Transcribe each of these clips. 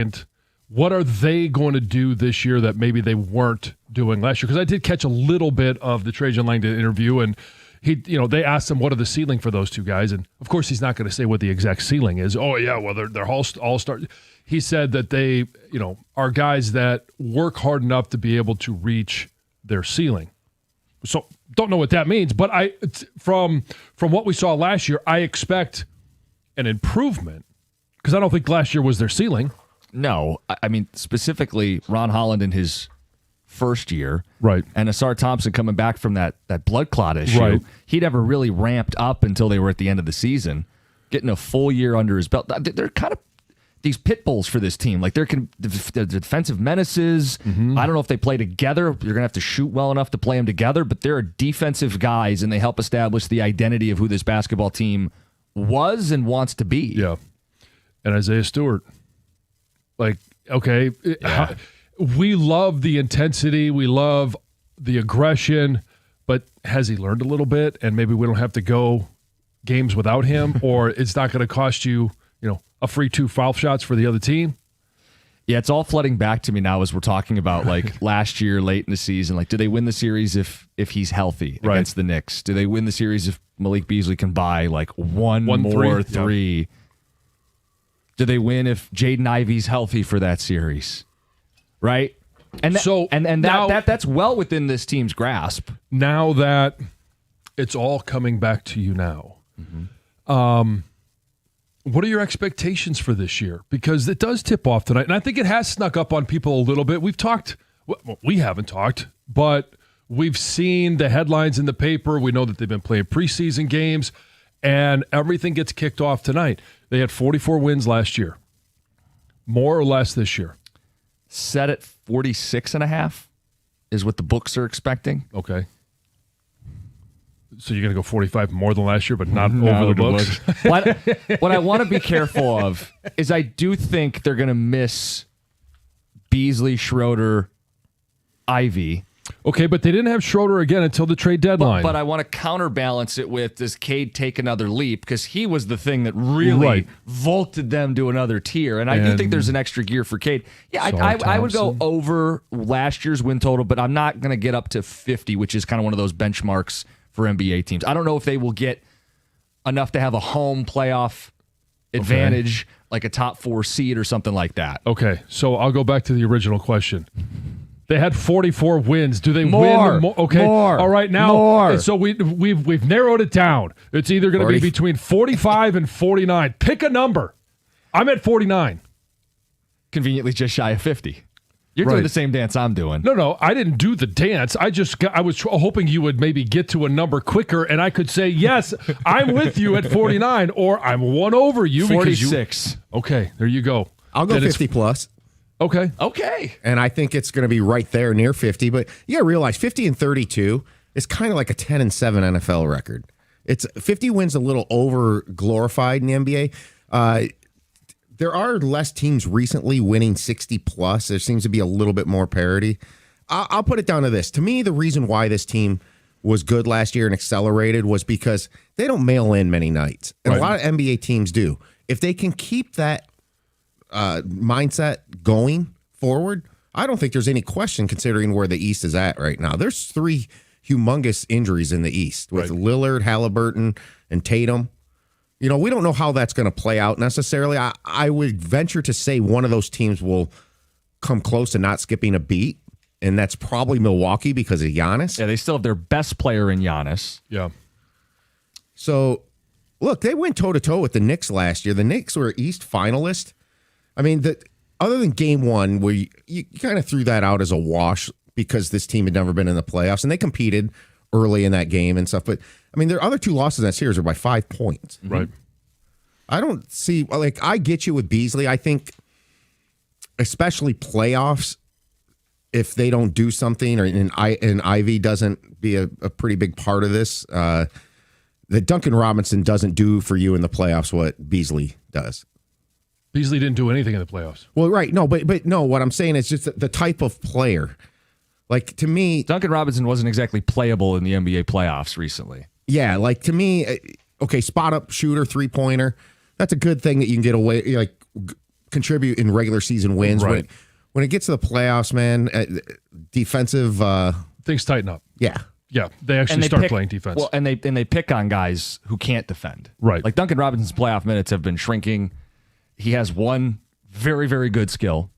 And what are they going to do this year that maybe they weren't doing last year? Because I did catch a little bit of the Trajan Langdon interview, and they asked him what are the ceiling for those two guys, and of course he's not going to say what the exact ceiling is. Oh yeah, well they're all star. He said that they are guys that work hard enough to be able to reach their ceiling. So don't know what that means, but from what we saw last year, I expect an improvement because I don't think last year was their ceiling. No, I mean specifically Ron Holland in his first year, right? And Asar Thompson coming back from that blood clot issue, right. He never really ramped up until they were at the end of the season, getting a full year under his belt. They're kind of these pit bulls for this team. Like they're defensive menaces. Mm-hmm. I don't know if they play together. You're gonna have to shoot well enough to play them together, but they're defensive guys, and they help establish the identity of who this basketball team was and wants to be. Yeah, and Isaiah Stewart. Like, okay, we love the intensity, we love the aggression, but has he learned a little bit? And maybe we don't have to go games without him, or it's not going to cost you, a free 2 foul shots for the other team. Yeah, it's all flooding back to me now as we're talking about like last year, late in the season. Like, do they win the series if he's healthy against the Knicks? Do they win the series if Malik Beasley can buy like one more three? Yep. Do they win if Jaden Ivey's healthy for that series? Right? And that's well within this team's grasp. Now that it's all coming back to you now, what are your expectations for this year? Because it does tip off tonight, and I think it has snuck up on people a little bit. We've talked, well, we haven't talked, but we've seen the headlines in the paper. We know that they've been playing preseason games, and everything gets kicked off tonight. They had 44 wins last year, more or less this year. Set at 46.5 is what the books are expecting. Okay. So you're going to go 45 more than last year, but not over the books? What I want to be careful of is I do think they're going to miss Beasley, Schroeder, Ivy. Okay, but they didn't have Schroeder again until the trade deadline. But I want to counterbalance it with, does Cade take another leap? Because he was the thing that really vaulted them to another tier. And I do think there's an extra gear for Cade. Yeah, I would go over last year's win total, but I'm not going to get up to 50, which is kind of one of those benchmarks for NBA teams. I don't know if they will get enough to have a home playoff advantage, like a top 4 seed or something like that. Okay, so I'll go back to the original question. They had 44 wins. Do they win? Okay. More. All right. Now, more. So we've narrowed it down. It's either going to be between 45 and 49. Pick a number. I'm at 49. Conveniently just shy of 50. You're doing the same dance I'm doing. No, I didn't do the dance. I was hoping you would maybe get to a number quicker, and I could say, yes, I'm with you at 49, or I'm one over you. 46. Okay, there you go. I'll go 50 plus. Okay. And I think it's going to be right there near 50. But you got to realize 50 and 32 is kind of like a 10 and 7 NFL record. It's 50 wins a little over glorified in the NBA. There are less teams recently winning 60 plus. There seems to be a little bit more parity. I'll put it down to this. To me, the reason why this team was good last year and accelerated was because they don't mail in many nights. And a lot of NBA teams do. If they can keep that mindset going forward, I don't think there's any question considering where the East is at right now. There's 3 humongous injuries in the East with Lillard, Halliburton, and Tatum. We don't know how that's going to play out necessarily. I would venture to say one of those teams will come close to not skipping a beat, and that's probably Milwaukee because of Giannis. Yeah, they still have their best player in Giannis. Yeah. So, look, they went toe-to-toe with the Knicks last year. The Knicks were East finalist. I mean, other than game 1, where you kind of threw that out as a wash because this team had never been in the playoffs, and they competed early in that game and stuff. But, I mean, their other 2 losses in that series are by 5 points. Right. I don't see, I get you with Beasley. I think, especially playoffs, if they don't do something, and Ivy doesn't be a pretty big part of this, that Duncan Robinson doesn't do for you in the playoffs what Beasley does. Beasley didn't do anything in the playoffs. Well, right. No, but no, what I'm saying is just the type of player. Like, to me, Duncan Robinson wasn't exactly playable in the NBA playoffs recently. Yeah, like, to me, okay, spot up shooter, 3-pointer. That's a good thing that you can get away. Like, contribute in regular season wins. Right. When it gets to the playoffs, man, defensive things tighten up. Yeah. Yeah, they actually start playing defense. Well, and they pick on guys who can't defend. Right. Like Duncan Robinson's playoff minutes have been shrinking. He has one very, very good skill,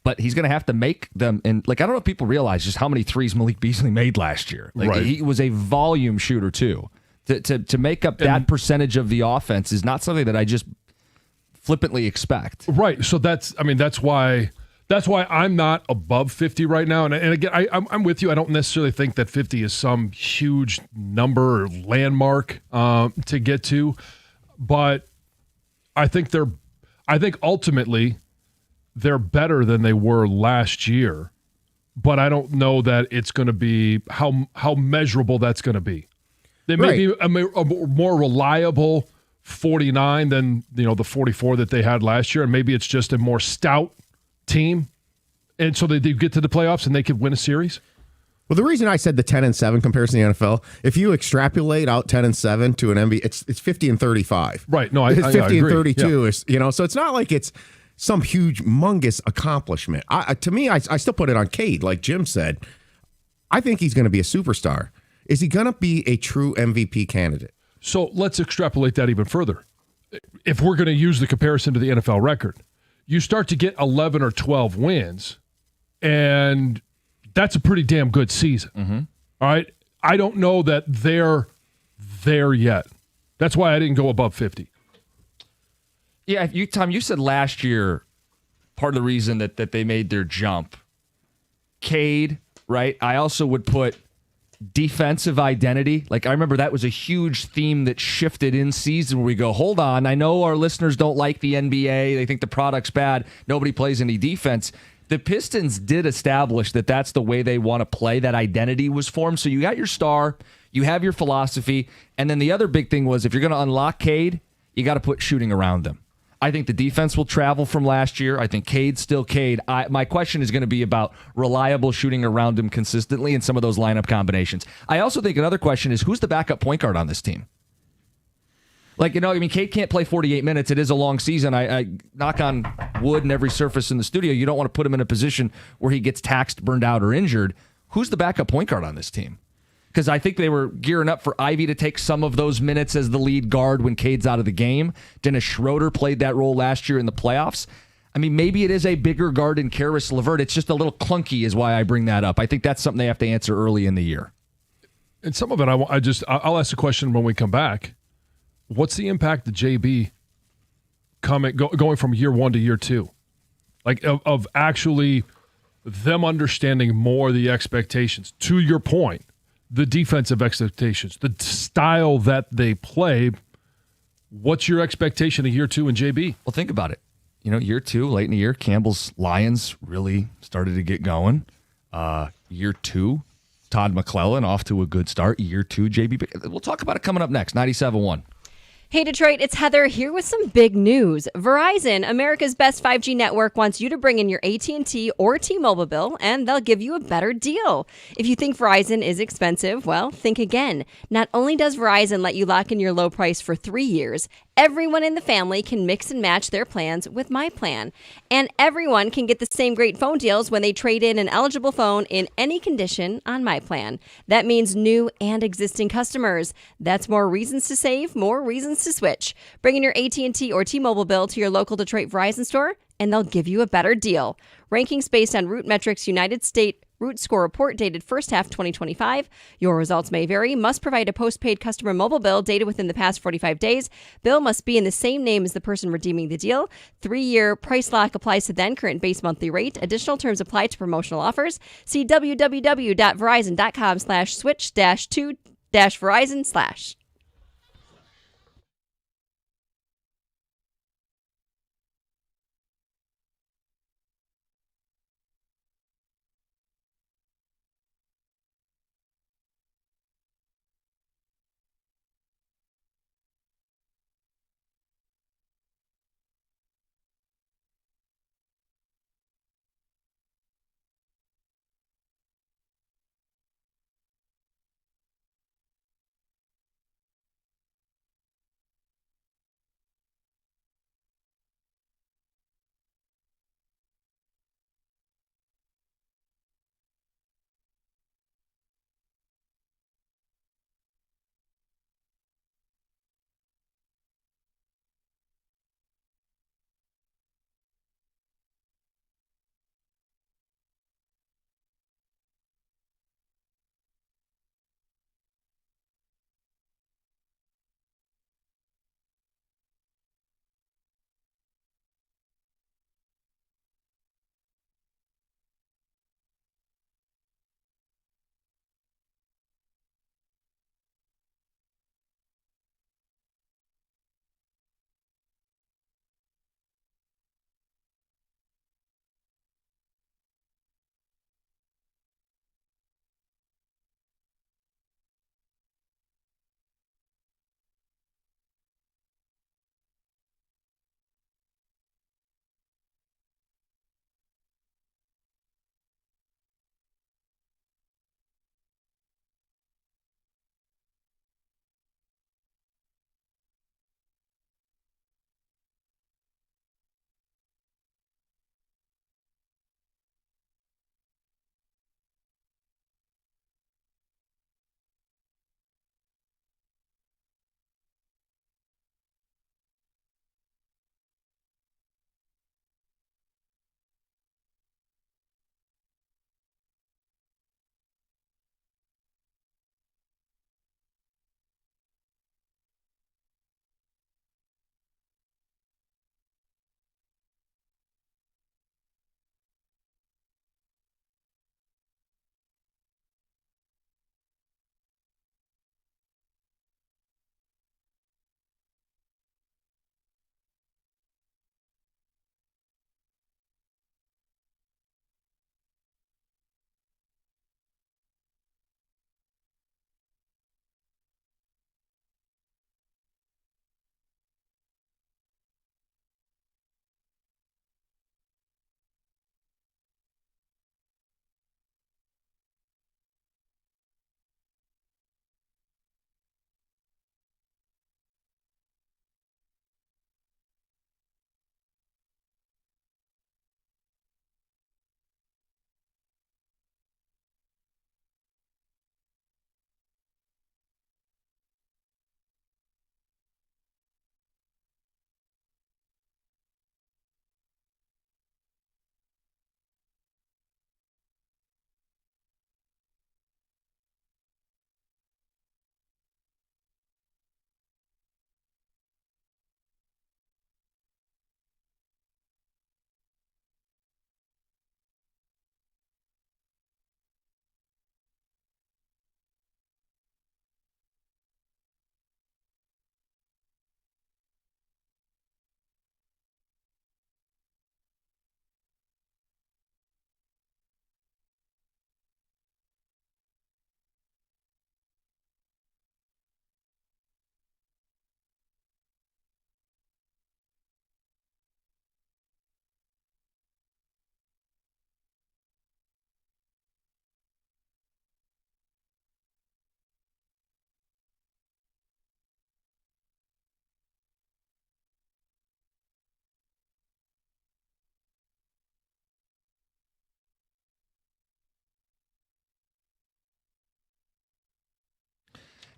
but he's going to have to make them. And like I don't know if people realize just how many threes Malik Beasley made last year. Like right. He was a volume shooter too. To make up that percentage of the offense is not something that I just flippantly expect. Right. So that's why I'm not above 50 right now. And again, I'm with you. I don't necessarily think that 50 is some huge number or landmark to get to, but I think ultimately they're better than they were last year. But I don't know that it's going to be how measurable that's going to be. They may be a more reliable 49 than the 44 that they had last year, and maybe it's just a more stout team, and so they get to the playoffs and they could win a series. Well, the reason I said the 10-7 comparison to the NFL, if you extrapolate out 10-7 to an NBA, it's 50 and 35. Right? No, it's 50 and 32. Yeah. So it's not like it's some huge, humongous accomplishment. To me, I still put it on Cade, like Jim said. I think he's going to be a superstar. Is he going to be a true MVP candidate? So let's extrapolate that even further. If we're going to use the comparison to the NFL record, you start to get 11 or 12 wins, and that's a pretty damn good season. Mm-hmm. All right? I don't know that they're there yet. That's why I didn't go above 50. Yeah, Tom, you said last year part of the reason that they made their jump. Cade, right? I also would put defensive identity. Like I remember that was a huge theme that shifted in season where we go, hold on, I know our listeners don't like the NBA. They think the product's bad. Nobody plays any defense. The Pistons did establish that that's the way they want to play. That identity was formed. So you got your star, you have your philosophy, and then the other big thing was if you're going to unlock Cade, you got to put shooting around them. I think the defense will travel from last year. I think Cade's still Cade. My question is going to be about reliable shooting around him consistently and some of those lineup combinations. I also think another question is who's the backup point guard on this team? Like, Cade can't play 48 minutes. It is a long season. I knock on wood and every surface in the studio. You don't want to put him in a position where he gets taxed, burned out, or injured. Who's the backup point guard on this team? Because I think they were gearing up for Ivy to take some of those minutes as the lead guard when Cade's out of the game. Dennis Schroeder played that role last year in the playoffs. I mean, maybe it is a bigger guard in Karis LeVert. It's just a little clunky is why I bring that up. I think that's something they have to answer early in the year. And some of it, I'll ask the question when we come back. What's the impact of JB going from year one to year two? Like of actually them understanding more the expectations. To your point, the defensive expectations, the style that they play. What's your expectation of year two in JB? Well, think about it. Year two, late in the year, Campbell's Lions really started to get going. Year two, Todd McClellan off to a good start. Year two, JB. We'll talk about it coming up next. 97.1. Hey Detroit, it's Heather here with some big news. Verizon, America's best 5G network, wants you to bring in your AT&T or T-Mobile bill, and they'll give you a better deal. If you think Verizon is expensive, well, think again. Not only does Verizon let you lock in your low price for 3 years, everyone in the family can mix and match their plans with My Plan. And everyone can get the same great phone deals when they trade in an eligible phone in any condition on My Plan. That means new and existing customers. That's more reasons to save, more reasons to switch. Bring in your AT&T or T-Mobile bill to your local Detroit Verizon store, and they'll give you a better deal. Rankings based on Root Metrics United States Root Score Report dated first half 2025. Your results may vary. Must provide a postpaid customer mobile bill dated within the past 45 days. Bill must be in the same name as the person redeeming the deal. 3-year price lock applies to then current base monthly rate. Additional terms apply to promotional offers. See www.verizon.com/switch-to-Verizon/.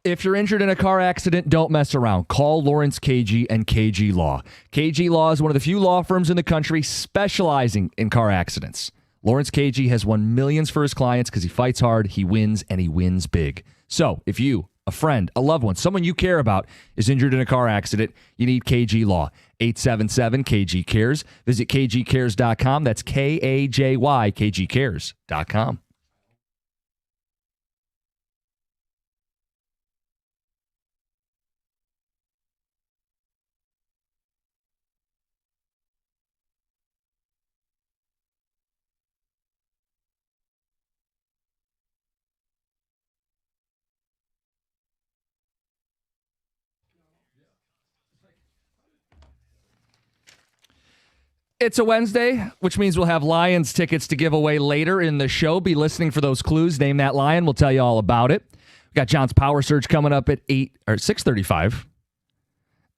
if you're injured in a car accident, don't mess around. Call Lawrence KG and KG Law. KG Law is one of the few law firms in the country specializing in car accidents. Lawrence KG has won millions for his clients because he fights hard, he wins, and he wins big. So if you, a friend, a loved one, someone you care about is injured in a car accident, you need KG Law. 877-KG-CARES. Visit kgcares.com. That's KAJY, kgcares.com. It's a Wednesday, which means we'll have Lions tickets to give away later in the show. Be listening for those clues. Name that Lion. We'll tell you all about it. We got John's Power Surge coming up at 6:35,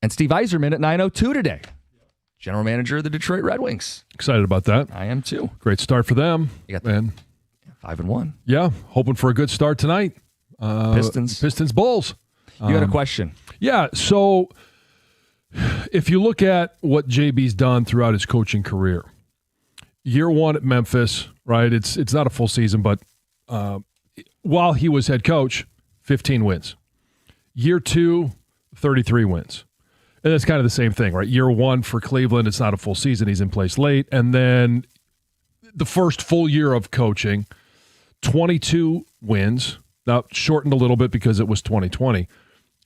and Steve Yzerman at 9:02 today. General manager of the Detroit Red Wings. Excited about that. I am too. Great start for them. You got 5-1. Yeah, hoping for a good start tonight. Pistons Bulls. You had a question. Yeah, so if you look at what JB's done throughout his coaching career, year one at Memphis, right? It's not a full season, but while he was head coach, 15 wins. Year two, 33 wins. And that's kind of the same thing, right? Year one for Cleveland, it's not a full season. He's in place late. And then the first full year of coaching, 22 wins. Now, shortened a little bit because it was 2020.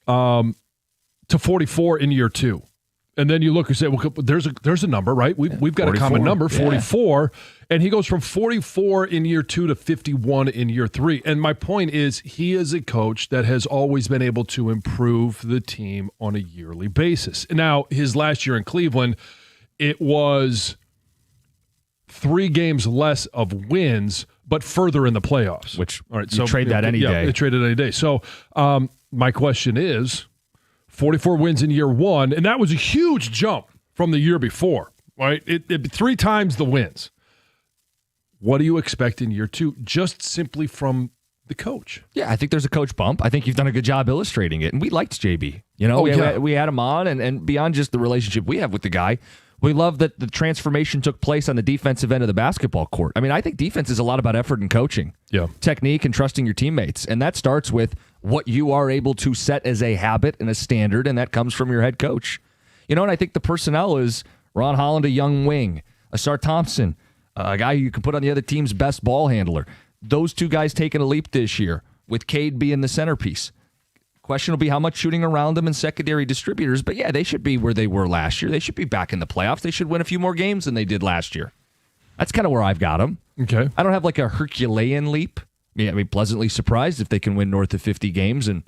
To 44 in year two. And then you look and say, well, there's a number, right? We've got 44, a common number, 44. Yeah. And he goes from 44 in year two to 51 in year three. And my point is, he is a coach that has always been able to improve the team on a yearly basis. Now, his last year in Cleveland, it was 3 games less of wins, but further in the playoffs. Which, all right, so trade that any day. They traded any day. So my question is, 44 wins in year one, and that was a huge jump from the year before, right? It 3 times the wins. What do you expect in year two, just simply from the coach? Yeah, I think there's a coach bump. I think you've done a good job illustrating it, and we liked JB. You know, we had him on, and beyond just the relationship we have with the guy, we love that the transformation took place on the defensive end of the basketball court. I mean, I think defense is a lot about effort and coaching, technique, and trusting your teammates, and that starts with what you are able to set as a habit and a standard, and that comes from your head coach. You know, and I think the personnel is Ron Holland, a young wing, Asar Thompson, a guy you can put on the other team's best ball handler. Those 2 guys taking a leap this year, with Cade being the centerpiece. Question will be how much shooting around them and secondary distributors, but yeah, they should be where they were last year. They should be back in the playoffs. They should win a few more games than they did last year. That's kind of where I've got them. Okay. I don't have like a Herculean leap. Yeah, I mean, pleasantly surprised if they can win north of 50 games and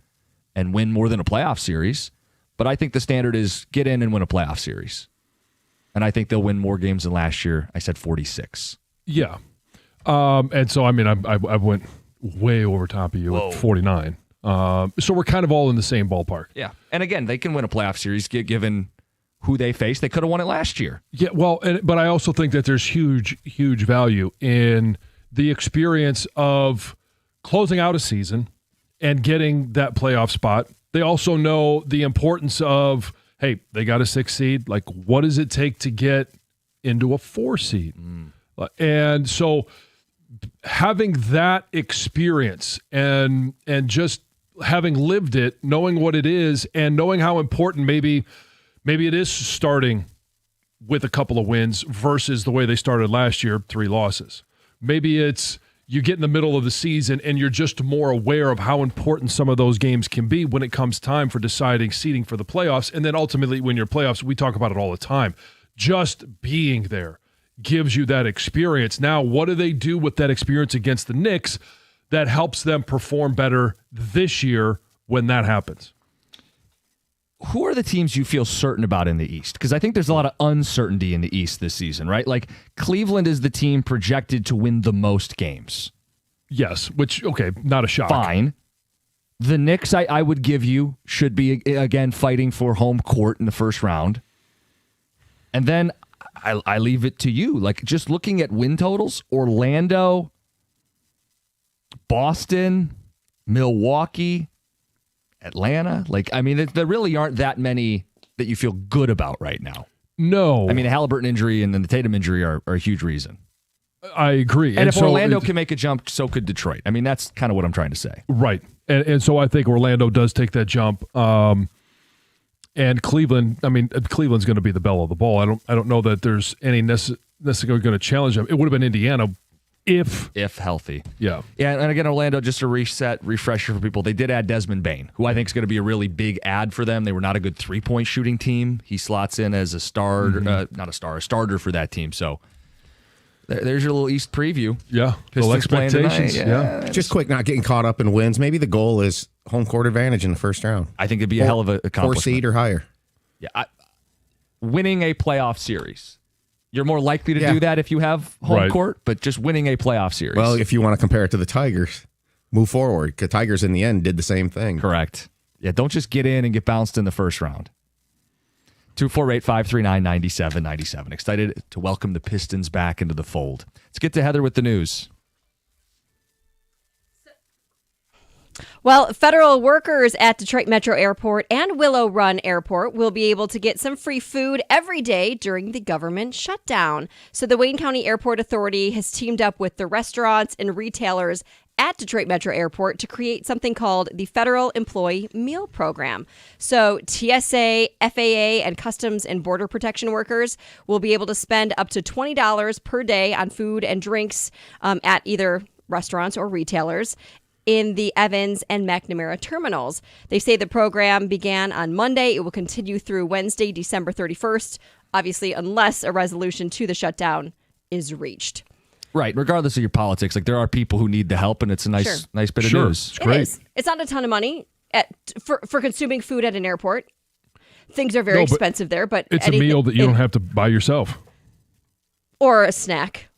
win more than a playoff series. But I think the standard is get in and win a playoff series. And I think they'll win more games than last year. I said 46. Yeah. And so, I mean, I went way over top of you at 49. So we're kind of all in the same ballpark. Yeah. And again, they can win a playoff series given who they face. They could have won it last year. Yeah, well, but I also think that there's huge value in the experience of closing out a season and getting that playoff spot. They also know the importance of, hey, they got a 6 seed. Like, what does it take to get into a 4 seed? And so having that experience and just having lived it, knowing what it is, and knowing how important maybe it is starting with a couple of wins versus the way they started last year, 3 losses. Maybe it's you get in the middle of the season and you're just more aware of how important some of those games can be when it comes time for deciding seeding for the playoffs. And then ultimately when you're playoffs, we talk about it all the time. Just being there gives you that experience. Now, what do they do with that experience against the Knicks that helps them perform better this year when that happens? Who are the teams you feel certain about in the East? Because I think there's a lot of uncertainty in the East this season, right? Like Cleveland is the team projected to win the most games. Yes, which, okay, not a shock. Fine. The Knicks, I would give you, should be, again, fighting for home court in the first round. And then I leave it to you. Like, just looking at win totals, Orlando, Boston, Milwaukee, Atlanta. There really aren't that many that you feel good about right now. No. The Halliburton injury and then the Tatum injury are a huge reason. I agree. And if Orlando can make a jump, so could Detroit. That's kind of what I'm trying to say. Right. And so I think Orlando does take that jump. And Cleveland, Cleveland's going to be the belle of the ball. I don't know that there's any necessarily going to challenge them. It would have been Indiana if healthy. Yeah. Yeah, and again, Orlando, just a refresher for people, they did add Desmond Bane, who I think is going to be a really big add for them. They were not a good three-point shooting team. He slots in as a starter, a starter for that team. So there's your little East preview. Yeah, little expectations. Yeah. Just quick, not getting caught up in wins. Maybe the goal is home court advantage in the first round. I think it'd be a hell of an accomplishment. 4 seed or higher. Yeah, winning a playoff series. You're more likely to do that if you have home court, but just winning a playoff series. Well, if you want to compare it to the Tigers, move forward. Because Tigers in the end did the same thing. Correct. Yeah, don't just get in and get bounced in the first round. 248-539-9797. Excited to welcome the Pistons back into the fold. Let's get to Heather with the news. Well, federal workers at Detroit Metro Airport and Willow Run Airport will be able to get some free food every day during the government shutdown. So the Wayne County Airport Authority has teamed up with the restaurants and retailers at Detroit Metro Airport to create something called the Federal Employee Meal Program. So TSA, FAA, and Customs and Border Protection workers will be able to spend up to $20 per day on food and drinks at either restaurants or retailers in the Evans and McNamara terminals. They say the program began on Monday. It will continue through Wednesday, December 31st, obviously, unless a resolution to the shutdown is reached. Right. Regardless of your politics, there are people who need the help, and it's a nice bit of news. It's great. It is. It's not a ton of money for consuming food at an airport. Things are very expensive there, but it's a meal that you don't have to buy yourself. Or a snack.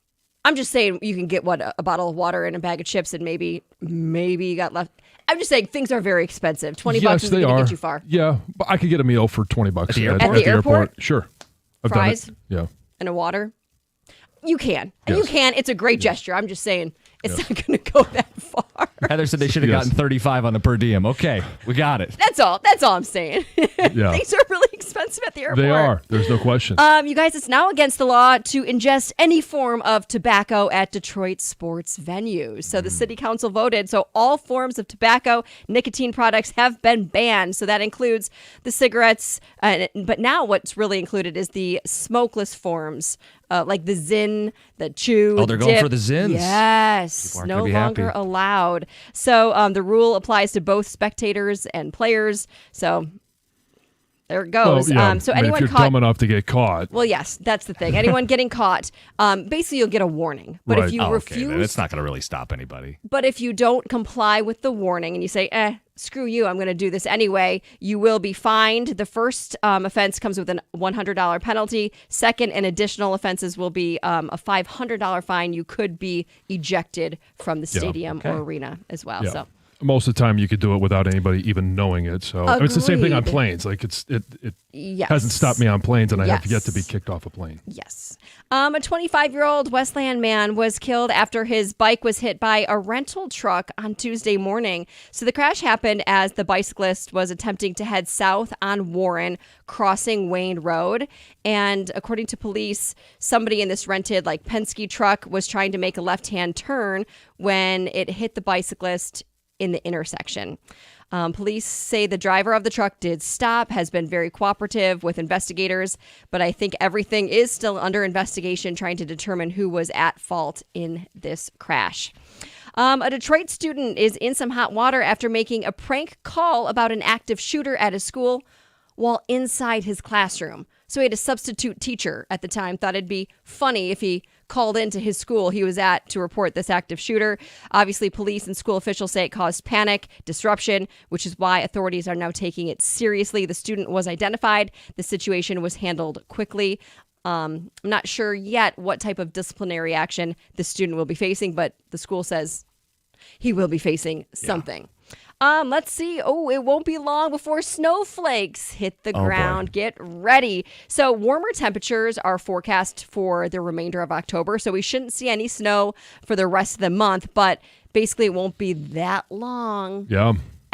I'm just saying you can get a bottle of water and a bag of chips and maybe you got left. I'm just saying things are very expensive. $20 isn't going to get you far. Yeah, but I could get a meal for $20 at the airport. Sure. I've Fries? done it. Yeah. And a water. You can. And you can. It's a great gesture. I'm just saying it's not going to go that far. Heather said they should have gotten 35 on the per diem. Okay, we got it. That's all I'm saying. Yeah. Things are really expensive at the airport. They are. There's no question. You guys, it's now against the law to ingest any form of tobacco at Detroit sports venues. So the city council voted. So all forms of tobacco, nicotine products have been banned. So that includes the cigarettes. But now what's really included is the smokeless forms. Like the Zyn, the Chew. Oh, they're going for the Zyns. Yes, no longer allowed. So the rule applies to both spectators and players. So there it goes. So anyone if you're dumb enough to get caught. Well, yes, that's the thing. Anyone getting caught, basically you'll get a warning. But if you refuse, then it's not going to really stop anybody. But if you don't comply with the warning and you say, screw you, I'm going to do this anyway, you will be fined. The first offense comes with a $100 penalty. Second and additional offenses will be a $500 fine. You could be ejected from the stadium or arena as well. Yeah. So most of the time you could do it without anybody even knowing it. So it's the same thing on planes. Like it hasn't stopped me on planes, and I have yet to be kicked off a plane. Yes. A 25-year-old Westland man was killed after his bike was hit by a rental truck on Tuesday morning. So the crash happened as the bicyclist was attempting to head south on Warren, crossing Wayne Road. And according to police, somebody in this rented Penske truck was trying to make a left-hand turn when it hit the bicyclist in the intersection. Police say the driver of the truck did stop, has been very cooperative with investigators, but I think everything is still under investigation, trying to determine who was at fault in this crash. A Detroit student is in some hot water after making a prank call about an active shooter at his school while inside his classroom. So he had a substitute teacher at the time, thought it'd be funny if he called into his school he was at to report this active shooter. Obviously, police and school officials say it caused panic, disruption, which is why authorities are now taking it seriously. The student was identified. The situation was handled quickly. I'm not sure yet what type of disciplinary action the student will be facing, but the school says he will be facing something. Let's see. Oh, it won't be long before snowflakes hit the ground. Get ready. So warmer temperatures are forecast for the remainder of October. So we shouldn't see any snow for the rest of the month, but basically it won't be that long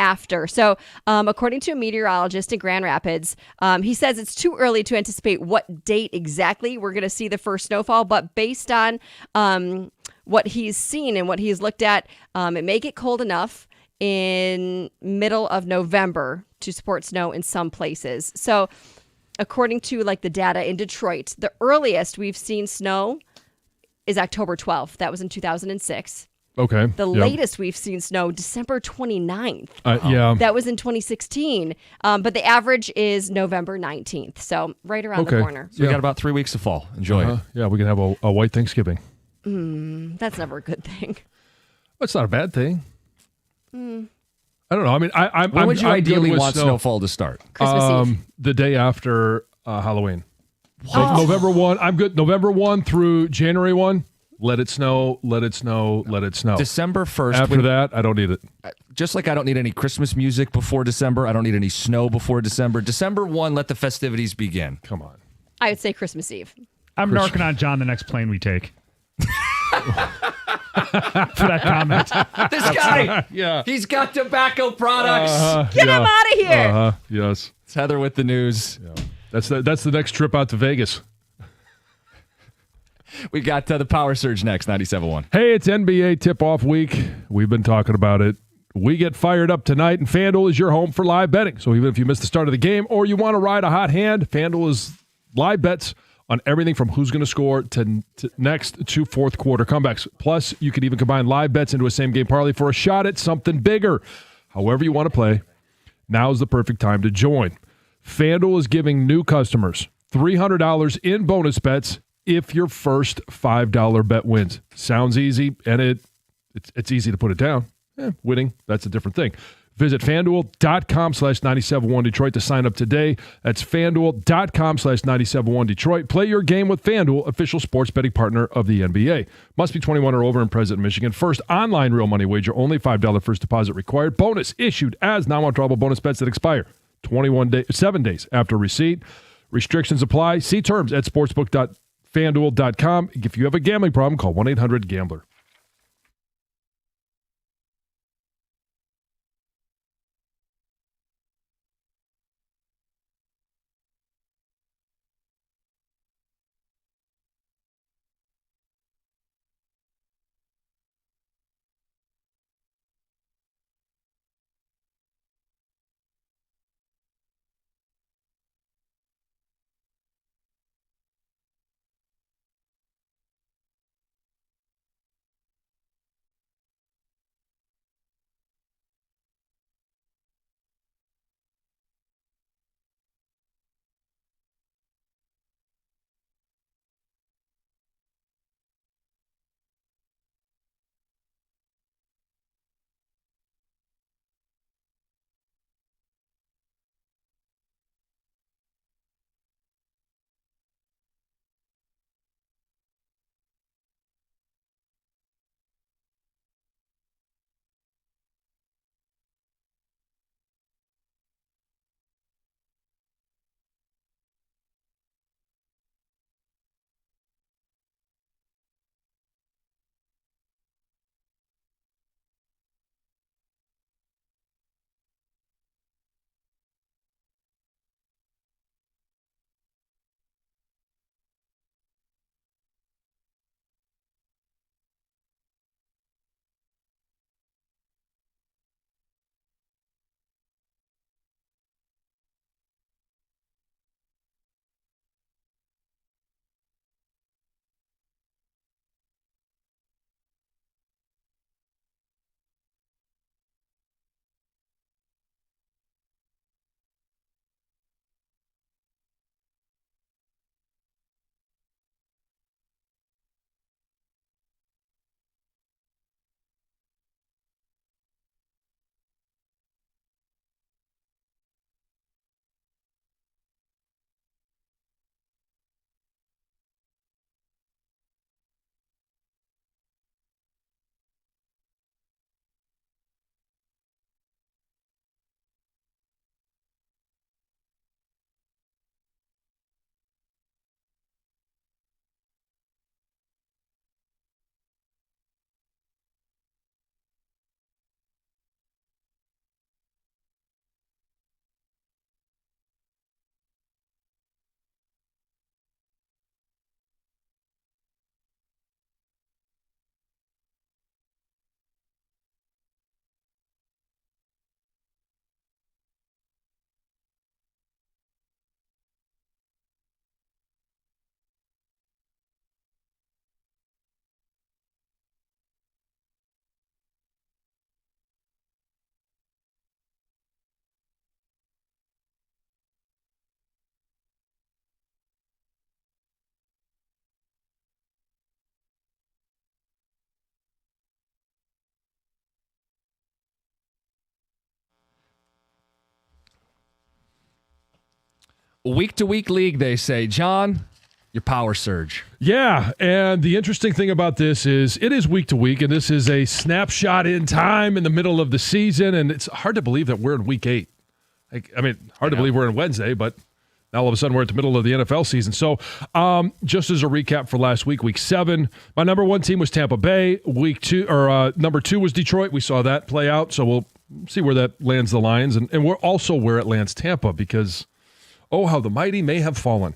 after. So, according to a meteorologist in Grand Rapids, he says it's too early to anticipate what date exactly we're going to see the first snowfall, but based on what he's seen and what he's looked at, it may get cold enough in middle of November to support snow in some places. So, according to like the data in Detroit, the earliest we've seen snow is October 12th. That was in 2006. Okay. The latest we've seen snow, December 29th. Yeah. That was in 2016. But the average is November 19th. So right around the corner. So we got about 3 weeks of fall. Enjoy it. Yeah, we can have a white Thanksgiving. That's never a good thing. That's not a bad thing. I don't know. I mean, when would you ideally want snow. snowfall to start? Christmas Eve. The day after Halloween. So November 1. I'm good. November 1 through January 1. Let it snow, let it snow, let it snow. December 1st. After that, I don't need it. Just like I don't need any Christmas music before December, I don't need any snow before December. December 1, let the festivities begin. Come on. I would say Christmas Eve. I'm narking on John the next plane we take. For that comment. This guy, Yeah. he's got tobacco products. Get him out of here. Yes. It's Heather with the news. Yeah. That's the next trip out to Vegas. We got the Power Surge next, 97.1. Hey, it's NBA tip-off week. We've been talking about it. We get fired up tonight, and FanDuel is your home for live betting. So even if you miss the start of the game or you want to ride a hot hand, FanDuel is live bets on everything from who's going to score to next to fourth quarter comebacks. Plus, you can even combine live bets into a same-game parlay for a shot at something bigger. However you want to play, now's the perfect time to join. FanDuel is giving new customers $300 in bonus bets if your first $5 bet wins. Sounds easy, and it's easy to put it down. Winning, that's a different thing. Visit FanDuel.com/971 Detroit to sign up today. That's FanDuel.com/971 Detroit. Play your game with FanDuel, official sports betting partner of the NBA. Must be 21 or over and present in Michigan. First online real money wager, only $5 first deposit required. Bonus issued as non-withdrawable bonus bets that expire 7 days after receipt. Restrictions apply. See terms at sportsbook.fanduel.com. If you have a gambling problem, call 1-800-GAMBLER. week-to-week league, they say. John, your power surge. Yeah, and the interesting thing about this is it is week to week, and this is a snapshot in time in the middle of the season, and it's hard to believe that we're in week 8. Hard to believe we're in Wednesday, but now all of a sudden we're at the middle of the NFL season. So just as a recap for last week, week 7, my number 1 team was Tampa Bay. Number 2 was Detroit. We saw that play out, so we'll see where that lands the Lions, and we're also where it lands Tampa because, oh, how the mighty may have fallen.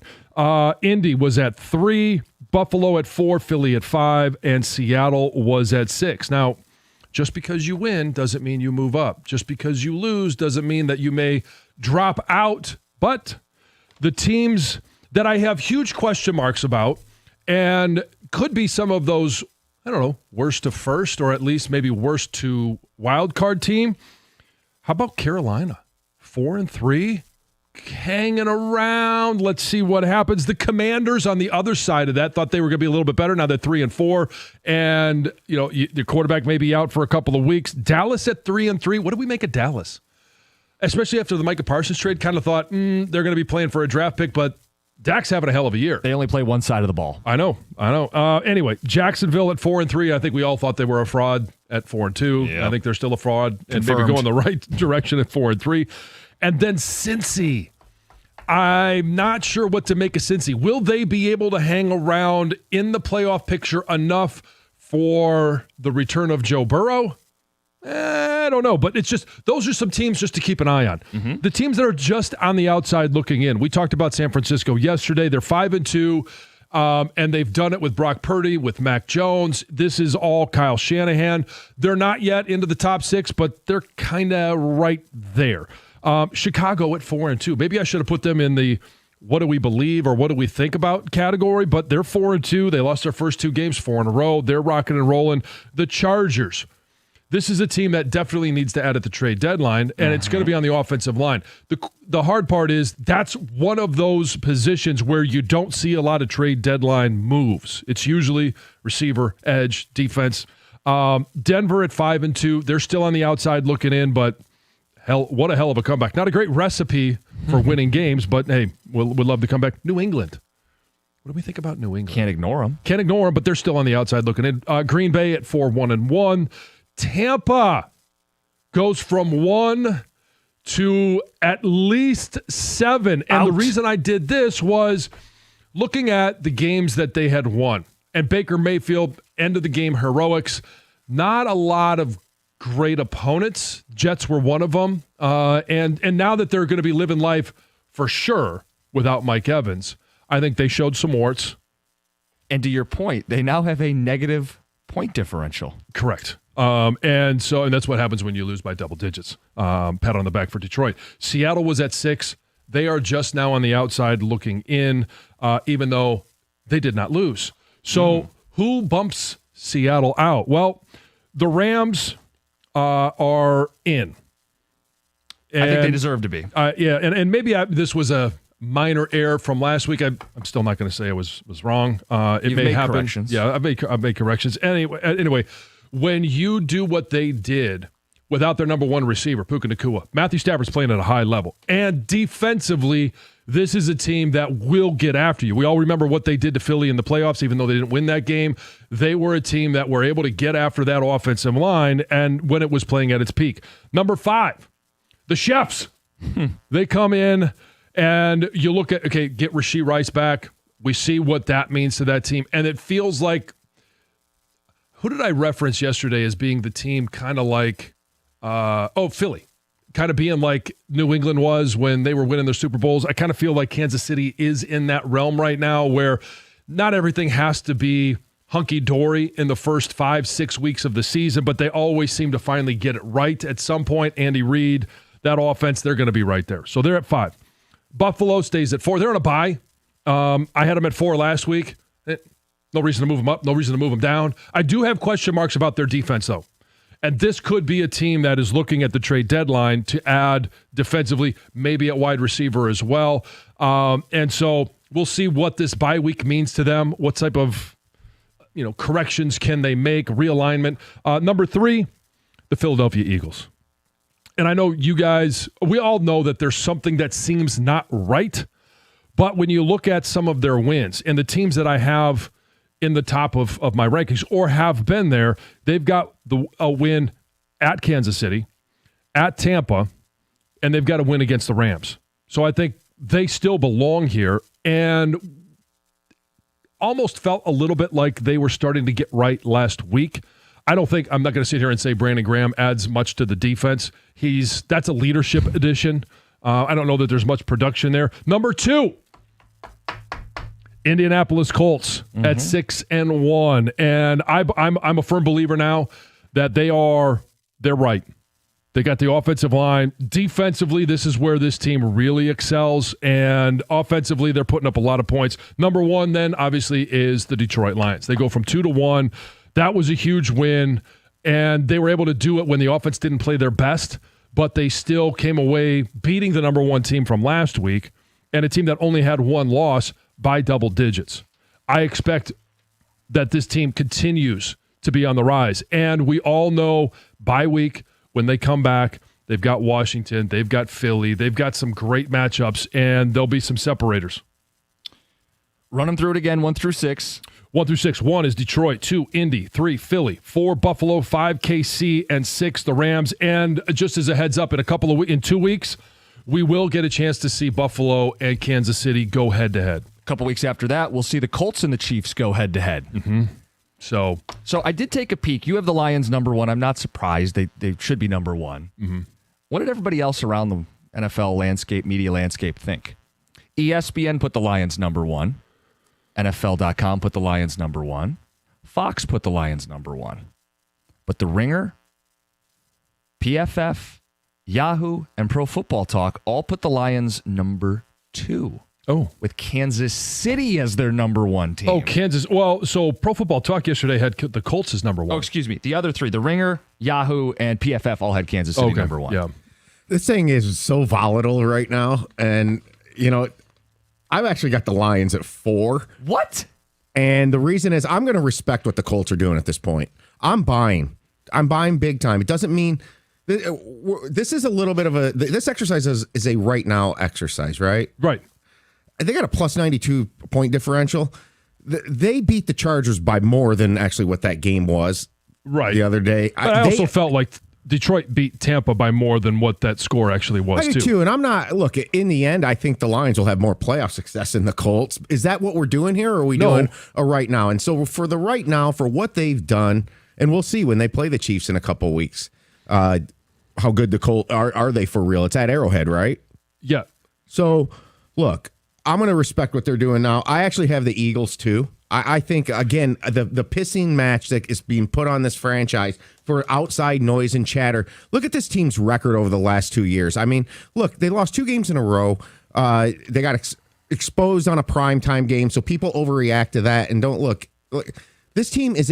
Indy was at 3, Buffalo at 4, Philly at 5, and Seattle was at 6. Now, just because you win doesn't mean you move up. Just because you lose doesn't mean that you may drop out. But the teams that I have huge question marks about and could be some of those, worst to first or at least maybe worst to wild card team. How about Carolina? 4-3? Hanging around. Let's see what happens. The Commanders on the other side of that thought they were going to be a little bit better. Now they're 3-4, and the quarterback may be out for a couple of weeks. Dallas at 3-3. What do we make of Dallas? Especially after the Micah Parsons trade, kind of thought they're going to be playing for a draft pick, but Dak's having a hell of a year. They only play one side of the ball. I know. Anyway, Jacksonville at 4-3. I think we all thought they were a fraud at 4-2. Yep. I think they're still a fraud and maybe going the right direction at 4-3. And then Cincy. I'm not sure what to make of Cincy. Will they be able to hang around in the playoff picture enough for the return of Joe Burrow? I don't know, but it's just those are some teams just to keep an eye on. Mm-hmm. The teams that are just on the outside looking in. We talked about San Francisco yesterday. They're 5-2, and they've done it with Brock Purdy, with Mac Jones. This is all Kyle Shanahan. They're not yet into the top 6, but they're kind of right there. Chicago at 4-2. Maybe I should have put them in the what do we believe or what do we think about category, but they're 4-2. They lost their first 2 games 4 in a row. They're rocking and rolling. The Chargers. This is a team that definitely needs to add at the trade deadline, and it's going to be on the offensive line. The hard part is that's one of those positions where you don't see a lot of trade deadline moves. It's usually receiver, edge, defense. Denver at 5-2. They're still on the outside looking in, but what a hell of a comeback. Not a great recipe for winning games, but hey, we'd love to come back. New England. What do we think about New England? Can't ignore them, but they're still on the outside looking in. Green Bay at 4-1-1. Tampa goes from 1 to at least 7. And the reason I did this was looking at the games that they had won. And Baker Mayfield, end of the game heroics. Not a lot of great opponents. Jets were one of them. And now that they're going to be living life for sure without Mike Evans, I think they showed some warts. And to your point, they now have a negative point differential. Correct. And that's what happens when you lose by double digits. Pat on the back for Detroit. Seattle was at 6. They are just now on the outside looking in, even though they did not lose. So who bumps Seattle out? Well, the Rams are in. And, I think they deserve to be. And maybe this was a minor error from last week. I'm still not going to say I was wrong. It may happen. Corrections. Yeah, I made corrections. Anyway, when you do what they did without their number 1 receiver, Puka Nacua, Matthew Stafford's playing at a high level. And defensively, this is a team that will get after you. We all remember what they did to Philly in the playoffs, even though they didn't win that game. They were a team that were able to get after that offensive line and when it was playing at its peak. Number 5, the Chefs. They come in and you look at, get Rashee Rice back. We see what that means to that team. And it feels like, who did I reference yesterday as being the team kind of like, Philly, kind of being like New England was when they were winning their Super Bowls. I kind of feel like Kansas City is in that realm right now where not everything has to be hunky-dory in the first 5-6 weeks of the season, but they always seem to finally get it right at some point. Andy Reid, that offense, they're going to be right there. So they're at 5. Buffalo stays at 4. They're on a bye. I had them at 4 last week. No reason to move them up. No reason to move them down. I do have question marks about their defense, though. And this could be a team that is looking at the trade deadline to add defensively, maybe at wide receiver as well. And so we'll see what this bye week means to them. What type of corrections can they make, realignment. Number 3, the Philadelphia Eagles. And I know you guys, we all know that there's something that seems not right But when you look at some of their wins and the teams that I have in the top of my rankings or have been there, they've got a win at Kansas City, at Tampa, and they've got a win against the Rams. So I think they still belong here, and almost felt a little bit like they were starting to get right last week. I'm not going to sit here and say Brandon Graham adds much to the defense. That's a leadership addition. I don't know that there's much production there. Number 2, Indianapolis Colts at 6-1, and I'm a firm believer now that they're right. They got the offensive line. Defensively, this is where this team really excels, and offensively, they're putting up a lot of points. Number 1, then, obviously, is the Detroit Lions. They go from 2-1. That was a huge win, and they were able to do it when the offense didn't play their best, but they still came away beating the number 1 team from last week and a team that only had 1 loss by double digits. I expect that this team continues to be on the rise, and we all know bye week, when they come back, they've got Washington, they've got Philly, they've got some great matchups, and there'll be some separators. Run them through it again, 1 through 6. 1 through 6. 1 is Detroit, 2, Indy, 3, Philly, 4, Buffalo, 5, KC, and 6, the Rams. And just as a heads up, in 2 weeks, we will get a chance to see Buffalo and Kansas City go head-to-head. A couple weeks after that, we'll see the Colts and the Chiefs go head-to-head. Mm-hmm. So I did take a peek. You have the Lions number 1. I'm not surprised. They should be number 1. Mm-hmm. What did everybody else around the NFL landscape, media landscape think? ESPN put the Lions number 1. NFL.com put the Lions number 1. Fox put the Lions number 1. But The Ringer, PFF, Yahoo, and Pro Football Talk all put the Lions number 2. Oh. With Kansas City as their number 1 team. Oh, Kansas. Well, so Pro Football Talk yesterday had the Colts as number 1. Oh, excuse me. The other 3, The Ringer, Yahoo, and PFF all had Kansas City number 1. Yeah. This thing is so volatile right now. And, I've actually got the Lions at 4. What? And the reason is I'm going to respect what the Colts are doing at this point. I'm buying big time. It doesn't mean this is a little bit of this exercise is a right now exercise, right? Right. They got a plus 92 point differential. They beat the Chargers by more than actually what that game was the other day. But I also felt like Detroit beat Tampa by more than what that score actually was, I do too. And I'm not, look, in the end, I think the Lions will have more playoff success than the Colts. Is that what we're doing here, or are we doing a right now? And so for the right now, for what they've done, and we'll see when they play the Chiefs in a couple of weeks, how good the Colts are they for real? It's at Arrowhead, right? Yeah. So, look, I'm going to respect what they're doing now. I actually have the Eagles too. I think, again, the pissing match that is being put on this franchise for outside noise and chatter. Look at this team's record over the last 2 years. I mean, look, they lost 2 games in a row. They got exposed on a primetime game, so people overreact to that and don't look. This team is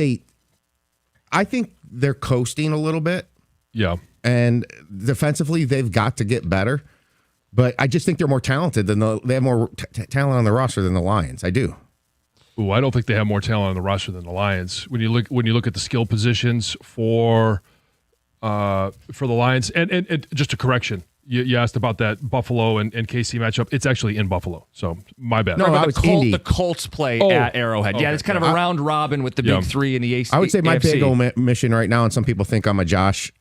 I think they're coasting a little bit. Yeah. And defensively, they've got to get better. But I just think they're more talented they have more talent on the roster than the Lions. I do. Ooh, I don't think they have more talent on the roster than the Lions. When you look at the skill positions for the Lions, and just a correction, you asked about that Buffalo and KC matchup. It's actually in Buffalo, so my bad. No, the Colts play at Arrowhead. Yeah, it's kind of a round robin with the big 3 in the AFC. I would say my big old mission right now, and some people think I'm a Josh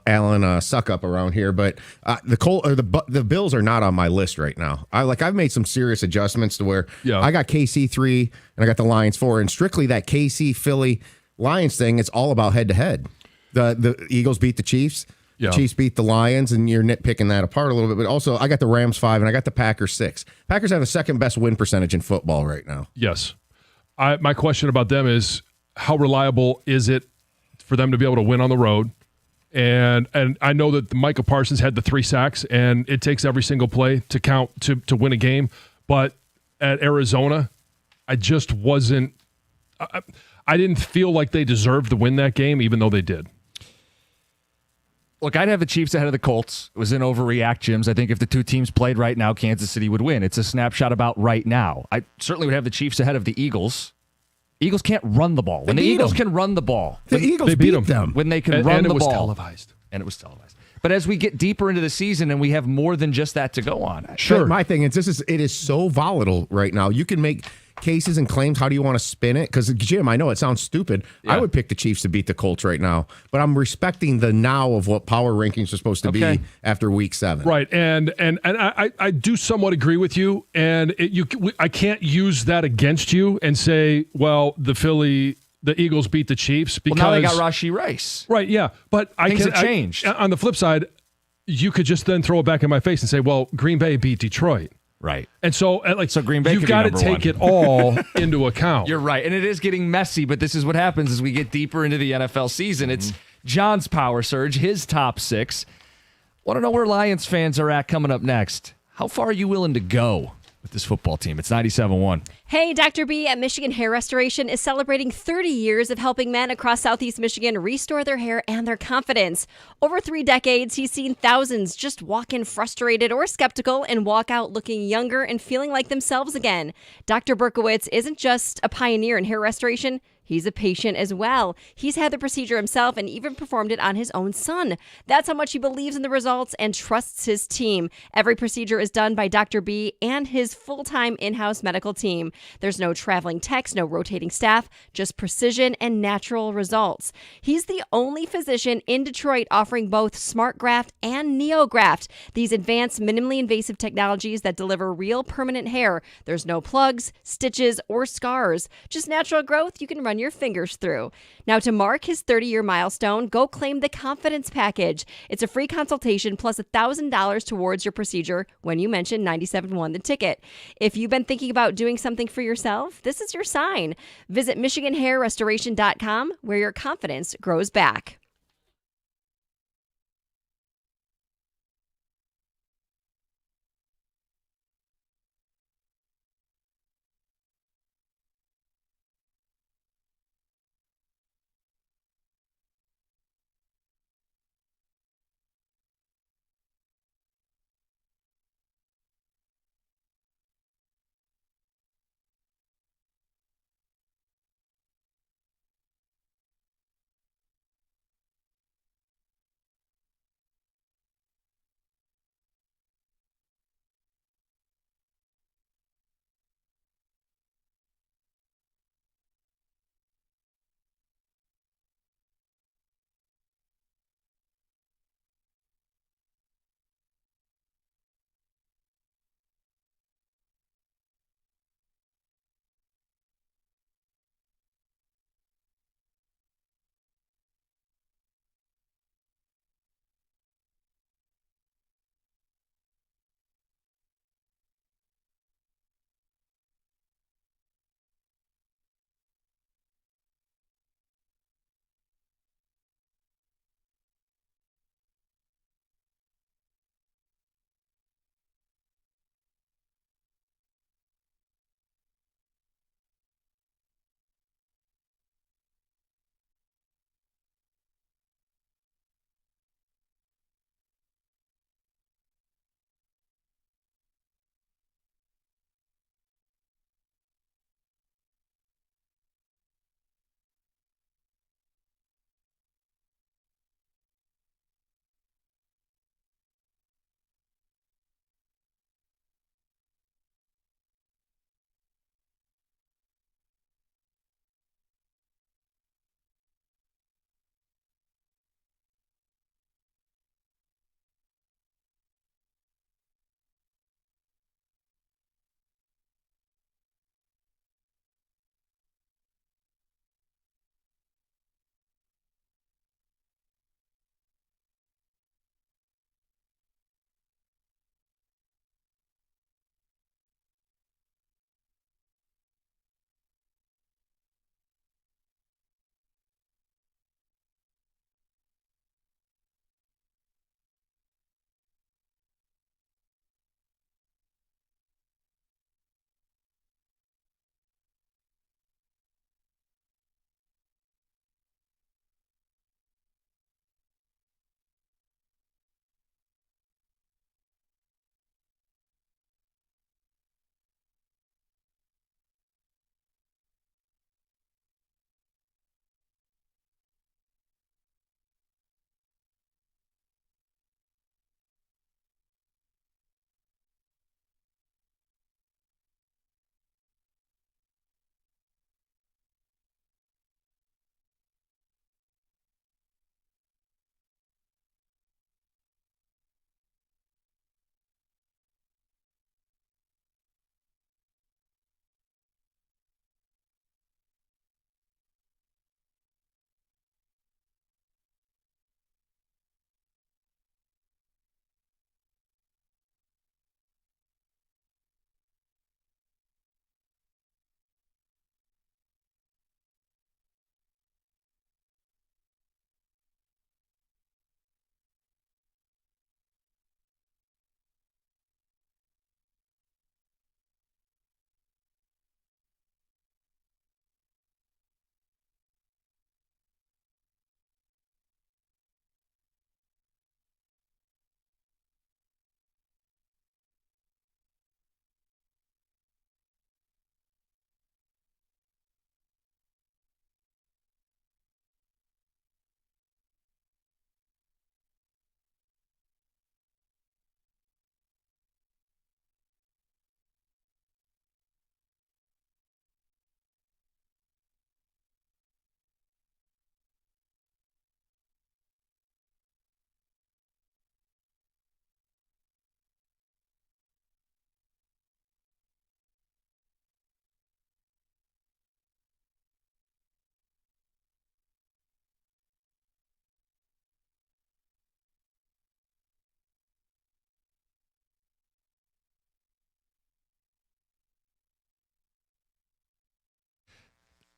Allen suck up around here, but the Bills are not on my list right now. I've made some serious adjustments to where I got KC 3 and I got the Lions 4, and strictly that KC Philly Lions thing. It's all about head to head. The Eagles beat the Chiefs. Yeah. The Chiefs beat the Lions, and you're nitpicking that apart a little bit. But also, I got the Rams 5, and I got the Packers 6. Packers have the second best win percentage in football right now. Yes. My question about them is, how reliable is it for them to be able to win on the road? And I know that Micah Parsons had the 3 sacks, and it takes every single play to count to win a game. But at Arizona, I just wasn't – I didn't feel like they deserved to win that game, even though they did. Look, I'd have the Chiefs ahead of the Colts. It was an overreact, Jims. I think if the 2 teams played right now, Kansas City would win. It's a snapshot about right now. I certainly would have the Chiefs ahead of the Eagles. Eagles can't run the ball. When the Eagles can run the ball. The Eagles beat them. When they can run the ball. And it was televised. And it was televised. But as we get deeper into the season and we have more than just that to go on. Sure. But my thing is, it is so volatile right now. You can make cases and claims. How do you want to spin it? Because, Jim, I know it sounds stupid. I would pick the Chiefs to beat the Colts right now, but I'm respecting the now of what power rankings are supposed to be after week 7. Right, and I do somewhat agree with you, and I can't use that against you and say, well, the Eagles beat the Chiefs because now they got Rashee Rice. Right, yeah, but Things have changed. On the flip side, you could just then throw it back in my face and say, well, Green Bay beat Detroit. Right. And so Green Bay you've got to take it all into account. You're right. And it is getting messy, but this is what happens as we get deeper into the NFL season. It's John's Power Surge, his top 6. Want to know where Lions fans are at coming up next. How far are you willing to go with this football team? It's 97.1. Hey, Dr. B at Michigan Hair Restoration is celebrating 30 years of helping men across Southeast Michigan restore their hair and their confidence. Over 3 decades, he's seen thousands just walk in frustrated or skeptical and walk out looking younger and feeling like themselves again. Dr. Berkowitz isn't just a pioneer in hair restoration. He's a patient as well. He's had the procedure himself and even performed it on his own son. That's how much he believes in the results and trusts his team. Every procedure is done by Dr. B and his full-time in-house medical team. There's no traveling techs, no rotating staff, just precision and natural results. He's the only physician in Detroit offering both SmartGraft and NeoGraft, these advanced minimally invasive technologies that deliver real permanent hair. There's no plugs, stitches, or scars. Just natural growth you can run your fingers through. Now, to mark his 30-year milestone, go claim the Confidence Package. It's a free consultation plus $1,000 towards your procedure when you mention 97.1 the ticket. If you've been thinking about doing something for yourself, this is your sign. Visit MichiganHairRestoration.com, where your confidence grows back.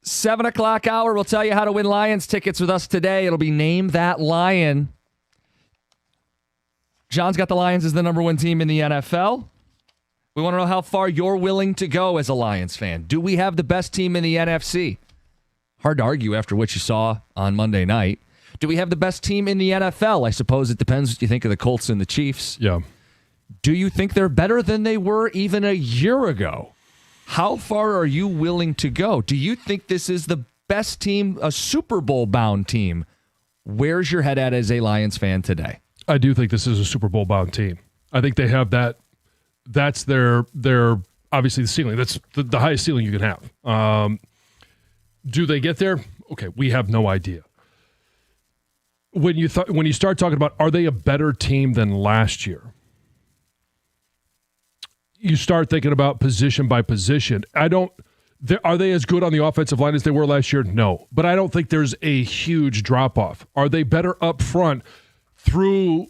7 o'clock hour, we'll tell you how to win Lions tickets with us today. It'll be Name That Lion. John's got the Lions as the number one team in the NFL. We want to know how far you're willing to go as a Lions fan. Do we have the best team in the NFC? Hard to argue after what you saw on Monday night. Do we have the best team in the NFL? I suppose it depends what you think of the Colts and the Chiefs. Yeah. Do you think they're better than they were even a year ago? How far are you willing to go? Do you think this is the best team, a Super Bowl-bound team? Where's your head at as a Lions fan today? I do think this is a Super Bowl-bound team. I think they have that. That's their obviously the ceiling. That's the highest ceiling you can have. Do they get there? Okay, we have no idea. When you start talking about, are they a better team than last year? You start thinking about position by position. Are they as good on the offensive line as they were last year? No. But I don't think there's a huge drop-off. Are they better up front will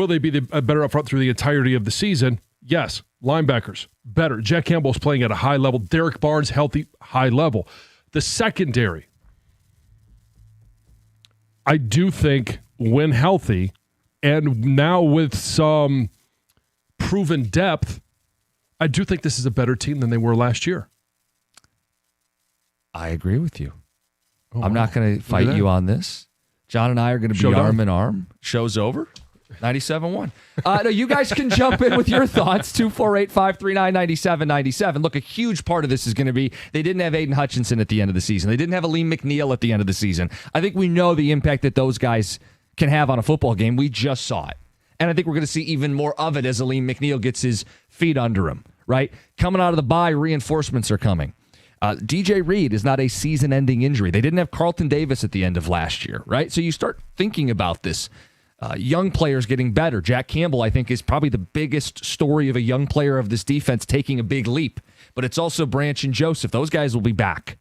they be better up front through the entirety of the season? Yes. Linebackers, better. Jack Campbell's playing at a high level. Derek Barnes, healthy, high level. The secondary, I do think when healthy and now with some proven depth, I do think this is a better team than they were last year. I agree with you. I'm not going to fight you on this. John and I are going to be Showdown. arm in arm. Show's over. 97-1. No, you guys can jump in with your thoughts. 248-539-9797. Look, a huge part of this is going to be they didn't have Aiden Hutchinson at the end of the season. They didn't have Aleem McNeil at the end of the season. I think we know the impact that those guys can have on a football game. We just saw it. And I think we're going to see even more of it as Aleem McNeil gets his feet under him, right? Coming out of the bye, reinforcements are coming. DJ Reed is not a season-ending injury. They didn't have Carlton Davis at the end of last year, right? So you start thinking about this. Young players getting better. Jack Campbell, I think, is probably the biggest story of a young player of this defense taking a big leap. But it's also Branch and Joseph. Those guys will be back.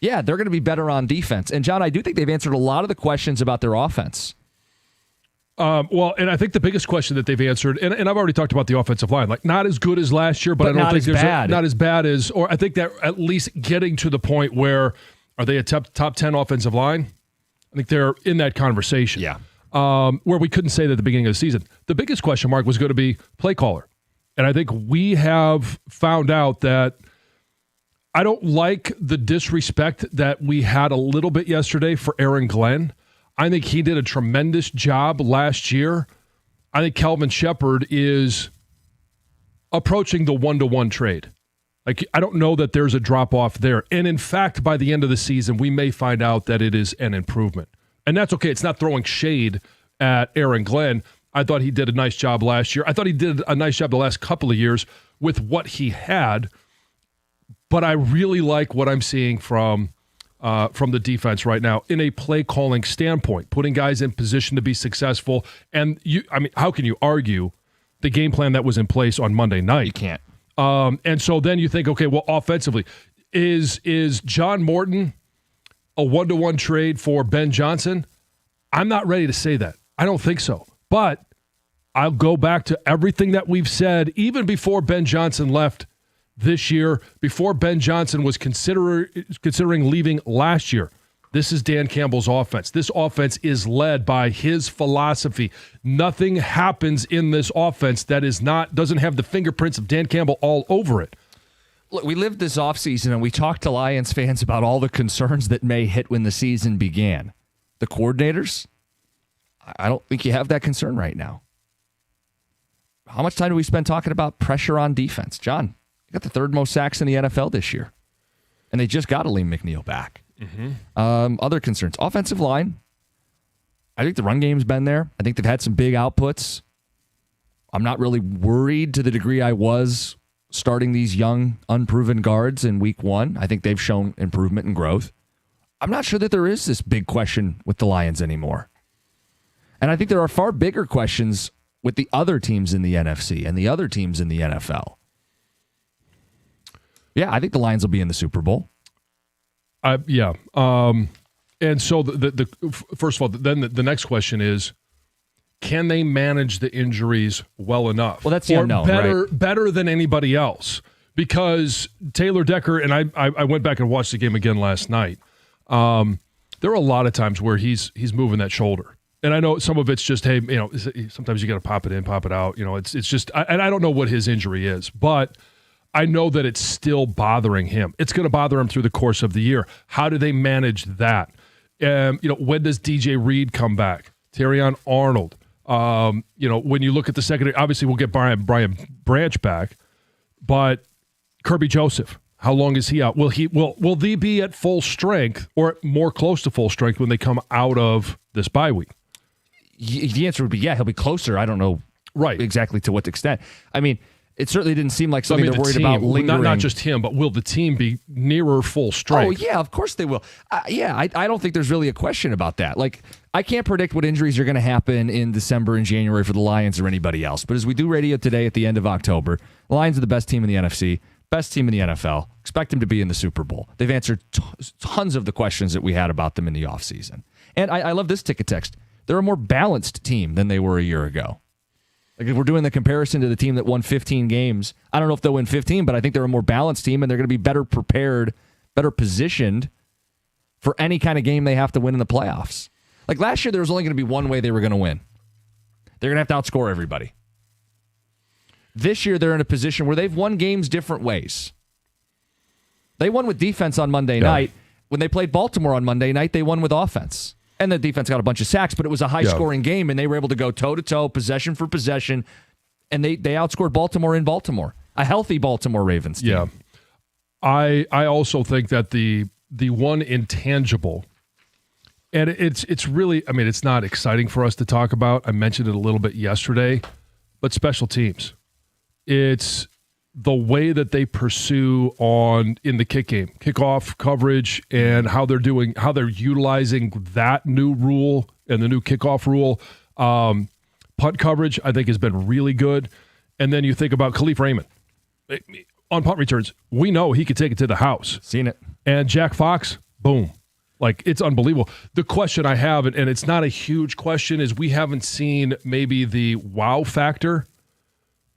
Yeah, they're going to be better on defense. And, John, I do think they've answered a lot of the questions about their offense. And I think the biggest question that they've answered, and I've already talked about the offensive line, like not as good as last year, but I don't think there's not as bad as, or I think that at least getting to the point where, are they a top 10 offensive line? I think they're in that conversation. Yeah. Where we couldn't say that at the beginning of the season. The biggest question mark was going to be play caller. And I think we have found out that I don't like the disrespect that we had a little bit yesterday for Aaron Glenn. I think he did a tremendous job last year. I think Kelvin Shepherd is approaching the one-to-one trade. Like, I don't know that there's a drop-off there. And in fact, by the end of the season, we may find out that it is an improvement. And that's okay. It's not throwing shade at Aaron Glenn. I thought he did a nice job last year. I thought he did a nice job the last couple of years with what he had. But I really like what I'm seeing from the defense right now in a play calling standpoint, putting guys in position to be successful. And how can you argue the game plan that was in place on Monday night? You can't. And so then you think, okay, well, offensively, is John Morton a one-to-one trade for Ben Johnson? I'm not ready to say that. I don't think so. But I'll go back to everything that we've said, even before Ben Johnson left this year, before Ben Johnson was considering leaving last year. This is Dan Campbell's offense. This offense is led by his philosophy. Nothing happens in this offense that doesn't have the fingerprints of Dan Campbell all over it. Look, we lived this offseason and we talked to Lions fans about all the concerns that may hit when the season began. The coordinators, I don't think you have that concern right now. How much time do we spend talking about pressure on defense? John, you got the third most sacks in the NFL this year. And they just got Aleem McNeil back. Mm-hmm. Other concerns. Offensive line. I think the run game's been there. I think they've had some big outputs. I'm not really worried to the degree I was starting these young, unproven guards in week one. I think they've shown improvement and growth. I'm not sure that there is this big question with the Lions anymore. And I think there are far bigger questions with the other teams in the NFC and the other teams in the NFL. Yeah, I think the Lions will be in the Super Bowl. Yeah. And so the first of all, then the next question is, can they manage the injuries well enough? Well, that's the unknown, right? Better than anybody else. because Taylor Decker, and I went back and watched the game again last night. There are a lot of times where he's moving that shoulder. And I know some of it's just, hey, sometimes you got to pop it in, pop it out. It's just, and I don't know what his injury is, but I know that it's still bothering him. It's going to bother him through the course of the year. How do they manage that? When does DJ Reed come back? Terrion Arnold. When you look at the secondary, obviously we'll get Brian Branch back, but Kirby Joseph, how long is he out? Will they be at full strength or more close to full strength when they come out of this bye week? The answer would be yeah, he'll be closer. I don't know exactly to what extent. I mean, it certainly didn't seem like something they're worried about lingering. Not just him, but will the team be nearer full strength? Oh, yeah, of course they will. I don't think there's really a question about that. Like, I can't predict what injuries are going to happen in December and January for the Lions or anybody else. But as we do radio today at the end of October, the Lions are the best team in the NFC, best team in the NFL. Expect them to be in the Super Bowl. They've answered tons of the questions that we had about them in the offseason. And I love this ticket text. They're a more balanced team than they were a year ago. Like, if we're doing the comparison to the team that won 15 games, I don't know if they'll win 15, but I think they're a more balanced team, and they're going to be better prepared, better positioned for any kind of game they have to win in the playoffs. Like last year, there was only going to be one way they were going to win. They're going to have to outscore everybody. This year, they're in a position where they've won games different ways. They won with defense on Monday night. When they played Baltimore on Monday night, they won with offense. And the defense got a bunch of sacks, but it was a high-scoring game, and they were able to go toe-to-toe, possession for possession, and they outscored Baltimore in Baltimore, a healthy Baltimore Ravens team. Yeah. I also think that the one intangible, and it's really, I mean, it's not exciting for us to talk about. I mentioned it a little bit yesterday, but special teams. It's the way that they pursue in the kick game, kickoff coverage, and how they're utilizing that new rule and the new kickoff rule. Punt coverage, I think, has been really good. And then you think about Khalif Raymond. On punt returns, we know he could take it to the house. Seen it. And Jack Fox, boom. Like, it's unbelievable. The question I have, and it's not a huge question, is we haven't seen maybe the wow factor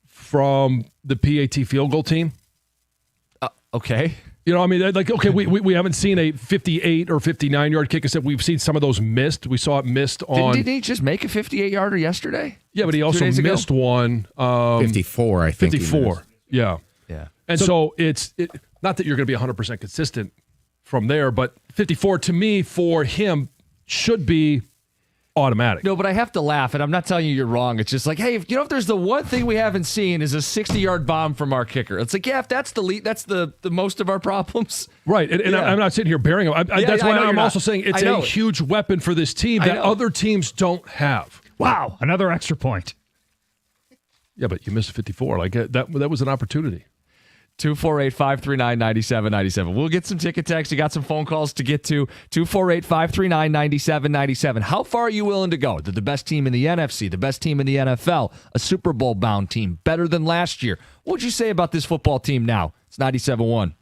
from the PAT field goal team. Okay. I mean, like, okay, we haven't seen a 58 or 59-yard kick. Except we've seen some of those missed. We saw it missed on. Didn't he just make a 58-yarder yesterday? Yeah, but he also missed one. 54, I think. 54. Yeah. Yeah. And so it's not that you're going to be 100% consistent from there, but 54 to me for him should be automatic. No, but I have to laugh, and I'm not telling you you're wrong. It's just like, hey, if there's the one thing we haven't seen is a 60-yard bomb from our kicker. It's like, yeah, if that's the lead, that's the most of our problems. Right, and I'm not sitting here bearing him. That's why I'm also saying it's a huge weapon for this team that other teams don't have. Wow, another extra point. Yeah, but you missed 54. Like that was an opportunity. 248-539-9797. We'll get some ticket text. You got some phone calls to get to. 248-539-9797. How far are you willing to go? They're the best team in the NFC, the best team in the NFL, a Super Bowl-bound team, better than last year. What would you say about this football team now? It's 97-1.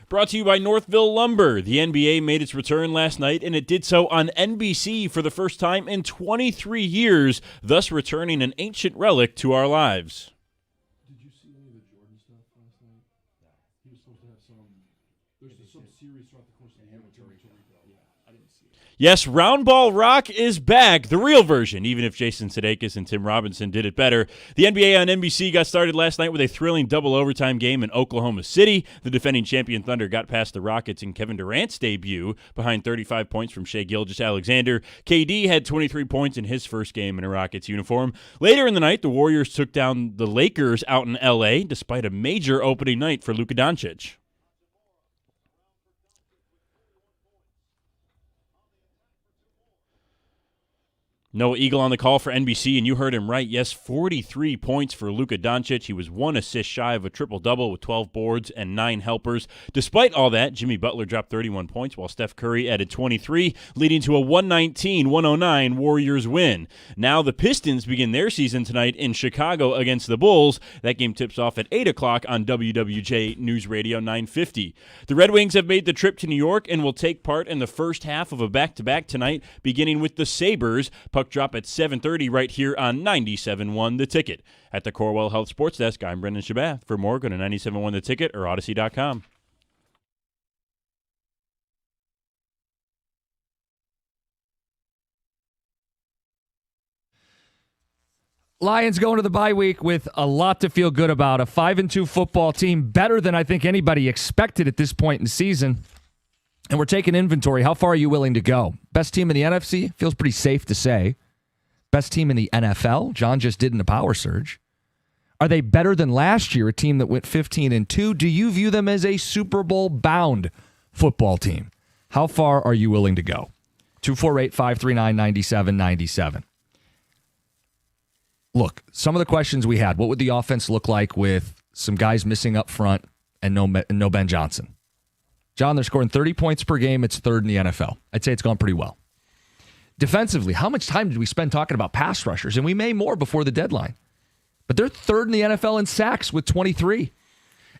Brought to you by Northville Lumber. The NBA made its return last night, and it did so on NBC for the first time in 23 years, thus returning an ancient relic to our lives. Did you see any of the Jordan stuff last night? No. He was supposed to have there's some series throughout the course of the year. I didn't see it. Yes, Round Ball Rock is back, the real version, even if Jason Sudeikis and Tim Robinson did it better. The NBA on NBC got started last night with a thrilling double overtime game in Oklahoma City. The defending champion Thunder got past the Rockets in Kevin Durant's debut behind 35 points from Shai Gilgeous-Alexander. KD had 23 points in his first game in a Rockets uniform. Later in the night, the Warriors took down the Lakers out in L.A. despite a major opening night for Luka Doncic. Noah Eagle on the call for NBC, and you heard him right. Yes, 43 points for Luka Doncic. He was 1 assist shy of a triple-double with 12 boards and 9 helpers. Despite all that, Jimmy Butler dropped 31 points, while Steph Curry added 23, leading to a 119-109 Warriors win. Now the Pistons begin their season tonight in Chicago against the Bulls. That game tips off at 8 o'clock on WWJ News Radio 950. The Red Wings have made the trip to New York and will take part in the first half of a back-to-back tonight, beginning with the Sabres. Puck drop at 7:30 right here on 97.1 The Ticket. At the Corewell Health Sports Desk, I'm Brendan Shabath. For more, go to 97.1 The Ticket or Odyssey.com. Lions going to the bye week with a lot to feel good about. A 5-2 football team, better than I think anybody expected at this point in the season. And we're taking inventory. How far are you willing to go? Best team in the NFC? Feels pretty safe to say. Best team in the NFL? John just did in the Power Surge. Are they better than last year, a team that went 15-2? Do you view them as a Super Bowl bound football team? How far are you willing to go? 248-539-9797. Look, some of the questions we had. What would the offense look like with some guys missing up front and no Ben Johnson? John, they're scoring 30 points per game. It's third in the NFL. I'd say it's gone pretty well. Defensively, how much time did we spend talking about pass rushers? And we may more before the deadline. But they're third in the NFL in sacks with 23.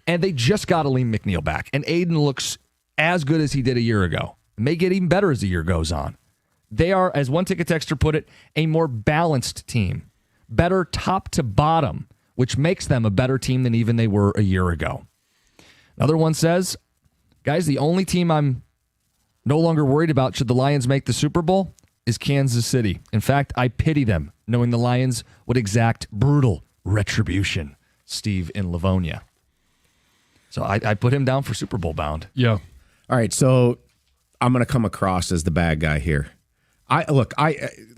And they just got Aleem McNeil back. And Aiden looks as good as he did a year ago. It may get even better as the year goes on. They are, as one ticket texter put it, a more balanced team. Better top to bottom, which makes them a better team than even they were a year ago. Another one says, guys, the only team I'm no longer worried about should the Lions make the Super Bowl is Kansas City. In fact, I pity them, knowing the Lions would exact brutal retribution. Steve in Livonia. So I put him down for Super Bowl bound. Yeah. All right, so I'm going to come across as the bad guy here. I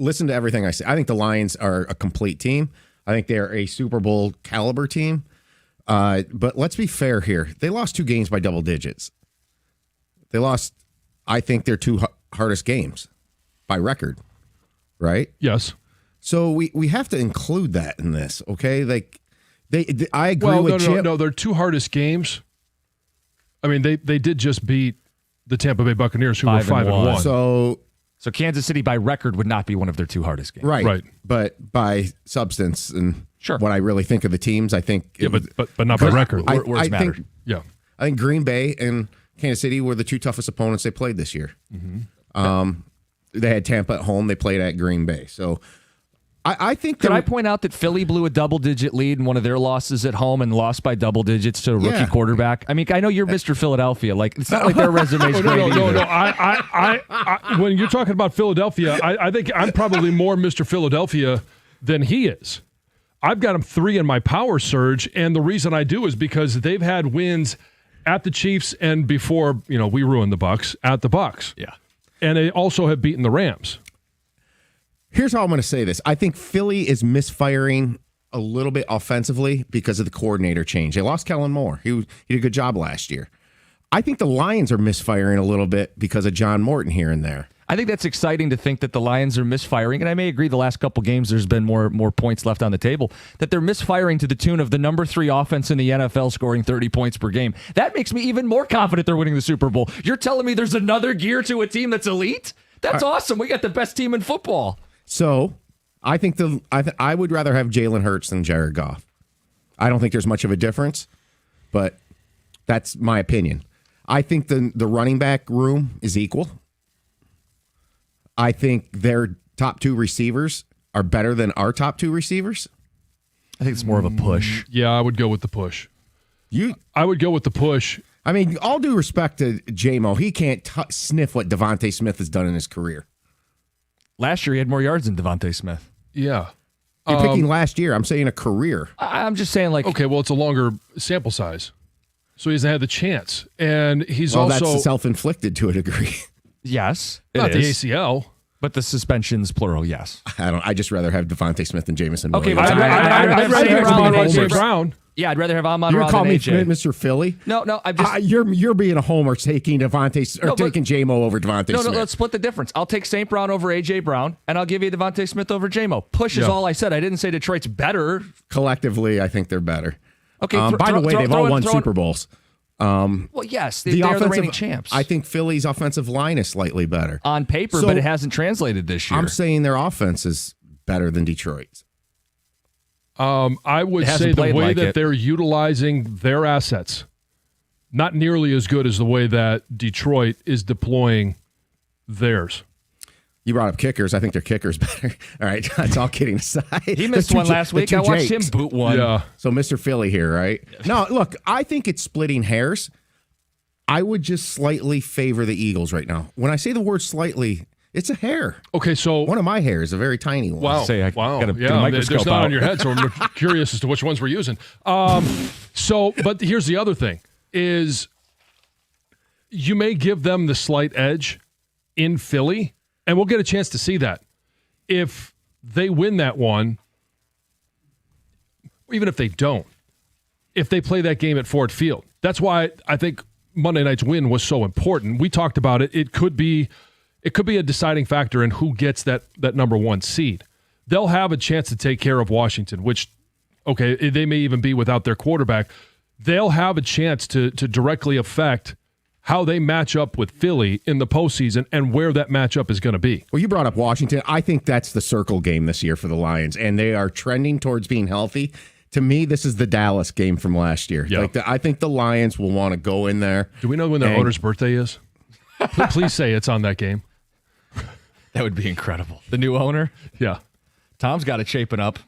listen to everything I say. I think the Lions are a complete team. I think they're a Super Bowl caliber team. But let's be fair here. They lost 2 games by double digits. They lost, I think, their 2 hardest games by record, right? Yes. So we have to include that in this, okay? Like I agree with Chip. No, their 2 hardest games. I mean, they did just beat the Tampa Bay Buccaneers, who were 5-1. So Kansas City by record would not be one of their 2 hardest games. Right. But by substance and what I really think of the teams, I think. Yeah, but not by record. Words matter. Yeah. I think Green Bay and Kansas City were the 2 toughest opponents they played this year. Mm-hmm. They had Tampa at home. They played at Green Bay. So I think. Could I point out that Philly blew a double-digit lead in one of their losses at home and lost by double digits to a rookie quarterback? I mean, I know you're Mr. Philadelphia. Like, it's not like their resume's great either. No. I when you're talking about Philadelphia, I think I'm probably more Mr. Philadelphia than he is. I've got him 3 in my Power Surge, and the reason I do is because they've had wins at the Chiefs and before, we ruined the Bucs, at the Bucs. Yeah. And they also have beaten the Rams. Here's how I'm going to say this. I think Philly is misfiring a little bit offensively because of the coordinator change. They lost Kellen Moore. He did a good job last year. I think the Lions are misfiring a little bit because of John Morton here and there. I think that's exciting to think that the Lions are misfiring, and I may agree the last couple games there's been more points left on the table, that they're misfiring to the tune of the number 3 offense in the NFL scoring 30 points per game. That makes me even more confident they're winning the Super Bowl. You're telling me there's another gear to a team that's elite? That's awesome. We got the best team in football. So I think I would rather have Jalen Hurts than Jared Goff. I don't think there's much of a difference, but that's my opinion. I think the running back room is equal. I think their top 2 receivers are better than our top 2 receivers. I think it's more of a push. Yeah, I would go with the push. I would go with the push. I mean, all due respect to J-Mo, he can't sniff what Devontae Smith has done in his career. Last year, he had more yards than Devontae Smith. Yeah. You're picking last year. I'm saying a career. I'm just saying, like... Okay, well, it's a longer sample size. So he hasn't had the chance. And he's also... that's self-inflicted to a degree. Yes, not the ACL. But the suspensions, plural, yes. I just rather have Devontae Smith than Jamison Okay, Williams. I'd rather have Brown. Yeah, I'd rather have Amon You're Ra calling than me AJ. Mr. Philly? No, I'm just. You're being a homer, taking taking J-Mo over Devontae Smith. No, let's split the difference. I'll take St. Brown over A.J. Brown, and I'll give you Devontae Smith over J-Mo. Push is all I said. I didn't say Detroit's better. Collectively, I think they're better. Okay. By the way, they've all won Super Bowls. Well, yes, they're the reigning champs. I think Philly's offensive line is slightly better. On paper, but it hasn't translated this year. I'm saying their offense is better than Detroit's. I would say the way that they're utilizing their assets, not nearly as good as the way that Detroit is deploying theirs. You brought up kickers. I think their kicker's better. All right, that's all kidding aside. He missed one last week. I watched him boot one. Yeah. So Mr. Philly here, right? No, look, I think it's splitting hairs. I would just slightly favor the Eagles right now. When I say the word slightly, it's a hair. Okay, so one of my hairs, a very tiny one. Wow. Got a yeah, microscope there's not out on your head, so I'm curious as to which ones we're using. But here's the other thing, is you may give them the slight edge in Philly, and we'll get a chance to see that. If they win that one, even if they don't, if they play that game at Ford Field. That's why I think Monday night's win was so important. We talked about it. It could be a deciding factor in who gets that number one seed. They'll have a chance to take care of Washington, which, okay, they may even be without their quarterback. They'll have a chance to directly affect how they match up with Philly in the postseason and where that matchup is going to be. Well, you brought up Washington. I think that's the circle game this year for the Lions, and they are trending towards being healthy. To me, this is the Dallas game from last year. Yep. I think the Lions will want to go in there. Do we know when their owner's birthday is? Please say it's on that game. That would be incredible. The new owner? Yeah. Tom's got it shaping up.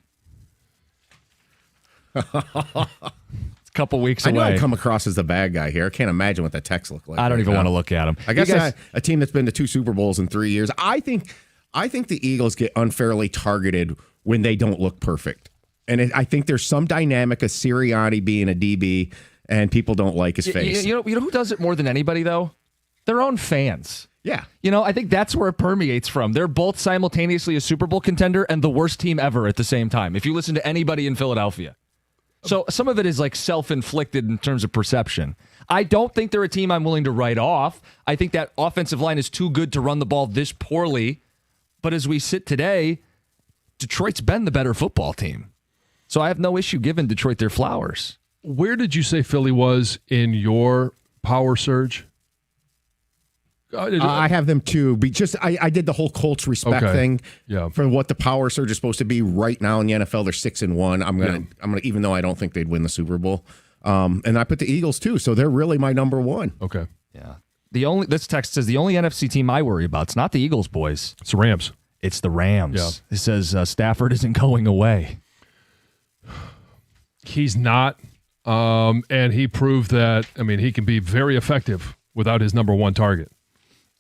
It's a couple weeks away. I know I come across as the bad guy here. I can't imagine what that text looked like. I don't even want to look at him. I guess a team that's been to 2 Super Bowls in 3 years. I think the Eagles get unfairly targeted when they don't look perfect. And I think there's some dynamic of Sirianni being a DB, and people don't like his face. You know who does it more than anybody, though? Their own fans. Yeah. I think that's where it permeates from. They're both simultaneously a Super Bowl contender and the worst team ever at the same time, if you listen to anybody in Philadelphia. So some of it is like self-inflicted in terms of perception. I don't think they're a team I'm willing to write off. I think that offensive line is too good to run the ball this poorly. But as we sit today, Detroit's been the better football team. So I have no issue giving Detroit their flowers. Where did you say Philly was in your power surge? I have them too. I did the whole Colts respect thing for what the power surge is supposed to be right now in the NFL. They're 6-1. I'm gonna even though I don't think they'd win the Super Bowl. And I put the Eagles too, so they're really my number one. Okay. Yeah. This text says the only NFC team I worry about, it's not the Eagles, boys. It's the Rams. It's the Rams. Yeah. It says Stafford isn't going away. He's not. And he proved that, he can be very effective without his number one target.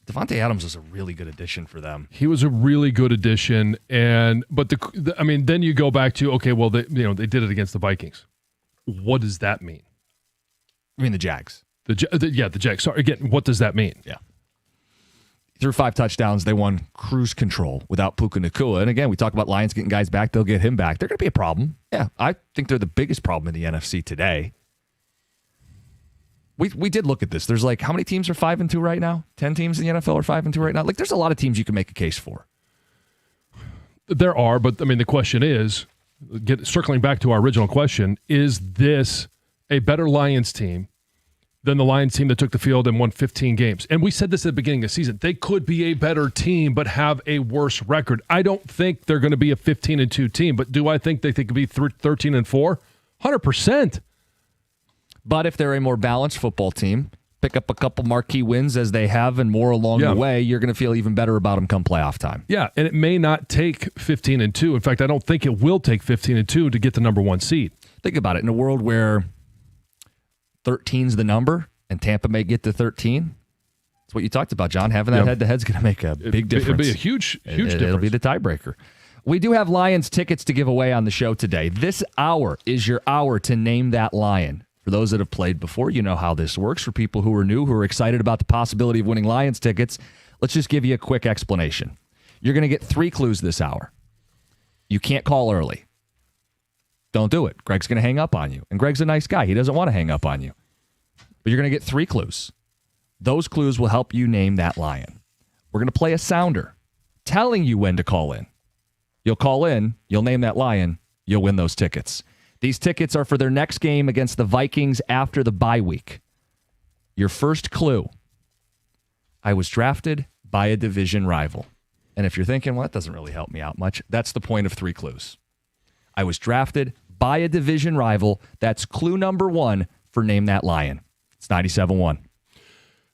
Devontae Adams was a really good addition for them. He was a really good addition, but then you go back to they did it against the Vikings. What does that mean? I mean the Jags. The Jags. Sorry, again, what does that mean? Yeah. Through 5 touchdowns, they won cruise control without Puka Nacua. And again, we talk about Lions getting guys back. They'll get him back. They're going to be a problem. Yeah, I think they're the biggest problem in the NFC today. We did look at this. There's how many teams are 5-2 right now? 10 teams in the NFL are 5-2 right now. There's a lot of teams you can make a case for. There are, but the question is, circling back to our original question, is this a better Lions team than the Lions team that took the field and won 15 games? And we said this at the beginning of the season. They could be a better team, but have a worse record. I don't think they're going to be a 15-2 team, but do I think they could be 13-4? 100%. But if they're a more balanced football team, pick up a couple marquee wins as they have and more along the way, you're going to feel even better about them come playoff time. Yeah, and it may not take 15-2. In fact, I don't think it will take 15-2 to get the number one seed. Think about it. In a world where 13's the number and Tampa may get to 13, that's what you talked about, John. Having that head-to-head is going to make a big difference. It'll be a huge difference. It'll be the tiebreaker. We do have Lions tickets to give away on the show today. This hour is your hour to name that Lion. For those that have played before, you know how this works. For people who are new, who are excited about the possibility of winning Lions tickets, let's just give you a quick explanation. You're going to get 3 clues this hour. You can't call early. Don't do it. Greg's going to hang up on you. And Greg's a nice guy. He doesn't want to hang up on you. But you're going to get 3 clues. Those clues will help you name that lion. We're going to play a sounder telling you when to call in. You'll call in, you'll name that lion, you'll win those tickets. These tickets are for their next game against the Vikings after the bye week. Your first clue. I was drafted by a division rival. And if you're thinking, well, that doesn't really help me out much, that's the point of 3 clues. I was drafted by a division rival. That's clue number 1 for Name That Lion. It's 97.1.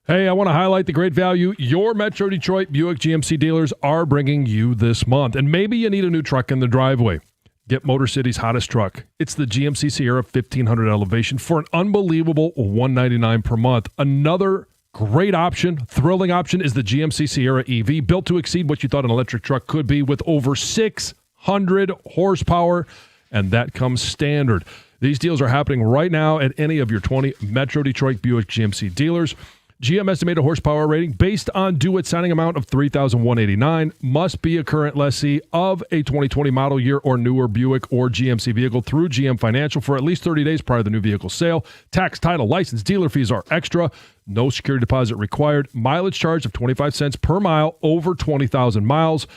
Hey, I want to highlight the great value your Metro Detroit Buick GMC dealers are bringing you this month. And maybe you need a new truck in the driveway. Get Motor City's hottest truck. It's the GMC Sierra 1500 Elevation for an unbelievable $199 per month. Another great option, thrilling option, is the GMC Sierra EV, built to exceed what you thought an electric truck could be with over 600 horsepower, and that comes standard. These deals are happening right now at any of your 20 Metro Detroit Buick GMC dealers. GM estimated horsepower rating based on due-it signing amount of $3,189. Must be a current lessee of a 2020 model year or newer Buick or GMC vehicle through GM Financial for at least 30 days prior to the new vehicle sale. Tax, title, license, dealer fees are extra. No security deposit required. Mileage charge of 25 cents per mile over 20,000 miles.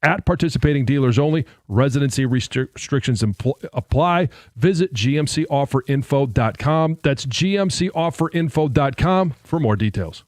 At participating dealers only. Residency restrictions apply. Visit gmcofferinfo.com. That's gmcofferinfo.com for more details.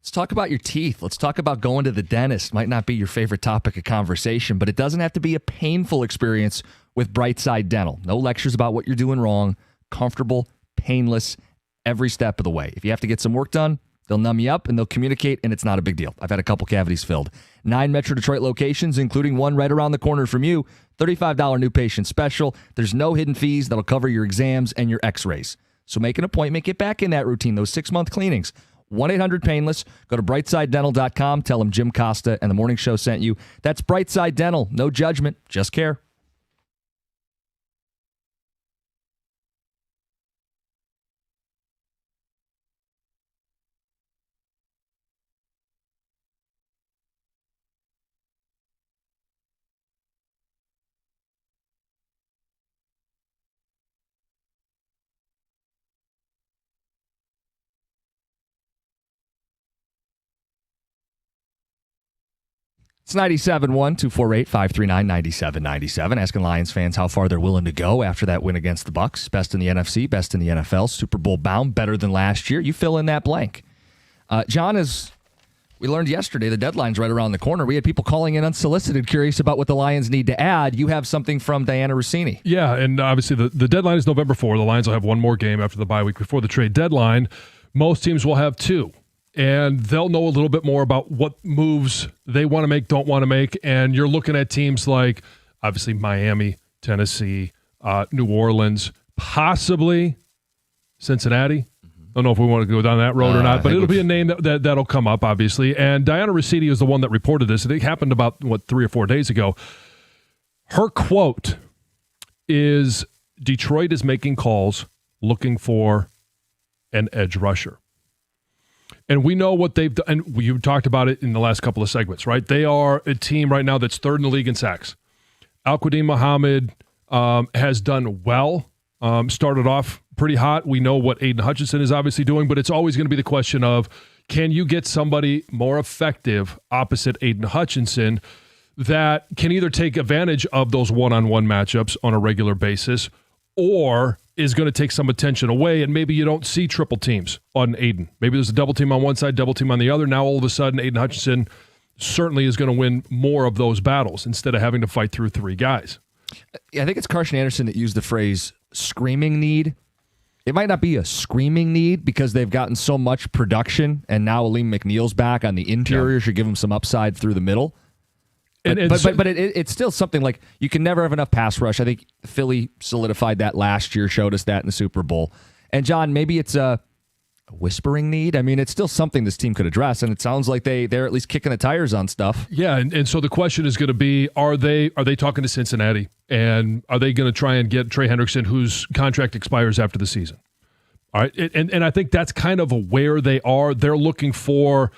Let's talk about your teeth. Let's talk about going to the dentist. Might not be your favorite topic of conversation, but it doesn't have to be a painful experience with Brightside Dental. No lectures about what you're doing wrong. Comfortable, painless, every step of the way. If you have to get some work done, they'll numb you up and they'll communicate, and it's not a big deal. I've had a couple cavities filled. 9 Metro Detroit locations, including one right around the corner from you. $35 new patient special. There's no hidden fees that'll cover your exams and your x-rays. So make an appointment. Get back in that routine, those 6-month cleanings. 1-800-PAINLESS. Go to brightsidedental.com. Tell them Jim Costa and the Morning Show sent you. That's Brightside Dental. No judgment, just care. It's 97.1, 248-539-9797. Asking Lions fans how far they're willing to go after that win against the Bucs. Best in the NFC, best in the NFL, Super Bowl bound, better than last year. You fill in that blank. John, as we learned yesterday, the deadline's right around the corner. We had people calling in unsolicited, curious about what the Lions need to add. You have something from Diana Rossini. Yeah, and obviously the deadline is November 4. The Lions will have one more game after the bye week before the trade deadline. Most teams will have 2. And they'll know a little bit more about what moves they want to make, don't want to make. And you're looking at teams like, obviously, Miami, Tennessee, New Orleans, possibly Cincinnati. I don't know if we want to go down that road or not, but it'll be a name that'll come up, obviously. And Diana Rossini is the one that reported this. It happened about, 3 or 4 days ago. Her quote is, Detroit is making calls looking for an edge rusher. And we know what they've done. And you talked about it in the last couple of segments, right? They are a team right now that's 3rd in the league in sacks. Al-Quadin Muhammad has done well, started off pretty hot. We know what Aiden Hutchinson is obviously doing, but it's always going to be the question of, can you get somebody more effective opposite Aiden Hutchinson that can either take advantage of those one-on-one matchups on a regular basis or is going to take some attention away, and maybe you don't see triple teams on Aiden. Maybe there's a double team on one side, double team on the other. Now all of a sudden, Aiden Hutchinson certainly is going to win more of those battles instead of having to fight through 3 guys. Yeah, I think it's Carson Anderson that used the phrase screaming need. It might not be a screaming need because they've gotten so much production, and now Aleem McNeil's back on the interior should give him some upside through the middle. But it's still something like you can never have enough pass rush. I think Philly solidified that last year, showed us that in the Super Bowl. And, John, maybe it's a whispering need. I mean, it's still something this team could address, and it sounds like they're at least kicking the tires on stuff. Yeah, and so the question is going to be, are they talking to Cincinnati? And are they going to try and get Trey Hendrickson, whose contract expires after the season? All right, and I think that's kind of where they are. They're looking for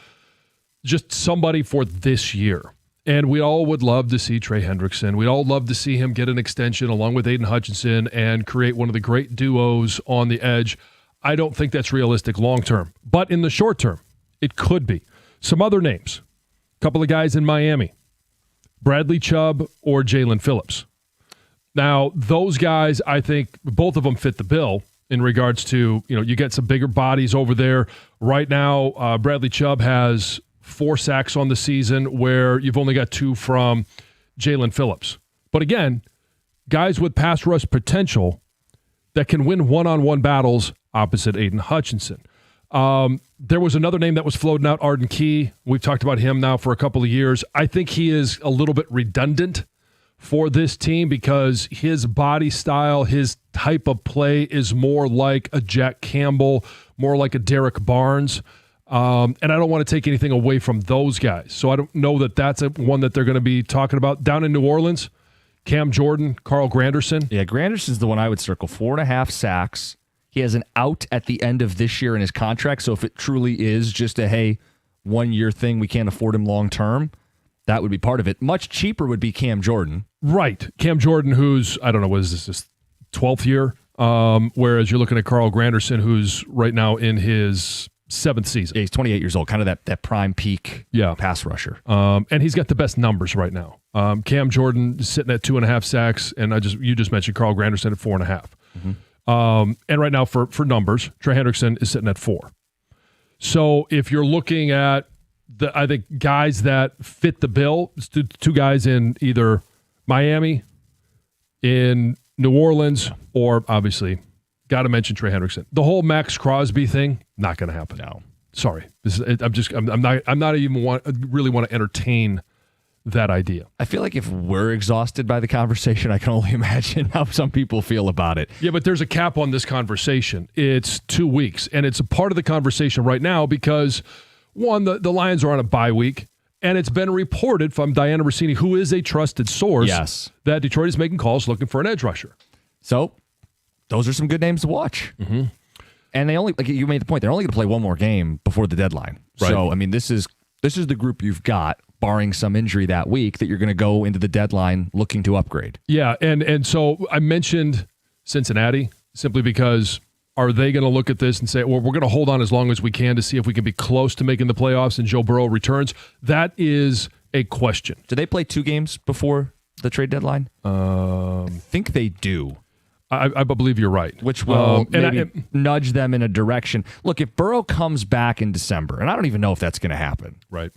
just somebody for this year. And we all would love to see Trey Hendrickson. We'd all love to see him get an extension along with Aiden Hutchinson and create one of the great duos on the edge. I don't think that's realistic long term. But in the short term, it could be. Some other names. A couple of guys in Miami. Bradley Chubb or Jalen Phillips. Now, those guys, I think both of them fit the bill in regards to, you get some bigger bodies over there. Right now, Bradley Chubb has 4 sacks on the season where you've only got 2 from Jalen Phillips. But again, guys with pass rush potential that can win one-on-one battles opposite Aiden Hutchinson. There was another name that was floating out, Arden Key. We've talked about him now for a couple of years. I think he is a little bit redundant for this team because his body style, his type of play is more like a Jack Campbell, more like a Derek Barnes. And I don't want to take anything away from those guys. So I don't know that that's one that they're going to be talking about. Down in New Orleans, Cam Jordan, Carl Granderson. Yeah, Granderson's the one I would circle. 4.5 sacks. He has an out at the end of this year in his contract. So if it truly is just a, 1-year thing, we can't afford him long term, that would be part of it. Much cheaper would be Cam Jordan. Right. Cam Jordan, who's, I don't know, what is this 12th year? Whereas you're looking at Carl Granderson, who's right now in his 7th season. Yeah, he's 28 years old, kind of that prime peak pass rusher. And he's got the best numbers right now. Cam Jordan is sitting at 2.5 sacks, and you just mentioned Carl Granderson at 4.5. Mm-hmm. And right now for numbers, Trey Hendrickson is sitting at 4. So if you're looking at I think guys that fit the bill, two guys in either Miami, in New Orleans, or obviously, got to mention Trey Hendrickson. The whole Max Crosby thing, not going to happen. No, sorry. I'm not even really want to entertain that idea. I feel like if we're exhausted by the conversation, I can only imagine how some people feel about it. Yeah, but there's a cap on this conversation. It's 2 weeks, and it's a part of the conversation right now because, one, the Lions are on a bye week, and it's been reported from Diana Rossini, who is a trusted source, that Detroit is making calls looking for an edge rusher. So those are some good names to watch. Mm-hmm. And they only, like you made the point, they're only going to play one more game before the deadline. Right. So, I mean, this is the group you've got, barring some injury that week, that you're going to go into the deadline looking to upgrade. Yeah, and so I mentioned Cincinnati simply because are they going to look at this and say, well, we're going to hold on as long as we can to see if we can be close to making the playoffs and Joe Burrow returns? That is a question. Do they play 2 games before the trade deadline? I think they do. I believe you're right. Which will maybe nudge them in a direction. Look, if Burrow comes back in December, and I don't even know if that's going to happen. Right.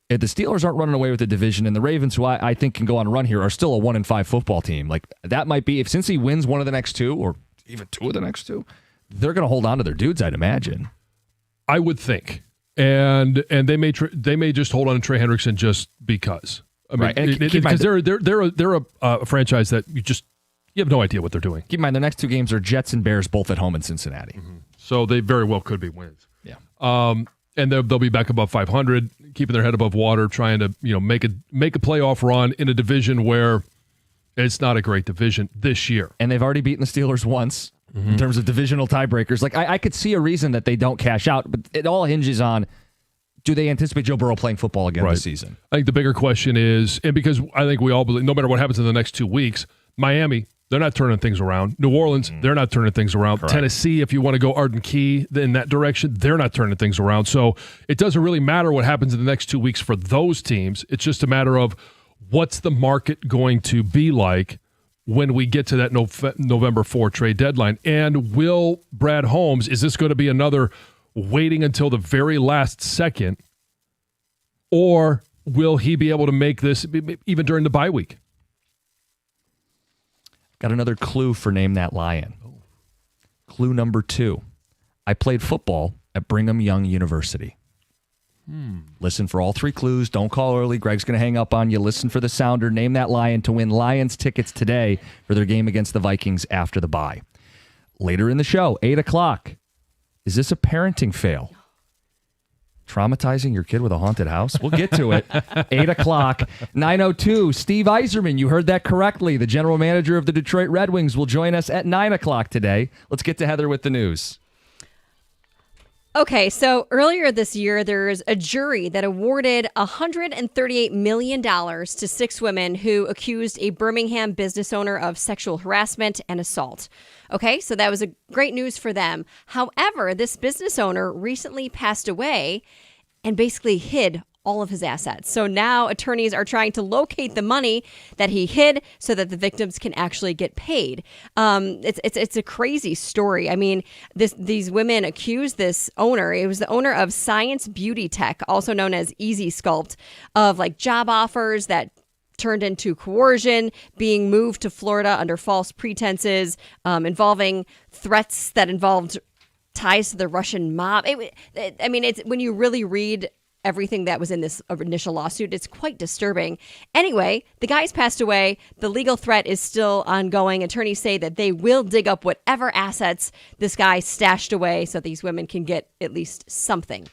If the Steelers aren't running away with the division, and the Ravens, who I think can go on a run here, are still a 1-5 football team, like that might be, if Cincy wins one of the next 2, or even 2 of the next 2, they're going to hold on to their dudes, I'd imagine. I would think. And they may just hold on to Trey Hendrickson just because. I mean, right. Because they're a franchise that you have no idea what they're doing. Keep in mind, their next 2 games are Jets and Bears, both at home in Cincinnati. Mm-hmm. So they very well could be wins. Yeah. And they'll be back above 500, keeping their head above water, trying to make a playoff run in a division where it's not a great division this year. And they've already beaten the Steelers once in terms of divisional tiebreakers. Like I could see a reason that they don't cash out, but it all hinges on, do they anticipate Joe Burrow playing football again this season? I think the bigger question is, and because I think we all believe, no matter what happens in the next 2 weeks, Miami, they're not turning things around. New Orleans, they're not turning things around. Correct. Tennessee, if you want to go Arden Key in that direction, they're not turning things around. So it doesn't really matter what happens in the next 2 weeks for those teams. It's just a matter of what's the market going to be like when we get to that November 4 trade deadline. And will Brad Holmes, is this going to be another waiting until the very last second, or will he be able to make this even during the bye week? Got another clue for Name That Lion. Clue number 2. I played football at Brigham Young University. Listen for all 3 clues. Don't call early. Greg's going to hang up on you. Listen for the sounder. Name that Lion to win Lions tickets today for their game against the Vikings after the bye. Later in the show, 8 o'clock. Is this a parenting fail? Traumatizing your kid with a haunted house? We'll get to it. 8 o'clock, 9:02. Steve Yzerman, you heard that correctly. The general manager of the Detroit Red Wings will join us at 9 o'clock today. Let's get to Heather with the news. Okay, so earlier this year, there's a jury that awarded $138 million to 6 women who accused a Birmingham business owner of sexual harassment and assault. Okay, so that was a great news for them. However, this business owner recently passed away and basically hid all of his assets. So now attorneys are trying to locate the money that he hid so that the victims can actually get paid. It's a crazy story. I mean, these women accused this owner. It was the owner of Science Beauty Tech, also known as Easy Sculpt, of like job offers that turned into coercion, being moved to Florida under false pretenses, involving threats that involved ties to the Russian mob. It's when you really read everything that was in this initial lawsuit, it's quite disturbing. Anyway, the guy's passed away. The legal threat is still ongoing. Attorneys say that they will dig up whatever assets this guy stashed away so these women can get at least something.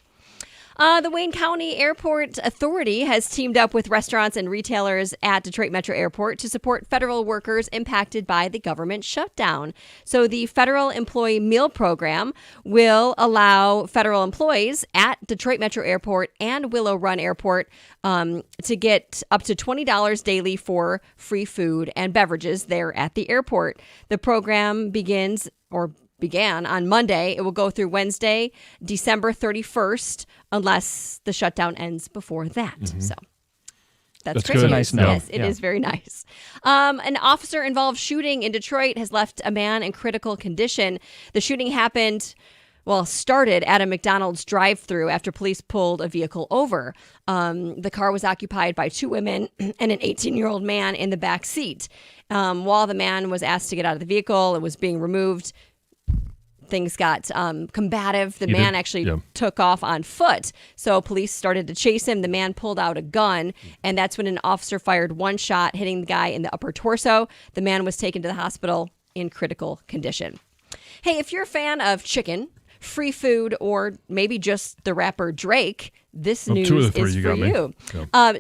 The Wayne County Airport Authority has teamed up with restaurants and retailers at Detroit Metro Airport to support federal workers impacted by the government shutdown. So the Federal Employee Meal Program will allow federal employees at Detroit Metro Airport and Willow Run Airport to get up to $20 daily for free food and beverages there at the airport. The program began on Monday. It will go through Wednesday, December 31st, unless the shutdown ends before that. So that's great. Good. News. Nice note. Yes, it is very nice. An officer-involved shooting in Detroit has left a man in critical condition. The shooting happened started at a McDonald's drive-thru after police pulled a vehicle over. The car was occupied by 2 women and an 18-year-old man in the back seat. While the man was asked to get out of the vehicle and was being removed, things got combative. The man actually took off on foot. So police started to chase him. The man pulled out a gun, and that's when an officer fired 1 shot, hitting the guy in the upper torso. The man was taken to the hospital in critical condition. Hey, if you're a fan of chicken, free food, or maybe just the rapper Drake, this news is for you.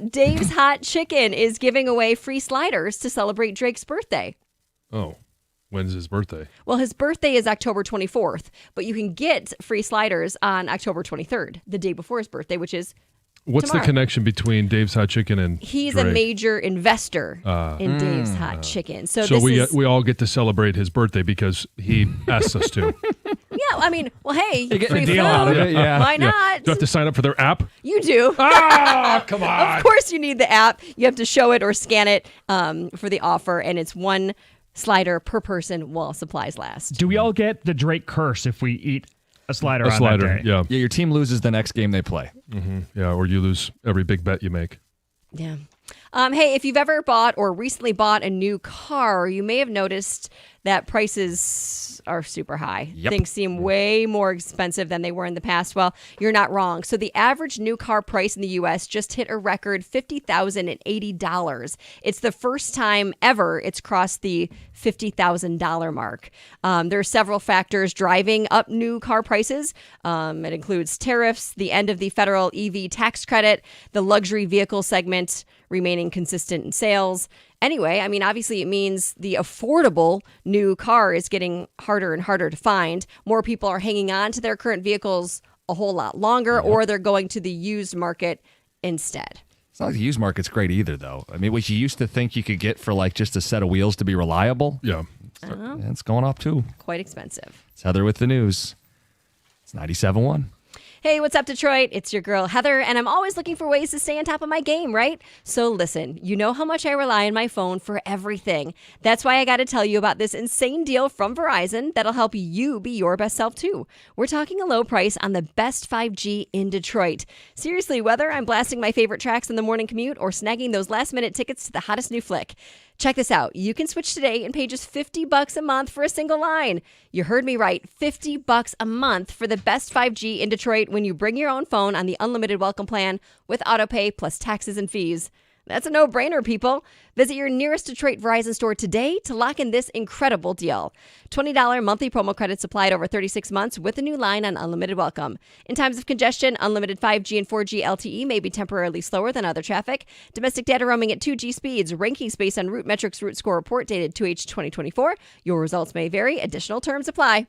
Dave's Hot Chicken is giving away free sliders to celebrate Drake's birthday. Oh. When's his birthday? Well, his birthday is October 24th, but you can get free sliders on October 23rd, the day before his birthday, which is What's tomorrow. The connection between Dave's Hot Chicken and He's Drake? a major investor in Dave's Hot Chicken. So we all get to celebrate his birthday because he asked us to. Yeah, I mean, well, hey, You're getting free a deal food. out of it, yeah. Why not? Do I have to sign up for their app? You do. Ah, come on. Of course you need the app. You have to show it or scan it for the offer, and it's 1 slider per person while supplies last. Do we all get the Drake curse if we eat a slider on slider, that day? yeah. Yeah, your team loses the next game they play. Yeah, or you lose every big bet you make. Yeah. Hey, if you've ever bought or recently bought a new car, you may have noticed that prices are super high. Yep. Things seem way more expensive than they were in the past. Well, you're not wrong. So the average new car price in the U.S. just hit a record $50,080. It's the first time ever it's crossed the $50,000 mark. There are several factors driving up new car prices. It includes tariffs, the end of the federal EV tax credit, the luxury vehicle segment remaining consistent in sales. Anyway, I mean, obviously it means the affordable new car is getting harder and harder to find. More people are hanging on to their current vehicles a whole lot longer, or they're going to the used market instead. It's not like the used market's great either, though. I mean, what you used to think you could get for like just a set of wheels to be reliable, Yeah. it's going up too. Quite expensive. It's Heather with the news. It's 97.1. Hey, what's up, Detroit? It's your girl, Heather, and I'm always looking for ways to stay on top of my game, right? So listen, you know how much I rely on my phone for everything. That's why I got to tell you about this insane deal from Verizon that'll help you be your best self, too. We're talking a low price on the best 5G in Detroit. Seriously, whether I'm blasting my favorite tracks in the morning commute or snagging those last-minute tickets to the hottest new flick. Check this out. You can switch today and pay just $50 a month for a single line. You heard me right. $50 a month for the best 5G in Detroit when you bring your own phone on the unlimited welcome plan with autopay plus taxes and fees. That's a no-brainer, people. Visit your nearest Detroit Verizon store today to lock in this incredible deal. $20 monthly promo credits applied over 36 months with a new line on unlimited welcome. In times of congestion, unlimited 5G and 4G LTE may be temporarily slower than other traffic. Domestic data roaming at 2G speeds. Rankings based on RootMetrics Root Score report dated 2H 2024. Your results may vary. Additional terms apply.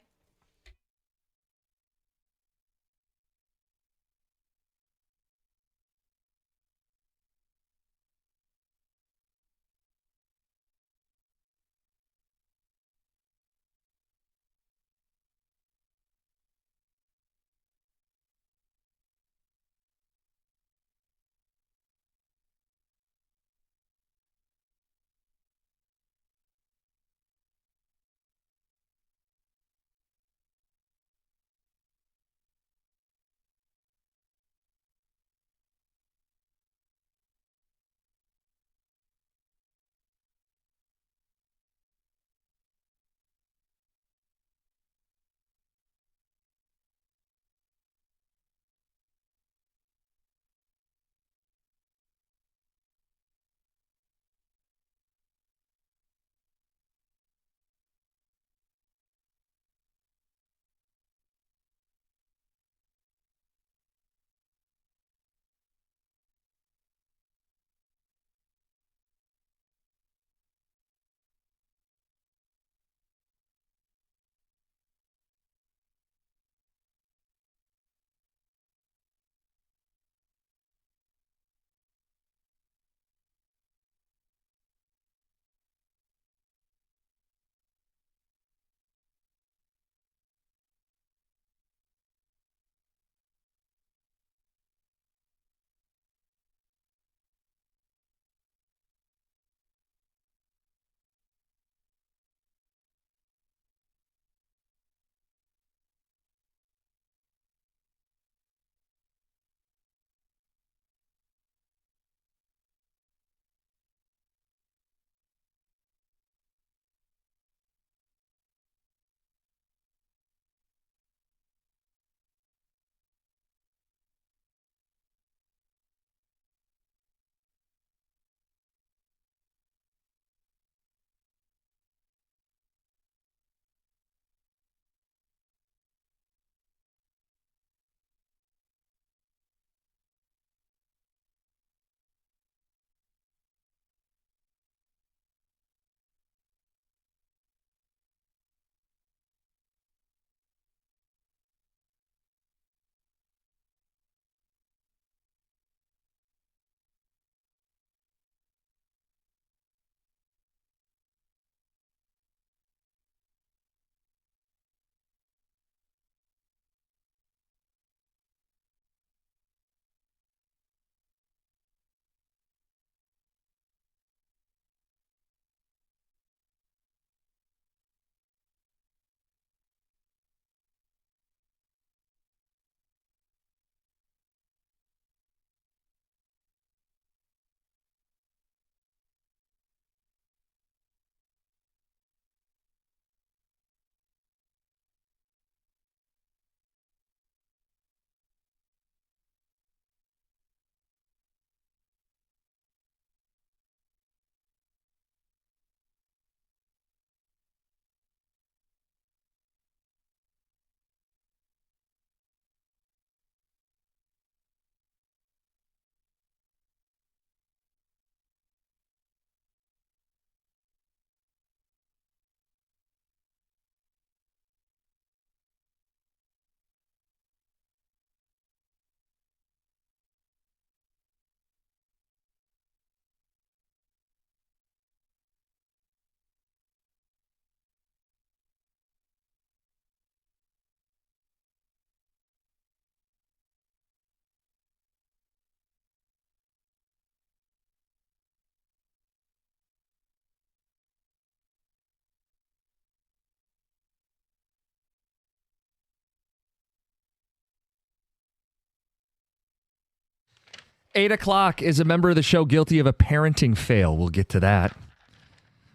8 o'clock, is a member of the show guilty of a parenting fail? We'll get to that.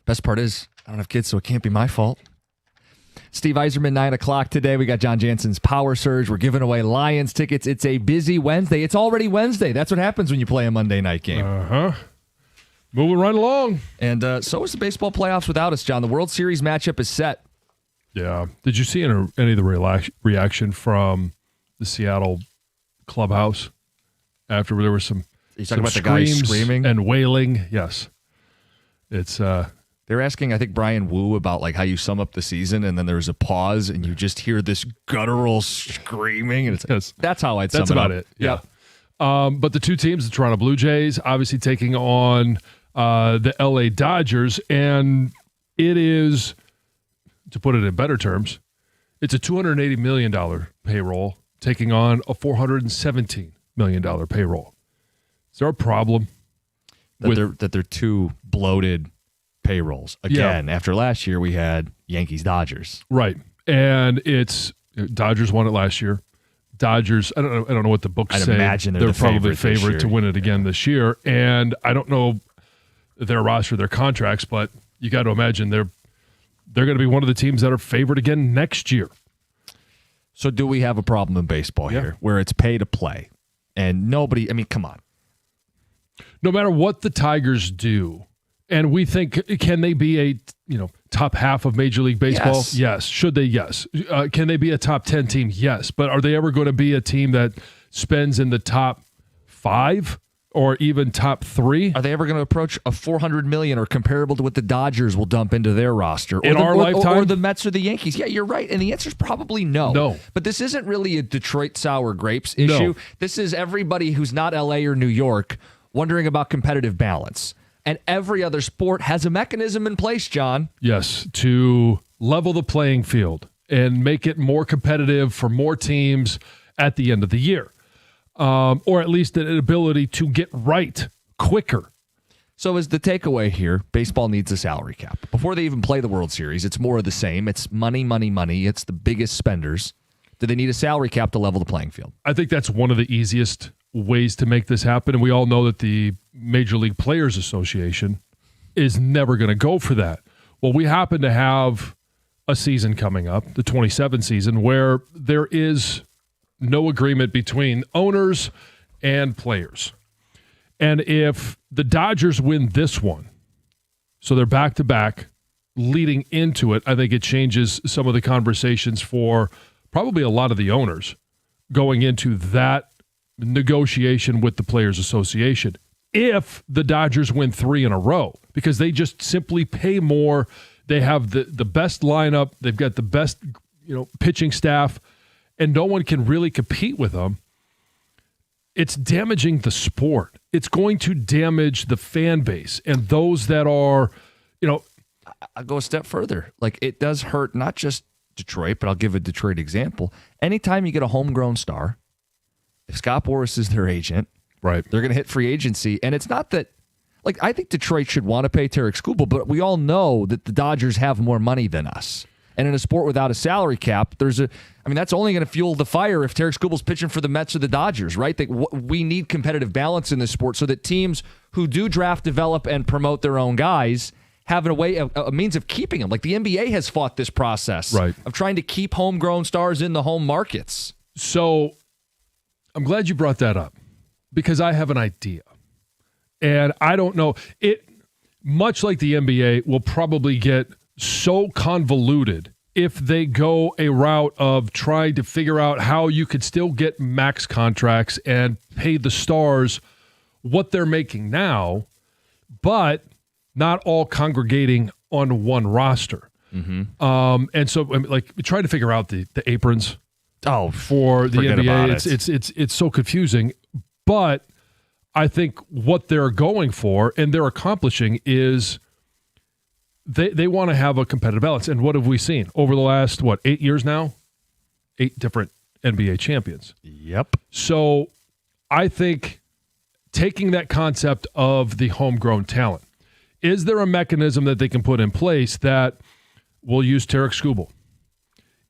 Best part is, I don't have kids, so it can't be my fault. Steve Yzerman, 9 o'clock today. We got John Jansen's Power Surge. We're giving away Lions tickets. It's a busy Wednesday. It's already Wednesday. That's what happens when you play a Monday night game. Moving right along. And so is the baseball playoffs without us, John. The World Series matchup is set. Yeah. Did you see any of the reaction from the Seattle clubhouse after there was some talking about the guy screaming and wailing? Yes. It's they're asking, I think, Brian Wu about like how you sum up the season, and then there's a pause, and you just hear this guttural screaming, and it's that's how I'd sum it up. That's about it. Yeah. But the two teams, the Toronto Blue Jays, obviously taking on the LA Dodgers, and it is, to put it in better terms, it's a $280 million payroll taking on a $417 million payroll. Is there a problem that they're two bloated payrolls? Again, after last year, we had Yankees-Dodgers. Right. And it's Dodgers won it last year. Dodgers, I don't know what the books say. Imagine they're probably favorite to win it again this year. And I don't know their roster, their contracts, but you got to imagine they're going to be one of the teams that are favored again next year. So do we have a problem in baseball here where it's pay to play and nobody, I mean, come on. No matter what the Tigers do, and we think, can they be a top half of Major League Baseball? Yes. Should they? Yes. Can they be a top 10 team? Yes. But are they ever going to be a team that spends in the top 5 or even top 3? Are they ever going to approach a $400 million or comparable to what the Dodgers will dump into their roster? In our lifetime? Or the Mets or the Yankees? Yeah, you're right. And the answer is probably no. No. But this isn't really a Detroit sour grapes issue. No. This is everybody who's not LA or New York wondering about competitive balance. And every other sport has a mechanism in place, John. Yes, to level the playing field and make it more competitive for more teams at the end of the year. Or at least an ability to get right quicker. So is the takeaway here, baseball needs a salary cap. Before they even play the World Series, it's more of the same. It's money, money, money. It's the biggest spenders. Do they need a salary cap to level the playing field? I think that's one of the easiest ways to make this happen. And we all know that the Major League Players Association is never going to go for that. Well, we happen to have a season coming up, the 27 season, where there is no agreement between owners and players. And if the Dodgers win this one, so they're back-to-back leading into it, I think it changes some of the conversations for probably a lot of the owners going into that negotiation with the Players Association. If the Dodgers win 3 in a row, because they just simply pay more, they have the best lineup, they've got the best pitching staff, and no one can really compete with them, it's damaging the sport. It's going to damage the fan base and those that are, I'll go a step further. Like, it does hurt not just Detroit, but I'll give a Detroit example. Anytime you get a homegrown star, if Scott Boras is their agent, right, they're going to hit free agency. And it's not that, like, I think Detroit should want to pay Tarek Skubal, but we all know that the Dodgers have more money than us. And in a sport without a salary cap, that's only going to fuel the fire if Tarek Skubal's pitching for the Mets or the Dodgers, right? We need competitive balance in this sport so that teams who do draft, develop, and promote their own guys have a means of keeping them. Like the NBA has fought this process of trying to keep homegrown stars in the home markets. So I'm glad you brought that up because I have an idea. And I don't know. It, much like the NBA, will probably get so convoluted if they go a route of trying to figure out how you could still get max contracts and pay the stars what they're making now, but not all congregating on one roster. Mm-hmm. And so, trying to figure out the aprons for the NBA, it's so confusing. But I think what they're going for and they're accomplishing is they want to have a competitive balance. And what have we seen over the last, 8 years now? 8 different NBA champions. Yep. So I think taking that concept of the homegrown talent, is there a mechanism that they can put in place that will use Tarek Skubal?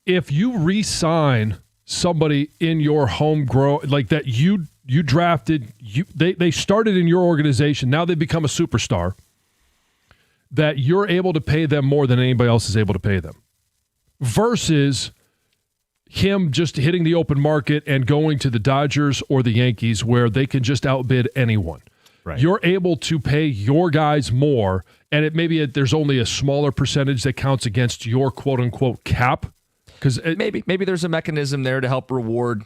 If you re-sign somebody in your homegrown, like that you you drafted, they started in your organization. Now they become a superstar. That you're able to pay them more than anybody else is able to pay them, versus him just hitting the open market and going to the Dodgers or the Yankees where they can just outbid anyone. Right. You're able to pay your guys more, and there's only a smaller percentage that counts against your quote-unquote cap. Because maybe there's a mechanism there to help reward,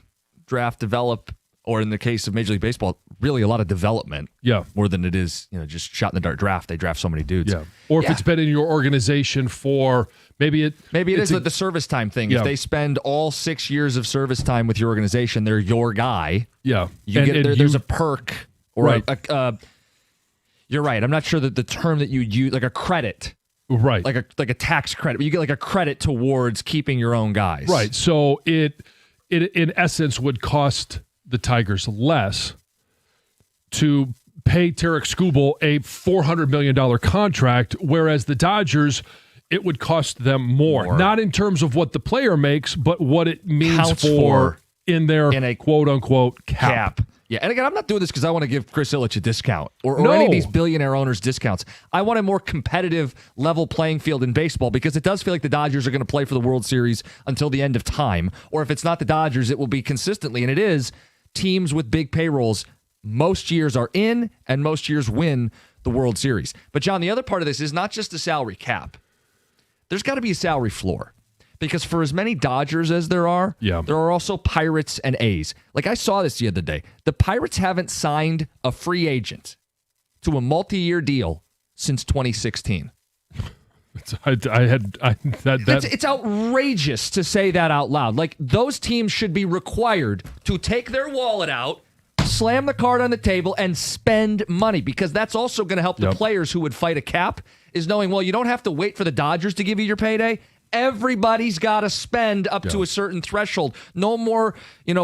draft, develop, or in the case of Major League Baseball, really a lot of development. Yeah. More than it is, just shot in the dark draft. They draft so many dudes. Yeah. Or if it's been in your organization for maybe it is the service time thing. Yeah. If they spend all 6 years of service time with your organization, they're your guy. Yeah. There's a perk or right. You're right. I'm not sure that the term that you use, like a credit. Right. Like a tax credit. But you get like a credit towards keeping your own guys. Right. So it in essence would cost the Tigers less to pay Tarek Skubal a $400 million contract, whereas the Dodgers, it would cost them more. Not in terms of what the player makes, but what it means for in a quote-unquote cap. Yeah, and again, I'm not doing this because I want to give Chris Ilitch a discount or any of these billionaire owners discounts. I want a more competitive, level playing field in baseball because it does feel like the Dodgers are going to play for the World Series until the end of time. Or if it's not the Dodgers, it will be consistently, and it is, teams with big payrolls most years are in and most years win the World Series. But, John, the other part of this is not just the salary cap. There's got to be a salary floor. Because for as many Dodgers as there are, there are also Pirates and A's. Like I saw this the other day. The Pirates haven't signed a free agent to a multi-year deal since 2016. It's outrageous to say that out loud. Like those teams should be required to take their wallet out, slam the card on the table, and spend money because that's also going to help the players who would fight a cap is knowing, well, you don't have to wait for the Dodgers to give you your payday. Everybody's got to spend up to a certain threshold. No more,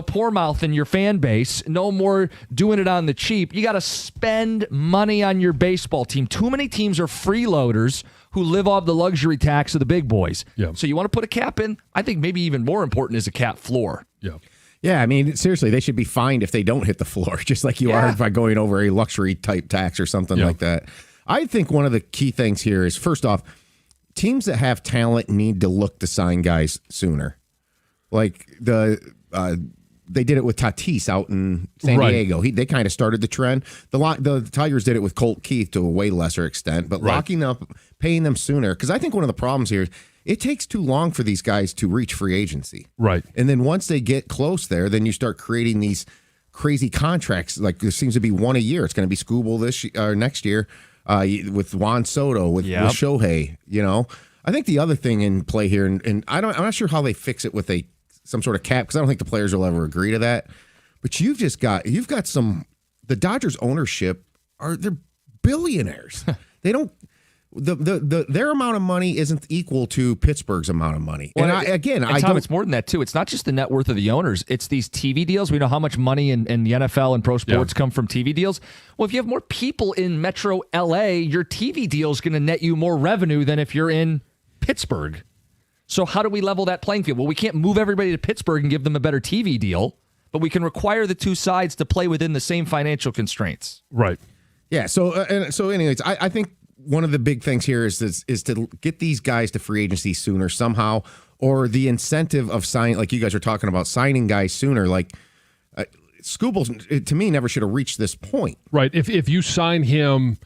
poor mouth in your fan base. No more doing it on the cheap. You got to spend money on your baseball team. Too many teams are freeloaders who live off the luxury tax of the big boys. Yeah. So you want to put a cap in? I think maybe even more important is a cap floor. Yeah. Yeah, I mean, seriously, they should be fined if they don't hit the floor, just like you are by going over a luxury type tax or something like that. I think one of the key things here is, first off, teams that have talent need to look to sign guys sooner. Like they did it with Tatis out in San Diego. They kind of started the trend. The Tigers did it with Colt Keith to a way lesser extent, but locking up, paying them sooner. Because I think one of the problems here is it takes too long for these guys to reach free agency. Right. And then once they get close there, then you start creating these crazy contracts. Like there seems to be one a year. It's going to be Skubal next year. With Juan Soto, with Shohei, I think the other thing in play here, and I'm not sure how they fix it with some sort of cap because I don't think the players will ever agree to that. But you've got the Dodgers ownership they're billionaires. They don't. Their amount of money isn't equal to Pittsburgh's amount of money. Well, Tom, it's more than that too. It's not just the net worth of the owners. It's these TV deals. We know how much money in the NFL and pro sports come from TV deals. Well, if you have more people in Metro LA, your TV deal is going to net you more revenue than if you're in Pittsburgh. So how do we level that playing field? Well, we can't move everybody to Pittsburgh and give them a better TV deal, but we can require the two sides to play within the same financial constraints. Right. Yeah. So anyways, I think one of the big things here is to get these guys to free agency sooner somehow, or the incentive of signing, like you guys are talking about, signing guys sooner. Like Skubal, to me, never should have reached this point. Right. If you sign him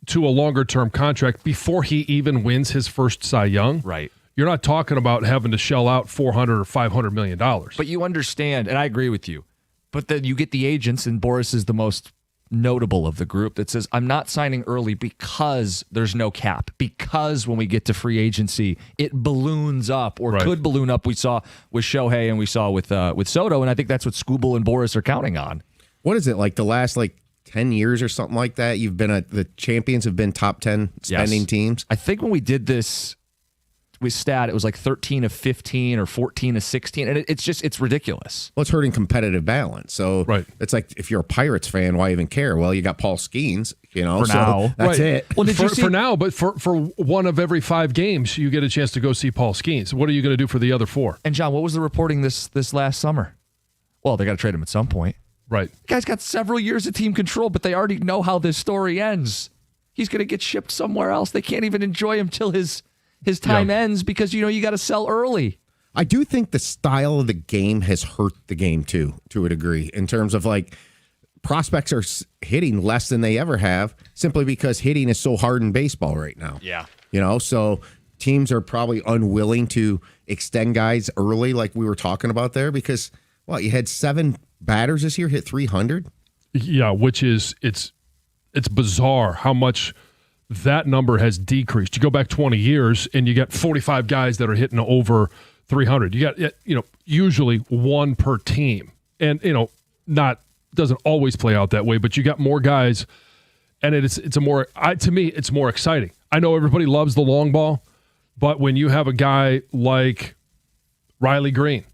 to a longer term contract before he even wins his first Cy Young, right, you're not talking about having to shell out $400 or $500 million. But you understand, and I agree with you. But then you get the agents, and Boris is the most notable of the group that says, I'm not signing early because there's no cap, because when we get to free agency it balloons up or could balloon up. We saw with Shohei and we saw with Soto, and I think that's what Skubal and Boris are counting on. What is it, like the last 10 years or something like that? You've been the champions have been top 10 spending teams. I think when we did this with stat, it was like 13 of 15 or 14 of 16, and it's ridiculous. Well, it's hurting competitive balance. So it's like, if you're a Pirates fan, why even care? Well, you got Paul Skeens, for now. That's it. Well, for now, but for one of every 5 games, you get a chance to go see Paul Skeens. What are you going to do for the other 4? And John, what was the reporting this last summer? Well, they got to trade him at some point. Right. The guy's got several years of team control, but they already know how this story ends. He's going to get shipped somewhere else. They can't even enjoy him till his time ends because, you got to sell early. I do think the style of the game has hurt the game too, to a degree, in terms of like prospects are hitting less than they ever have simply because hitting is so hard in baseball right now. Yeah. So teams are probably unwilling to extend guys early like we were talking about there because, you had 7 batters this year hit 300? Yeah, which is, it's bizarre how much that number has decreased. You go back 20 years and you get 45 guys that are hitting over 300. You got, usually one per team. And, doesn't always play out that way, but you got more guys and to me, it's more exciting. I know everybody loves the long ball, but when you have a guy like Riley Green,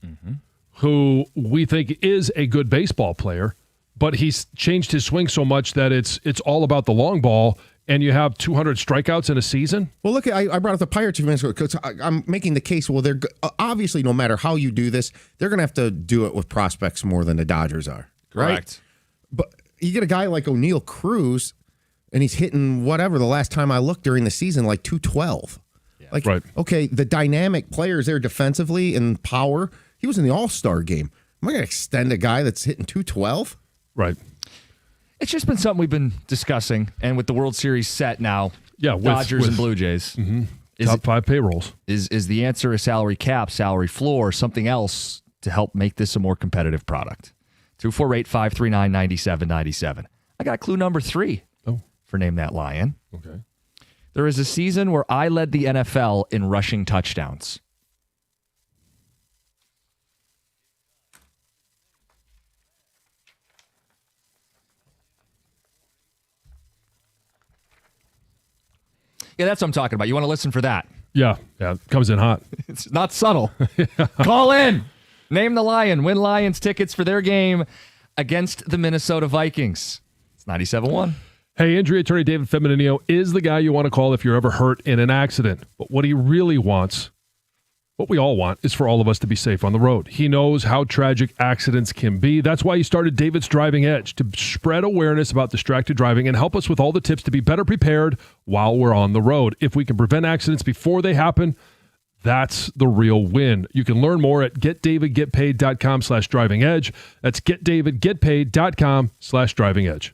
who we think is a good baseball player, but he's changed his swing so much that it's all about the long ball, and you have 200 strikeouts in a season? Well, look, I brought up the Pirates a few minutes ago because I'm making the case, they're obviously, no matter how you do this, they're going to have to do it with prospects more than the Dodgers are. Right? Correct. But you get a guy like O'Neal Cruz, and he's hitting whatever the last time I looked during the season, like 212. Yeah. Right. Okay, the dynamic players there defensively and power, he was in the All-Star game. Am I going to extend a guy that's hitting 212? Right. It's just been something we've been discussing, and with the World Series set now, Dodgers and Blue Jays. Mm-hmm. Top 5 payrolls. Is the answer a salary cap, salary floor, or something else to help make this a more competitive product? 248-539-9797. I got clue number 3 for Name That Lion. Okay. There is a season where I led the NFL in rushing touchdowns. Yeah, that's what I'm talking about. You want to listen for that? Yeah, comes in hot. It's not subtle. Call in. Name the Lion. Win Lions tickets for their game against the Minnesota Vikings. It's 97.1. Hey, injury attorney David Feminino is the guy you want to call if you're ever hurt in an accident. But what he really wants, what we all want, is for all of us to be safe on the road. He knows how tragic accidents can be. That's why he started David's Driving Edge, to spread awareness about distracted driving and help us with all the tips to be better prepared while we're on the road. If we can prevent accidents before they happen, that's the real win. You can learn more at getdavidgetpaid.com/driving edge. That's getdavidgetpaid.com/driving edge.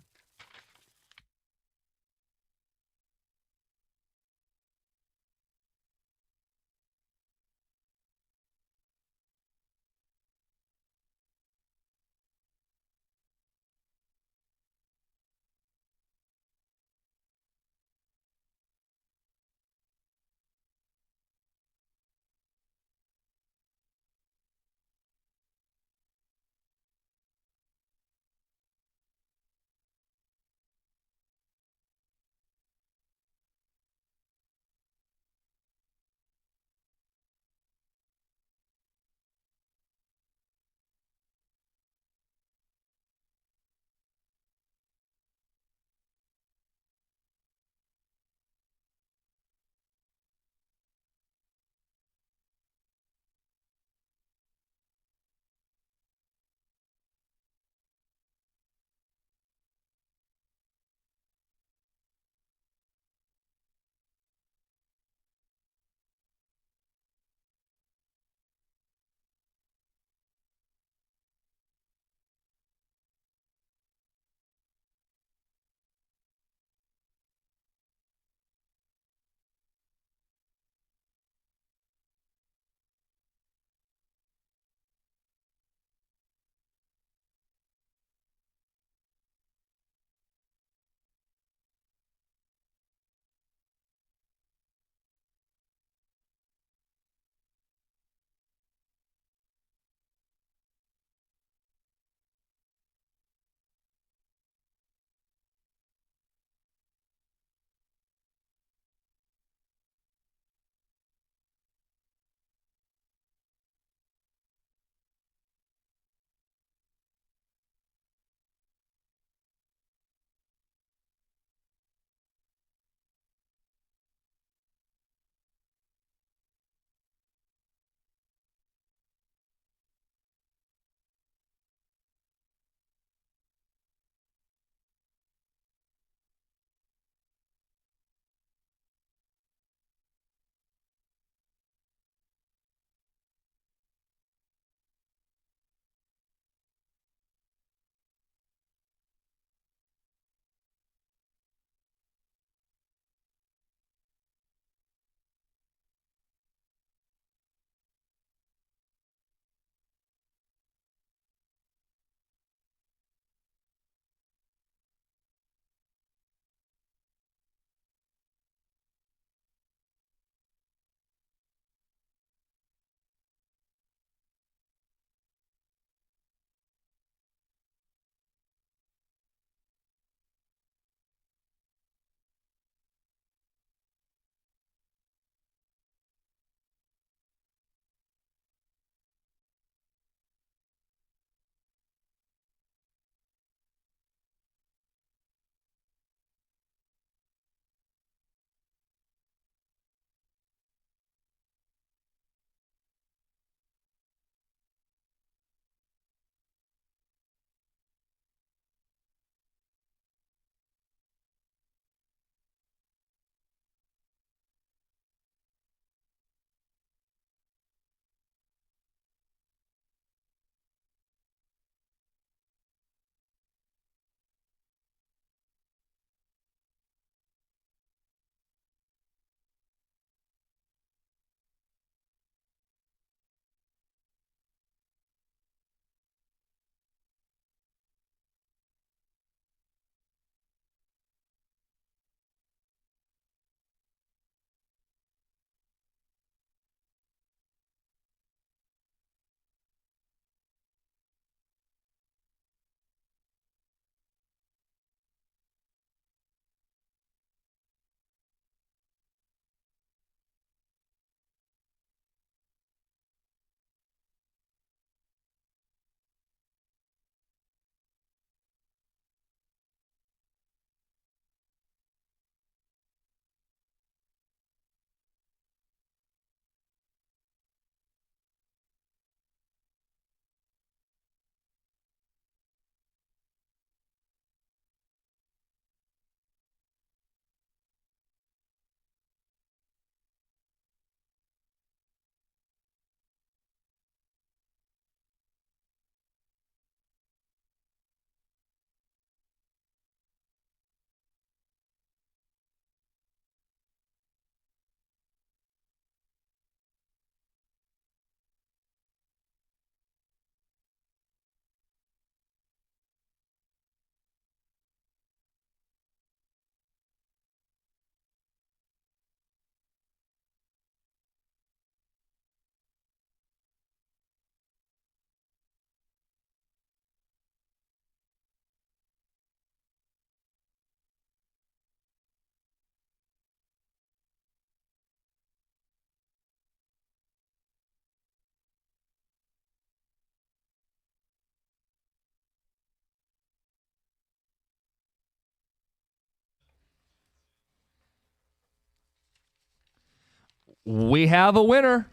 we have a winner.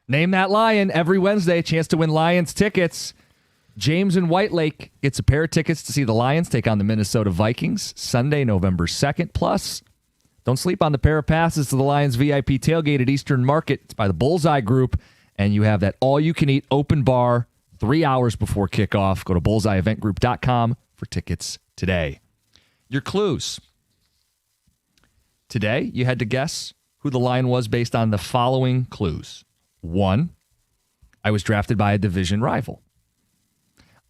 Name that Lion every Wednesday. Chance to win Lions tickets. James in White Lake gets a pair of tickets to see the Lions take on the Minnesota Vikings Sunday, November 2nd. Plus, don't sleep on the pair of passes to the Lions VIP tailgate at Eastern Market. It's by the Bullseye Group, and you have that all-you-can-eat open bar 3 hours before kickoff. Go to bullseyeeventgroup.com for tickets today. Your clues. Today, you had to guess who the Lion was based on the following clues. 1, I was drafted by a division rival.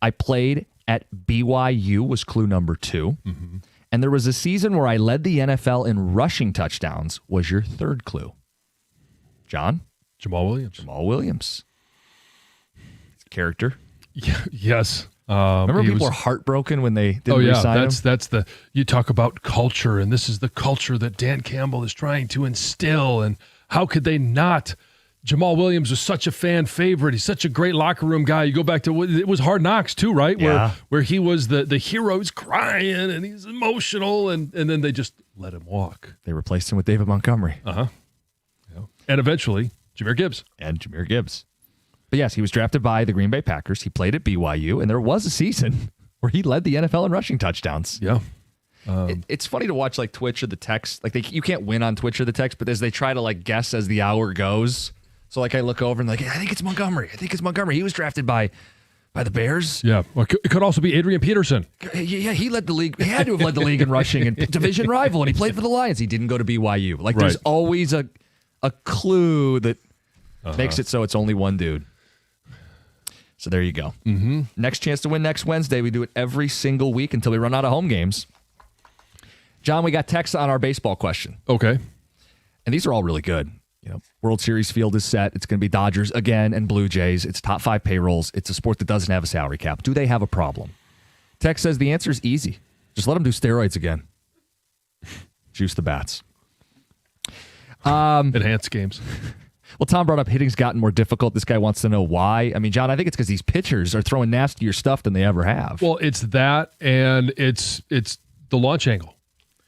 I played at BYU was clue number 2. Mm-hmm. And there was a season where I led the NFL in rushing touchdowns was your third clue. John? Jamal Williams. Jamal Williams. Character. Yeah, yes. Remember people were heartbroken when they didn't re-sign him? That's the, you talk about culture, and this is the culture that Dan Campbell is trying to instill, and how could they not? Jamal Williams was such a fan favorite. He's such a great locker room guy. You go back to, it was Hard Knocks too, right? Yeah. Where he was the hero. He's crying and he's emotional, and then they just let him walk. They replaced him with David Montgomery. Uh-huh. Yeah. And eventually, Jahmyr Gibbs. But yes, he was drafted by the Green Bay Packers. He played at BYU, and there was a season where he led the NFL in rushing touchdowns. Yeah. It's funny to watch like Twitch or the text. Like you can't win on Twitch or the text, but as they try to like guess as the hour goes. So like I look over and like, I think it's Montgomery. He was drafted by the Bears. Yeah. Well, it could also be Adrian Peterson. Yeah, he led the league. He had to have led the league in rushing and division rival, and he played for the Lions. He didn't go to BYU. Like there's always a clue that makes it so it's only one dude. So there you go. Mm-hmm. Next chance to win next Wednesday. We do it every single week until we run out of home games. John, we got text on our baseball question. Okay. And these are all really good. You know, World Series field is set. It's going to be Dodgers again and Blue Jays. It's top 5 payrolls. It's a sport that doesn't have a salary cap. Do they have a problem? Text says the answer is easy. Just let them do steroids again. Juice the bats. Enhanced games. Well, Tom brought up hitting's gotten more difficult. This guy wants to know why. I mean, John, I think it's because these pitchers are throwing nastier stuff than they ever have. Well, it's that, and it's the launch angle.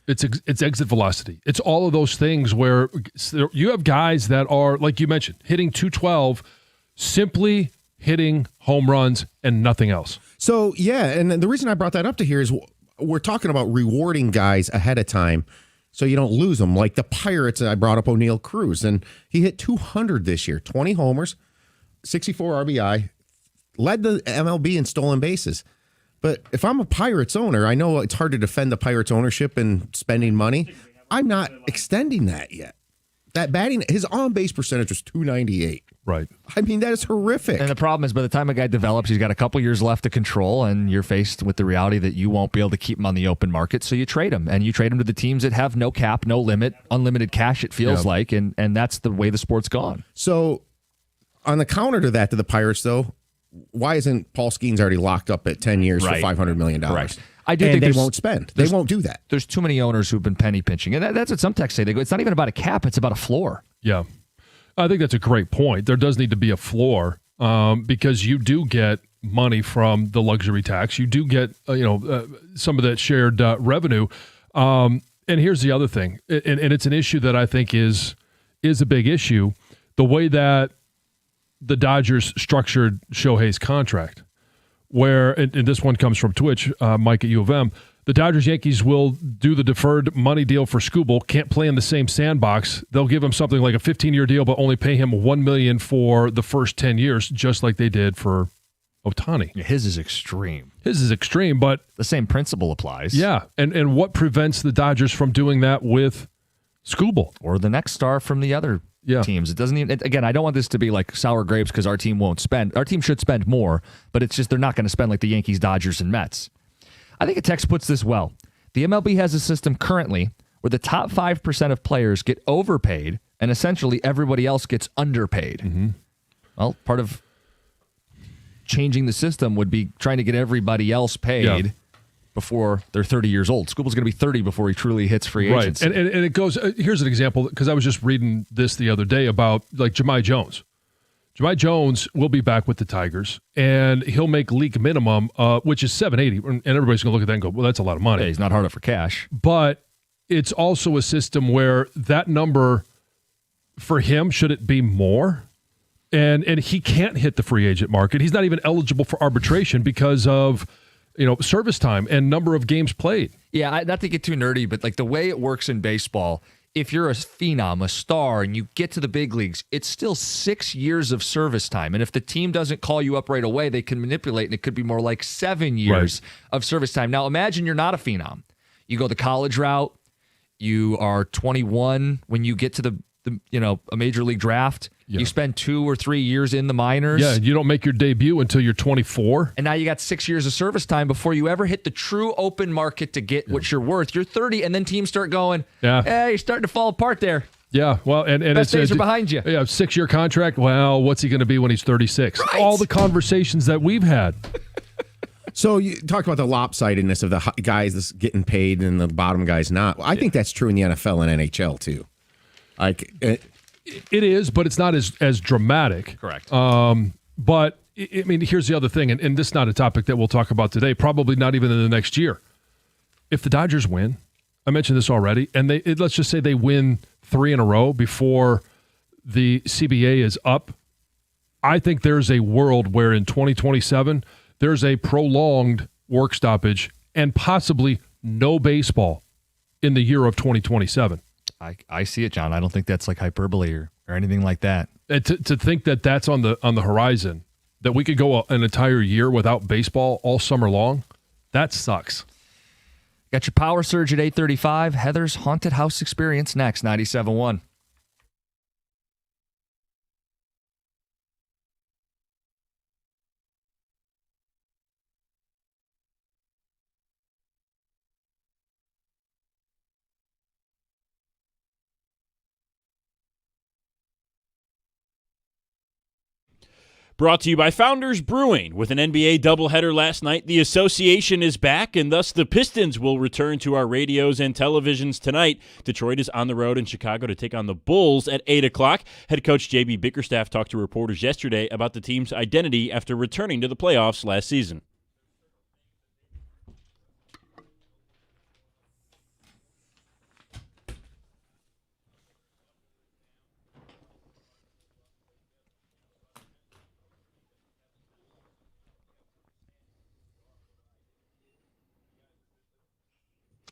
It's exit velocity. It's all of those things where you have guys that are, like you mentioned, hitting 212, simply hitting home runs and nothing else. So, yeah, and the reason I brought that up to here is we're talking about rewarding guys ahead of time so you don't lose them. Like the Pirates, I brought up O'Neal Cruz, and he hit 200 this year, 20 homers, 64 RBI, led the MLB in stolen bases. But if I'm a Pirates owner, I know it's hard to defend the Pirates ownership and spending money. I'm not extending that yet. That batting, his on-base percentage was .298. Right. I mean, that is horrific. And the problem is by the time a guy develops, he's got a couple years left to control, and you're faced with the reality that you won't be able to keep him on the open market, so you trade him. And you trade him to the teams that have no cap, no limit, unlimited cash, it feels like, and that's the way the sport's gone. So on the counter to that, to the Pirates, though, why isn't Paul Skeens already locked up at 10 years for $500 million? Right. I do think they won't spend. They won't do that. There's too many owners who've been penny pinching. And that's what some texts say. They go, it's not even about a cap, it's about a floor. Yeah. I think that's a great point. There does need to be a floor because you do get money from the luxury tax. You do get some of that shared revenue. And here's the other thing, and it's an issue that I think is a big issue, the way that the Dodgers structured Shohei's contract, where, and this one comes from Twitch, Mike at U of M, the Dodgers-Yankees will do the deferred money deal for Skubal, can't play in the same sandbox. They'll give him something like a 15-year deal, but only pay him $1 million for the first 10 years, just like they did for Ohtani. Yeah, his is extreme. But the same principle applies. Yeah, and what prevents the Dodgers from doing that with Skubal? Or the next star from the other teams. It doesn't even, again, I don't want this to be like sour grapes because our team won't spend. Our team should spend more, but it's just they're not going to spend like the Yankees, Dodgers, and Mets. I think a text puts this well. The MLB has a system currently where the top 5% of players get overpaid and essentially everybody else gets underpaid. Mm-hmm. Well, part of changing the system would be trying to get everybody else paid before they're 30 years old. Skubal's going to be 30 before he truly hits free agency. Right, and it goes, here's an example, because I was just reading this the other day about like Jahmai Jones. Jahmai Jones will be back with the Tigers, and he'll make league minimum, which is $780, and everybody's going to look at that and go, well, that's a lot of money. Yeah, he's not hard up for cash. But it's also a system where that number for him, should it be more? And he can't hit the free agent market. He's not even eligible for arbitration because of, service time and number of games played. Yeah, not to get too nerdy, but like the way it works in baseball, if you're a phenom, a star, and you get to the big leagues, it's still 6 years of service time. And if the team doesn't call you up right away, they can manipulate, and it could be more like 7 years of service time. Now, imagine you're not a phenom. You go the college route. You are 21 when you get to the a major league draft. Yeah. You spend 2 or 3 years in the minors. Yeah, you don't make your debut until you're 24. And now you got 6 years of service time before you ever hit the true open market to get what you're worth. You're 30, and then teams start going, you're starting to fall apart there. Yeah, well, and best days are behind you. Yeah, 6-year contract. Well, what's he going to be when he's 36? Right. All the conversations that we've had. So you talked about the lopsidedness of the guys that's getting paid and the bottom guys not. I think that's true in the NFL and NHL too. Like it is, but it's not as dramatic. Correct. But I mean, here's the other thing, and this is not a topic that we'll talk about today. Probably not even in the next year. If the Dodgers win, I mentioned this already, and let's just say they win 3 in a row before the CBA is up. I think there's a world where in 2027 there's a prolonged work stoppage and possibly no baseball in the year of 2027. I see it, John. I don't think that's like hyperbole or anything like that. And to think that that's on the horizon, that we could go an entire year without baseball all summer long, that sucks. Got your Power Surge at 8:35. Heather's Haunted House Experience next, 97.1. Brought to you by Founders Brewing. With an NBA doubleheader last night, the association is back, and thus the Pistons will return to our radios and televisions tonight. Detroit is on the road in Chicago to take on the Bulls at 8 o'clock. Head coach J.B. Bickerstaff talked to reporters yesterday about the team's identity after returning to the playoffs last season.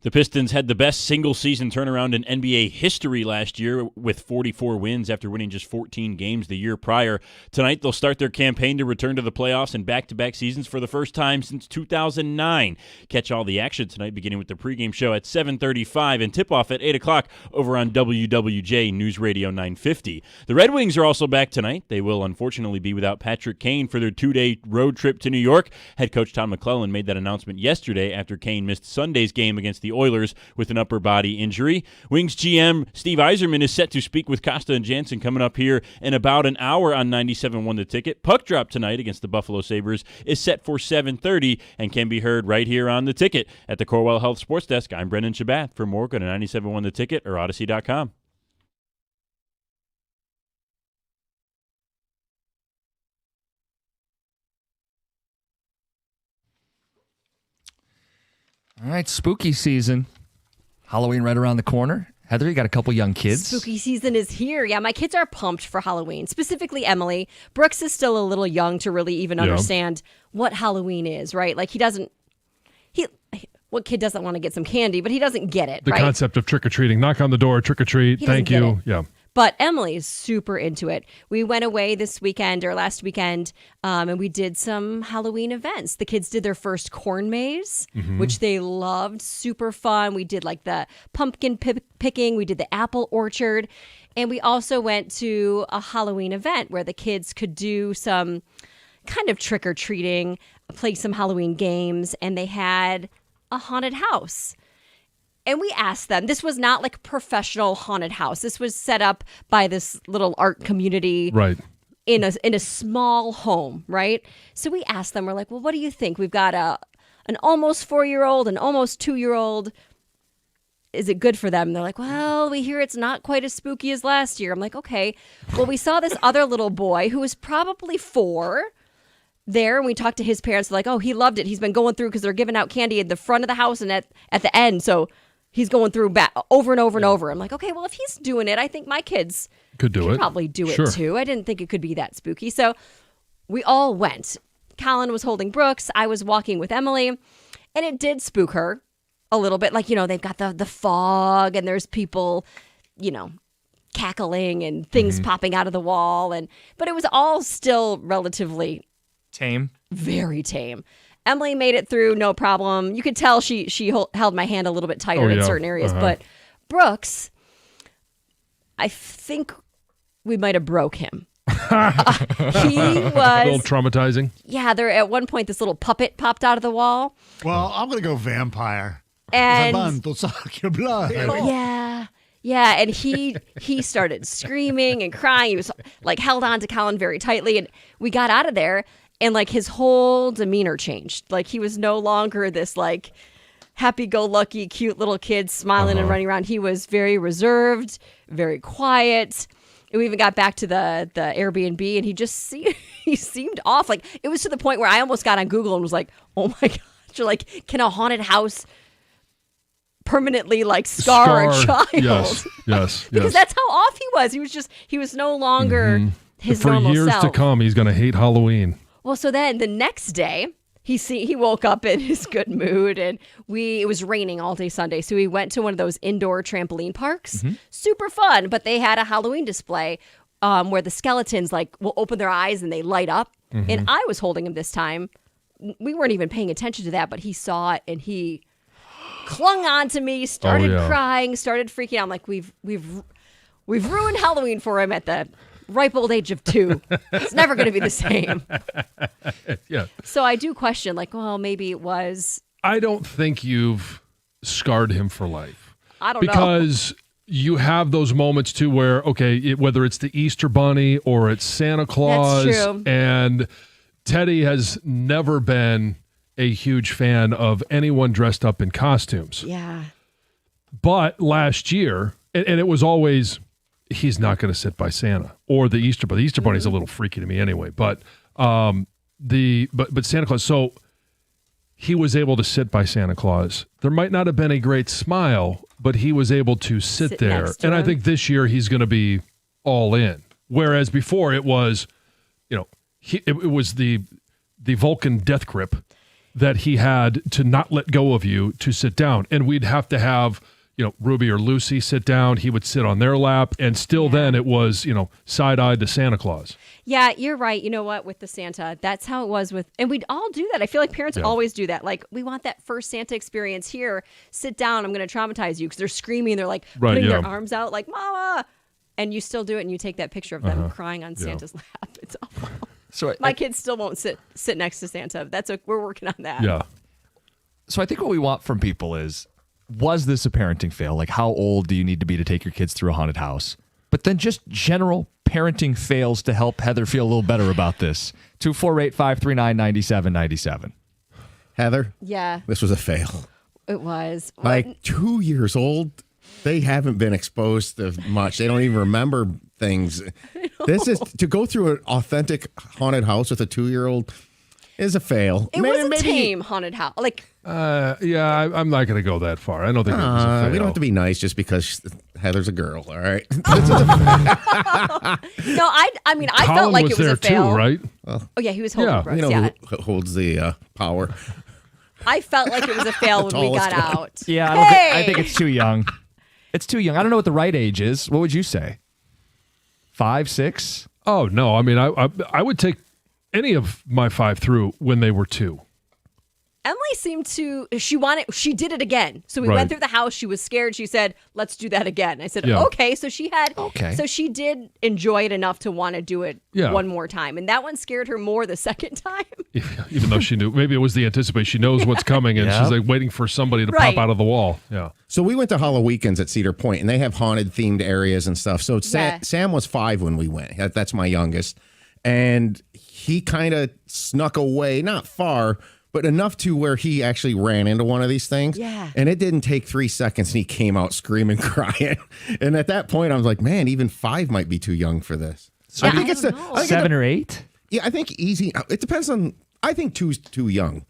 The Pistons had the best single-season turnaround in NBA history last year with 44 wins after winning just 14 games the year prior. Tonight, they'll start their campaign to return to the playoffs in back-to-back seasons for the first time since 2009. Catch all the action tonight, beginning with the pregame show at 7:35 and tip-off at 8 o'clock over on WWJ News Radio 950. The Red Wings are also back tonight. They will unfortunately be without Patrick Kane for their 2-day road trip to New York. Head coach Tom McClellan made that announcement yesterday after Kane missed Sunday's game against the Oilers with an upper body injury. Wings GM Steve Yzerman is set to speak with Costa and Jansen coming up here in about an hour on 97.1 The Ticket. Puck drop tonight against the Buffalo Sabres is set for 7:30 and can be heard right here on The Ticket. At the Corewell Health Sports Desk, I'm Brendan Shabat. For more, go to 97.1 The Ticket or Odyssey.com. All right, spooky season. Halloween right around the corner. Heather, you got a couple young kids. Spooky season is here. Yeah, my kids are pumped for Halloween, specifically Emily. Brooks is still a little young to really even understand what Halloween is, right? Like what kid doesn't want to get some candy, but he doesn't get it, the right? concept of trick-or-treating. Knock on the door, trick-or-treat, thank you. Yeah. But Emily is super into it. We went away last weekend, and we did some Halloween events. The kids did their first corn maze, which they loved. Super fun. We did like the pumpkin picking. We did the apple orchard. And we also went to a Halloween event where the kids could do some kind of trick-or-treating, play some Halloween games, and they had a haunted house. And we asked them, this was not like a professional haunted house. This was set up by this little art community right. in a small home, right? So we asked them, we're like, well, what do you think? We've got an almost 4-year-old, an almost 2-year-old. Is it good for them? And they're like, well, we hear it's not quite as spooky as last year. I'm like, okay. Well, we saw this other little boy who was probably 4 there, and we talked to his parents. They're like, oh, he loved it. He's been going through because they're giving out candy at the front of the house and at the end. So he's going through over and over and over. I'm like, okay, well, if he's doing it, I think my kids could probably do Sure. it too. I didn't think it could be that spooky. So we all went. Colin was holding Brooks. I was walking with Emily, and it did spook her a little bit. Like, they've got the fog, and there's people, cackling and things popping out of the wall. But it was all still relatively Tame. very tame. Emily made it through, no problem. You could tell she held my hand a little bit tighter in certain areas. But Brooks, I think we might have broke him. He was a little traumatizing. Yeah, there at one point this little puppet popped out of the wall. Well, I'm going to go vampire. And The bun will suck your blood. Yeah, and he started screaming and crying. He was like held on to Colin very tightly, and we got out of there, and like his whole demeanor changed. Like he was no longer this like happy-go-lucky, cute little kid smiling and running around. He was very reserved, very quiet. And we even got back to the Airbnb, and he seemed off. Like it was to the point where I almost got on Google and was like, "Oh my gosh!" You're like, can a haunted house permanently like scar a child? Yes. Because that's how off he was. He was no longer his normal self. For years to come, he's going to hate Halloween. Well, so then the next day, he woke up in his good mood, and it was raining all day Sunday, so we went to one of those indoor trampoline parks. Super fun, but they had a Halloween display where the skeletons like will open their eyes and they light up. And I was holding him this time. We weren't even paying attention to that, but he saw it and he clung on to me, started crying, started freaking out. I'm like, we've ruined Halloween for him at the ripe old age of 2. It's never going to be the same. Yeah. So I do question, like, well, maybe it was. I don't think you've scarred him for life. I don't know. Because you have those moments too where, okay, whether it's the Easter Bunny or it's Santa Claus. That's true. And Teddy has never been a huge fan of anyone dressed up in costumes. Yeah. But last year, and it was always, he's not going to sit by Santa or the Easter Bunny. The Easter Bunny's a little freaky to me anyway. But but Santa Claus. So he was able to sit by Santa Claus. There might not have been a great smile, but he was able to sit there. next to And I him. think this year he's going to be all in. Whereas before it was, it was the Vulcan death grip that he had to not let go of you to sit down. And we'd have to have, Ruby or Lucy sit down. He would sit on their lap. And still then it was, side-eyed to Santa Claus. Yeah, you're right. You know what? With the Santa, that's how it was with, and we'd all do that. I feel like parents always do that. Like, we want that first Santa experience here. Sit down. I'm going to traumatize you because they're screaming. They're like putting their arms out like, Mama. And you still do it and you take that picture of them crying on Santa's lap. It's awful. So My kids still won't sit next to Santa. We're working on that. Yeah. So I think what we want from people is, was this a parenting fail? Like, how old do you need to be to take your kids through a haunted house? But then just general parenting fails to help Heather feel a little better about this. 248-539-9797. Heather, Yeah, this was a fail. it was. Like 2 years old, they haven't been exposed to much. They don't even remember things. This is to go through an authentic haunted house with a 2-year-old is a fail. It was a tame haunted house. Like, Yeah, I'm not going to go that far. I don't think it was a fail. we don't have to be nice just because Heather's a girl. All right. no, I Colin felt like was it was there a fail. too, right? Oh yeah, he was holding Yeah. Brooks. You know Yeah, who holds the power? I felt like it was a fail when we got tallest one. out. Yeah, I think it's too young. It's too young. I don't know what the right age is. What would you say? 5, 6? Oh, no. I mean, I would take any of my 5 through when they were 2. Emily seemed to, she did it again. So we Right. went through the house. She was scared. She said, let's do that again. I said, Yeah. okay. So she did enjoy it enough to want to do it Yeah. one more time. And that one scared her more the second time. Even though she knew, maybe it was the anticipation. She knows what's coming, and she's like waiting for somebody to Right. pop out of the wall. Yeah. So we went to Halloween at Cedar Point, and they have haunted themed areas and stuff. So Yeah. Sam was 5 when we went. That's my youngest. And he kind of snuck away, not far, but enough to where he actually ran into one of these things. Yeah. And it didn't take 3 seconds, and he came out screaming, crying. And at that point, I was like, man, even 5 might be too young for this. So I think it's don't know. I think 7 or 8? yeah, I think easy. It depends on. I think 2's too young.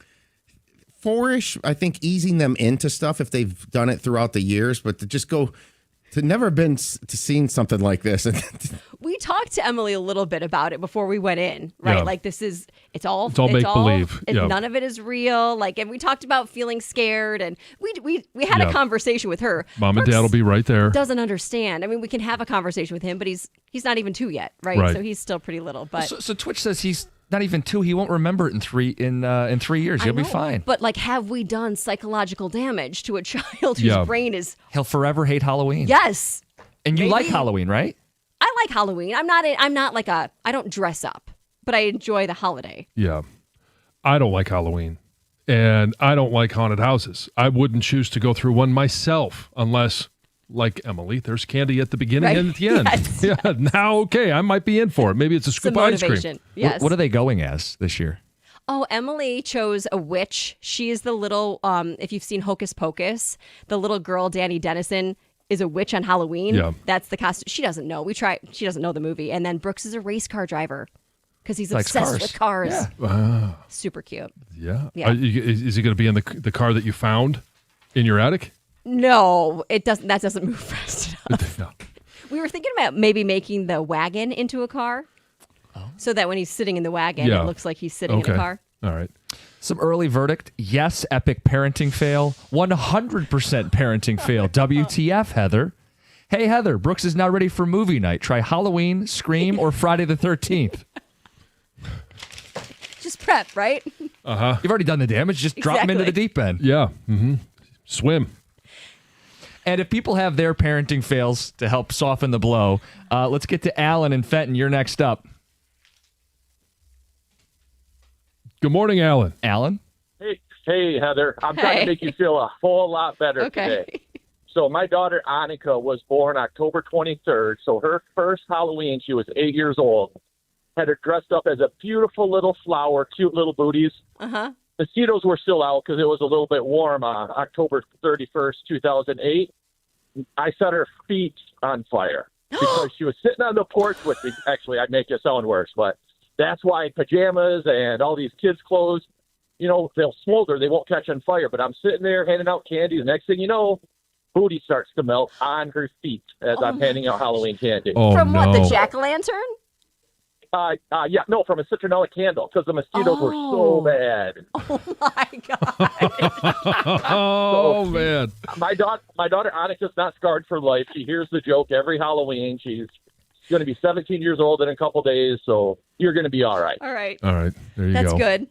4-ish, I think easing them into stuff if they've done it throughout the years, but to just go to never been to seeing something like this. We talked to Emily a little bit about it before we went in, right? Yeah. Like it's all make-believe. Yeah. None of it is real. Like, and we talked about feeling scared, and we had a conversation with her. Mom and Brooks Dad will be right there. Doesn't understand. I mean, we can have a conversation with him, but he's not even 2 yet, right? So he's still pretty little. But So Twitch says he's not even 2. He won't remember it in 3 years. He'll be fine. But like, have we done psychological damage to a child whose brain is? He'll forever hate Halloween. Yes. And you Maybe. like Halloween, right? I like Halloween. I'm not like I don't dress up, but I enjoy the holiday. Yeah. I don't like Halloween, and I don't like haunted houses. I wouldn't choose to go through one myself unless, like Emily, there's candy at the beginning and at the end. Yes. Yeah. Now, okay, I might be in for it. Maybe it's a scoop Some of ice cream. motivation. Yes. What are they going as this year? Oh, Emily chose a witch. She is the little, if you've seen Hocus Pocus, the little girl, Danny Dennison, is a witch on Halloween. Yeah. That's the costume. She doesn't know. She doesn't know the movie. And then Brooks is a race car driver because he's Likes obsessed cars. with cars. Yeah. Wow. Super cute. Yeah. Yeah. Is he going to be in the car that you found in your attic? No, it doesn't. That doesn't move fast enough. No. We were thinking about maybe making the wagon into a car, so that when he's sitting in the wagon, Yeah. it looks like he's sitting in a car. All right. Some early verdict. Yes, epic parenting fail. 100% parenting fail. WTF, Heather? Hey, Heather, Brooks is now ready for movie night. Try Halloween, Scream, or Friday the 13th. Just prep, right? You've already done the damage. Just drop them into the Exactly. deep end. Yeah. Swim. And if people have their parenting fails to help soften the blow, let's get to Alan and Fenton. You're next up. Good morning, Alan. Alan? Hey, Heather. I'm trying to make you feel a whole lot better Okay. today. So my daughter Annika was born October 23rd. So her first Halloween, she was 8 years old. Had her dressed up as a beautiful little flower, cute little booties. Uh-huh. Mosquitoes were still out because it was a little bit warm on October 31st, 2008. I set her feet on fire because she was sitting on the porch with me. Actually, I'd make it sound worse, but that's why pajamas and all these kids' clothes, they'll smolder. They won't catch on fire. But I'm sitting there handing out candy. The next thing you know, booty starts to melt on her feet as I'm handing out Halloween candy. Oh, From no. what, the jack-o'-lantern? No, from a citronella candle because the mosquitoes were so bad. Oh my God. Oh, man. My daughter Annika's not scarred for life. She hears the joke every Halloween. She's going to be 17 years old in a couple days, so you're going to be all right. All right. All right. There you That's go. good.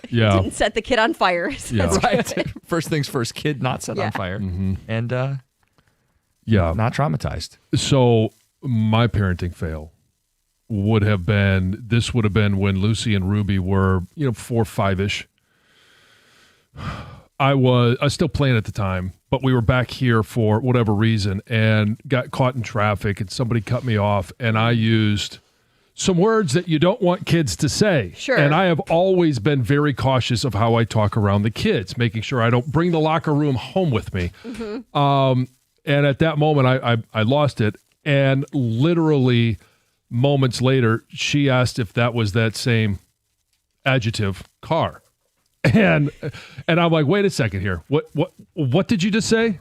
Yeah. Didn't set the kid on fire. So Yeah. that's Right. First things first, kid not set Yeah. on fire. Mm-hmm. And Yeah. not traumatized. So my parenting fail would have been when Lucy and Ruby were 4 or 5-ish. I was still playing at the time, but we were back here for whatever reason and got caught in traffic and somebody cut me off and I used some words that you don't want kids to say. Sure. And I have always been very cautious of how I talk around the kids, making sure I don't bring the locker room home with me. Mm-hmm. And at that moment, I lost it. And literally moments later, she asked if that was that same adjective, car. And I'm like, wait a second here. What did you just say?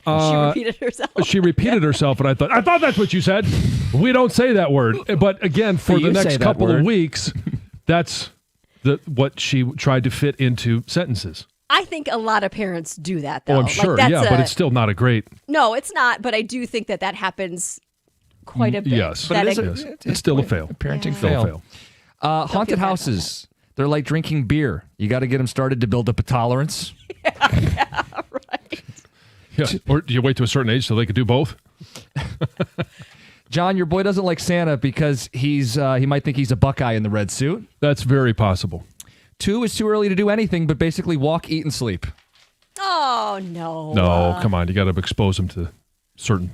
she repeated herself. She repeated herself, and I thought that's what you said. We don't say that word. But again, for But the you say next that couple word. of weeks, that's what she tried to fit into sentences. I think a lot of parents do that, though. Oh, I'm sure. Like, Yeah, but it's still not a great. No, it's not. But I do think that happens quite a bit. Yes. But it is Yes. It's still a fail. Parenting Still a fail. fail. Haunted bad about houses. They're like drinking beer. You got to get them started to build up a tolerance. Right. Yeah. Or do you wait to a certain age so they could do both? John, your boy doesn't like Santa because he might think he's a Buckeye in the red suit. That's very possible. 2 is too early to do anything but basically walk, eat, and sleep. Oh, no. No, come on. You got to expose them to certain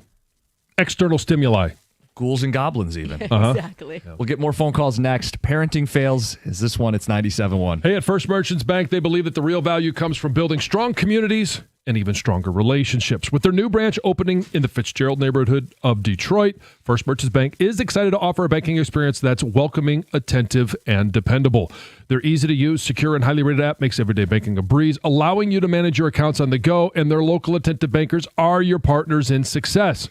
external stimuli. Ghouls and goblins, even. Exactly. We'll get more phone calls next. Parenting fails is this one. It's 97.1. Hey, at First Merchants Bank, they believe that the real value comes from building strong communities and even stronger relationships. With their new branch opening in the Fitzgerald neighborhood of Detroit, First Merchants Bank is excited to offer a banking experience that's welcoming, attentive, and dependable. Their easy-to-use, secure, and highly rated app makes everyday banking a breeze, allowing you to manage your accounts on the go, and their local attentive bankers are your partners in success.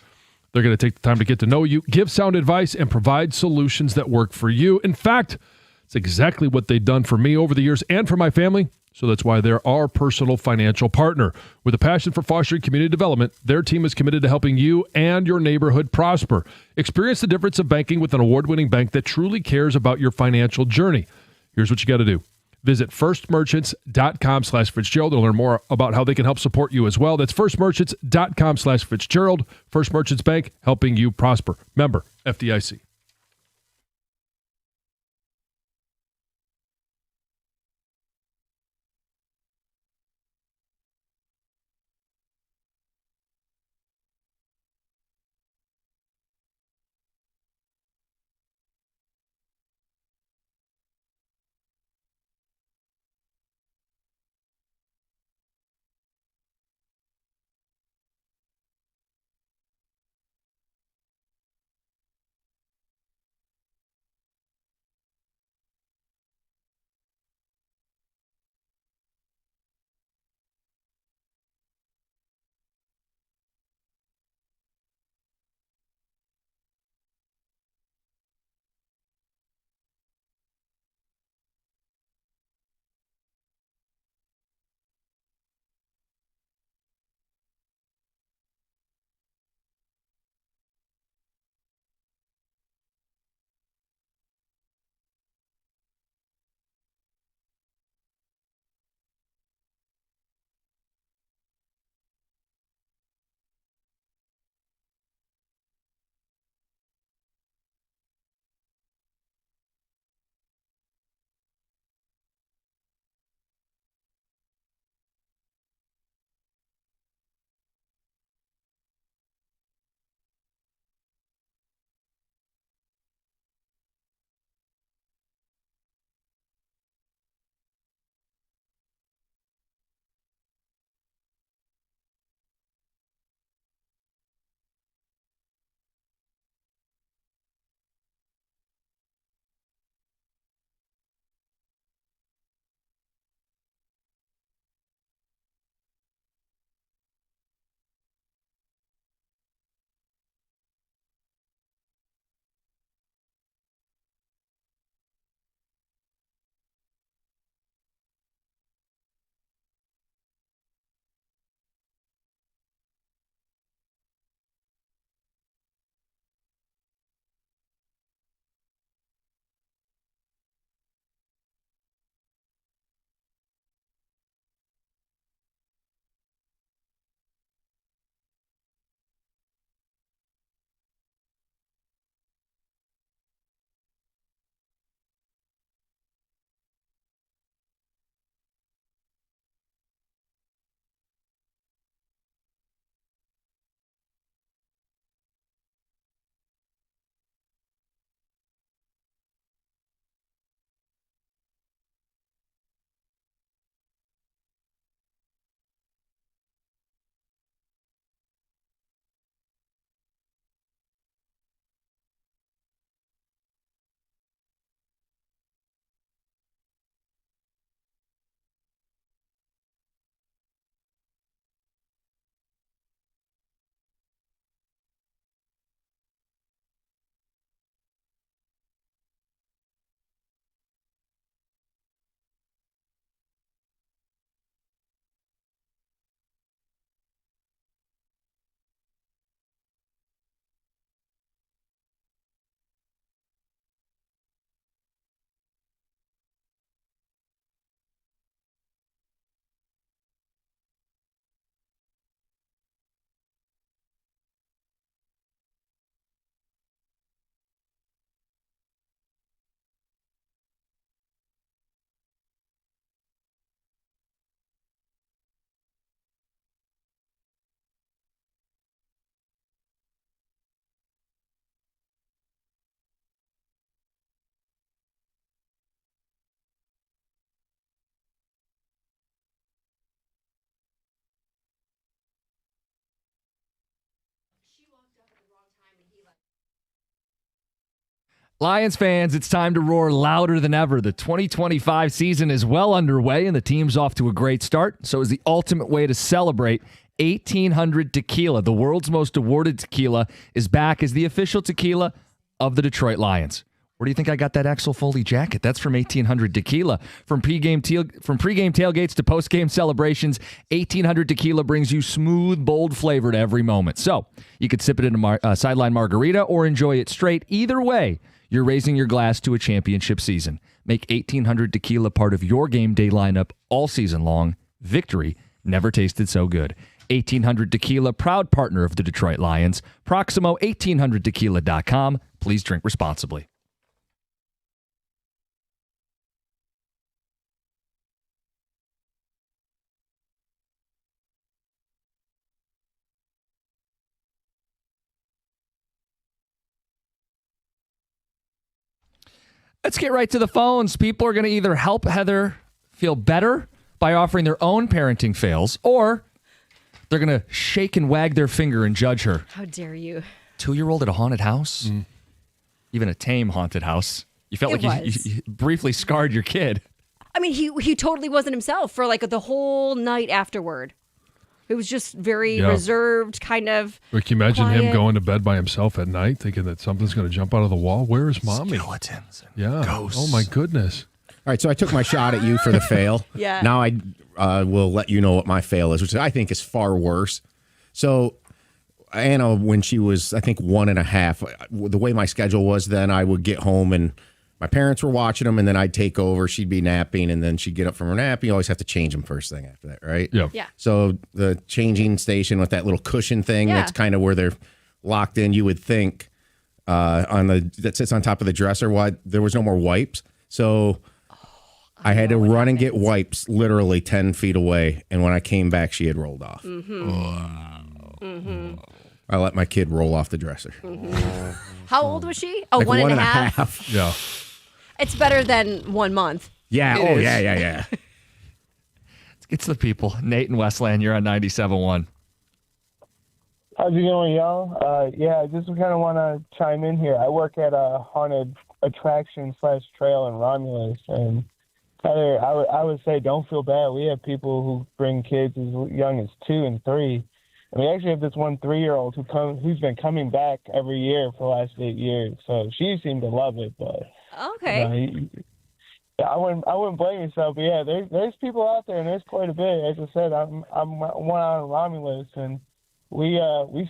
They're going to take the time to get to know you, give sound advice, and provide solutions that work for you. In fact, it's exactly what they've done for me over the years and for my family. So that's why they're our personal financial partner. With a passion for fostering community development, their team is committed to helping you and your neighborhood prosper. Experience the difference of banking with an award-winning bank that truly cares about your financial journey. Here's what you got to do. Visit firstmerchants.com/Fitzgerald to learn more about how they can help support you as well. That's firstmerchants.com/Fitzgerald. First Merchants Bank, helping you prosper. Member FDIC. Lions fans, it's time to roar louder than ever. The 2025 season is well underway, and the team's off to a great start. So is the ultimate way to celebrate. 1800 Tequila, the world's most awarded tequila, is back as the official tequila of the Detroit Lions. Where do you think I got that Axel Foley jacket? That's from 1800 Tequila. From pregame tailgates to postgame celebrations, 1800 Tequila brings you smooth, bold flavor to every moment. So you could sip it in a sideline margarita or enjoy it straight. Either way, you're raising your glass to a championship season. Make 1800 Tequila part of your game day lineup all season long. Victory never tasted so good. 1800 Tequila, proud partner of the Detroit Lions. Proximo, 1800tequila.com. Please drink responsibly. Let's get right to the phones. People are going to either help Heather feel better by offering their own parenting fails, or they're going to shake and wag their finger and judge her. How dare you? 2-year-old at a haunted house? Even a tame haunted house. You felt you briefly scarred your kid. I mean, he totally wasn't himself for like the whole night afterward. It was just very reserved, kind of. Can you imagine quiet. him going to bed by himself at night, thinking that something's going to jump out of the wall? Where is mommy? Skeletons. Ghosts. Oh my goodness. All right, so I took my shot at you for the fail. Yeah. Now I will let you know what my fail is, which I think is far worse. So Anna, when she was, I think, 1.5, the way my schedule was then, I would get home and my parents were watching them, and then I'd take over. She'd be napping, and then she'd get up from her nap. You always have to change them first thing after that, right? Yeah. Yeah. So the changing station with that little cushion thing, that's kind of where they're locked in, you would think, that sits on top of the dresser. There was no more wipes. So I had to run and get wipes literally 10 feet away. And when I came back, she had rolled off. I let my kid roll off the dresser. How old was she? Oh, Like 1.5. Yeah. It's better than 1 month. Yeah. It is. Yeah. Let's get to the people. Nate and Westland, you're on 97.1. How's it going, y'all? I just kind of want to chime in here. I work at a haunted attraction/trail in Romulus, and Heather, I would say don't feel bad. We have people who bring kids as young as 2 and 3. And we actually have this one 3-year-old who's been coming back every year for the last 8 years. So she seemed to love it, but Okay. I wouldn't blame yourself. But yeah, there's people out there, and there's quite a bit. As I said, I'm one out of Romulus, and we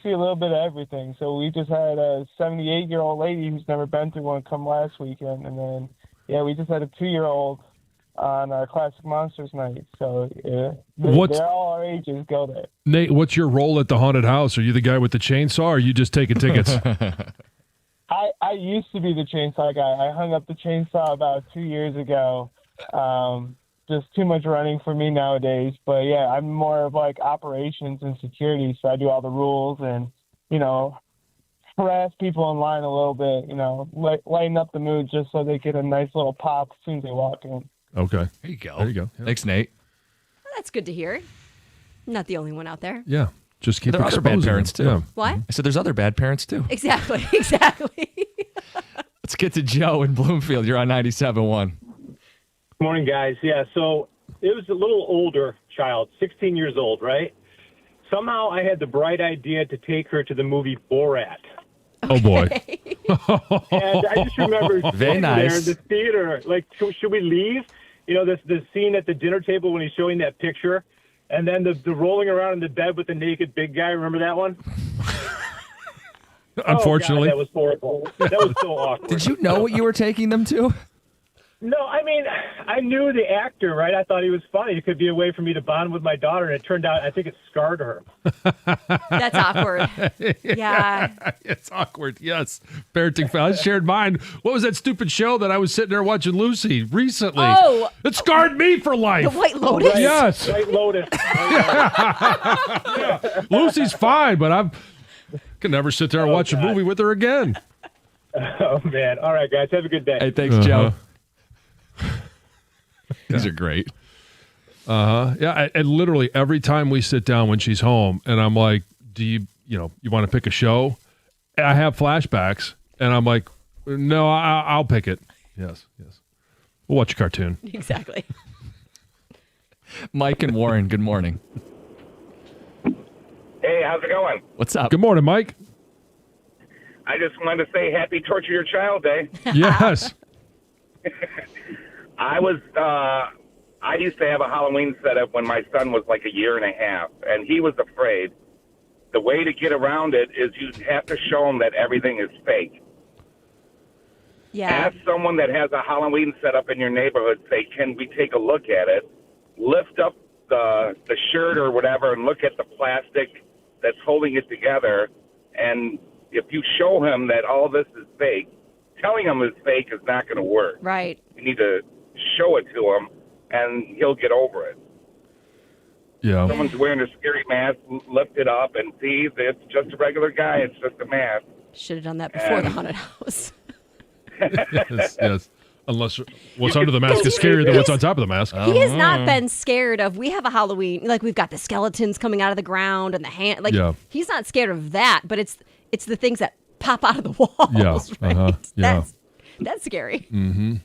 see a little bit of everything. So we just had a 78-year-old lady who's never been to one come last weekend, and then we just had a 2-year-old on our Classic Monsters night. So they're all our ages go there. Nate, what's your role at the haunted house? Are you the guy with the chainsaw, or are you just taking tickets? I used to be the chainsaw guy. I hung up the chainsaw about 2 years ago. Just too much running for me nowadays. But yeah, I'm more of like operations and security. So I do all the rules and, harass people in line a little bit, lighten up the mood just so they get a nice little pop as soon as they walk in. Okay. There you go. Yeah. Thanks, Nate. Well, that's good to hear. I'm not the only one out there. Yeah. Just keep There are other bad exposing parents, them. too. Yeah. What? I said there's other bad parents, too. Exactly. Let's get to Joe in Bloomfield. You're on 97.1. Morning, guys. Yeah, so it was a little older child, 16 years old, right? Somehow I had the bright idea to take her to the movie Borat. Oh, boy. And I just remember Very sitting nice. there in the theater, like, should we leave? The scene at the dinner table when he's showing that picture, and then the rolling around in the bed with the naked big guy. Remember that one? Unfortunately. Oh, God, that was horrible. That was so awkward. Did you know what you were taking them to? No, I mean, I knew the actor, right? I thought he was funny. It could be a way for me to bond with my daughter, and it turned out I think it scarred her. That's awkward. Yeah. It's awkward. Yes. Parenting fail. I shared mine. What was that stupid show that I was sitting there watching Lucy recently? Oh. It scarred me for life. The White Lotus? Right. Yes. White Lotus. Lucy's fine, but I can never sit there and watch a movie with her again. Oh, man. All right, guys. Have a good day. Hey, thanks, Joe. These are great. Yeah. And literally every time we sit down when she's home and I'm like, do you want to pick a show? I have flashbacks and I'm like, No, I'll pick it. Yes. We'll watch a cartoon. Exactly. Mike and Warren, good morning. Hey, how's it going? What's up? Good morning, Mike. I just wanted to say happy Torture Your Child Day. Yes. I used to have a Halloween setup when my son was like a year and a half, and he was afraid. The way to get around it is you have to show him that everything is fake. Yeah. Ask someone that has a Halloween setup in your neighborhood, say, can we take a look at it? Lift up the shirt or whatever and look at the plastic that's holding it together. And if you show him that all this is fake, telling him it's fake is not going to work. Right. You need to show it to him, and he'll get over it. Yeah. Someone's wearing a scary mask, lift it up and see it's just a regular guy. It's just a mask. Should have done that before the haunted house. Yes. Unless what's under the mask is scarier than what's on top of the mask. He has not been scared of. We have a Halloween, like we've got the skeletons coming out of the ground and the hand. Like he's not scared of that, but it's the things that pop out of the walls. Yeah. Right? Yeah. That's scary. Mm-hmm.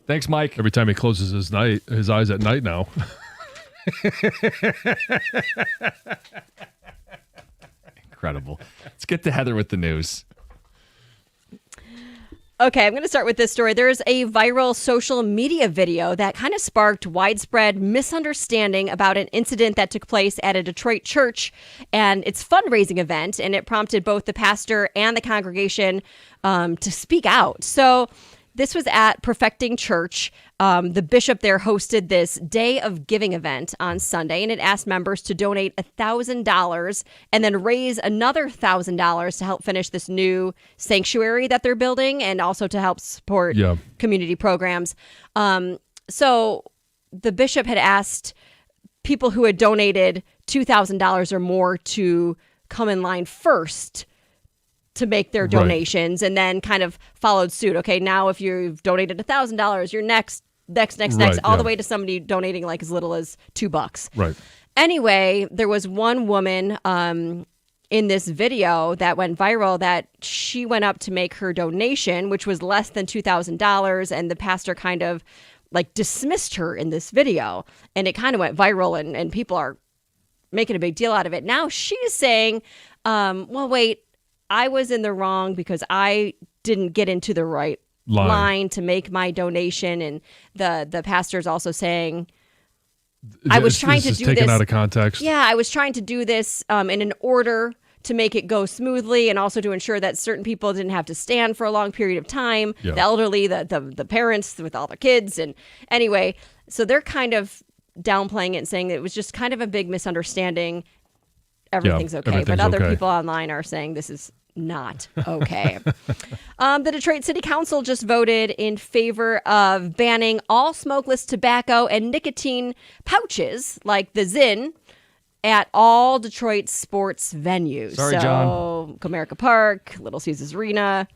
Thanks, Mike. Every time he closes his eyes at night now. Incredible. Let's get to Heather with the news. Okay, I'm going to start with this story. There's a viral social media video that kind of sparked widespread misunderstanding about an incident that took place at a Detroit church and its fundraising event, and it prompted both the pastor and the congregation to speak out. So this was at Perfecting Church. The bishop there hosted this Day of Giving event on Sunday, and it asked members to donate $1,000 and then raise another $1,000 to help finish this new sanctuary that they're building and also to help support community programs. So the bishop had asked people who had donated $2,000 or more to come in line first to make their donations, and then kind of followed suit. Okay, now if you've donated $1,000, you're next, all the way to somebody donating like as little as $2. Right. Anyway, there was one woman in this video that went viral that she went up to make her donation, which was less than $2,000, and the pastor kind of like dismissed her in this video, and it kind of went viral, and people are making a big deal out of it. Now she's saying, well, wait, I was in the wrong because I didn't get into the right line to make my donation. And the pastor's also saying, I was trying to do this. Taken out of context. Yeah, I was trying to do this in an order to make it go smoothly and also to ensure that certain people didn't have to stand for a long period of time. Yeah. The elderly, the parents with all their kids. And anyway, so they're kind of downplaying it and saying that it was just kind of a big misunderstanding. Everything's okay. But other people online are saying this is not okay. The Detroit City Council just voted in favor of banning all smokeless tobacco and nicotine pouches like the Zyn at all Detroit sports venues. Sorry, John. Comerica Park, Little Caesars Arena,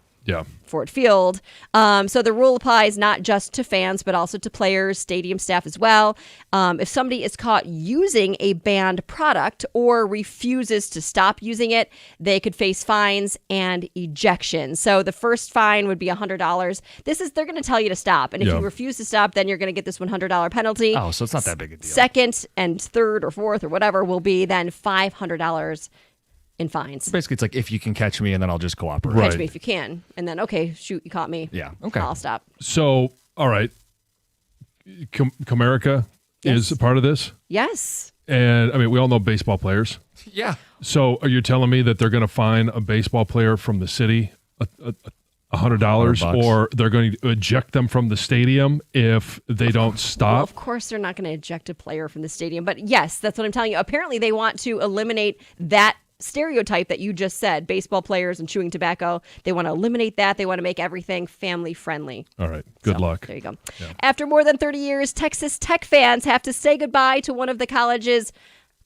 Ford Field. So the rule applies not just to fans, but also to players, stadium staff as well. If somebody is caught using a banned product or refuses to stop using it, they could face fines and ejection. So the first fine would be $100. They're going to tell you to stop. And if you refuse to stop, then you're going to get this $100 penalty. Oh, so it's not that big a deal. Second and third or fourth or whatever will be then $500 in fines. Basically, it's like, if you can catch me, and then I'll just cooperate. Catch me if you can. And then, okay, shoot, you caught me. Yeah, okay. I'll stop. So, all right. Comerica is a part of this? Yes. And, I mean, we all know baseball players. Yeah. So, are you telling me that they're going to fine a baseball player from the city $100, or they're going to eject them from the stadium if they don't stop? Well, of course, they're not going to eject a player from the stadium. But yes, that's what I'm telling you. Apparently, they want to eliminate that stereotype that you just said, baseball players and chewing tobacco. They want to eliminate that. They want to make everything family friendly. All right. Good luck. There you go. Yeah. After more than 30 years, Texas Tech fans have to say goodbye to one of the college's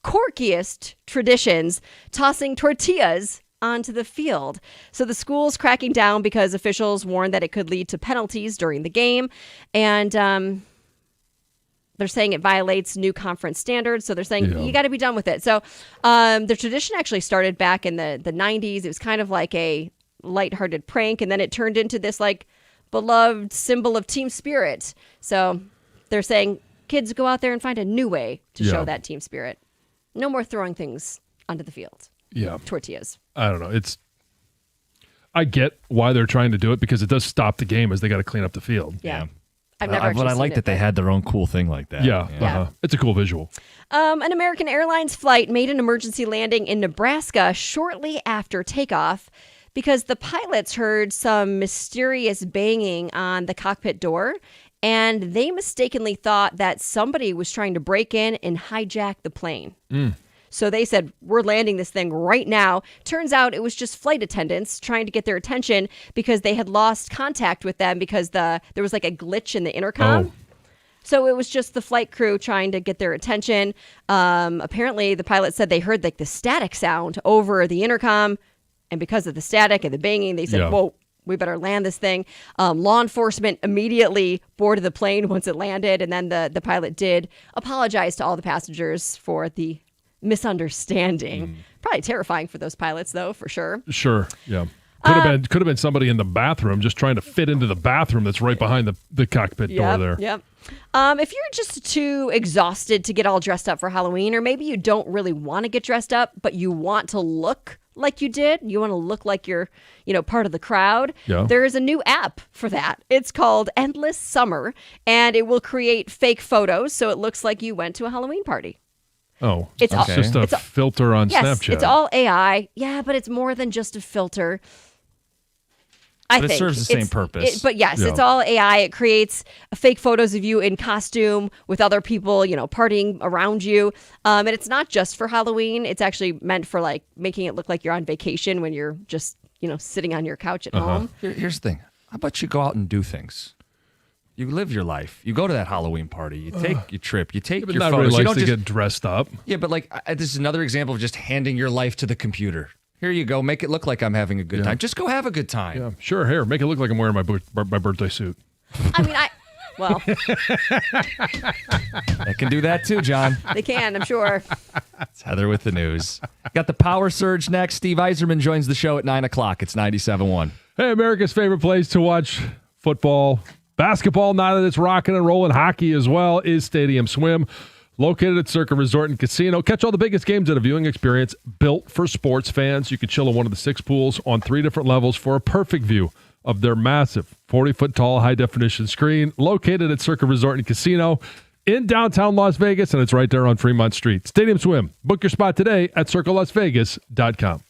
quirkiest traditions, tossing tortillas onto the field. So the school's cracking down because officials warned that it could lead to penalties during the game. And they're saying it violates new conference standards. So they're saying you got to be done with it. So the tradition actually started back in the 90s. It was kind of like a lighthearted prank, and then it turned into this like beloved symbol of team spirit. So they're saying kids go out there and find a new way to show that team spirit. No more throwing things onto the field. Yeah. Tortillas. I don't know. I get why they're trying to do it because it does stop the game as they got to clean up the field. Yeah. I've never But I like that they had their own cool thing like that. Yeah. It's a cool visual. An American Airlines flight made an emergency landing in Nebraska shortly after takeoff because the pilots heard some mysterious banging on the cockpit door, and they mistakenly thought that somebody was trying to break in and hijack the plane. So they said, we're landing this thing right now. Turns out it was just flight attendants trying to get their attention because they had lost contact with them because there was like a glitch in the intercom. Oh. So it was just the flight crew trying to get their attention. Apparently, the pilot said they heard like the static sound over the intercom. And because of the static and the banging, they said, whoa, we better land this thing. Law enforcement immediately boarded the plane once it landed. And then the pilot did apologize to all the passengers for the misunderstanding. Probably terrifying for those pilots, though, for sure. Sure, yeah. Could have been somebody in the bathroom just trying to fit into the bathroom that's right behind the cockpit door there. Yep. If you're just too exhausted to get all dressed up for Halloween, or maybe you don't really want to get dressed up, but you want to look like you did, you want to look like you're, part of the crowd, there is a new app for that. It's called Endless Summer, and it will create fake photos so it looks like you went to a Halloween party. Oh, it's just a filter on Snapchat. It's all AI. Yeah, but it's more than just a filter. But it serves the same purpose. It's all AI. It creates fake photos of you in costume with other people, partying around you. And it's not just for Halloween. It's actually meant for like making it look like you're on vacation when you're just, sitting on your couch at home. Here's the thing. How about you go out and do things? You live your life. You go to that Halloween party. You take your trip. You take your not photos. Really You likes don't to get dressed up. Yeah, but this is another example of just handing your life to the computer. Here you go. Make it look like I'm having a good time. Just go have a good time. Yeah, sure. Here, make it look like I'm wearing my birthday suit. I mean, They can do that too, John. They can, I'm sure. It's Heather with the news. Got the Power Surge next. Steve Eiserman joins the show at 9 o'clock. It's 97.1. Hey, America's favorite place to watch football, basketball, now that it's rocking and rolling, hockey as well, is Stadium Swim. Located at Circa Resort and Casino. Catch all the biggest games at a viewing experience built for sports fans. You can chill in one of the 6 pools on 3 different levels for a perfect view of their massive 40-foot tall high-definition screen. Located at Circa Resort and Casino in downtown Las Vegas, and it's right there on Fremont Street. Stadium Swim. Book your spot today at circalasvegas.com.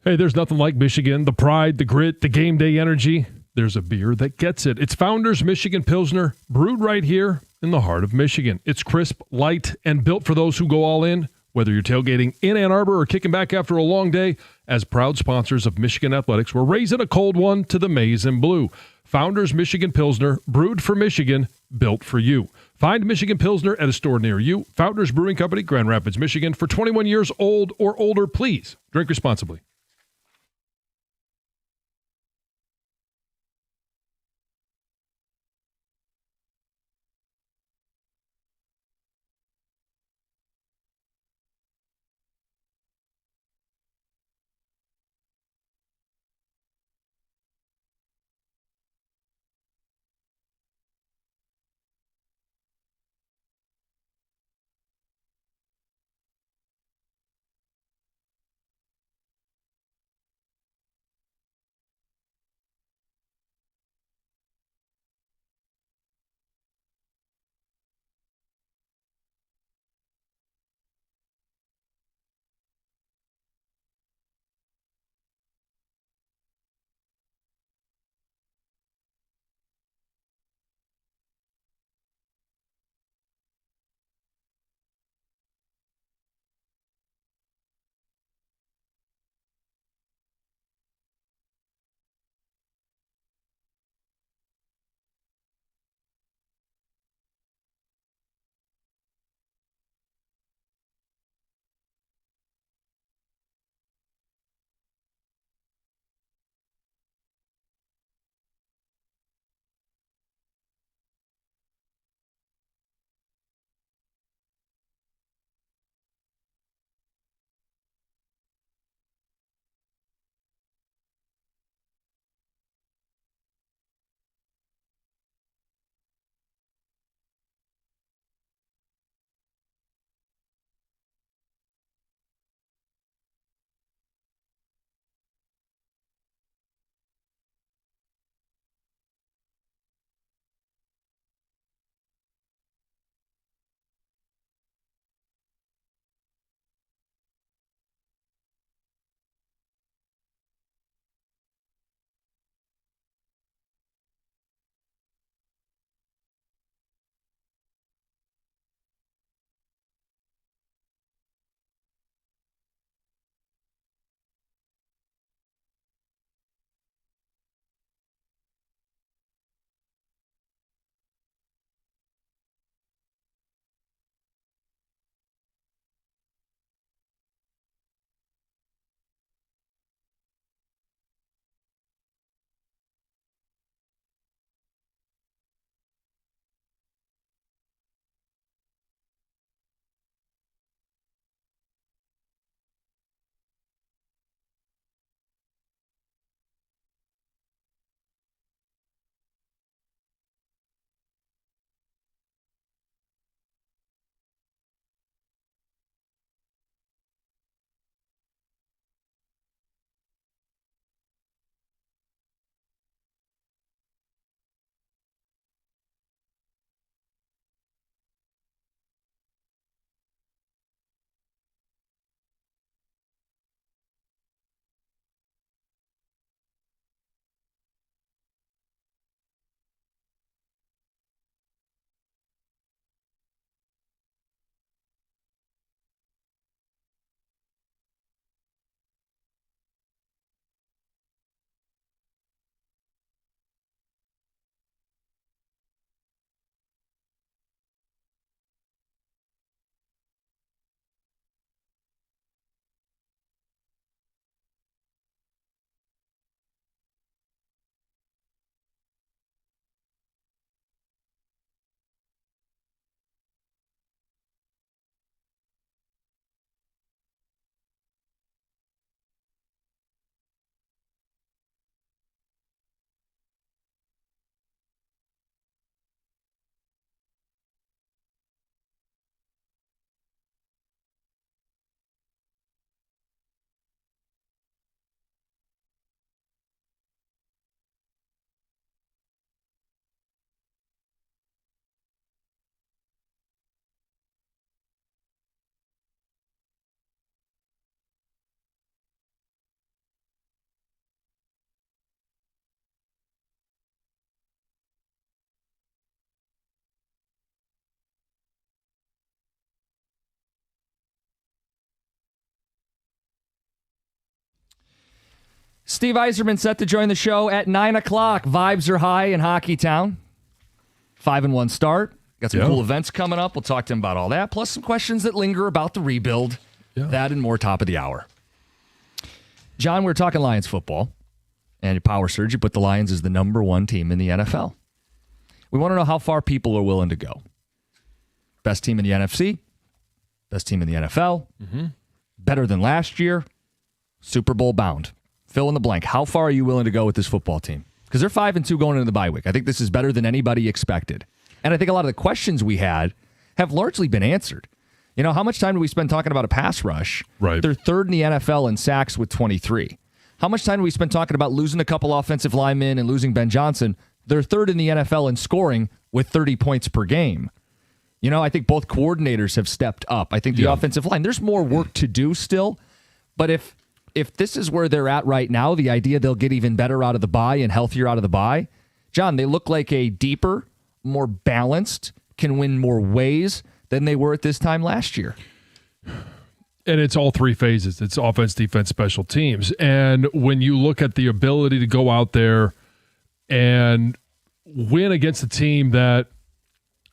Hey, there's nothing like Michigan. The pride, the grit, the game day energy. There's a beer that gets it. It's Founders Michigan Pilsner, brewed right here in the heart of Michigan. It's crisp, light, and built for those who go all in. Whether you're tailgating in Ann Arbor or kicking back after a long day, as proud sponsors of Michigan Athletics, we're raising a cold one to the maize and blue. Founders Michigan Pilsner, brewed for Michigan, built for you. Find Michigan Pilsner at a store near you. Founders Brewing Company, Grand Rapids, Michigan. For 21 years old or older, please drink responsibly. Steve Yzerman set to join the show at 9 o'clock. Vibes are high in Hockey Town. 5-1 start. Got some cool events coming up. We'll talk to him about all that, plus some questions that linger about the rebuild. Yeah. That and more top of the hour. John, we're talking Lions football. And Power Surge, you put the Lions as the number 1 team in the NFL. We want to know how far people are willing to go. Best team in the NFC. Best team in the NFL. Mm-hmm. Better than last year. Super Bowl bound. Fill in the blank. How far are you willing to go with this football team? Because they're 5-2 going into the bye week. I think this is better than anybody expected. And I think a lot of the questions we had have largely been answered. You know, how much time do we spend talking about a pass rush? Right. They're third in the NFL in sacks with 23. How much time do we spend talking about losing a couple offensive linemen and losing Ben Johnson? They're third in the NFL in scoring with 30 points per game. You know, I think both coordinators have stepped up. I think the offensive line, there's more work to do still. But if this is where they're at right now, the idea they'll get even better out of the bye and healthier out of the bye, John, they look like a deeper, more balanced, can win more ways than they were at this time last year. And it's all 3 phases. It's offense, defense, special teams. And when you look at the ability to go out there and win against a team that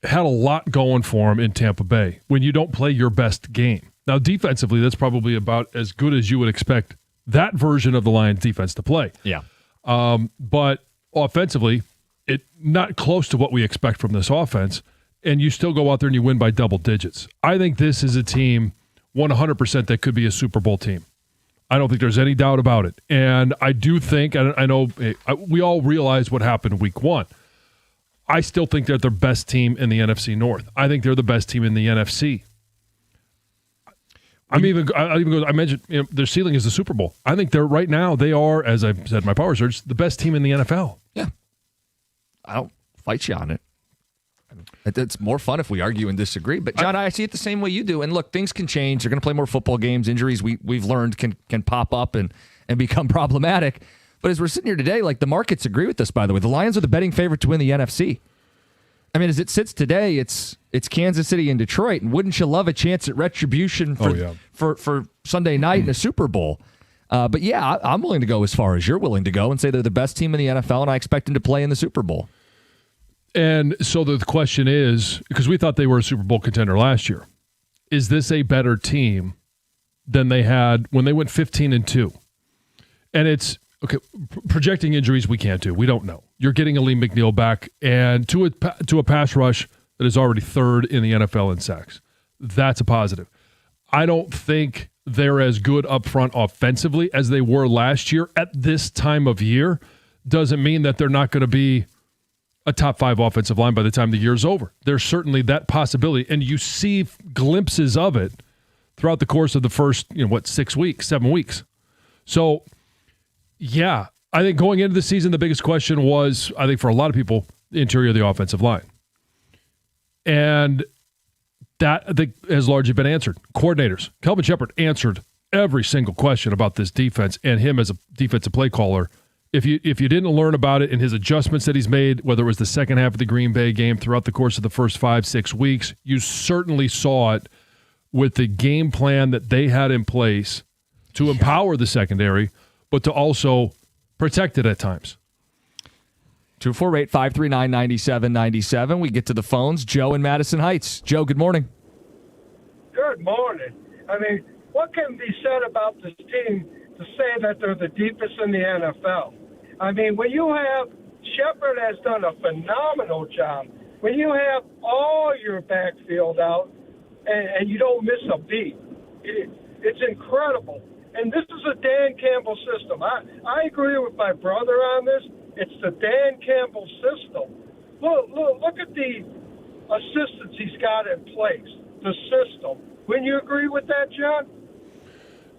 had a lot going for them in Tampa Bay, when you don't play your best game. Now, defensively, that's probably about as good as you would expect that version of the Lions defense to play. Yeah. But offensively, it not close to what we expect from this offense, and you still go out there and you win by double digits. I think this is a team 100% that could be a Super Bowl team. I don't think there's any doubt about it. And I do think, I know we all realize what happened week 1. I still think they're the best team in the NFC North. I think they're the best team in the NFC. I mentioned their ceiling is the Super Bowl. I think they're right now, they are, as I've said in my Power Surge, the best team in the NFL. Yeah. I don't fight you on it. It's more fun if we argue and disagree. But, John, I see it the same way you do. And, look, things can change. They're going to play more football games. Injuries we've learned can pop up and become problematic. But as we're sitting here today, like, the markets agree with this, by the way. The Lions are the betting favorite to win the NFC. I mean, as it sits today, it's Kansas City and Detroit. And wouldn't you love a chance at retribution for Sunday night in a Super Bowl? But, yeah, I'm willing to go as far as you're willing to go and say they're the best team in the NFL, and I expect them to play in the Super Bowl. And so the question is, because we thought they were a Super Bowl contender last year, is this a better team than they had when they went 15-2? And it's, okay, projecting injuries we can't do. We don't know. You're getting Aleem McNeil back and to a pass rush that is already third in the NFL in sacks. That's a positive. I don't think they're as good up front offensively as they were last year at this time of year. Doesn't mean that they're not going to be a top 5 offensive line by the time the year's over. There's certainly that possibility, and you see glimpses of it throughout the course of the first, 7 weeks. So, yeah, I think going into the season, the biggest question was, I think for a lot of people, the interior of the offensive line. And that, I think, has largely been answered. Coordinators, Kelvin Shepard answered every single question about this defense and him as a defensive play caller. If you didn't learn about it in his adjustments that he's made, whether it was the second half of the Green Bay game throughout the course of the first 5-6 weeks, you certainly saw it with the game plan that they had in place to empower the secondary, but to also protect it at times. 248-539-9797. We get to the phones. Joe in Madison Heights. Joe, good morning. Good morning. I mean, what can be said about this team to say that they're the deepest in the NFL? I mean, when you have Shepard has done a phenomenal job. When you have all your backfield out and you don't miss a beat, it's incredible. And this is a Dan Campbell system. I agree with my brother on this. It's the Dan Campbell system. Look at the assistants he's got in place, the system. Wouldn't you agree with that, John?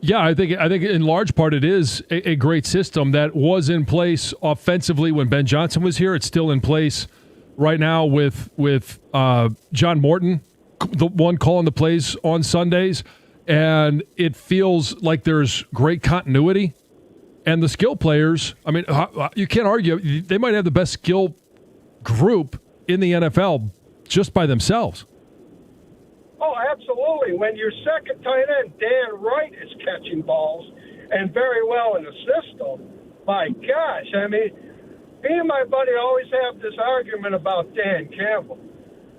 Yeah, I think in large part it is a great system that was in place offensively when Ben Johnson was here. It's still in place right now with John Morton, the one calling the plays on Sundays, and it feels like there's great continuity. And the skill players, I mean, you can't argue. They might have the best skill group in the NFL just by themselves. Oh, absolutely. When your second tight end, Dan Wright, is catching balls and very well in the system, My gosh, I mean, me and my buddy always have this argument about Dan Campbell.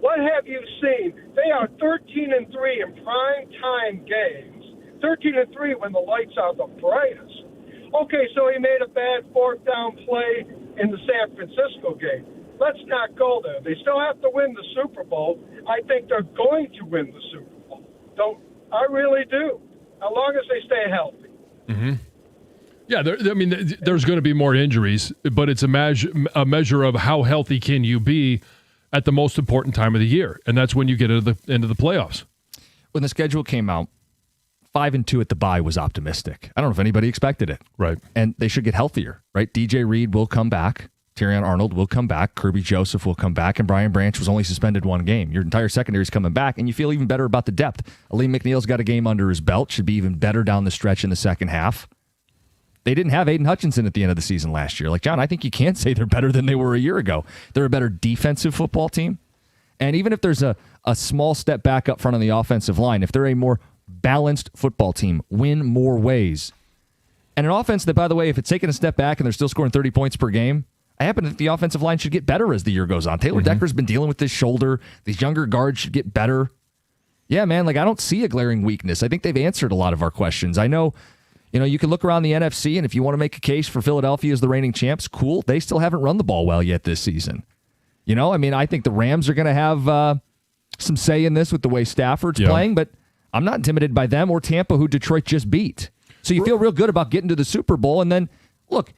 What have you seen? They are 13-3 in prime time games. 13-3 when the lights are the brightest. Okay, so he made a bad fourth down play in the San Francisco game. Let's not go there. They still have to win the Super Bowl. I think they're going to win the Super Bowl. I really do, as long as they stay healthy. Mm-hmm. Yeah, there's going to be more injuries, but it's a measure of how healthy can you be at the most important time of the year, and that's when you get into the playoffs. When the schedule came out, 5-2 at the bye was optimistic. I don't know if anybody expected it. Right. And they should get healthier, right? DJ Reed will come back. Terrion Arnold will come back. Kirby Joseph will come back. And Brian Branch was only suspended one game. Your entire secondary is coming back, and you feel even better about the depth. Aleem McNeil's got a game under his belt. Should be even better down the stretch in the second half. They didn't have Aiden Hutchinson at the end of the season last year. Like, John, I think you can say they're better than they were a year ago. They're a better defensive football team. And even if there's a small step back up front on the offensive line, if they're a more balanced football team, win more ways. And an offense that, by the way, if it's taking a step back and they're still scoring 30 points per game, I happen to think the offensive line should get better as the year goes on. Taylor Decker's been dealing with this shoulder. These younger guards should get better. Yeah, man, like I don't see a glaring weakness. I think they've answered a lot of our questions. I know, you can look around the NFC, and if you want to make a case for Philadelphia as the reigning champs, cool. They still haven't run the ball well yet this season. I think the Rams are going to have some say in this with the way Stafford's playing, but I'm not intimidated by them or Tampa, who Detroit just beat. So you feel real good about getting to the Super Bowl, and then, look,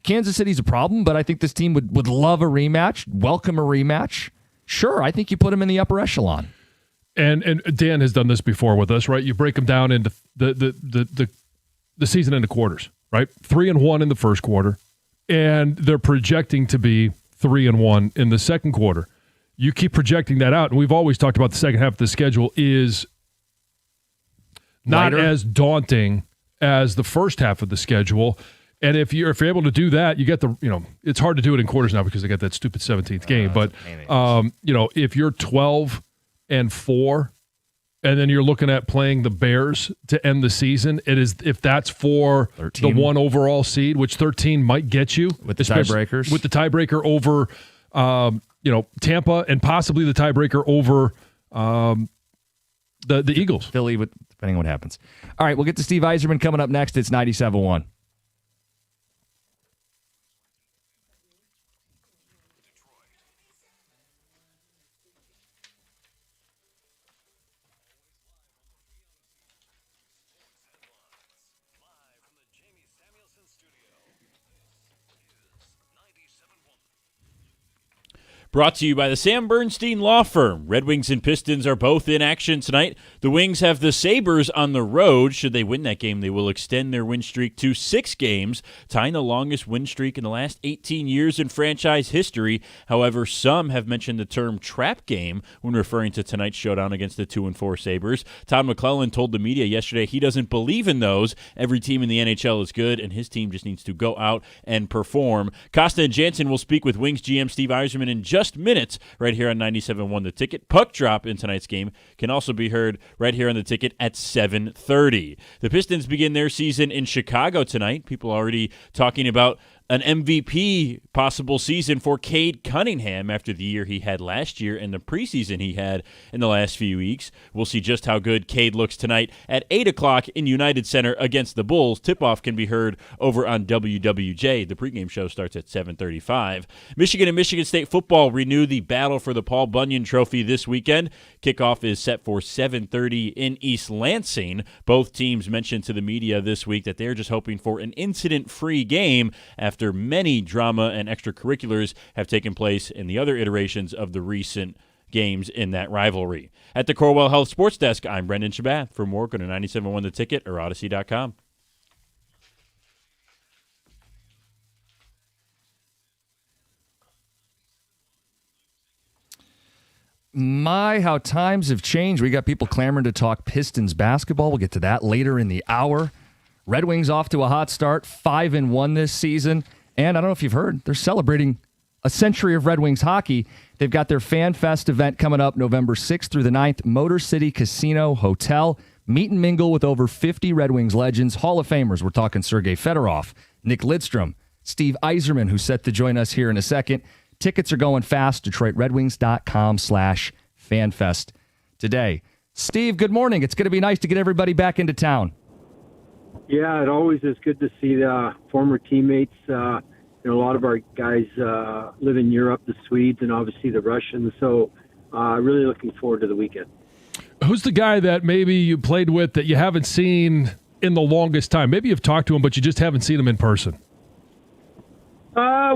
Kansas City's a problem, but I think this team would love a rematch, welcome a rematch. Sure, I think you put them in the upper echelon. And Dan has done this before with us, right? You break them down into the season into quarters, right? 3-1 in the first quarter, and they're projecting to be 3-1 in the second quarter. You keep projecting that out, and we've always talked about the second half of the schedule is not as daunting as the first half of the schedule. And if you're able to do that, you get it's hard to do it in quarters now because they got that stupid 17th game. But if you're 12-4, and then you're looking at playing the Bears to end the season, it is if that's for 13. The one overall seed, which 13 might get you with the tiebreakers, with the tiebreaker over Tampa, and possibly the tiebreaker over the Eagles, Philly, depending on what happens. All right, we'll get to Steve Yzerman coming up next. It's 97.1. Brought to you by the Sam Bernstein Law Firm. Red Wings and Pistons are both in action tonight. The Wings have the Sabres on the road. Should they win that game, they will extend their win streak to 6 games, tying the longest win streak in the last 18 years in franchise history. However, some have mentioned the term trap game when referring to tonight's showdown against the 2-4 Sabres. Todd McClellan told the media yesterday he doesn't believe in those. Every team in the NHL is good, and his team just needs to go out and perform. Costa and Jansen will speak with Wings GM Steve Yzerman in just minutes right here on 97.1 The Ticket. Puck drop in tonight's game can also be heard right here on The Ticket at 7:30. The Pistons begin their season in Chicago tonight. People already talking about an MVP possible season for Cade Cunningham after the year he had last year and the preseason he had in the last few weeks. We'll see just how good Cade looks tonight at 8 o'clock in United Center against the Bulls. Tip-off can be heard over on WWJ. The pregame show starts at 7:35. Michigan and Michigan State football renew the battle for the Paul Bunyan Trophy this weekend. Kickoff is set for 7:30 in East Lansing. Both teams mentioned to the media this week that they're just hoping for an incident-free game after many drama and extracurriculars have taken place in the other iterations of the recent games in that rivalry. At the Corewell Health Sports Desk, I'm Brendan Shabath. For more, go to 97.1 The Ticket or Odyssey.com. My, how times have changed. We got people clamoring to talk Pistons basketball. We'll get to that later in the hour. Red Wings off to a hot start, 5-1 this season. And I don't know if you've heard, they're celebrating a century of Red Wings hockey. They've got their Fan Fest event coming up November 6th through the 9th, Motor City Casino Hotel. Meet and mingle with over 50 Red Wings legends, Hall of Famers. We're talking Sergei Fedorov, Nick Lidstrom, Steve Yzerman, who's set to join us here in a second. Tickets are going fast. DetroitRedWings.com/FanFest today. Steve, good morning. It's going to be nice to get everybody back into town. Yeah, it always is good to see the former teammates. A lot of our guys live in Europe, the Swedes, and obviously the Russians. So really looking forward to the weekend. Who's the guy that maybe you played with that you haven't seen in the longest time? Maybe you've talked to him, but you just haven't seen him in person.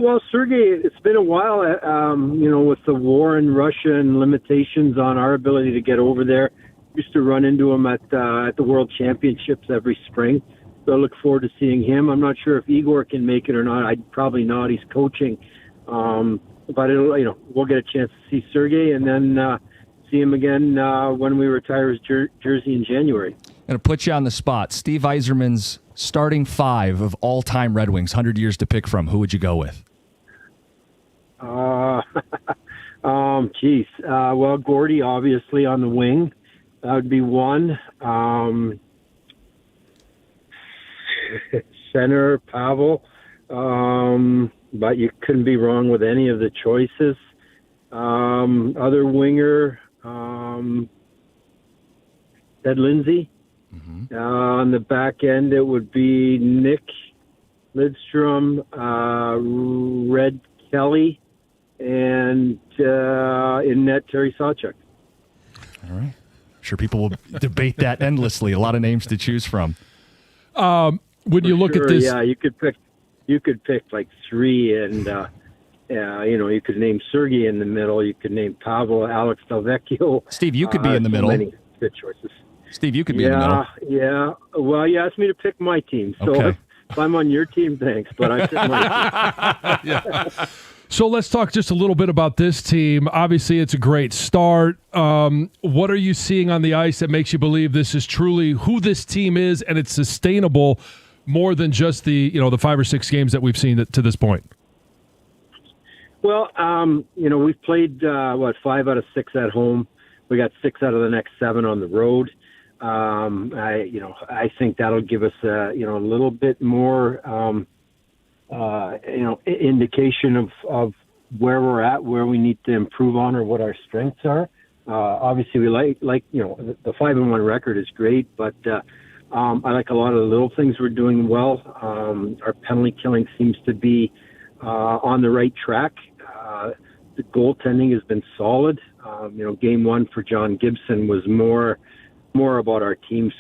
Well, Sergey, it's been a while, with the war in Russia and limitations on our ability to get over there. Used to run into him at the World Championships every spring. So I look forward to seeing him. I'm not sure if Igor can make it or not. I'd probably not. He's coaching. But we'll get a chance to see Sergey and then see him again when we retire his jersey in January. I'm going to put you on the spot. Steve Yzerman's starting 5 of all-time Red Wings, 100 years to pick from. Who would you go with? Well, Gordy, obviously, on the wing. That would be one. Center, Pavel. But you couldn't be wrong with any of the choices. Other winger, Ted Lindsay. Mm-hmm. On the back end, it would be Nick Lidstrom, Red Kelly, and in net, Terry Sawchuk. All right. Sure, people will debate that endlessly. A lot of names to choose from. When you look at this, yeah, you could pick like 3, and you could name Sergey in the middle. You could name Pavel, Alex Delvecchio. Steve, you could be in the middle. Many good choices. Steve, you could be in the middle. Yeah. Well, you asked me to pick my team, so okay. if I'm on your team, thanks. But I picked my team. Yeah. So let's talk just a little bit about this team. Obviously, it's a great start. What are you seeing on the ice that makes you believe this is truly who this team is and it's sustainable more than just the 5 or 6 games that we've seen to this point? Well, we've played 5 out of 6 at home. We got 6 out of the next 7 on the road. I think that'll give us a little bit more indication of where we're at, where we need to improve on, or what our strengths are. Obviously, we like the 5-1 record is great, but I like a lot of the little things we're doing well. Our penalty killing seems to be on the right track. The goaltending has been solid. Game 1 for John Gibson was more about our team's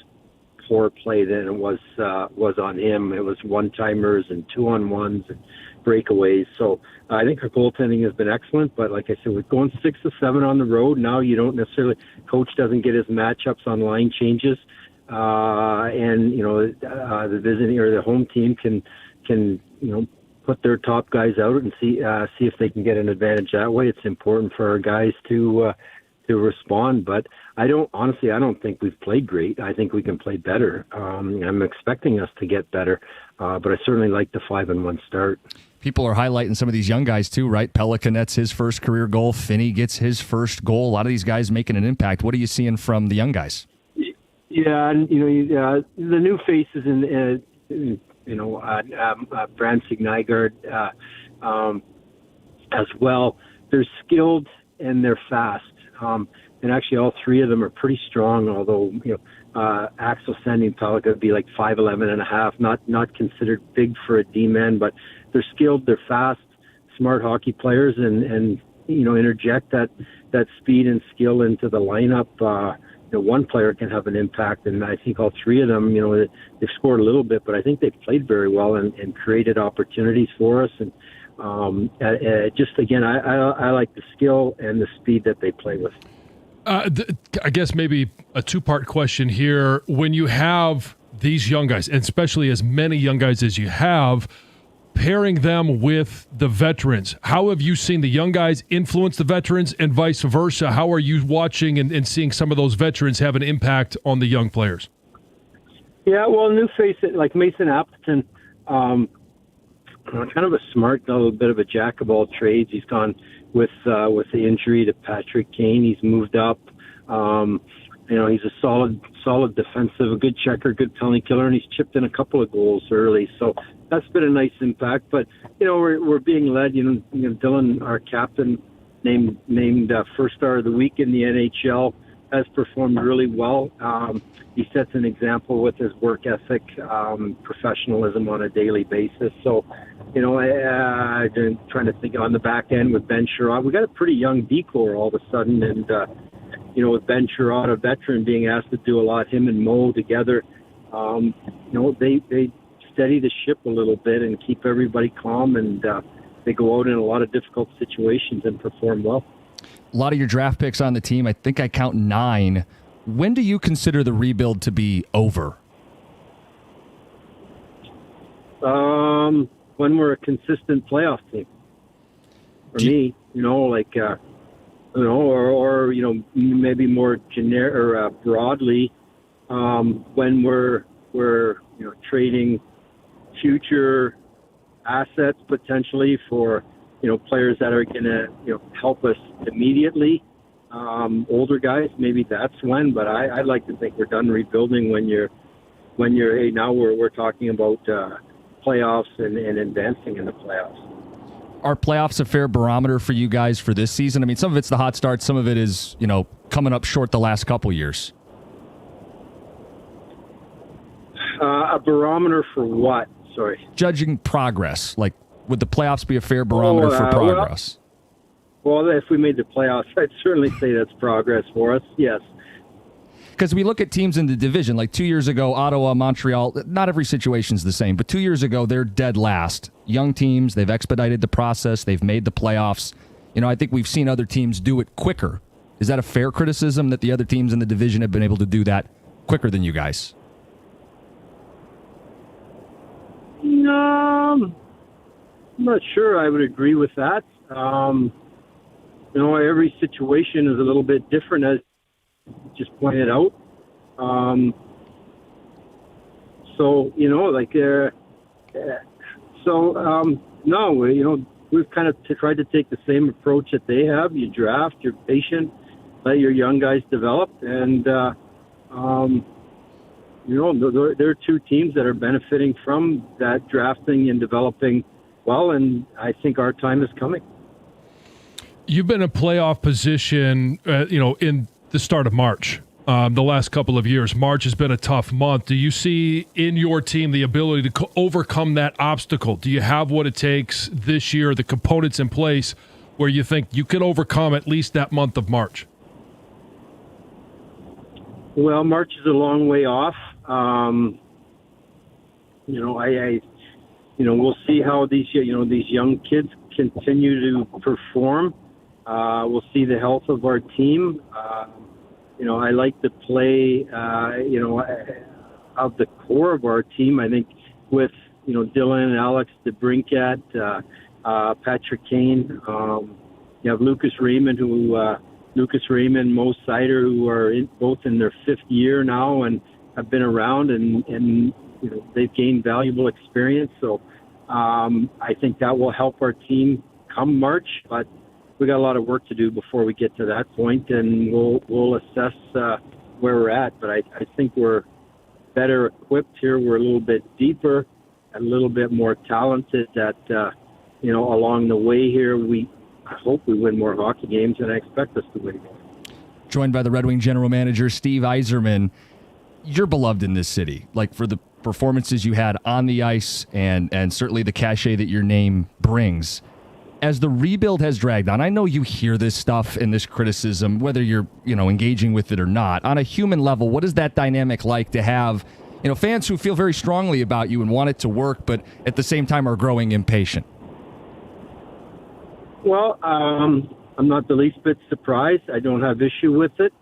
poor play than it was on him. It was one-timers and 2-on-1s and breakaways. So I think our goaltending has been excellent. But like I said, we're going 6 to 7 on the road now. You don't necessarily coach doesn't get his matchups on line changes, the visiting or the home team can put their top guys out and see if they can get an advantage that way. It's important for our guys to respond, but I don't think we've played great. I think we can play better. I'm expecting us to get better, but I certainly like the 5-1 start. People are highlighting some of these young guys too, right? Pelican nets his first career goal. Finney gets his first goal. A lot of these guys making an impact. What are you seeing from the young guys? Yeah, and the new faces in Brandsig Nygaard as well. They're skilled and they're fast. And actually, all 3 of them are pretty strong. Although Axel Sandin Pelican would be like 5'11 and a half, not considered big for a D-man, but they're skilled, they're fast, smart hockey players, and interject that speed and skill into the lineup. One player can have an impact, and I think all 3 of them, they've scored a little bit, but I think they've played very well and created opportunities for us. And just again, I like the skill and the speed that they play with. I guess maybe a 2-part question here. When you have these young guys, and especially as many young guys as you have, pairing them with the veterans, how have you seen the young guys influence the veterans and vice versa? How are you watching and seeing some of those veterans have an impact on the young players? Yeah, well, new face like Mason Appleton, kind of a smart, a little bit of a jack of all trades. He's gone with the injury to Patrick Kane. He's moved up. He's a solid defensive, a good checker, good penalty killer, and he's chipped in a couple of goals early. So that's been a nice impact. But we're being led. Dylan, our captain, named first star of the week in the NHL, has performed really well. He sets an example with his work ethic, professionalism on a daily basis. So, I'm trying to think on the back end with Ben Sherratt. We got a pretty young decor all of a sudden, and with Ben Sherratt, a veteran, being asked to do a lot, him and Mo together, they steady the ship a little bit and keep everybody calm, and they go out in a lot of difficult situations and perform well. A lot of your draft picks on the team, I think I count 9. When do you consider the rebuild to be over? When we're a consistent playoff team. For me, or maybe more generic or broadly, when we're trading future assets potentially for players that are going to help us immediately. Older guys, maybe that's when. But I'd like to think we're done rebuilding when you're hey, now we're talking about playoffs and advancing in the playoffs. Are playoffs a fair barometer for you guys for this season? I mean, some of it's the hot start, some of it is coming up short the last couple years. A barometer for what? Sorry. Judging progress. Like, would the playoffs be a fair barometer for progress? Well, if we made the playoffs, I'd certainly say that's progress for us, yes. Because we look at teams in the division, like 2 years ago, Ottawa, Montreal, not every situation's the same, but 2 years ago, they're dead last. Young teams, they've expedited the process, they've made the playoffs. I think we've seen other teams do it quicker. Is that a fair criticism that the other teams in the division have been able to do that quicker than you guys? I'm not sure I would agree with that. Every situation is a little bit different, as just pointed out. No, we've kind of tried to take the same approach that they have. You draft, you're patient, let your young guys develop, and there are two teams that are benefiting from that drafting and developing well, and I think our time is coming. You've been in a playoff position, in the start of March, the last couple of years. March has been a tough month. Do you see in your team the ability to overcome that obstacle? Do you have what it takes this year, the components in place, where you think you can overcome at least that month of March? Well, March is a long way off. We'll see how these young kids continue to perform. We'll see the health of our team. I like to play, of the core of our team. I think with, Dylan, Alex DeBrincat, Patrick Kane, you have Lucas Raymond, Mo Seider, who are both in their 5th year now and have been around and they've gained valuable experience. So I think that will help our team come March, but we got a lot of work to do before we get to that point, and we'll assess where we're at. But I think we're better equipped here. We're a little bit deeper, a little bit more talented. That along the way here, I hope we win more hockey games, and I expect us to win more. Joined by the Red Wing general manager Steve Yzerman. You're beloved in this city, like for the performances you had on the ice, and certainly the cachet that your name brings. As the rebuild has dragged on, I know you hear this stuff and this criticism, whether you're engaging with it or not. On a human level, what is that dynamic like to have fans who feel very strongly about you and want it to work, but at the same time are growing impatient? Well, I'm not the least bit surprised. I don't have issue with it.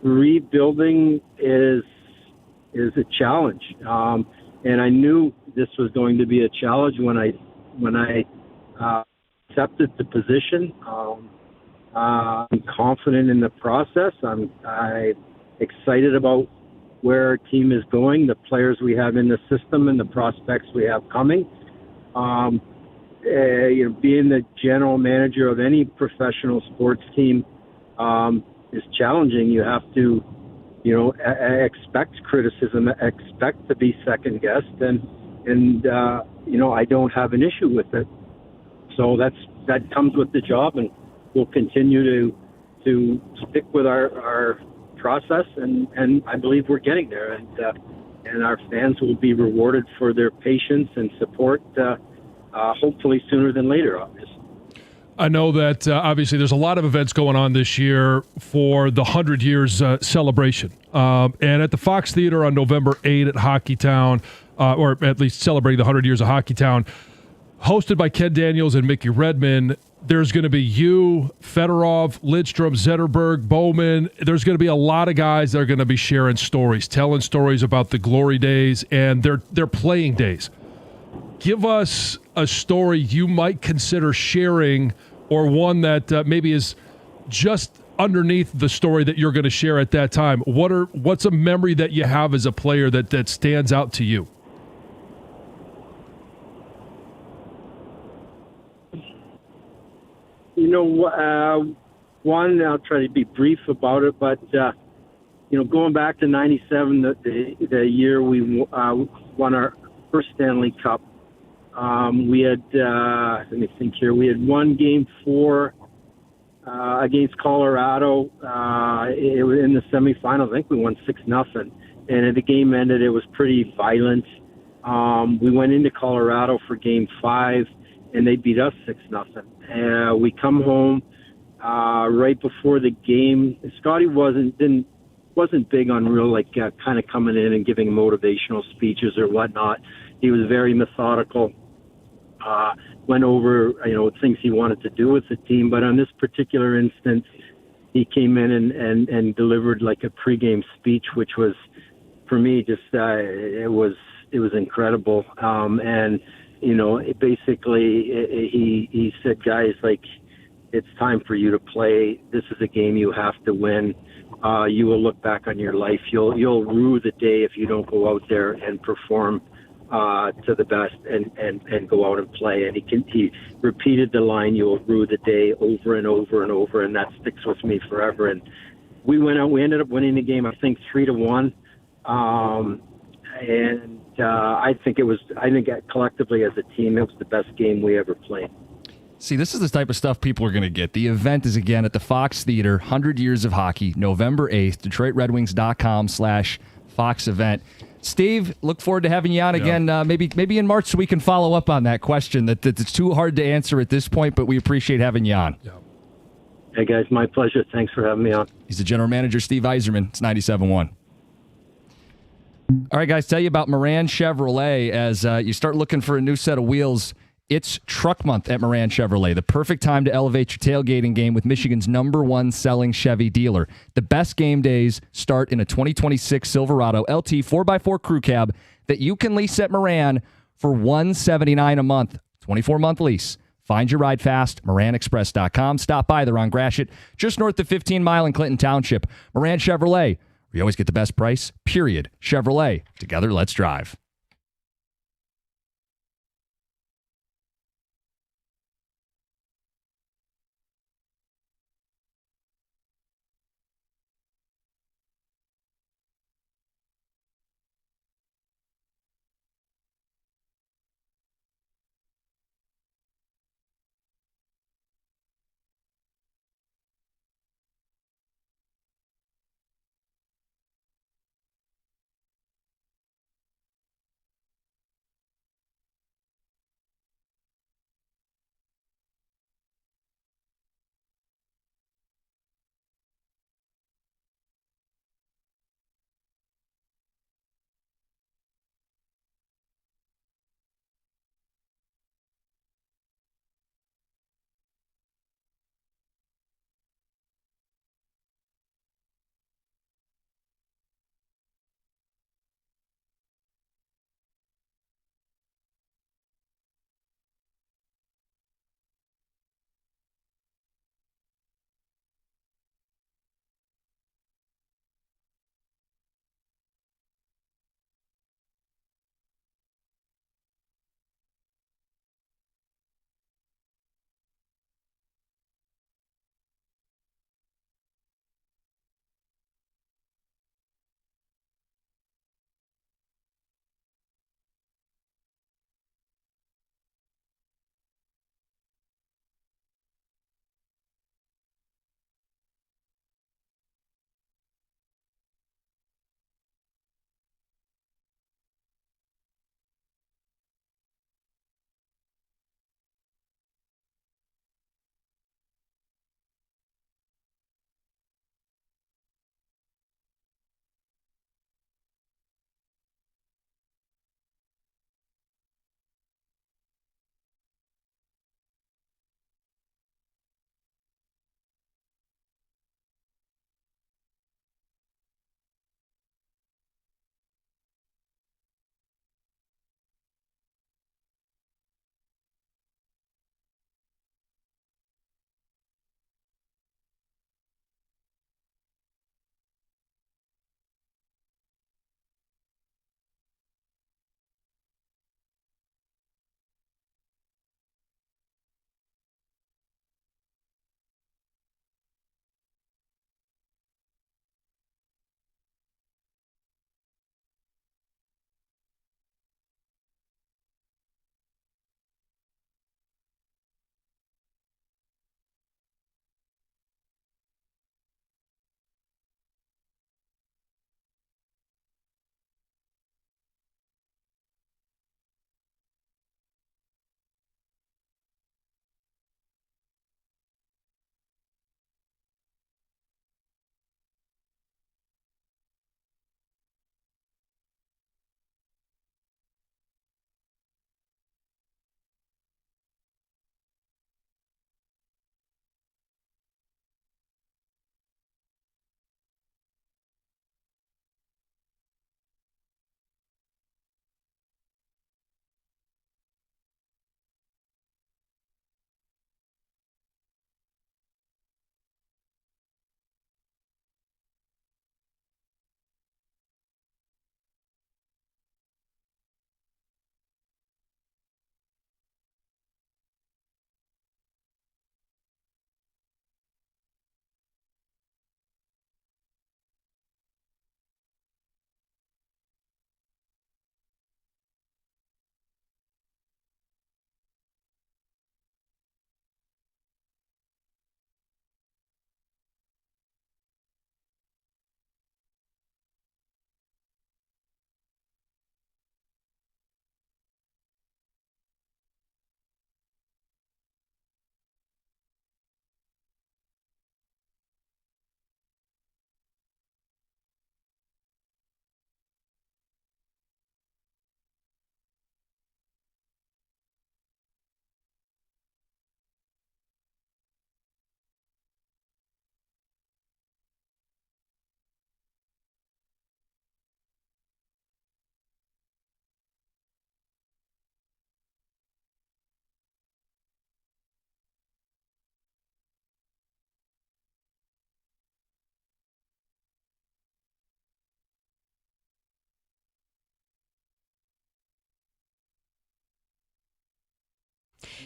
Rebuilding is a challenge, and I knew this was going to be a challenge when I accepted the position. I'm confident in the process. I'm excited about where our team is going, the players we have in the system, and the prospects we have coming. Being the general manager of any professional sports team, is challenging. You have to, expect criticism, expect to be second guessed, and I don't have an issue with it. So that comes with the job, and we'll continue to stick with our process, and I believe we're getting there, and our fans will be rewarded for their patience and support, hopefully sooner than later, obviously. I know that obviously there's a lot of events going on this year for the 100 years celebration. And at the Fox Theater on November 8 at Hockeytown, or at least celebrating the 100 years of Hockeytown, hosted by Ken Daniels and Mickey Redmond, there's going to be you, Fedorov, Lidstrom, Zetterberg, Bowman. There's going to be a lot of guys that are going to be sharing stories, telling stories about the glory days and their playing days. Give us a story you might consider sharing, or one that maybe is just underneath the story that you're going to share at that time. What's a memory that you have as a player that stands out to you? One, I'll try to be brief about it, but going back to '97, the year we won our first Stanley Cup. We had, let me think here, we had won Game 4 against Colorado. It was in the semifinals. I think we won 6-0. And the game ended, it was pretty violent. We went into Colorado for Game 5, and they beat us 6-0. We come home right before the game. Scotty wasn't big on real, kind of coming in and giving motivational speeches or whatnot. He was very methodical. Went over, things he wanted to do with the team. But on this particular instance, he came in and delivered like a pregame speech, which was, for me, just it was incredible. And basically he said, guys, it's time for you to play. This is a game you have to win. You will look back on your life. You'll rue the day if you don't go out there and perform to the best and go out and play. And he repeated the line, "You will rue the day," over and over and over, and that sticks with me forever. And we went out. We ended up winning the game, I think 3-1. I think collectively as a team, it was the best game we ever played. See, this is the type of stuff people are going to get. The event is, again, at the Fox Theater, 100 Years of Hockey, November 8th, DetroitRedWings.com/Fox event. Steve, look forward to having you on again, maybe in March, so we can follow up on that question that it's too hard to answer at this point, but we appreciate having you on. Yeah. Hey, guys, my pleasure. Thanks for having me on. He's the general manager, Steve Yzerman. It's 97.1. All right, guys, tell you about Moran Chevrolet as you start looking for a new set of wheels. It's Truck Month at Moran Chevrolet, the perfect time to elevate your tailgating game with Michigan's #1 selling Chevy dealer. The best game days start in a 2026 Silverado LT 4x4 Crew Cab that you can lease at Moran for $179 a month, 24-month lease. Find your ride fast, MoranExpress.com. Stop by. They're on Gratiot, just north of 15 Mile in Clinton Township. Moran Chevrolet, we always get the best price, period. Chevrolet, together, let's drive.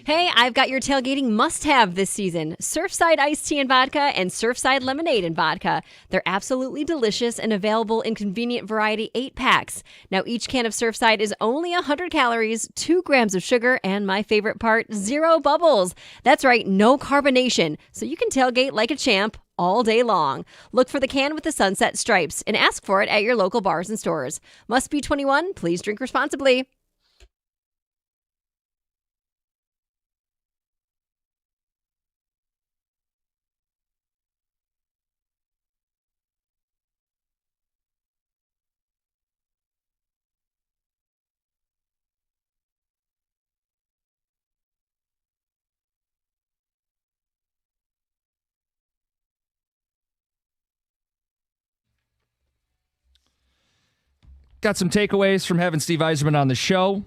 Hey, I've got your tailgating must-have this season. Surfside iced tea and vodka and Surfside lemonade and vodka. They're absolutely delicious and available in convenient variety 8-packs. Now, each can of Surfside is only 100 calories, 2 grams of sugar, and my favorite part, 0 bubbles. That's right, no carbonation, so you can tailgate like a champ all day long. Look for the can with the sunset stripes and ask for it at your local bars and stores. Must be 21. Please drink responsibly. Got some takeaways from having Steve Yzerman on the show.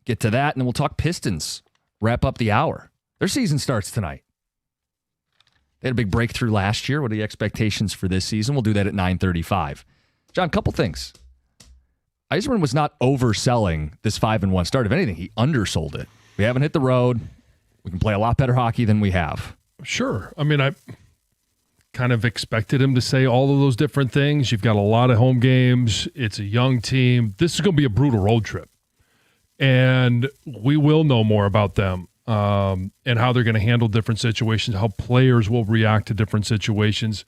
Get to that, and then we'll talk Pistons. Wrap up the hour. Their season starts tonight. They had a big breakthrough last year. What are the expectations for this season? We'll do that at 9:35. John, couple things. Yzerman was not overselling this 5-1 start. If anything, he undersold it. We haven't hit the road. We can play a lot better hockey than we have. Sure. I mean, I kind of expected him to say all of those different things. You've got a lot of home games. It's a young team. This is going to be a brutal road trip. And we will know more about them and how they're going to handle different situations, how players will react to different situations.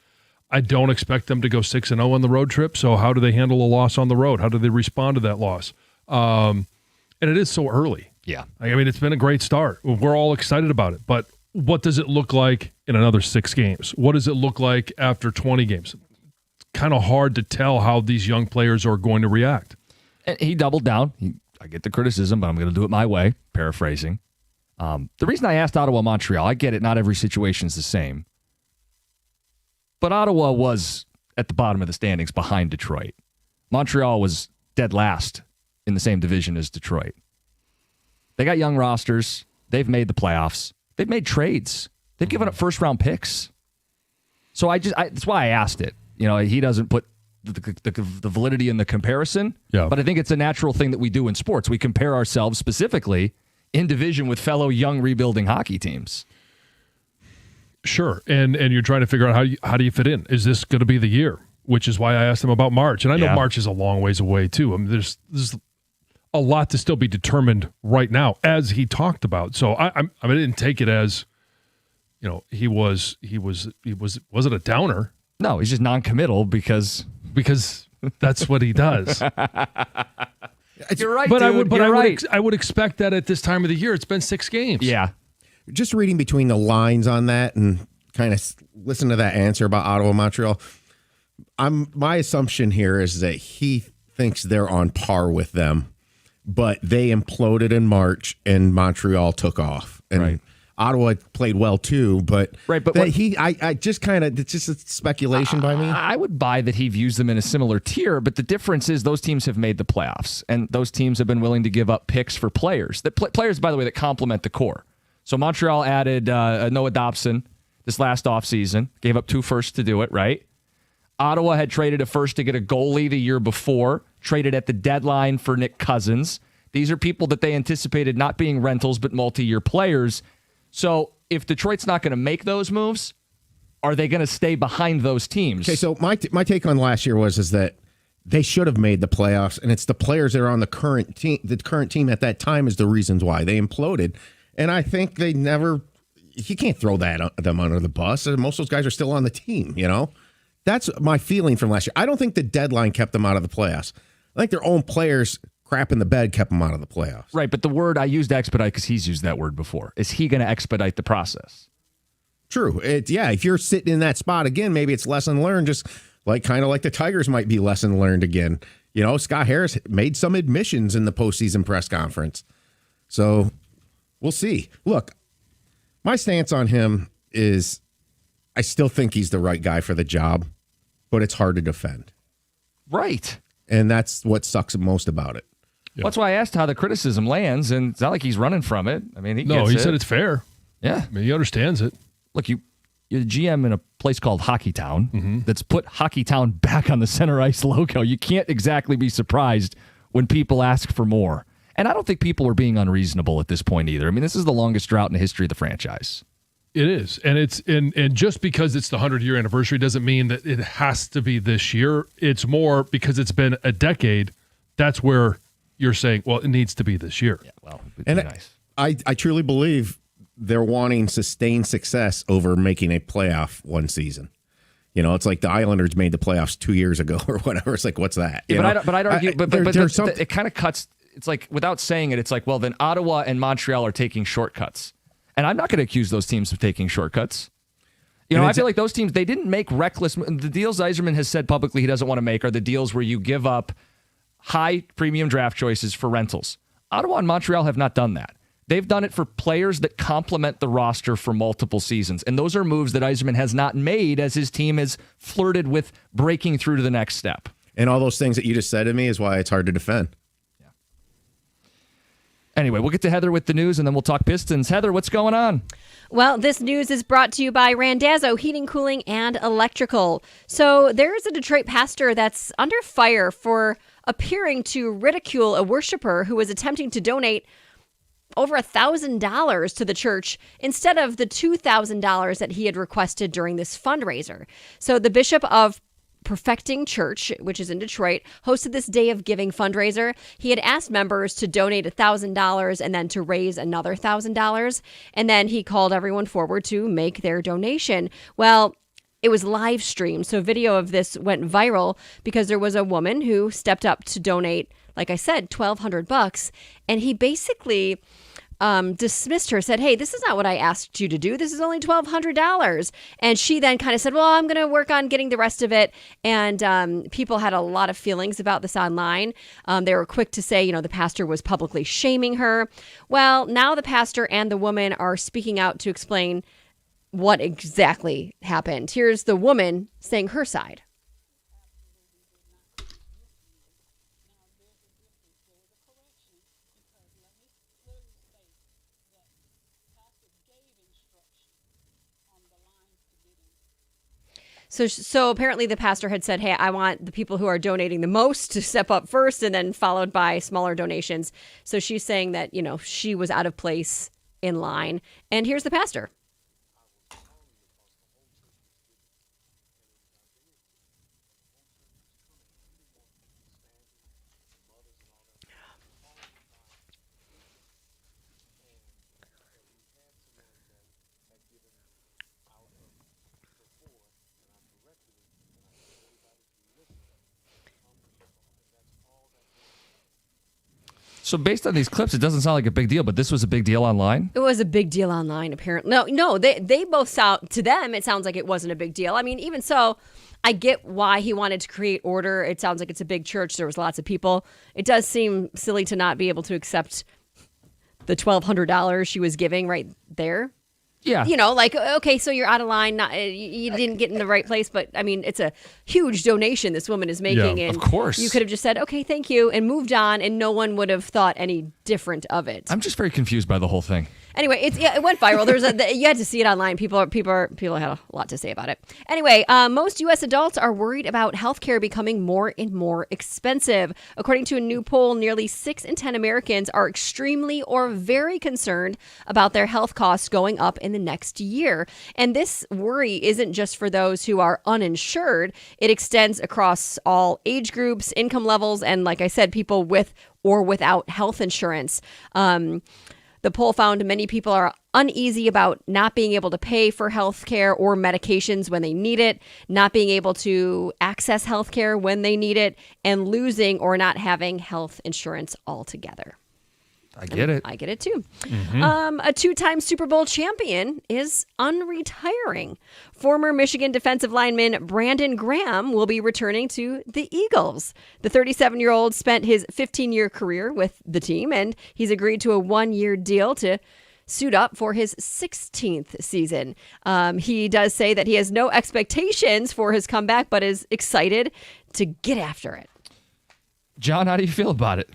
I don't expect them to go 6-0 on the road trip. So how do they handle a loss on the road? How do they respond to that loss? And it is so early. Yeah. I mean, it's been a great start. We're all excited about it. But what does it look like in another 6 games? What does it look like after 20 games? It's kind of hard to tell how these young players are going to react. And he doubled down. I get the criticism, but I'm going to do it my way, paraphrasing. The reason I asked Ottawa-Montreal, I get it, not every situation is the same. But Ottawa was at the bottom of the standings behind Detroit. Montreal was dead last in the same division as Detroit. They got young rosters. They've made the playoffs. They've made trades. They've given up first-round picks. So that's why I asked it. You know, he doesn't put the validity in the comparison, but I think it's a natural thing that we do in sports. We compare ourselves specifically in division with fellow young rebuilding hockey teams. Sure, and you're trying to figure out how do you fit in? Is this going to be the year? Which is why I asked him about March. And I know March is a long ways away, too. I mean, there's a lot to still be determined right now, as he talked about. So I didn't take it as, you know, was it a downer? No, he's just non-committal because that's what he does. You're right, but dude. I would expect that at this time of the year. It's been 6 games. Yeah. Just reading between the lines on that and kind of listen to that answer about Ottawa Montreal. My assumption here is that he thinks they're on par with them, but they imploded in March and Montreal took off. And Ottawa played well too, but I just kind of, it's just a speculation by me. I would buy that he views them in a similar tier, but the difference is those teams have made the playoffs, and those teams have been willing to give up picks for players. Players, by the way, that complement the core. So Montreal added Noah Dobson this last offseason, gave up 2 firsts to do it, right? Ottawa had traded a first to get a goalie the year before, traded at the deadline for Nick Cousins. These are people that they anticipated not being rentals, but multi-year players. So if Detroit's not going to make those moves, are they going to stay behind those teams? Okay, so my take on last year is that they should have made the playoffs, and it's the players that are on the current team. The current team at that time is the reasons why they imploded. And I think they never. You can't throw them under the bus. Most of those guys are still on the team. You know, that's my feeling from last year. I don't think the deadline kept them out of the playoffs. I think their own players crap in the bed kept them out of the playoffs. Right, but the word I used expedite because he's used that word before. Is he going to expedite the process? True. If you're sitting in that spot again, maybe it's lesson learned. Just kind of like the Tigers might be lesson learned again. You know, Scott Harris made some admissions in the postseason press conference, so we'll see. Look, my stance on him is I still think he's the right guy for the job, but it's hard to defend. Right. And that's what sucks most about it. Yeah. That's why I asked how the criticism lands, and it's not like he's running from it. I mean, he said it's fair. Yeah. I mean, he understands it. Look, you're the GM in a place called Hockeytown that's put Hockeytown back on the center ice logo. You can't exactly be surprised when people ask for more. And I don't think people are being unreasonable at this point either. I mean, this is the longest drought in the history of the franchise. It is. And and just because it's the 100-year anniversary doesn't mean that it has to be this year. It's more because it's been a decade. That's where you're saying, well, it needs to be this year. Yeah, well, nice. I truly believe they're wanting sustained success over making a playoff one season. You know, it's like the Islanders made the playoffs 2 years ago or whatever. It's like, what's that? Yeah, but I'd argue, it kind of cuts. It's like, without saying it, it's like, well, then Ottawa and Montreal are taking shortcuts. And I'm not going to accuse those teams of taking shortcuts. You know, I feel like those teams, they didn't make reckless. The deals Yzerman has said publicly he doesn't want to make are the deals where you give up high premium draft choices for rentals. Ottawa and Montreal have not done that. They've done it for players that complement the roster for multiple seasons. And those are moves that Yzerman has not made as his team has flirted with breaking through to the next step. And all those things that you just said to me is why it's hard to defend. Anyway, we'll get to Heather with the news, and then we'll talk Pistons. Heather, what's going on? Well, this news is brought to you by Randazzo Heating, Cooling, and Electrical. So there's a Detroit pastor that's under fire for appearing to ridicule a worshiper who was attempting to donate over $1,000 to the church instead of the $2,000 that he had requested during this fundraiser. So the bishop of Perfecting Church, which is in Detroit, hosted this Day of Giving fundraiser. He had asked members to donate $1,000 and then to raise another $1,000. And then he called everyone forward to make their donation. Well, it was live streamed. So video of this went viral because there was a woman who stepped up to donate, like I said, $1,200. And he basically dismissed her, said, hey, this is not what I asked you to do. This is only $1,200. And she then kind of said, well, I'm going to work on getting the rest of it. And people had a lot of feelings about this online. They were quick to say, the pastor was publicly shaming her. Well, now the pastor and the woman are speaking out to explain what exactly happened. Here's the woman saying her side. So apparently the pastor had said, hey, I want the people who are donating the most to step up first and then followed by smaller donations. So she's saying that, she was out of place in line. And here's the pastor. So based on these clips, it doesn't sound like a big deal, but this was a big deal online? It was a big deal online, apparently. No, they both sound, to them, it sounds like it wasn't a big deal. I mean, even so, I get why he wanted to create order. It sounds like it's a big church. There was lots of people. It does seem silly to not be able to accept the $1,200 she was giving right there. Yeah. Okay, so you're out of line. You didn't get in the right place. But, I mean, it's a huge donation this woman is making. Yeah, and of course. You could have just said, okay, thank you, and moved on, and no one would have thought any different of it. I'm just very confused by the whole thing. Anyway, it went viral. You had to see it online. People had a lot to say about it. Anyway, most U.S. adults are worried about healthcare becoming more and more expensive. According to a new poll, nearly 6 in 10 Americans are extremely or very concerned about their health costs going up in the next year. And this worry isn't just for those who are uninsured. It extends across all age groups, income levels, and like I said, people with or without health insurance. The poll found many people are uneasy about not being able to pay for health care or medications when they need it, not being able to access health care when they need it, and losing or not having health insurance altogether. I get it. I get it too. Mm-hmm. A 2-time Super Bowl champion is unretiring. Former Michigan defensive lineman Brandon Graham will be returning to the Eagles. The 37-year-old spent his 15-year career with the team, and he's agreed to a 1-year deal to suit up for his 16th season. He does say that he has no expectations for his comeback, but is excited to get after it. John, how do you feel about it?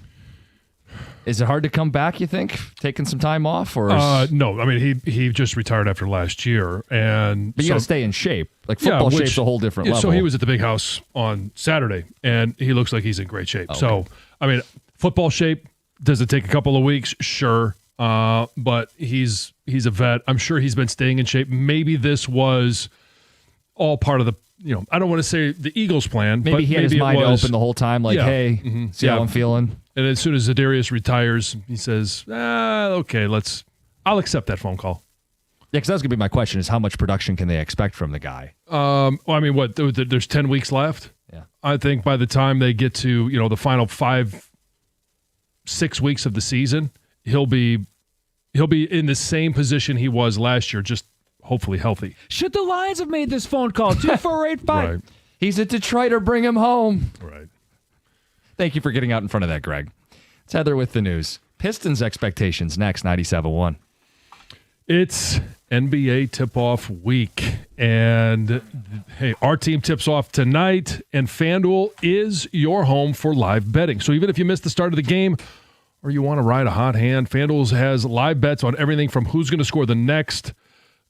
Is it hard to come back, you think, taking some time off? Or no, I mean, he just retired after last year. But you got to stay in shape. Like football shape's a whole different level. So he was at the Big House on Saturday, and he looks like he's in great shape. Okay. So, I mean, football shape, Does it take a couple of weeks? Sure. But he's a vet. I'm sure he's been staying in shape. Maybe this was all part of the, I don't want to say the Eagles' plan. Maybe but he had his mind open the whole time, like, hey, see how I'm feeling. And as soon as Zadarius retires, he says, okay, I'll accept that phone call. Yeah, because that's going to be my question is how much production can they expect from the guy? There's 10 weeks left? Yeah. I think by the time they get to, the final 5-6 weeks of the season, he'll be in the same position he was last year, just hopefully healthy. Should the Lions have made this phone call? 2485. Right. He's a Detroiter. Bring him home. Right. Thank you for getting out in front of that, Greg. It's Heather with the news. Pistons expectations next, 97.1. It's NBA tip-off week, and hey, our team tips off tonight, and FanDuel is your home for live betting. So even if you missed the start of the game or you want to ride a hot hand, FanDuel has live bets on everything from who's going to score the next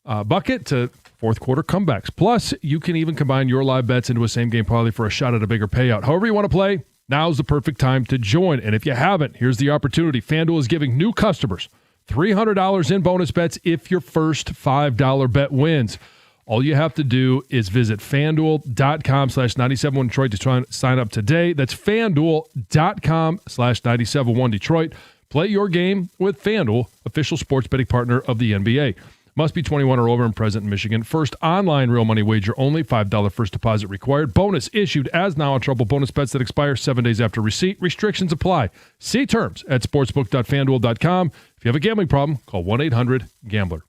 bucket to fourth quarter comebacks. Plus, you can even combine your live bets into a same-game parlay for a shot at a bigger payout. However you want to play, now's the perfect time to join. And if you haven't, here's the opportunity. FanDuel is giving new customers $300 in bonus bets if your first $5 bet wins. All you have to do is visit FanDuel.com/971 Detroit to try and sign up today. That's FanDuel.com/971 Detroit. Play your game with FanDuel, official sports betting partner of the NBA. Must be 21 or over and present in Michigan. First online real money wager only. $5 first deposit required. Bonus issued as now on trouble bonus bets that expire 7 days after receipt. Restrictions apply. See terms at sportsbook.fanduel.com. If you have a gambling problem, call 1-800-GAMBLER.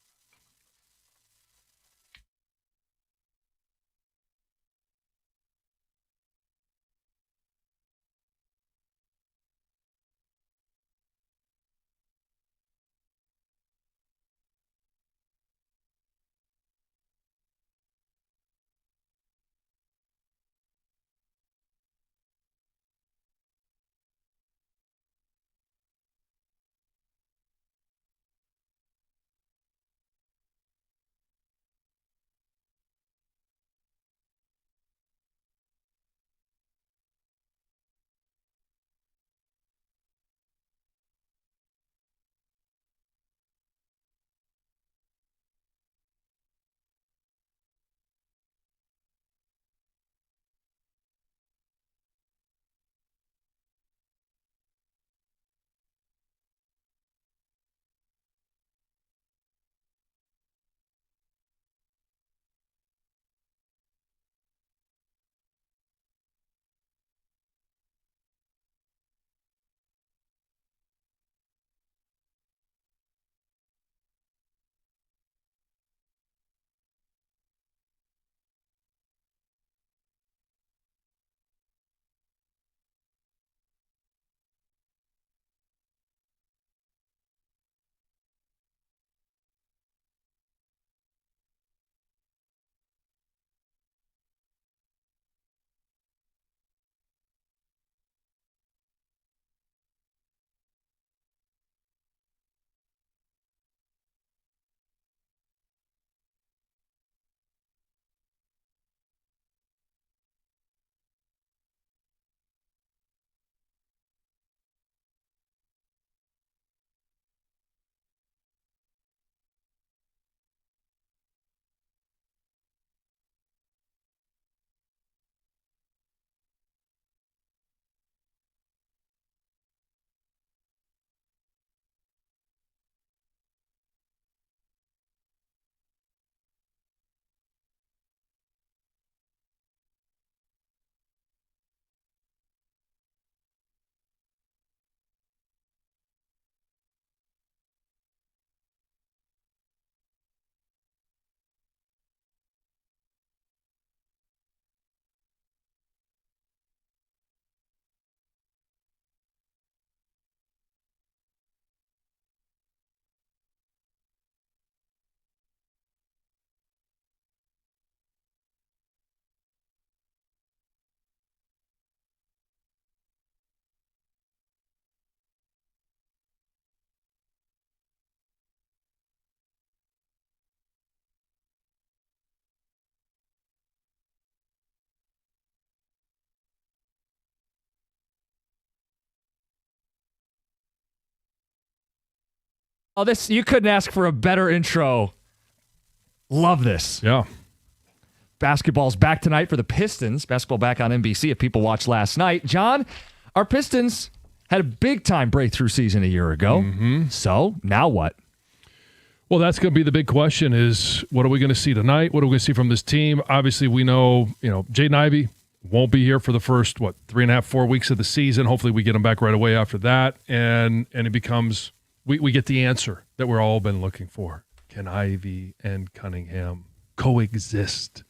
Oh, you couldn't ask for a better intro. Love this. Yeah. Basketball's back tonight for the Pistons. Basketball back on NBC if people watched last night. John, our Pistons had a big-time breakthrough season a year ago. Mm-hmm. So, now what? Well, that's going to be the big question is what are we going to see tonight? What are we going to see from this team? Obviously, we know, Jaden Ivey won't be here for the first, 3.5, 4 weeks of the season. Hopefully we get him back right away after that. And it becomes, we get the answer that we're all been looking for. Can Ivey and Cunningham coexist?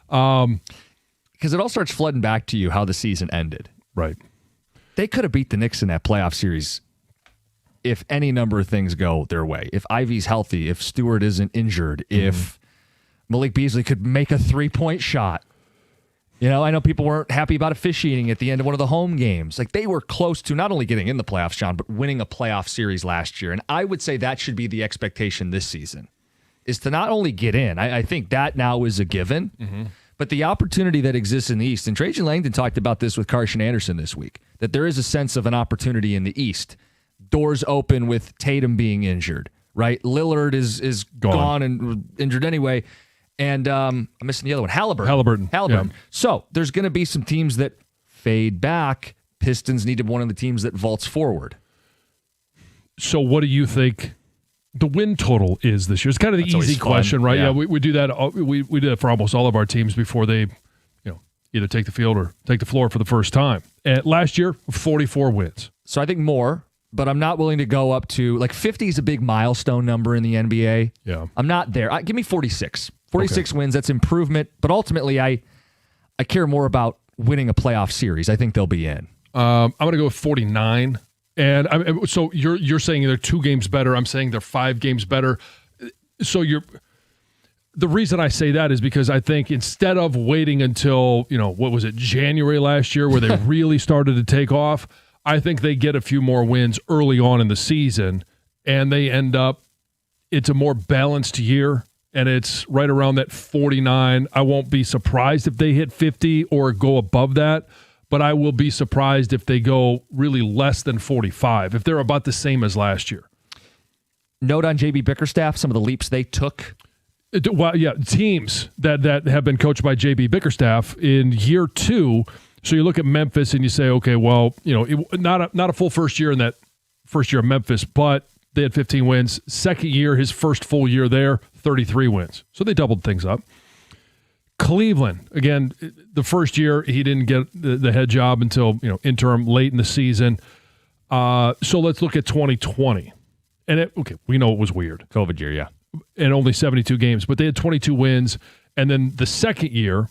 Because it all starts flooding back to you how the season ended. Right. They could have beat the Knicks in that playoff series if any number of things go their way. If Ivey's healthy, if Stewart isn't injured, if Malik Beasley could make a 3-point shot. I know people weren't happy about officiating at the end of one of the home games. Like, they were close to not only getting in the playoffs, John, but winning a playoff series last year. And I would say that should be the expectation this season, is to not only get in. I think that now is a given. Mm-hmm. But the opportunity that exists in the East, and Trajan Langdon talked about this with Carson Anderson this week, that there is a sense of an opportunity in the East. Doors open with Tatum being injured, right? Lillard is gone and injured anyway. And I'm missing the other one, Halliburton. Yeah. So there's going to be some teams that fade back. Pistons needed one of the teams that vaults forward. So what do you think the win total is this year? It's kind of the easy question, right? Yeah, we do that. We do that for almost all of our teams before they, either take the field or take the floor for the first time. And last year, 44 wins. So I think more, but I'm not willing to go up to 50 is a big milestone number in the NBA. Yeah, I'm not there. Give me 46. 46 wins. That's improvement. But ultimately, I care more about winning a playoff series. I think they'll be in. I'm going to go with 49. And so you're saying they're 2 games better. I'm saying they're 5 games better. So the reason I say that is because I think instead of waiting until, what was it, January last year where they really started to take off, I think they get a few more wins early on in the season and they end up, it's a more balanced year and it's right around that 49. I won't be surprised if they hit 50 or go above that, but I will be surprised if they go really less than 45, if they're about the same as last year. Note on JB Bickerstaff, some of the leaps they took. Well, yeah, teams that have been coached by JB Bickerstaff in year 2. So you look at Memphis and you say, okay, well, not a full first year in that first year of Memphis, but they had 15 wins. Second year, his first full year there, 33 wins. So they doubled things up. Cleveland, again, the first year he didn't get the head job until interim late in the season. So let's look at 2020, and we know it was weird, COVID year, yeah, and only 72 games, but they had 22 wins, and then the second year,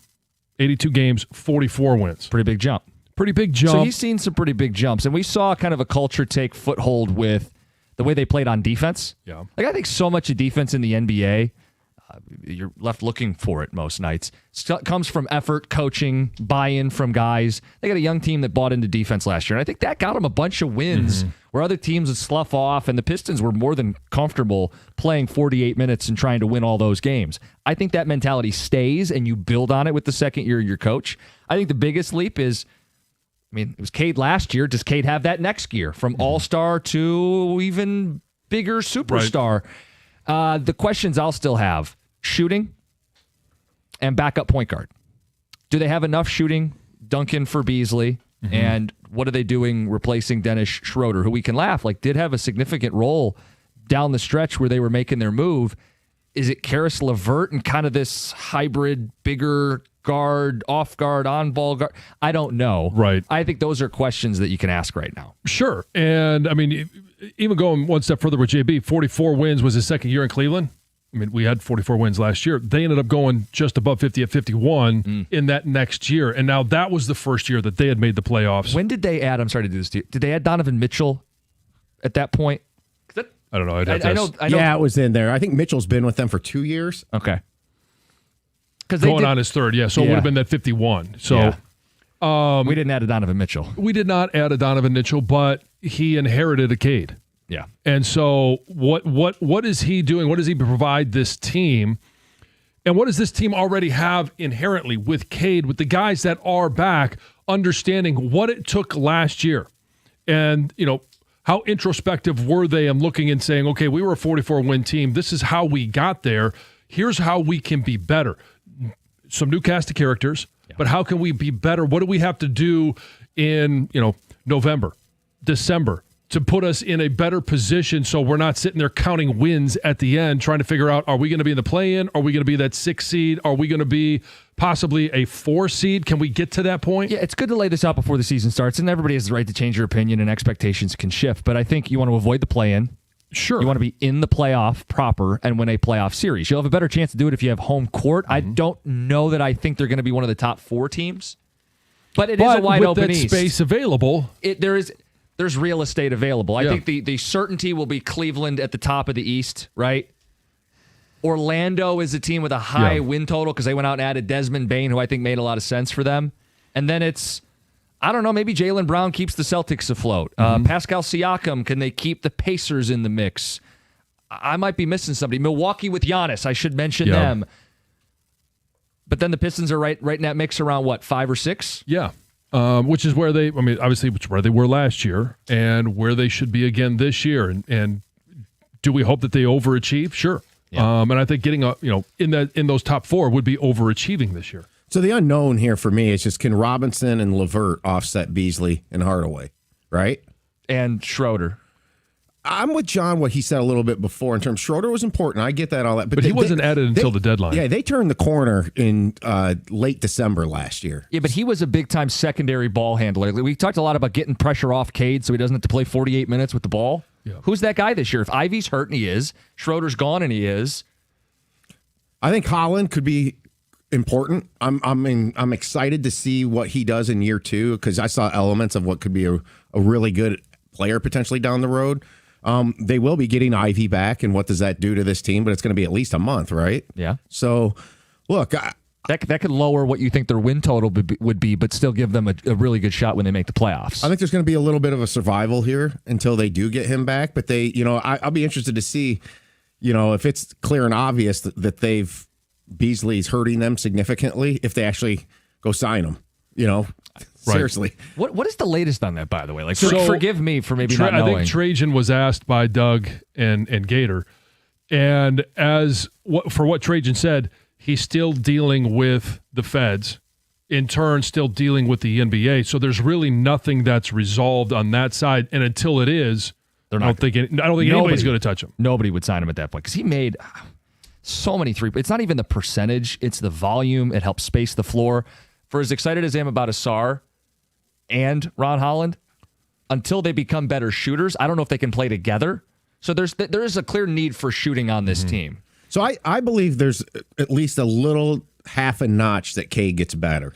82 games, 44 wins. Pretty big jump. So he's seen some pretty big jumps, and we saw kind of a culture take foothold with the way they played on defense. Yeah, I think so much of defense in the NBA. You're left looking for it most nights. Comes from effort, coaching, buy-in from guys. They got a young team that bought into defense last year, and I think that got them a bunch of wins where other teams would slough off, and the Pistons were more than comfortable playing 48 minutes and trying to win all those games. I think that mentality stays, and you build on it with the second year of your coach. I think the biggest leap is, it was Cade last year. Does Cade have that next year from all-star to even bigger superstar? Right. The questions I'll still have. Shooting and backup point guard. Do they have enough shooting? Duncan for Beasley. Mm-hmm. And what are they doing replacing Dennis Schroeder, who we can laugh, did have a significant role down the stretch where they were making their move. Is it Karis LeVert and kind of this hybrid, bigger guard, off guard, on ball guard? I don't know. Right. I think those are questions that you can ask right now. Sure. And even going one step further with JB, 44 wins was his second year in Cleveland. We had 44 wins last year. They ended up going just above 50 at 51 in that next year. And now that was the first year that they had made the playoffs. When did they add, I'm sorry to do this to you, did they add Donovan Mitchell at that point? I don't know. I know. Yeah, it was in there. I think Mitchell's been with them for 2 years. Okay. Going on his third, yeah. So it would have been that 51. So we didn't add a Donovan Mitchell. We did not add a Donovan Mitchell, but he inherited a Cade. Yeah. And so what is he doing? What does he provide this team? And what does this team already have inherently with Cade, with the guys that are back, understanding what it took last year? And, how introspective were they in looking and saying, okay, we were a 44-win team. This is how we got there. Here's how we can be better. Some new cast of characters, but how can we be better? What do we have to do in, November, December to put us in a better position so we're not sitting there counting wins at the end, trying to figure out, are we going to be in the play-in? Are we going to be that 6 seed? Are we going to be possibly a 4 seed? Can we get to that point? Yeah, it's good to lay this out before the season starts, and everybody has the right to change your opinion, and expectations can shift. But I think you want to avoid the play-in. Sure. You want to be in the playoff proper and win a playoff series. You'll have a better chance to do it if you have home court. I don't know that I think they're going to be one of the top 4 teams, but it is a wide open East. East. Space available. There's real estate available. I think the certainty will be Cleveland at the top of the East, right? Orlando is a team with a high win total because they went out and added Desmond Bane, who I think made a lot of sense for them. And then it's, I don't know, maybe Jaylen Brown keeps the Celtics afloat. Pascal Siakam, can they keep the Pacers in the mix? I might be missing somebody. Milwaukee with Giannis, I should mention them. But then the Pistons are right in that mix around, 5 or 6? Yeah. Which is where obviously, which is where they were last year and where they should be again this year. And do we hope that they overachieve? Sure. Yeah. And I think getting in those top 4 would be overachieving this year. So the unknown here for me is just, can Robinson and LeVert offset Beasley and Hardaway, right? And Schroeder. I'm with John, what he said a little bit before in terms. Schroeder was important. I get that, all that. But he wasn't added until the deadline. Yeah, they turned the corner in late December last year. Yeah, but he was a big-time secondary ball handler. We talked a lot about getting pressure off Cade so he doesn't have to play 48 minutes with the ball. Yeah. Who's that guy this year? If Ivy's hurt, and he is. Schroeder's gone, and he is. I think Holland could be important. I'm excited to see what he does in year 2 because I saw elements of what could be a really good player potentially down the road. They will be getting Ivy back, and what does that do to this team? But it's going to be at least a month, right? Yeah. So, look, that could lower what you think their win total would be, but still give them a really good shot when they make the playoffs. I think there's going to be a little bit of a survival here until they do get him back. But I'll be interested to see, if it's clear and obvious that Beasley's hurting them significantly, if they actually go sign him, Right. Seriously. What is the latest on that, by the way? Like, forgive me for maybe not knowing. I think Trajan was asked by Doug and Gator, and for what Trajan said, he's still dealing with the feds, in turn still dealing with the NBA. So there's really nothing that's resolved on that side, and until it is, I don't think anybody's going to touch him. Nobody would sign him at that point because he made so many It's not even the percentage; it's the volume. It helps space the floor. For as excited as I am about Asar and Ron Holland, until they become better shooters, I don't know if they can play together. So there is a clear need for shooting on this team. So I believe there's at least a little half a notch that Cade gets better.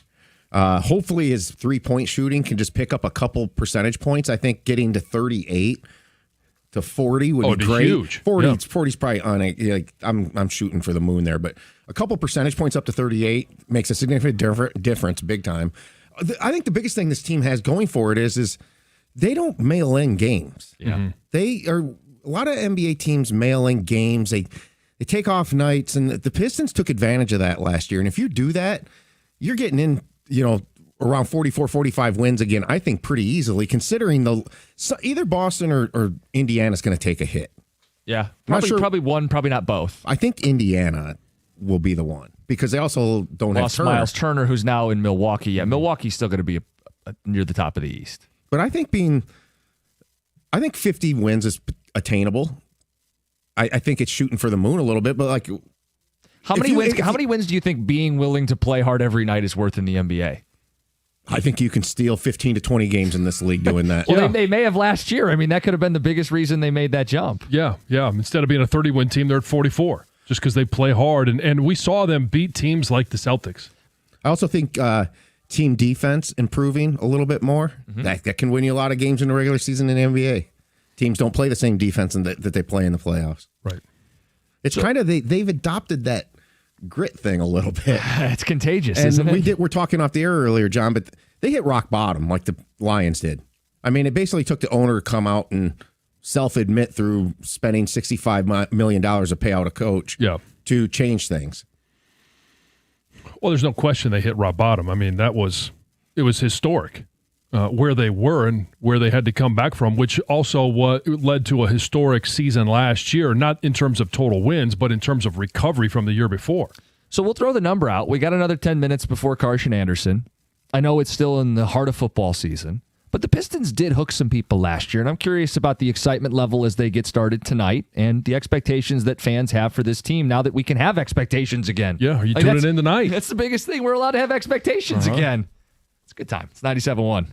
Hopefully his 3-point shooting can just pick up a couple percentage points. I think getting to 38 to 40 would be great. Huge. 40 is probably on it. I'm shooting for the moon there, but a couple percentage points up to 38 makes a significant difference, big time. I think the biggest thing this team has going for it is they don't mail in games. Yeah. They are, a lot of NBA teams mail in games. They take off nights, and the Pistons took advantage of that last year. And if you do that, you're getting in, around 44, 45 wins again, I think pretty easily, considering either Boston or Indiana's going to take a hit. Yeah. Probably one, probably not both. I think Indiana will be the one because they also don't have Turner. Miles Turner, who's now in Milwaukee. Yeah, Milwaukee's still going to be near the top of the East. But I think 50 wins is attainable. I think it's shooting for the moon a little bit, but like, how many wins do you think being willing to play hard every night is worth in the NBA? I think you can steal 15 to 20 games in this league doing that. Well, they may have last year. I mean, that could have been the biggest reason they made that jump. Yeah. Instead of being a 30-win team, they're at 44 just because they play hard. And we saw them beat teams like the Celtics. I also think team defense improving a little bit more. Mm-hmm. That can win you a lot of games in the regular season in the NBA. Teams don't play the same defense that they play in the playoffs. Right. It's kind of they've adopted that grit thing a little bit. It's contagious, and isn't it? We're talking off the air earlier, John, but they hit rock bottom like the Lions did. I mean, it basically took the owner to come out and self-admit through spending $65 million to pay out a coach to change things. Well, there's no question they hit rock bottom. I mean, it was historic. where they were and where they had to come back from, which also led to a historic season last year, not in terms of total wins, but in terms of recovery from the year before. So we'll throw the number out. We got another 10 minutes before Carson Anderson. I know it's still in the heart of football season, but the Pistons did hook some people last year, and I'm curious about the excitement level as they get started tonight and the expectations that fans have for this team now that we can have expectations again. Yeah, are you tuning in tonight? That's the biggest thing. We're allowed to have expectations again. It's a good time. It's 97.1.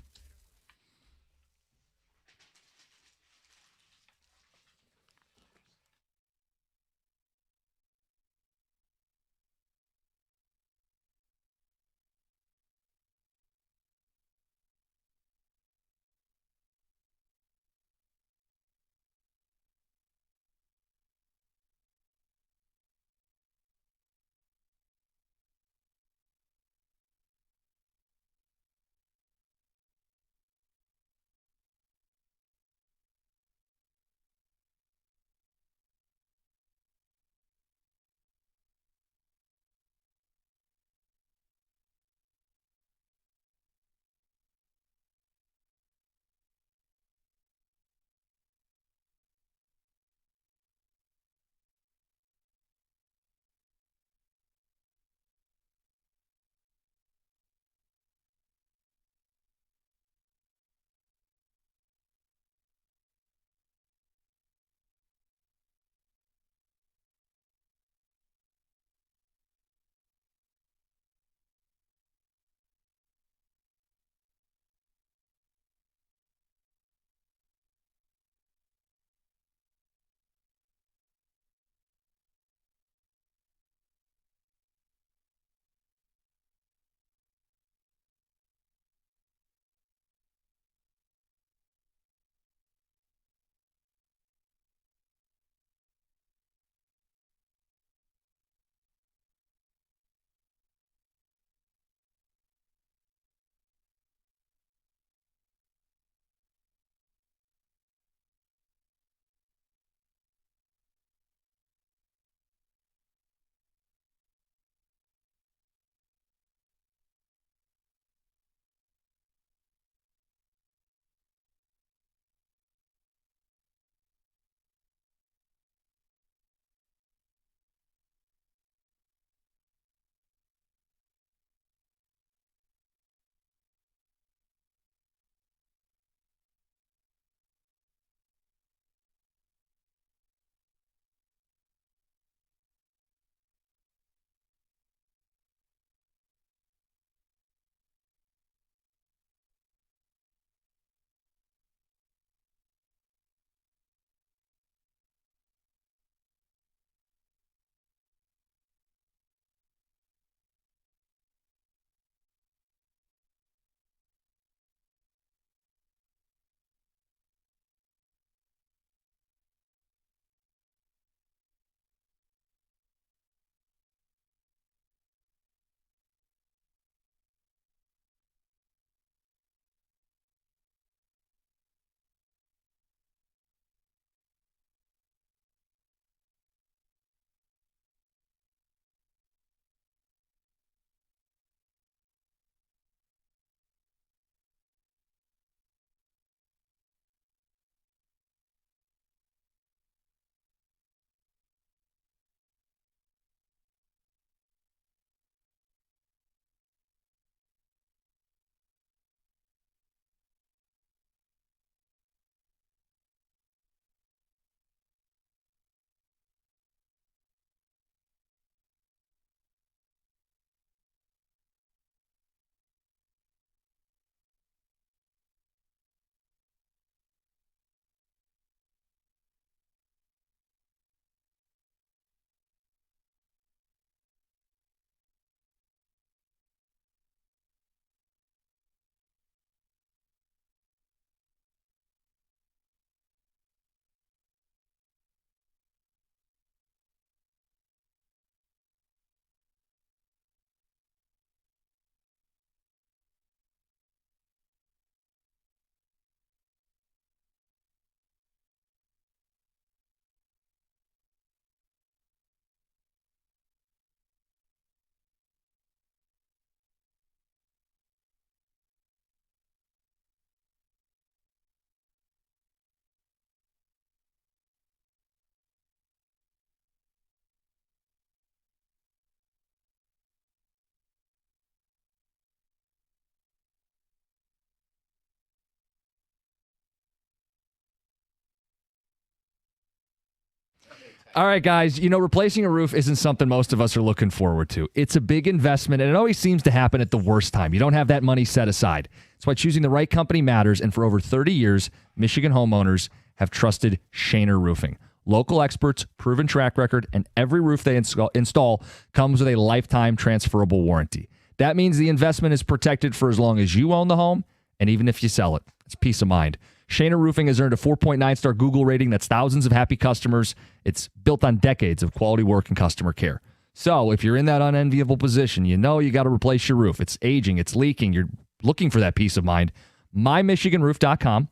All right, guys, replacing a roof isn't something most of us are looking forward to. It's a big investment, and it always seems to happen at the worst time. You don't have that money set aside. That's why choosing the right company matters, and for over 30 years, Michigan homeowners have trusted Shaner Roofing. Local experts, proven track record, and every roof they install comes with a lifetime transferable warranty. That means the investment is protected for as long as you own the home, and even if you sell it. It's peace of mind. Shaner Roofing has earned a 4.9-star Google rating. That's thousands of happy customers. It's built on decades of quality work and customer care. So if you're in that unenviable position, you got to replace your roof. It's aging. It's leaking. You're looking for that peace of mind. MyMichiganRoof.com.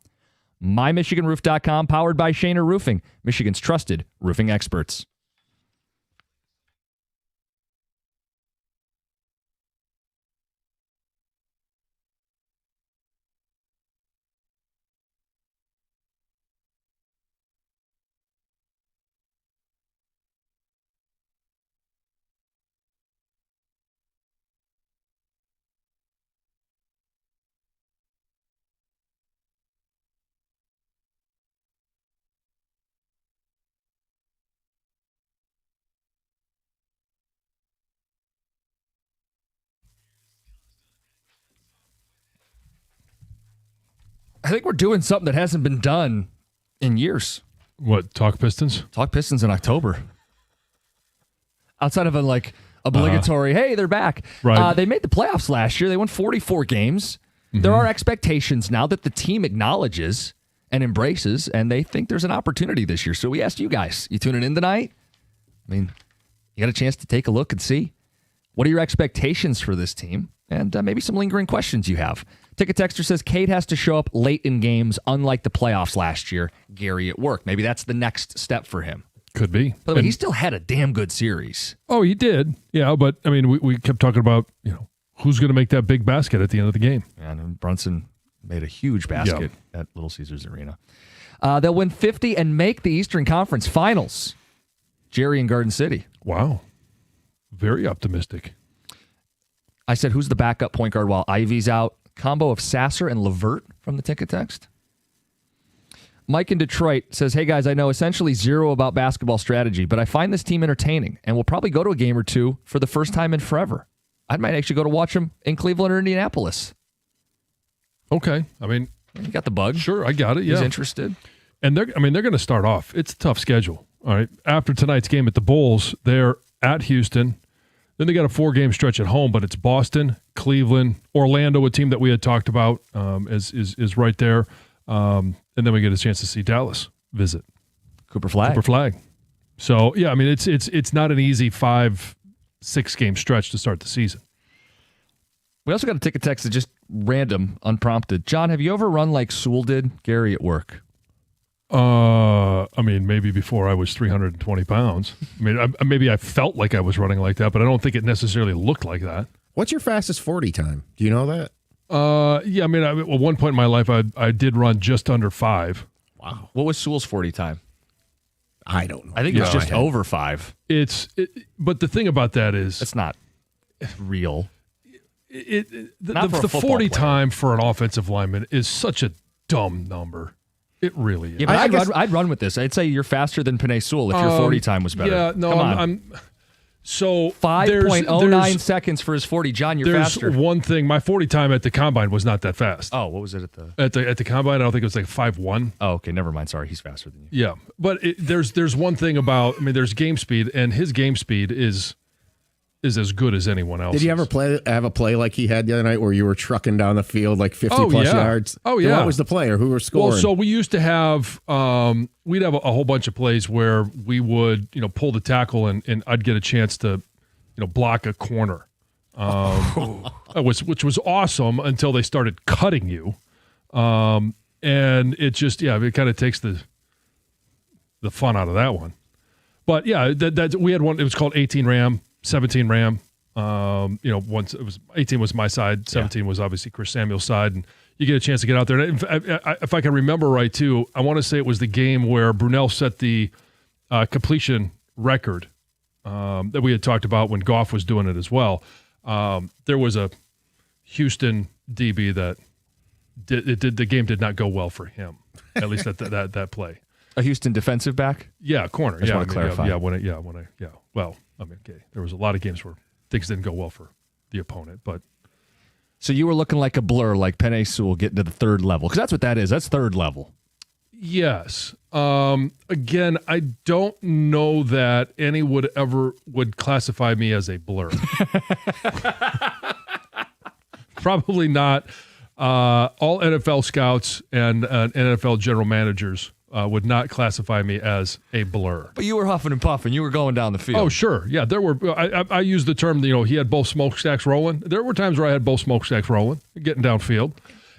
MyMichiganRoof.com, powered by Shaner Roofing, Michigan's trusted roofing experts. I think we're doing something that hasn't been done in years. What, Talk Pistons? Talk Pistons in October. Outside of obligatory, hey, they're back. Right. They made the playoffs last year. They won 44 games. Mm-hmm. There are expectations now that the team acknowledges and embraces, and they think there's an opportunity this year. So we asked you guys, you tuning in tonight? I mean, you got a chance to take a look and see. What are your expectations for this team? And maybe some lingering questions you have. Ticket Texter says Cade has to show up late in games, unlike the playoffs last year. Gary at work. Maybe that's the next step for him. Could be. By the way, he still had a damn good series. Oh, he did. Yeah, but I mean, we kept talking about, who's going to make that big basket at the end of the game. And Brunson made a huge basket at Little Caesars Arena. They'll win 50 and make the Eastern Conference Finals. Jerry in Garden City. Wow. Very optimistic. I said, who's the backup point guard while Ivy's out? Combo of Sasser and LeVert from the Ticket Text. Mike in Detroit says, hey guys, I know essentially zero about basketball strategy, but I find this team entertaining and will probably go to a game or two for the first time in forever. I might actually go to watch them in Cleveland or Indianapolis. Okay. I mean, you got the bug. Sure, I got it. Yeah. He's interested. And they're going to start off. It's a tough schedule. All right. After tonight's game at the Bulls, they're at Houston. Then they got a 4-game stretch at home, but it's Boston, Cleveland, Orlando, a team that we had talked about is right there. And then we get a chance to see Dallas visit. Cooper Flag. So, yeah, I mean, it's not an easy 5-6 game stretch to start the season. We also got a Ticket Text that just random, unprompted. John, have you ever run like Sewell did? Gary at work. I mean, maybe before I was 320 pounds. I mean, maybe I felt like I was running like that, but I don't think it necessarily looked like that. What's your fastest 40 time? Do you know that? Yeah, I mean, at one point in my life, I did run just under 5. Wow. What was Sewell's 40 time? I don't know. I think it was just over 5. But the thing about that is... It's not real. The 40 time for an offensive lineman is such a dumb number. It really is. Yeah, but I'd run with this. I'd say you're faster than Penei Sewell if your 40 time was better. Yeah, no, Come on. So 5.09 seconds for his 40. John, you're faster. There's one thing. My 40 time at the combine was not that fast. Oh, what was it at the combine? I don't think it was like 5.1. Oh, okay. Never mind. Sorry, he's faster than you. Yeah, but there's one thing about. I mean, there's game speed, and his game speed is as good as anyone else. Did you ever have a play like he had the other night where you were trucking down the field like 50-plus yards? Oh, yeah. What was the play or who were scoring? Well, so we used to have we'd have a whole bunch of plays where we would, pull the tackle and I'd get a chance to, block a corner, which was awesome until they started cutting you. And it just, it kind of takes the fun out of that one. But, yeah, that we had one, it was called 18 Ram. 17 Ram, once it was 18 was my side, 17 was obviously Chris Samuel's side, and you get a chance to get out there. And if I can remember right, too, I want to say it was the game where Brunell set the completion record that we had talked about when Goff was doing it as well. There was a Houston DB that the game did not go well for him, at least at that play. A Houston defensive back? Yeah, corner. I just want to clarify. Well, I mean, okay. There was a lot of games where things didn't go well for the opponent, but. So you were looking like a blur, like Penei Sewell getting to the third level, because that's what that is. That's third level. Yes. Again, I don't know that any would classify me as a blur. Probably not. All NFL scouts and NFL general managers would not classify me as a blur. But you were huffing and puffing. You were going down the field. Oh, sure. Yeah, there were. I used the term, he had both smokestacks rolling. There were times where I had both smokestacks rolling, getting downfield.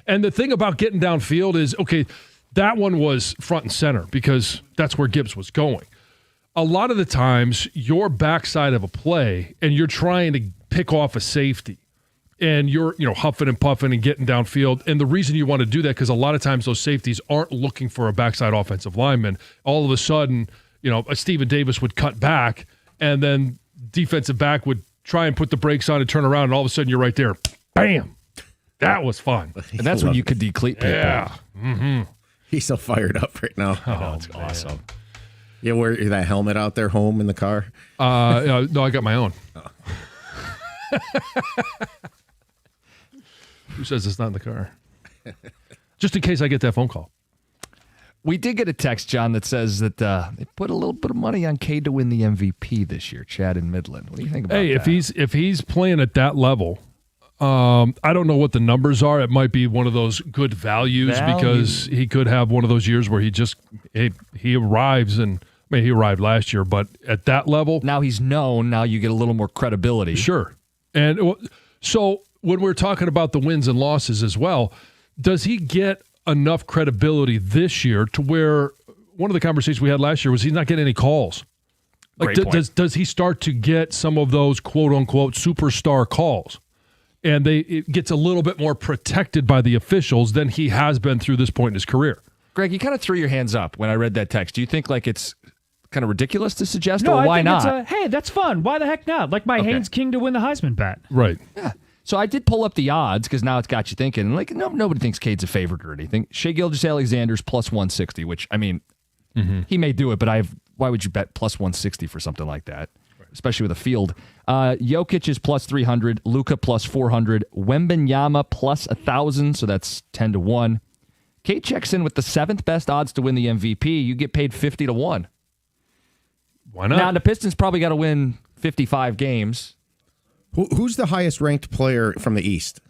And the thing about getting downfield is, okay, that one was front and center because that's where Gibbs was going. A lot of the times, you're backside of a play and you're trying to pick off a safety. And you're, huffing and puffing and getting downfield. And the reason you want to do that, because a lot of times those safeties aren't looking for a backside offensive lineman. All of a sudden, a Stephen Davis would cut back, and then defensive back would try and put the brakes on and turn around, and all of a sudden you're right there. Bam! That was fun. And that's when you could decleat people. Yeah. Mm-hmm. He's so fired up right now. Oh, it's awesome. You wear that helmet out there home in the car? No, I got my own. Oh. Who says it's not in the car? Just in case I get that phone call. We did get a text, John, that says that they put a little bit of money on Cade to win the MVP this year, Chad in Midland. What do you think about that? Hey, if he's playing at that level, I don't know what the numbers are. It might be one of those good values because he could have one of those years where he arrives and he arrived last year, but at that level. Now he's known. Now you get a little more credibility. Sure. And so when we're talking about the wins and losses as well, does he get enough credibility this year to where one of the conversations we had last year was he's not getting any calls? Like, does he start to get some of those quote unquote superstar calls? And it gets a little bit more protected by the officials than he has been through this point in his career. Greg, you kind of threw your hands up when I read that text. Do you think like it's kind of ridiculous to suggest, no, or why I think not? Hey, that's fun. Why the heck not? Like Haynes King to win the Heisman bat. Right. Yeah. So I did pull up the odds because now it's got you thinking. Like nobody thinks Cade's a favorite or anything. Shea Gilgeous-Alexander's plus 160, which I mean, he may do it, but why would you bet plus 160 for something like that? Right. Especially with a field. Jokic is plus 300, Luka plus 400, Wembanyama plus 1,000, so that's 10-1. Cade checks in with the 7th best odds to win the MVP. You get paid 50-1. Why not? Now the Pistons probably got to win 55 games. Who's the highest ranked player from the East?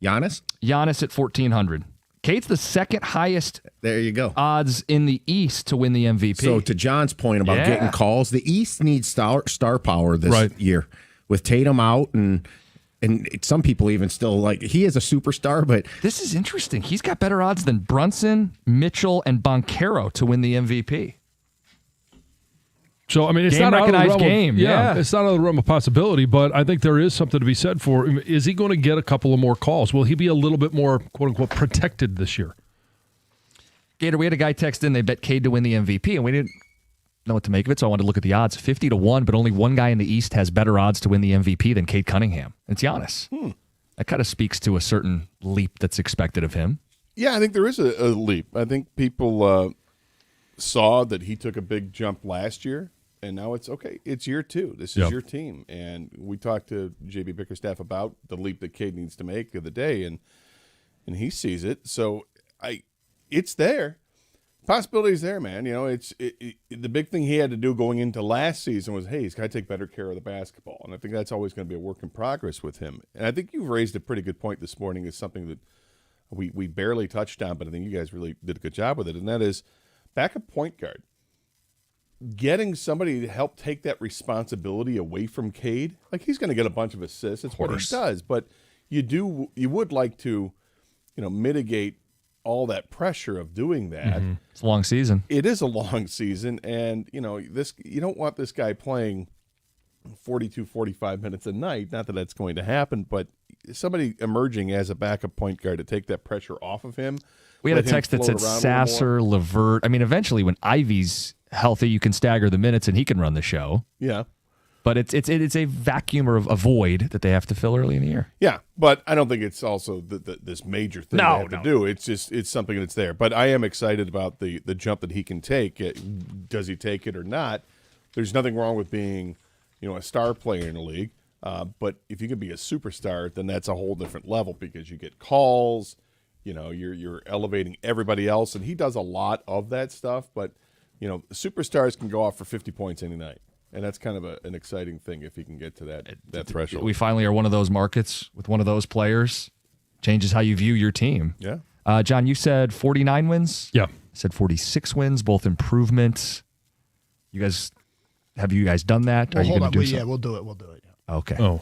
Giannis? Giannis at 1,400. Cade's the second highest. There you go. Odds in the East to win the MVP. So to John's point about getting calls, the East needs star power this year with Tatum out and some people even still like he is a superstar, but this is interesting. He's got better odds than Brunson, Mitchell, and Banchero to win the MVP. So, I mean, it's not out of the realm of, it's not out of the realm of possibility, but I think there is something to be said for, is he going to get a couple of more calls? Will he be a little bit more, quote-unquote, protected this year? Gator, we had a guy text in, they bet Cade to win the MVP, and we didn't know what to make of it, so I wanted to look at the odds. 50-1, but only one guy in the East has better odds to win the MVP than Cade Cunningham. It's Giannis. That kind of speaks to a certain leap that's expected of him. Yeah, I think there is a leap. I think people saw that he took a big jump last year. And now it's okay. It's year 2. This is your team, and we talked to JB Bickerstaff about the leap that Cade needs to make the other day, and he sees it. So it's there. Possibilities there, man. It's the big thing he had to do going into last season was, hey, he's got to take better care of the basketball, and I think that's always going to be a work in progress with him. And I think you've raised a pretty good point this morning. Is something that we barely touched on, but I think you guys really did a good job with it, and that is backup point guard. Getting somebody to help take that responsibility away from Cade, like he's going to get a bunch of assists. That's what he does, but you would like to, mitigate all that pressure of doing that. It's a long season. It is a long season, and you don't want this guy playing 42, 45 minutes a night. Not that that's going to happen, but somebody emerging as a backup point guard to take that pressure off of him. We had a text that said Sasser, LeVert. I mean, eventually when Ivy's healthy, you can stagger the minutes and he can run the show. Yeah. But it's a vacuum or a void that they have to fill early in the year. Yeah, but I don't think it's also this major thing they have to do. It's something that's there. But I am excited about the jump that he can take. Does he take it or not? There's nothing wrong with being, a star player in the league. But if you can be a superstar, then that's a whole different level because you get calls. You're elevating everybody else, and he does a lot of that stuff. But superstars can go off for 50 points any night. And that's kind of an exciting thing if he can get to that threshold. We finally are one of those markets with one of those players. Changes how you view your team. Yeah. John, you said 49 wins? Yeah. I said 46 wins, both improvements. Have you guys done that? Well, are you hold on. do We'll do it. We'll do it. Yeah. Okay. So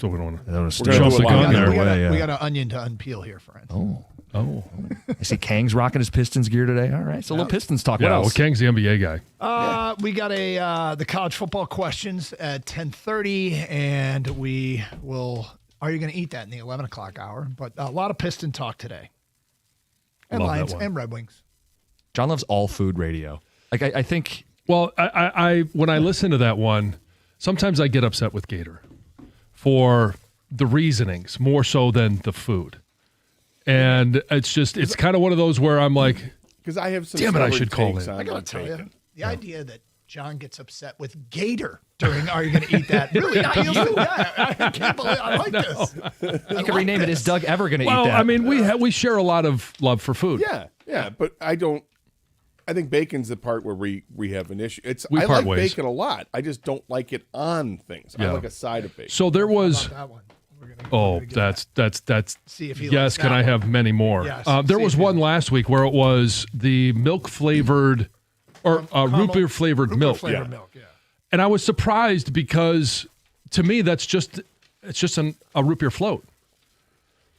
we don't want to gonna jump do the a gun lot. there. We got an onion to unpeel here, friend. Oh. I see Kang's rocking his Pistons gear today. All right. So a little Pistons talk. Yeah, What well, else? Kang's the NBA guy. We got the college football questions at 10:30, and we will. Are you going to eat that in the 11 o'clock hour? But a lot of Piston talk today, and Love that Lions one. and Red Wings. John loves all food radio. I think. Well, I when I listen to that one, sometimes I get upset with Gator for the reasonings more so than the food. And it's kind of one of those where I'm like, because I have some damn it, I stubborn should call takes in. on I got to tell bacon. you, the idea that John gets upset with Gator during "Are you going to eat that?" Really, not you. Yeah, I can't believe I like this. You can rename it. Is Doug ever going to eat well, that? I mean, we share a lot of love for food. Yeah, but I think bacon's the part where we have an issue. We I part like ways. bacon a lot. I just don't like it on things. I Yeah. like a side of bacon. So there was. That one. That's See if he yes. likes Can that I one. have many more? Yes, There see was if one last week where it was the milk flavored or root beer flavored milk. Flavored milk. Yeah. And I was surprised because to me it's just a root beer float.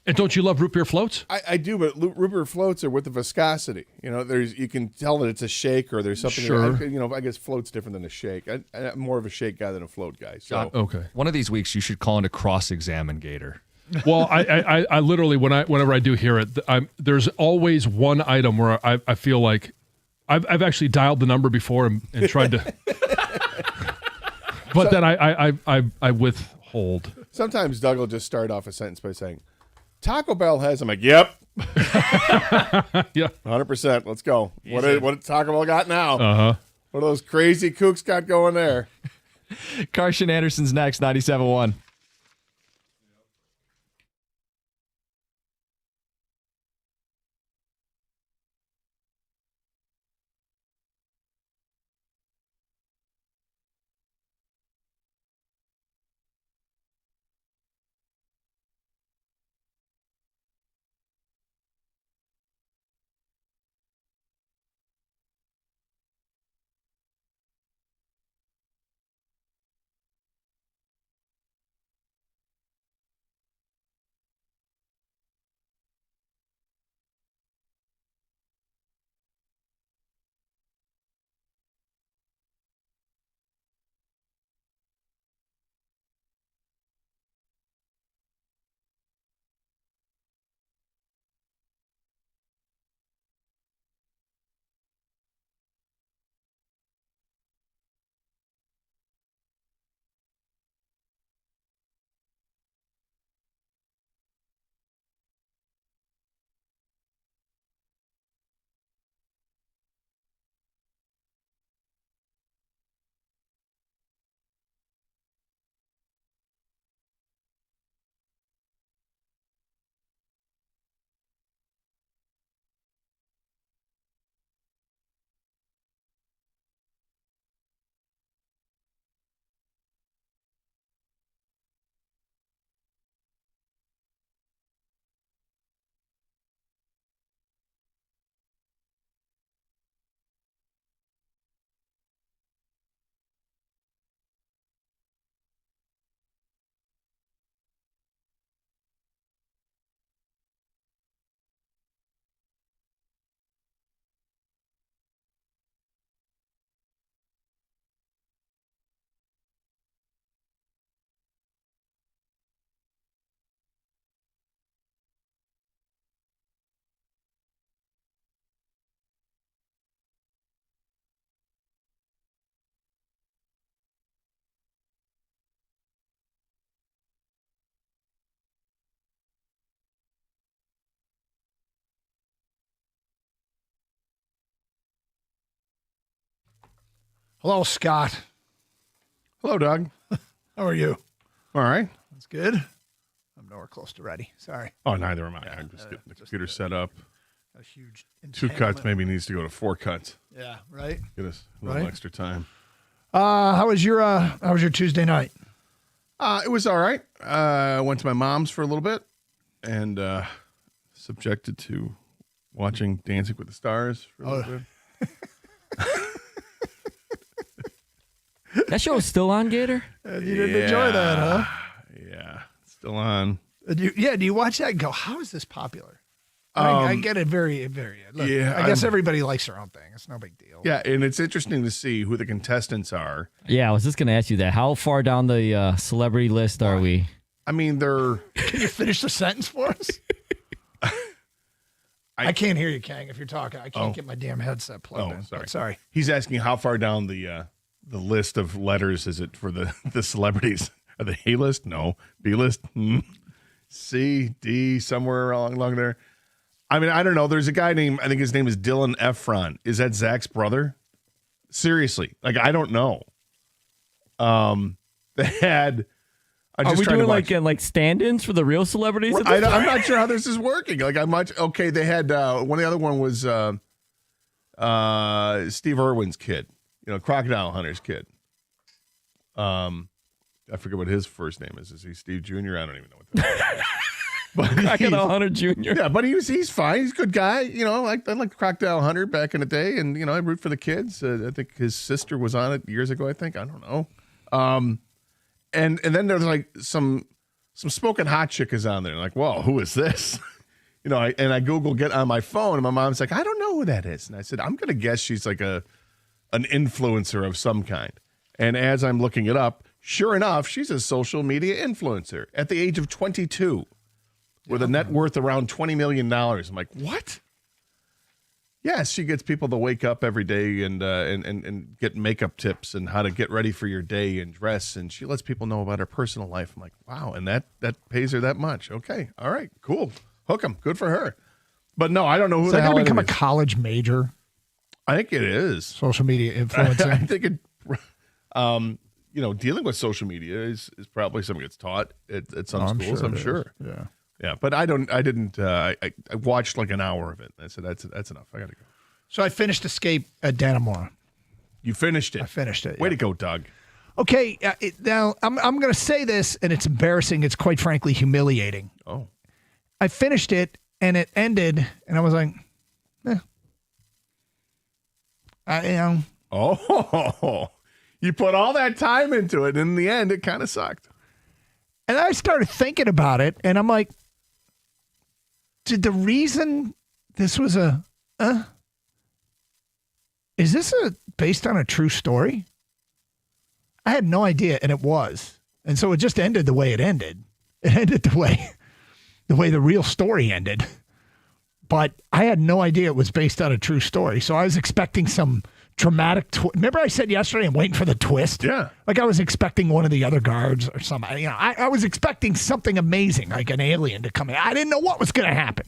And don't you love root beer floats? I do, but root beer floats are with the viscosity. You can tell that it's a shake or there's something. Sure. I guess float's different than a shake. I'm more of a shake guy than a float guy. So Okay. One of these weeks, you should call in to cross-examine Gator. Well, I literally whenever I do hear it, there's always one item where I feel like I've actually dialed the number before and tried to, but then I withhold. sometimes Doug will just start off a sentence by saying, "Taco Bell has." I'm like, "Yep, Yeah. 100%. Let's go." What did Taco Bell got now? What are those crazy kooks got going there? Carson Anderson's next, 97.1. Hello, Scott. Hello, Doug. How are you? All right. That's good. I'm nowhere close to ready. Sorry. Oh, neither am I. I'm just getting the computer set up. A huge 2 cuts maybe needs to go to 4 cuts. Yeah, right. Get us a little extra time. How was your Tuesday night? It was all right. I went to my mom's for a little bit and subjected to watching Dancing with the Stars for a little bit. That show is still on, Gator? You didn't enjoy that, huh? Yeah, still on. Do you watch that and go, how is this popular? I get it very, very. Look, Yeah, I guess everybody likes their own thing. It's no big deal. Yeah, and it's interesting to see who the contestants are. Yeah, I was just going to ask you that. How far down the celebrity list are we? I mean, they're... Can you finish the sentence for us? I can't hear you, Kang, if you're talking. I can't get my damn headset plugged in. Sorry. Sorry. He's asking how far down the list of letters is it for the celebrities? Are they A-list? No. B-list? C, D, somewhere along there. I mean, I don't know. There's a guy named, I think his name is Dylan Efron. Is that Zach's brother? Seriously. Like, I don't know. They had... Are we doing like stand-ins for the real celebrities? I'm not sure how this is working. Like, okay, they had, the other one was Steve Irwin's kid. Crocodile Hunter's kid. I forget what his first name is. Is he Steve Jr.? I don't even know what that is. But Crocodile Hunter Jr. Yeah, but he's fine. He's a good guy. I like Crocodile Hunter back in the day, and I root for the kids. I think his sister was on it years ago. I think, I don't know. And then there's like some smoking hot chick is on there. Like, whoa, who is this? I Google get on my phone, and my mom's like, I don't know who that is. And I said, I'm gonna guess she's like an influencer of some kind. And as I'm looking it up, sure enough, she's a social media influencer at the age of 22. With a net worth around $20 million. I'm like, what? Yes, she gets people to wake up every day and get makeup tips and how to get ready for your day and dress. And she lets people know about her personal life. I'm like, wow, and that pays her that much. Okay, all right, cool. Hook 'em. Good for her. But no, I don't know who the hell it is. Is that going to become a college major? I think it is. Social media influencing. I think it, dealing with social media is probably something that's taught at some schools, I'm sure. Yeah. Yeah, but I watched like an hour of it. I said, that's enough. I got to go. So I finished Escape at Dannemora. You finished it? I finished it. Way to go, Doug. Okay, now I'm going to say this, and it's embarrassing. It's quite frankly humiliating. Oh. I finished it, and it ended, and I was like, Oh, you put all that time into it, and in the end, it kind of sucked. And I started thinking about it, and I'm like, did the reason this was is this based on a true story? I had no idea, and it was. And so it just ended the way it ended. It ended the way the real story ended. But I had no idea it was based on a true story. So I was expecting some dramatic remember I said yesterday I'm waiting for the twist? Yeah. Like I was expecting one of the other guards or something. I was expecting something amazing, like an alien to come in. I didn't know what was going to happen.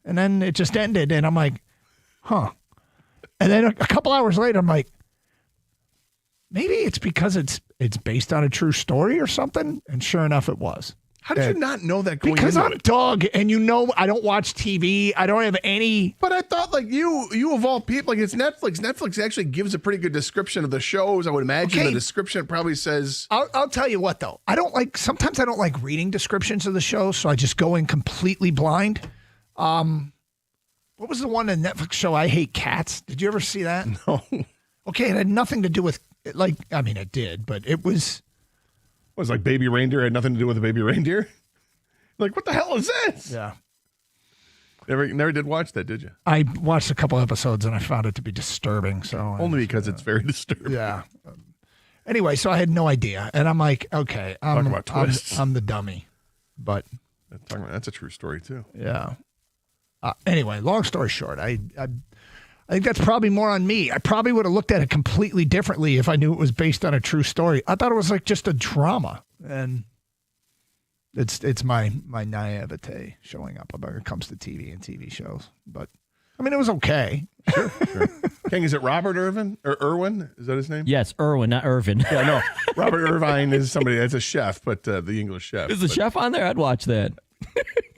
And then it just ended, and I'm like, huh. And then a couple hours later, I'm like, maybe it's because it's based on a true story or something. And sure enough, it was. How did you not know that going Because into I'm it? Doug, and I don't watch TV. I don't have any. But I thought, like, you of all people, like, it's Netflix. Netflix actually gives a pretty good description of the shows. I would imagine the description probably says. I'll tell you what, though. Sometimes I don't like reading descriptions of the show, so I just go in completely blind. What was the one in Netflix show, I Hate Cats? Did you ever see that? No. Okay, it had nothing to do with, it did, but it was. It was like Baby Reindeer had nothing to do with a baby reindeer? Like, what the hell is this? Yeah. Never did watch that, did you? I watched a couple episodes and I found it to be disturbing. So only because it's very disturbing. Yeah. Anyway, so I had no idea, and I'm like, okay, I'm the dummy, but that's a true story too. Yeah. Anyway, long story short, I think that's probably more on me. I probably would have looked at it completely differently if I knew it was based on a true story. I thought it was like just a drama, and it's my naivete showing up when it comes to TV and TV shows. But I mean, it was okay. Sure. King, is it Robert Irvin or Irwin? Is that his name? Yes, Irwin, not Irvin. Yeah, no. Robert Irvine is somebody that's a chef, but the English chef. Is the chef on there? I'd watch that.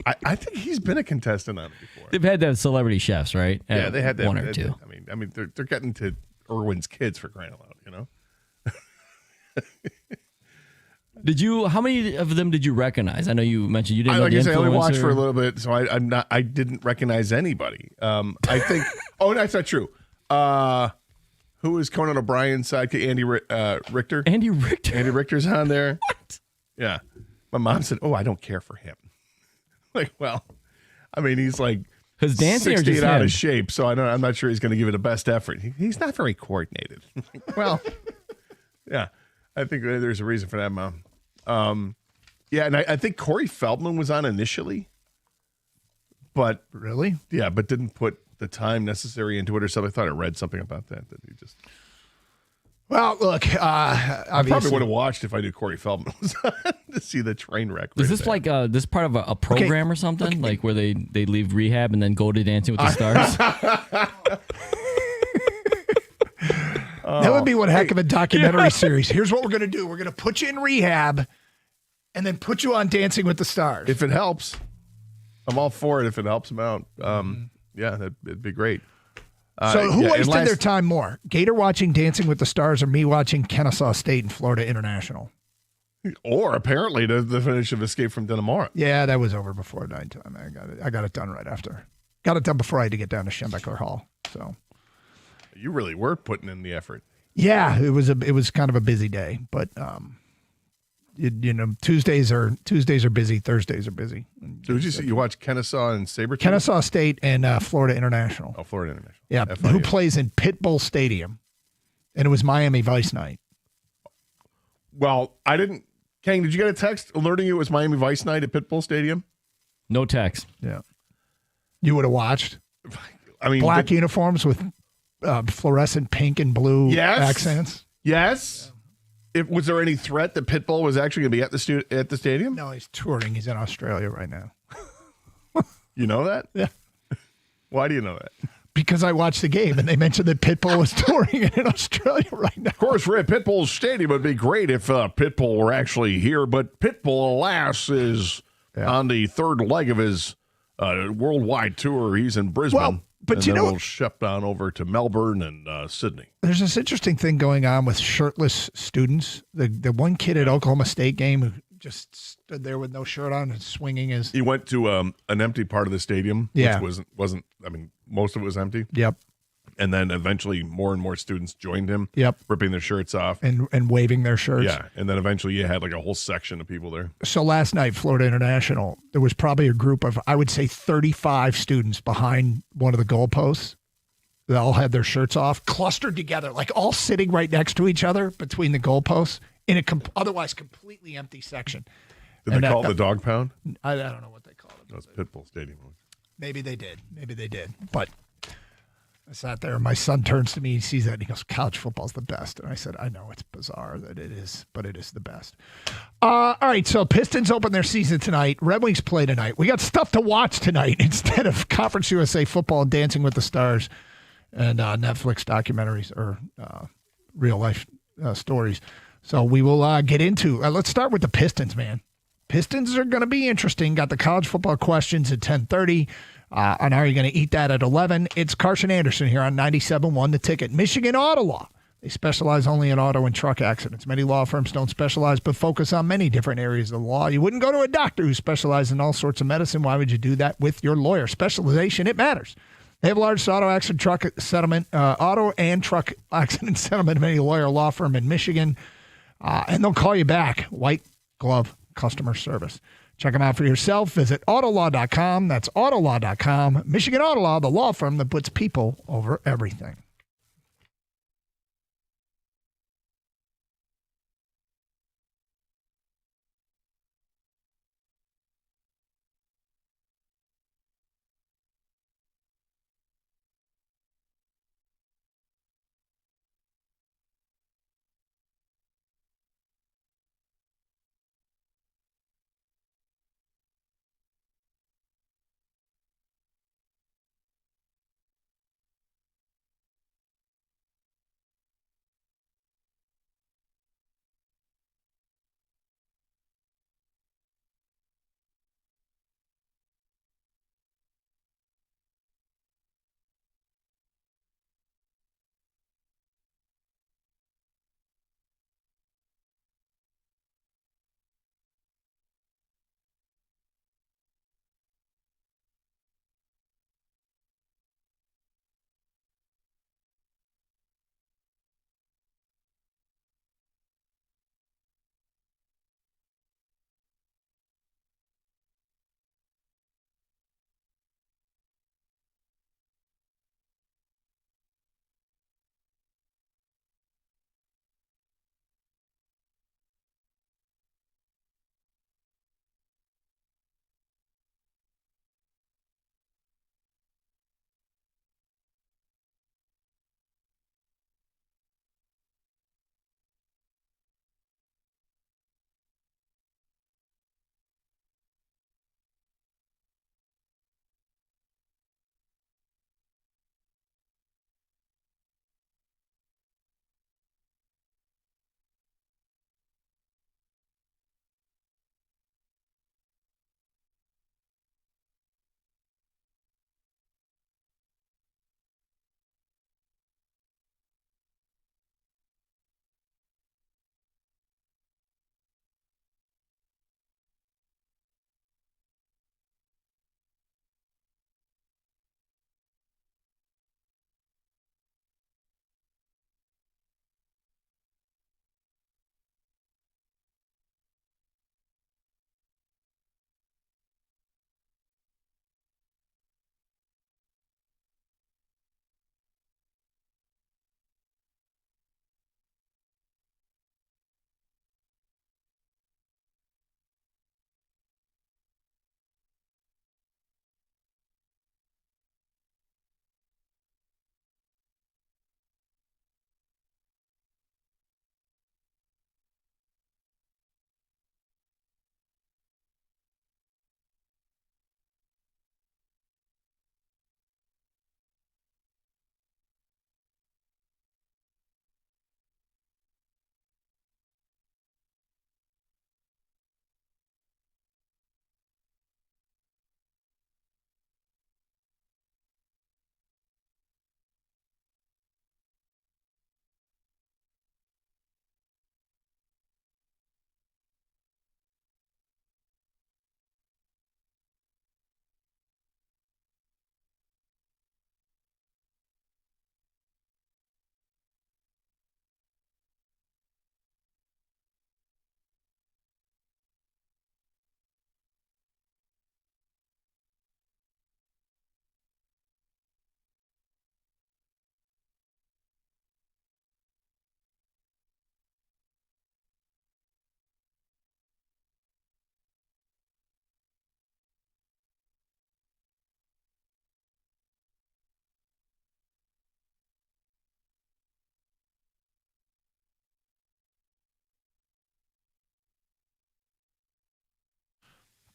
I think he's been a contestant on it before. They've had the celebrity chefs, right? Yeah, they had that one or two. I mean, they're getting to Irwin's kids for crying out loud, you know. How many of them did you recognize? I know you mentioned you didn't know the influencer. I only watched for a little bit, so I didn't recognize anybody. I think. Oh, that's not true. Who is Conan O'Brien's sidekick? Andy Richter. Andy Richter. Andy Richter's on there. What? Yeah. My mom said, "Oh, I don't care for him." Like, well, I mean, he's like his dancing 68 out of shape, so I'm not sure he's going to give it a best effort. He's not very coordinated. Well, yeah, I think there's a reason for that, Mom. Yeah, and I think Corey Feldman was on initially, but really, yeah, but didn't put the time necessary into it or something. I thought I read something about that he just. Well, look, I probably would have watched if I knew Corey Feldman was on to see the train wreck. Is this like this part of a program or something, like where they leave rehab and then go to Dancing with the Stars? That would be one heck of a documentary series. Here's what we're going to do. We're going to put you in rehab and then put you on Dancing with the Stars. If it helps, I'm all for it if it helps them out. Yeah, it'd be great. So who wasted their time more? Gator watching Dancing with the Stars or me watching Kennesaw State and Florida International? Or apparently the finish of Escape from Dannemora. Yeah, that was over before nighttime. I got it done right after. Got it done before I had to get down to Schembeckler Hall. So you really were putting in the effort. Yeah, it was kind of a busy day, but Tuesdays are busy, Thursdays are busy. So you watch Kennesaw and Sabretooth? Kennesaw State and Florida International. Oh, Florida International. Yeah, who plays in Pit Bull Stadium, and it was Miami Vice night. Well, I didn't. Kang, did you get a text alerting you it was Miami Vice night at Pit Bull Stadium? No text. Yeah, you would have watched. I mean, black uniforms with fluorescent pink and blue accents. Yes. Was there any threat that Pitbull was actually going to be at the stadium? No, he's touring. He's in Australia right now. You know that? Yeah. Why do you know that? Because I watched the game and they mentioned that Pitbull was touring in Australia right now. Of course, we're at Pitbull's stadium. It would be great if Pitbull were actually here, but Pitbull, alas, is on the third leg of his worldwide tour. He's in Brisbane. Well, but and then we'll ship down over to Melbourne and Sydney. There's this interesting thing going on with shirtless students. The one kid at Oklahoma State game who just stood there with no shirt on and swinging his. He went to an empty part of the stadium, which wasn't. I mean, most of it was empty. Yep. And then eventually more and more students joined him. Yep. Ripping their shirts off. And waving their shirts. Yeah. And then eventually you had like a whole section of people there. So last night, Florida International, there was probably a group of, I would say, 35 students behind one of the goalposts. They all had their shirts off, clustered together, like all sitting right next to each other between the goalposts in a otherwise completely empty section. Did they call it the dog pound? I don't know what they called it. That was Pitbull Stadium. Maybe they did. But I sat there and my son turns to me, he sees that and he goes, college football's the best. And I said, I know it's bizarre that it is, but it is the best. All right, so Pistons open their season tonight. Red Wings play tonight. We got stuff to watch tonight instead of Conference USA football and Dancing with the Stars and Netflix documentaries or real life stories. So we will get into, let's start with the Pistons, man. Pistons are going to be interesting. Got the college football questions at 10:30. And how are you going to eat that at 11? It's Carson Anderson here on 97.1 The Ticket. Michigan Auto Law. They specialize only in auto and truck accidents. Many law firms don't specialize but focus on many different areas of the law. You wouldn't go to a doctor who specializes in all sorts of medicine. Why would you do that with your lawyer? Specialization, it matters. They have a large auto accident truck settlement, auto and truck accident settlement of any lawyer law firm in Michigan. And they'll call you back. White glove customer service. Check them out for yourself. Visit autolaw.com. That's autolaw.com. Michigan Auto Law, the law firm that puts people over everything.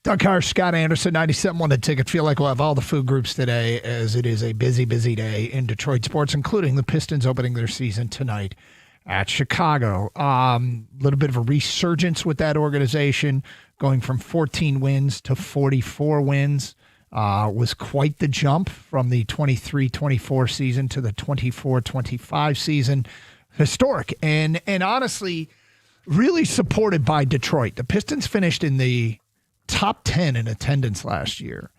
Doug Harsh, Scott Anderson, 97.1 The Ticket. Feel like we'll have all the food groups today as it is a busy, busy day in Detroit sports, including the Pistons opening their season tonight at Chicago. Little bit of a resurgence with that organization, going from 14 wins to 44 wins. Was quite the jump from the 23-24 season to the 24-25 season. Historic. And honestly, really supported by Detroit. The Pistons finished in the top 10 in attendance last year.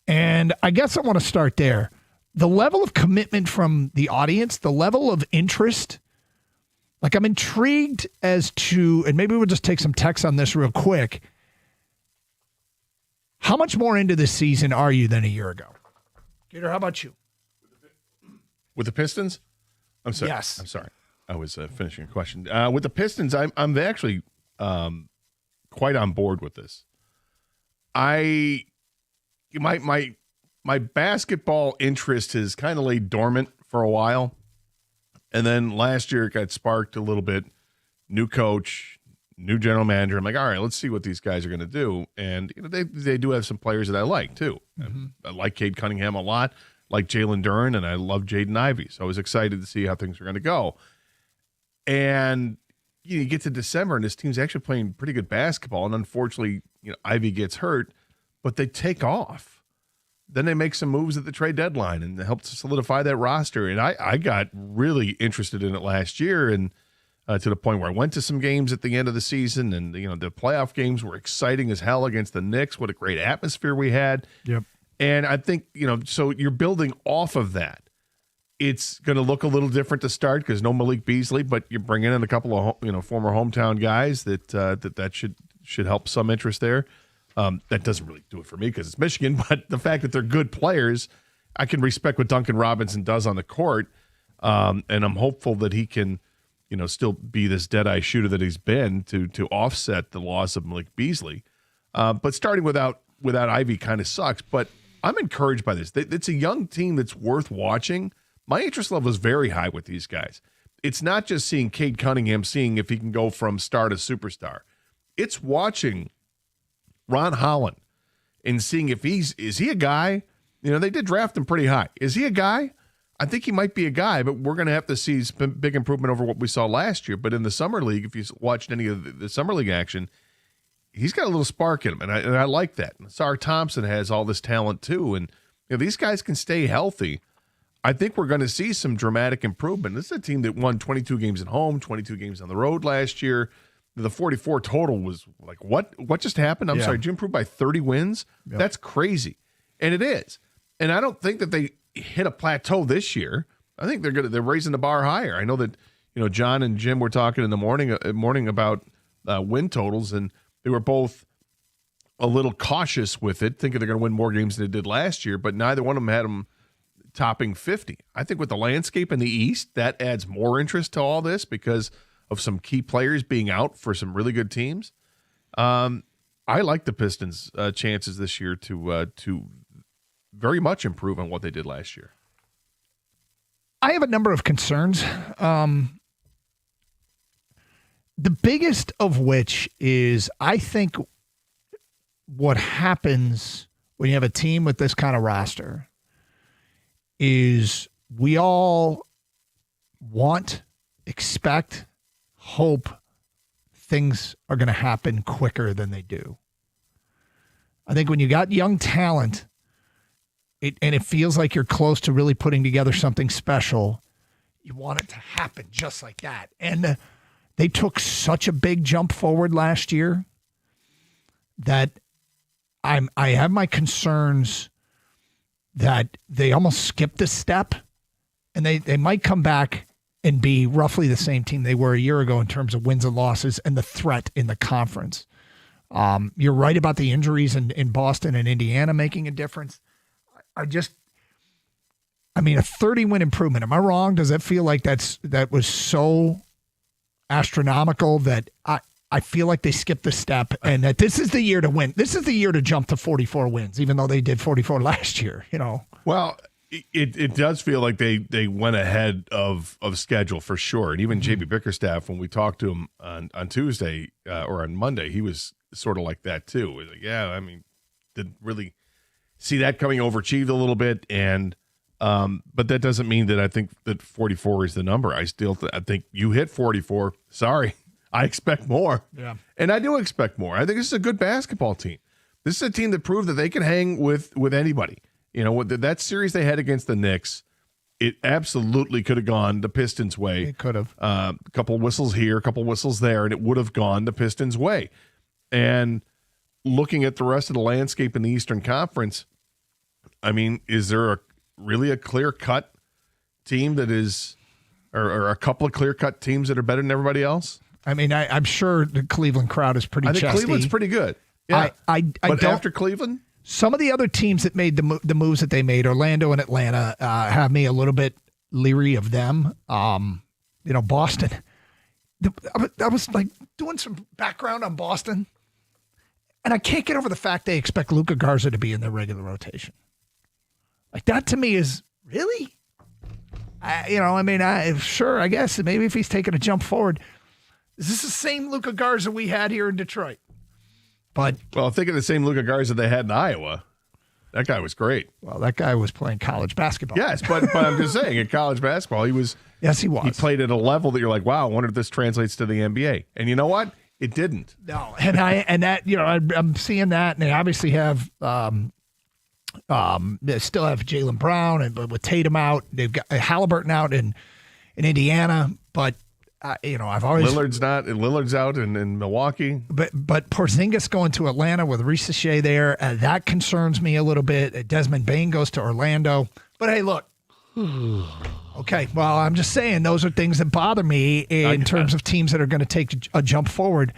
And I guess I want to start there. The level of commitment from the audience, the level of interest, like I'm intrigued as to, and maybe we'll just take some text on this real quick. How much more into this season are you than a year ago? Gator, how about you? With the Pistons? I'm sorry. Yes. I'm sorry. I was finishing a question. With the Pistons, I'm actually quite on board with this. My basketball interest has kind of laid dormant for a while, and then last year it got sparked a little bit. New coach, new general manager. I'm like, all right, let's see what these guys are going to do. And they do have some players that I like too. Mm-hmm. I like Cade Cunningham a lot, like Jalen Duren, and I love Jaden Ivey. So I was excited to see how things are going to go. And you get to December, and this team's actually playing pretty good basketball. And unfortunately, Ivey gets hurt, but they take off. Then they make some moves at the trade deadline and help to solidify that roster. And I got really interested in it last year, and to the point where I went to some games at the end of the season, and the playoff games were exciting as hell against the Knicks. What a great atmosphere we had. Yep. And I think, so you're building off of that. It's going to look a little different to start because no Malik Beasley, but you're bringing in a couple of former hometown guys that should help some interest there. That doesn't really do it for me because it's Michigan, but the fact that they're good players, I can respect what Duncan Robinson does on the court, and I'm hopeful that he can, still be this dead-eye shooter that he's been to offset the loss of Malik Beasley. But starting without Ivey kind of sucks. But I'm encouraged by this. It's a young team that's worth watching. My interest level is very high with these guys. It's not just seeing Cade Cunningham, seeing if he can go from star to superstar. It's watching Ron Holland and seeing if is he a guy? They did draft him pretty high. Is he a guy? I think he might be a guy, but we're going to have to see big improvement over what we saw last year. But in the summer league, if you watched any of the summer league action, he's got a little spark in him, and I like that. And Sar Thompson has all this talent too, and these guys can stay healthy. I think we're going to see some dramatic improvement. This is a team that won 22 games at home, 22 games on the road last year. The 44 total was like, what just happened? I'm sorry, did you improve by 30 wins? Yep. That's crazy. And it is. And I don't think that they hit a plateau this year. I think they're raising the bar higher. I know that, John and Jim were talking in the morning about win totals, and they were both a little cautious with it, thinking they're going to win more games than they did last year, but neither one of them had them topping 50. I think with the landscape in the East, that adds more interest to all this because of some key players being out for some really good teams. I like the Pistons' chances this year to very much improve on what they did last year. I have a number of concerns. The biggest of which is I think what happens when you have a team with this kind of roster is we all want, expect, hope things are going to happen quicker than they do. I think when you got young talent, it feels like you're close to really putting together something special, you want it to happen just like that. And they took such a big jump forward last year that I have my concerns that they almost skipped a step, and they might come back and be roughly the same team they were a year ago in terms of wins and losses and the threat in the conference. You're right about the injuries in Boston and Indiana making a difference. a 30-win improvement. Am I wrong? Does that feel like that was so astronomical that I feel like they skipped the step and that this is the year to win? This is the year to jump to 44 wins, even though they did 44 last year, Well, It does feel like they went ahead of schedule for sure. And even Mm-hmm. JB Bickerstaff, when we talked to him on Tuesday or on Monday, he was sort of like that too. He was like, yeah, I mean, didn't really see that coming, overachieved a little bit. And but that doesn't mean that I think that 44 is the number. I think you hit 44. Sorry. I expect more. Yeah. And I do expect more. I think this is a good basketball team. This is a team that proved that they can hang with anybody. You know, that series they had against the Knicks, it absolutely could have gone the Pistons' way. It could have. A couple whistles here, a couple whistles there, and it would have gone the Pistons' way. And looking at the rest of the landscape in the Eastern Conference, I mean, is there really a clear-cut team that is, or a couple of clear-cut teams that are better than everybody else? I mean, I'm sure the Cleveland crowd is pretty I think chesty. Cleveland's pretty good. Yeah. But after Cleveland? Some of the other teams that made the moves that they made, Orlando and Atlanta, have me a little bit leery of them. Boston. I was like doing some background on Boston, and I can't get over the fact they expect Luka Garza to be in their regular rotation. Like that to me is really, sure, I guess maybe if he's taking a jump forward. Is this the same Luka Garza we had here in Detroit? But think of the same Luka Garza they had in Iowa. That guy was great. Well, that guy was playing college basketball. Yes, but I'm just saying, in college basketball, he was. Yes, he was. He played at a level that you're like, wow, I wonder if this translates to the NBA. And you know what? It didn't. No, I'm seeing that, and they obviously have, they still have Jaylen Brown, and with Tatum out, they've got Halliburton out in Indiana, but. I've always Lillard's out in Milwaukee, but Porzingis going to Atlanta with Reese Shea there, that concerns me a little bit. Desmond Bane goes to Orlando, but hey, look, okay. Well, I'm just saying those are things that bother me in terms of teams that are going to take a jump forward.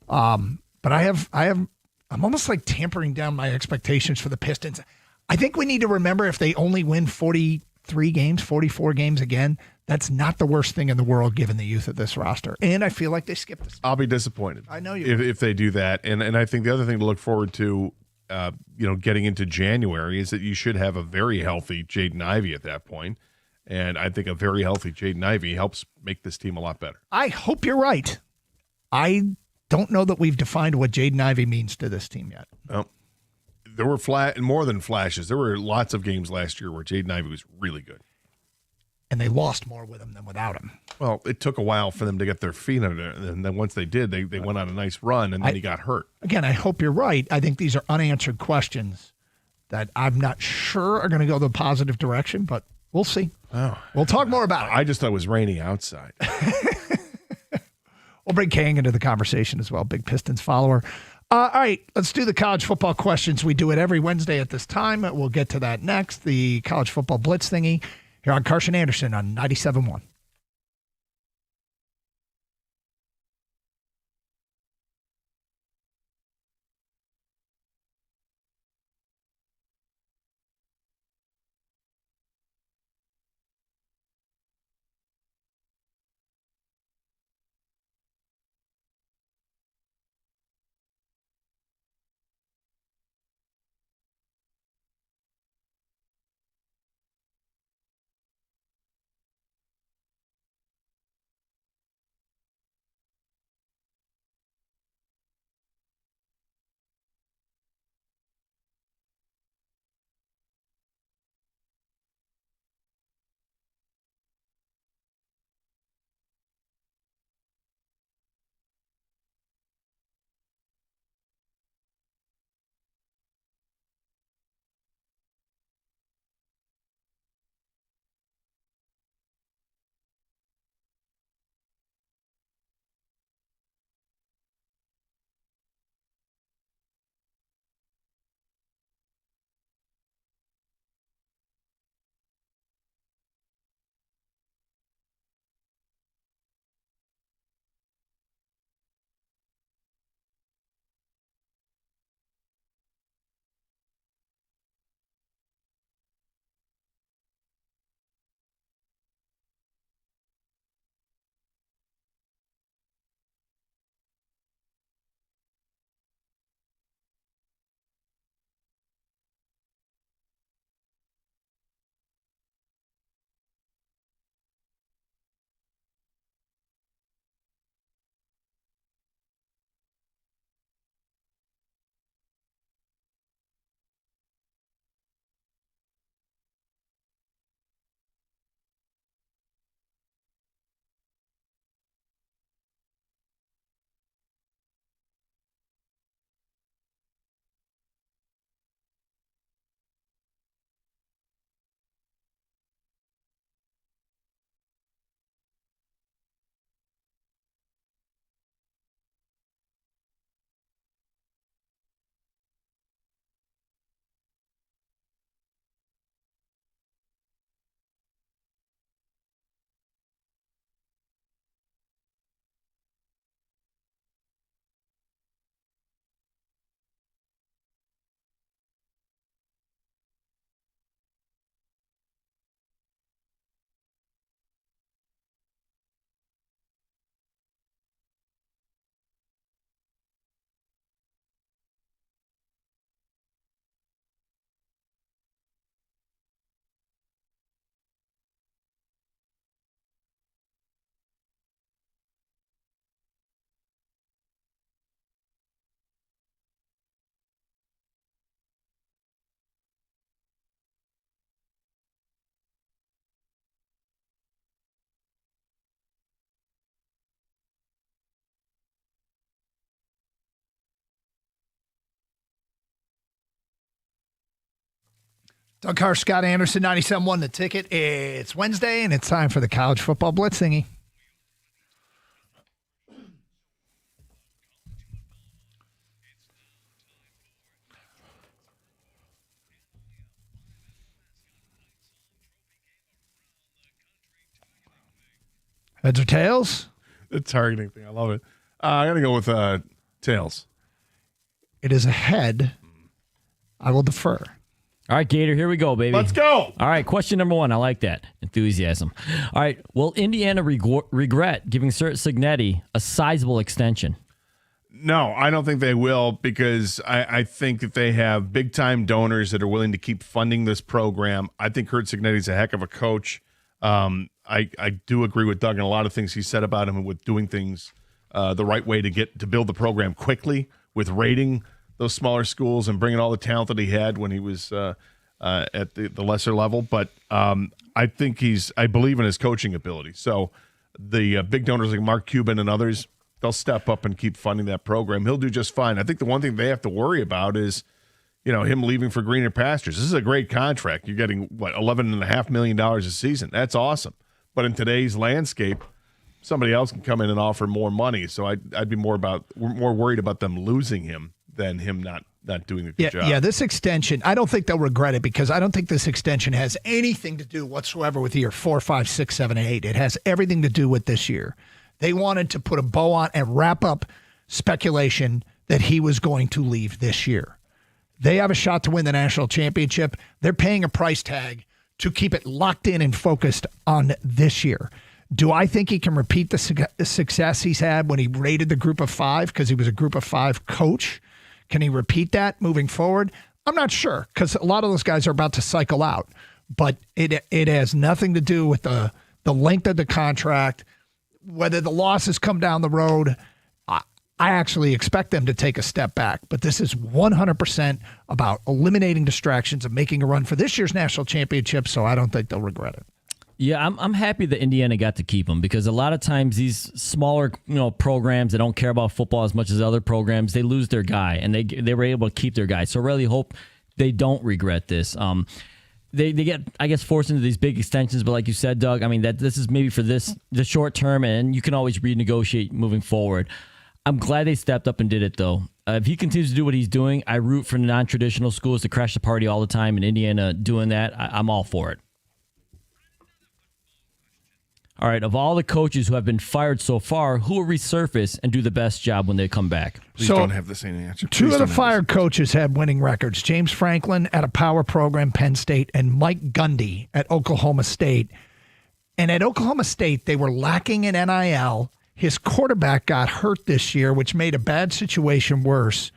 But I'm almost like tampering down my expectations for the Pistons. I think we need to remember if they only win 43 games, 44 games again. That's not the worst thing in the world given the youth of this roster. And I feel like they skipped this. I'll be disappointed. I know you if they do that. And I think the other thing to look forward to, getting into January is that you should have a very healthy Jaden Ivey at that point. And I think a very healthy Jaden Ivey helps make this team a lot better. I hope you're right. I don't know that we've defined what Jaden Ivey means to this team yet. Well, there were more than flashes. There were lots of games last year where Jaden Ivey was really good. And they lost more with him than without him. Well, it took a while for them to get their feet under it. And then once they did, they went on a nice run, and then he got hurt. Again, I hope you're right. I think these are unanswered questions that I'm not sure are going to go the positive direction, but we'll see. Oh, we'll talk more about it. I just thought it was raining outside. We'll bring Kang into the conversation as well, big Pistons follower. All right, let's do the college football questions. We do it every Wednesday at this time. We'll get to that next, the college football blitz thingy. Here on Carson Anderson on 97.1. Doug Carr, Scott Anderson, 97.1 The Ticket. It's Wednesday, and it's time for the College Football Blitz thingy. Heads or tails? The targeting thing. I love it. I'm going to go with tails. It is a head. I will defer. All right, Gator, here we go, baby. Let's go. All right, question number 1. I like that. Enthusiasm. All right, will Indiana regret giving Curt Cignetti a sizable extension? No, I don't think they will, because I think that they have big-time donors that are willing to keep funding this program. I think Curt Cignetti's a heck of a coach. I do agree with Doug and a lot of things he said about him and with doing things the right way to build the program quickly, with rating those smaller schools and bringing all the talent that he had when he was at the lesser level. But I believe in his coaching ability. So the big donors like Mark Cuban and others, they'll step up and keep funding that program. He'll do just fine. I think the one thing they have to worry about is, him leaving for greener pastures. This is a great contract. You're getting, $11.5 million a season. That's awesome. But in today's landscape, somebody else can come in and offer more money. So I'd be more worried about them losing him than him not doing a good job. Yeah, this extension, I don't think they'll regret it, because I don't think this extension has anything to do whatsoever with year 4, 5, 6, 7, and 8. It has everything to do with this year. They wanted to put a bow on and wrap up speculation that he was going to leave this year. They have a shot to win the national championship. They're paying a price tag to keep it locked in and focused on this year. Do I think he can repeat the success he's had when he rated the group of 5, because he was a group of 5 coach? Can he repeat that moving forward? I'm not sure, because a lot of those guys are about to cycle out. But it has nothing to do with the length of the contract, whether the losses come down the road. I actually expect them to take a step back. But this is 100% about eliminating distractions and making a run for this year's national championship, so I don't think they'll regret it. Yeah, I'm happy that Indiana got to keep him, because a lot of times these smaller programs that don't care about football as much as other programs, they lose their guy, and they were able to keep their guy. So I really hope they don't regret this. They get, I guess, forced into these big extensions, but like you said, Doug, I mean, that this is maybe for the short term, and you can always renegotiate moving forward. I'm glad they stepped up and did it, though. If he continues to do what he's doing, I root for non-traditional schools to crash the party all the time, and Indiana doing that, I'm all for it. All right, of all the coaches who have been fired so far, who will resurface and do the best job when they come back? Please don't have the same answer. Two of the fired coaches had winning records. James Franklin at a power program, Penn State, and Mike Gundy at Oklahoma State. And at Oklahoma State, they were lacking in NIL. His quarterback got hurt this year, which made a bad situation worse.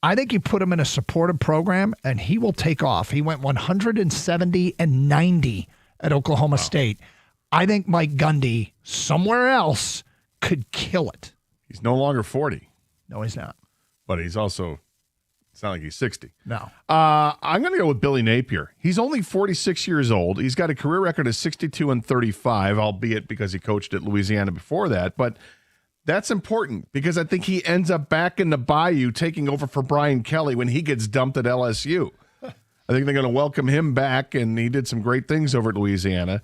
I think you put him in a supportive program, and he will take off. He went 170-90 at Oklahoma State. I think Mike Gundy, somewhere else, could kill it. He's no longer 40. No, he's not. But he's also, it's not like he's 60. No. I'm going to go with Billy Napier. He's only 46 years old. He's got a career record of 62-35, albeit because he coached at Louisiana before that. But that's important, because I think he ends up back in the Bayou taking over for Brian Kelly when he gets dumped at LSU. I think they're going to welcome him back, and he did some great things over at Louisiana.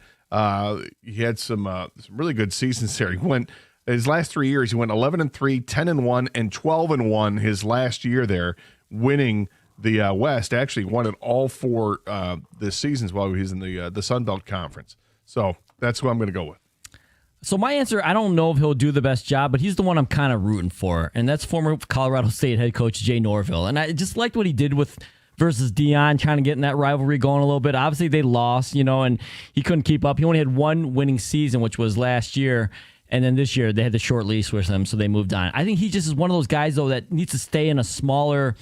He had some really good seasons there. He went his last 3 years. He went 11-3, 10-1, and 12-1 his last year there, winning the West. Actually, won it all 4 this seasons while he was in the Sun Belt Conference. So that's who I'm going to go with. So my answer, I don't know if he'll do the best job, but he's the one I'm kind of rooting for, and that's former Colorado State head coach Jay Norville. And I just liked what he did versus Deion, trying to get in that rivalry going a little bit. Obviously, they lost, and he couldn't keep up. He only had one winning season, which was last year, and then this year they had the short leash with him, so they moved on. I think he just is one of those guys, though, that needs to stay in a smaller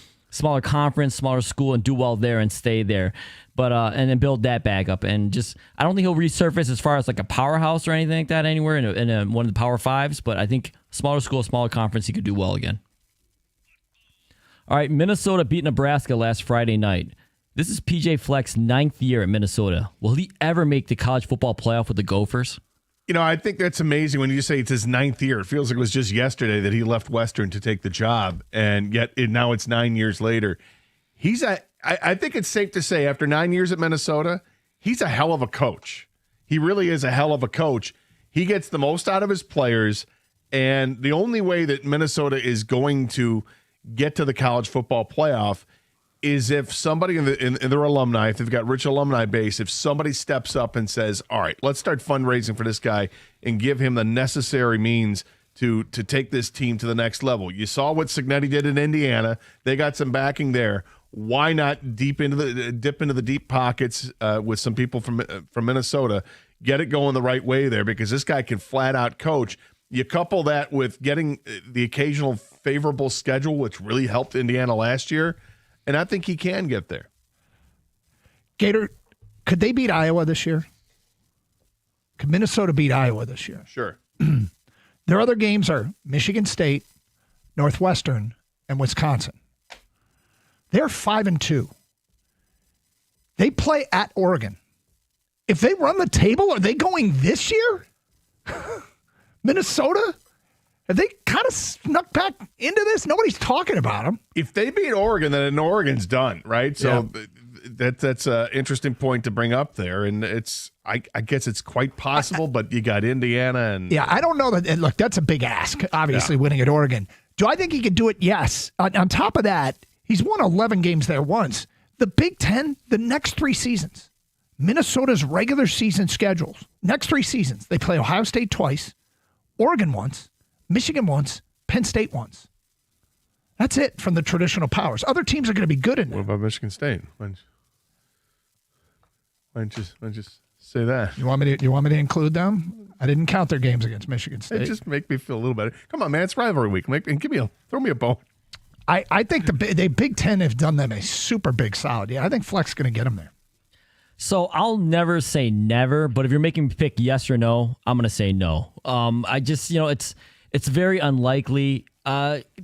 conference, smaller school, and do well there and stay there. But and then build that back up, and just I don't think he'll resurface as far as like a powerhouse or anything like that anywhere in one of the Power Fives. But I think smaller school, smaller conference, he could do well again. All right, Minnesota beat Nebraska last Friday night. This is PJ Fleck's 9th year at Minnesota. Will he ever make the college football playoff with the Gophers? I think that's amazing when you say it's his 9th year. It feels like it was just yesterday that he left Western to take the job, and yet now it's 9 years later. He's a I think it's safe to say after 9 years at Minnesota, he's a hell of a coach. He really is a hell of a coach. He gets the most out of his players, and the only way that Minnesota is going to get to the college football playoff is if somebody in their alumni, if they've got rich alumni base, if somebody steps up and says, all right, let's start fundraising for this guy and give him the necessary means to take this team to the next level. You saw what Cignetti did in Indiana. They got some backing there. Why not dip into the deep pockets with some people from Minnesota, get it going the right way there, because this guy can flat out coach. You couple that with getting the occasional favorable schedule, which really helped Indiana last year, and I think he can get there. Gator, could they beat Iowa this year? Could Minnesota beat Iowa this year? Sure. Their other games are Michigan State, Northwestern, and Wisconsin. They're 5-2. They play at Oregon. If they run the table, are they going this year? Minnesota? Have they kind of snuck back into this? Nobody's talking about them. If they beat Oregon, then Oregon's done, right? So that's an interesting point to bring up there. And I guess it's quite possible, but you got Indiana and I don't know that. And look, that's a big ask, obviously, winning at Oregon. Do I think he could do it? Yes. On top of that, he's won 11 games there once. The Big Ten, the next 3 seasons, Minnesota's regular season schedules, next 3 seasons, they play Ohio State twice, Oregon once, Michigan once, Penn State once. That's it from the traditional powers. Other teams are going to be good in there. What about Michigan State? Why don't you say that? You want me to include them? I didn't count their games against Michigan State. It just make me feel a little better. Come on, man, it's rivalry week. Throw me a bone. I think the Big Ten have done them a super big solid. Yeah, I think Fleck's going to get them there. So I'll never say never, but if you're making me pick yes or no, I'm going to say no. I just, it's very unlikely.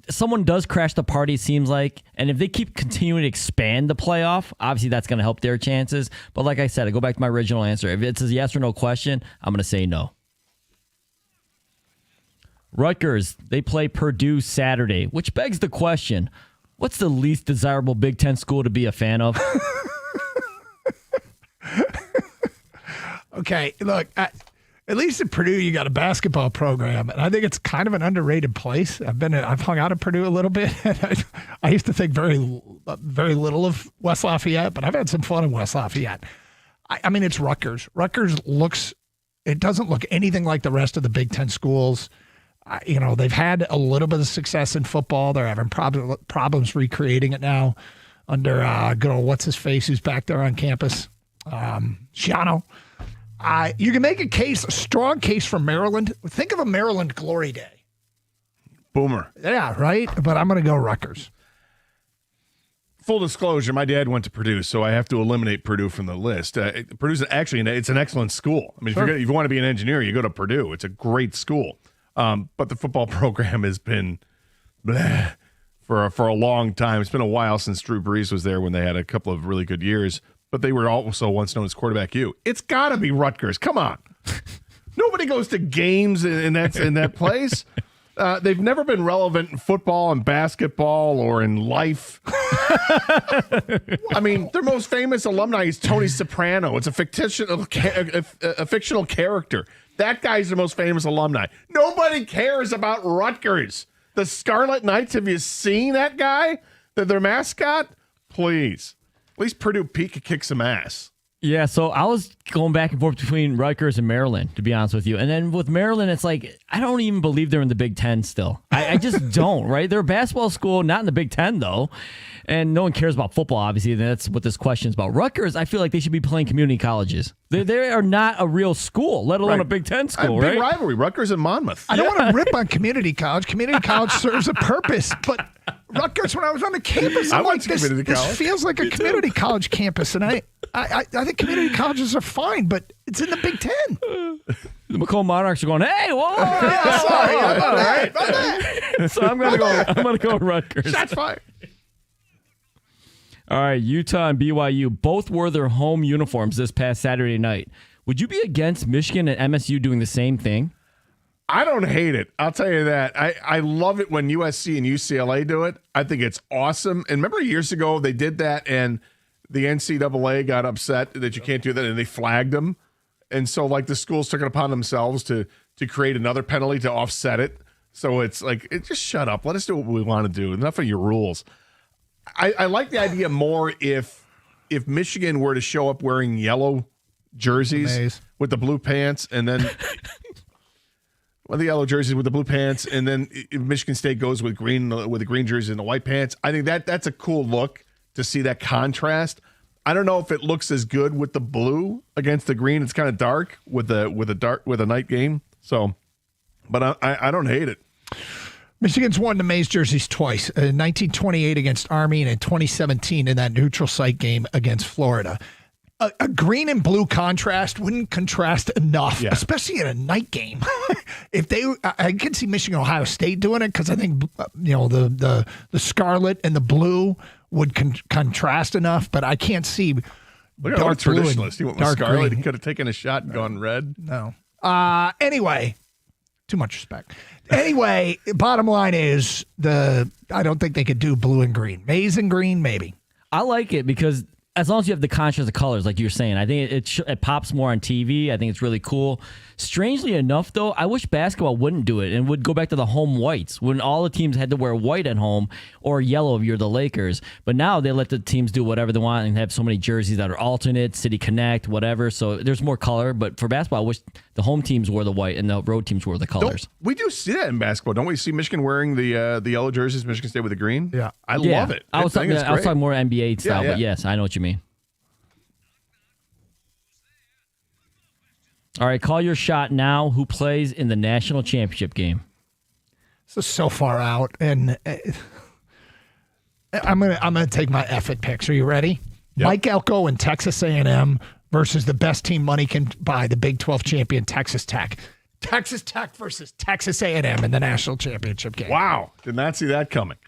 Someone does crash the party, it seems like, and if they keep continuing to expand the playoff, obviously that's going to help their chances. But like I said, I go back to my original answer. If it's a yes or no question, I'm going to say no. Rutgers, they play Purdue Saturday, which begs the question, what's the least desirable Big Ten school to be a fan of? Okay, look, at least at Purdue, you got a basketball program, and I think it's kind of an underrated place. I've hung out at Purdue a little bit. And I used to think very little of West Lafayette, but I've had some fun in West Lafayette. I mean, it's Rutgers. Rutgers doesn't look anything like the rest of the Big Ten schools. They've had a little bit of success in football. They're having problems recreating it now under good old what's-his-face who's back there on campus, Schiano. You can make a strong case for Maryland. Think of a Maryland glory day. Boomer. Yeah, right? But I'm going to go Rutgers. Full disclosure, my dad went to Purdue, so I have to eliminate Purdue from the list. Purdue's it's an excellent school. I mean, sure. If you want to be an engineer, you go to Purdue. It's a great school. But the football program has been bleh for a long time. It's been a while since Drew Brees was there when they had a couple of really good years. But they were also once known as Quarterback U. It's got to be Rutgers. Come on. Nobody goes to games in that place. They've never been relevant in football and basketball or in life. I mean, their most famous alumni is Tony Soprano. It's a fictional character. That guy's the most famous alumni. Nobody cares about Rutgers. The Scarlet Knights, have you seen that guy? Their mascot? Please. At least Purdue Pete could kick some ass. Yeah, so I was going back and forth between Rutgers and Maryland, to be honest with you. And then with Maryland, it's like, I don't even believe they're in the Big Ten still. I just don't, right? They're a basketball school, not in the Big Ten, though. And no one cares about football, obviously. That's what this question is about. Rutgers, I feel like they should be playing community colleges. They are not a real school, let alone a Big Ten school, right? Big rivalry, Rutgers and Monmouth. I don't want to rip on community college. Community college serves a purpose, but Rutgers, when I was on the campus, I'm like, this feels like a community college campus, and I think community colleges are fine, but it's in the Big Ten. The Macomb Monarchs are going, hey, whoa! Yeah, sorry, about that. So I'm gonna go Rutgers. Shots fired. All right, Utah and BYU both wore their home uniforms this past Saturday night. Would you be against Michigan and MSU doing the same thing? I don't hate it. I'll tell you that. I love it when USC and UCLA do it. I think it's awesome. And remember years ago they did that, and the NCAA got upset that you can't do that, and they flagged them. And so, like, the schools took it upon themselves to create another penalty to offset it. So it's like, just shut up. Let us do what we want to do. Enough of your rules. I like the idea more if Michigan were to show up wearing yellow jerseys with the blue pants, and then the yellow jerseys with the blue pants, and then if Michigan State goes with the green jerseys and the white pants. I think that's a cool look to see that contrast. I don't know if it looks as good with the blue against the green. It's kind of dark with a night game. So, but I don't hate it. Michigan's won the maize jerseys twice, in 1928 against Army and in 2017 in that neutral site game against Florida. A green and blue contrast wouldn't contrast enough, especially in a night game. I could see Michigan, Ohio State doing it because I think the scarlet and the blue would contrast enough, but I can't see. Look at our traditionalist. He went with scarlet. He could have taken a shot and gone red. No. Anyway, too much respect. Anyway, bottom line is I don't think they could do blue and green. Maize and green, maybe. I like it because as long as you have the contrast of colors, like you're saying, I think it pops more on TV. I think it's really cool. Strangely enough, though, I wish basketball wouldn't do it and would go back to the home whites when all the teams had to wear white at home or yellow if you're the Lakers. But now they let the teams do whatever they want and have so many jerseys that are alternate, City Connect, whatever. So there's more color. But for basketball, I wish the home teams wore the white and the road teams wore the colors. We do see that in basketball. Don't we see Michigan wearing the yellow jerseys, Michigan State with the green? Yeah. I love it. I was talking more NBA style, Yeah. but yes, I know what you mean. All right, call your shot now. Who plays in the national championship game? This is so far out, and I'm gonna take my effort picks. Are you ready? Yep. Mike Elko and Texas A&M versus the best team money can buy, the Big 12 champion Texas Tech. Texas Tech versus Texas A&M in the national championship game. Wow, did not see that coming.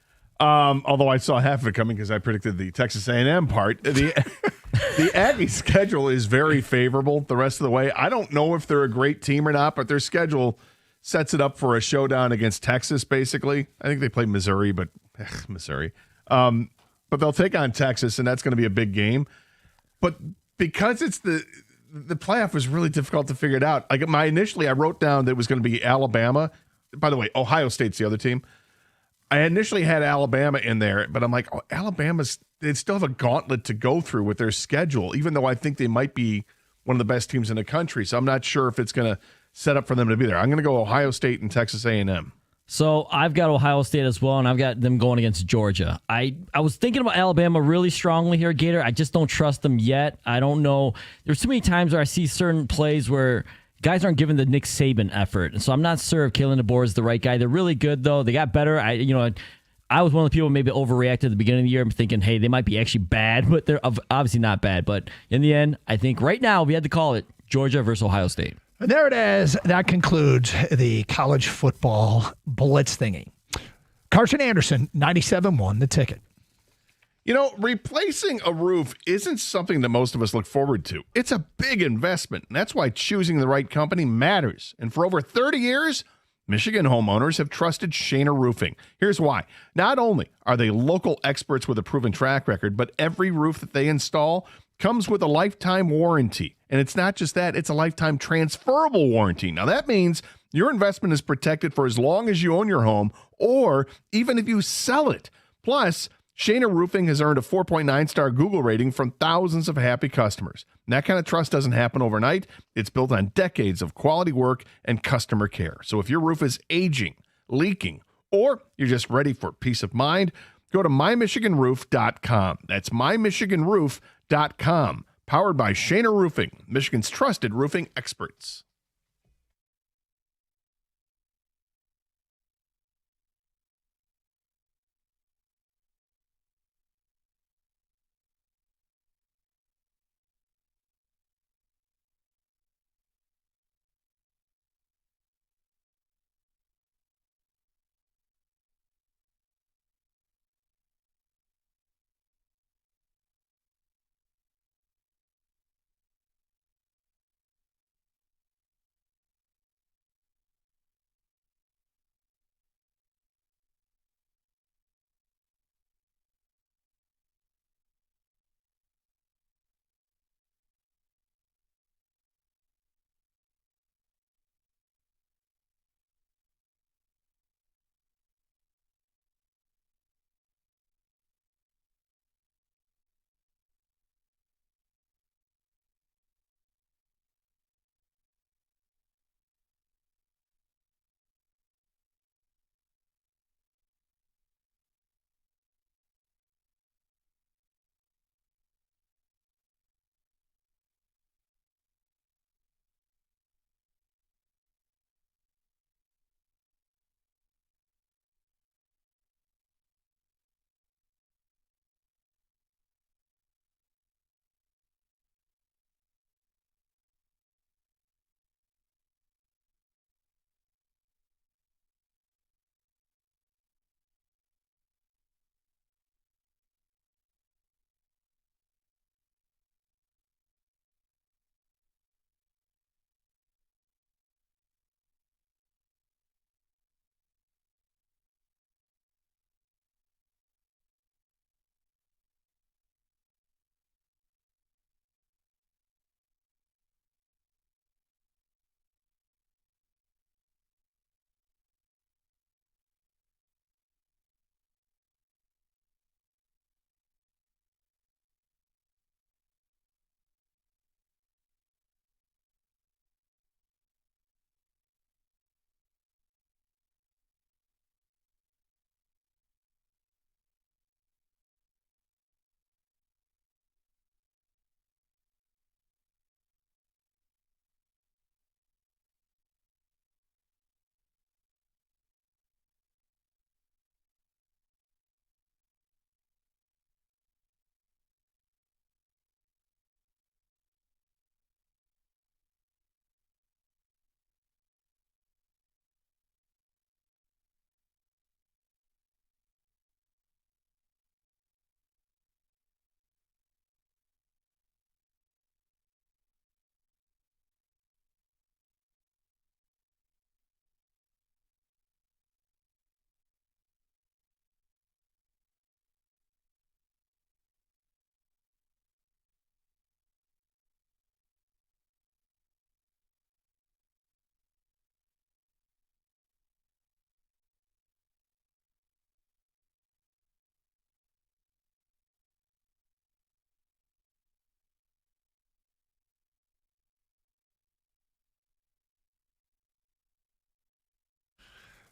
Although I saw half of it coming because I predicted the Texas A&M part. The Aggie schedule is very favorable the rest of the way. I don't know if they're a great team or not, but their schedule sets it up for a showdown against Texas, basically. I think they play Missouri, but Missouri. But they'll take on Texas, and that's going to be a big game. But because it's the playoff was really difficult to figure it out. Like initially, I wrote down that it was going to be Alabama. By the way, Ohio State's the other team. I initially had Alabama in there, but I'm like, they still have a gauntlet to go through with their schedule, even though I think they might be one of the best teams in the country. So I'm not sure if it's going to set up for them to be there. I'm going to go Ohio State and Texas A&M. So I've got Ohio State as well, and I've got them going against Georgia. I was thinking about Alabama really strongly here, Gator. I just don't trust them yet. I don't know. There's too many times where I see certain plays where guys aren't given the Nick Saban effort. And so I'm not sure if Kalen DeBoer is the right guy. They're really good, though. They got better. I was one of the people who maybe overreacted at the beginning of the year. I'm thinking, hey, they might be actually bad, but they're obviously not bad. But in the end, I think right now, we had to call it Georgia versus Ohio State. And there it is. That concludes the college football blitz thingy. Carson Anderson, 97-1, the ticket. Replacing a roof isn't something that most of us look forward to. It's a big investment, and that's why choosing the right company matters. And for over 30 years, Michigan homeowners have trusted Shaner Roofing. Here's why. Not only are they local experts with a proven track record, but every roof that they install comes with a lifetime warranty. And it's not just that, it's a lifetime transferable warranty. Now, that means your investment is protected for as long as you own your home, or even if you sell it. Plus, Shaner Roofing has earned a 4.9-star Google rating from thousands of happy customers. And that kind of trust doesn't happen overnight. It's built on decades of quality work and customer care. So if your roof is aging, leaking, or you're just ready for peace of mind, go to mymichiganroof.com. That's mymichiganroof.com. Powered by Shaner Roofing, Michigan's trusted roofing experts.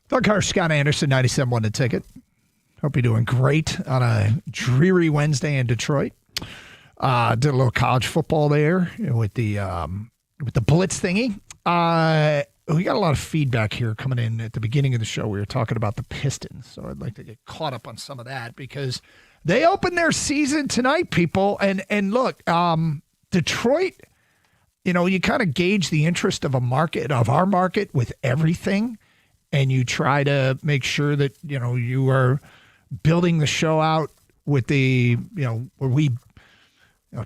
Doug Harsh, Scott Anderson, 97.1 The Ticket. Hope you're doing great on a dreary Wednesday in Detroit. Did a little college football there with the blitz thingy. We got a lot of feedback here coming in at the beginning of the show. We were talking about the Pistons, so I'd like to get caught up on some of that because they open their season tonight, people. And look, Detroit, you kind of gauge the interest of our market with everything. And you try to make sure that, you are building the show out with the, where we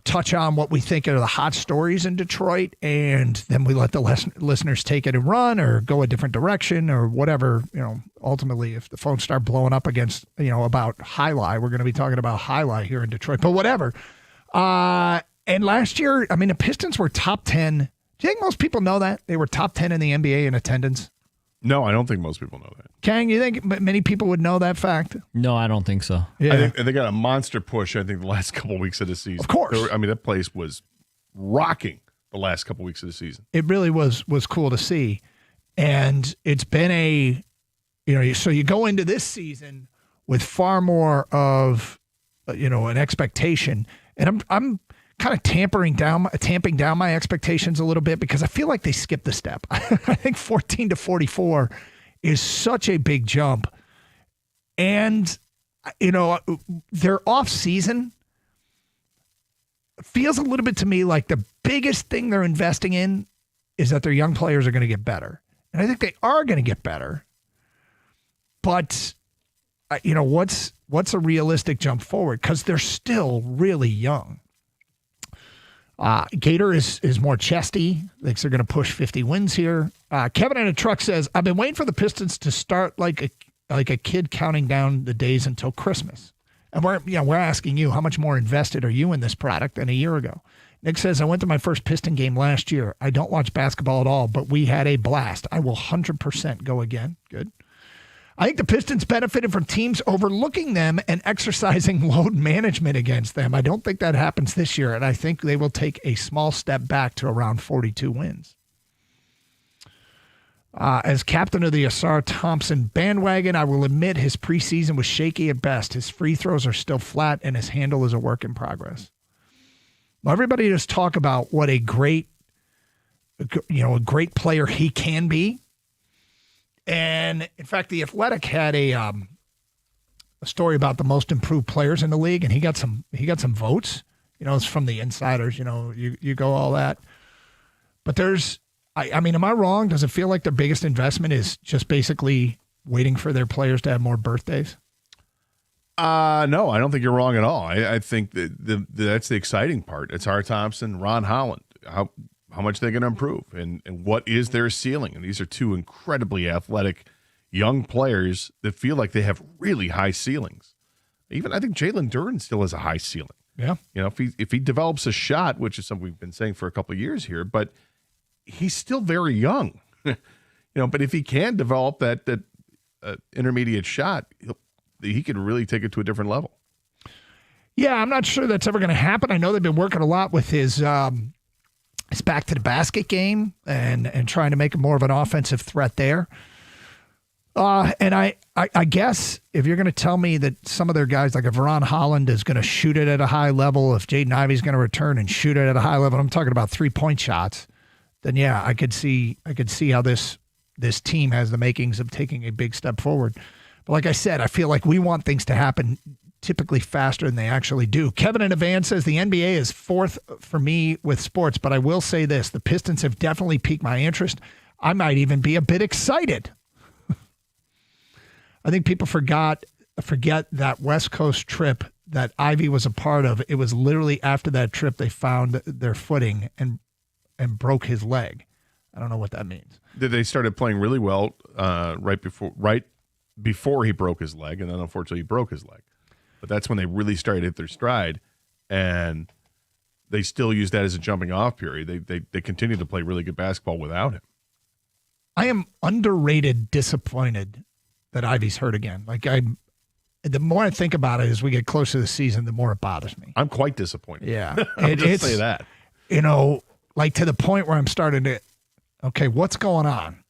touch on what we think are the hot stories in Detroit. And then we let the listeners take it and run or go a different direction or whatever. Ultimately, if the phones start blowing up against, about Highlight, we're going to be talking about Highlight here in Detroit. But whatever. And last year, the Pistons were top 10. Do you think most people know that? They were top 10 in the NBA in attendance? No, I don't think most people know that. Kang, you think many people would know that fact? No, I don't think so. Yeah. I think they got a monster push, the last couple of weeks of the season. Of course. That place was rocking the last couple of weeks of the season. It really was cool to see. And it's been so you go into this season with far more of, an expectation. And I'm kind of tamping down my expectations a little bit because I feel like they skipped the step. I think 14-44 is such a big jump. And, their off season feels a little bit to me like the biggest thing they're investing in is that their young players are going to get better. And I think they are going to get better. But, what's a realistic jump forward? Because they're still really young. Gator is more chesty. Thinks they're going to push 50 wins here. Kevin in a truck says, I've been waiting for the Pistons to start like a kid counting down the days until Christmas. And we're asking you, how much more invested are you in this product than a year ago? Nick says, I went to my first Piston game last year. I don't watch basketball at all, but we had a blast. I will 100% go again. Good. I think the Pistons benefited from teams overlooking them and exercising load management against them. I don't think that happens this year, and I think they will take a small step back to around 42 wins. As captain of the Asar Thompson bandwagon, I will admit his preseason was shaky at best. His free throws are still flat, and his handle is a work in progress. Well, everybody just talk about what a great player he can be. And in fact, The Athletic had a story about the most improved players in the league, and he got some votes. It's from the insiders. You go all that. But am I wrong? Does it feel like their biggest investment is just basically waiting for their players to have more birthdays? No, I don't think you're wrong at all. I think that's the exciting part. It's Asar Thompson, Ron Holland. How much they're going to improve and what is their ceiling. And these are two incredibly athletic young players that feel like they have really high ceilings. Even I think Jalen Duren still has a high ceiling. Yeah. If he develops a shot, which is something we've been saying for a couple of years here, but he's still very young. But if he can develop that intermediate shot, he could really take it to a different level. Yeah, I'm not sure that's ever going to happen. I know they've been working a lot with his back to the basket game and trying to make him more of an offensive threat there. And I guess if you're going to tell me that some of their guys, like if Ron Holland is going to shoot it at a high level, if Jaden Ivey's going to return and shoot it at a high level, I'm talking about 3-point shots, then yeah, I could see how this team has the makings of taking a big step forward. But like I said, I feel like we want things to happen typically faster than they actually do. Kevin in Advance says the NBA is fourth for me with sports, but I will say this, the Pistons have definitely piqued my interest. I might even be a bit excited. I think people forget that West Coast trip that Ivy was a part of. It was literally after that trip they found their footing and broke his leg. I don't know what that means. They started playing really well right before he broke his leg, and then unfortunately he broke his leg. But that's when they really started to hit their stride, and they still use that as a jumping off period. They continue to play really good basketball without him. I am underrated disappointed that Ivy's hurt again. The more I think about it as we get closer to the season, the more it bothers me. I'm quite disappointed. Yeah. I'll just say that. To the point where I'm starting to, okay, what's going on?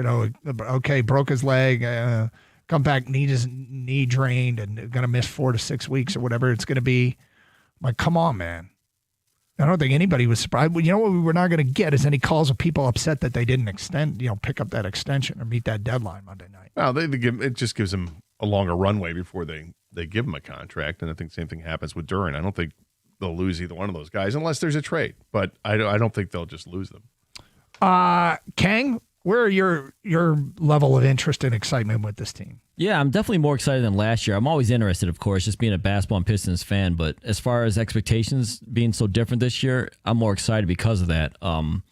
Okay, broke his leg, come back, his knee drained, and going to miss 4 to 6 weeks or whatever it's going to be. Like, come on, man. I don't think anybody was surprised. You know what we were not going to get is any calls of people upset that they didn't pick up that extension or meet that deadline Monday night. Well, it just gives them a longer runway before they give him a contract, and I think the same thing happens with Duran. I don't think they'll lose either one of those guys unless there's a trade, but I don't think they'll just lose them. Kang, where are your level of interest and excitement with this team? Yeah, I'm definitely more excited than last year. I'm always interested, of course, just being a basketball and Pistons fan. But as far as expectations being so different this year, I'm more excited because of that. I'm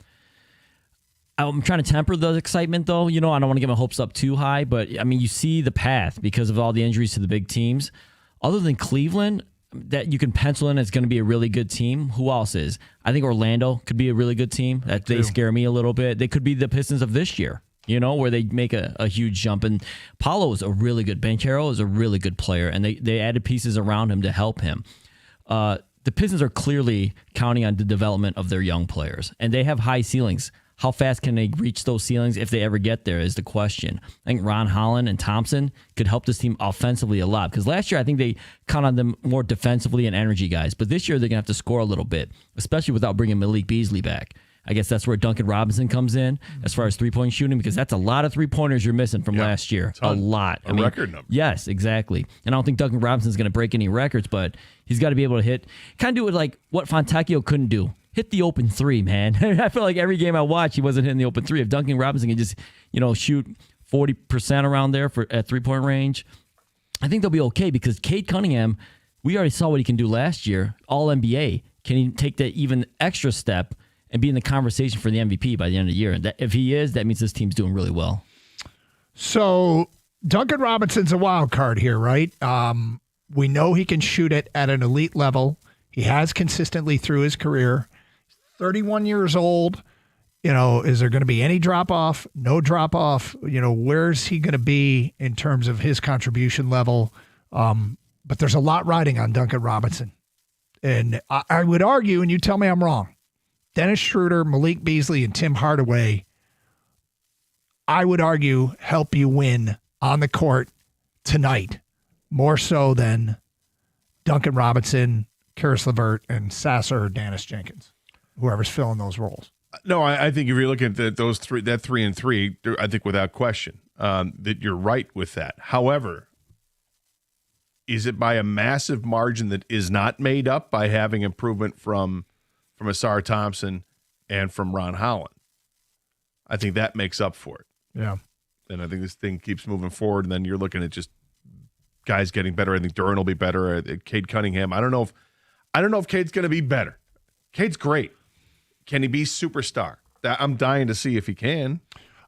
trying to temper the excitement, though. I don't want to get my hopes up too high. But, I mean, you see the path because of all the injuries to the big teams. Other than Cleveland, that you can pencil in as going to be a really good team. Who else is? I think Orlando could be a really good team. They scare me a little bit. They could be the Pistons of this year. Where they make a huge jump. And Paolo is a really good. Banchero is a really good player, and they added pieces around him to help him. The Pistons are clearly counting on the development of their young players, and they have high ceilings. How fast can they reach those ceilings if they ever get there is the question. I think Ron Holland and Thompson could help this team offensively a lot, because last year I think they count on them more defensively and energy guys, but this year they're going to have to score a little bit, especially without bringing Malik Beasley back. I guess that's where Duncan Robinson comes in as far as three-point shooting, because that's a lot of three-pointers you're missing from last year. A lot. A record number. Yes, exactly. And I don't think Duncan Robinson's going to break any records, but he's got to be able to hit. Kind of do it like what Fontecchio couldn't do. Hit the open three, man. I feel like every game I watch, he wasn't hitting the open three. If Duncan Robinson can just, shoot 40% around there at three-point range, I think they'll be okay, because Cade Cunningham, we already saw what he can do last year, All-NBA. Can he take that even extra step and be in the conversation for the MVP by the end of the year? And if he is, that means this team's doing really well. So Duncan Robinson's a wild card here, right? We know he can shoot it at an elite level. He has consistently through his career. 31 years old. Is there going to be any drop-off? No drop-off? Where's he going to be in terms of his contribution level? But there's a lot riding on Duncan Robinson. And I would argue, and you tell me I'm wrong, Dennis Schroeder, Malik Beasley, and Tim Hardaway, I would argue, help you win on the court tonight, more so than Duncan Robinson, Karis LeVert, and Sasser or Dennis Jenkins, whoever's filling those roles. No, I think if you're looking at those three, that 3 and 3, I think without question that you're right with that. However, is it by a massive margin that is not made up by having improvement from Asar Thompson and from Ron Holland? I think that makes up for it. Yeah. And I think this thing keeps moving forward, and then you're looking at just guys getting better. I think Duran will be better. Cade Cunningham. I don't know if Cade's going to be better. Cade's great. Can he be superstar? I'm dying to see if he can.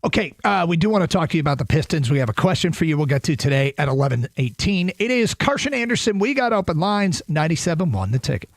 Okay, we do want to talk to you about the Pistons. We have a question for you we'll get to today at 11:18. It is Carson Anderson. We got open lines, 97.1 The Ticket.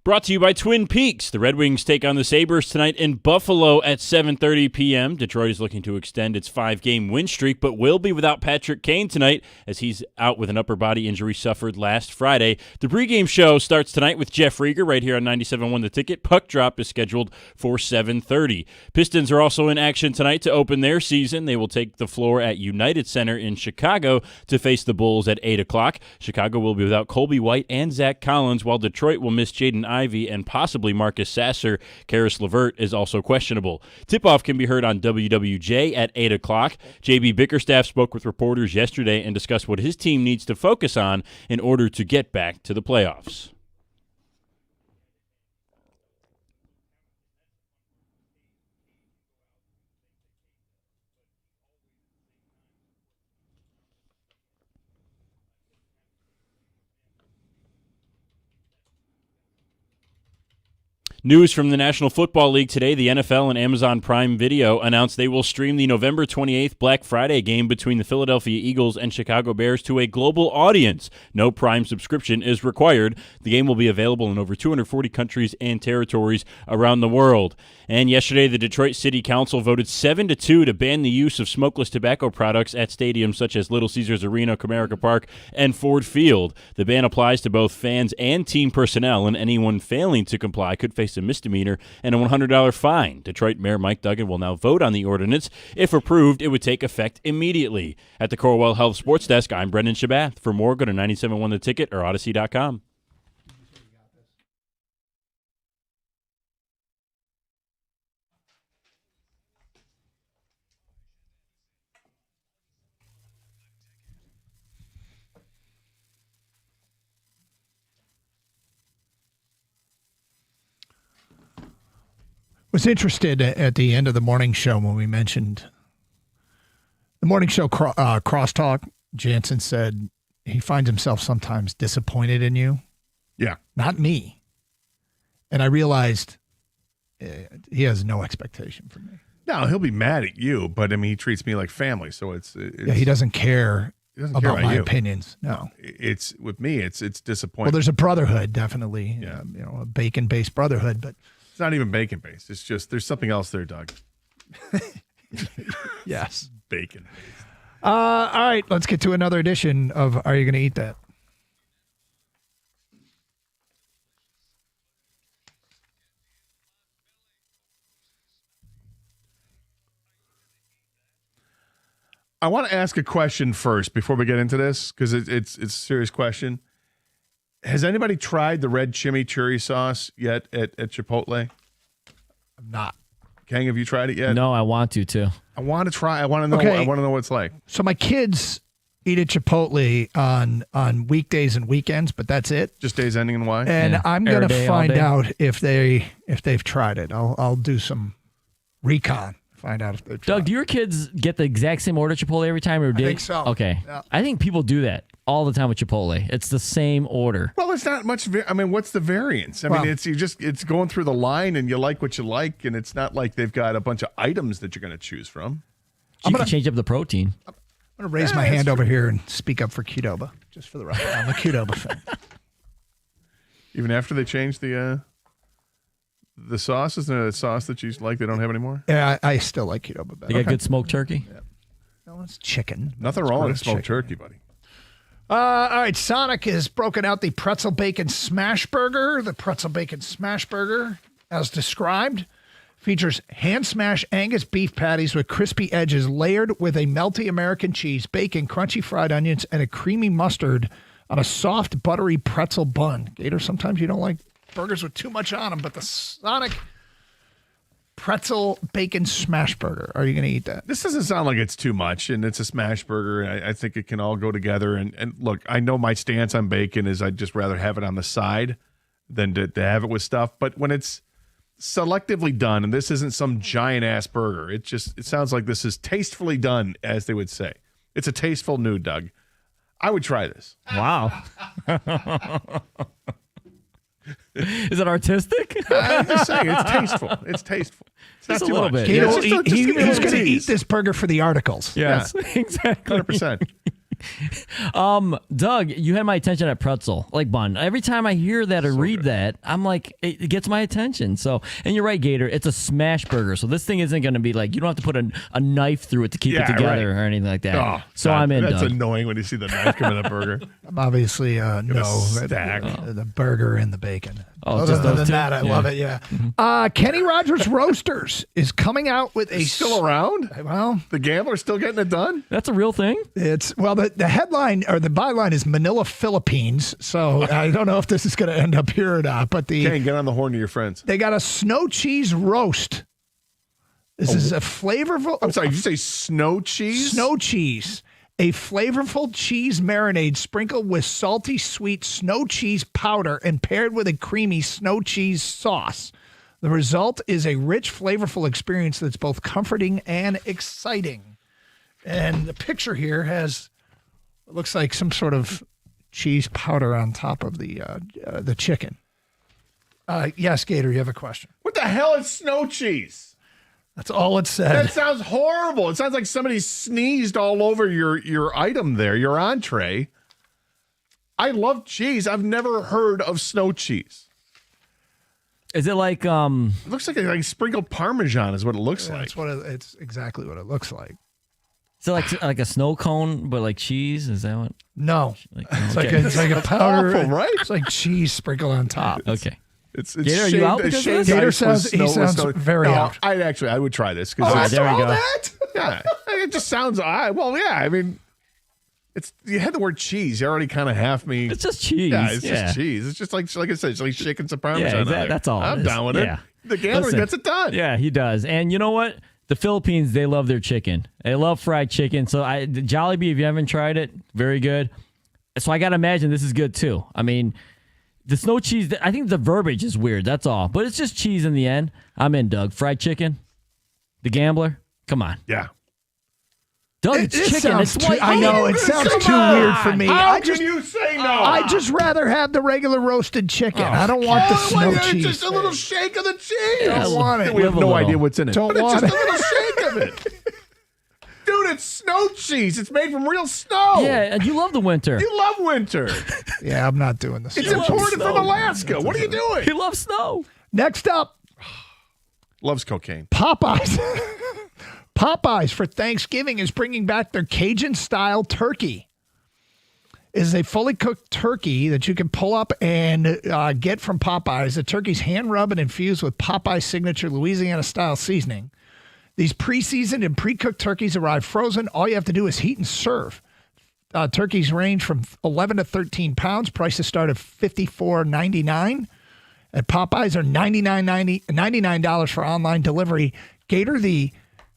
Brought to you by Twin Peaks. The Red Wings take on the Sabres tonight in Buffalo at 7:30 p.m. Detroit is looking to extend its 5-game win streak, but will be without Patrick Kane tonight as he's out with an upper body injury suffered last Friday. The pregame show starts tonight with Jeff Rieger right here on 97.1 The Ticket. Puck drop is scheduled for 7:30. Pistons are also in action tonight to open their season. They will take the floor at United Center in Chicago to face the Bulls at 8 o'clock. Chicago will be without Colby White and Zach Collins, while Detroit will miss Jaden Ivey and possibly Marcus Sasser. Karis LeVert is also questionable. Tip-off can be heard on WWJ at 8 o'clock. JB Bickerstaff spoke with reporters yesterday and discussed what his team needs to focus on in order to get back to the playoffs. News from the National Football League today. The NFL and Amazon Prime Video announced they will stream the November 28th Black Friday game between the Philadelphia Eagles and Chicago Bears to a global audience. No Prime subscription is required. The game will be available in over 240 countries and territories around the world. And yesterday, the Detroit City Council voted 7-2 to ban the use of smokeless tobacco products at stadiums such as Little Caesars Arena, Comerica Park, and Ford Field. The ban applies to both fans and team personnel, and anyone failing to comply could face a misdemeanor and a $100 fine. Detroit Mayor Mike Duggan will now vote on the ordinance. If approved, it would take effect immediately. At the Corewell Health Sports Desk, I'm Brendan Shabath. For more, go to 97.1 The Ticket or Odyssey.com. Was interested at the end of the morning show when we mentioned the morning show crosstalk. Jansen said he finds himself sometimes disappointed in you. Yeah. Not me. And I realized he has no expectation for me. No, he'll be mad at you, but I mean, he treats me like family, so it's yeah, he doesn't care about my opinions. No, it's with me. It's disappointing. Well, there's a brotherhood, definitely. Yeah. A bacon-based brotherhood, but it's not even bacon-based. It's just there's something else there, Doug. Yes, bacon. All right, let's get to another edition of Are You Going to Eat That? I want to ask a question first before we get into this because it's a serious question. Has anybody tried the red chimichurri sauce yet at Chipotle? I'm not. Kang, have you tried it yet? No, I want to too. I want to try. I want to know. Okay. I want to know what it's like. So my kids eat at Chipotle on weekdays and weekends, but that's it. Just days ending in Y. And I'm going to find out if they've tried it. I'll do some recon. Find out if they've tried. Doug, do your kids get the exact same order at Chipotle every time? Or I think so. Okay. Yeah. I think people do that all the time with Chipotle. It's the same order. Well, it's not much. I mean, what's the variance? I mean, it's going through the line and you like what you like, and it's not like they've got a bunch of items that you're going to choose from. You can change up the protein. I'm going to raise my hand over here and speak up for Qdoba, just for the record. I'm a Qdoba fan. Even after they changed the sauce, isn't there a sauce that you like they don't have anymore? Yeah, I still like Qdoba better. They got good smoked turkey? Yeah. No, it's chicken. Nothing wrong with smoked turkey, buddy. All right, Sonic has broken out the Pretzel Bacon Smash Burger. The Pretzel Bacon Smash Burger, as described, features hand-smashed Angus beef patties with crispy edges layered with a melty American cheese, bacon, crunchy fried onions, and a creamy mustard on a soft, buttery pretzel bun. Gator, sometimes you don't like burgers with too much on them, but the Sonic Pretzel Bacon Smash Burger. Are you going to eat that? This doesn't sound like it's too much, and it's a smash burger. And I think it can all go together. And look, I know my stance on bacon is I'd just rather have it on the side than to have it with stuff. But when it's selectively done, and this isn't some giant ass burger, it sounds like this is tastefully done, as they would say. It's a tasteful nude, Doug. I would try this. Wow. Is it artistic? I'm just saying, it's tasteful. It's tasteful. It's just not a too little much. bit. He's going to eat this burger for the articles. Yes, exactly. 100%. Doug, you had my attention at pretzel, like bun. Every time I hear that or read that, I'm like, it gets my attention. So, and you're right, Gator. It's a smash burger, so this thing isn't going to be like you don't have to put a knife through it to keep it together or anything like that. Oh, so God, I'm in. That's Doug. annoying when you see the knife come in a burger. I'm obviously stack. the burger and the bacon. Oh, Other just than those two? that, I love it. Yeah. Kenny Rogers Roasters is coming out with a Still around? Well, The Gambler's still getting it done? That's a real thing. it's the headline or the byline is Manila, Philippines. So I don't know if this is going to end up here or not. But Ken, get on the horn to your friends. they got a snow cheese roast. This is a flavorful. I'm sorry, did you say snow cheese? Snow cheese. A flavorful cheese marinade sprinkled with salty, sweet snow cheese powder and paired with a creamy snow cheese sauce. The result is a rich, flavorful experience that's both comforting and exciting. And the picture here has, it looks like some sort of cheese powder on top of the chicken. Yes, Gator, you have a question. What the hell is snow cheese? That's all it said. That sounds horrible. It sounds like somebody sneezed all over your item there, your entree. I love cheese. I've never heard of snow cheese. Is it like It looks like sprinkled Parmesan is what it looks like. It's exactly what it looks like. Is it like a snow cone, but like cheese? Is that what? No, it's okay. like a powder, awful, right? It's like cheese sprinkled on top. Okay. It's Gator, are you out because of this? Gator sounds very out. I would try this right, there we go. that. Yeah, it just sounds. Well, yeah. I mean, you had the word cheese. You already kind of half me. It's just cheese. Yeah, it's just cheese. It's just like I said, it's like shaking some Parmesan. Yeah, on there. that's all. I'm it is. down with Yeah. it. The Gambler Listen, gets it done. Yeah, he does. And you know what? The Philippines, they love their chicken. They love fried chicken. So the Jollibee, if you haven't tried it, very good. So I got to imagine this is good too. I mean, the snow cheese, I think the verbiage is weird. That's all. But it's just cheese in the end. I'm in, Doug. Fried chicken. The Gambler. Come on. Yeah. Doug, It it's chicken. sounds It's too, white. I know it sounds too weird for me. How can you say no? I just rather have the regular roasted chicken. I don't want the snow it's cheese. just a little shake of the cheese. Don't want it. We have Live a no little. idea what's in it. Don't but want it's just a little shake of it. Dude, it's snow cheese. It's made from real snow. Yeah, and you love the winter. You love winter. Yeah, I'm not doing this. It's imported from Alaska. What are you doing? He loves snow. Next up, Loves cocaine. Popeyes. Popeyes for Thanksgiving is bringing back their Cajun-style turkey. It is a fully cooked turkey that you can pull up and get from Popeyes. The turkey's hand-rubbed and infused with Popeye's signature Louisiana-style seasoning. These pre-seasoned and pre-cooked turkeys arrive frozen. All you have to do is heat and serve. Turkeys range from 11 to 13 pounds. Prices start at $54.99. At Popeyes are $99 for online delivery. Gator, the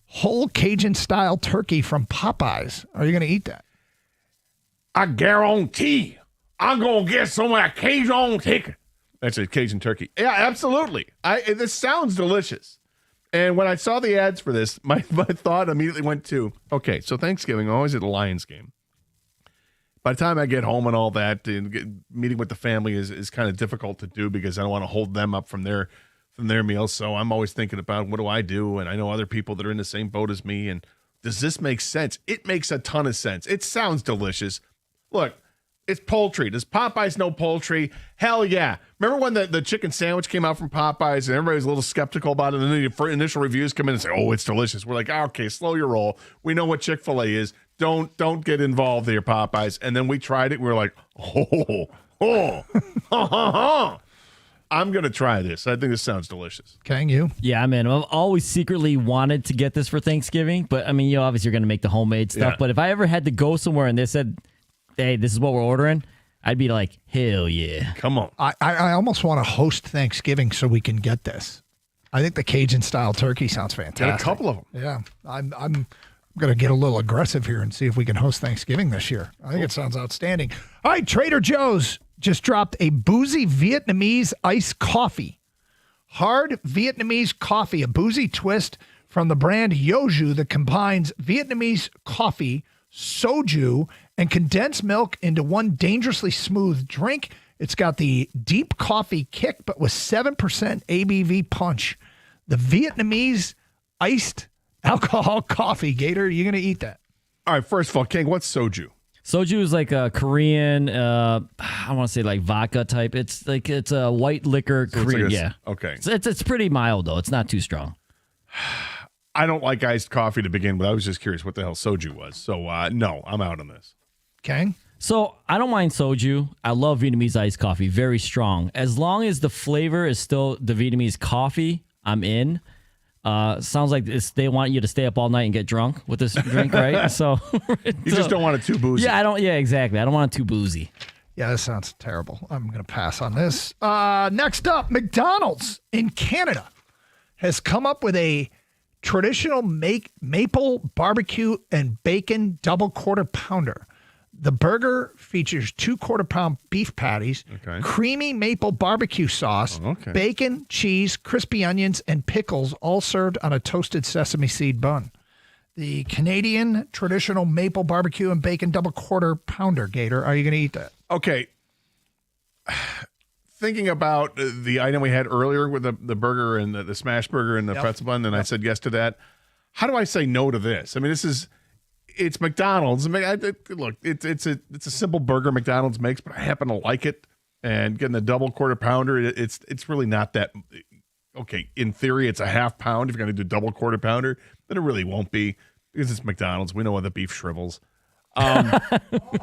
whole Cajun-style turkey from Popeyes. Are you going to eat that? I guarantee I'm going to get some of that Cajun chicken. That's a Cajun turkey. Yeah, absolutely. This sounds delicious. And when I saw the ads for this, my thought immediately went to, okay, so Thanksgiving, always at a Lions game. By the time I get home and all that, meeting with the family is kind of difficult to do because I don't want to hold them up from their meals. So I'm always thinking about what do I do? And I know other people that are in the same boat as me. And does this make sense? It makes a ton of sense. It sounds delicious. Look, it's poultry. Does Popeyes know poultry? Hell yeah. Remember when the chicken sandwich came out from Popeyes and everybody was a little skeptical about it, and then the initial reviews come in and say, oh, it's delicious. We're like, okay, slow your roll. We know what Chick-fil-A is. Don't get involved there, Popeyes. And then we tried it. We were like, I'm going to try this. I think this sounds delicious. Can you? Yeah, man. I've always secretly wanted to get this for Thanksgiving, but I mean, obviously you're going to make the homemade stuff. Yeah. But if I ever had to go somewhere and they said, hey, this is what we're ordering, I'd be like, hell yeah. Come on. I almost want to host Thanksgiving so we can get this. I think the Cajun-style turkey sounds fantastic. Got a couple of them. Yeah, I'm going to get a little aggressive here and see if we can host Thanksgiving this year. I think it sounds outstanding. All right, Trader Joe's just dropped a boozy Vietnamese iced coffee. Hard Vietnamese coffee, a boozy twist from the brand Yoju that combines Vietnamese coffee, soju, and condensed milk into one dangerously smooth drink. It's got the deep coffee kick, but with 7% ABV punch. The Vietnamese iced alcohol coffee. Gator, are you going to eat that? All right, first of all, King, what's soju? Soju is like a Korean, I want to say like vodka type. It's a white liquor Korean. Yeah. Okay. It's pretty mild though. It's not too strong. I don't like iced coffee to begin with. I was just curious what the hell soju was. So no, I'm out on this. Okay. So I don't mind soju. I love Vietnamese iced coffee. Very strong. As long as the flavor is still the Vietnamese coffee, I'm in. Sounds like they want you to stay up all night and get drunk with this drink, right? So you just don't want it too boozy. Yeah, Yeah, exactly. I don't want it too boozy. Yeah, this sounds terrible. I'm going to pass on this. Next up, McDonald's in Canada has come up with a traditional maple barbecue and bacon double quarter pounder. The burger features 2 quarter-pound beef patties, creamy maple barbecue sauce, bacon, cheese, crispy onions, and pickles, all served on a toasted sesame seed bun. The Canadian traditional maple barbecue and bacon double quarter pounder, Gator. Are you going to eat that? Okay. Thinking about the item we had earlier with the burger and the smash burger and the pretzel bun, and I said yes to that. How do I say no to this? I mean, it's McDonald's. I mean, look, it's a simple burger McDonald's makes, but I happen to like it. And getting the double quarter pounder, it's really not that. Okay, in theory, it's a half pound. If you're going to do double quarter pounder, but it really won't be because it's McDonald's. We know how the beef shrivels.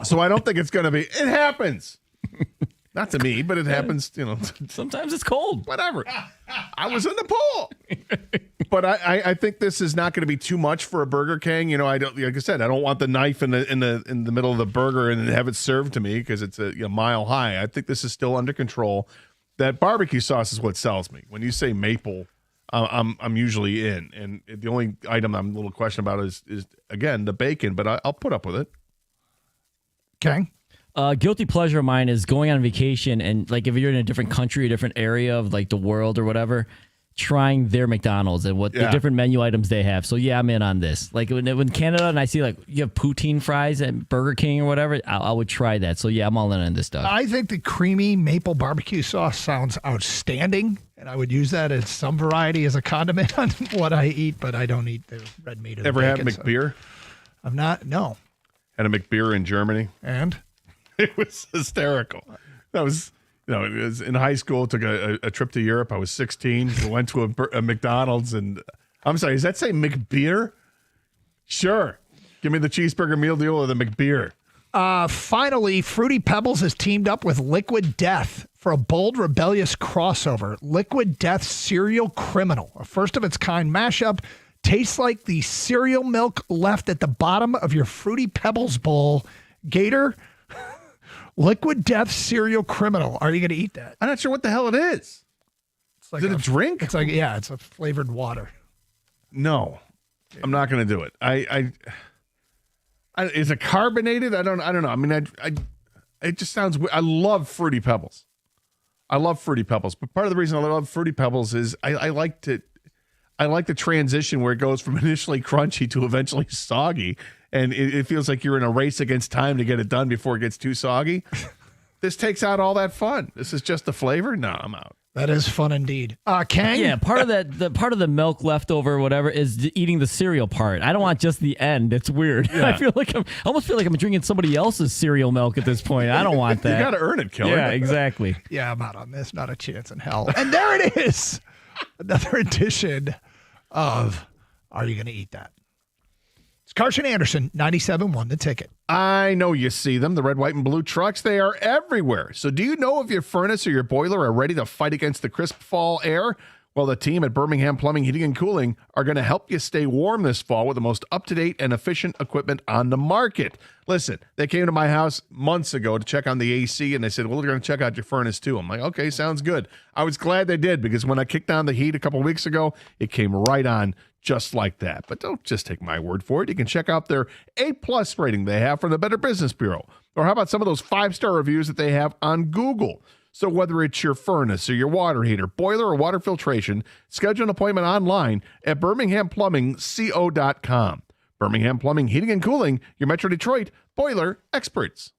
So I don't think it's going to be. It happens. Not to me, but it happens. Sometimes it's cold. Whatever. I was in the pool. But I think this is not going to be too much for a Burger King. I don't, like I said, I don't want the knife in the middle of the burger and have it served to me because it's a mile high. I think this is still under control. That barbecue sauce is what sells me. When you say maple, I'm usually in. And the only item I'm a little question about is again the bacon, but I'll put up with it. Okay. Guilty pleasure of mine is going on vacation and like if you're in a different country, a different area of like the world or whatever, trying their McDonald's and what the different menu items they have. So yeah, I'm in on this. Like when Canada and I see like you have poutine fries at Burger King or whatever, I would try that. So yeah, I'm all in on this stuff. I think the creamy maple barbecue sauce sounds outstanding, and I would use that as some variety as a condiment on what I eat, but I don't eat the red meat. Ever had McBeer? I'm not. No. Had a McBeer in Germany. And it was hysterical. That was, it was in high school. Took a trip to Europe. I was 16. We went to a McDonald's, and I'm sorry, does that say McBeer? Sure. Give me the cheeseburger meal deal or the McBeer. Finally, Fruity Pebbles has teamed up with Liquid Death for a bold, rebellious crossover. Liquid Death Cereal Criminal, a first-of-its-kind mashup. Tastes like the cereal milk left at the bottom of your Fruity Pebbles bowl. Gator, Liquid Death Cereal Criminal. Are you going to eat that? I'm not sure what the hell it is. It's like is it a drink? It's like, yeah, it's a flavored water. No, I'm not going to do it. I is it carbonated? I don't know. I mean, it just sounds weird. I love Fruity Pebbles. But part of the reason I love Fruity Pebbles is I like the transition where it goes from initially crunchy to eventually soggy, and it feels like you're in a race against time to get it done before it gets too soggy. This takes out all that fun. This is just the flavor. No, I'm out. That is fun indeed. Kang? Yeah, part of the part of the milk leftover or whatever is eating the cereal part. I don't want just the end. It's weird. Yeah. I almost feel like I'm drinking somebody else's cereal milk at this point. I don't want that. You got to earn it, Killer. Yeah, exactly. Yeah, I'm out on this. Not a chance in hell. And there it is. Another edition of Are You Going to Eat That? It's Carson Anderson, 97.1 The Ticket. I know you see them, the red, white, and blue trucks. They are everywhere. So do you know if your furnace or your boiler are ready to fight against the crisp fall air? Well, the team at Birmingham Plumbing, Heating, and Cooling are going to help you stay warm this fall with the most up-to-date and efficient equipment on the market. Listen, they came to my house months ago to check on the AC, and they said, well, they're going to check out your furnace too. I'm like, okay, sounds good. I was glad they did, because when I kicked on the heat a couple weeks ago, it came right on just like that. But don't just take my word for it. You can check out their A+ rating they have from the Better Business Bureau. Or how about some of those 5-star reviews that they have on Google? So whether it's your furnace or your water heater, boiler, or water filtration, schedule an appointment online at birminghamplumbingco.com. Birmingham Plumbing, Heating, and Cooling, your Metro Detroit boiler experts.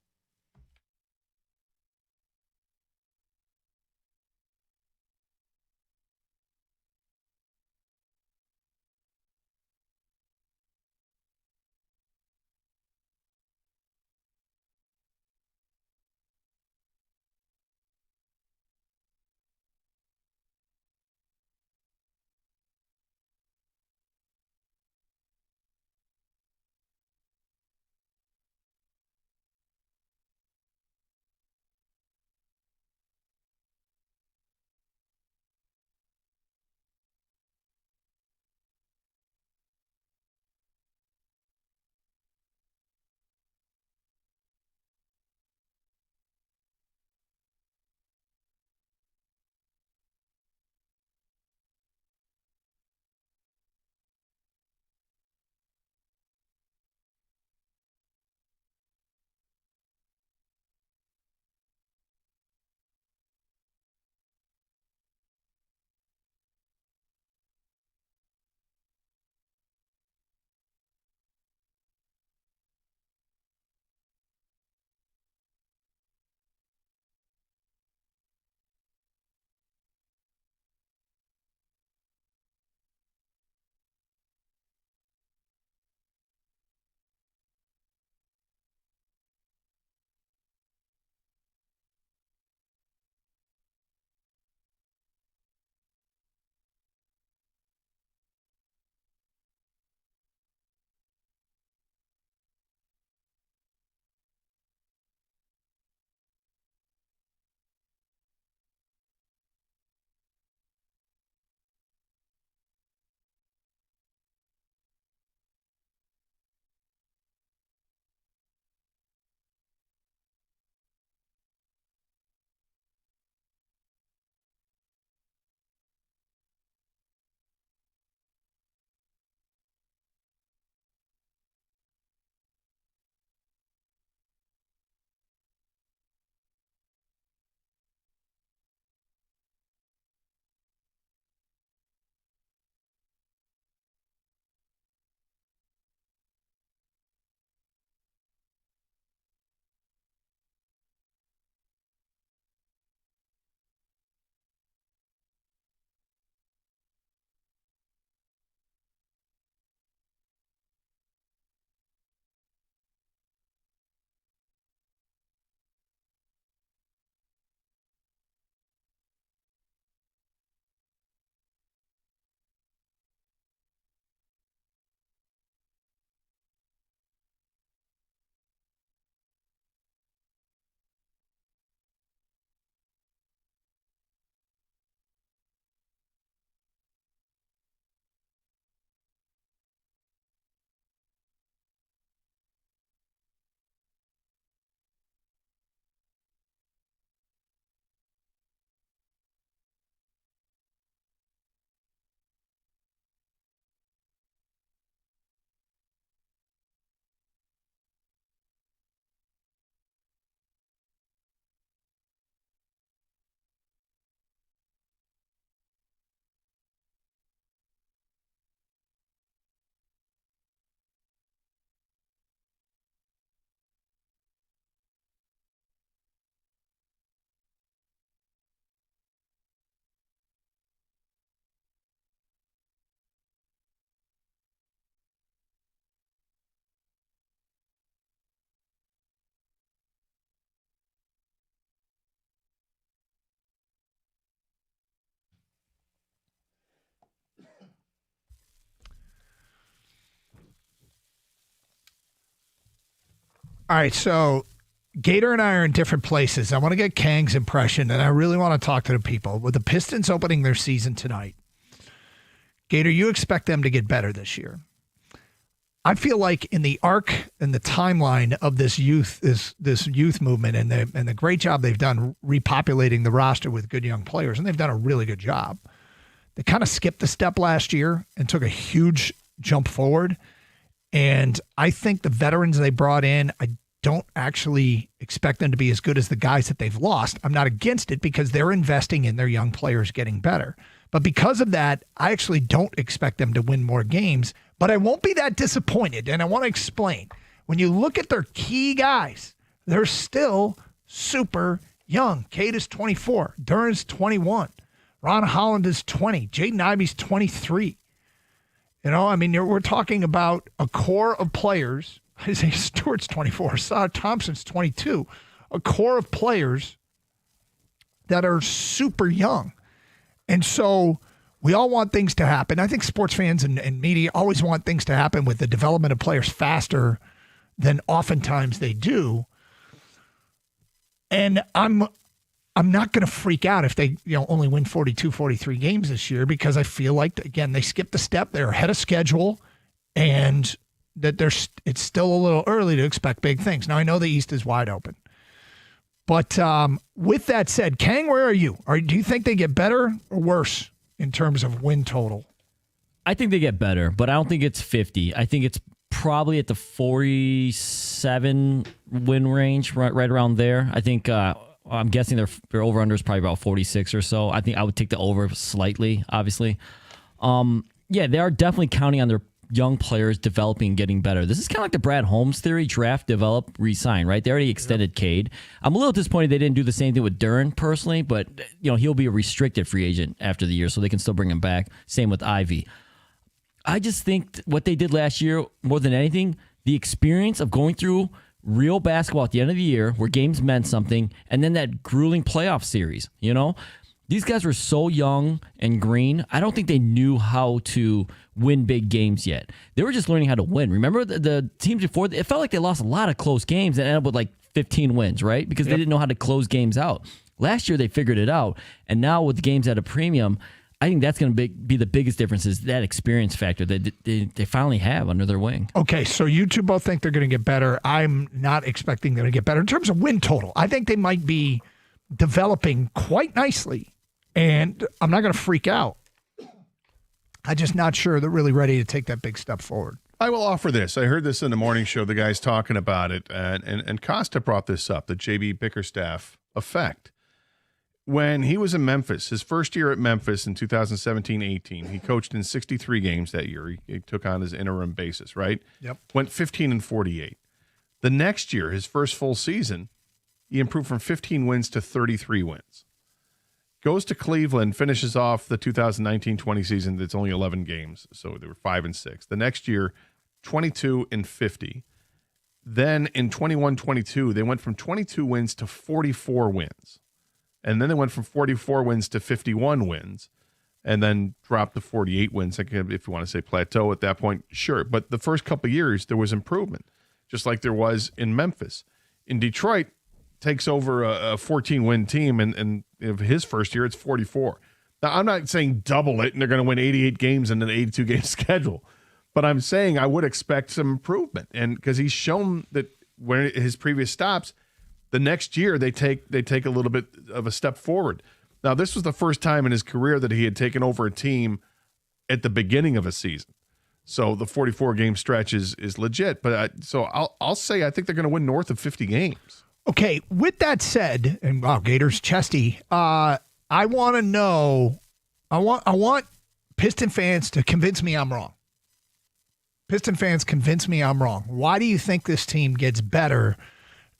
All right, so Gator and I are in different places. I want to get Kang's impression, and I really want to talk to the people. With the Pistons opening their season tonight, Gator, you expect them to get better this year. I feel like in the arc and the timeline of this youth movement and the great job they've done repopulating the roster with good young players, and they've done a really good job. They kind of skipped the step last year and took a huge jump forward. And I think the veterans they brought in, I don't actually expect them to be as good as the guys that they've lost. I'm not against it because they're investing in their young players getting better. But because of that, I actually don't expect them to win more games. But I won't be that disappointed, and I want to explain. When you look at their key guys, they're still super young. Cade is 24. Duran's 21. Ron Holland is 20. Jaden Ivey's 23. You know, I mean, we're talking about a core of players. Isaiah Stewart's 24. Sada Thompson's 22. A core of players that are super young. And so we all want things to happen. I think sports fans and media always want things to happen with the development of players faster than oftentimes they do. And I'm not going to freak out if they only win 42, 43 games this year because I feel like, again, they skipped a step. They're ahead of schedule and that it's still a little early to expect big things. Now, I know the East is wide open. But with that said, Kang, where are you? Do you think they get better or worse in terms of win total? I think they get better, but I don't think it's 50. I think it's probably at the 47 win range, right around there. I think I'm guessing their over-under is probably about 46 or so. I think I would take the over slightly, obviously. Yeah, they are definitely counting on their young players developing and getting better. This is kind of like the Brad Holmes theory, draft, develop, re-sign, right? They already extended Cade. I'm a little disappointed they didn't do the same thing with Duran personally, but he'll be a restricted free agent after the year, so they can still bring him back. Same with Ivey. I just think what they did last year, more than anything, the experience of going through real basketball at the end of the year where games meant something, and then that grueling playoff series, These guys were so young and green. I don't think they knew how to win big games yet. They were just learning how to win. Remember the teams before? It felt like they lost a lot of close games and ended up with like 15 wins, right? Because they didn't know how to close games out. Last year, they figured it out. And now with the games at a premium, I think that's going to be the biggest difference is that experience factor that they finally have under their wing. Okay, so you two both think they're going to get better. I'm not expecting them to get better. In terms of win total, I think they might be developing quite nicely. And I'm not going to freak out. I'm just not sure they're really ready to take that big step forward. I will offer this. I heard this in the morning show, the guys talking about it, and Costa brought this up, the J.B. Bickerstaff effect. When he was in Memphis, his first year at Memphis in 2017-18, he coached in 63 games that year. He took on his interim basis, right? Yep. Went 15-48. The next year, his first full season, he improved from 15 wins to 33 wins. Goes to Cleveland, finishes off the 2019-20 season. That's only 11 games, so they were 5-6. The next year, 22-50. Then in 21-22, they went from 22 wins to 44 wins. And then they went from 44 wins to 51 wins, and then dropped to 48 wins. If you want to say plateau at that point, sure. But the first couple of years, there was improvement, just like there was in Memphis. In Detroit, takes over a 14-win team, and his first year, it's 44. Now, I'm not saying double it, and they're going to win 88 games in an 82-game schedule. But I'm saying I would expect some improvement, and because he's shown that when his previous stops, the next year they take a little bit of a step forward. Now, this was the first time in his career that he had taken over a team at the beginning of a season. So the 44-game stretch is legit. But I'll say I think they're going to win north of 50 games. Okay, with that said, and wow, Gator's chesty. I want to know. I want Piston fans to convince me I'm wrong. Piston fans, convince me I'm wrong. Why do you think this team gets better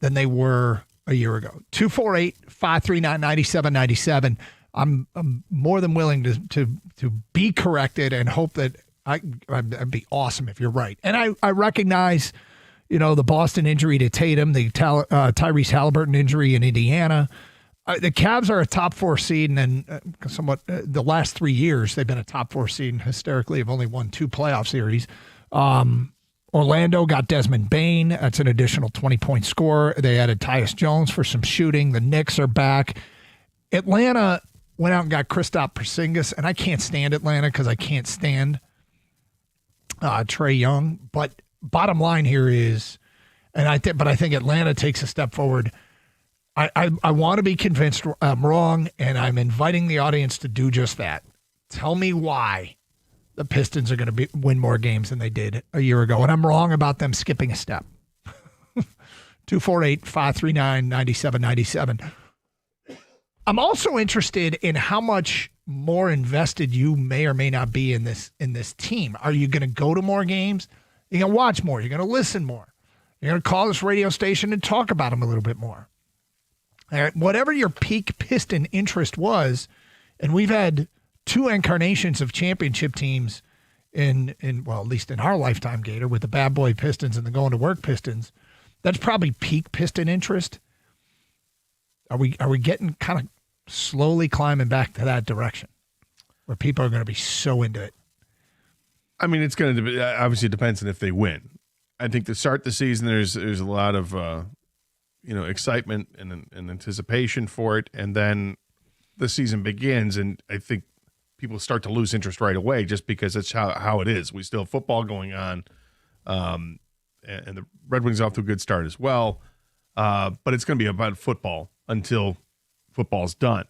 than they were a year ago? 248-539-9797. I'm more than willing to be corrected and hope that I'd be awesome if you're right. And I recognize, the Boston injury to Tatum, the Tyrese Halliburton injury in Indiana. The Cavs are a top 4 seed, and then somewhat the last 3 years they've been a top 4 seed and hysterically have only won 2 playoff series. Orlando got Desmond Bain. That's an additional 20-point scorer. They added Tyus Jones for some shooting. The Knicks are back. Atlanta went out and got Kristaps Porzingis, and I can't stand Atlanta because I can't stand Trae Young. But bottom line here is, I think Atlanta takes a step forward. I want to be convinced I'm wrong, and I'm inviting the audience to do just that. Tell me why the Pistons are going to win more games than they did a year ago, and I'm wrong about them skipping a step. 248-539-9797. I'm also interested in how much more invested you may or may not be in this team. Are you going to go to more games? You're going to watch more. You're going to listen more. You're going to call this radio station and talk about them a little bit more. All right, whatever your peak Piston interest was, and we've had 2 incarnations of championship teams in at least in our lifetime, Gator, with the Bad Boy Pistons and the Going to Work Pistons. That's probably peak Piston interest. Are we getting kind of slowly climbing back to that direction where people are going to be so into it? I mean, it's going to obviously it depends on if they win. I think to start the season, there's a lot of excitement and anticipation for it, and then the season begins, and I think people start to lose interest right away just because that's how it is. We still have football going on, and the Red Wings off to a good start as well, but it's going to be about football until football's done.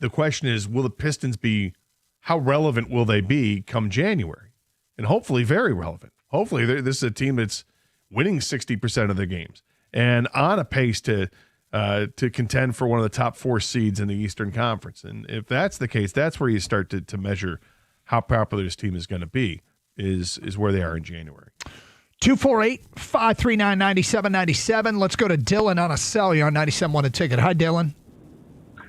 The question is, will the Pistons be, how relevant will they be come January? And hopefully very relevant. Hopefully this is a team that's winning 60% of their games and on a pace to contend for one of the top 4 seeds in the Eastern Conference. And if that's the case, that's where you start to measure how popular this team is going to be, is where they are in January. 248-539-9797. Let's go to Dylan on a cell. You're on 97.1 A Ticket. Hi, Dylan.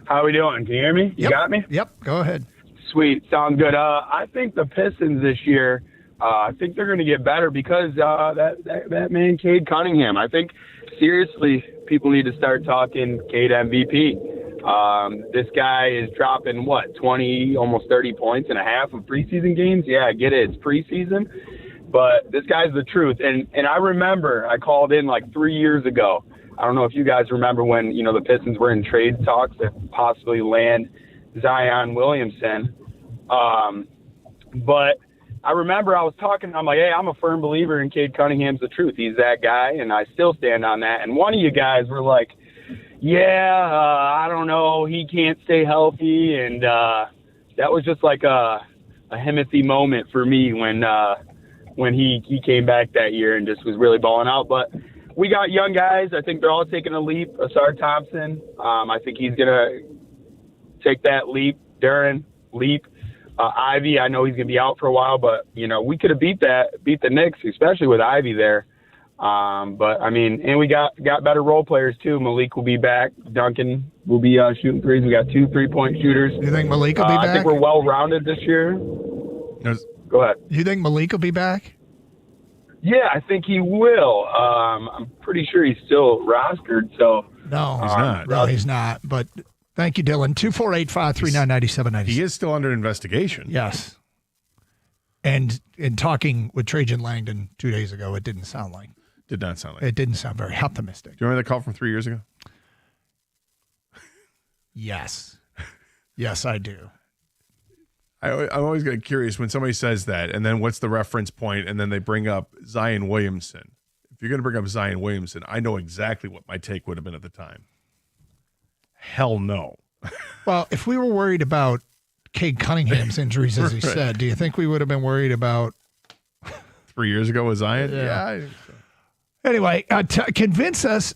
How are we doing? Can you hear me? You got me? Yep, go ahead. Sweet. Sounds good. I think the Pistons this year, I think they're going to get better because that man, Cade Cunningham. I think, seriously, people need to start talking Cade MVP. This guy is dropping, 20, almost 30 points in a half of preseason games? Yeah, I get it. It's preseason. But this guy's the truth. And I remember I called in like 3 years ago. I don't know if you guys remember when, the Pistons were in trade talks to possibly land Zion Williamson. But I remember I was talking, I'm like, hey, I'm a firm believer in Cade Cunningham's the truth. He's that guy, and I still stand on that. And one of you guys were like, I don't know, he can't stay healthy. And that was just like a Himothy moment for me when he came back that year and just was really balling out. But we got young guys. I think they're all taking a leap. Asar Thompson, I think he's going to take that leap. Duren, leap. Ivy, I know he's going to be out for a while, but, we could have beat the Knicks, especially with Ivy there. But, I mean, and we got better role players, too. Malik will be back. Duncan will be shooting threes. We got 2 3-point shooters. You think Malik will be back? I think we're well-rounded this year. Go ahead. You think Malik will be back? Yeah, I think he will. I'm pretty sure he's still rostered. So no, he's not. No, he's not. But thank you, Dylan. 248-539-9797. He is still under investigation. Yes. And in talking with Trajan Langdon 2 days ago, it didn't sound like. Did not sound like. It didn't sound very optimistic. Do you remember that call from 3 years ago? Yes. Yes, I do. I'm always getting curious when somebody says that, and then what's the reference point, and then they bring up Zion Williamson. If you're going to bring up Zion Williamson, I know exactly what my take would have been at the time. Hell no. Well, if we were worried about Cade Cunningham's injuries, as he said, do you think we would have been worried about 3 years ago with Zion? Yeah. I think so. Anyway, convince us.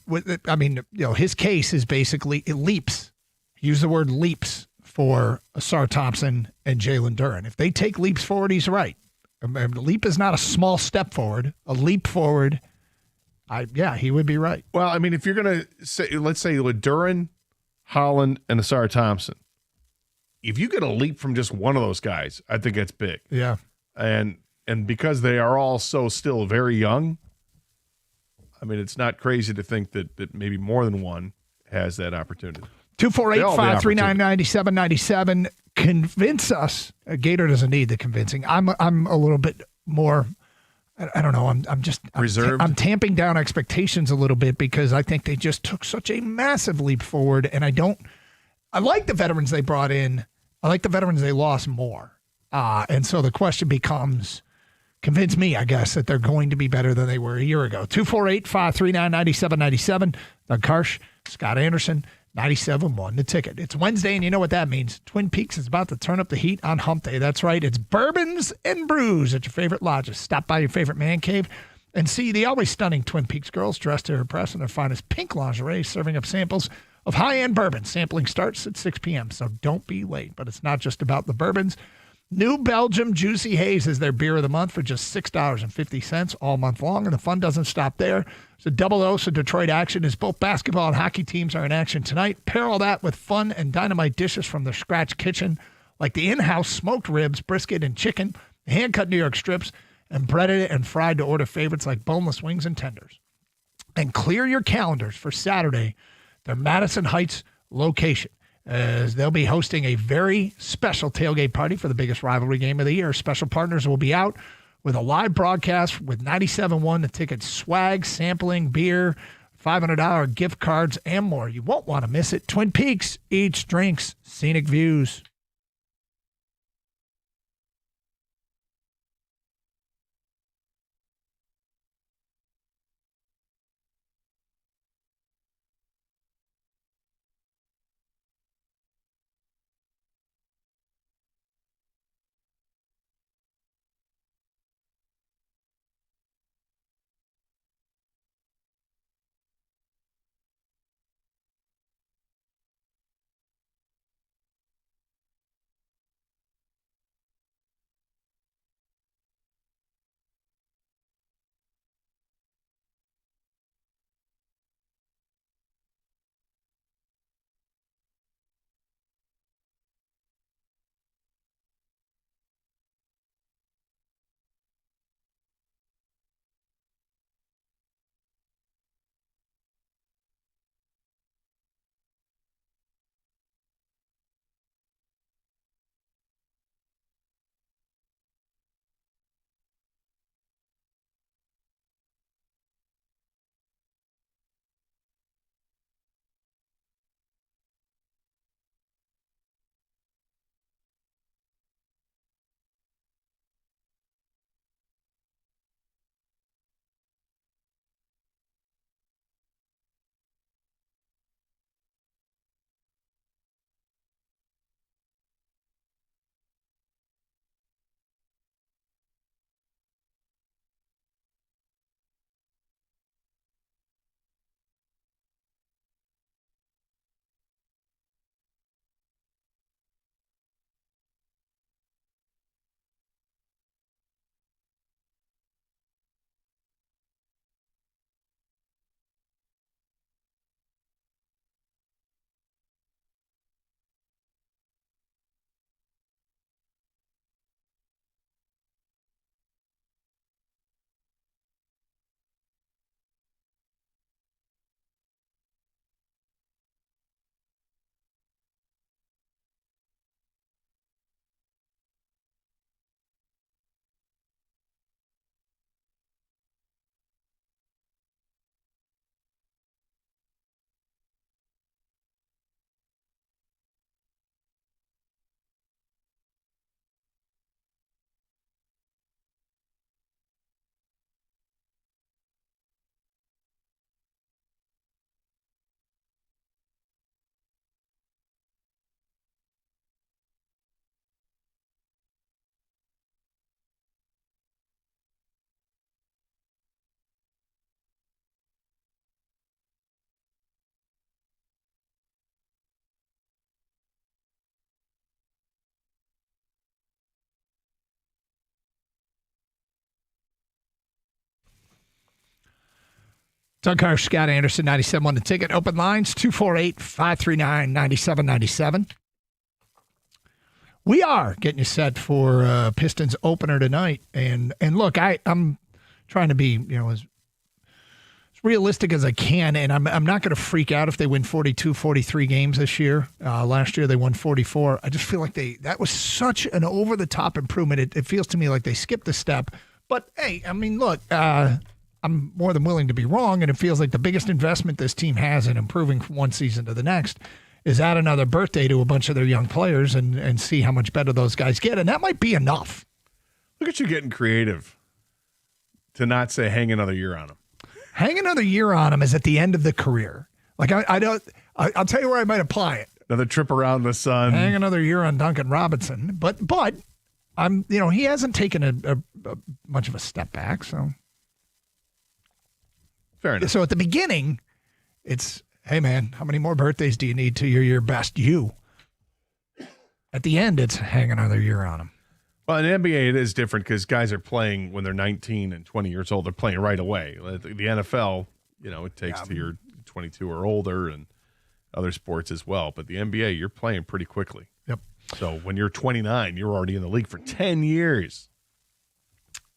His case is basically it leaps. Use the word leaps for Asar Thompson and Jalen Duren. If they take leaps forward, he's right. A leap is not a small step forward. A leap forward, he would be right. Well, I mean, if you're going to say, let's say with Duren, Holland, and Asar Thompson, if you get a leap from just one of those guys, I think that's big. Yeah. And because they are all so still very young, I mean, it's not crazy to think that maybe more than one has that opportunity. 248-539-9797. Convince us. Gator doesn't need the convincing. I'm a little bit more. I don't know. I'm reserved. I'm tamping down expectations a little bit because I think they just took such a massive leap forward, and I like the veterans they brought in. I like the veterans they lost more. And so the question becomes, convince me, I guess, that they're going to be better than they were a year ago. 248-539-9797. Doug Karsch, Scott Anderson, 97.1 The Ticket. It's Wednesday, and you know what that means. Twin Peaks is about to turn up the heat on Hump Day. That's right. It's bourbons and brews at your favorite lodges. Stop by your favorite man cave and see the always stunning Twin Peaks girls dressed to impress in their finest pink lingerie, serving up samples of high-end bourbon. Sampling starts at 6 p.m., so don't be late. But it's not just about the bourbons. New Belgium Juicy Haze is their beer of the month for just $6.50 all month long, and the fun doesn't stop there. It's a double dose of Detroit action as both basketball and hockey teams are in action tonight. Pair all that with fun and dynamite dishes from the Scratch Kitchen, like the in-house smoked ribs, brisket, and chicken, hand-cut New York strips, and breaded and fried to order favorites like boneless wings and tenders. And clear your calendars for Saturday, their Madison Heights location, as they'll be hosting a very special tailgate party for the biggest rivalry game of the year. Special partners will be out with a live broadcast with 97.1 The Ticket swag, sampling, beer, $500 gift cards, and more. You won't want to miss it. Twin Peaks, eats, drinks, scenic views. Doug Karsch, Scott Anderson, 97.1 The Ticket. Open lines, 248-539-9797. We are getting you set for Pistons opener tonight. And look, I'm trying to be, as realistic as I can, and I'm not going to freak out if they win 42, 43 games this year. Last year they won 44. I just feel like that was such an over-the-top improvement. It feels to me like they skipped a step. But, hey, I mean, look, I'm more than willing to be wrong, and it feels like the biggest investment this team has in improving from one season to the next is add another birthday to a bunch of their young players and see how much better those guys get. And that might be enough. Look at you getting creative to not say hang another year on them. Hang another year on them is at the end of the career. Like, I'll tell you where I might apply it. Another trip around the sun. Hang another year on Duncan Robinson. But he hasn't taken a much of a step back, so. Fair enough. So at the beginning, it's, hey, man, how many more birthdays do you need till you're your best you? At the end, it's hang another year on him. Well, in the NBA, it is different because guys are playing when they're 19 and 20 years old. They're playing right away. The NFL, it takes till you're 22 or older, and other sports as well. But the NBA, you're playing pretty quickly. Yep. So when you're 29, you're already in the league for 10 years.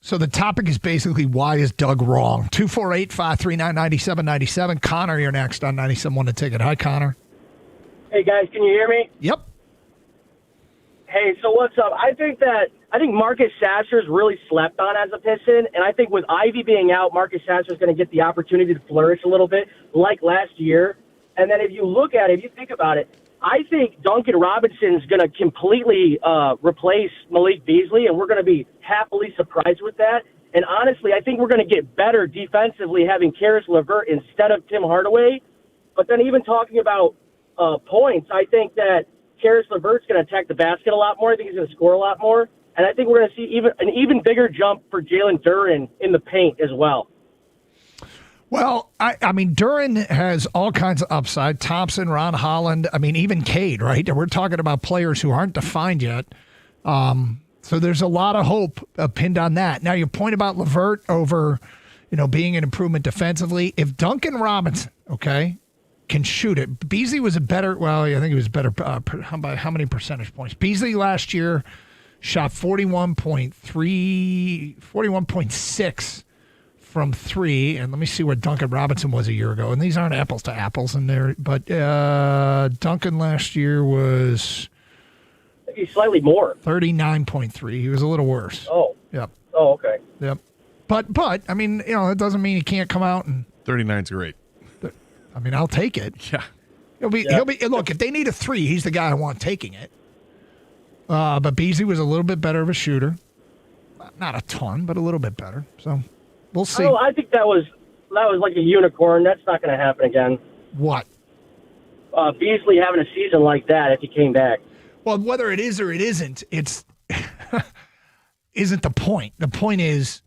So the topic is basically, why is Doug wrong? 248-539-9797. Connor, you're next on 97.1 The Ticket. Hi, Connor. Hey, guys, can you hear me? Yep. Hey, so what's up? I think Marcus Sasser's really slept on as a Piston, and I think with Ivy being out, Marcus Sasser's going to get the opportunity to flourish a little bit like last year. And then if you think about it, I think Duncan Robinson's going to completely replace Malik Beasley, and we're going to be happily surprised with that. And honestly, I think we're going to get better defensively having Karis LeVert instead of Tim Hardaway. But then even talking about points, I think that Karis LeVert's going to attack the basket a lot more. I think he's going to score a lot more. And I think we're going to see an even bigger jump for Jalen Duren in the paint as well. Well, I mean, Duren has all kinds of upside. Thompson, Ron Holland, even Cade, right? We're talking about players who aren't defined yet. So there's a lot of hope pinned on that. Now, your point about LeVert over, being an improvement defensively. If Duncan Robinson, can shoot it. Beasley was I think he was better by how many percentage points? Beasley last year shot 41.6 from three, and let me see what Duncan Robinson was a year ago. And these aren't apples to apples in there, but Duncan last year was he's slightly more. 39.3. He was a little worse. Oh. Yep. Oh, okay. Yep. But it doesn't mean he can't come out and 39's great. I'll take it. Yeah. He'll be look, if they need a three, he's the guy I want taking it. But Beasley was a little bit better of a shooter. Not a ton, but a little bit better. So we'll see. Oh, I think that was like a unicorn. That's not going to happen again. What? Beasley having a season like that if he came back. Well, whether it is or it isn't, it's isn't the point. The point is,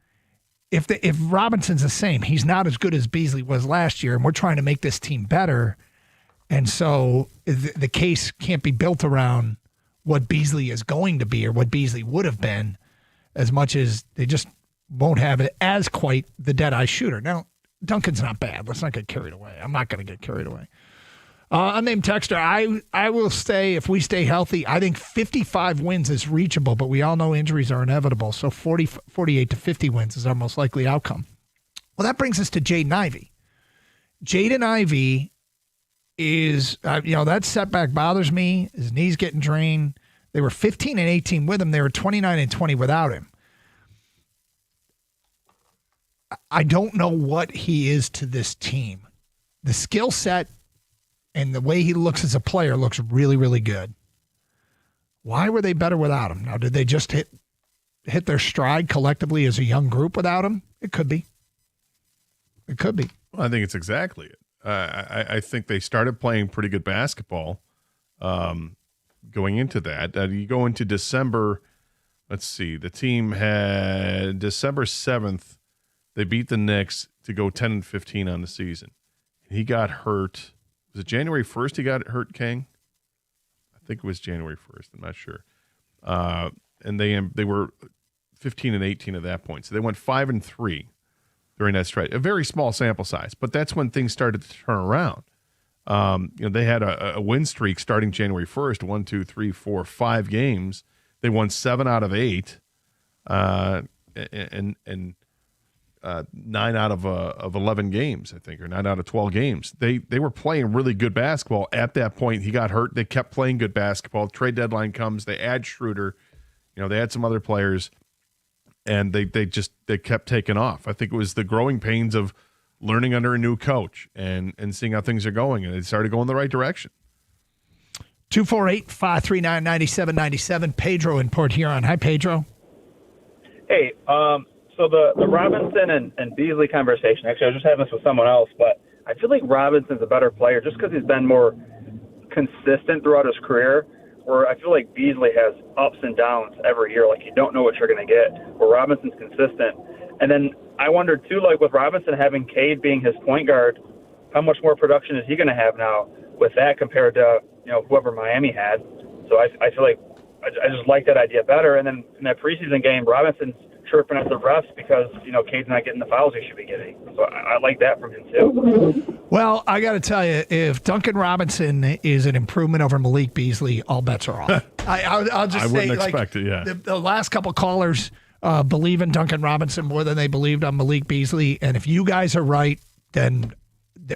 if Robinson's the same, he's not as good as Beasley was last year, and we're trying to make this team better. And so the case can't be built around what Beasley is going to be or what Beasley would have been, as much as they just won't have it as quite the dead-eye shooter. Now, Duncan's not bad. Let's not get carried away. I'm not going to get carried away. Unnamed texter, I will stay, if we stay healthy, I think 55 wins is reachable, but we all know injuries are inevitable. So 48 to 50 wins is our most likely outcome. Well, that brings us to Jaden Ivey. Jaden Ivey is, that setback bothers me. His knee's getting drained. They were 15 and 18 with him. They were 29 and 20 without him. I don't know what he is to this team. The skill set and the way he looks as a player looks really, really good. Why were they better without him? Now, did they just hit their stride collectively as a young group without him? It could be. It could be. Well, I think it's exactly it. I think they started playing pretty good basketball going into that. You go into December, let's see, the team had December 7th, they beat the Knicks to go 10 and 15 on the season. He got hurt. Was it January 1st he got hurt, King? I think it was January 1st. I'm not sure. And they were 15 and 18 at that point. So they went 5 and 3 during that stretch. A very small sample size, but that's when things started to turn around. They had a win streak starting January 1st, 1, 2, 3, 4, 5 games. They won 7 out of 8, and 9 out of 11 games, I think, or 9 out of 12 games. They were playing really good basketball at that point. He got hurt. They kept playing good basketball. Trade deadline comes. They add Schroeder. They add some other players, and they kept taking off. I think it was the growing pains of learning under a new coach and seeing how things are going, and it started going the right direction. 248-539-9797. Pedro in Port Huron. Hi, Pedro. Hey, so the Robinson and Beasley conversation, actually, I was just having this with someone else, but I feel like Robinson's a better player just because he's been more consistent throughout his career, where I feel like Beasley has ups and downs every year. Like, you don't know what you're going to get, where Robinson's consistent. And then I wondered, too, like with Robinson having Cade being his point guard, how much more production is he going to have now with that compared to, whoever Miami had? So I feel like I just like that idea better. And then in that preseason game, Robinson's chirping at the refs because, Cade's not getting the fouls he should be getting. So I like that from him, too. Well, I got to tell you, if Duncan Robinson is an improvement over Malik Beasley, all bets are off. I'll just say, wouldn't expect it, yeah. The last couple callers believe in Duncan Robinson more than they believed on Malik Beasley. And if you guys are right, then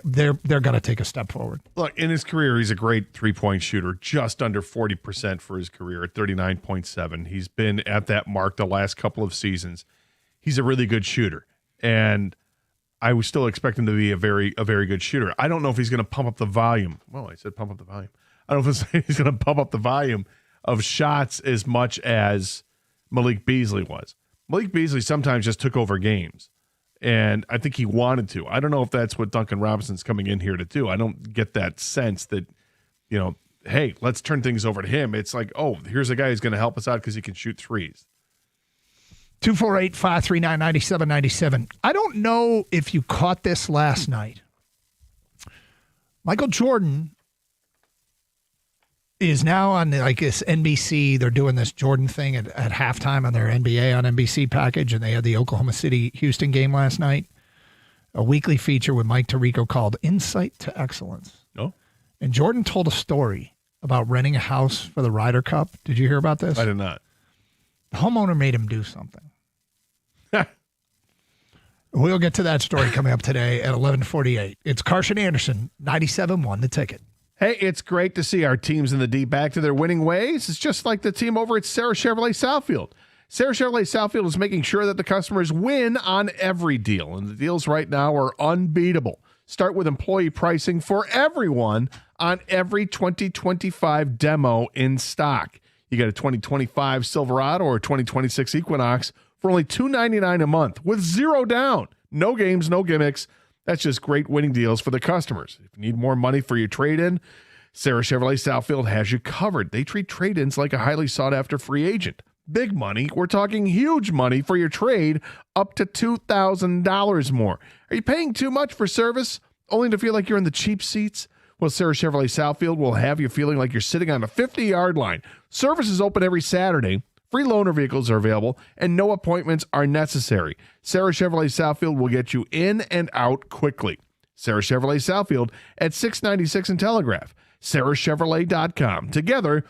they're going to take a step forward. Look, in his career, he's a great three-point shooter, just under 40% for his career at 39.7. He's been at that mark the last couple of seasons. He's a really good shooter, and I would still expect him to be a very good shooter. I don't know if he's going to pump up the volume. Well, I said pump up the volume. I don't know if he's going to pump up the volume of shots as much as Malik Beasley was. Malik Beasley sometimes just took over games. And I think he wanted to. I don't know if that's what Duncan Robinson's coming in here to do. I don't get that sense that, hey, let's turn things over to him. It's like, oh, here's a guy who's going to help us out because he can shoot threes. 248-539-9797. I don't know if you caught this last night. Michael Jordan is now on this NBC. They're doing this Jordan thing at halftime on their NBA on NBC package, and they had the Oklahoma City-Houston game last night. A weekly feature with Mike Tirico called Insight to Excellence. Oh. And Jordan told a story about renting a house for the Ryder Cup. Did you hear about this? I did not. The homeowner made him do something. We'll get to that story coming up today at 11:48. It's Carson Anderson, 97.1 The Ticket. Hey, it's great to see our teams in the D back to their winning ways. It's just like the team over at Sarah Chevrolet Southfield. Sarah Chevrolet Southfield is making sure that the customers win on every deal, and the deals right now are unbeatable. Start with employee pricing for everyone on every 2025 demo in stock. You get a 2025 Silverado or a 2026 Equinox for only $299 a month with zero down. No games, no gimmicks. That's just great winning deals for the customers. If you need more money for your trade-in, Sarah Chevrolet Southfield has you covered. They treat trade-ins like a highly sought-after free agent. Big money. We're talking huge money for your trade, up to $2,000 more. Are you paying too much for service, only to feel like you're in the cheap seats? Well, Sarah Chevrolet Southfield will have you feeling like you're sitting on a 50-yard line. Service is open every Saturday. Free loaner vehicles are available, and no appointments are necessary. Sarah Chevrolet Southfield will get you in and out quickly. Sarah Chevrolet Southfield at 696 and Telegraph. SarahChevrolet.com. Together,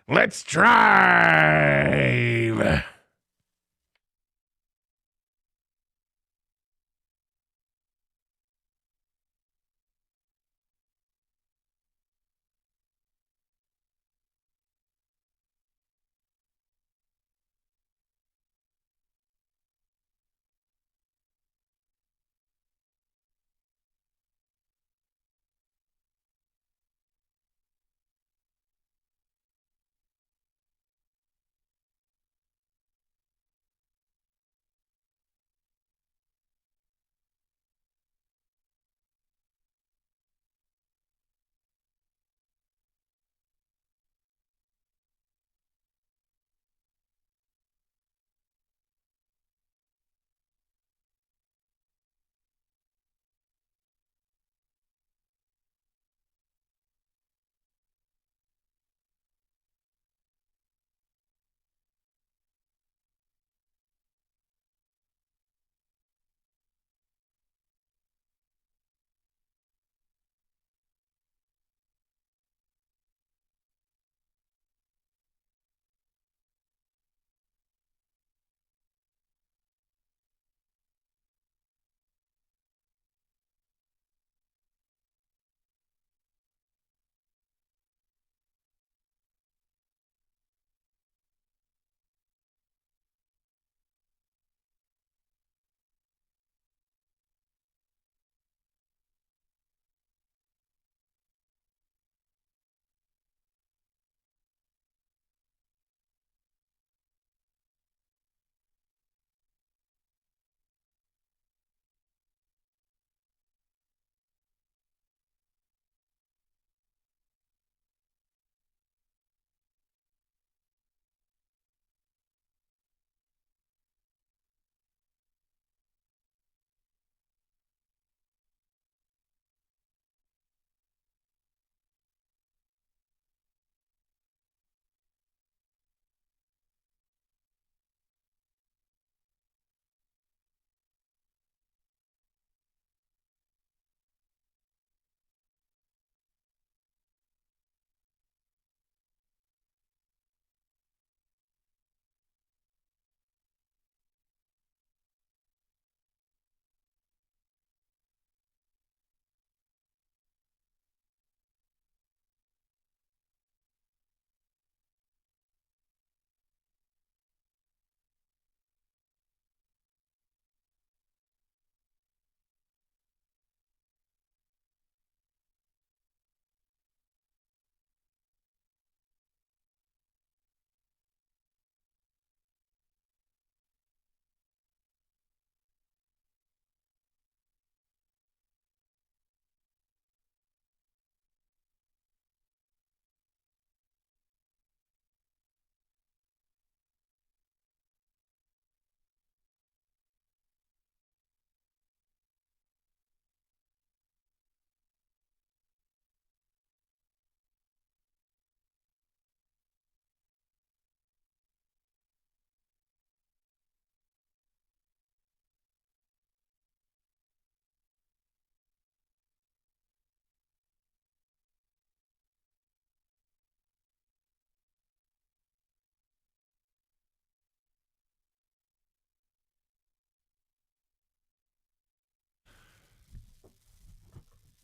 let's drive.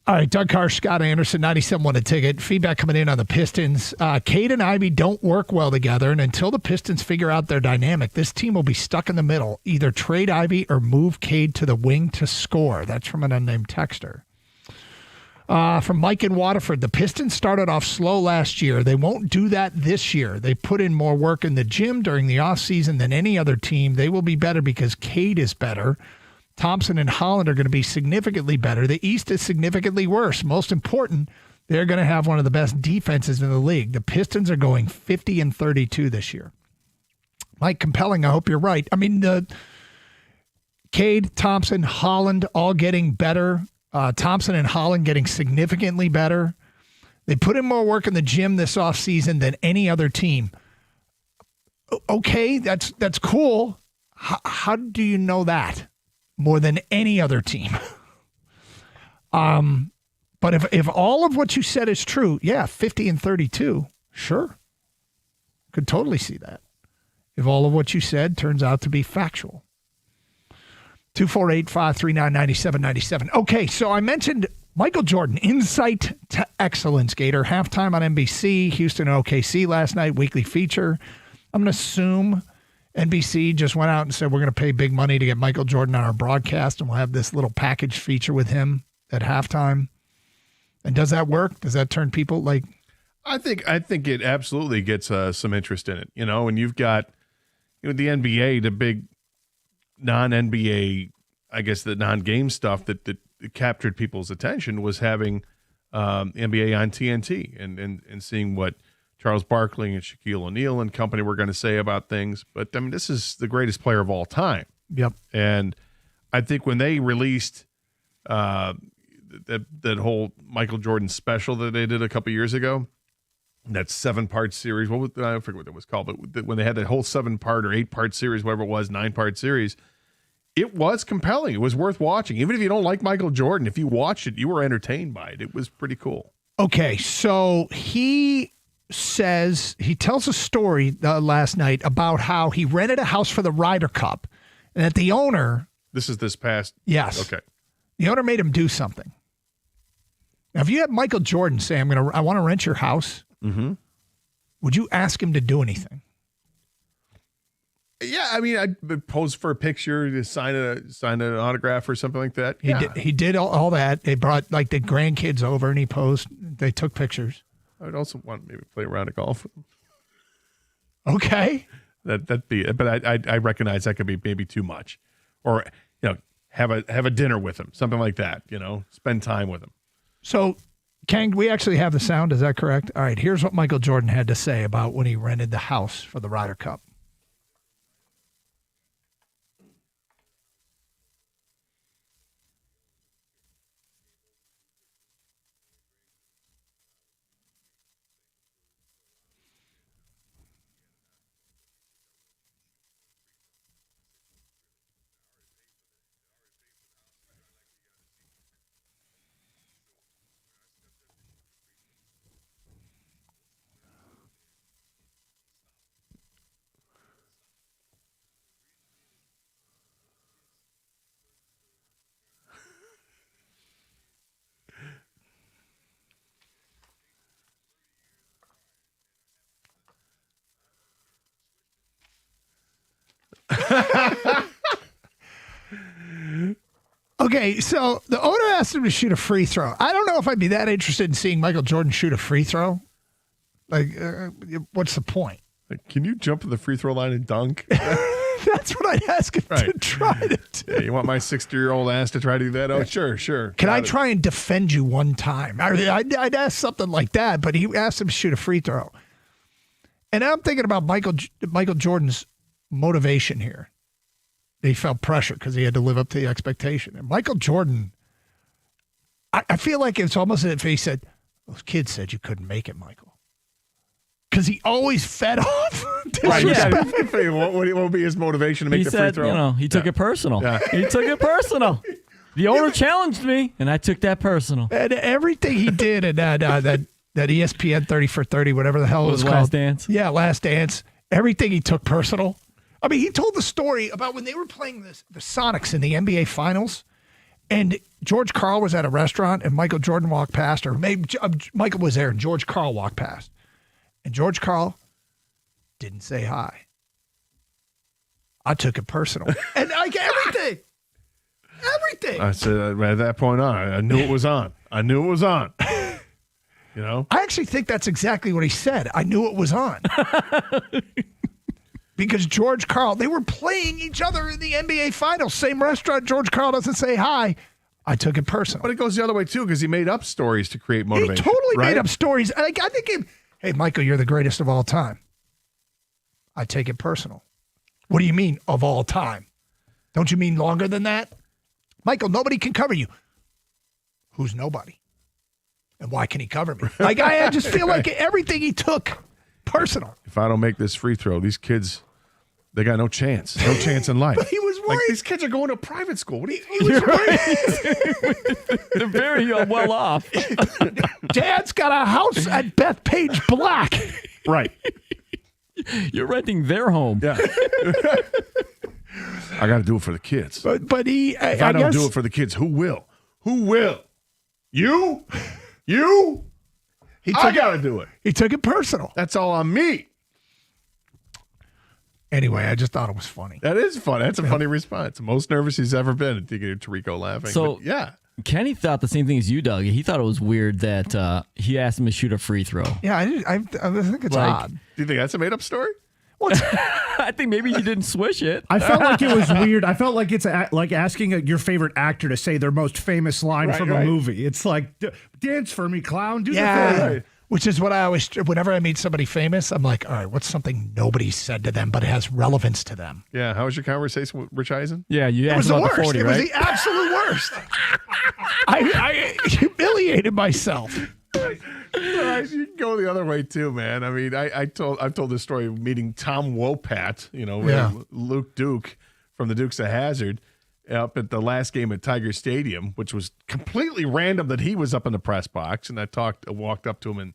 All right, Doug Carr, Scott Anderson, 97 won a ticket. Feedback coming in on the Pistons. Cade and Ivy don't work well together, and until the Pistons figure out their dynamic, this team will be stuck in the middle. Either trade Ivy or move Cade to the wing to score. That's from an unnamed texter. From Mike in Waterford, the Pistons started off slow last year. They won't do that this year. They put in more work in the gym during the offseason than any other team. They will be better because Cade is better. Thompson and Holland are going to be significantly better. The East is significantly worse. Most important, they're going to have one of the best defenses in the league. The Pistons are going 50-32 this year. Mike, compelling. I hope you're right. I mean, Cade, Thompson, Holland all getting better. Thompson and Holland getting significantly better. They put in more work in the gym this offseason than any other team. Okay, that's cool. How do you know that? More than any other team. But if all of what you said is true, 50-32, sure. Could totally see that. If all of what you said turns out to be factual. 248-539-9797. Okay, so I mentioned Michael Jordan, Insight to Excellence, Gator. Halftime on NBC, Houston and OKC last night, weekly feature. I'm going to assume NBC just went out and said, we're going to pay big money to get Michael Jordan on our broadcast, and we'll have this little package feature with him at halftime. And does that work? Does that turn people like? I think it absolutely gets some interest in it. And you've got the NBA, the big non-NBA, I guess the non-game stuff that captured people's attention was having NBA on TNT and seeing what Charles Barkley and Shaquille O'Neal and company were going to say about things. But, I mean, this is the greatest player of all time. Yep. And I think when they released that whole Michael Jordan special that they did a couple years ago, that 7-part series, I forget what that was called, but when they had that whole 7-part or 8-part series, whatever it was, 9-part series, it was compelling. It was worth watching. Even if you don't like Michael Jordan, if you watched it, you were entertained by it. It was pretty cool. Okay, so he tells a story last night about how he rented a house for the Ryder Cup, and that the owner. This is this past. Yes. Okay. The owner made him do something. Now, if you had Michael Jordan say, I want to rent your house, would you ask him to do anything? Yeah, I mean, I'd pose for a picture, to sign an autograph or something like that. He did all that. They brought like the grandkids over and he posed. They took pictures. I would also want maybe play a round of golf with them. Okay. That'd be it. But I recognize that could be maybe too much. Or, have a dinner with him, something like that, spend time with him. So, Kang, we actually have the sound. Is that correct? All right. Here's what Michael Jordan had to say about when he rented the house for the Ryder Cup. Okay, so the owner asked him to shoot a free throw. I don't know if I'd be that interested in seeing Michael Jordan shoot a free throw. Like, what's the point? Like, can you jump to the free throw line and dunk? That's what I'd ask him to try to do. Yeah, you want my 60-year-old ass to try to do that? Oh, sure. Can I try and defend you one time? I'd ask something like that, but he asked him to shoot a free throw. And I'm thinking about Michael Jordan's motivation here. He felt pressure because he had to live up to the expectation. And Michael Jordan, I feel like it's almost as if he said, those kids said you couldn't make it, Michael. Because he always fed off. Right. What would be his motivation to make the free throw? He took it personal. Yeah. He took it personal. The owner challenged me, and I took that personal. And everything he did in that ESPN 30 for 30, whatever the hell it was called. Last Dance? Yeah, Last Dance. Everything he took personal. I mean, he told the story about when they were playing the Sonics in the NBA Finals, And George Karl was at a restaurant, and Michael Jordan walked past, or maybe Michael was there, and George Karl walked past. And George Karl didn't say hi. I took it personal. And like everything. I said, at that point on, I knew it was on. I knew it was on. You know? I actually think that's exactly what he said. I knew it was on. Because George Karl, they were playing each other in the NBA Finals. Same restaurant. George Karl doesn't say hi. I took it personal. But it goes the other way, too, because he made up stories to create motivation. He totally right? made up stories. I think, hey, Michael, you're the greatest of all time. I take it personal. What do you mean, of all time? Don't you mean longer than that? Michael, nobody can cover you. Who's nobody? And why can he cover me? Like, I just feel like everything he took personal. If I don't make this free throw, these kids, they got no chance. No chance in life. But he was worried. Like, these kids are going to private school. What do you He was worried. They're very well off. Dad's got a house at Bethpage Black. Right. You're renting their home. Yeah. I got to do it for the kids. But he, if I don't do it for the kids, who will? Who will? You? You? I got to do it. He took it personal. That's all on me. Anyway, I just thought it was funny. That is funny. That's a funny response. The most nervous he's ever been. I think Tirico laughing. So, but yeah. Kenny thought the same thing as you, Doug. He thought it was weird that he asked him to shoot a free throw. Yeah, I think it's odd. Do you think that's a made-up story? I think maybe he didn't swish it. I felt like it was weird. I felt like it's like asking your favorite actor to say their most famous line from a movie. It's like, dance for me, clown. Do the thing. Right. Which is what I always, whenever I meet somebody famous, I'm like, all right, what's something nobody said to them, but it has relevance to them? Yeah. How was your conversation with Rich Eisen? Yeah, you asked about the 40, right? right? It was the absolute worst. I humiliated myself. You can go the other way too, man. I mean, I've told this story of meeting Tom Wopat, Luke Duke from the Dukes of Hazzard, up at the last game at Tiger Stadium, which was completely random that he was up in the press box. And I walked up to him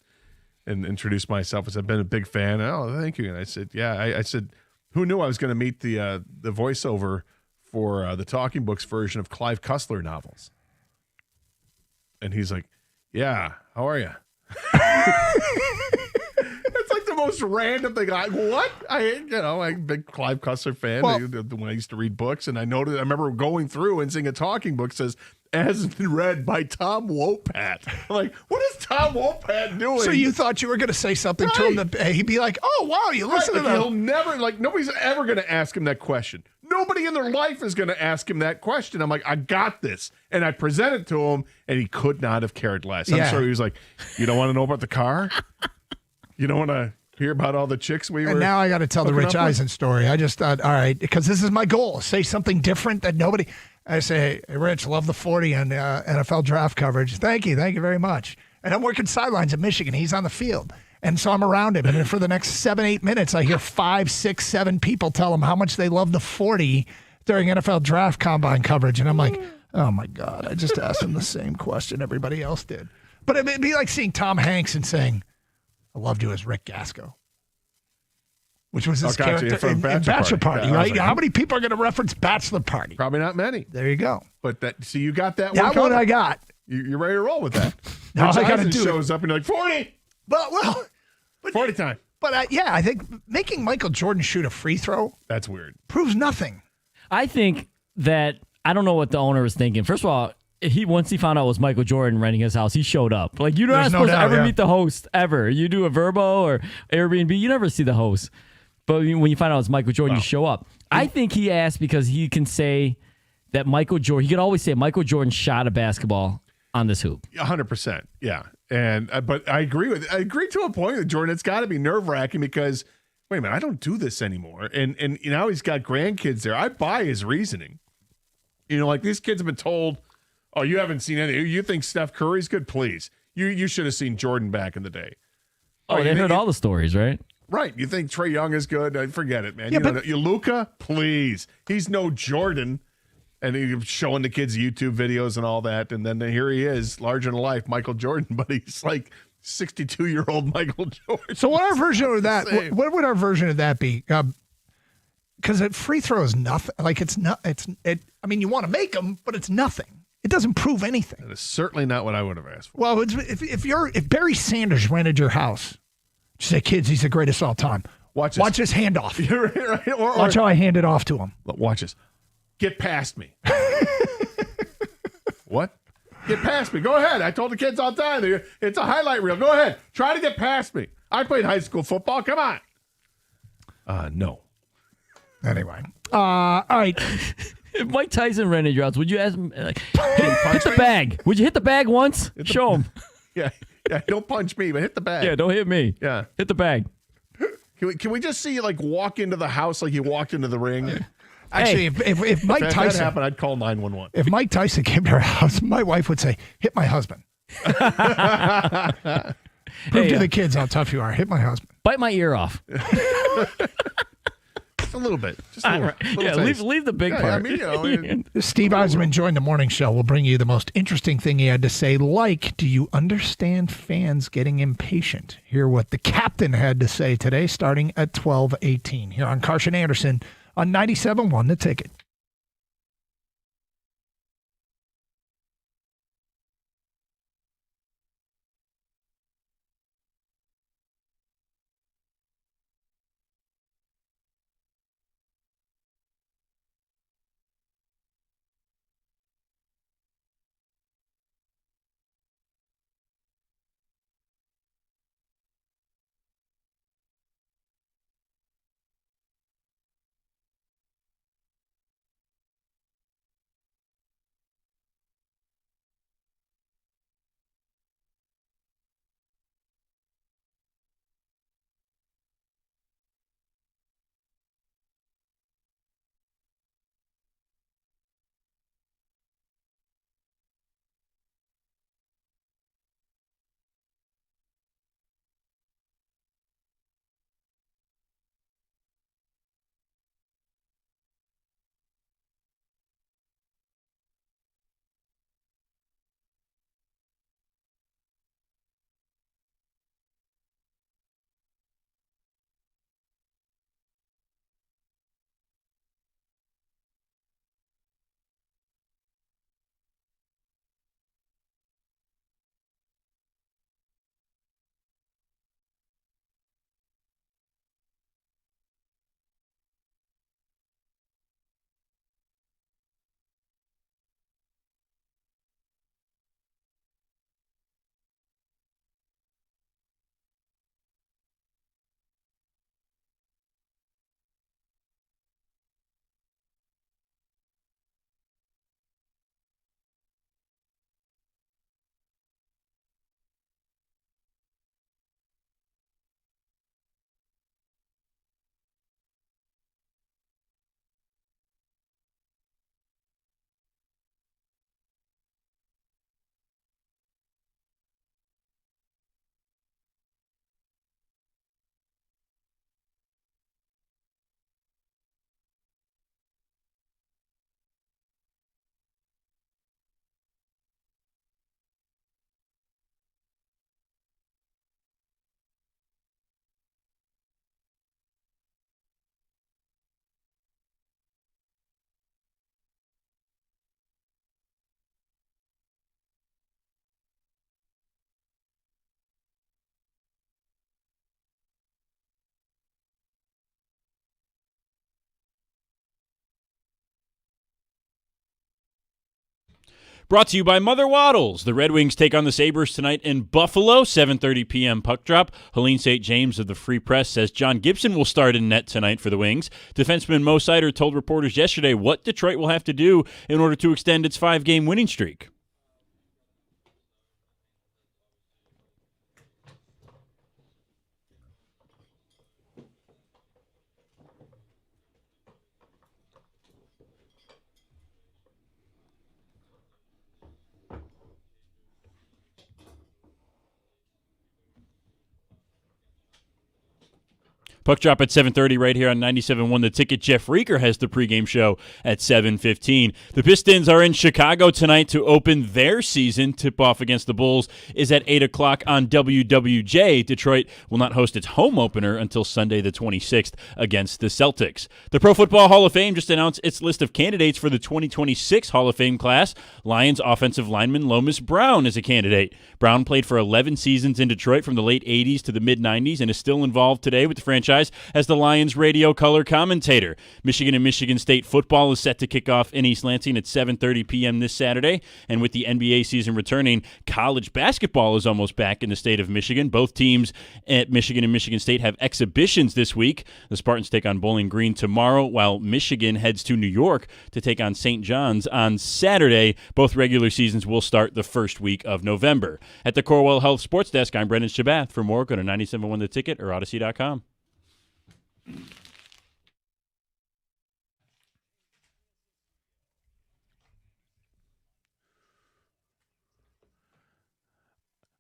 and introduced myself. I said, I've been a big fan. Oh, thank you. And I said, yeah. I said, who knew I was going to meet the voiceover for the Talking Books version of Clive Cussler novels? And he's like, yeah, how are you? It's like the most random thing. What? I'm a big Clive Cussler fan. When I used to read books, and I remember going through and seeing a talking book says, as been read by Tom Wopat. I'm like, what is Tom Wopat doing? So you thought you were going to say something to him that he'd be like, oh, wow, you listen to that. He'll never, nobody's ever going to ask him that question. Nobody in their life is going to ask him that question. I'm like, I got this. And I present it to him, and he could not have cared less. I'm sure he was like, you don't want to know about the car? You don't want to hear about all the chicks we were. And now I got to tell the Rich Eisen story. I just thought, all right, because this is my goal. Say something different that nobody. I say, hey, Rich, love the 40 on NFL draft coverage. Thank you very much. And I'm working sidelines at Michigan. He's on the field. And so I'm around him. And then for the next 7-8 minutes, I hear 5, 6, 7 people tell him how much they love the 40 during NFL draft combine coverage. And I'm like, oh, my God, I just asked him the same question everybody else did. But it'd be like seeing Tom Hanks and saying, I loved you as Rick Gasco. Which was his character in Bachelor Party, right? Like, how many people are going to reference Bachelor Party? Probably not many. There you go. But you got that one. That one I got. You're ready to roll with that. Now Rich I got to Eisen do shows up and you're like, 40. But 40 time. But I think making Michael Jordan shoot a free throw. That's weird. Proves nothing. I think that, I don't know what the owner was thinking. First of all, once he found out it was Michael Jordan renting his house, he showed up. Like, you're not supposed to ever meet the host, ever. You do a Verbo or Airbnb, you never see the host. But when you find out it's Michael Jordan, you show up. I think he asked because he can say that Michael Jordan, he could always say Michael Jordan shot a basketball on this hoop. 100%. Yeah. And but I agree to a point with Jordan. It's got to be nerve-wracking because, wait a minute, I don't do this anymore. And now he's got grandkids there. I buy his reasoning. Like these kids have been told, oh, you haven't seen any. You think Steph Curry's good? Please. You should have seen Jordan back in the day. Oh, they heard all the stories, right? Right. You think Trae Young is good? Forget it, man. Yeah, Luka, please. He's no Jordan. And he's showing the kids YouTube videos and all that. And then here he is, larger than life, Michael Jordan. But he's like 62-year-old Michael Jordan. So what our version of that? What would our version of that be? Because free throw is nothing. Like it's not. I mean, you want to make them, but it's nothing. It doesn't prove anything. That is certainly not what I would have asked for. Well, if Barry Sanders rented your house, you say, kids, he's the greatest of all time. Watch this handoff. Right. Watch how I hand it off to him. Watch this. Get past me. What? Get past me. Go ahead. I told the kids all the time. It's a highlight reel. Go ahead. Try to get past me. I played high school football. Come on. No. Anyway. All right. If Mike Tyson rented your house, would you ask him, hit the bag? Would you hit the bag once? Show him. Yeah. Don't punch me, but hit the bag. Yeah, don't hit me. Yeah. Hit the bag. Can we just see you walk into the house like you walked into the ring? Actually, if Mike Tyson... If that happened, I'd call 911. If Mike Tyson came to our house, my wife would say, hit my husband. Prove to the kids how tough you are. Hit my husband. Bite my ear off. Just a little bit. Just a little leave the big part. I mean, Steve Eisman joined the morning show. We'll bring you the most interesting thing he had to say. Do you understand fans getting impatient? Hear what the captain had to say today, starting at 12:18 here on Karsch and Anderson on 97.1 The Ticket. Brought to you by Mother Waddles. The Red Wings take on the Sabres tonight in Buffalo, 7:30 p.m. puck drop. Helene St. James of the Free Press says John Gibson will start in net tonight for the Wings. Defenseman Mo Seider told reporters yesterday what Detroit will have to do in order to extend its 5-game winning streak. Puck drop at 7:30 right here on 97.1 The Ticket. Jeff Reeker has the pregame show at 7:15. The Pistons are in Chicago tonight to open their season. Tip-off against the Bulls is at 8 o'clock on WWJ. Detroit will not host its home opener until Sunday the 26th against the Celtics. The Pro Football Hall of Fame just announced its list of candidates for the 2026 Hall of Fame class. Lions offensive lineman Lomas Brown is a candidate. Brown played for 11 seasons in Detroit from the late 80s to the mid-90s and is still involved today with the franchise as the Lions radio color commentator. Michigan and Michigan State football is set to kick off in East Lansing at 7:30 p.m. this Saturday. And with the NBA season returning, college basketball is almost back in the state of Michigan. Both teams at Michigan and Michigan State have exhibitions this week. The Spartans take on Bowling Green tomorrow, while Michigan heads to New York to take on St. John's on Saturday. Both regular seasons will start the first week of November. At the Corewell Health Sports Desk, I'm Brendan Shabath. For more, go to 97.1 The Ticket or Odyssey.com.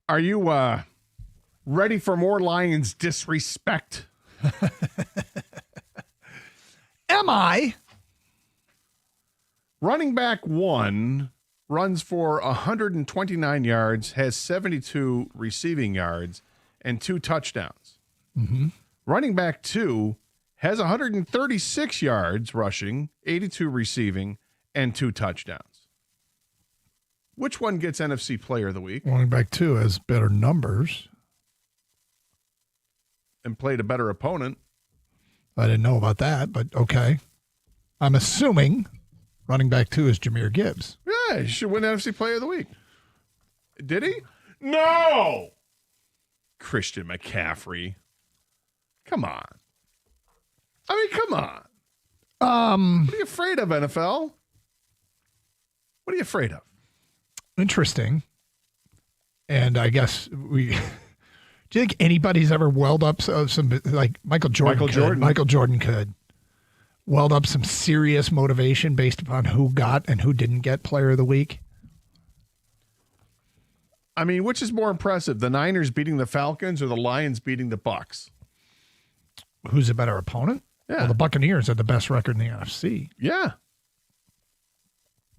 Are you ready for more Lions disrespect? Am I? Running back 1 runs for 129 yards, has 72 receiving yards, and 2 touchdowns. Mm-hmm. Running back 2 has 136 yards rushing, 82 receiving, and 2 touchdowns. Which one gets NFC Player of the Week? Running back 2 has better numbers. And played a better opponent. I didn't know about that, but okay. I'm assuming running back 2 is Jahmyr Gibbs. Yeah, he should win NFC Player of the Week. Did he? No! Christian McCaffrey. Come on. I mean, come on. What are you afraid of, NFL? What are you afraid of? Interesting. And I guess we... Do you think anybody's ever welled up some like Michael Jordan? Michael Jordan could weld up some serious motivation based upon who got and who didn't get Player of the Week? I mean, which is more impressive, the Niners beating the Falcons or the Lions beating the Bucs? Who's a better opponent? Yeah. Well, the Buccaneers are the best record in the NFC. Yeah.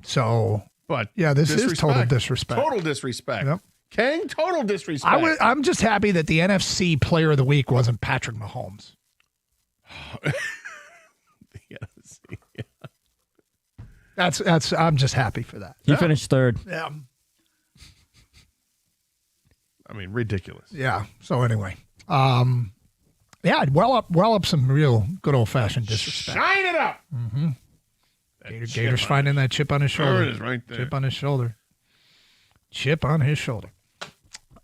So, but yeah, this is total disrespect. Total disrespect. Yep. King, total disrespect. I'm just happy that the NFC Player of the Week wasn't Patrick Mahomes. That's. I'm just happy for that. He finished third. Yeah. I mean, ridiculous. Yeah. So anyway, yeah, I'd well up some real good old fashioned disrespect. Shine it up. Mm-hmm. Gator's finding that chip on his shoulder. There it is, right there. Chip on his shoulder. Chip on his shoulder.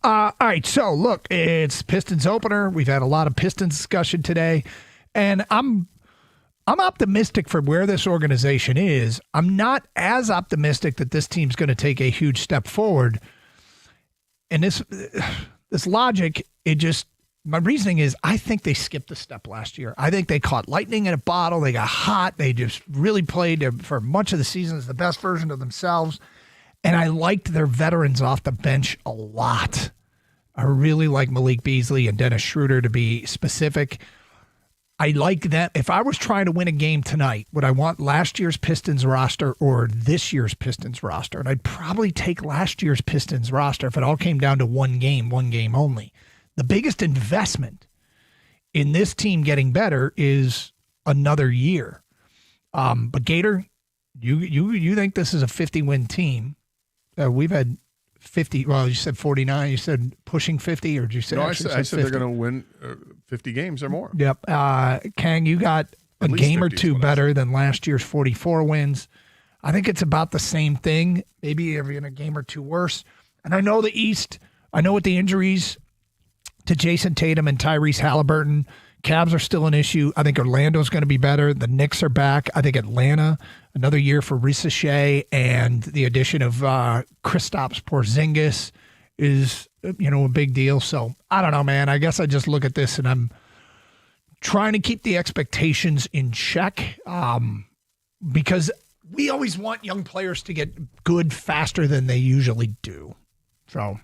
All right, so look, it's Pistons opener. We've had a lot of Pistons discussion today, and I'm optimistic for where this organization is. I'm not as optimistic that this team's going to take a huge step forward. And this logic, my reasoning is I think they skipped a step last year. I think they caught lightning in a bottle. They got hot. They just really played for much of the season as the best version of themselves. And I liked their veterans off the bench a lot. I really like Malik Beasley and Dennis Schroeder, to be specific. I like that. If I was trying to win a game tonight, would I want last year's Pistons roster or this year's Pistons roster? And I'd probably take last year's Pistons roster if it all came down to one game only. The biggest investment in this team getting better is another year. But Gator, you think this is a 50-win team? We've had 50. Well, you said 49. You said pushing 50, or did you say? No, I said they're going to win 50 games or more. Yep. Kang, you got a game or two better than last year's 44 wins. I think it's about the same thing. Maybe even a game or two worse. And I know the East. I know with the injuries to Jason Tatum and Tyrese Halliburton, Cavs are still an issue. I think Orlando's going to be better. The Knicks are back. I think Atlanta, another year for Risa Shea, and the addition of Kristaps Porzingis is, a big deal. So I don't know, man. I guess I just look at this and I'm trying to keep the expectations in check because we always want young players to get good faster than they usually do. So,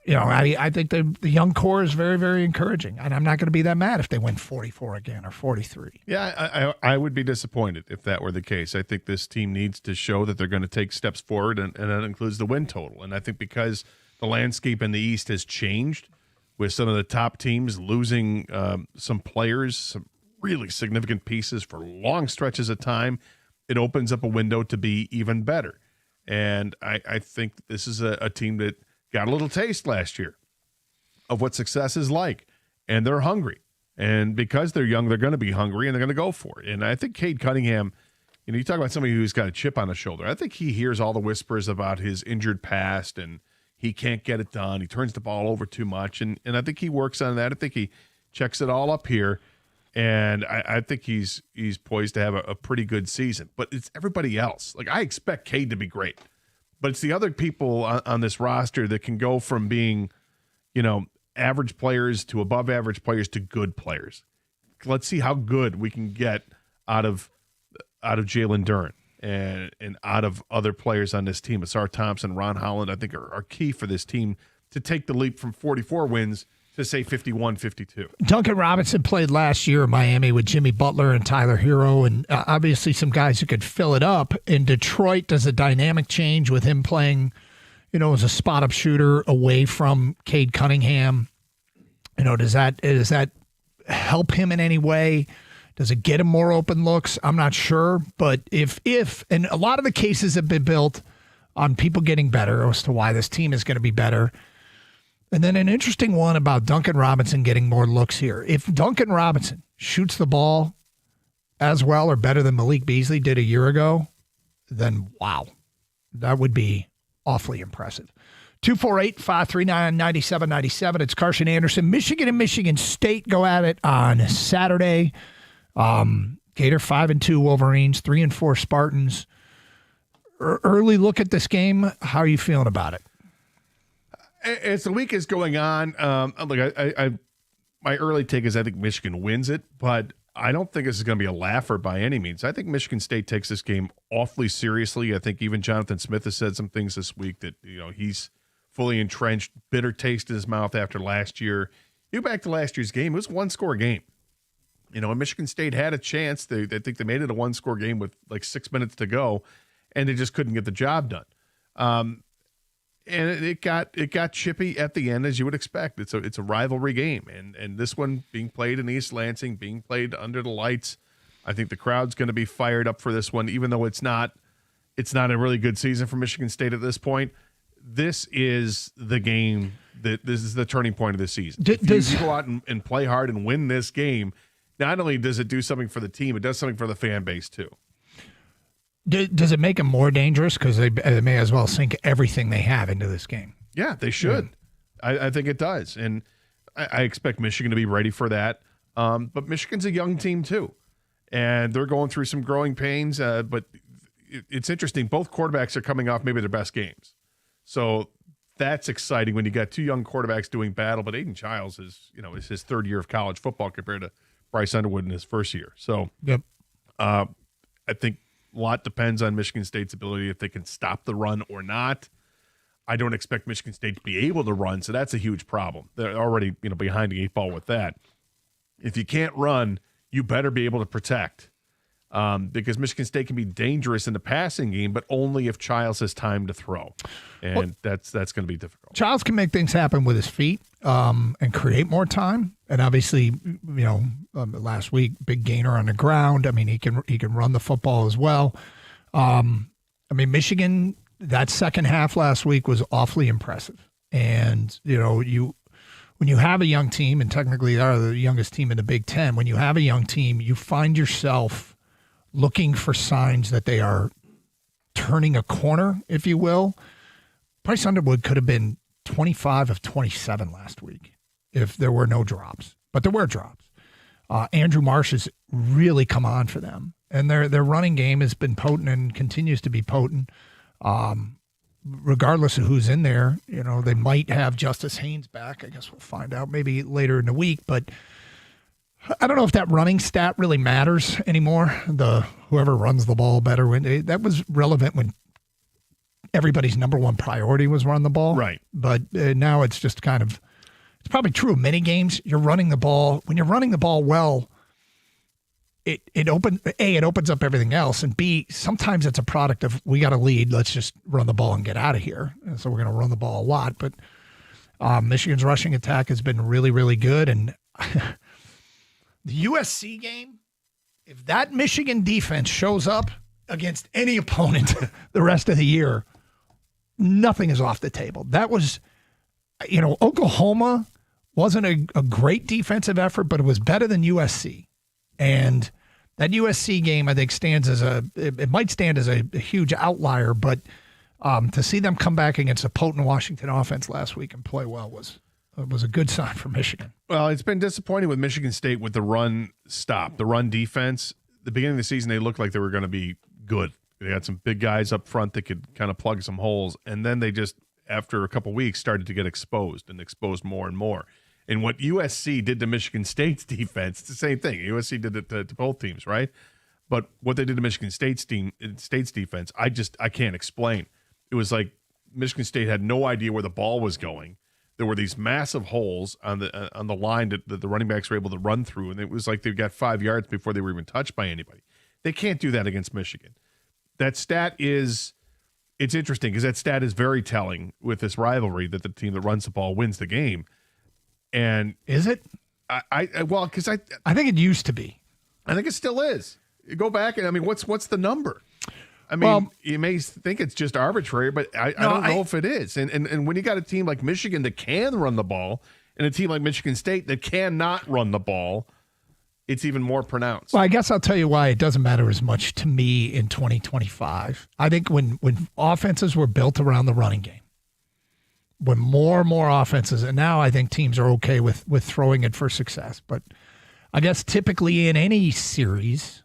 I think the young core is very, very encouraging, and I'm not going to be that mad if they win 44 again or 43. Yeah, I would be disappointed if that were the case. I think this team needs to show that they're going to take steps forward, and that includes the win total. And I think because the landscape in the East has changed with some of the top teams losing some players, some really significant pieces for long stretches of time, it opens up a window to be even better. And I think this is a team that got a little taste last year of what success is like, and they're hungry. And because they're young, they're going to be hungry, and they're going to go for it. And I think Cade Cunningham, you talk about somebody who's got a chip on his shoulder. I think he hears all the whispers about his injured past, and he can't get it done. He turns the ball over too much, and I think he works on that. I think he checks it all up here, and I think he's poised to have a pretty good season. But it's everybody else. Like, I expect Cade to be great. But it's the other people on this roster that can go from being, average players to above average players to good players. Let's see how good we can get out of Jalen Duren and out of other players on this team. Asar Thompson, Ron Holland, I think are key for this team to take the leap from 44 wins to say 51-52. Duncan Robinson played last year in Miami with Jimmy Butler and Tyler Hero, and obviously some guys who could fill it up. In Detroit, does a dynamic change with him playing, as a spot-up shooter away from Cade Cunningham? Does that help him in any way? Does it get him more open looks? I'm not sure, but if and a lot of the cases have been built on people getting better as to why this team is going to be better. And then an interesting one about Duncan Robinson getting more looks here. If Duncan Robinson shoots the ball as well or better than Malik Beasley did a year ago, then wow, that would be awfully impressive. 248-539-9797. It's Carson Anderson. Michigan and Michigan State go at it on Saturday. Gator 5-2 Wolverines, 3-4 Spartans. Early look at this game. How are you feeling about it? As the week is going on, my early take is I think Michigan wins it, but I don't think this is going to be a laugher by any means. I think Michigan State takes this game awfully seriously. I think even Jonathan Smith has said some things this week that he's fully entrenched, bitter taste in his mouth after last year. You go back to last year's game; it was a one-score game. And Michigan State had a chance. I think they made it a one-score game with like 6 minutes to go, and they just couldn't get the job done. And it got chippy at the end, as you would expect. It's a rivalry game, and this one being played in East Lansing, being played under the lights. I think the crowd's going to be fired up for this one, even though it's not a really good season for Michigan State at this point. This is the game this is the turning point of the season. If you go out and play hard and win this game, not only does it do something for the team, it does something for the fan base too. Does it make them more dangerous because they may as well sink everything they have into this game? Yeah, they should. Yeah. I think it does. And I expect Michigan to be ready for that. But Michigan's a young team too. And they're going through some growing pains. But it's interesting. Both quarterbacks are coming off maybe their best games. So that's exciting when you got two young quarterbacks doing battle. But Aiden Childs is his third year of college football compared to Bryce Underwood in his first year. So I think a lot depends on Michigan State's ability if they can stop the run or not. I don't expect Michigan State to be able to run, so that's a huge problem. They're already behind the eight ball with that. If you can't run, you better be able to protect because Michigan State can be dangerous in the passing game, but only if Childs has time to throw, and that's going to be difficult. Childs can make things happen with his feet and create more time. And obviously, last week, big gainer on the ground. I mean, he can run the football as well. Michigan, that second half last week was awfully impressive. And, when you have a young team, and technically they are the youngest team in the Big Ten, when you have a young team, you find yourself looking for signs that they are turning a corner, if you will. Bryce Underwood could have been 25 of 27 last week if there were no drops, but there were drops. Andrew Marsh has really come on for them, and their running game has been potent and continues to be potent. Regardless of who's in there, they might have Justice Haynes back. I guess we'll find out maybe later in the week, but I don't know if that running stat really matters anymore. Whoever runs the ball better, that was relevant when everybody's number one priority was run the ball. Right. But now it's just kind of, it's probably true of many games. You're running the ball. When you're running the ball well, it opens up everything else. And B, sometimes it's a product of, we got a lead, let's just run the ball and get out of here. And so we're going to run the ball a lot. But Michigan's rushing attack has been really, really good. And the USC game, if that Michigan defense shows up against any opponent the rest of the year, nothing is off the table. That was, Oklahoma wasn't a great defensive effort, but it was better than USC. And that USC game, I think, it might stand as a huge outlier, but to see them come back against a potent Washington offense last week and play well was a good sign for Michigan. Well, it's been disappointing with Michigan State with the run stop, the run defense. The beginning of the season, they looked like they were going to be good. They had some big guys up front that could kind of plug some holes, and then they just, after a couple weeks, started to get exposed more and more. And what USC did to Michigan State's defense, it's the same thing. USC did it to both teams, right? But what they did to Michigan State's defense, I can't explain. It was like Michigan State had no idea where the ball was going. There were these massive holes on the line that the running backs were able to run through, and it was like they got 5 yards before they were even touched by anybody. They can't do that against Michigan. That stat is, it's interesting because that stat is very telling with this rivalry that the team that runs the ball wins the game. And is it? Because I think it used to be. I think it still is. You go back and what's the number? I mean, you may think it's just arbitrary, but I don't know if it is. And when you got a team like Michigan that can run the ball and a team like Michigan State that cannot run the ball, it's even more pronounced. Well, I guess I'll tell you why it doesn't matter as much to me in 2025. I think when offenses were built around the running game, when more and more offenses, and now I think teams are okay with throwing it for success. But I guess typically in any series,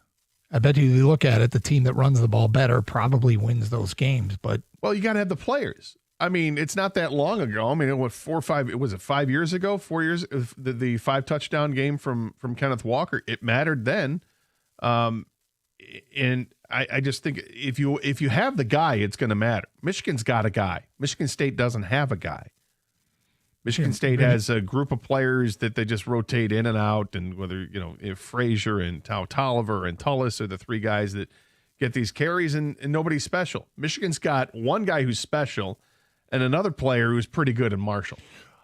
I bet you look at it, the team that runs the ball better probably wins those games. But well, you got to have the players. I mean, it's not that long ago. I mean, it was 5 years ago, 4 years, the 5 touchdown game from Kenneth Walker. It mattered then. And I just think if you have the guy, it's going to matter. Michigan's got a guy. Michigan State doesn't have a guy. Michigan State has a group of players that they just rotate in and out, and whether if Frazier and Tolliver and Tullis are the 3 guys that get these carries, and nobody's special. Michigan's got one guy who's special and another player who's pretty good in Marshall.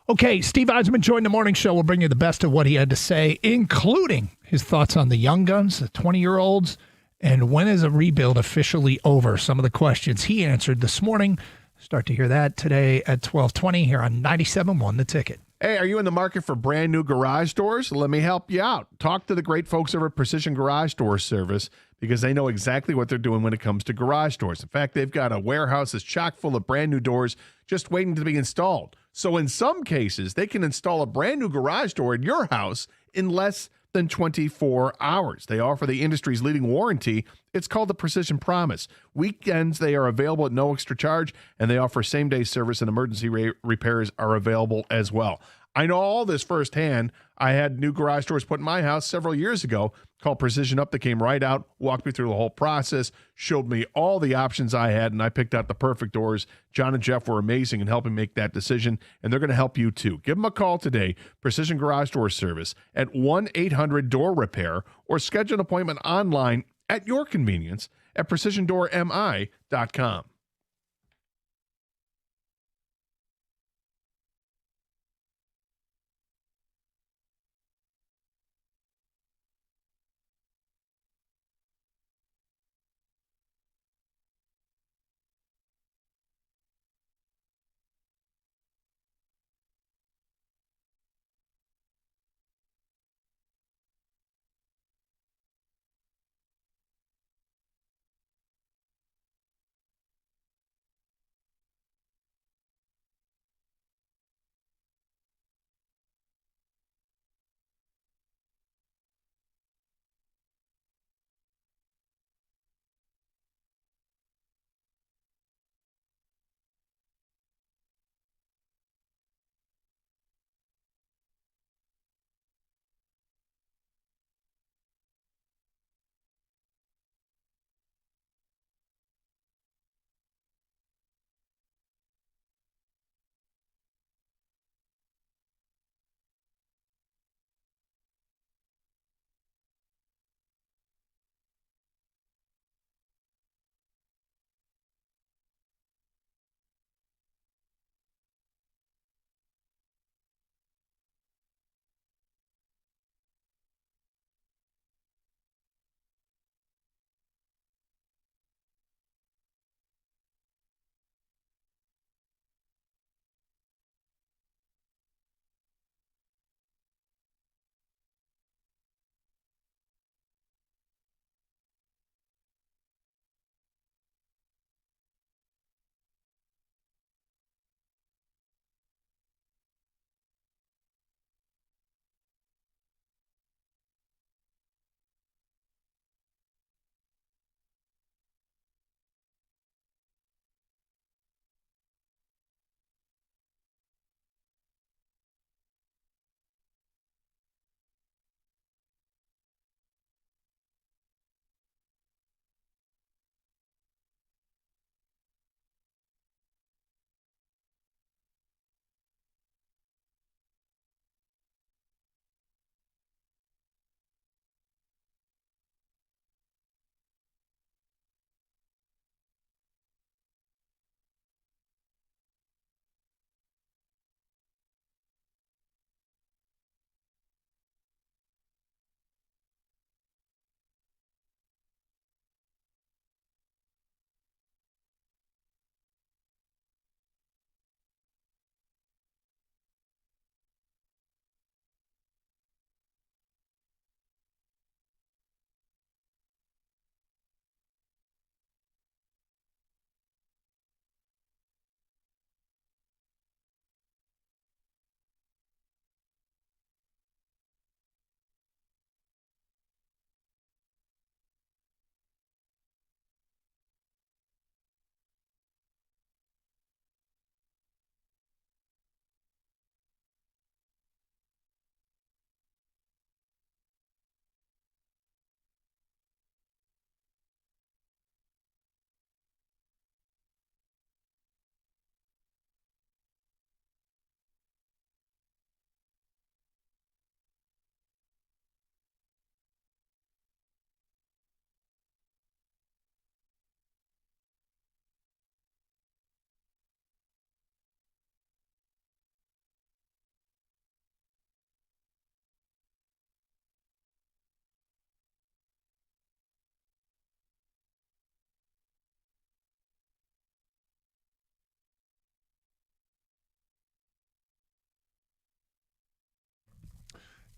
Okay, Steve Eisman joined the morning show. We'll bring you the best of what he had to say, including his thoughts on the young guns, the 20-year-olds, and when is a rebuild officially over? Some of the questions he answered this morning. Start to hear that today at 12:20 here on 97.1 The Ticket. Hey, are you in the market for brand new garage doors? Let me help you out. Talk to the great folks over at Precision Garage Door Service because they know exactly what they're doing when it comes to garage doors. In fact, they've got a warehouse that's chock full of brand new doors just waiting to be installed. So in some cases, they can install a brand new garage door in your house in less than 24 hours. They offer the industry's leading warranty. It's called the Precision Promise. Weekends, they are available at no extra charge, and they offer same-day service, and emergency repairs are available as well. I know all this firsthand. I had new garage doors put in my house several years ago called Precision Up that came right out, walked me through the whole process, showed me all the options I had, and I picked out the perfect doors. John and Jeff were amazing in helping make that decision, and they're going to help you too. Give them a call today, Precision Garage Door Service, at 1-800-DOOR-REPAIR, or schedule an appointment online at your convenience at PrecisionDoorMI.com.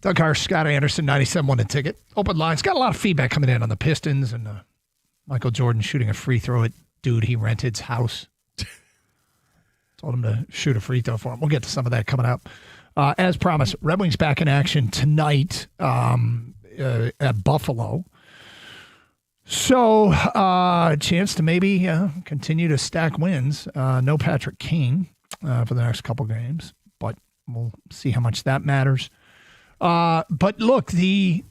Doug Harsh, Scott Anderson, 97 won a ticket. Open lines. Got a lot of feedback coming in on the Pistons and Michael Jordan shooting a free throw at dude he rented's house. Told him to shoot a free throw for him. We'll get to some of that coming up. As promised, Red Wings back in action tonight at Buffalo. So a chance to maybe continue to stack wins. No Patrick Kane for the next couple games, but we'll see how much that matters. But look, the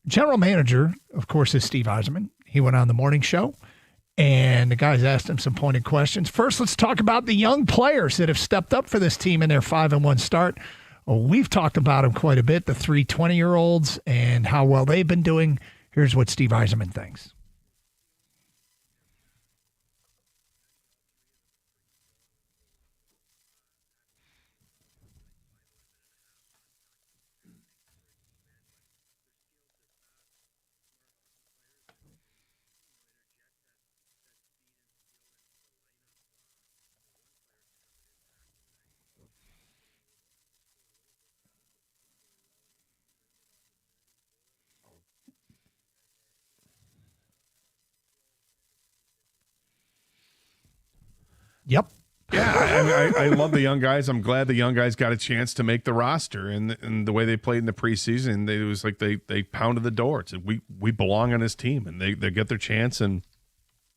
general manager, of course, is Steve Yzerman. He went on the morning show, and the guys asked him some pointed questions. First, let's talk about the young players that have stepped up for this team in their 5-1 start. Well, we've talked about them quite a bit, the 3 20-year-olds and how well they've been doing. Here's what Steve Yzerman thinks. Yep. Yeah, I love the young guys. I'm glad the young guys got a chance to make the roster, and the way they played in the preseason, it was like they pounded the door. It's like, we belong on this team, and they get their chance. And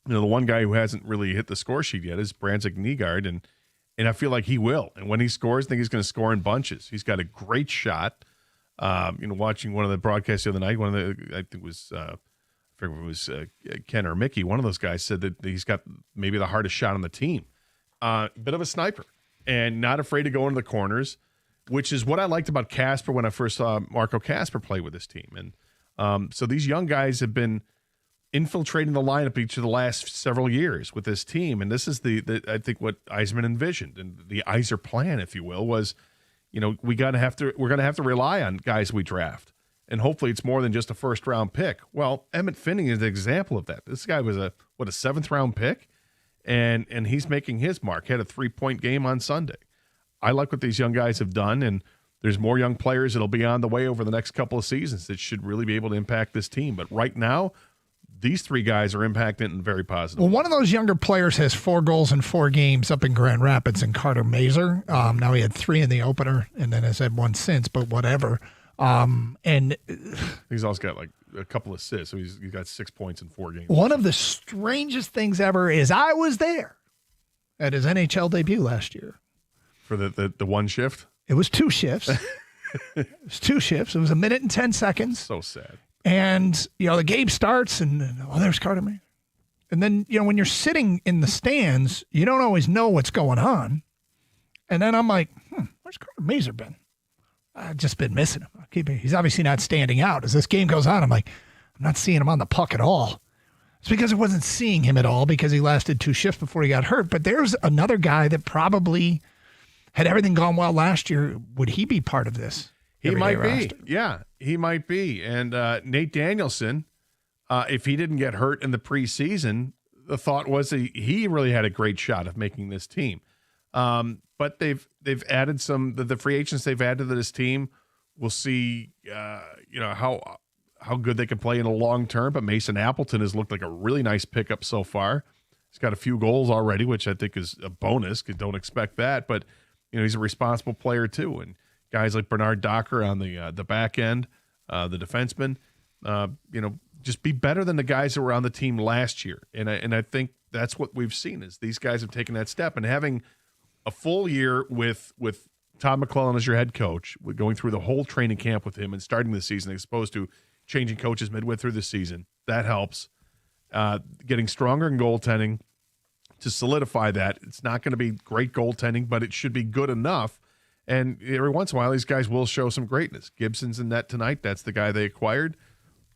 the one guy who hasn't really hit the score sheet yet is Brandon Nygaard, and I feel like he will. And when he scores, I think he's going to score in bunches. He's got a great shot. Watching one of the broadcasts the other night, one of the I think it was. I forget if it was Ken or Mickey. One of those guys said that he's got maybe the hardest shot on the team. Bit of a sniper and not afraid to go into the corners, which is what I liked about Casper when I first saw Marco Casper play with this team. And so these young guys have been infiltrating the lineup each of the last several years with this team. And this is the I think what Yzerman envisioned, and the Yzer plan, if you will, was, we're going to have to rely on guys we draft. And hopefully it's more than just a first round pick. Well, Emmett Finning is an example of that. This guy was a 7th round pick. And he's making his mark. Had a 3-point game on Sunday. I like what these young guys have done, and there's more young players that'll be on the way over the next couple of seasons that should really be able to impact this team. But right now, these 3 guys are impacting it in very positive. Well, one of those younger players has 4 goals in 4 games up in Grand Rapids, and Carter Mazer. Now he had 3 in the opener, and then has had 1 since, but whatever. And he's also got like a couple assists, so he's got 6 points in 4 games. One of the strangest things ever is I was there at his NHL debut last year. For the one shift? It was 2 shifts. It was 2 shifts. It was 1 minute and 10 seconds. So sad. And, the game starts, and there's Carter Mazer. And then, when you're sitting in the stands, you don't always know what's going on. And then I'm like, where's Carter Mazer been? I've just been missing him. He's obviously not standing out. As this game goes on, I'm like, I'm not seeing him on the puck at all. It's because I wasn't seeing him at all because he lasted 2 shifts before he got hurt. But there's another guy that probably, had everything gone well last year, would he be part of this? He might be. Yeah, he might be. And Nate Danielson, if he didn't get hurt in the preseason, the thought was that he really had a great shot of making this team. But they've added the free agents they've added to this team. We'll see, how good they can play in the long term. But Mason Appleton has looked like a really nice pickup so far. He's got a few goals already, which I think is a bonus. Don't expect that, but he's a responsible player too. And guys like Bernard Docker on the back end, the defenseman, just be better than the guys that were on the team last year. And I think that's what we've seen is these guys have taken that step, and having a full year with Todd McClellan as your head coach, going through the whole training camp with him and starting the season as opposed to changing coaches midway through the season, that helps. Getting stronger in goaltending to solidify that. It's not going to be great goaltending, but it should be good enough. And every once in a while, these guys will show some greatness. Gibson's in net tonight. That's the guy they acquired.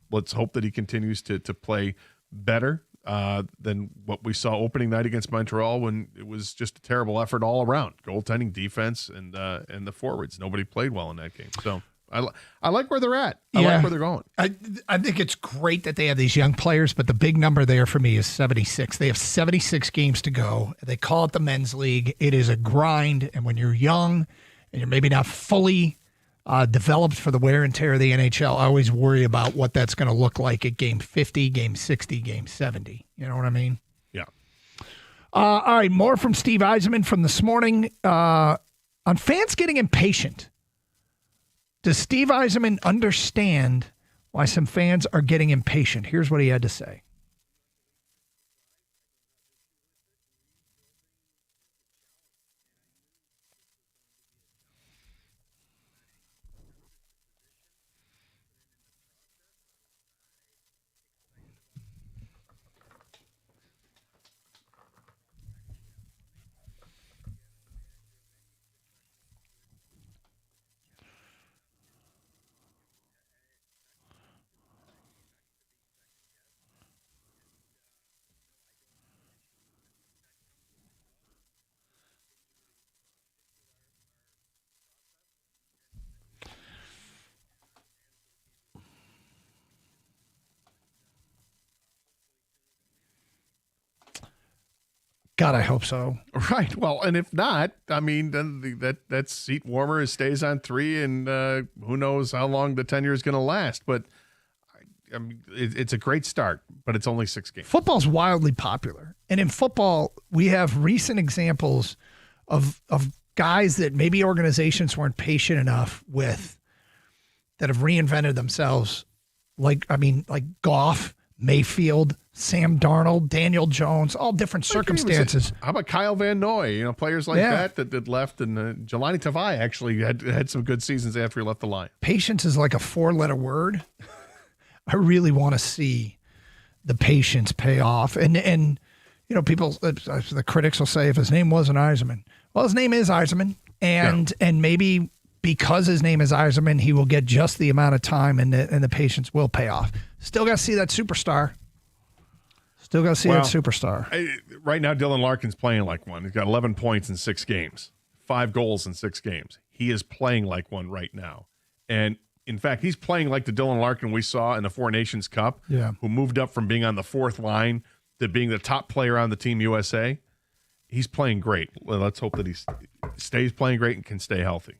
Let's hope that he continues to play better than what we saw opening night against Montreal, when it was just a terrible effort all around. Goaltending, defense, and the forwards. Nobody played well in that game. So I like where they're at. I like where they're going. I think it's great that they have these young players, but the big number there for me is 76. They have 76 games to go. They call it the men's league. It is a grind, and when you're young and you're maybe not fully developed for the wear and tear of the NHL. I always worry about what that's going to look like at game 50, game 60, game 70. You know what I mean? Yeah. All right, more from Steve Yzerman from this morning on fans getting impatient. Does Steve Yzerman understand why some fans are getting impatient? Here's what he had to say. God, I hope so. Right. Well, and if not, I mean, then that seat warmer stays on 3, and who knows how long the tenure is going to last. But I mean, it's a great start, but it's only 6 games. Football's wildly popular, and in football, we have recent examples of guys that maybe organizations weren't patient enough with that have reinvented themselves. Like Goff, Mayfield, Sam Darnold, Daniel Jones, all different circumstances. How about Kyle Van Noy? Players like that left, and Jelani Tavai actually had some good seasons after he left the Lions. Patience is like a 4-letter word. I really want to see the patience pay off. And people, the critics will say if his name wasn't Yzerman. Well, his name is Yzerman, and maybe because his name is Yzerman, he will get just the amount of time, and the patience will pay off. Still got to see that superstar. Right now, Dylan Larkin's playing like one. He's got 11 points in 6 games, 5 goals in 6 games. He is playing like one right now. And in fact, he's playing like the Dylan Larkin we saw in the Four Nations Cup, who moved up from being on the 4th line to being the top player on the Team USA. He's playing great. Well, let's hope that he stays playing great and can stay healthy.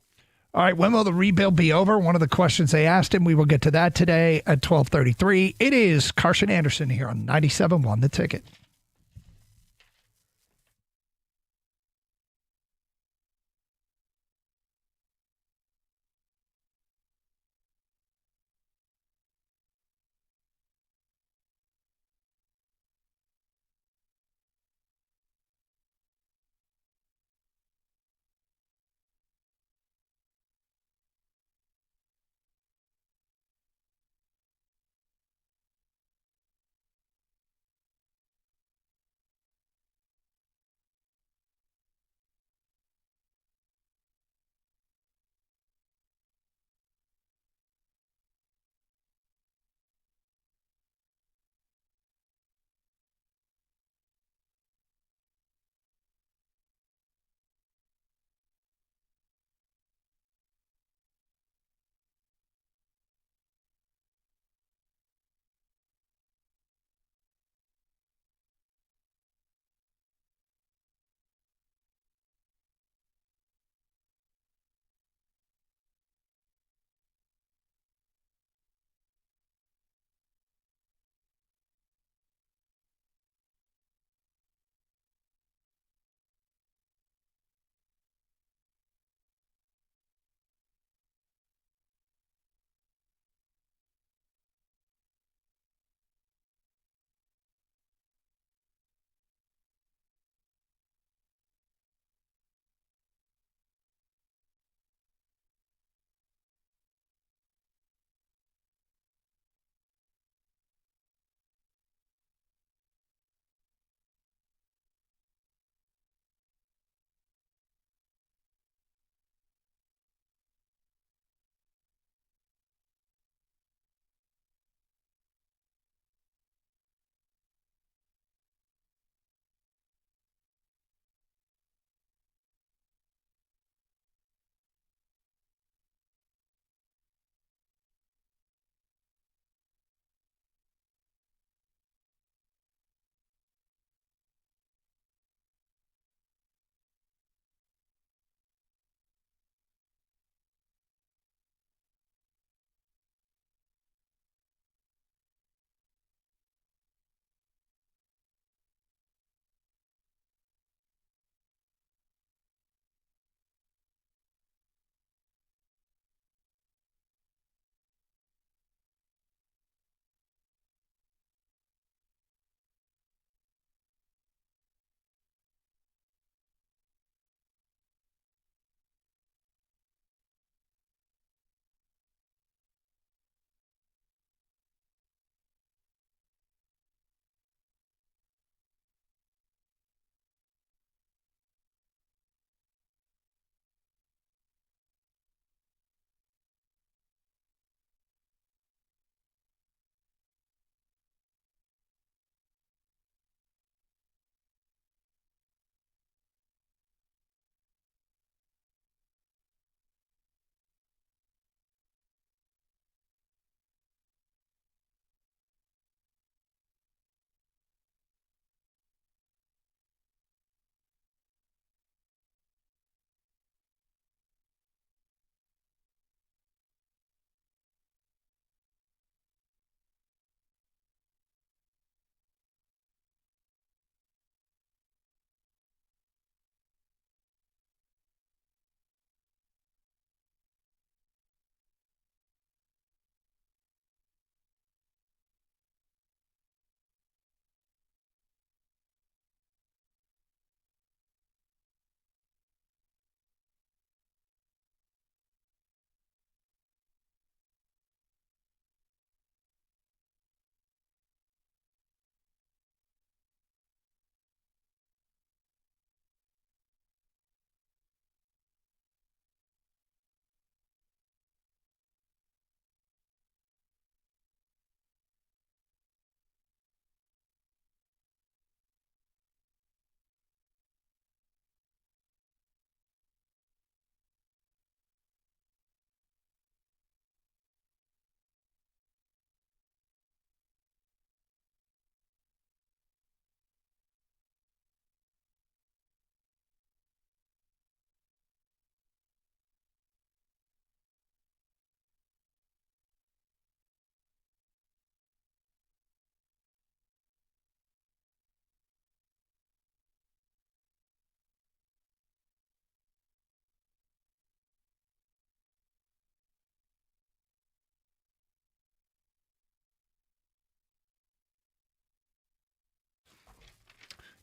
All right, when will the rebuild be over? One of the questions they asked him. We will get to that today at 12:33. It is Carson Anderson here on 97.1 The Ticket.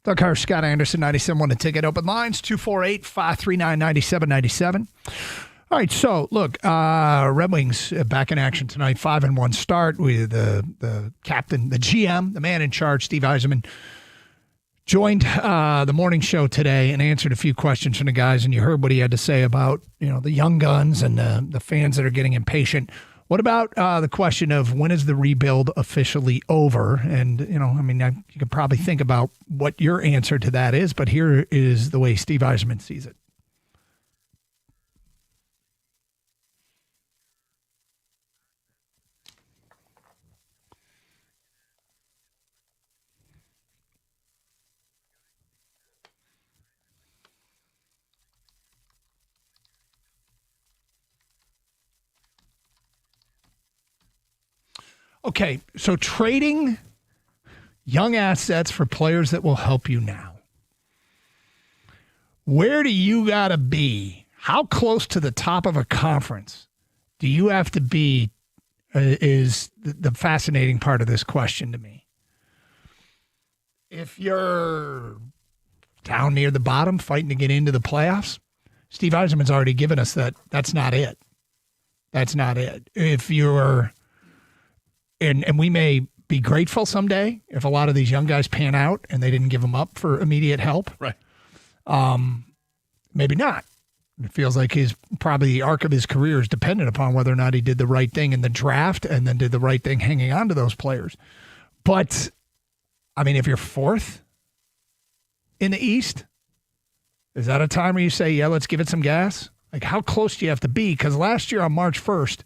Doug Hurst, Scott Anderson, 97.1 The Ticket. Open lines, 248-539-9797. All right, so look, Red Wings back in action tonight, 5-1 start with the captain, the GM, the man in charge, Steve Yzerman, joined the morning show today and answered a few questions from the guys, and you heard what he had to say about, the young guns and the fans that are getting impatient. What about the question of when is the rebuild officially over? And, you could probably think about what your answer to that is, but here is the way Steve Yzerman sees it. Okay, so trading young assets for players that will help you now. Where do you got to be? How close to the top of a conference do you have to be is the fascinating part of this question to me. If you're down near the bottom fighting to get into the playoffs, Steve Yzerman's already given us that's not it. That's not it. If you're... And we may be grateful someday if a lot of these young guys pan out and they didn't give them up for immediate help. Right. Maybe not. It feels like probably the arc of his career is dependent upon whether or not he did the right thing in the draft and then did the right thing hanging on to those players. But, if you're fourth in the East, is that a time where you say, yeah, let's give it some gas? Like, how close do you have to be? Because last year on March 1st,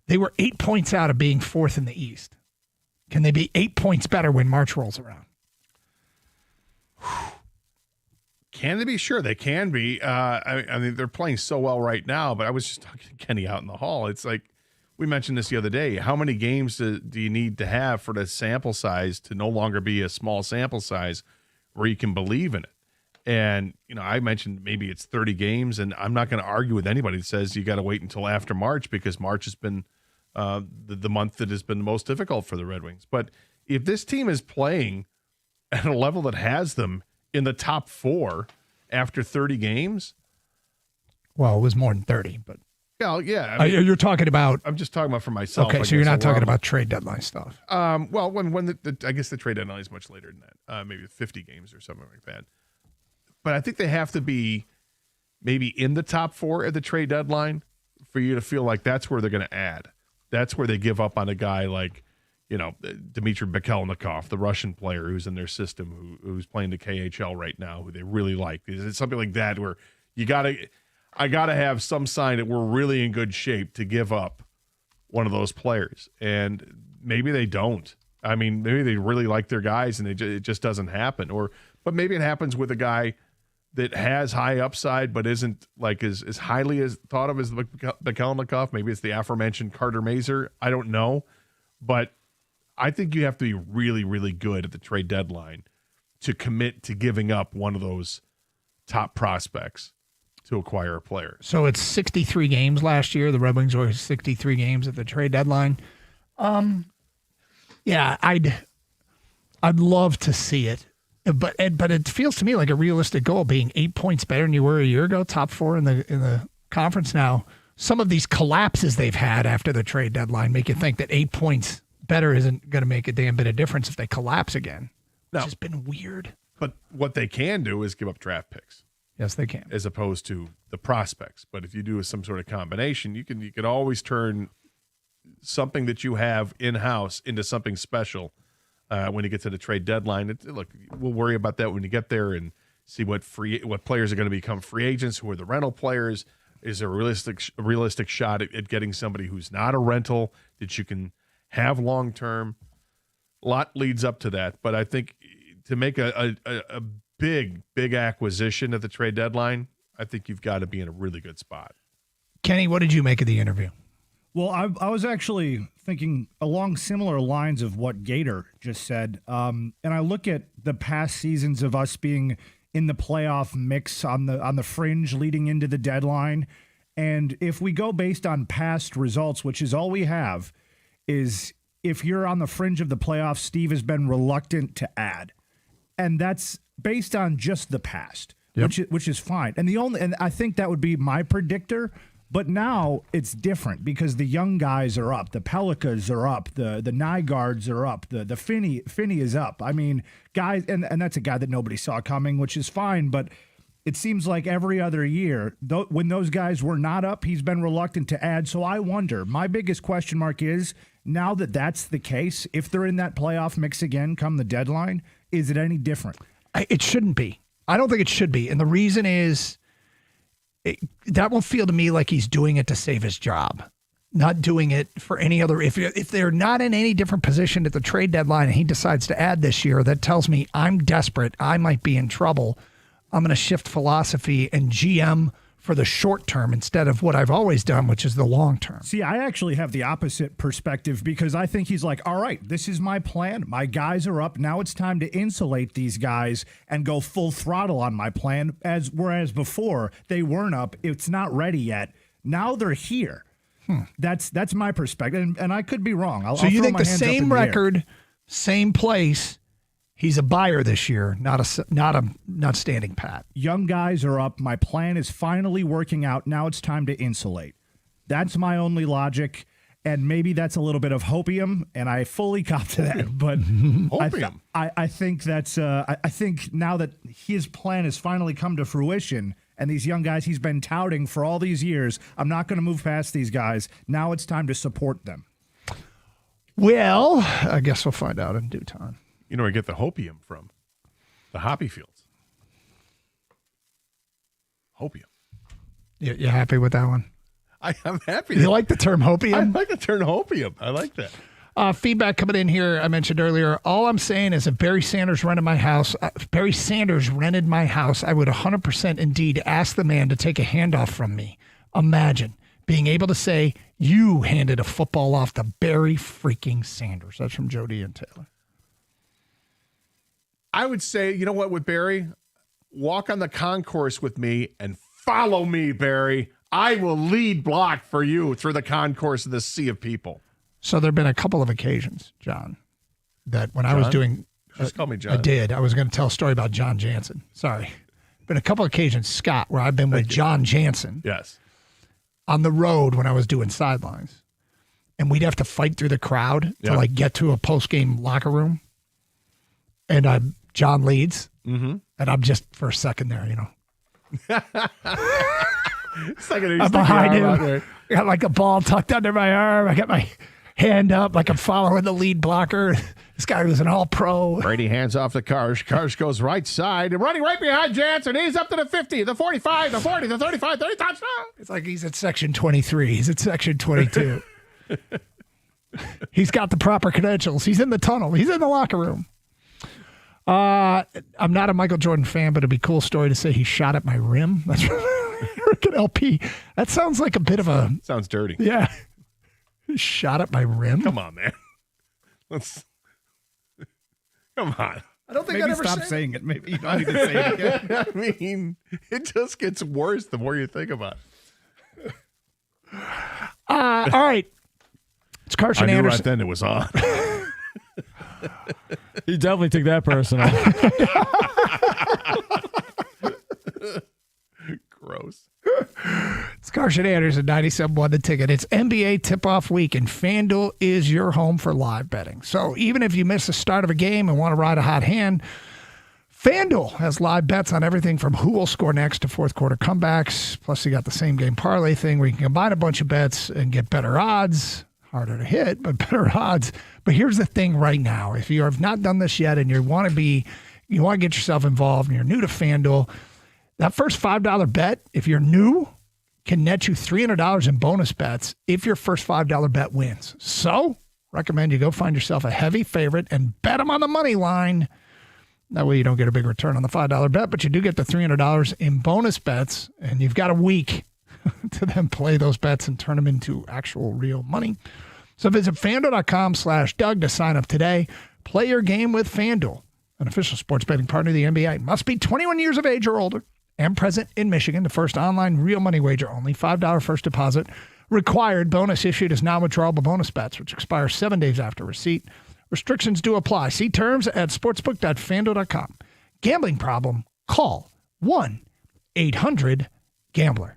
they were 8 points out of being fourth in the East. Can they be 8 points better when March rolls around? Can they be? Sure, they can be. They're playing so well right now, but I was just talking to Kenny out in the hall. It's like, we mentioned this the other day. How many games do you need to have for the sample size to no longer be a small sample size where you can believe in it? And, I mentioned maybe it's 30 games, and I'm not going to argue with anybody that says you got to wait until after March because March has been the month that has been the most difficult for the Red Wings. But if this team is playing at a level that has them in the top 4 after 30 games. Well, it was more than 30, but. Yeah. You're talking about. I'm just talking about for myself. Okay, so you're not talking about trade deadline stuff. Well, when I guess the trade deadline is much later than that, maybe 50 games or something like that. But I think they have to be maybe in the top 4 at the trade deadline for you to feel like that's where they're going to add. That's where they give up on a guy like, Dmitry Bakelnikov, the Russian player who's in their system, who's playing the KHL right now, who they really like. Is it something like that where I got to have some sign that we're really in good shape to give up one of those players? And maybe they don't. Maybe they really like their guys and it just doesn't happen. But maybe it happens with a guy that has high upside but isn't like as highly as thought of as the Bakelnikov. Maybe it's the aforementioned Carter Mazur. I don't know. But I think you have to be really, really good at the trade deadline to commit to giving up one of those top prospects to acquire a player. So it's 63 games last year. The Red Wings were 63 games at the trade deadline. Yeah, I'd love to see it. But it feels to me like a realistic goal, being 8 points better than you were a year ago, top 4 in the conference now. Some of these collapses they've had after the trade deadline make you think that 8 points better isn't going to make a damn bit of difference if they collapse again. Which has been weird. But what they can do is give up draft picks. Yes, they can. As opposed to the prospects. But if you do some sort of combination, you can always turn something that you have in-house into something special. When you get to the trade deadline, look, we'll worry about that when you get there and see what players are going to become free agents, who are the rental players. Is there a realistic shot at getting somebody who's not a rental that you can have long term? A lot leads up to that, but I think to make a big acquisition at the trade deadline, I think you've got to be in a really good spot. Kenny, what did you make of the interview? Well, I was actually thinking along similar lines of what Gator just said. And I look at the past seasons of us being in the playoff mix on the fringe leading into the deadline. And if we go based on past results, which is all we have, is if you're on the fringe of the playoffs, Steve has been reluctant to add. And that's based on just the past, which is fine. And I think that would be my predictor. But now it's different because the young guys are up. The Pelicas are up. The Nygaards are up. The Finney is up. I mean, guys, and that's a guy that nobody saw coming, which is fine. But it seems like every other year, when those guys were not up, he's been reluctant to add. So I wonder, my biggest question mark is, now that that's the case, if they're in that playoff mix again come the deadline, is it any different? It shouldn't be. I don't think it should be. And the reason is, that will feel to me like he's doing it to save his job, not doing it for any other. If they're not in any different position at the trade deadline and he decides to add this year, that tells me I'm desperate. I might be in trouble. I'm going to shift philosophy and GM for the short term instead of what I've always done, which is the long term. See, I actually have the opposite perspective because I think he's like, all right, this is my plan. My guys are up. Now it's time to insulate these guys and go full throttle on my plan. Whereas before they weren't up. It's not ready yet. Now they're here. That's my perspective. And I could be wrong. So you think the same record, same place, he's a buyer this year, not standing pat. Young guys are up. My plan is finally working out. Now it's time to insulate. That's my only logic, and maybe that's a little bit of hopium, and I fully cop to that. But I think that's I think now that his plan has finally come to fruition, and these young guys he's been touting for all these years, I'm not going to move past these guys. Now it's time to support them. Well, I guess we'll find out in due time. You know where I get the hopium from? The hoppy fields. Hopium. You happy with that one? I'm happy. You like the term hopium? I like the term hopium. I like that. Feedback coming in here. I mentioned earlier. All I'm saying is, if Barry Sanders rented my house, I would 100% indeed ask the man to take a handoff from me. Imagine being able to say, "You handed a football off to Barry freaking Sanders." That's from Jody and Taylor. I would say, you know what, with Barry, walk on the concourse with me and follow me, Barry. I will lead block for you through the concourse of this sea of people. So there have been a couple of occasions, John, that when I was doing... Just call me John. I did. I was going to tell a story about John Jansen. Sorry. Been a couple of occasions, Scott, where I've been with John Jansen. Yes. On the road when I was doing sidelines. And we'd have to fight through the crowd to get to a post-game locker room. And John leads. Mm-hmm. And I'm just for a second there, I'm behind him. I got like a ball tucked under my arm. I got my hand up like I'm following the lead blocker. This guy was an all-pro. Brady hands off to Karsh. Karsh goes right side. And running right behind Jansen. He's up to the 50, the 45, the 40, the 35, 30, touchdown. It's like he's at section 23. He's at section 22. He's got the proper credentials. He's in the tunnel. He's in the locker room. I'm not a Michael Jordan fan, but it'd be a cool story to say he shot at my rim. That's Rick and LP. That sounds like a bit of a... Sounds dirty. Yeah. Shot at my rim? Come on, man. Come on. I don't think I'd ever stop saying it. Maybe you don't need to say it again. I mean, it just gets worse the more you think about it. All right. It's Carson Anderson. Anderson. Right then it was on. He definitely took that personal. Gross. It's Carson Anderson, 97.1 The Ticket. It's NBA tip-off week, and FanDuel is your home for live betting. So even if you miss the start of a game and want to ride a hot hand, FanDuel has live bets on everything from who will score next to fourth quarter comebacks. Plus, you got the same game parlay thing where you can combine a bunch of bets and get better odds. Harder to hit, but better odds. But here's the thing right now. If you have not done this yet and you want to get yourself involved and you're new to FanDuel, that first $5 bet, if you're new, can net you $300 in bonus bets if your first $5 bet wins. So, recommend you go find yourself a heavy favorite and bet them on the money line. That way you don't get a big return on the $5 bet, but you do get the $300 in bonus bets, and you've got a week to then play those bets and turn them into actual real money. So visit FanDuel.com/Doug to sign up today. Play your game with FanDuel, an official sports betting partner of the NBA. Must be 21 years of age or older and present in Michigan. The first online real money wager only. $5 first deposit required. Bonus issued as non-withdrawable bonus bets, which expire 7 days after receipt. Restrictions do apply. See terms at sportsbook.fanduel.com. Gambling problem? Call 1-800-GAMBLER.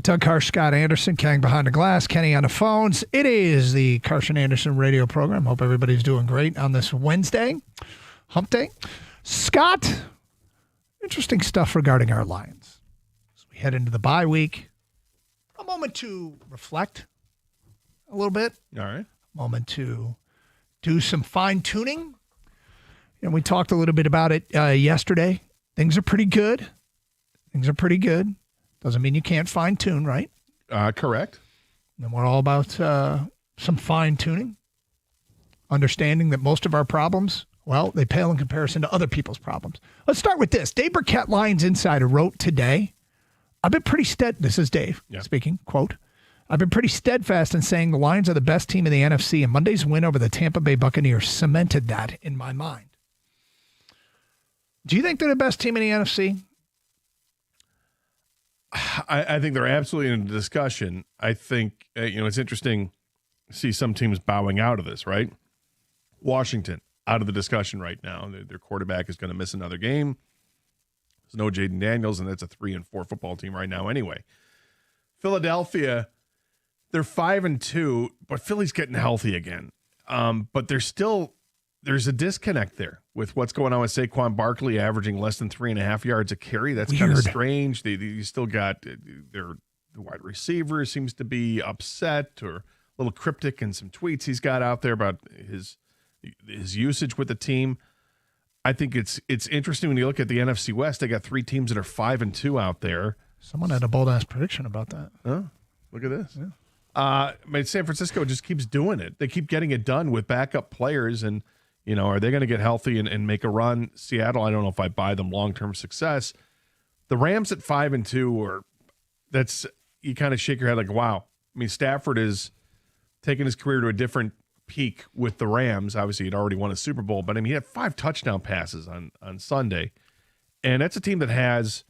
Doug Harsh, Scott Anderson, Kang behind the glass, Kenny on the phones. It is the Carson Anderson radio program. Hope everybody's doing great on this Wednesday, hump day. Scott, interesting stuff regarding our Lions. As we head into the bye week, a moment to reflect a little bit. All right. A moment to do some fine-tuning. And we talked a little bit about it yesterday. Things are pretty good. Doesn't mean you can't fine-tune, right? Correct. And we're all about some fine-tuning. Understanding that most of our problems, well, they pale in comparison to other people's problems. Let's start with this. Dave Burkett, Lions Insider, wrote today, I've been pretty this is Dave speaking, quote, I've been pretty steadfast in saying the Lions are the best team in the NFC, and Monday's win over the Tampa Bay Buccaneers cemented that in my mind. Do you think they're the best team in the NFC? I think they're absolutely in a discussion. I think, it's interesting to see some teams bowing out of this, right? Washington, out of the discussion right now. Their quarterback is going to miss another game. There's no Jaden Daniels, and that's a 3-4 football team right now anyway. Philadelphia, they're 5-2, but Philly's getting healthy again. But there's a disconnect there with what's going on with Saquon Barkley averaging less than 3.5 yards a carry. That's kind of strange. You still got the wide receiver seems to be upset or a little cryptic in some tweets he's got out there about his usage with the team. I think it's interesting when you look at the NFC West. They got 3 teams that are 5-2 out there. Someone had a bold-ass prediction about that. Oh, look at this. Yeah. But San Francisco just keeps doing it. They keep getting it done with backup players, and are they going to get healthy and make a run? Seattle, I don't know if I buy them long-term success. The Rams at 5-2 you kind of shake your head like, wow. I mean, Stafford is taking his career to a different peak with the Rams. Obviously, he'd already won a Super Bowl, but I mean, he had 5 touchdown passes on Sunday. And that's a team that has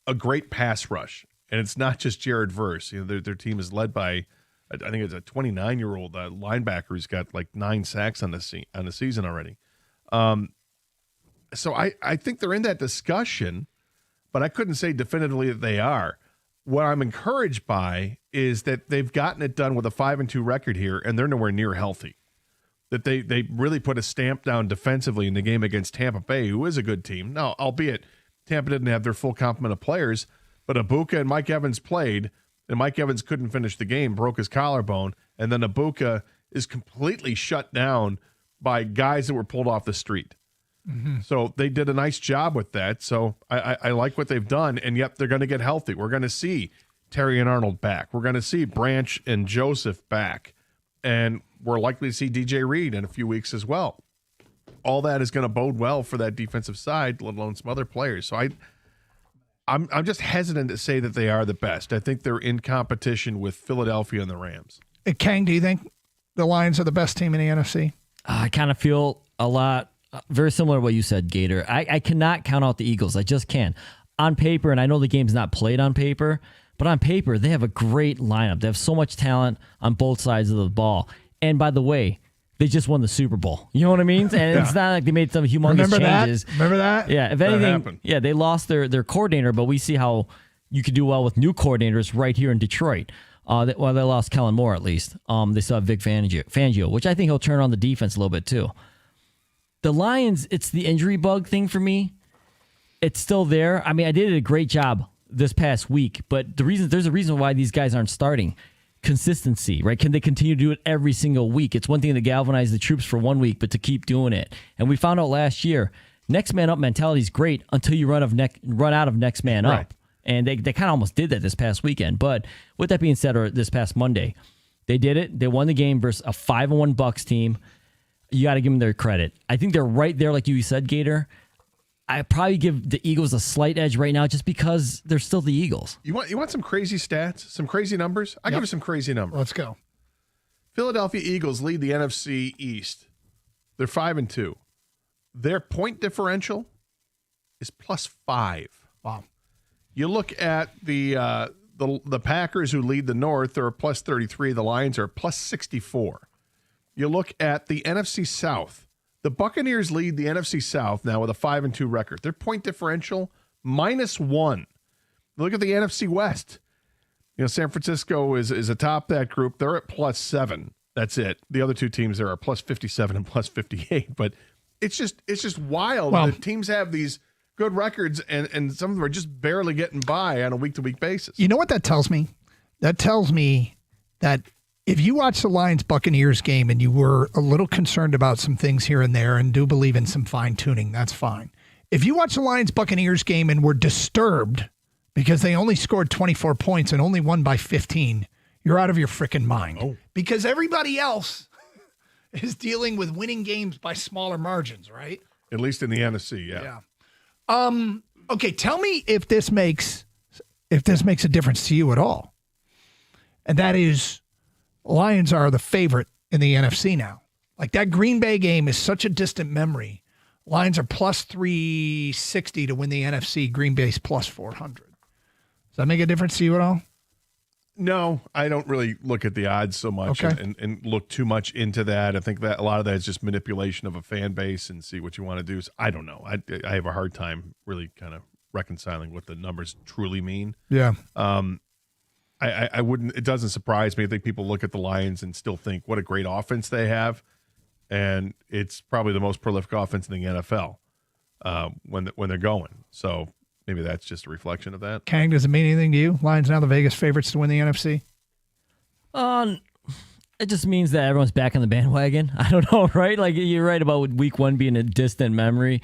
a great pass rush. And it's not just Jared Verse. Their team is led by, I think it's a 29-year-old linebacker who's got like 9 sacks on the season already. So I think they're in that discussion, but I couldn't say definitively that they are. What I'm encouraged by is that they've gotten it done with a 5-2 record here, and they're nowhere near healthy. That they really put a stamp down defensively in the game against Tampa Bay, who is a good team. Now, albeit Tampa didn't have their full complement of players, but Ibuka and Mike Evans played, and Mike Evans couldn't finish the game, broke his collarbone, and then Ibuka is completely shut down by guys that were pulled off the street. Mm-hmm. So they did a nice job with that. So I like what they've done, and yet they're going to get healthy. We're going to see Terry and Arnold back. We're going to see Branch and Joseph back, and we're likely to see DJ Reed in a few weeks as well. All that is going to bode well for that defensive side, let alone some other players. So I'm just hesitant to say that they are the best. I think they're in competition with Philadelphia and the Rams. Hey, Kang, do you think the Lions are the best team in the NFC? I kind of feel a lot very similar to what you said, Gator. I cannot count out the Eagles. I just can't. On paper, and I know the game's not played on paper, but on paper, they have a great lineup. They have so much talent on both sides of the ball. And by the way, they just won the Super Bowl. You know what I mean? And it's not like they made some humongous changes. Remember that? Yeah. If anything, they lost their coordinator, but we see how you could do well with new coordinators right here in Detroit. They lost Kellen Moore at least. They still have Vic Fangio, which I think he'll turn on the defense a little bit too. The Lions, it's the injury bug thing for me. It's still there. I mean, I did a great job this past week, but there's a reason why these guys aren't starting. Consistency, right? Can they continue to do it every single week? It's one thing to galvanize the troops for 1 week, but to keep doing it. And we found out last year, next man up mentality is great until you run out of next man up. And they kind of almost did that this past weekend. But with that being said, or this past Monday, they did it. They won the game versus a 5-1 Bucs team. You got to give them their credit. I think they're right there, like you said, Gator. I probably give the Eagles a slight edge right now just because they're still the Eagles. You want some crazy stats, some crazy numbers? I'll give you some crazy numbers. Let's go. Philadelphia Eagles lead the NFC East. They're 5-2. Their point differential is +5. Wow. You look at the Packers, who lead the North, they're a +33. The Lions are +64. You look at the NFC South. The Buccaneers lead the NFC South now with a 5-2 record. Their point differential -1. Look at the NFC West. San Francisco is atop that group. They're at +7. That's it. The other two teams there are +57 and +58. But it's just wild that teams have these good records and some of them are just barely getting by on a week-to-week basis. You know what that tells me? That tells me that if you watch the Lions-Buccaneers game and you were a little concerned about some things here and there and do believe in some fine-tuning, that's fine. If you watch the Lions-Buccaneers game and were disturbed because they only scored 24 points and only won by 15, you're out of your freaking mind. Oh. Because everybody else is dealing with winning games by smaller margins, right? At least in the NFC, yeah. Okay, tell me if this makes a difference to you at all. And that is, Lions are the favorite in the NFC now. Like, that Green Bay game is such a distant memory. Lions are +360 to win the NFC. Green Bay's +400. Does that make a difference to you at all? No, I don't really look at the odds so much and look too much into that. I think that a lot of that is just manipulation of a fan base and see what you want to do. So I don't know. I have a hard time really kind of reconciling what the numbers truly mean. Yeah. I wouldn't. It doesn't surprise me. I think people look at the Lions and still think what a great offense they have, and it's probably the most prolific offense in the NFL when they're going. So. Maybe that's just a reflection of that. Kang, does it mean anything to you? Lions now the Vegas favorites to win the NFC? It just means that everyone's back on the bandwagon. I don't know, right? Like, you're right about week one being a distant memory.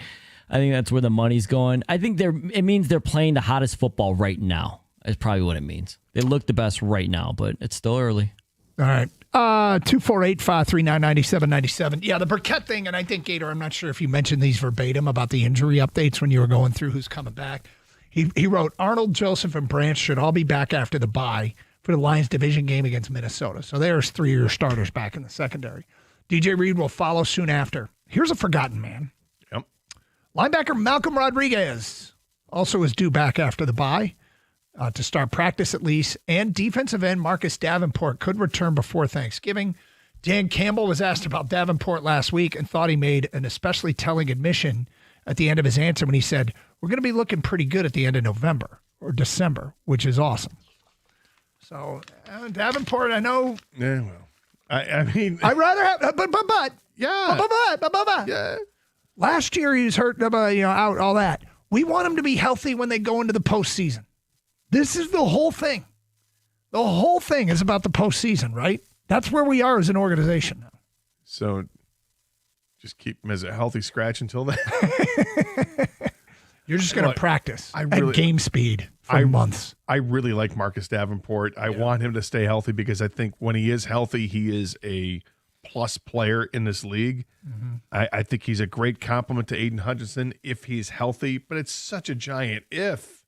I think that's where the money's going. I think it means they're playing the hottest football right now. Is probably what it means. They look the best right now, but it's still early. All right. 248-539-9797. Yeah, the Burkett thing, and I think, Gator, I'm not sure if you mentioned these verbatim about the injury updates when you were going through who's coming back. He wrote, Arnold, Joseph, and Branch should all be back after the bye for the Lions division game against Minnesota. So there's 3 of your starters back in the secondary. DJ Reed will follow soon after. Here's a forgotten man. Yep. Linebacker Malcolm Rodriguez also is due back after the bye. To start practice at least, and defensive end Marcus Davenport could return before Thanksgiving. Dan Campbell was asked about Davenport last week and thought he made an especially telling admission at the end of his answer when he said, we're going to be looking pretty good at the end of November or December, which is awesome. So, Davenport, I know. Yeah, well, I mean. I'd rather have, but. Yeah. Last year he was hurt, out, all that. We want him to be healthy when they go into the postseason. This is the whole thing. The whole thing is about the postseason, right? That's where we are as an organization now. So just keep him as a healthy scratch until then. You're just going to practice at game speed for months. I really like Marcus Davenport. I want him to stay healthy because I think when he is healthy, he is a plus player in this league. Mm-hmm. I think he's a great compliment to Aiden Hutchinson if he's healthy, but it's such a giant if.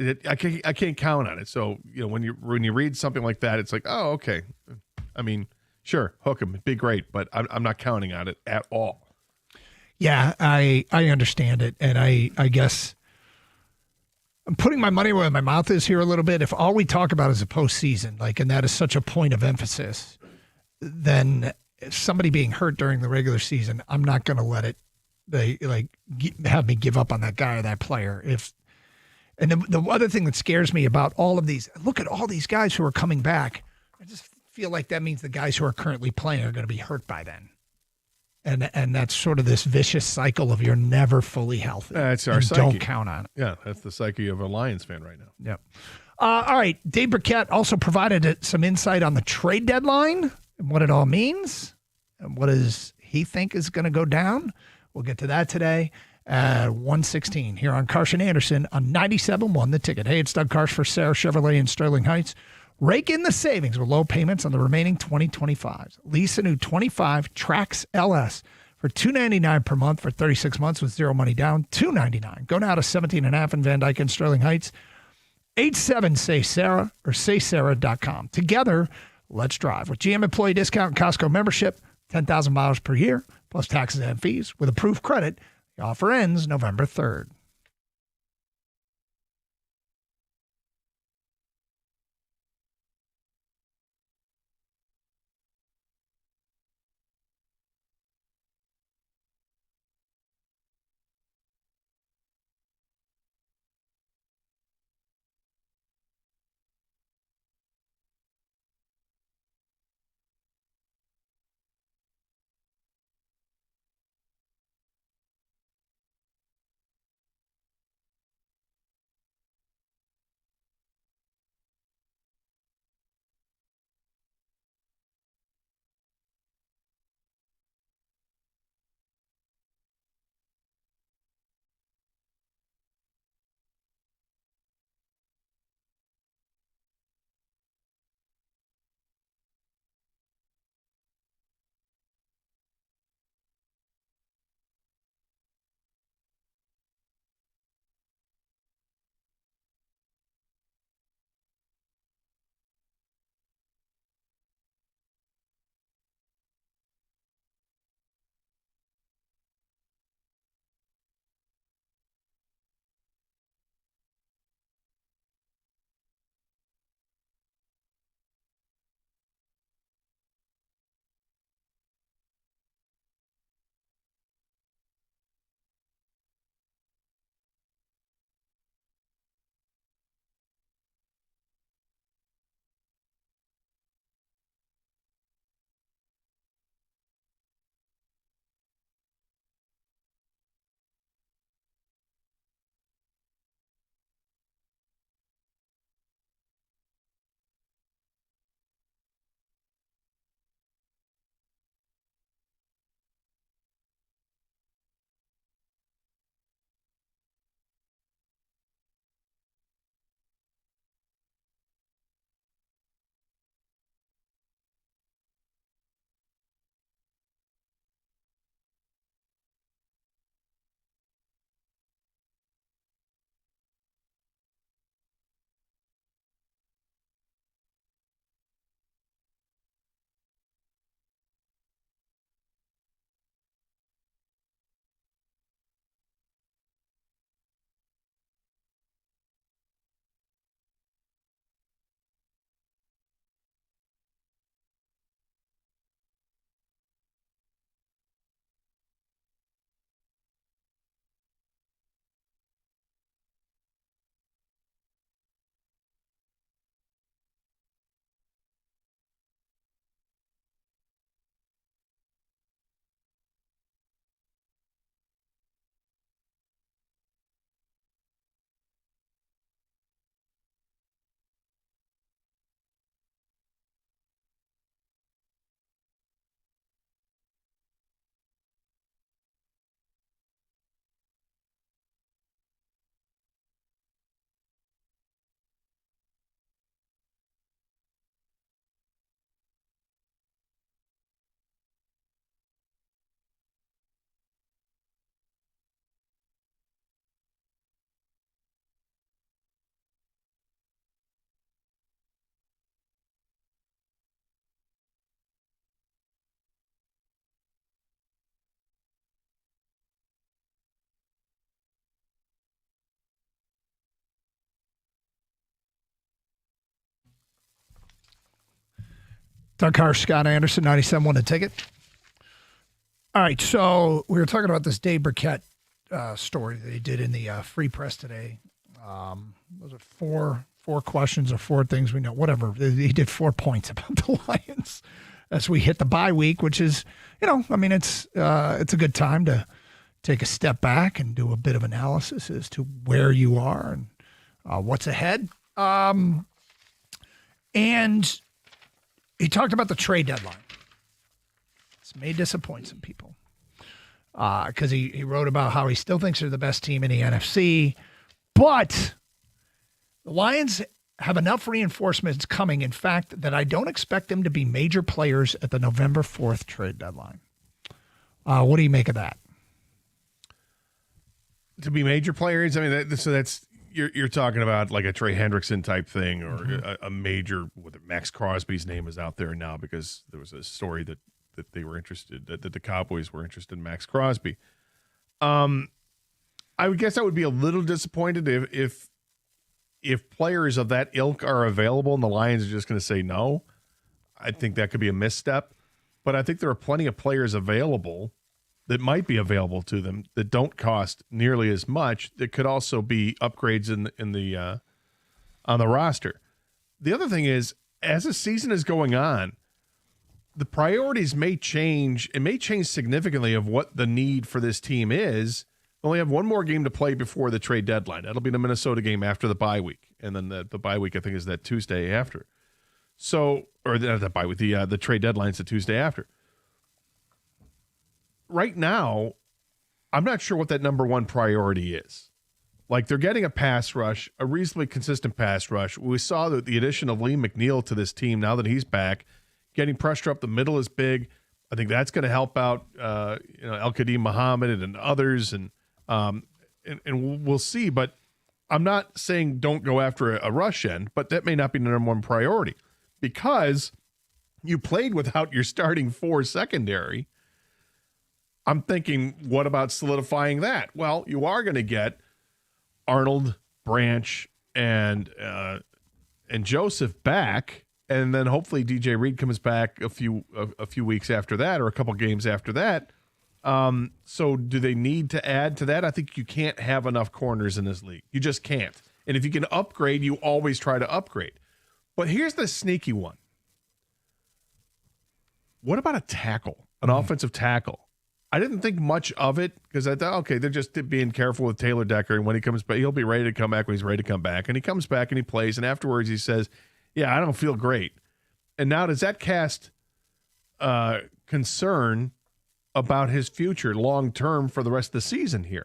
I can't count on it. So, when you read something like that, it's like, oh, okay. I mean, sure, hook him, it'd be great, but I'm not counting on it at all. Yeah, I understand it, and I guess I'm putting my money where my mouth is here a little bit. If all we talk about is the postseason, and that is such a point of emphasis, then if somebody being hurt during the regular season, I'm not going to let it. Have me give up on that guy or that player if. And the other thing that scares me about all of these, look at all these guys who are coming back. I just feel like that means the guys who are currently playing are going to be hurt by then. And that's sort of this vicious cycle of you're never fully healthy. That's our psyche. Don't count on it. Yeah, that's the psyche of a Lions fan right now. Yep. All right. Dave Burkett also provided some insight on the trade deadline and what it all means and what does he think is going to go down. We'll get to that today. 1:16 here on Karsch and Anderson on 97.1 The Ticket. Hey, it's Doug Karsch for Sarah Chevrolet in Sterling Heights. Rake in the savings with low payments on the remaining 2025s. Lease a new 25 Trax LS for $299 per month for 36 months with zero money down. $299. Go now to 17.5 in Van Dyke and Sterling Heights. 87-SAY-SARAH or saysarah.com. Together, let's drive. With GM employee discount and Costco membership, 10,000 miles per year, plus taxes and fees. With approved credit, the offer ends November 3rd. Doug Harsh, Scott Anderson, 97.1 The Ticket. All right, so we were talking about this Dave Burkett story that he did in the Free Press today. Was it four questions or 4 things we know? Whatever. He did 4 points about the Lions as we hit the bye week, which is, it's a good time to take a step back and do a bit of analysis as to where you are and what's ahead. And he talked about the trade deadline. This may disappoint some people because he wrote about how he still thinks they're the best team in the NFC, but the Lions have enough reinforcements coming, in fact, that I don't expect them to be major players at the November 4th trade deadline. What do you make of that? To be major players, I mean, so that's you're talking about like a Trey Hendrickson type thing, or a major. Max Crosby's name is out there now because there was a story that they were interested, that the Cowboys were interested in Max Crosby. I would guess I would be a little disappointed if players of that ilk are available and the Lions are just going to say no. I think that could be a misstep, but I think there are plenty of players available that might be available to them that don't cost nearly as much. That could also be upgrades in the on the roster. The other thing is, as the season is going on, the priorities may change. It may change significantly of what the need for this team is. We only have one more game to play before the trade deadline. That'll be the Minnesota game after the bye week, and then the bye week I think is that Tuesday after. So, or the bye week, the trade deadline's the Tuesday after. Right now, I'm not sure what that number one priority is. Like, they're getting a pass rush, a reasonably consistent pass rush. We saw that the addition of Lee McNeil to this team, now that he's back, getting pressure up the middle is big. I think that's going to help out, El-Qadim Muhammad and others, and we'll see. But I'm not saying don't go after a rush end, but that may not be the number one priority because you played without your starting 4 secondary. I'm thinking, what about solidifying that? Well, you are going to get Arnold, Branch, and Joseph back, and then hopefully DJ Reed comes back a few weeks after that, or a couple games after that. So do they need to add to that? I think you can't have enough corners in this league. You just can't. And if you can upgrade, you always try to upgrade. But here's the sneaky one. What about a tackle, an offensive tackle? I didn't think much of it because I thought, okay, they're just being careful with Taylor Decker. And when he comes back, he'll be ready to come back when he's ready to come back. And he comes back and he plays. And afterwards he says, yeah, I don't feel great. And now does that cast concern about his future long-term for the rest of the season here?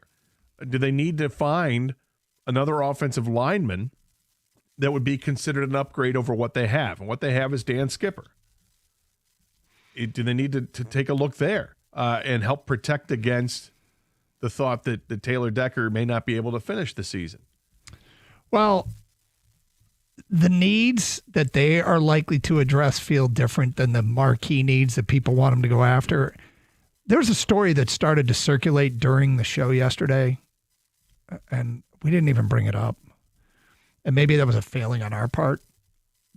Do they need to find another offensive lineman that would be considered an upgrade over what they have? And what they have is Dan Skipper. Do they need to take a look there? And help protect against the thought that Taylor Decker may not be able to finish the season? Well, the needs that they are likely to address feel different than the marquee needs that people want them to go after. There's a story that started to circulate during the show yesterday, and we didn't even bring it up. And maybe that was a failing on our part,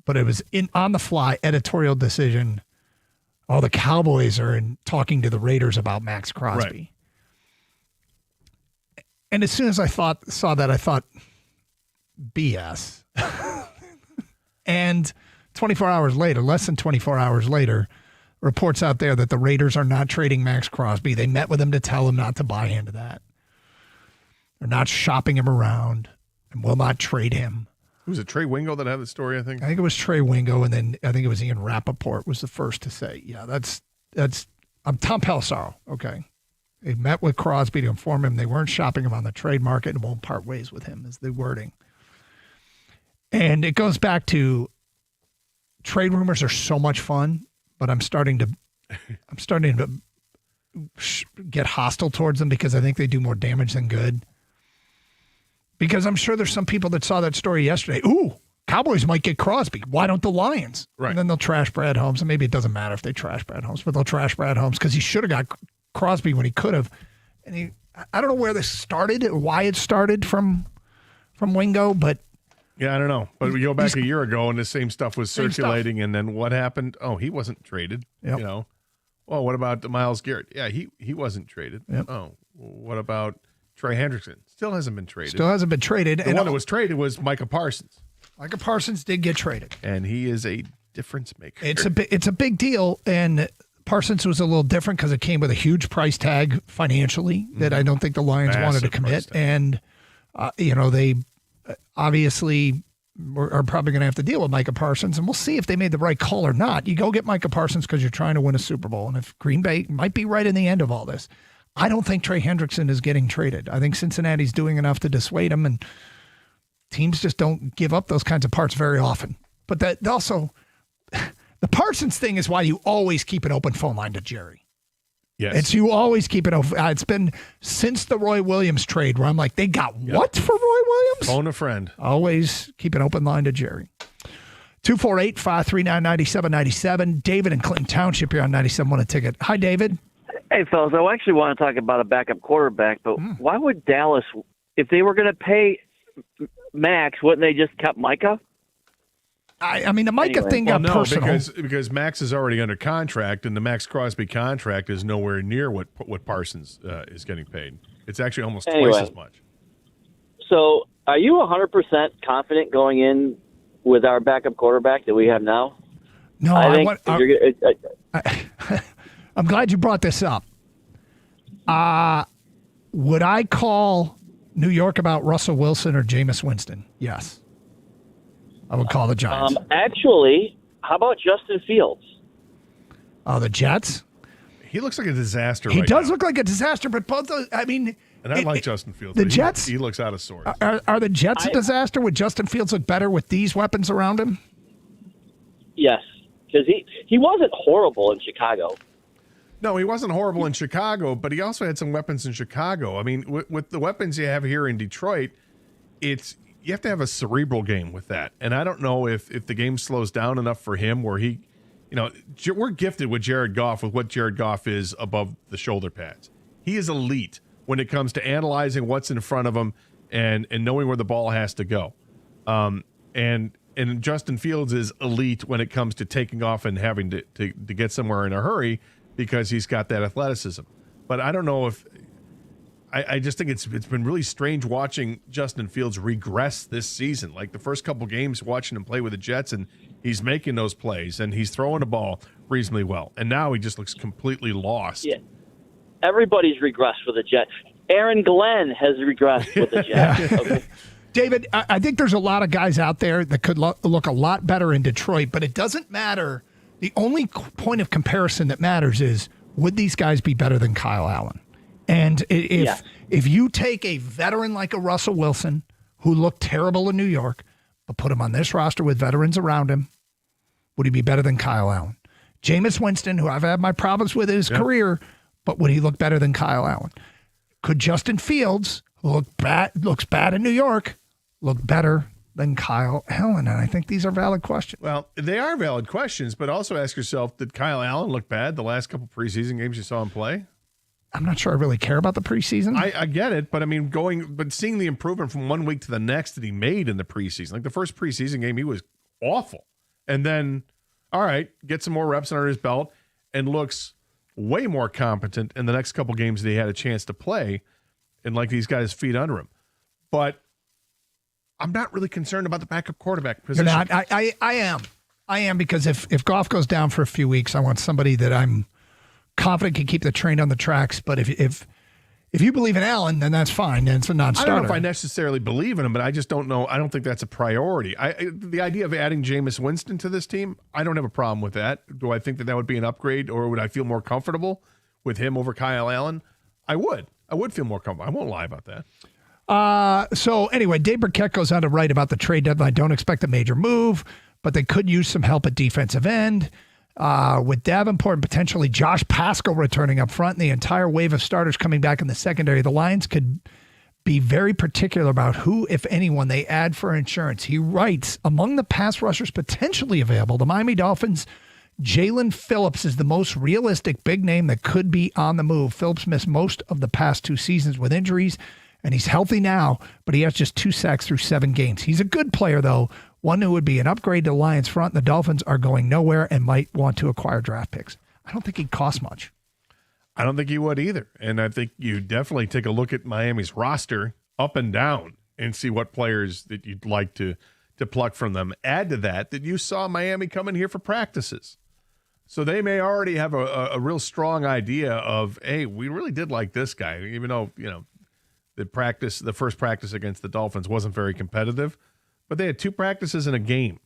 but it was on the fly editorial decision. Oh, the Cowboys are talking to the Raiders about Max Crosby. Right. And as soon as I saw that, I thought, BS. And 24 hours later, less than 24 hours later, reports out there that the Raiders are not trading Max Crosby. They met with him to tell him not to buy into that. They're not shopping him around and will not trade him. Was it Trey Wingo that had the story, I think? I think it was Trey Wingo, and then I think it was Ian Rappaport was the first to say, yeah, I'm Tom Pelissero, okay. They met with Crosby to inform him they weren't shopping him on the trade market and won't part ways with him, is the wording. And it goes back to trade rumors are so much fun, but I'm starting to get hostile towards them because I think they do more damage than good. Because I'm sure there's some people that saw that story yesterday. Ooh, Cowboys might get Crosby. Why don't the Lions? Right. And then they'll trash Brad Holmes. And maybe it doesn't matter if they trash Brad Holmes, but they'll trash Brad Holmes because he should have got Crosby when he could have. And I don't know where this started or why it started from Wingo, but Yeah, I don't know. But we go back a year ago and the same stuff was circulating. And then what happened? Oh, he wasn't traded. Yep. You know. Well, what about Myles Garrett? Yeah, he wasn't traded. Yep. Oh, what about Trey Hendrickson? Still hasn't been traded. Still hasn't been traded. The one that was traded was Micah Parsons. Micah Parsons did get traded. And he is a difference maker. It's a big deal. And Parsons was a little different because it came with a huge price tag financially that I don't think the Lions wanted to commit. And, they obviously are probably going to have to deal with Micah Parsons. And we'll see if they made the right call or not. You go get Micah Parsons because you're trying to win a Super Bowl. And if Green Bay might be right in the end of all this, I don't think Trey Hendrickson is getting traded. I think Cincinnati's doing enough to dissuade him. And teams just don't give up those kinds of parts very often. But that also, the Parsons thing is why you always keep an open phone line to Jerry. Yes. You always keep it open. It's been since the Roy Williams trade where I'm like, they got what for Roy Williams? Phone a friend. Always keep an open line to Jerry. 248-539-9797. David in Clinton Township here on 97 won a ticket. Hi, David. Hey, fellas. I actually want to talk about a backup quarterback, but why would Dallas, if they were going to pay Max, wouldn't they just cut Micah? I mean, the Micah thing got personal. Because Max is already under contract, and the Max Crosby contract is nowhere near what Parsons is getting paid. It's actually almost twice as much. So, are you 100% confident going in with our backup quarterback that we have now? No, I'm glad you brought this up. Would I call New York about Russell Wilson or Jameis Winston? Yes. I would call the Giants. Actually, how about Justin Fields? Oh, the Jets? He looks like a disaster He right does now. look like a disaster, but both those, I mean... And I like Justin Fields. The but Jets... He looks out of sorts. Are the Jets a disaster? Would Justin Fields look better with these weapons around him? Yes, because he wasn't horrible in Chicago. No, he wasn't horrible in Chicago, but he also had some weapons in Chicago. I mean, with the weapons you have here in Detroit, you have to have a cerebral game with that. And I don't know if the game slows down enough for him where he, we're gifted with Jared Goff, with what Jared Goff is above the shoulder pads. He is elite when it comes to analyzing what's in front of him and knowing where the ball has to go. And Justin Fields is elite when it comes to taking off and having to get somewhere in a hurry because he's got that athleticism. But I don't know if I just think it's been really strange watching Justin Fields regress this season. Like the first couple games, watching him play with the Jets, and he's making those plays and he's throwing the ball reasonably well. And now he just looks completely lost. Yeah, everybody's regressed with the Jets. Aaron Glenn has regressed with the Jets. Okay. David, I think there's a lot of guys out there that could look a lot better in Detroit, but it doesn't matter. The only point of comparison that matters is, would these guys be better than Kyle Allen? And if you take a veteran like a Russell Wilson, who looked terrible in New York, but put him on this roster with veterans around him, would he be better than Kyle Allen? Jameis Winston, who I've had my problems with in his career, but would he look better than Kyle Allen? Could Justin Fields, who looks bad in New York, look better than Kyle Allen? And I think these are valid questions. Well, they are valid questions, but also ask yourself, did Kyle Allen look bad the last couple preseason games you saw him play? I'm not sure I really care about the preseason. I get it, but I mean, seeing the improvement from one week to the next that he made in the preseason, like the first preseason game, he was awful. And then, all right, get some more reps under his belt and looks way more competent in the next couple games that he had a chance to play and like these guys' feet under him. But I'm not really concerned about the backup quarterback position. You're not. I am because if Goff goes down for a few weeks, I want somebody that I'm confident can keep the train on the tracks. But if you believe in Allen, then that's fine. Then it's a non-starter. I don't know if I necessarily believe in him, but I just don't know. I don't think that's a priority. The idea of adding Jameis Winston to this team, I don't have a problem with that. Do I think that would be an upgrade, or would I feel more comfortable with him over Kyle Allen? I would. I would feel more comfortable. I won't lie about that. So anyway, Dave Burkett goes on to write about the trade deadline. Don't expect a major move, but they could use some help at defensive end. With Davenport and potentially Josh Paschal returning up front and the entire wave of starters coming back in the secondary, the Lions could be very particular about who, if anyone, they add for insurance. He writes, among the pass rushers potentially available, the Miami Dolphins, Jalen Phillips is the most realistic big name that could be on the move. Phillips missed most of the past 2 seasons with injuries And he's healthy now, but he has just 2 sacks through 7 games. He's a good player, though, one who would be an upgrade to the Lions front. The Dolphins are going nowhere and might want to acquire draft picks. I don't think he'd cost much. I don't think he would either. And I think you definitely take a look at Miami's roster up and down and see what players that you'd like to pluck from them. Add to that you saw Miami come in here for practices. So they may already have a real strong idea of, hey, we really did like this guy, even though, the first practice against the Dolphins wasn't very competitive, but they had 2 practices in a game.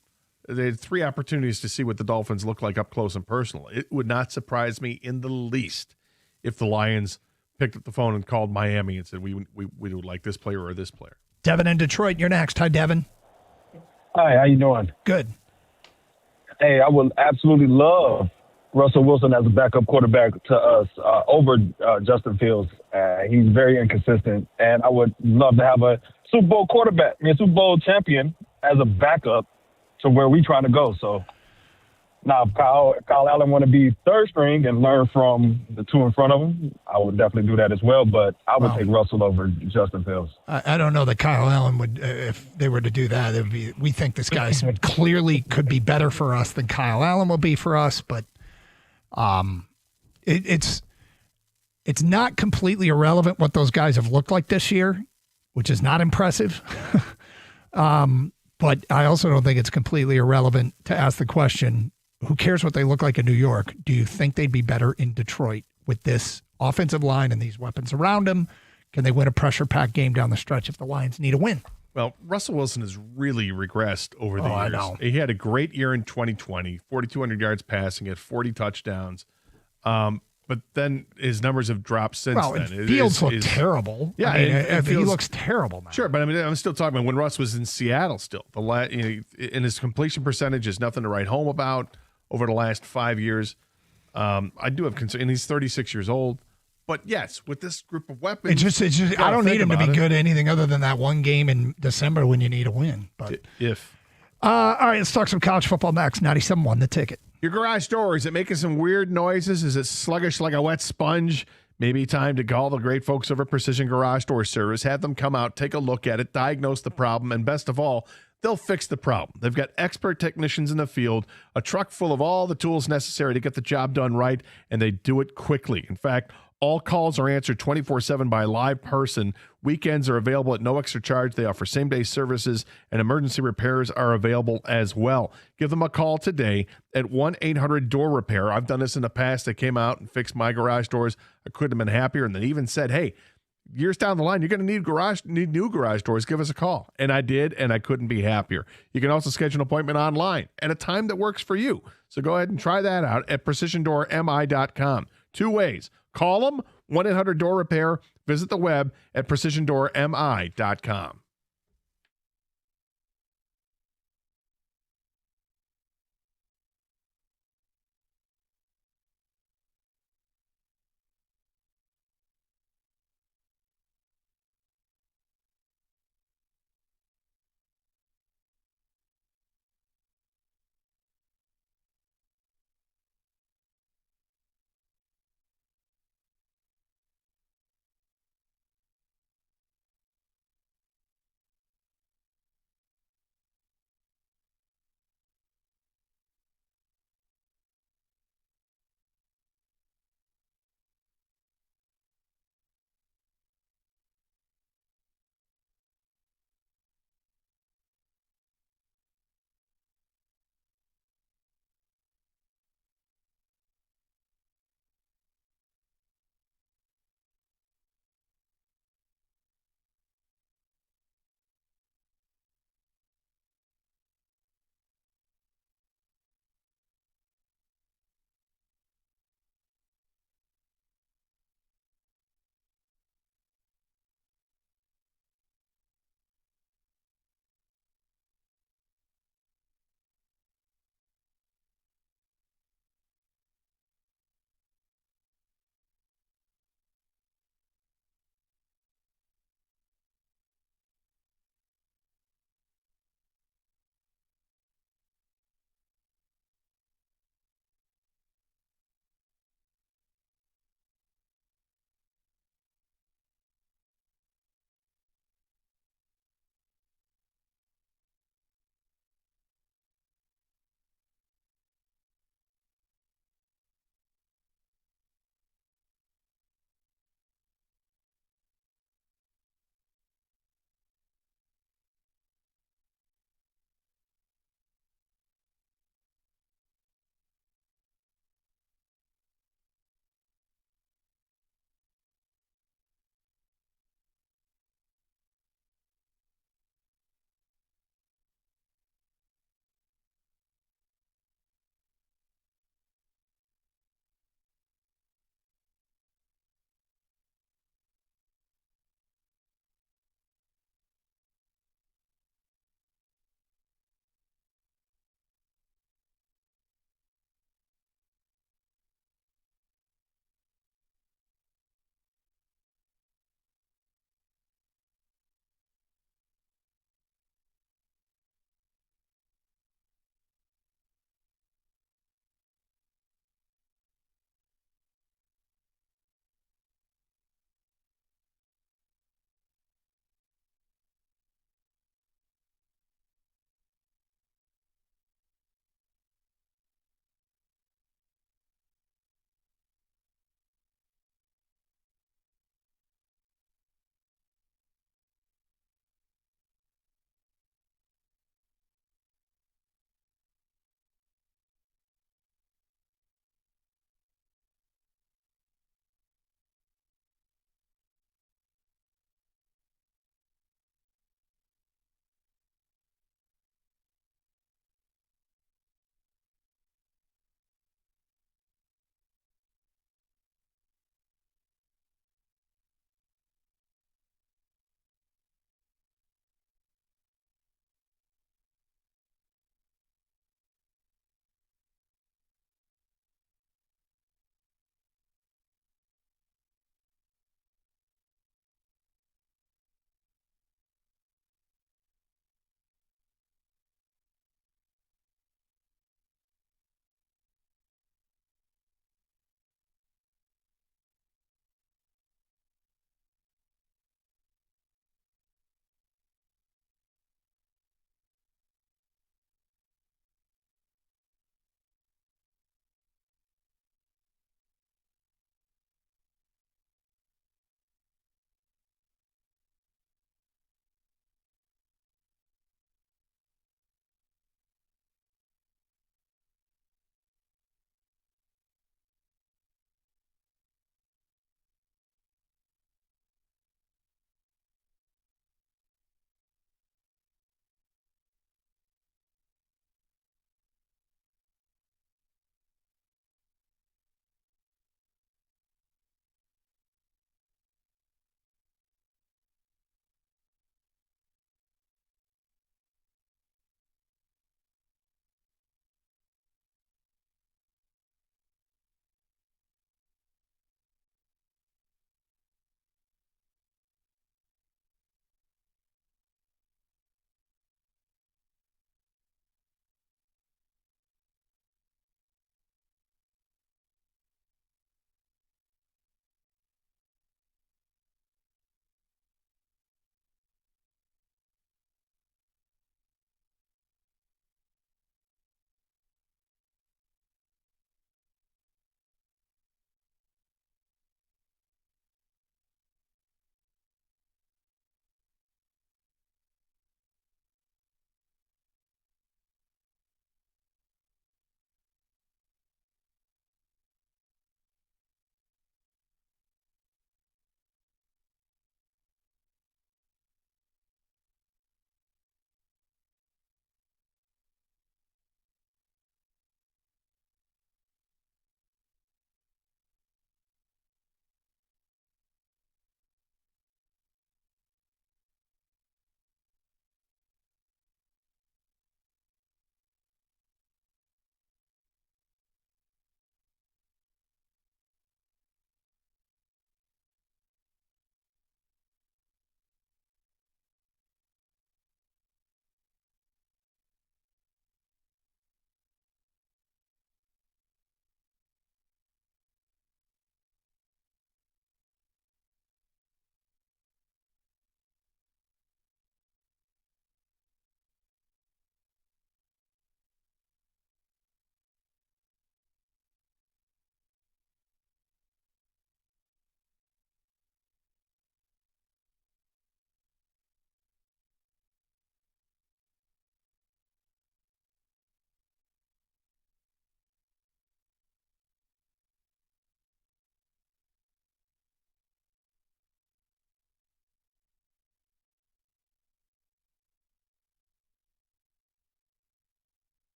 They had 3 opportunities to see what the Dolphins look like up close and personal. It would not surprise me in the least if the Lions picked up the phone and called Miami and said, we would like this player or this player. Devin in Detroit, you're next. Hi, Devin. Hi, how you doing? Good. Hey, I would absolutely love Russell Wilson as a backup quarterback to us over Justin Fields. He's very inconsistent, and I would love to have a Super Bowl champion as a backup to where we're trying to go. So now, if Kyle Allen want to be third string and learn from the 2 in front of him, I would definitely do that as well. But I would take Russell over Justin Fields. I don't know that Kyle Allen would, if they were to do that, it would be. We think this guy clearly could be better for us than Kyle Allen will be for us, but it's not completely irrelevant what those guys have looked like this year, which is not impressive. But I also don't think it's completely irrelevant to ask the question, who cares what they look like in New York? Do you think they'd be better in Detroit with this offensive line and these weapons around them? Can they win a pressure-packed game down the stretch if the Lions need a win? Well, Russell Wilson has really regressed over the years. I know. He had a great year in 2020, 4,200 yards passing, had 40 touchdowns. But then his numbers have dropped since then. Fields look terrible. Yeah, he looks terrible now. Sure, but I mean, I'm still talking about when Russ was in Seattle still. And his completion percentage is nothing to write home about over the last 5 years. I do have concern, and he's 36 years old. But yes, with this group of weapons, it's just I don't need him to be good at anything other than that one game in December when you need a win. But all right, let's talk some college football next. 97.1 The Ticket. Your garage door, is it making some weird noises? Is it sluggish like a wet sponge? Maybe time to call the great folks over at Precision Garage Door Service. Have them come out, take a look at it, diagnose the problem, and best of all, they'll fix the problem. They've got expert technicians in the field, a truck full of all the tools necessary to get the job done right, and they do it quickly. In fact, all calls are answered 24/7 by a live person. Weekends are available at no extra charge. They offer same-day services, and emergency repairs are available as well. Give them a call today at 1-800-DOOR-REPAIR. I've done this in the past. They came out and fixed my garage doors. I couldn't have been happier, and they even said, hey, years down the line, you're going to need new garage doors. Give us a call. And I did, and I couldn't be happier. You can also schedule an appointment online at a time that works for you. So go ahead and try that out at precisiondoormi.com. 2 ways. Call them, 1-800-DOOR-REPAIR. Visit the web at precisiondoormi.com.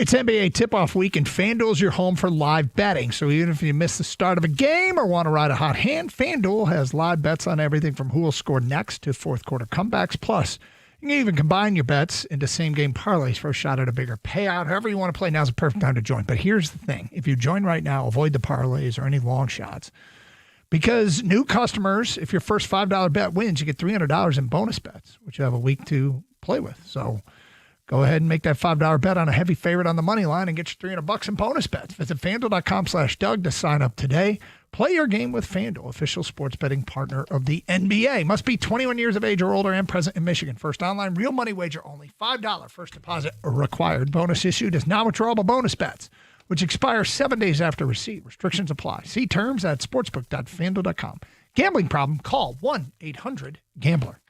It's NBA tip-off week, and FanDuel's your home for live betting. So even if you miss the start of a game or want to ride a hot hand, FanDuel has live bets on everything from who will score next to fourth-quarter comebacks. Plus, you can even combine your bets into same-game parlays for a shot at a bigger payout. However you want to play, now's the perfect time to join. But here's the thing. If you join right now, avoid the parlays or any long shots. Because new customers, if your first $5 bet wins, you get $300 in bonus bets, which you have a week to play with. So go ahead and make that $5 bet on a heavy favorite on the money line and get your $300 in bonus bets. Visit FanDuel.com/Doug to sign up today. Play your game with FanDuel, official sports betting partner of the NBA. Must be 21 years of age or older and present in Michigan. First online real money wager only. $5 first deposit required. Bonus issued as non-withdrawable bonus bets, which expires 7 days after receipt. Restrictions apply. See terms at sportsbook.fanduel.com. Gambling problem? Call 1-800-GAMBLER.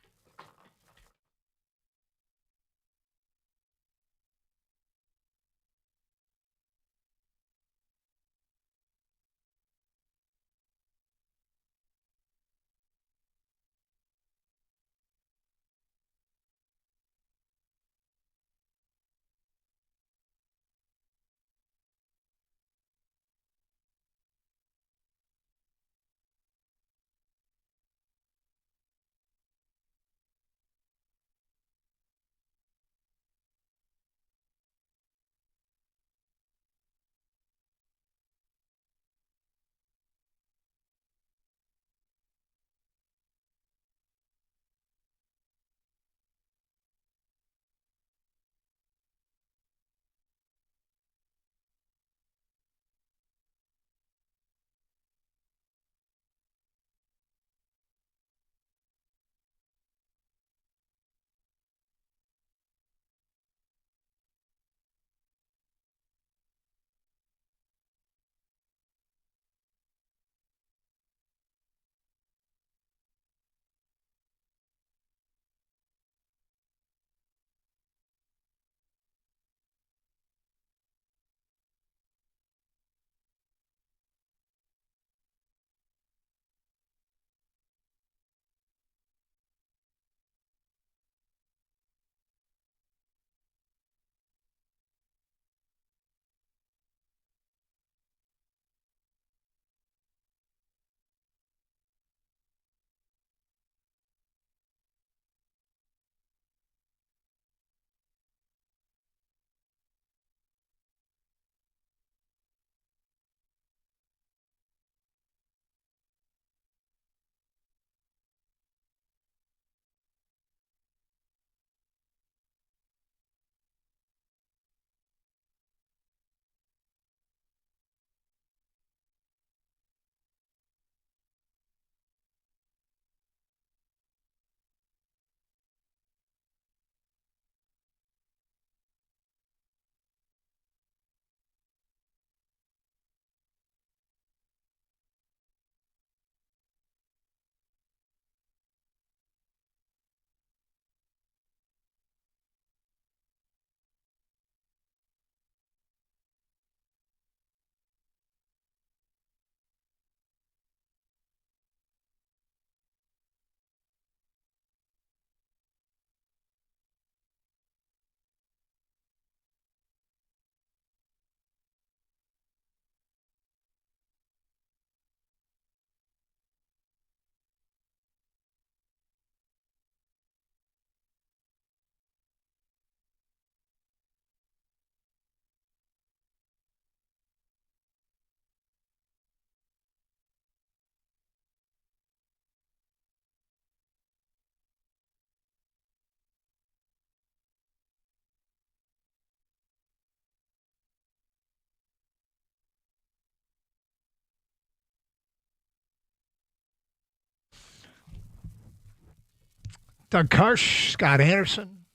Doug Karsh, Scott Anderson.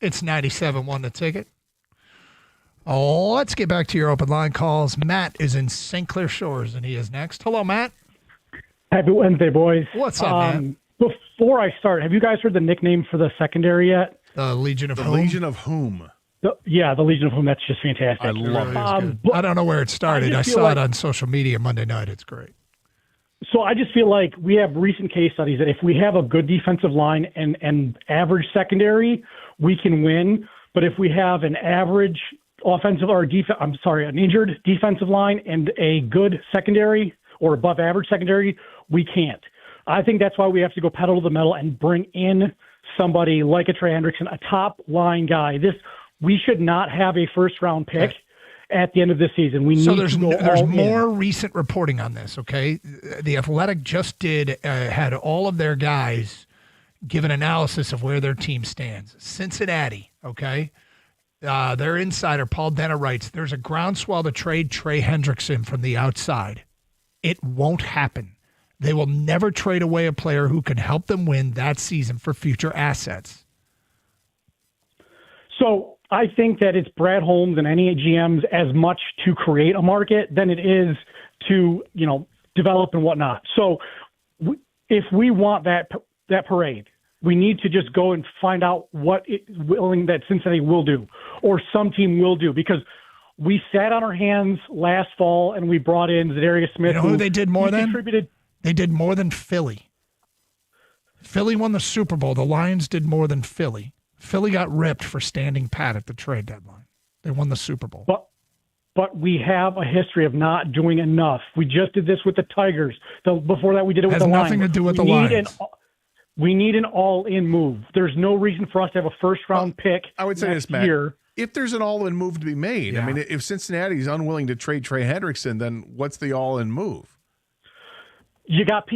It's 97.1 The Ticket. Oh, let's get back to your open line calls. Matt is in St. Clair Shores, and he is next. Hello, Matt. Happy Wednesday, boys. What's up, man? Before I start, have you guys heard the nickname for the secondary yet? The Legion of The Whom? Legion of Whom? The Legion of Whom. That's just fantastic. I love it. But I don't know where it started. I just saw feel it on social media Monday night. It's great. So I just feel like we have recent case studies that if we have a good defensive line and average secondary, we can win. But if we have an average an injured defensive line and a good secondary or above average secondary, we can't. I think that's why we have to go pedal to the metal and bring in somebody like a Trey Hendrickson, a top line guy. We should not have a first round pick at the end of this season. There's more recent reporting on this. Okay, The Athletic just had all of their guys give an analysis of where their team stands. Cincinnati, okay. Their insider, Paul Denna, writes, there's a groundswell to trade Trey Hendrickson from the outside. It won't happen. They will never trade away a player who can help them win that season for future assets. So I think that it's Brad Holmes and any GMs as much to create a market than it is to, develop and whatnot. So if we want that parade, we need to just go and find out what that Cincinnati will do or some team will do, because we sat on our hands last fall and we brought in Zadarius Smith. You know who they did more than? They did more than Philly. Philly won the Super Bowl. The Lions did more than Philly. Philly got ripped for standing pat at the trade deadline. They won the Super Bowl. But we have a history of not doing enough. We just did this with the Tigers. Before that, we did it with the Lions. Has nothing to do with the Lions. We need an all-in move. There's no reason for us to have a first-round pick. I would say this, Matt. If there's an all-in move to be made, I mean, if Cincinnati is unwilling to trade Trey Hendrickson, then what's the all-in move? You got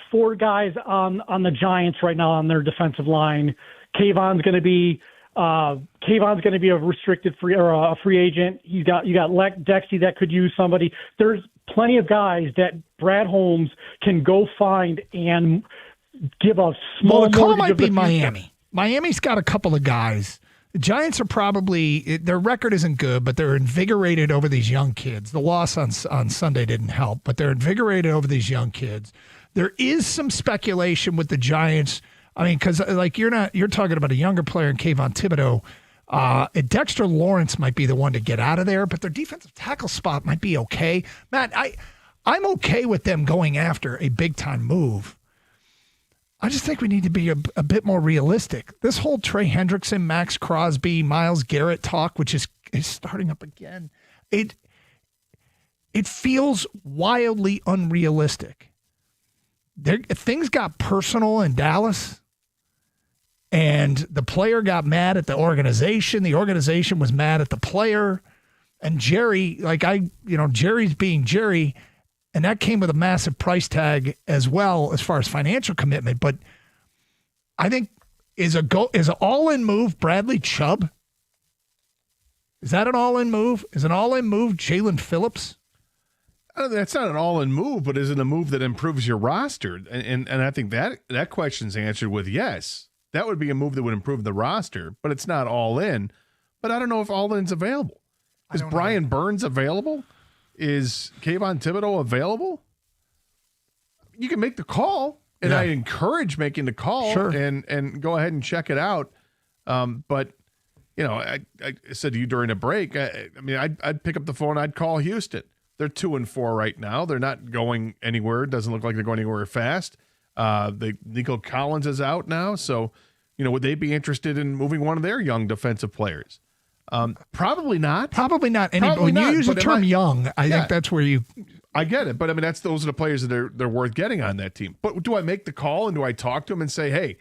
4 guys on the Giants right now on their defensive line. Kayvon's going to be a restricted free or a free agent. You got Dexy that could use somebody. There's plenty of guys that Brad Holmes can go find and give a small. Well, the call might be Miami. Miami's got a couple of guys. The Giants are probably, their record isn't good, but they're invigorated over these young kids. The loss on Sunday didn't help, but they're invigorated over these young kids. There is some speculation with the Giants. I mean, because you're talking about a younger player in Kayvon Thibodeau. Dexter Lawrence might be the one to get out of there, but their defensive tackle spot might be okay. Matt, I'm okay with them going after a big time move. I just think we need to be a bit more realistic. This whole Trey Hendrickson, Max Crosby, Myles Garrett talk, which is starting up again, it feels wildly unrealistic. Things got personal in Dallas, and the player got mad at the organization. The organization was mad at the player, and Jerry, Jerry's being Jerry. And that came with a massive price tag as well as far as financial commitment. But I think is an all-in move Bradley Chubb? Is that an all-in move? Is an all-in move Jalen Phillips? That's not an all-in move, but is it a move that improves your roster? And I think that question's answered with yes. That would be a move that would improve the roster, but it's not all-in. But I don't know if all-in's available. Is Brian Burns available? Is Kayvon Thibodeau available? You can make the call, and I encourage making the call and go ahead and check it out. But, I said to you during a break, I'd pick up the phone, I'd call Houston. They're 2-4 right now. They're not going anywhere. It doesn't look like they're going anywhere fast. Nico Collins is out now. So, would they be interested in moving one of their young defensive players? Probably not. When you use the term young, I think that's where you. I get it, but those are the players that they're worth getting on that team. But do I make the call and do I talk to them and say, hey,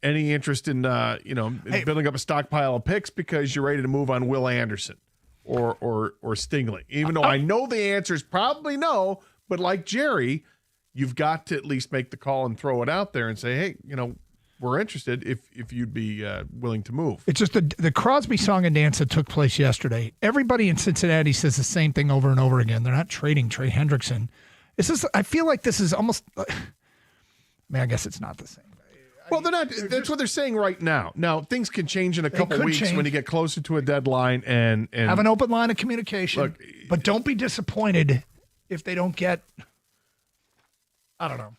any interest in building up a stockpile of picks because you're ready to move on Will Anderson or Stingley? Even though I know the answer is probably no, but like Jerry, you've got to at least make the call and throw it out there and say, hey, we're interested if you'd be willing to move. It's just the Crosby song and dance that took place yesterday. Everybody in Cincinnati says the same thing over and over again. They're not trading Trey Hendrickson. I feel like this is almost. I guess it's not the same. Well, they're not. That's what they're saying right now. Now things can change in a couple weeks when you get closer to a deadline and have an open line of communication. But don't be disappointed if they don't get. I don't know.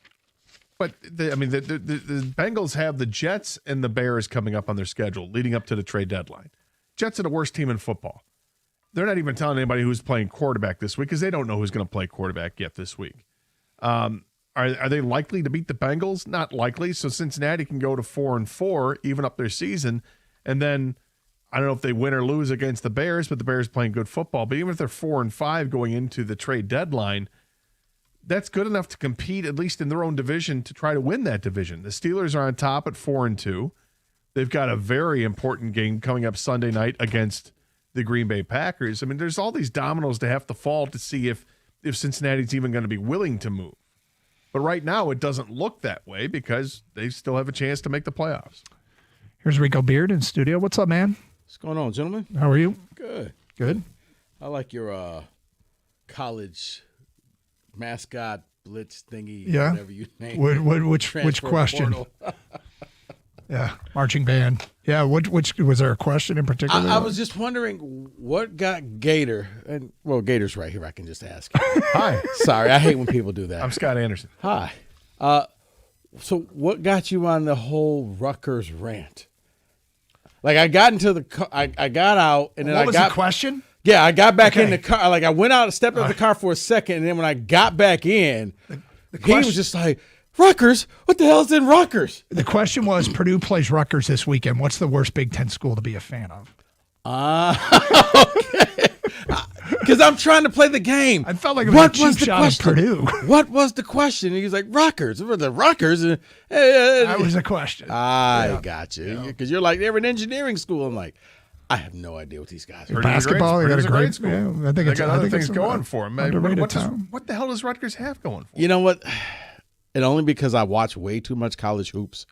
But the Bengals have the Jets and the Bears coming up on their schedule leading up to the trade deadline. Jets are the worst team in football. They're not even telling anybody who's playing quarterback this week because they don't know who's going to play quarterback yet this week. Are they likely to beat the Bengals? Not likely. So Cincinnati can go to 4-4, even up their season, and then I don't know if they win or lose against the Bears, but the Bears playing good football. But even if they're 4-5 going into the trade deadline, that's good enough to compete, at least in their own division, to try to win that division. The Steelers are on top at 4-2. They've got a very important game coming up Sunday night against the Green Bay Packers. I mean, there's all these dominoes to have to fall to see if Cincinnati's even going to be willing to move. But right now, it doesn't look that way because they still have a chance to make the playoffs. Here's Rico Beard in studio. What's up, man? What's going on, gentlemen? How are you? Good. Good. I like your college mascot blitz thingy. Yeah. Whatever you name it. Which question? Yeah, marching band. Yeah, which was there a question in particular? I was just wondering what got Gator, and well, Gator's right here. I can just ask. Hi. Sorry, I hate when people do that. I'm Scott Anderson. Hi. So what got you on the whole Rutgers rant? Like I got into the I got out and then what was the question? Yeah, I got back in the car. Like I went out and stepped out of the car for a second, and then when I got back in, he was just like, Rutgers? What the hell is in Rutgers? The question was, Purdue plays Rutgers this weekend. What's the worst Big Ten school to be a fan of? Okay. Because I'm trying to play the game. I felt like it was a cheap shot question? at Purdue. What was the question? And he was like, Rutgers. The Rutgers. That was a question. I got you. Because you're like, they're an engineering school. I'm like, I have no idea what these guys are. Basketball, they got a great school. Yeah, I think they got other things going for them. Underrated What the hell does Rutgers have going for them? You know what? And only because I watch way too much college hoops.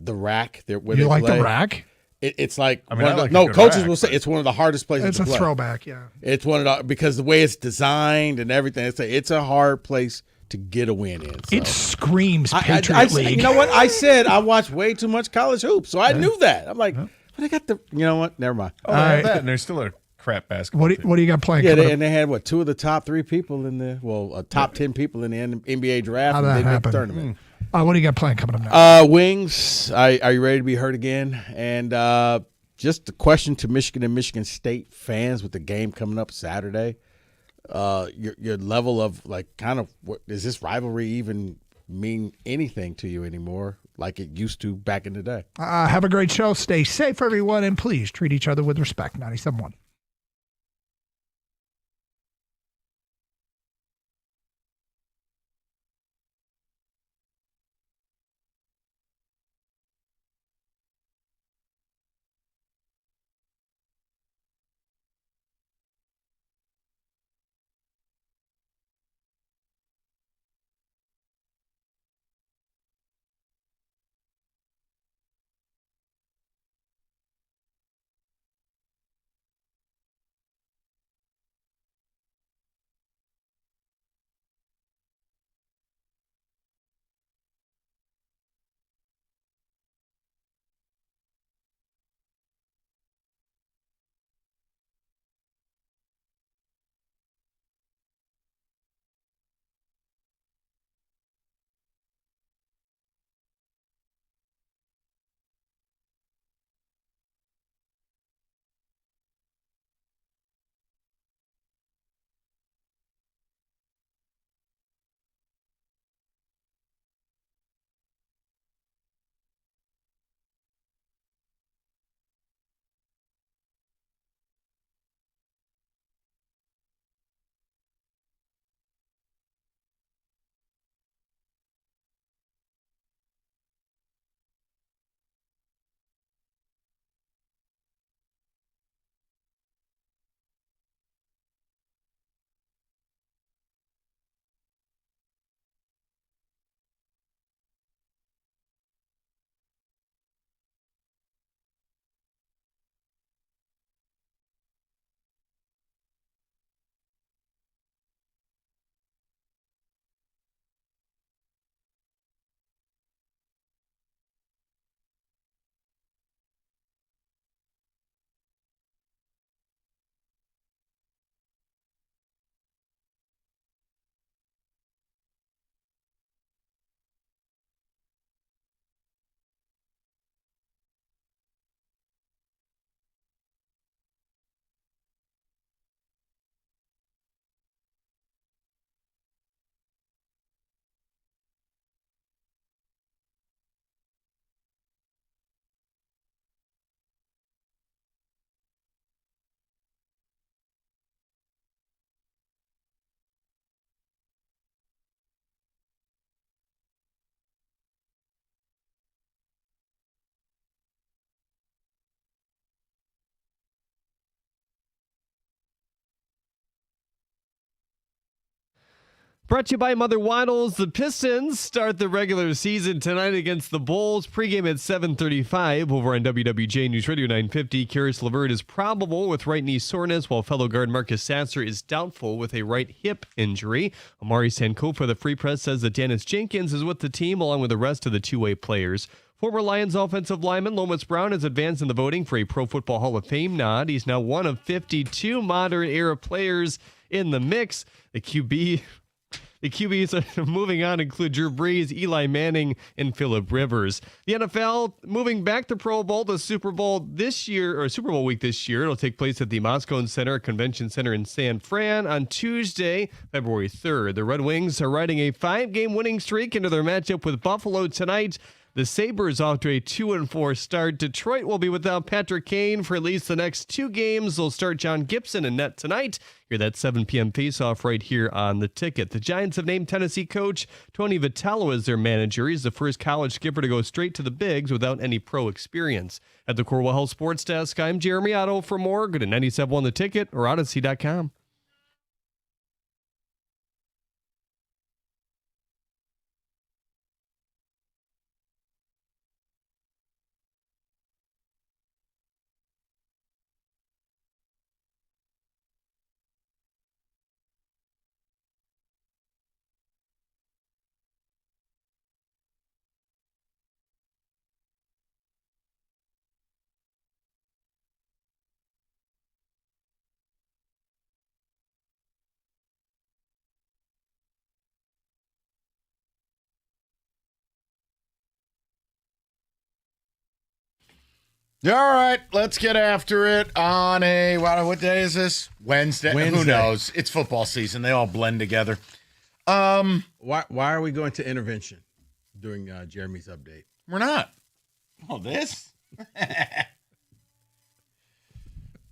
The rack. You like the rack? It's like, coaches will say it's one of the hardest places to play. It's a throwback, yeah. It's one of the, because the way it's designed and everything, it's a hard place to get a win in. So. It screams Patriot League. You know what? I said I watch way too much college hoops, so I knew that. I'm like, but I got the, you know what? Never mind. Oh, they have that, and there's still a crap basketball What do you got playing? Yeah, and they had, two of the top 3 people in the, top 10 people in the NBA draft. How'd that and they happen? made the tournament. What do you got playing coming up now? Wings, are you ready to be hurt again? And just a question to Michigan and Michigan State fans with the game coming up Saturday. Your level of does this rivalry even mean anything to you anymore like it used to back in the day? Have a great show. Stay safe, everyone, and please treat each other with respect. 97.1. Brought to you by Mother Waddles. The Pistons start the regular season tonight against the Bulls. Pregame at 7:35 over on WWJ News Radio 950. Karis LeVert is probable with right knee soreness, while fellow guard Marcus Sasser is doubtful with a right hip injury. Amari Sankofa, the Free Press, says that Dennis Jenkins is with the team along with the rest of the two-way players. Former Lions offensive lineman Lomas Brown has advanced in the voting for a Pro Football Hall of Fame nod. He's now one of 52 modern-era players in the mix. The QBs are moving on include Drew Brees, Eli Manning, and Phillip Rivers. The NFL moving back to Pro Bowl, the Super Bowl this year, or Super Bowl week this year. It'll take place at the Moscone Center Convention Center in San Fran on Tuesday, February 3rd. The Red Wings are riding a 5-game winning streak into their matchup with Buffalo tonight. The Sabres off to a 2-4 start. Detroit will be without Patrick Kane for at least the next 2 games. They'll start John Gibson in net tonight. Hear that 7 p.m. face-off right here on the ticket. The Giants have named Tennessee coach Tony Vitello as their manager. He's the first college skipper to go straight to the bigs without any pro experience. At the Corwell Health Sports Desk, I'm Jeremy Otto. For more, go to 97.1 The Ticket or Odyssey.com. All right, let's get after it on what day is this? Wednesday. Who knows? It's football season. They all blend together. Why are we going to intervention during Jeremy's update? We're not. Oh, this?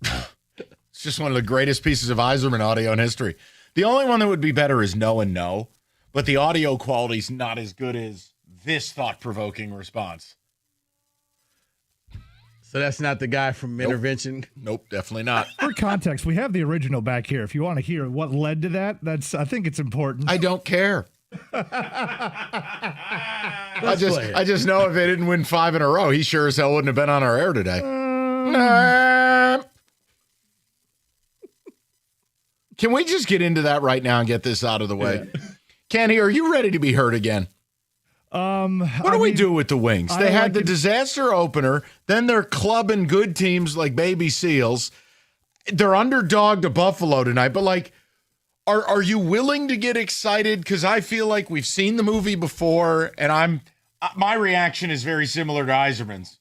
It's just one of the greatest pieces of Yzerman audio in history. The only one that would be better is No and No, but the audio quality's not as good as this thought-provoking response. So that's not the guy from Intervention? Nope, definitely not. For context, we have the original back here. If you want to hear what led to that, I think it's important. I don't care. I just know if they didn't win 5 in a row, he sure as hell wouldn't have been on our air today. Can we just get into that right now and get this out of the way? Yeah. Kenny, are you ready to be hurt again? What do we do with the Wings? They had the disaster opener, then they're clubbing good teams like Baby Seals. They're underdog to Buffalo tonight, but are you willing to get excited? Because I feel like we've seen the movie before, and my reaction is very similar to Yzerman's.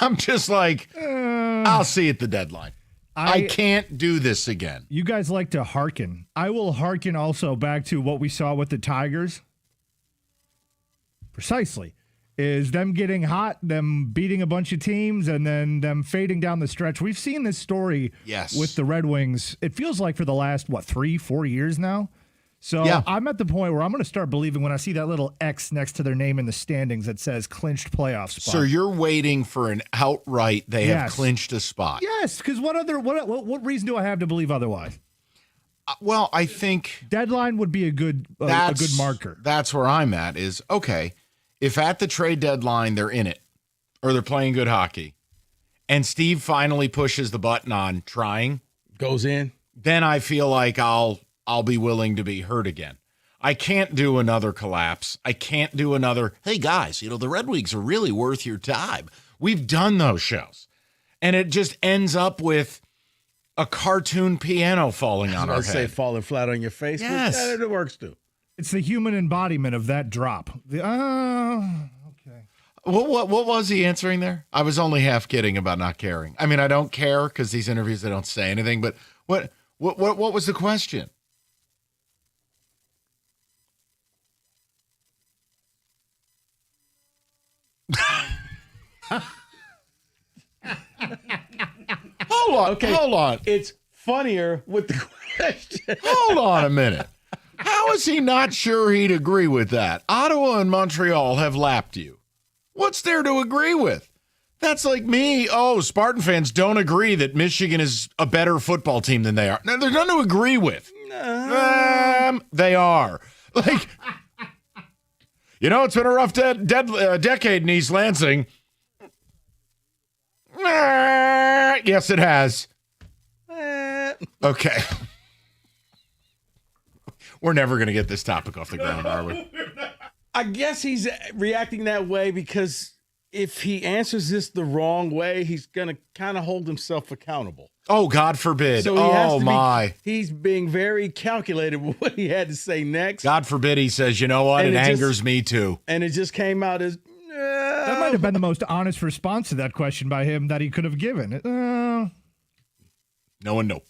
I'm just like, I'll see at the deadline. I can't do this again. You guys like to hearken. I will hearken also back to what we saw with the Tigers. Precisely, is them getting hot, them beating a bunch of teams, and then them fading down the stretch. We've seen this story with the Red Wings. It feels like for the last, 3-4 years now. So I'm at the point where I'm going to start believing when I see that little X next to their name in the standings that says clinched playoff spot. So you're waiting for an outright they have clinched a spot. Yes, because what reason do I have to believe otherwise? Well, I think deadline would be a good marker. That's where I'm at is, okay, if at the trade deadline they're in it or they're playing good hockey and Steve finally pushes the button on trying, goes in, then I feel like I'll be willing to be hurt again. I can't do another collapse. I can't do another, hey guys, the Red Wings are really worth your time. We've done those shows. And it just ends up with a cartoon piano falling on our head. Say falling flat on your face. Yes. It works too. It's the human embodiment of that drop. Okay. What was he answering there? I was only half kidding about not caring. I mean, I don't care because these interviews, they don't say anything, but what was the question? Hold on. It's funnier with the question. Hold on a minute. How is he not sure he'd agree with that? Ottawa and Montreal have lapped you. What's there to agree with? That's like me. Oh, Spartan fans don't agree that Michigan is a better football team than they are. No, there's nothing to agree with. them? They are. Like, it's been a rough decade in East Lansing. Yes, it has. Okay. We're never going to get this topic off the ground, are we? I guess he's reacting that way because if he answers this the wrong way, he's going to kind of hold himself accountable. Oh, God forbid. So he has oh, to my. He's being very calculated with what he had to say next. God forbid he says, you know what? It angers me too. And it just came out as... That might have been the most honest response to that question by him that he could have given. No one know.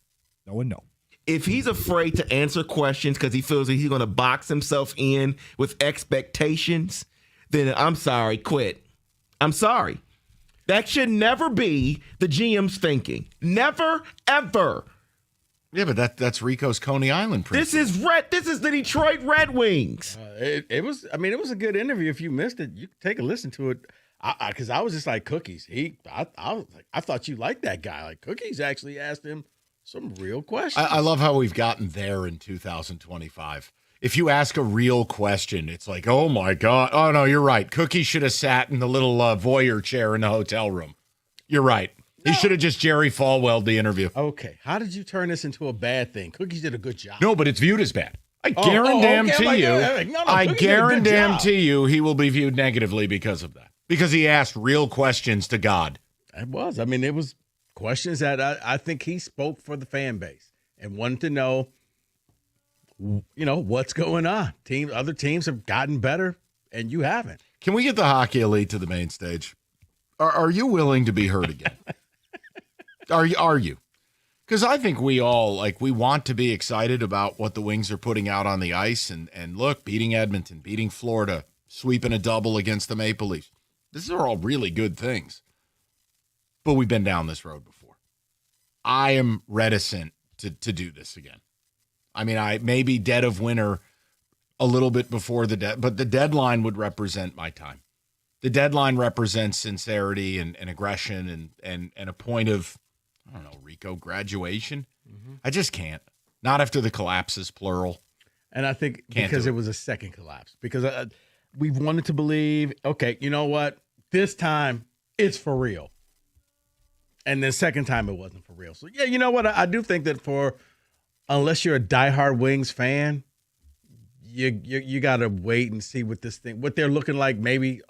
No one know. If he's afraid to answer questions because he feels that he's going to box himself in with expectations, then I'm sorry, quit. I'm sorry. That should never be the GM's thinking. Never, ever. Yeah, but that's Rico's Coney Island principle. This is the Detroit Red Wings. It was a good interview. If you missed it, you can take a listen to it. Because I was just like, Cookies. I thought you liked that guy. Like, Cookies actually asked him some real questions. I love how we've gotten there in 2025. If you ask a real question, it's like, oh my God. Oh no, you're right. Cookie should have sat in the little voyeur chair in the hotel room. You're right. He should have just Jerry Falwell'd the interview. Okay. How did you turn this into a bad thing? Cookies did a good job. No, but it's viewed as bad. I guarantee you he will be viewed negatively because of that. Because he asked real questions to God. It was. I mean, it was questions that I think he spoke for the fan base and wanted to know, what's going on. Other teams have gotten better, and you haven't. Can we get the Hockey Elite to the main stage? Are you willing to be heard again? Are you? Because I think we all, we want to be excited about what the Wings are putting out on the ice. And look, beating Edmonton, beating Florida, sweeping a double against the Maple Leafs. These are all really good things. But we've been down this road before. I am reticent to do this again. I mean, maybe dead of winter a little bit before but the deadline would represent my time. The deadline represents sincerity and aggression and a point of, I don't know, Rico, graduation. Mm-hmm. I just can't. Not after the collapses, plural. And I think because it was a second collapse. Because we wanted to believe, okay, you know what? This time, it's for real. And the second time, it wasn't for real. So, yeah, you know what? I do think that unless you're a diehard Wings fan, you got to wait and see what they're looking like maybe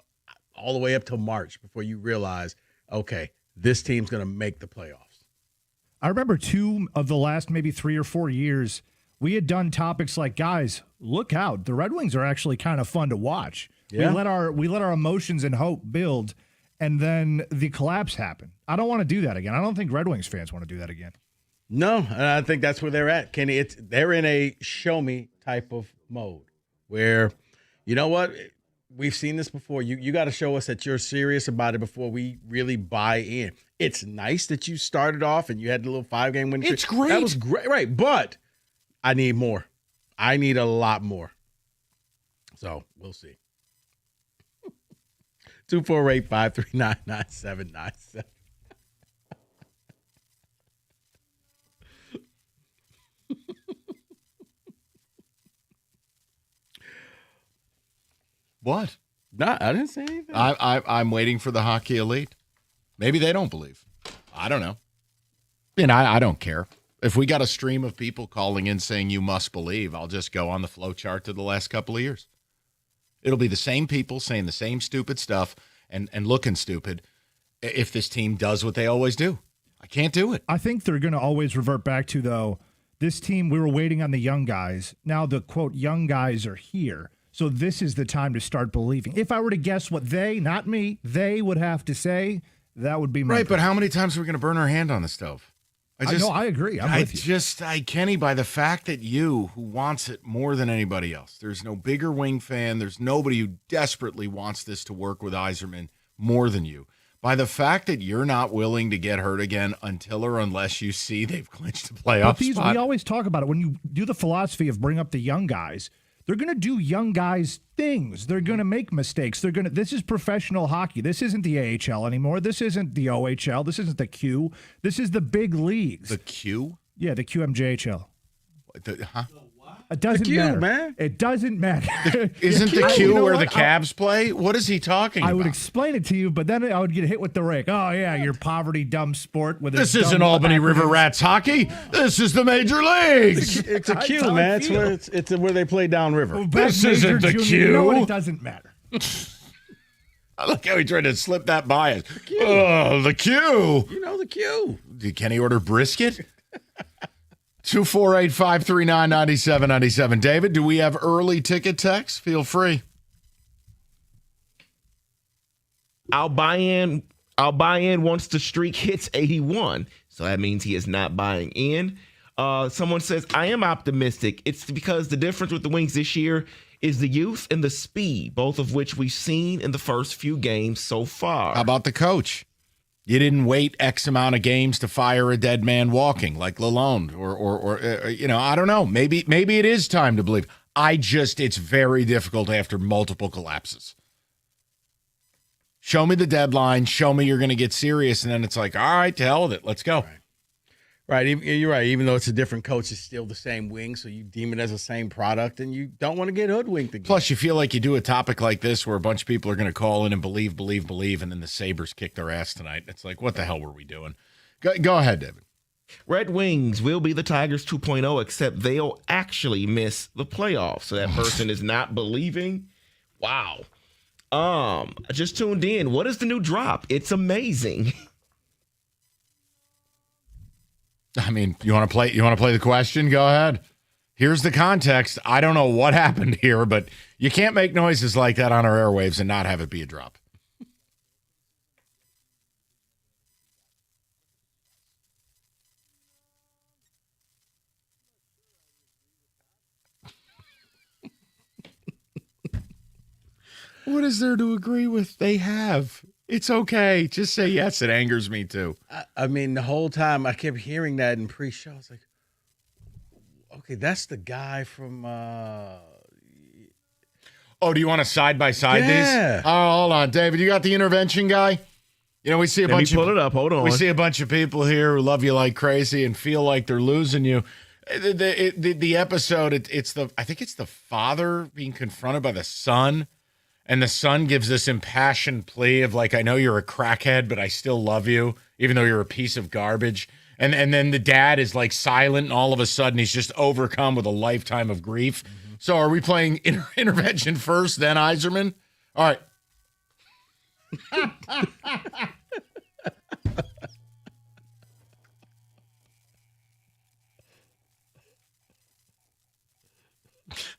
all the way up till March before you realize, okay, this team's going to make the playoffs. I remember 2 of the last maybe 3 or 4 years, we had done topics like, guys, look out. The Red Wings are actually kind of fun to watch. Yeah. We let our emotions and hope build, and then the collapse happened. I don't want to do that again. I don't think Red Wings fans want to do that again. No, and I think that's where they're at, Kenny. They're in a show me type of mode where, you know what? We've seen this before. You got to show us that you're serious about it before we really buy in. It's nice that you started off and you had the little 5-game win streak. It's great. That was great, right? But I need more. I need a lot more. So we'll see. 248-539-9797. What? No, I didn't say anything. I'm waiting for the Hockey Elite. Maybe they don't believe. I don't know. And I don't care. If we got a stream of people calling in saying you must believe, I'll just go on the flow chart to the last couple of years. It'll be the same people saying the same stupid stuff and looking stupid if this team does what they always do. I can't do it. I think they're going to always revert back to, though, this team, we were waiting on the young guys. Now the, quote, young guys are here. So this is the time to start believing. If I were to guess what they, not me, they would have to say, that would be my right. But how many times are we going to burn our hand on the stove? I agree. I'm with you. Kenny, by the fact that you, who wants it more than anybody else, there's no bigger Wing fan. There's nobody who desperately wants this to work with Yzerman more than you. By the fact that you're not willing to get hurt again until or unless you see they've clinched a playoff spot. We always talk about it. When you do the philosophy of bring up the young guys, they're going to do young guys things. They're going to make mistakes. This is professional hockey. This isn't the AHL anymore. This isn't the OHL. This isn't the Q. This is the big leagues. The Q? Yeah, the QMJHL. The what? It doesn't Q, matter, man. It doesn't matter. Isn't the Q where the Cavs play? What is he talking about? I would explain it to you, but then I would get hit with the rake. Oh yeah, your poverty dumb sport with This isn't Albany River Rats hockey. This is the major leagues. It's a Q, man. It's where they play downriver. This isn't the Q. You know what? It doesn't matter. I look how he tried to slip that by us. Oh, the Q. You know the Q. Can he order brisket? 248-539-9797. David, do we have early ticket text? Feel free. I'll buy in once the streak hits 81. So that means he is not buying in. Someone says, I am optimistic. It's because the difference with the Wings this year is the youth and the speed, both of which we've seen in the first few games so far. How about the coach? You didn't wait X amount of games to fire a dead man walking like Lalonde or I don't know. Maybe it is time to believe. It's very difficult after multiple collapses. Show me the deadline. Show me you're going to get serious. And then it's like, all right, to hell with it. Let's go. Right. You're right. Even though it's a different coach, it's still the same wing. So you deem it as the same product and you don't want to get hoodwinked again. Plus, you feel like you do a topic like this where a bunch of people are going to call in and believe. And then the Sabres kick their ass tonight. It's like, what the hell were we doing? Go ahead, David. Red Wings will be the Tigers 2.0, except they'll actually miss the playoffs. So that person is not believing. Wow. I just tuned in. What is the new drop? It's amazing. I mean, you want to play the question? Go ahead. Here's the context. I don't know what happened here, but you can't make noises like that on our airwaves and not have it be a drop. What is there to agree with? They have. It's okay. Just say yes. It angers me too. I mean, the whole time I kept hearing that in pre-show. I was like, okay, that's the guy from. Oh, do you want to side-by-side Yeah. these? Oh, hold on. David, you got the intervention guy? You know, we see a bunch pull it up. Hold on. We see a bunch of people here who love you like crazy and feel like they're losing you. The episode, I think it's the father being confronted by the son. And the son gives this impassioned plea of like, I know you're a crackhead, but I still love you, even though you're a piece of garbage. And then the dad is like silent, and all of a sudden he's just overcome with a lifetime of grief. Mm-hmm. So are we playing intervention first, then Yzerman? All right.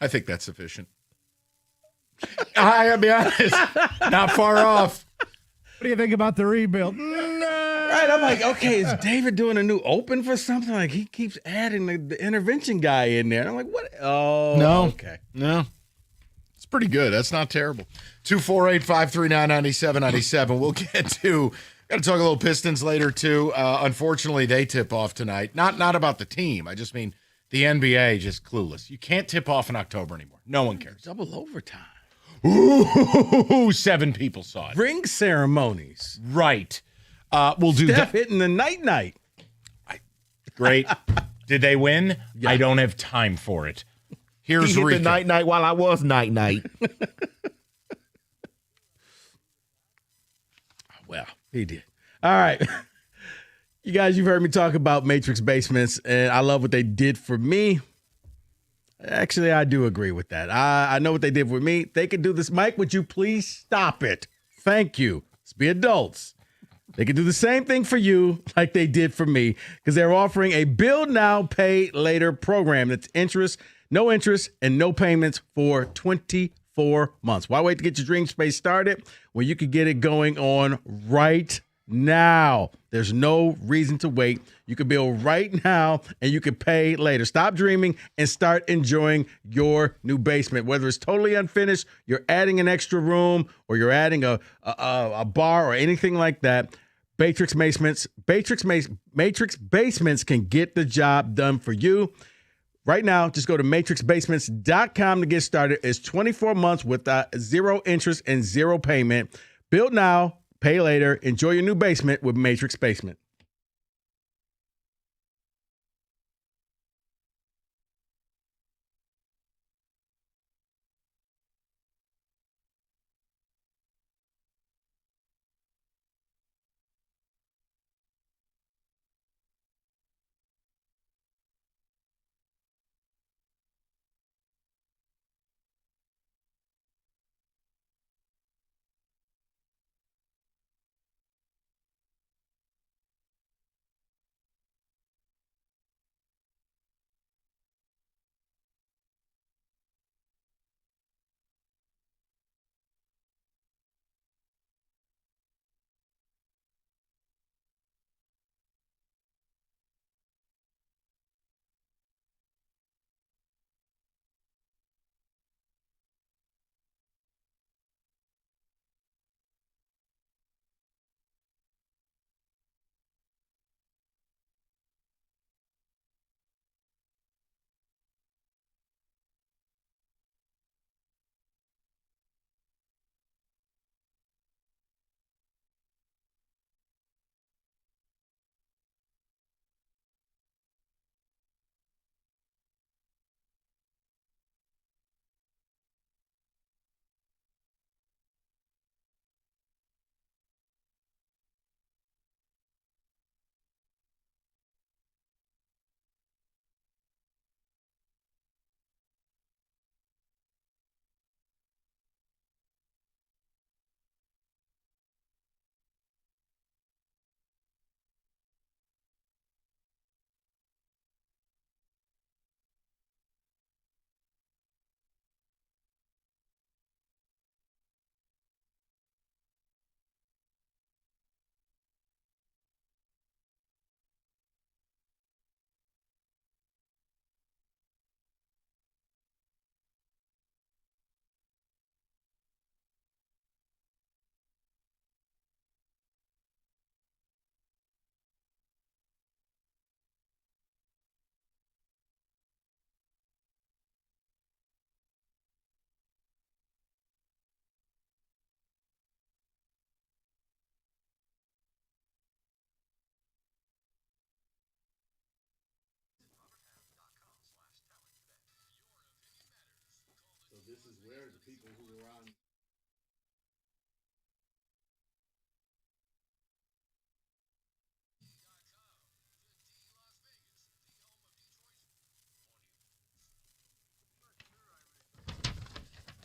I think that's sufficient. I gotta be honest, not far off. What do you think about the rebuild? Right, I'm like, okay, is David doing a new open for something? Like he keeps adding the intervention guy in there. And I'm like, what? Oh, no, okay, no, it's pretty good. That's not terrible. 248-539-9797. We'll get to. Got to talk a little Pistons later too. Unfortunately, they tip off tonight. Not about the team. I just mean the NBA just clueless. You can't tip off in October anymore. No one cares. Double overtime. Ooh, 7 people saw it. Ring ceremonies. Right. We'll do Steph hitting the night. Great. Did they win? Yeah. I don't have time for it. Here's he hit the night while I was night. Well, he did. All right. You guys, you've heard me talk about Matrix Basements, and I love what they did for me. Actually, I do agree with that. I know what they did with me. They could do this. Mike, would you please stop it? Thank you. Let's be adults. They could do the same thing for you like they did for me because they're offering a build now, pay later program that's no interest, and no payments for 24 months. Why wait to get your dream space started when you could get it going on right now? There's no reason to wait. You can build right now and you can pay later. Stop dreaming and start enjoying your new basement. Whether it's totally unfinished, you're adding an extra room, or you're adding a bar or anything like that, Matrix Basements can get the job done for you. Right now, just go to matrixbasements.com to get started. It's 24 months with zero interest and zero payment. Build now, pay later. Enjoy your new basement with Matrix Basement.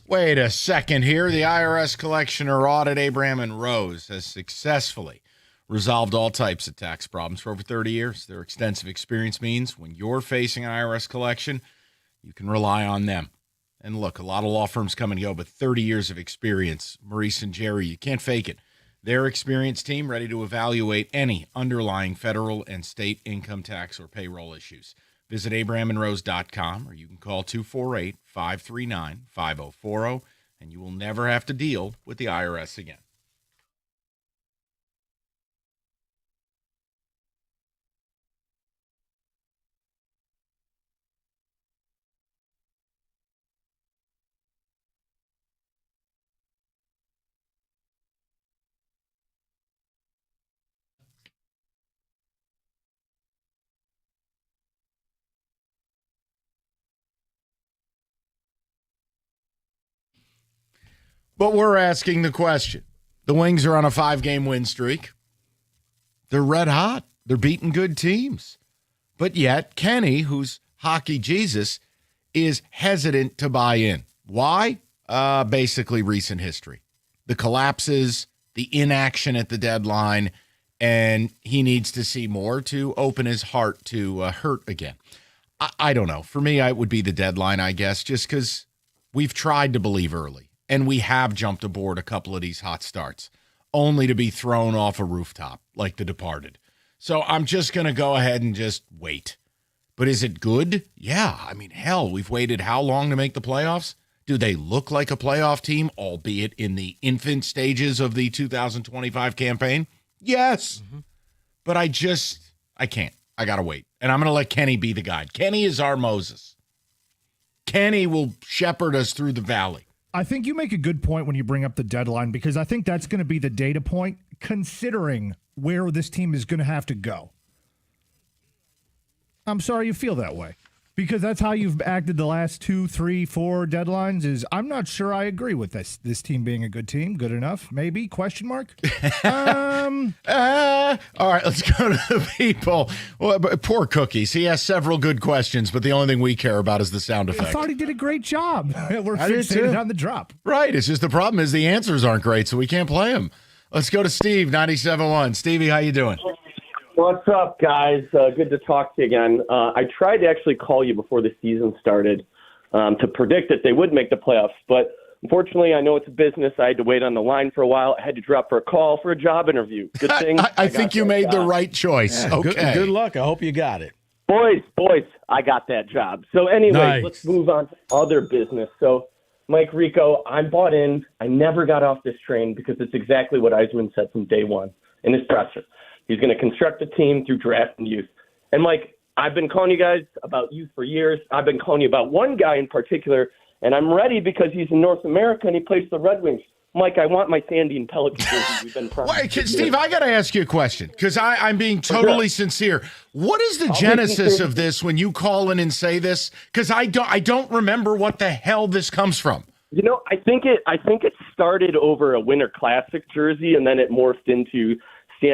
Wait a second here. The IRS collectioner audit Abraham and Rose has successfully resolved all types of tax problems for over 30 years. Their extensive experience means when you're facing an IRS collection, you can rely on them. And look, a lot of law firms come and go, but 30 years of experience. Maurice and Jerry, you can't fake it. Their experienced team ready to evaluate any underlying federal and state income tax or payroll issues. Visit abrahamandrose.com or you can call 248-539-5040 and you will never have to deal with the IRS again. But we're asking the question. The Wings are on a 5-game win streak. They're red hot. They're beating good teams. But yet, Kenny, who's hockey Jesus, is hesitant to buy in. Why? Basically recent history. The collapses, the inaction at the deadline, and he needs to see more to open his heart to hurt again. I don't know. For me, it would be the deadline, I guess, just because we've tried to believe early. And we have jumped aboard a couple of these hot starts, only to be thrown off a rooftop like The Departed. So I'm just going to go ahead and just wait. But is it good? Yeah. I mean, hell, we've waited how long to make the playoffs? Do they look like a playoff team, albeit in the infant stages of the 2025 campaign? Yes. Mm-hmm. But I can't. I got to wait. And I'm going to let Kenny be the guide. Kenny is our Moses. Kenny will shepherd us through the valley. I think you make a good point when you bring up the deadline, because I think that's going to be the data point considering where this team is going to have to go. I'm sorry you feel that way, because that's how you've acted the last 2, 3, 4 deadlines. Is I'm not sure I agree with this team being a good team. Good enough, maybe? Question mark. All right, let's go to the people. Well, poor Cookies. He has several good questions, but the only thing we care about is the sound effect. I thought he did a great job. We're fixated on the drop. Right. It's just the problem is the answers aren't great, so we can't play them. Let's go to Steve, 97.1. Stevie, how you doing? What's up, guys? Good to talk to you again. I tried to actually call you before the season started to predict that they would make the playoffs, but unfortunately, I know it's a business. I had to wait on the line for a while. I had to drop for a call for a job interview. Good thing. I think you made the right choice. Yeah, okay. Good luck. I hope you got it. Boys, I got that job. So anyway, Let's move on to other business. So, Mike Rico, I'm bought in. I never got off this train because it's exactly what Yzerman said from day one in his presser. He's going to construct a team through draft and youth. And, Mike, I've been calling you guys about youth for years. I've been calling you about one guy in particular, and I'm ready because he's in North America and he plays the Red Wings. Mike, I want my Sandine Pelican jersey. We've been Wait, Steve, I got to ask you a question because I'm being totally sincere. What is the genesis of this when you call in and say this? Because I don't remember what the hell this comes from. You know, I think it started over a Winter Classic jersey, and then it morphed into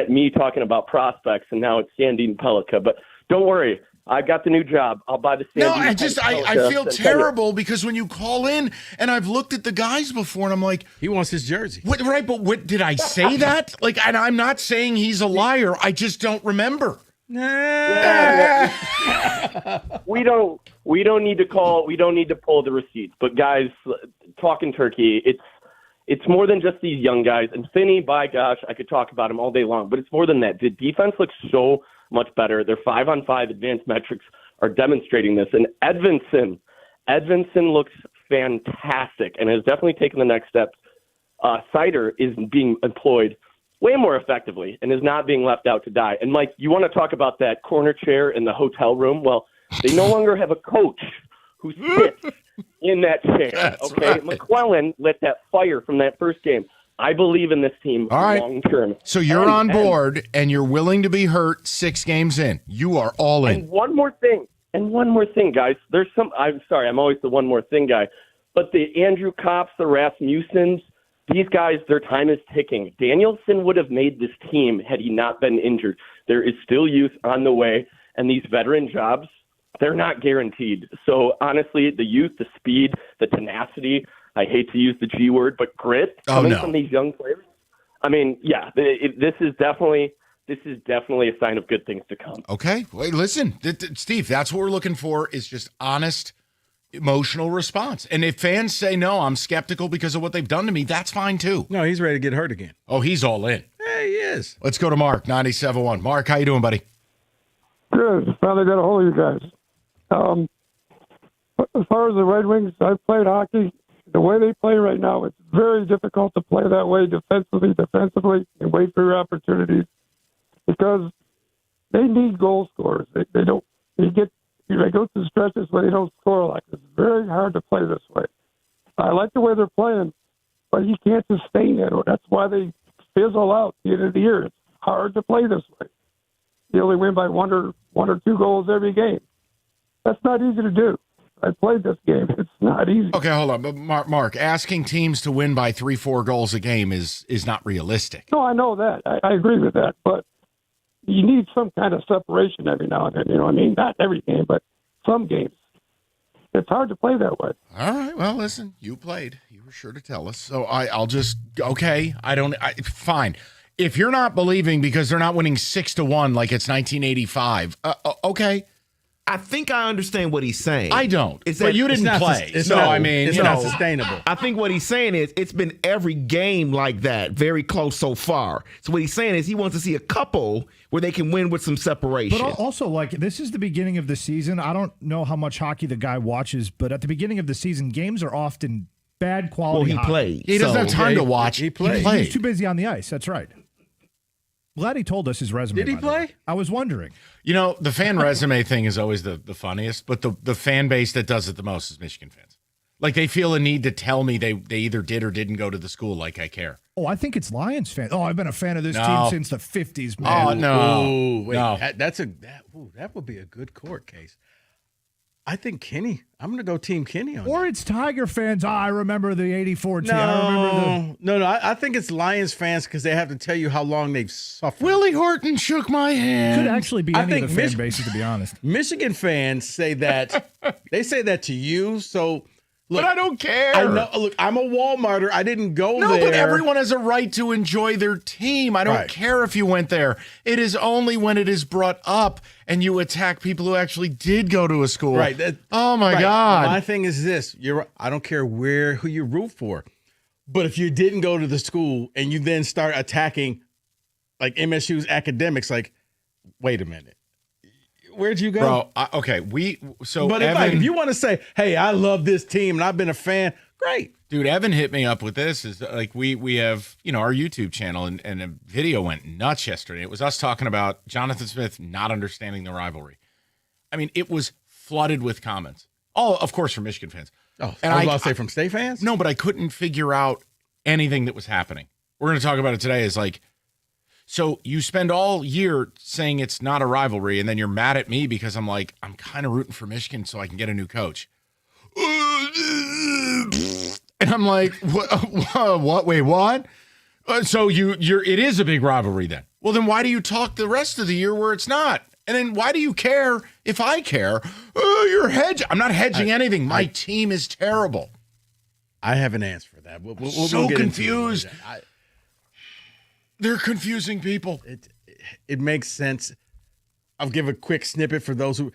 me talking about prospects, and now it's Sandine Pellica. But don't worry, I got the new job. I'll buy the Sandine. No, I feel terrible because when you call in, and I've looked at the guys before, and I'm like, he wants his jersey. Right, but what did I say that? Like, and I'm not saying he's a liar. I just don't remember. We don't need to call. We don't need to pull the receipts. But guys, talking turkey, it's more than just these young guys. And Finney, by gosh, I could talk about him all day long. But it's more than that. The defense looks so much better. Their 5-on-5 advanced metrics are demonstrating this. And Edvinsson looks fantastic and has definitely taken the next step. Seider is being employed way more effectively and is not being left out to die. And Mike, you want to talk about that corner chair in the hotel room? Well, they no longer have a coach who sits in that chair. That's okay, right. McClellan lit that fire from that first game. I believe in this team long term. So you're on board and you're willing to be hurt 6 games in. You are all in. And one more thing, guys. I'm sorry, I'm always the one more thing guy. But the Andrew Kopps, the Rasmussens, these guys, their time is ticking. Danielson would have made this team had he not been injured. There is still youth on the way, and these veteran jobs, they're not guaranteed. So honestly, the youth, the speed, the tenacity, I hate to use the G word, but grit coming from these young players. I mean, yeah, this is definitely a sign of good things to come. Okay. Wait, listen, Steve, that's what we're looking for is just honest, emotional response. And if fans say, no, I'm skeptical because of what they've done to me, that's fine too. No, he's ready to get hurt again. Oh, he's all in. Hey, he is. Let's go to Mark, 97.1. Mark, how you doing, buddy? Good. Finally got a hold of you guys. As far as the Red Wings, I've played hockey. The way they play right now, it's very difficult to play that way defensively, and wait for your opportunities because they need goal scorers. They go through stretches where they don't score a lot. It's very hard to play this way. I like the way they're playing, but you can't sustain it. That's why they fizzle out at the end of the year. It's hard to play this way. You only win by one or two goals every game. That's not easy to do. I played this game. It's not easy. Okay, hold on. But Mark, asking teams to win by 3-4 goals a game is not realistic. No, I know that. I agree with that. But you need some kind of separation every now and then. You know what I mean? Not every game, but some games. It's hard to play that way. All right. Well, listen, you played. You were sure to tell us. So I'll just, fine. If you're not believing because they're not winning 6-1 like it's 1985, okay. I think I understand what he's saying. I don't. But you didn't play. It's not sustainable. I think what he's saying is it's been every game like that, very close so far. So what he's saying is he wants to see a couple where they can win with some separation. But also, like, this is the beginning of the season. I don't know how much hockey the guy watches, but at the beginning of the season, games are often bad quality. Well, he played. He doesn't have time to watch. He played. He's too busy on the ice. That's right. Glad he told us his resume. Did he play? I was wondering. You know, the fan resume thing is always the funniest, but the fan base that does it the most is Michigan fans. Like, they feel a need to tell me they either did or didn't go to the school like I care. Oh, I think it's Lions fans. Oh, I've been a fan of this team since the 50s, man. Oh, no. Ooh, wait, no. That would be a good court case. I think Kenny. I'm going to go Team Kenny on Or that. it's Tiger fans. I remember the 84 team. I remember No. I think it's Lions fans because they have to tell you how long they've suffered. Willie Horton shook my hand. Could actually be any of the fan bases, to be honest. Michigan fans say that. They say that to you, so... Look, but I don't care. I know. Look, I'm a Walmarter. I didn't go there. No, but everyone has a right to enjoy their team. I don't care if you went there. It is only when it is brought up and you attack people who actually did go to a school. Right. Oh my God. My thing is this: I don't care who you root for, but if you didn't go to the school and you then start attacking, like MSU's academics, like, wait a minute. Where'd you go? Bro, okay. But if you want to say, hey, I love this team and I've been a fan, great. Dude, Evan hit me up with this. Is like we have, our YouTube channel and a video went nuts yesterday. It was us talking about Jonathan Smith not understanding the rivalry. I mean, it was flooded with comments. All, of course, from Michigan fans. Oh, and I was about to say from State fans? No, but I couldn't figure out anything that was happening. We're going to talk about it today. Is like, so you spend all year saying it's not a rivalry, and then you're mad at me because I'm like, I'm kind of rooting for Michigan so I can get a new coach. And I'm like, what? Wait, what? So it is a big rivalry then. Well, then why do you talk the rest of the year where it's not? And then why do you care if I care? You're hedging. I'm not hedging anything. My team is terrible. I have an answer for that. We'll so confused. They're confusing people. It makes sense. I'll give a quick snippet for those who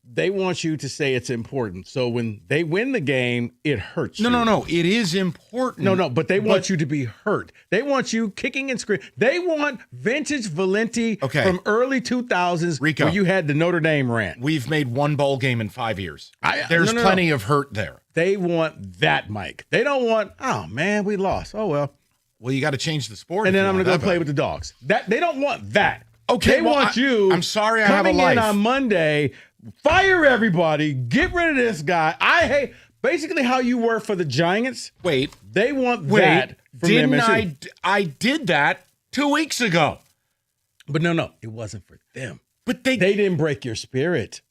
they want you to say it's important. So when they win the game, it hurts you. No. It is important. No, but they want you to be hurt. They want you kicking and screaming. They want vintage Valenti from early 2000s Rico, where you had the Notre Dame rant. We've made one bowl game in 5 years. There's plenty of hurt there. They want that, Mike. They don't want, oh, man, we lost. Oh, well. Well, you got to change the sport. And then I'm going to go play with the dogs. They don't want that. Okay, they want you. I'm sorry, I have a life. Coming in on Monday, fire everybody, get rid of this guy. I hate basically how you were for the Giants. Wait, they want that. From didn't MSU. I did that 2 weeks ago. But no, it wasn't for them. But they didn't break your spirit.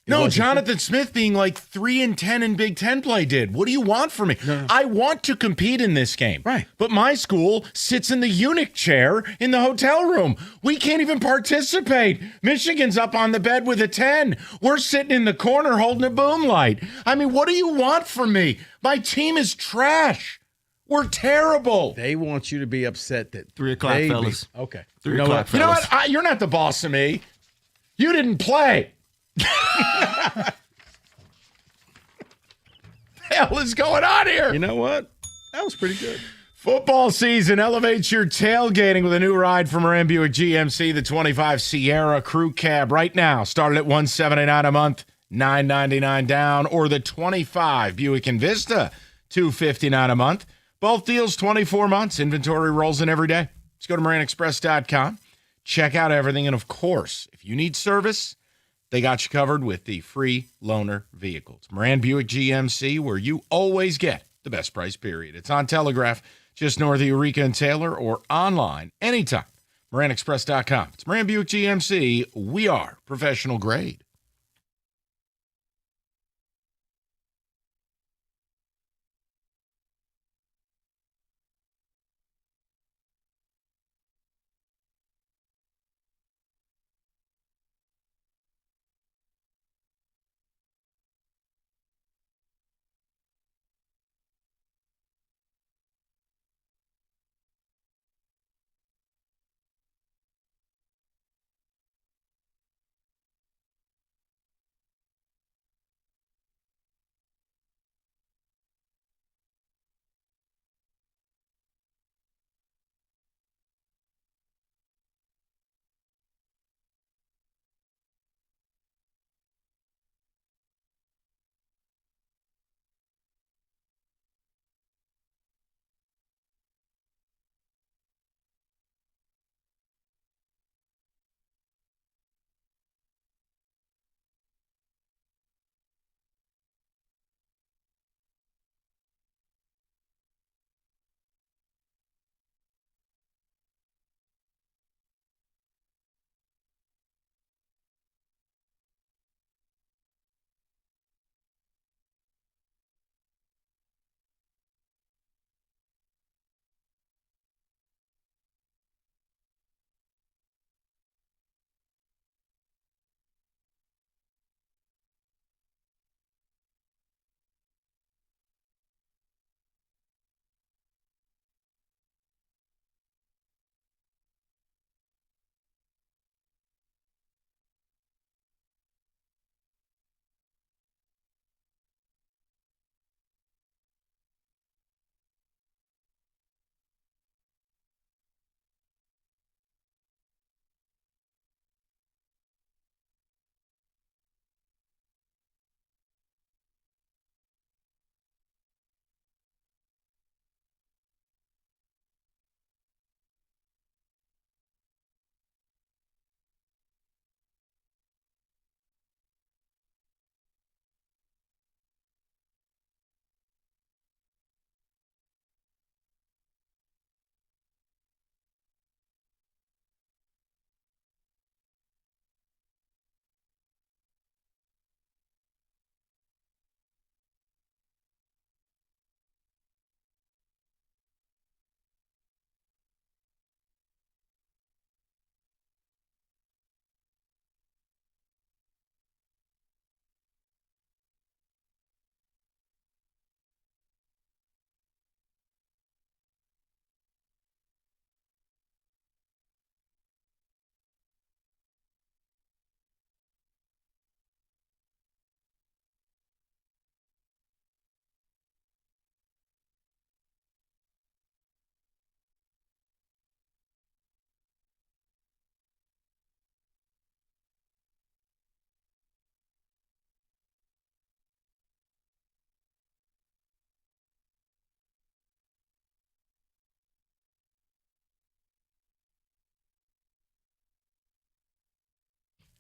No, Jonathan Smith being like 3-10 in Big Ten play did. What do you want from me? No. I want to compete in this game. Right. But my school sits in the eunuch chair in the hotel room. We can't even participate. Michigan's up on the bed with a 10. We're sitting in the corner holding a boom light. I mean, what do you want from me? My team is trash. We're terrible. They want you to be upset that 3 o'clock, fellas. Okay. 3 o'clock, You know fellas. what? You're not the boss of me. You didn't play. Hell is going on here? You know what? That was pretty good. Football season elevates your tailgating with a new ride from Moran Buick GMC, the 25 Sierra Crew Cab. Right now, started at $179 a month, $999 down, or the 25 Buick Envista, $259 a month. Both deals 24 months. Inventory rolls in every day. Just go to MoranExpress.com. Check out everything. And, of course, if you need service, they got you covered with the free loaner vehicles. Moran Buick GMC, where you always get the best price, period. It's on Telegraph, just north of Eureka and Taylor, or online anytime. MoranExpress.com. It's Moran Buick GMC. We are professional grade.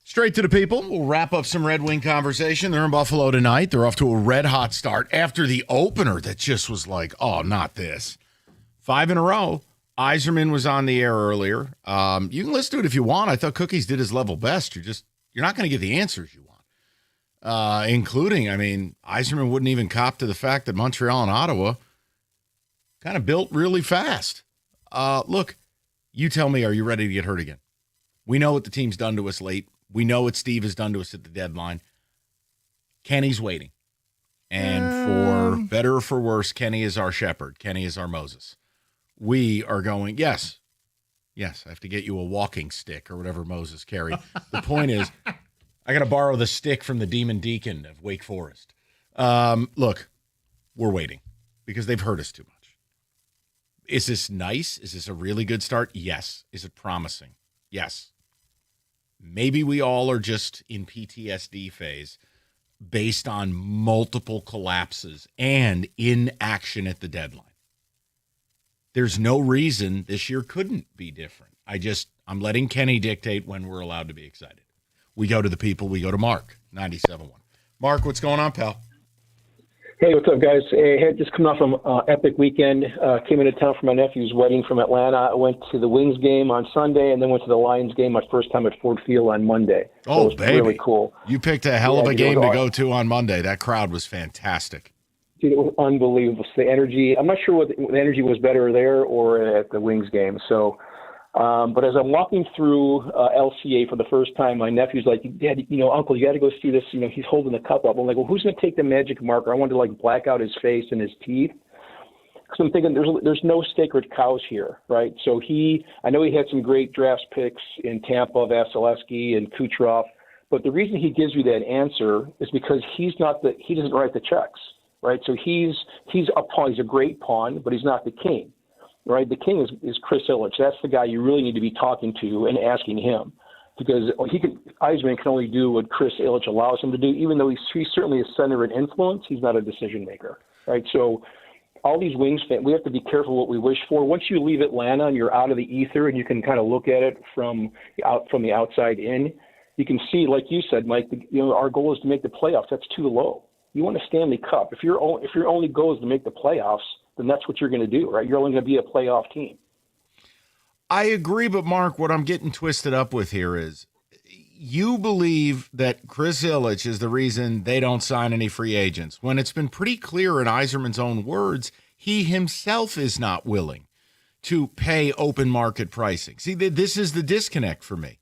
Straight to the people. We'll wrap up some Red Wing conversation. They're in Buffalo tonight. They're off to a red hot start after the opener that just was like, oh, not this. 5 in a row. Yzerman was on the air earlier. You can listen to it if you want. I thought Cookies did his level best. You're not going to get the answers you want. including, Yzerman wouldn't even cop to the fact that Montreal and Ottawa kind of built really fast. Look, you tell me, are you ready to get hurt again? We know what the team's done to us late. We know what Steve has done to us at the deadline. Kenny's waiting. And for better or for worse, Kenny is our shepherd. Kenny is our Moses. We are going, yes, I have to get you a walking stick or whatever Moses carried. The point is, I got to borrow the stick from the Demon Deacon of Wake Forest. Look, we're waiting because they've hurt us too much. Is this nice? Is this a really good start? Yes. Is it promising? Yes. Maybe we all are just in PTSD phase based on multiple collapses and inaction at the deadline. There's no reason this year couldn't be different. I'm letting Kenny dictate when we're allowed to be excited. We go to the people. We go to Mark, 97.1. Mark, what's going on, pal? Hey, what's up, guys? Hey, I had just come off from epic weekend. Came into town for my nephew's wedding from Atlanta. I went to the Wings game on Sunday and then went to the Lions game, my first time at Ford Field on Monday. So it was baby. Really cool. You picked a hell of a game to go to on Monday. That crowd was fantastic. Dude, it was unbelievable. The energy, I'm not sure what the energy was better there or at the Wings game. So, but as I'm walking through LCA for the first time, my nephew's like, Dad, Uncle, you got to go see this. He's holding the cup up. I'm like, well, who's going to take the magic marker? I wanted to black out his face and his teeth. Because I'm thinking there's no sacred cows here, right? So I know he had some great draft picks in Tampa, Vasilevsky and Kucherov, but the reason he gives you that answer is because he doesn't write the checks, right? So he's a pawn. He's a great pawn, but he's not the king. Right, the king is Chris Ilitch. That's the guy you really need to be talking to and asking him, because Yzerman can only do what Chris Ilitch allows him to do. Even though he's certainly a center of influence, he's not a decision maker. Right, so all these Wings fans, we have to be careful what we wish for. Once you leave Atlanta and you're out of the ether and you can kind of look at it from the outside in, you can see, like you said, Mike. Our goal is to make the playoffs. That's too low. You want a Stanley Cup. If your only goal is to make the playoffs, then that's what you're going to do, right? You're only going to be a playoff team. I agree, but Mark, what I'm getting twisted up with here is you believe that Chris Ilitch is the reason they don't sign any free agents, when it's been pretty clear in Yzerman's own words, he himself is not willing to pay open market pricing. See, this is the disconnect for me.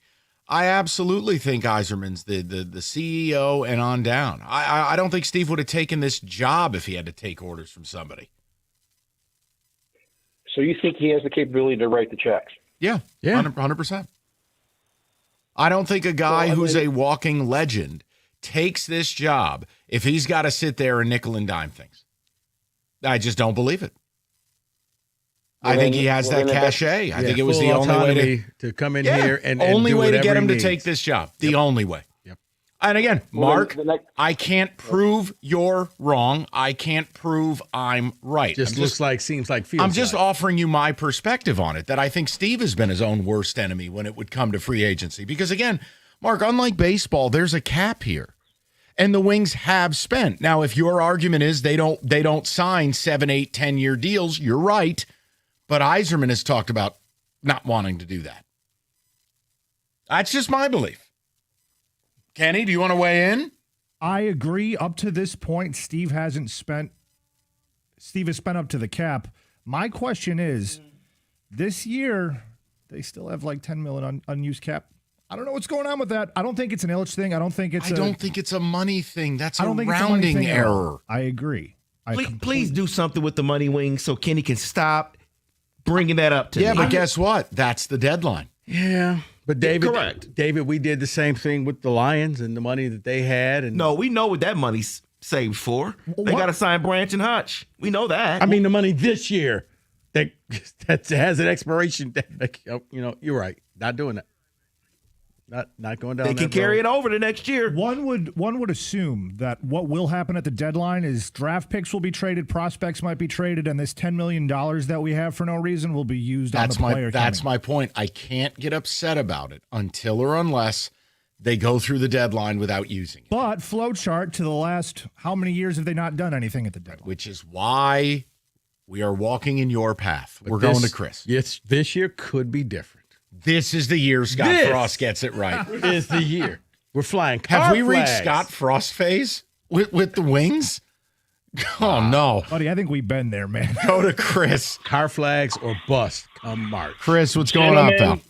I absolutely think Yzerman's the CEO and on down. I don't think Steve would have taken this job if he had to take orders from somebody. So you think he has the capability to write the checks? Yeah, 100%. I don't think a guy who's a walking legend takes this job if he's got to sit there and nickel and dime things. I just don't believe it. I think he has that cachet. I think it was the only way to come in here and only do way to get whatever him he to needs. take this job. The only way. Yep. And again, Mark, I can't prove you're wrong. I can't prove I'm right. Seems like, feels I'm just like. offering you my perspective on it, that I think Steve has been his own worst enemy when it would come to free agency. Because again, Mark, unlike baseball, there's a cap here. And the Wings have spent. Now, if your argument is they don't sign 7, 8, 10-year deals, you're right. But Yzerman has talked about not wanting to do that. That's just my belief. Kenny, do you want to weigh in? I agree. Up to this point, Steve has spent up to the cap. My question is, this year, they still have like $10 million unused cap. I don't know what's going on with that. I don't think it's an Ilitch thing. I don't think it's a money thing. That's a rounding rounding error. I agree. Please do something with the money wing so Kenny can stop bringing that up to me. But guess what? That's the deadline. Yeah. But David, correct. David, we did the same thing with the Lions and the money that they had. And no, we know what that money's saved for. They got to sign Branch and Hutch. We know that. I mean, the money this year that has an expiration date. You're right. Not doing that. Not going down. They can carry it over to next year. One would assume that what will happen at the deadline is draft picks will be traded, prospects might be traded, and this $10 million that we have for no reason will be used on the player. That's my point. I can't get upset about it until or unless they go through the deadline without using it. But flow chart to the last, how many years have they not done anything at the deadline? Which is why we are walking in your path. We're going to Chris. Yes, this year could be different. This is the year Scott Frost gets it right. Is the year. We're flying car Have we reached flags. Scott Frost phase with the Wings? Oh, no. Buddy, I think we've been there, man. Go to Chris. Car flags or bust come March. Chris, what's going on, pal?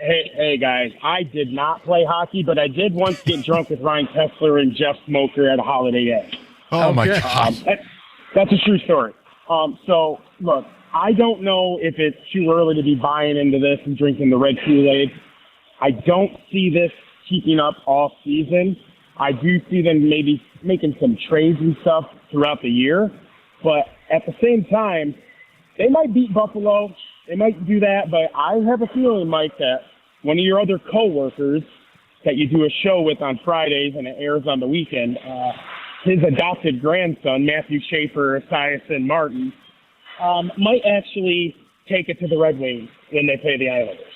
Hey guys, I did not play hockey, but I did once get drunk with Ryan Kessler and Jeff Smoker at a Holiday Inn. Oh, my God. That's a true story. So, look, I don't know if it's too early to be buying into this and drinking the red Kool-Aid. I don't see this keeping up all season. I do see them maybe making some trades and stuff throughout the year. But at the same time, they might beat Buffalo. They might do that. But I have a feeling, Mike, that one of your other coworkers that you do a show with on Fridays and it airs on the weekend, his adopted grandson, Matthew Schaefer, Esiason Martin, might actually take it to the Red Wings when they play the Islanders.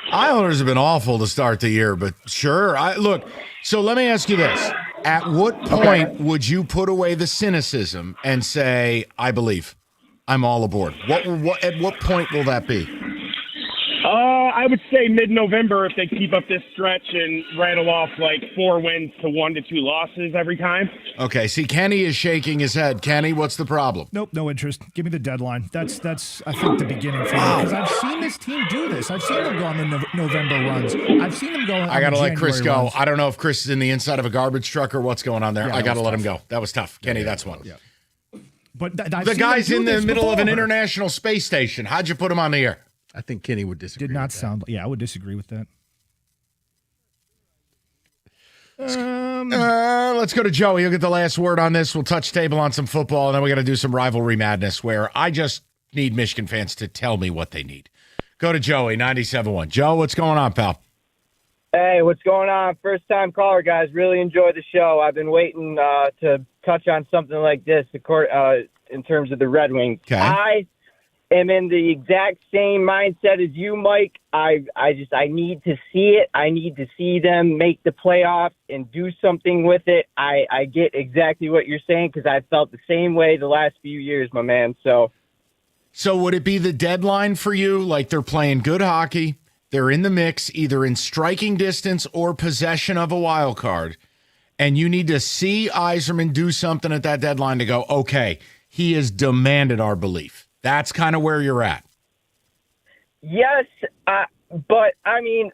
Islanders have been awful to start the year, but sure. Look, so let me ask you this. At what point would you put away the cynicism and say, I believe, I'm all aboard? At what point will that be? I would say mid-November if they keep up this stretch and rattle off like 4 wins to 1 to 2 losses every time. Okay, see, Kenny is shaking his head. Kenny, what's the problem? Nope, no interest. Give me the deadline. That's I think, the beginning for me. Because I've seen this team do this. I've seen them go on the November runs. I've seen them go on I got to the let Chris January go. runs. I don't know if Chris is in the inside of a garbage truck or what's going on there. Yeah, I got to was let him tough. go. That was tough. Kenny, that's one. Yeah. But I've The seen guy's them in do the this middle of an before. international space station. How'd you put him on the air? I think Kenny would disagree. Did not sound. Yeah, I would disagree with that. Let's go to Joey. He'll get the last word on this. We'll touch table on some football, and then we got to do some rivalry madness where I just need Michigan fans to tell me what they need. Go to Joey, 97.1. Joe, what's going on, pal? Hey, what's going on? First time caller, guys. Really enjoy the show. I've been waiting to touch on something like this in terms of the Red Wings. Okay. I am in the exact same mindset as you, Mike. I need to see it. I need to see them make the playoffs and do something with it. I get exactly what you're saying because I've felt the same way the last few years, my man. So would it be the deadline for you? Like they're playing good hockey, they're in the mix, either in striking distance or possession of a wild card, and you need to see Yzerman do something at that deadline to go, okay, he has demanded our belief. That's kind of where you're at. yes, but I mean,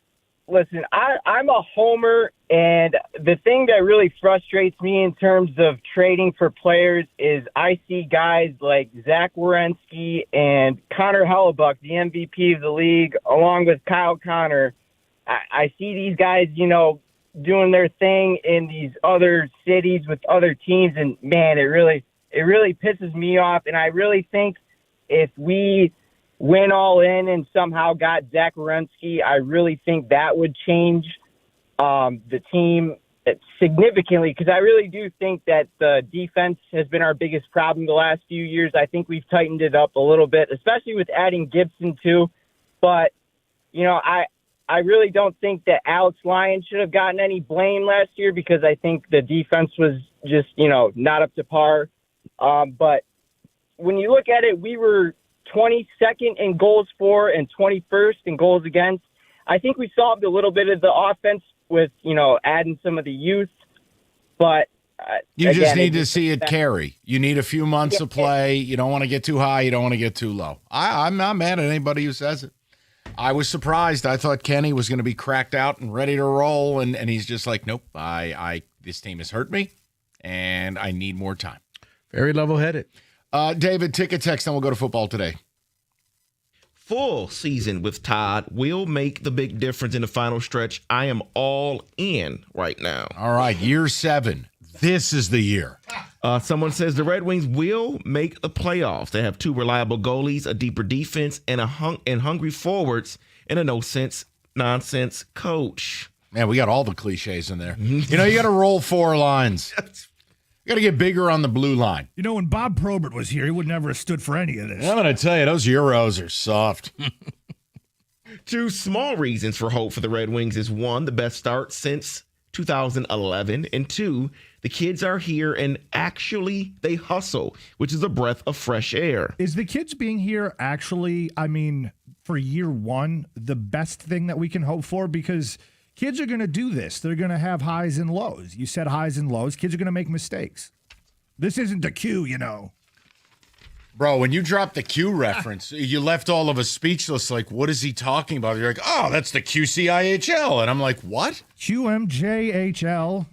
listen, I'm a homer, and the thing that really frustrates me in terms of trading for players is I see guys like Zach Werenski and Connor Hellebuck, the MVP of the league, along with Kyle Connor. I see these guys, doing their thing in these other cities with other teams, and man, it really pisses me off. And I really think if we went all in and somehow got Zach Werenski, I really think that would change the team significantly, because I really do think that the defense has been our biggest problem the last few years. I think we've tightened it up a little bit, especially with adding Gibson too. But, I really don't think that Alex Lyon should have gotten any blame last year, because I think the defense was just, not up to par. But when you look at it, we were 22nd in goals for and 21st in goals against. I think we solved a little bit of the offense with, adding some of the youth. But You just need to see it carry. You need a few months of play. You don't want to get too high. You don't want to get too low. I'm not mad at anybody who says it. I was surprised. I thought Kenny was going to be cracked out and ready to roll, and he's just like, nope, this team has hurt me, and I need more time. Very level-headed. David, ticket text, and we'll go to football today. Full season with Todd will make the big difference in the final stretch. I am all in right now. All right, year 7. This is the year. Someone says the Red Wings will make the playoffs. They have 2 reliable goalies, a deeper defense, and hungry forwards, and a nonsense coach. Man, we got all the cliches in there. You got to roll 4 lines. You got to get bigger on the blue line. When Bob Probert was here, he would never have stood for any of this. I'm going to tell you, those Euros are soft. 2 small reasons for hope for the Red Wings is 1, the best start since 2011, and 2, the kids are here and actually they hustle, which is a breath of fresh air. Is the kids being here actually, for year 1, the best thing that we can hope for? Because, Kids are going to do this. They're going to have highs and lows. You said highs and lows. Kids are going to make mistakes. This isn't the Q, you know. Bro, when you dropped the Q reference, you left all of us speechless. Like, what is he talking about? You're like, oh, that's the QCIHL. And I'm like, what? QMJHL.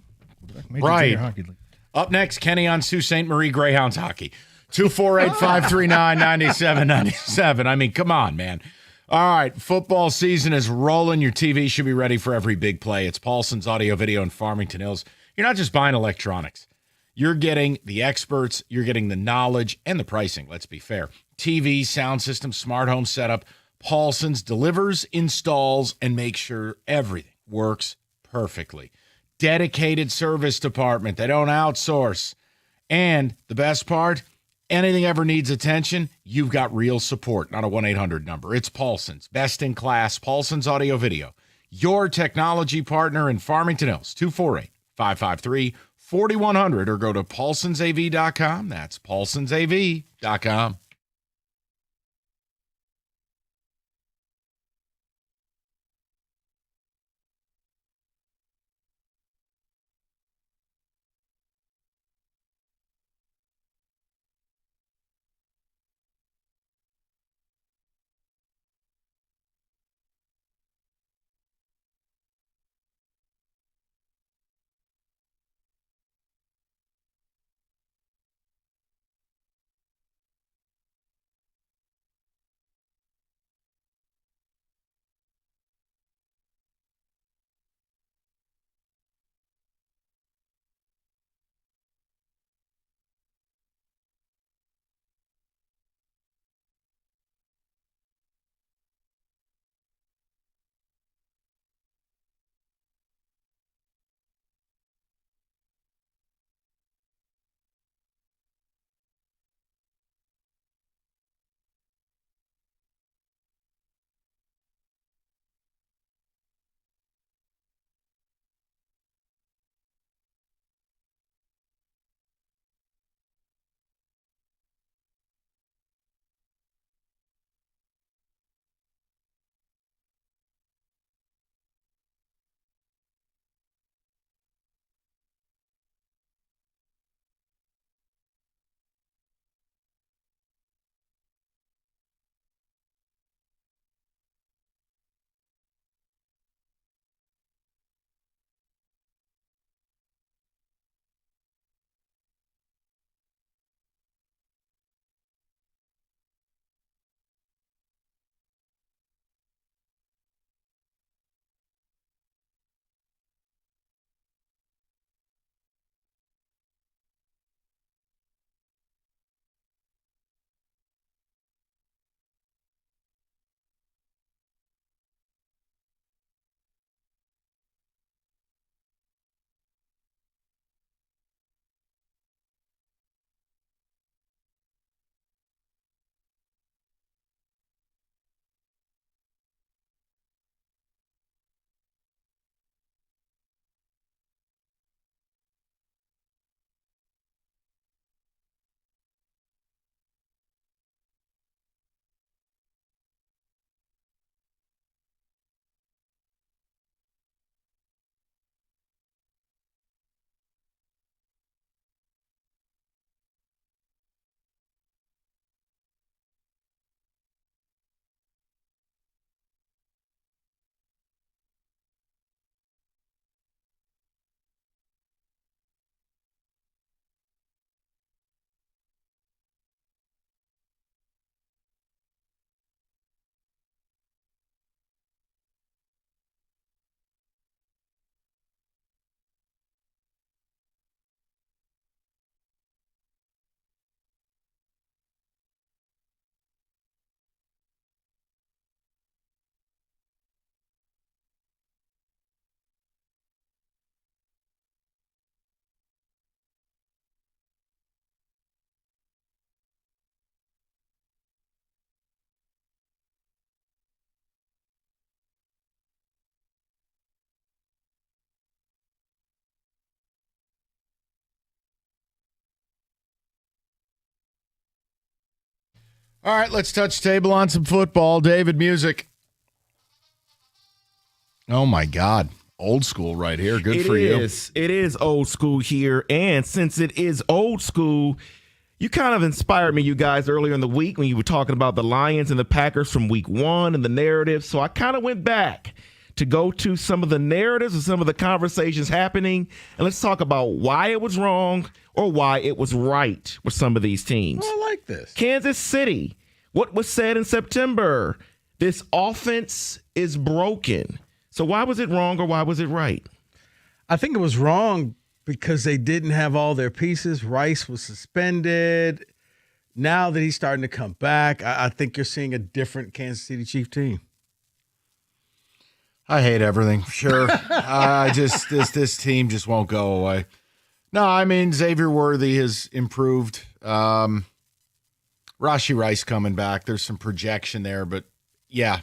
Right. Up next, Kenny on Sault Ste. Marie Greyhounds hockey. 248-539-9797. I mean, come on, man. All right, football season is rolling. Your TV should be ready for every big play. It's Paulson's Audio Video in Farmington Hills. You're not just buying electronics. You're getting the experts, you're getting the knowledge, and the pricing, let's be fair. TV, sound system, smart home setup. Paulson's delivers, installs, and makes sure everything works perfectly. Dedicated service department. They don't outsource. And the best part, anything ever needs attention, you've got real support, not a 1-800 number. It's Paulson's, best in class, Paulson's Audio Video. Your technology partner in Farmington Hills, 248-553-4100, or go to paulsonsav.com. That's paulsonsav.com. All right, let's touch table on some football. David Music. Oh, my God. old school right here. Good for you. It is old school here. And since it is old school, you kind of inspired me, you guys, earlier in the week when you were talking about the Lions and the Packers from week 1 and the narrative. So I kind of went back to go to some of the narratives and some of the conversations happening. And let's talk about why it was wrong or why it was right with some of these teams. I like this. Kansas City, what was said in September? This offense is broken. So why was it wrong or why was it right? I think it was wrong because they didn't have all their pieces. Rice was suspended. Now that he's starting to come back, I think you're seeing a different Kansas City Chief team. I hate everything. Sure. This team just won't go away. No, I mean, Xavier Worthy has improved. Rashee Rice coming back. There's some projection there, but yeah,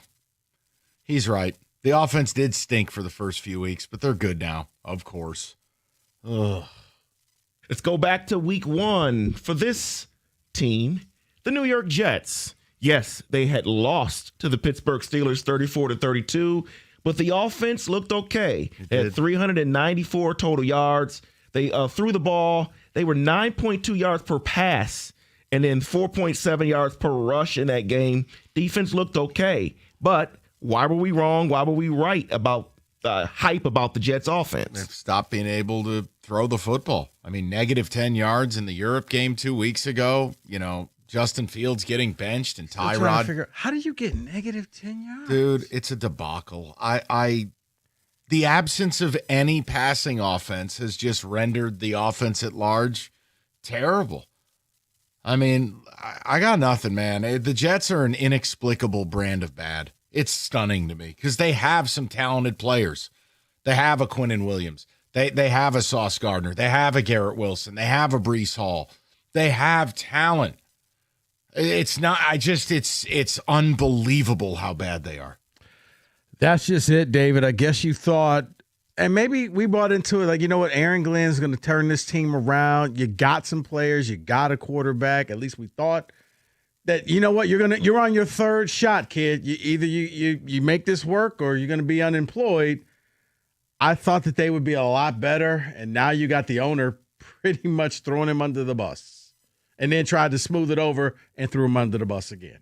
he's right. The offense did stink for the first few weeks, but they're good now, of course. Ugh. Let's go back to week 1 for this team, the New York Jets. Yes, they had lost to the Pittsburgh Steelers 34-32, but the offense looked okay. They had 394 total yards. They threw the ball. They were 9.2 yards per pass and then 4.7 yards per rush in that game. Defense looked okay. But why were we wrong? Why were we right about hype about the Jets offense? They've stopped being able to throw the football. I mean, negative 10 yards in the Europe game 2 weeks ago. You know, Justin Fields getting benched and Tyrod. How do you get negative 10 yards? Dude, it's a debacle. The absence of any passing offense has just rendered the offense at large terrible. I mean, I got nothing, man. The Jets are an inexplicable brand of bad. It's stunning to me because they have some talented players. They have a Quinnen Williams. They have a Sauce Gardner. They have a Garrett Wilson. They have a Breece Hall. They have talent. It's not, it's unbelievable how bad they are. That's just it, David. I guess you thought, and maybe we bought into it, like, you know what, Aaron Glenn's going to turn this team around. You got some players. You got a quarterback. At least we thought that, you know what, you're on your third shot, kid. You make this work or you're going to be unemployed. I thought that they would be a lot better, and now you got the owner pretty much throwing him under the bus and then tried to smooth it over and threw him under the bus again.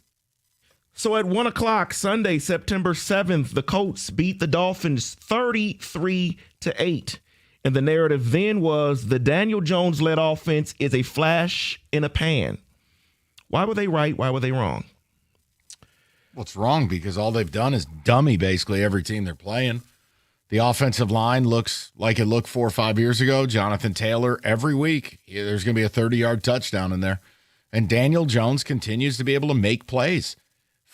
So at 1 o'clock Sunday, September 7th, the Colts beat the Dolphins 33-8. And the narrative then was the Daniel Jones-led offense is a flash in a pan. Why were they right? Why were they wrong? Well, it's wrong because all they've done is dummy basically every team they're playing. The offensive line looks like it looked 4 or 5 years ago. Jonathan Taylor, every week, there's going to be a 30-yard touchdown in there. And Daniel Jones continues to be able to make plays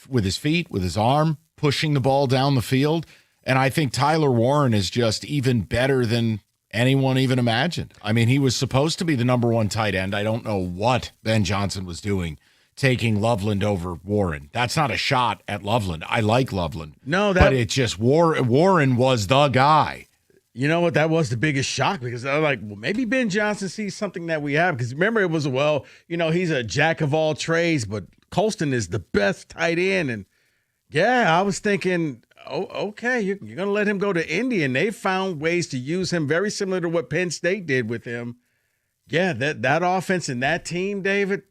with his feet, with his arm, pushing the ball down the field. And I think Tyler Warren is just even better than anyone even imagined. I mean, he was supposed to be the number 1 tight end. I don't know what Ben Johnson was doing, taking Loveland over Warren. That's not a shot at Loveland. I like Loveland. No, but it's just Warren was the guy. You know what? That was the biggest shock because I was like, well, maybe Ben Johnson sees something that we have. Because remember, it was, well, you know, he's a jack of all trades, but Colston is the best tight end. And yeah, I was thinking, oh, okay, you're going to let him go to Indy. And they found ways to use him very similar to what Penn State did with him. Yeah, that offense and that team, David,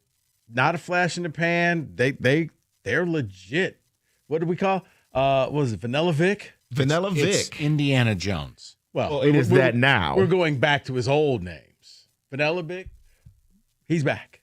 not a flash in the pan. They're legit. What do we call? What was it, Vanilla Vic? Vanilla Vic. It's Indiana Jones. Well, it is that now. We're going back to his old names. Vanilla Vic, he's back.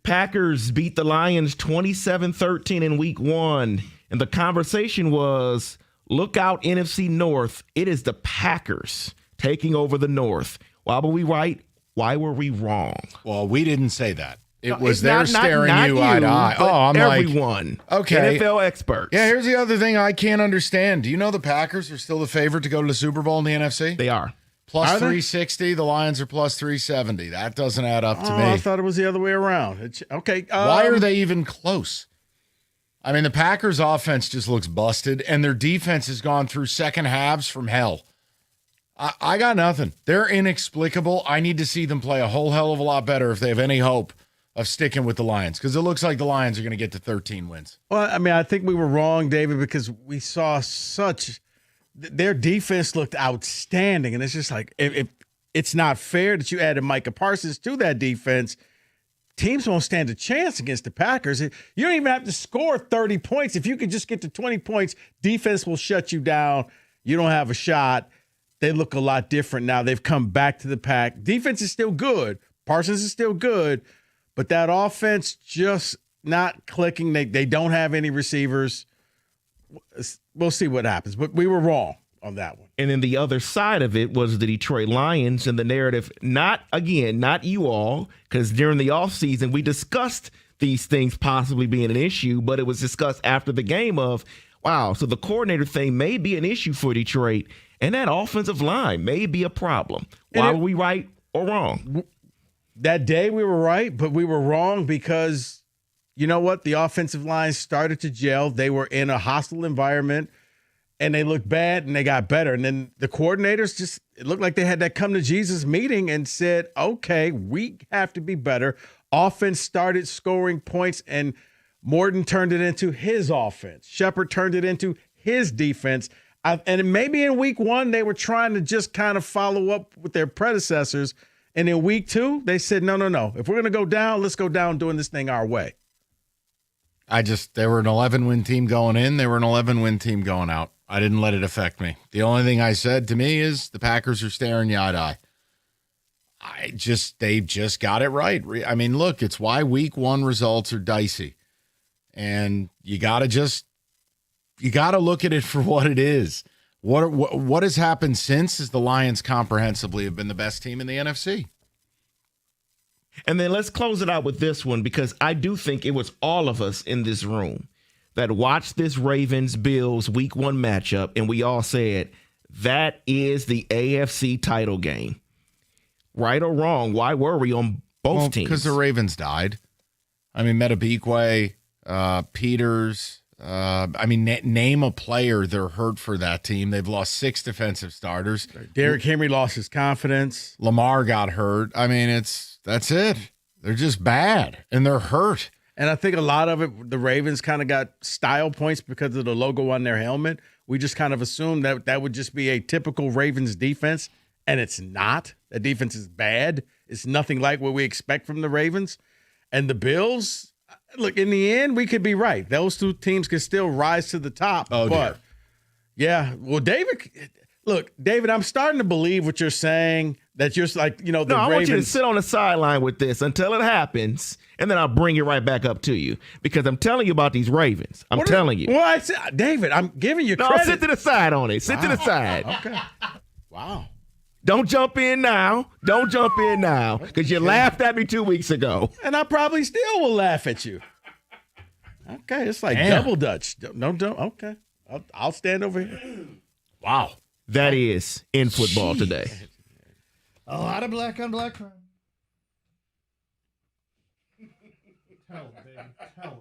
Packers beat the Lions 27-13 in week 1. And the conversation was, look out, NFC North. It is the Packers taking over the North. Why were we right? Why were we wrong? Well, we didn't say that. It was they're staring you eye to eye. Oh, I'm everyone. Like, okay. NFL experts. Yeah, here's the other thing I can't understand. Do you know the Packers are still the favorite to go to the Super Bowl in the NFC? They are. Plus 360. The Lions are plus 370. That doesn't add up to me. I thought it was the other way around. Okay. Why are they even close? I mean, the Packers' offense just looks busted, and their defense has gone through second halves from hell. I got nothing. They're inexplicable. I need to see them play a whole hell of a lot better if they have any hope of sticking with the Lions, because it looks like the Lions are going to get to 13 wins. Well, I mean, I think we were wrong, David, because we saw such their defense looked outstanding. And it's just like, if it's not fair that you added Micah Parsons to that defense, teams won't stand a chance against the Packers. You don't even have to score 30 points. If you could just get to 20 points, defense will shut you down. You don't have a shot. They look a lot different now. They've come back to the pack. Defense is still good. Parsons is still good. But that offense just not clicking. They don't have any receivers. We'll see what happens. But we were wrong on that one. And then the other side of it was the Detroit Lions and the narrative, not you all, because during the offseason we discussed these things possibly being an issue, but it was discussed after the game of, wow, so the coordinator thing may be an issue for Detroit, and that offensive line may be a problem. Why were we right or wrong? That day we were right, but we were wrong because, you know what? The offensive line started to gel. They were in a hostile environment, and they looked bad, and they got better. And then the coordinators it looked like they had that come-to-Jesus meeting and said, okay, we have to be better. Offense started scoring points, and Morton turned it into his offense. Shepard turned it into his defense. And maybe in week one, they were trying to just kind of follow up with their predecessors. And in week two, they said, no. If we're going to go down, let's go down doing this thing our way. They were an 11-win team going in. They were an 11-win team going out. I didn't let it affect me. The only thing I said to me is the Packers are staring you eye to eye. They just got it right. I mean, look, it's why week one results are dicey. And you got to look at it for what it is. What has happened since is the Lions comprehensively have been the best team in the NFC. And then let's close it out with this one, because I do think it was all of us in this room that watched this Ravens-Bills week one matchup, and we all said, that is the AFC title game. Right or wrong, why were we on both teams? Because the Ravens died. I mean, Metabikwe, Peters. Name a player they're hurt for that team. They've lost 6 defensive starters. Derrick Henry lost his confidence. Lamar got hurt. I mean, that's it. They're just bad, and they're hurt. And I think a lot of it, the Ravens kind of got style points because of the logo on their helmet. We just kind of assumed that would just be a typical Ravens defense, and it's not. The defense is bad. It's nothing like what we expect from the Ravens. And the Bills, look, in the end, we could be right. Those two teams could still rise to the top. Oh, but yeah, well, David, I'm starting to believe what you're saying, that you're like, the Ravens. I want you to sit on the sideline with this until it happens, and then I'll bring it right back up to you, because I'm telling you about these Ravens. I'm telling you. Well, David, I'm giving you credit. No, sit to the side on it. Sit to the side. Okay. Wow. Don't jump in now. Because you laughed at me 2 weeks ago. And I probably still will laugh at you. Okay, it's like double Dutch. Don't. Okay, I'll stand over here. Wow. That is in football today. A lot of black on black crime. Tell him, baby. Tell him.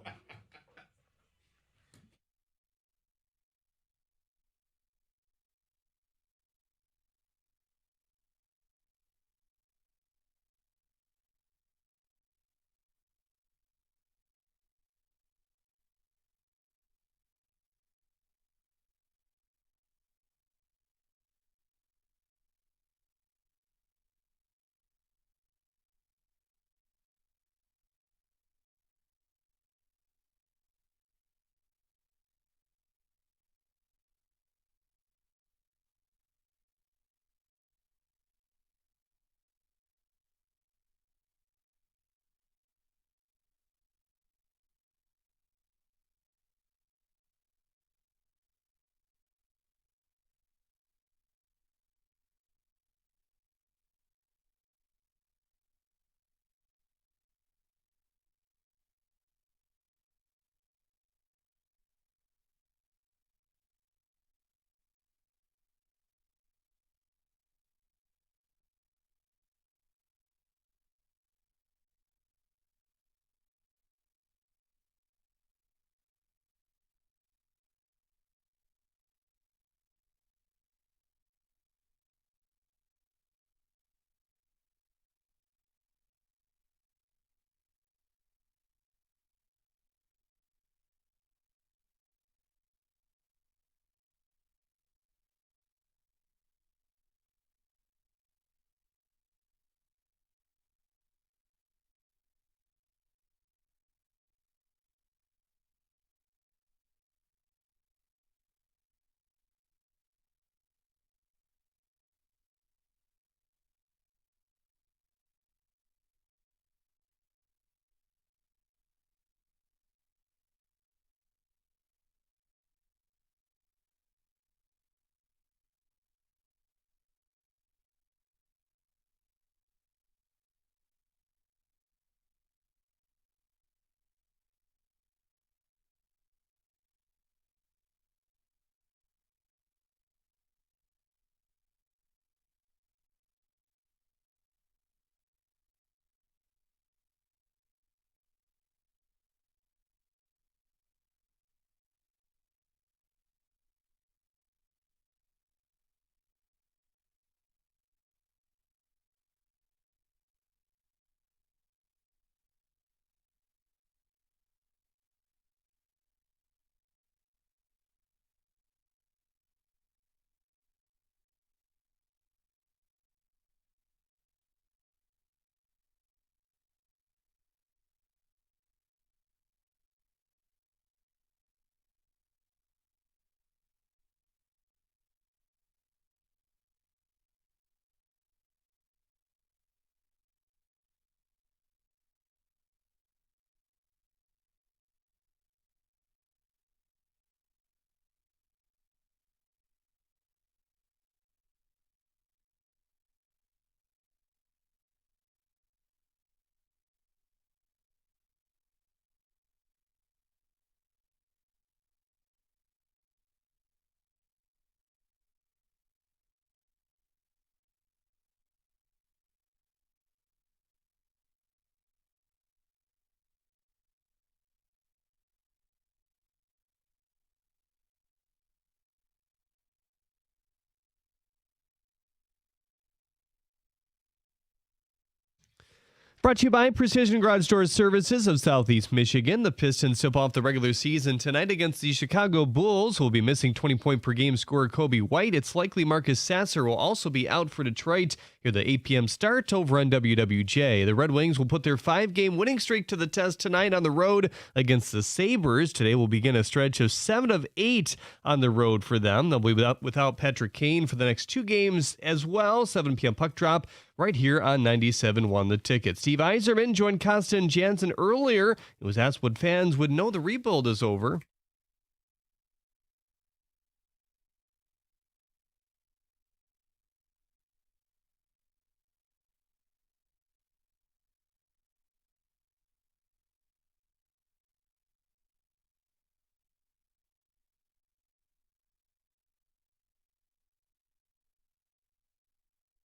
Brought to you by Precision Garage Door Services of Southeast Michigan. The Pistons tip off the regular season tonight against the Chicago Bulls, who will be missing 20-point-per-game scorer Kobe White. It's likely Marcus Sasser will also be out for Detroit. Hear the 8 p.m. start over on WWJ. The Red Wings will put their 5-game winning streak to the test tonight on the road against the Sabres. Today will begin a stretch of 7 of 8 on the road for them. They'll be without Patrick Kane for the next 2 games as well. 7 p.m. puck drop right here on 97.1 The Ticket. Steve Yzerman joined Constant Jansen earlier. He was asked what fans would know the rebuild is over.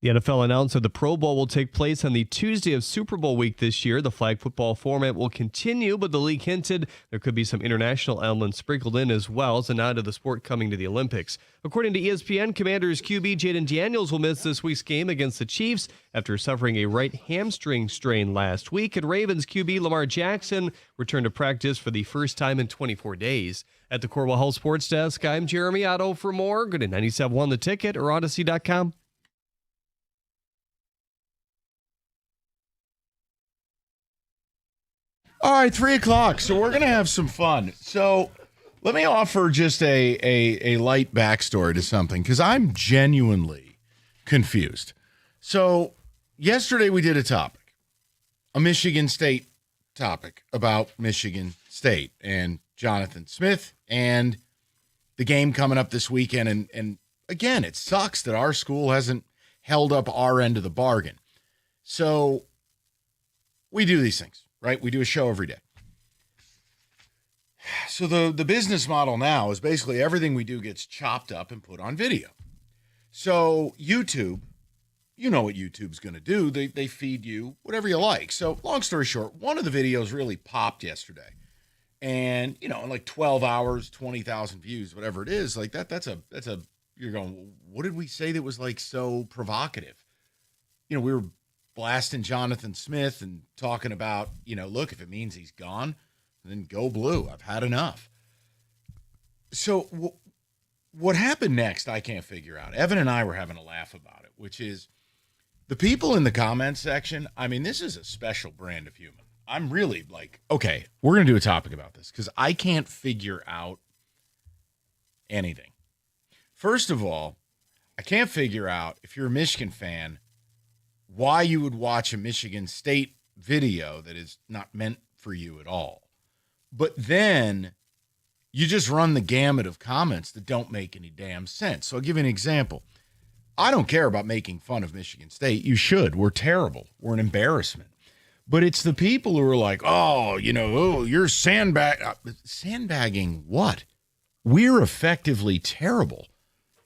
The NFL announced that the Pro Bowl will take place on the Tuesday of Super Bowl week this year. The flag football format will continue, but the league hinted there could be some international elements sprinkled in as well as a nod to the sport coming to the Olympics. According to ESPN, Commanders QB Jaden Daniels will miss this week's game against the Chiefs after suffering a right hamstring strain last week. And Ravens QB Lamar Jackson returned to practice for the first time in 24 days. At the Corwell Health Sports Desk, I'm Jeremy Otto. For more, go to 97.1 The Ticket or Odyssey.com. All right, 3 o'clock. So we're going to have some fun. So let me offer just a light backstory to something because I'm genuinely confused. So yesterday we did a topic, a Michigan State topic about Michigan State and Jonathan Smith and the game coming up this weekend. And again, it sucks that our school hasn't held up our end of the bargain. So we do these things. Right? We do a show every day. So the business model now is basically everything we do gets chopped up and put on video. So YouTube, you know what YouTube's going to do. They feed you whatever you like. So long story short, one of the videos really popped yesterday. And, in like 12 hours, 20,000 views, whatever it is, like that's a you're going, what did we say that was like so provocative? We were blasting Jonathan Smith and talking about, look, if it means he's gone, then go blue. I've had enough. So what happened next, I can't figure out. Evan and I were having a laugh about it, which is the people in the comments section. I mean, this is a special brand of human. I'm really like, okay, we're going to do a topic about this because I can't figure out anything. First of all, I can't figure out, if you're a Michigan fan, why you would watch a Michigan State video that is not meant for you at all. But then you just run the gamut of comments that don't make any damn sense. So I'll give you an example. I don't care about making fun of Michigan State. You should. We're terrible. We're an embarrassment. But it's the people who are like, you're sandbagging what? We're effectively terrible.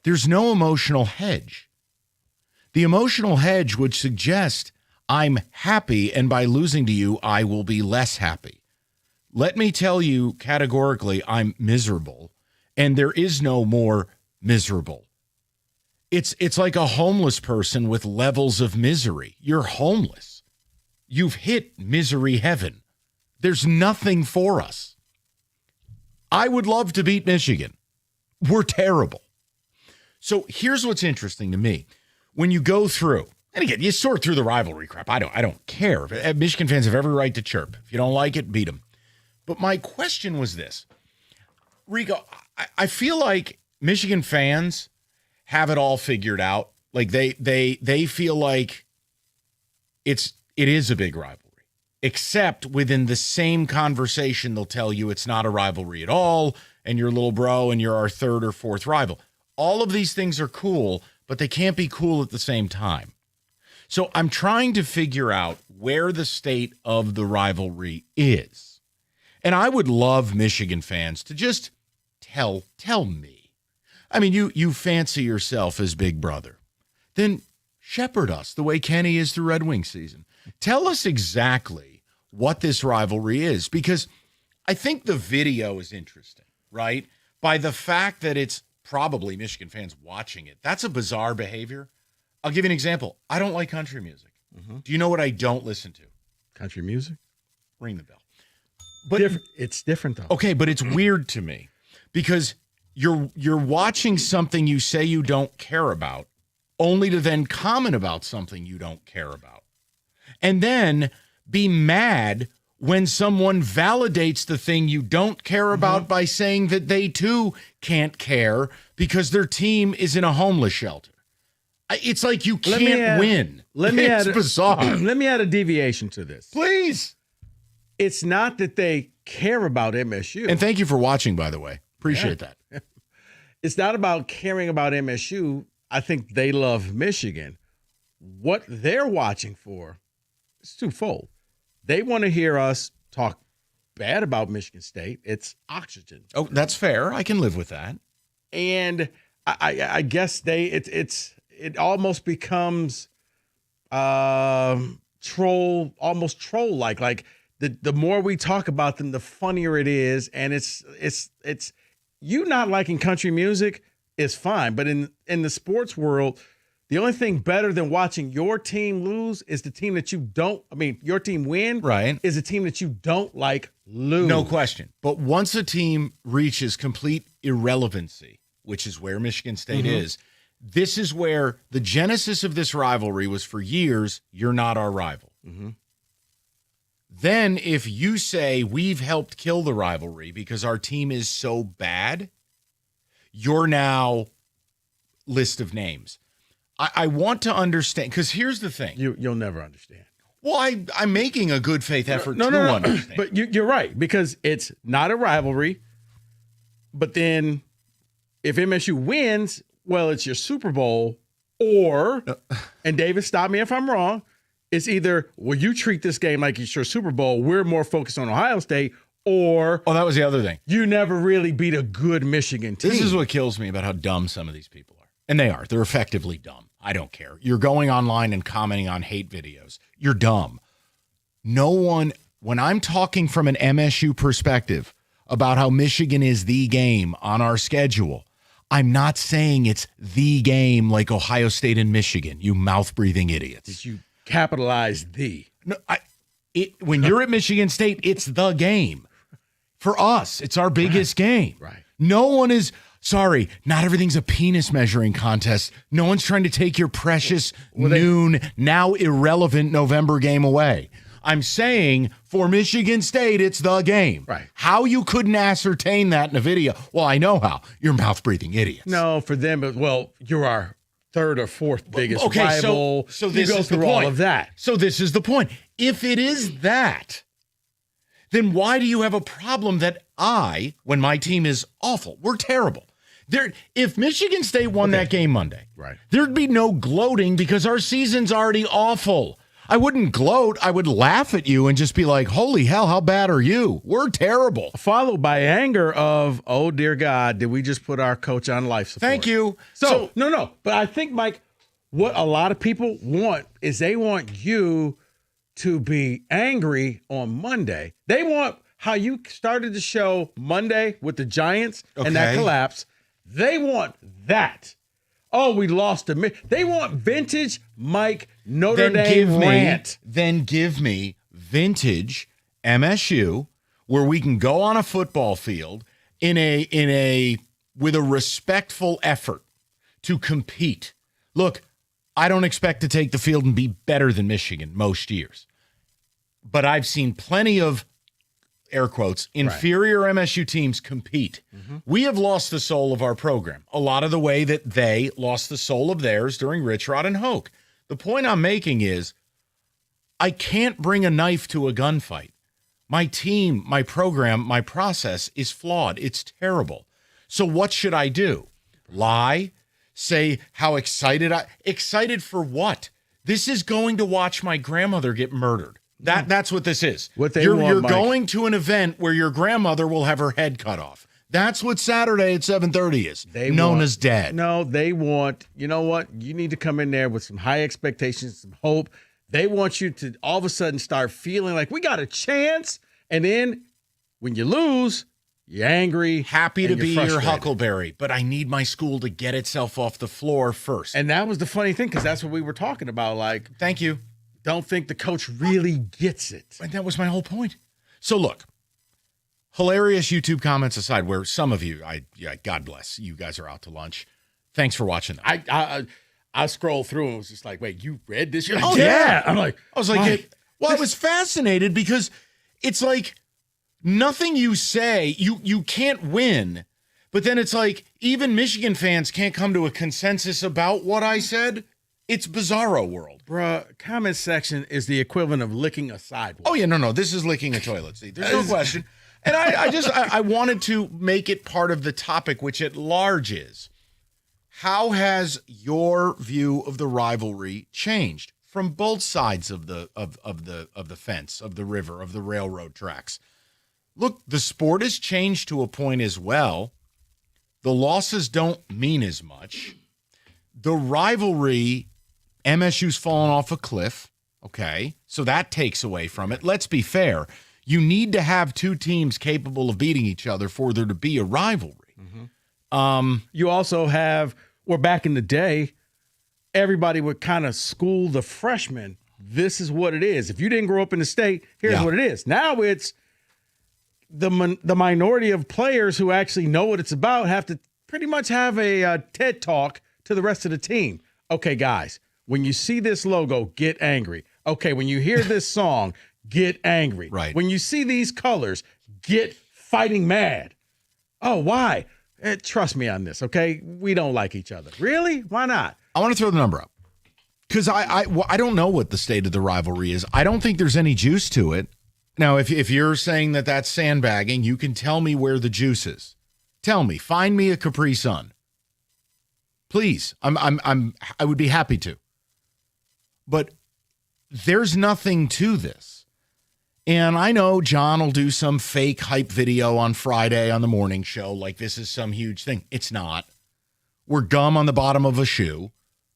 There's no emotional hedge. The emotional hedge would suggest I'm happy, and by losing to you, I will be less happy. Let me tell you categorically, I'm miserable, and there is no more miserable. It's like a homeless person with levels of misery. You're homeless. You've hit misery heaven. There's nothing for us. I would love to beat Michigan. We're terrible. So here's what's interesting to me. When you go through, and again, you sort through the rivalry crap. I don't care. Michigan fans have every right to chirp. If you don't like it, beat them. But my question was this. Rico, I feel like Michigan fans have it all figured out. Like they feel like it is a big rivalry. Except within the same conversation, they'll tell you it's not a rivalry at all, and you're little bro, and you're our third or fourth rival. All of these things are cool, but they can't be cool at the same time. So I'm trying to figure out where the state of the rivalry is. And I would love Michigan fans to just tell me. I mean, you fancy yourself as Big Brother. Then shepherd us the way Kenny is through Red Wing season. Tell us exactly what this rivalry is, because I think the video is interesting, right? By the fact that it's probably Michigan fans watching it. That's a bizarre behavior. I'll give you an example. I don't like country music. Mm-hmm. Do you know what I don't listen to? Country music? Ring the bell. But it's different though. Okay, but it's weird to me because you're watching something you say you don't care about, only to then comment about something you don't care about. And then be mad when someone validates the thing you don't care about by saying that they too can't care because their team is in a homeless shelter. It's like you can't win. It's bizarre. Let me add a deviation to this. Please. It's not that they care about MSU. And thank you for watching, by the way. Appreciate that. It's not about caring about MSU. I think they love Michigan. What they're watching for is twofold. They want to hear us talk bad about Michigan State. It's oxygen. Oh, that's fair. I can live with that. And I guess it almost becomes almost troll-like. Like the more we talk about them, the funnier it is. And it's you not liking country music is fine. But in the sports world, the only thing better than watching your team lose is the team that your team win. Right. Is a team that you don't like lose. No question. But once a team reaches complete irrelevancy, which is where Michigan State is, this is where the genesis of this rivalry was for years, you're not our rival. Then if you say we've helped kill the rivalry because our team is so bad, you're now list of names. I want to understand, because here's the thing. You'll never understand. Well, I'm making a good faith effort to understand. But you're right, because it's not a rivalry. But then if MSU wins, well, it's your Super Bowl, or, and David, stop me if I'm wrong, it's either, well, you treat this game like it's your Super Bowl, we're more focused on Ohio State, or... Oh, that was the other thing. You never really beat a good Michigan team. This is what kills me about how dumb some of these people are. And they are. They're effectively dumb. I don't care. You're going online and commenting on hate videos. You're dumb. No one, when I'm talking from an MSU perspective about how Michigan is the game on our schedule, I'm not saying it's the game like Ohio State and Michigan, you mouth-breathing idiots. Did you capitalize the? No, when you're at Michigan State, it's the game. For us, it's our biggest game. Right. No one is... Sorry, not everything's a penis measuring contest. No one's trying to take your precious now irrelevant November game away. I'm saying for Michigan State, it's the game. Right. How you couldn't ascertain that in a video? Well, I know how. You're mouth-breathing idiots. No, for them, you're our third or fourth biggest okay, rival. So this you go is through the point. all of that. So this is the point. If it is that, then why do you have a problem that when my team is awful, we're terrible. If Michigan State won that game Monday, right, there'd be no gloating because our season's already awful. I wouldn't gloat. I would laugh at you and just be like, holy hell, how bad are you? We're terrible. Followed by anger of, oh, dear God, did we just put our coach on life support? Thank you. So no. But I think, Mike, what a lot of people want is they want you to be angry on Monday. They want how you started the show Monday with the Giants and that collapse. They want that. Oh, we lost they want vintage Mike Notre Dame rant. Then give me vintage MSU where we can go on a football field with a respectful effort to compete. Look, I don't expect to take the field and be better than Michigan most years. But I've seen plenty of air quotes, inferior MSU teams compete. We have lost the soul of our program, a lot of the way that they lost the soul of theirs during Rich Rod and Hoke. The point I'm making is I can't bring a knife to a gunfight. My team, my program, my process is flawed. It's terrible. So what should I do? Lie? Say how excited for what? This is going to watch my grandmother get murdered. That's what this is. You're going to an event where your grandmother will have her head cut off. That's what Saturday at 7:30 is. Known as dead. No, they want, you know what? You need to come in there with some high expectations, some hope. They want you to all of a sudden start feeling like we got a chance. And then when you lose, you're angry. Happy to be your Huckleberry, but I need my school to get itself off the floor first. And that was the funny thing, because that's what we were talking about. Like, thank you. don't think the coach really gets it. And that was my whole point. So look, hilarious YouTube comments aside, where some of you, God bless, you guys are out to lunch. Thanks for watching. I scrolled through and was just like, wait, you read this? You're Oh, like, yeah. I was like, I was fascinated because it's like nothing you say, you can't win. But then it's like even Michigan fans can't come to a consensus about what I said. It's bizarro world. Bruh, comment section is the equivalent of licking a sidewalk. Oh, yeah, no. This is licking a toilet seat. There's no question. And I wanted to make it part of the topic, which at large is, how has your view of the rivalry changed from both sides of the fence, of the river, of the railroad tracks? Look, the sport has changed to a point as well. The losses don't mean as much. The rivalry, MSU's fallen off a cliff, okay? So that takes away from it. Let's be fair. You need to have two teams capable of beating each other for there to be a rivalry. You also have, where back in the day, everybody would kind of school the freshmen. This is what it is. If you didn't grow up in the state, here's what it is. Now it's the minority of players who actually know what it's about have to pretty much have a TED talk to the rest of the team. Okay, guys, when you see this logo, get angry. Okay, when you hear this song, get angry. Right. When you see these colors, get fighting mad. Oh, why? Trust me on this, okay? We don't like each other. Really? Why not? I want to throw the number up because I don't know what the state of the rivalry is. I don't think there's any juice to it. Now, if you're saying that that's sandbagging, you can tell me where the juice is. Tell me. Find me a Capri Sun. Please. I would be happy to. But there's nothing to this. And I know John will do some fake hype video on Friday on the morning show like this is some huge thing. It's not. We're gum on the bottom of a shoe.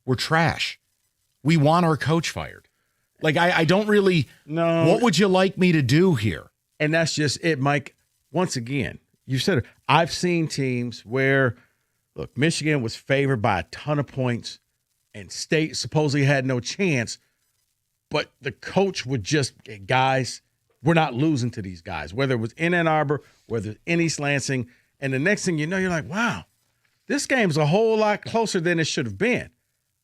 We're trash. We want our coach fired. Like, I don't really know. What would you like me to do here? And that's just it, Mike. Once again, you said it. I've seen teams where, look, Michigan was favored by a ton of points and State supposedly had no chance, but the coach would just, guys, we're not losing to these guys, whether it was in Ann Arbor, whether it's in East Lansing. And the next thing you know, you're like, wow, this game's a whole lot closer than it should have been.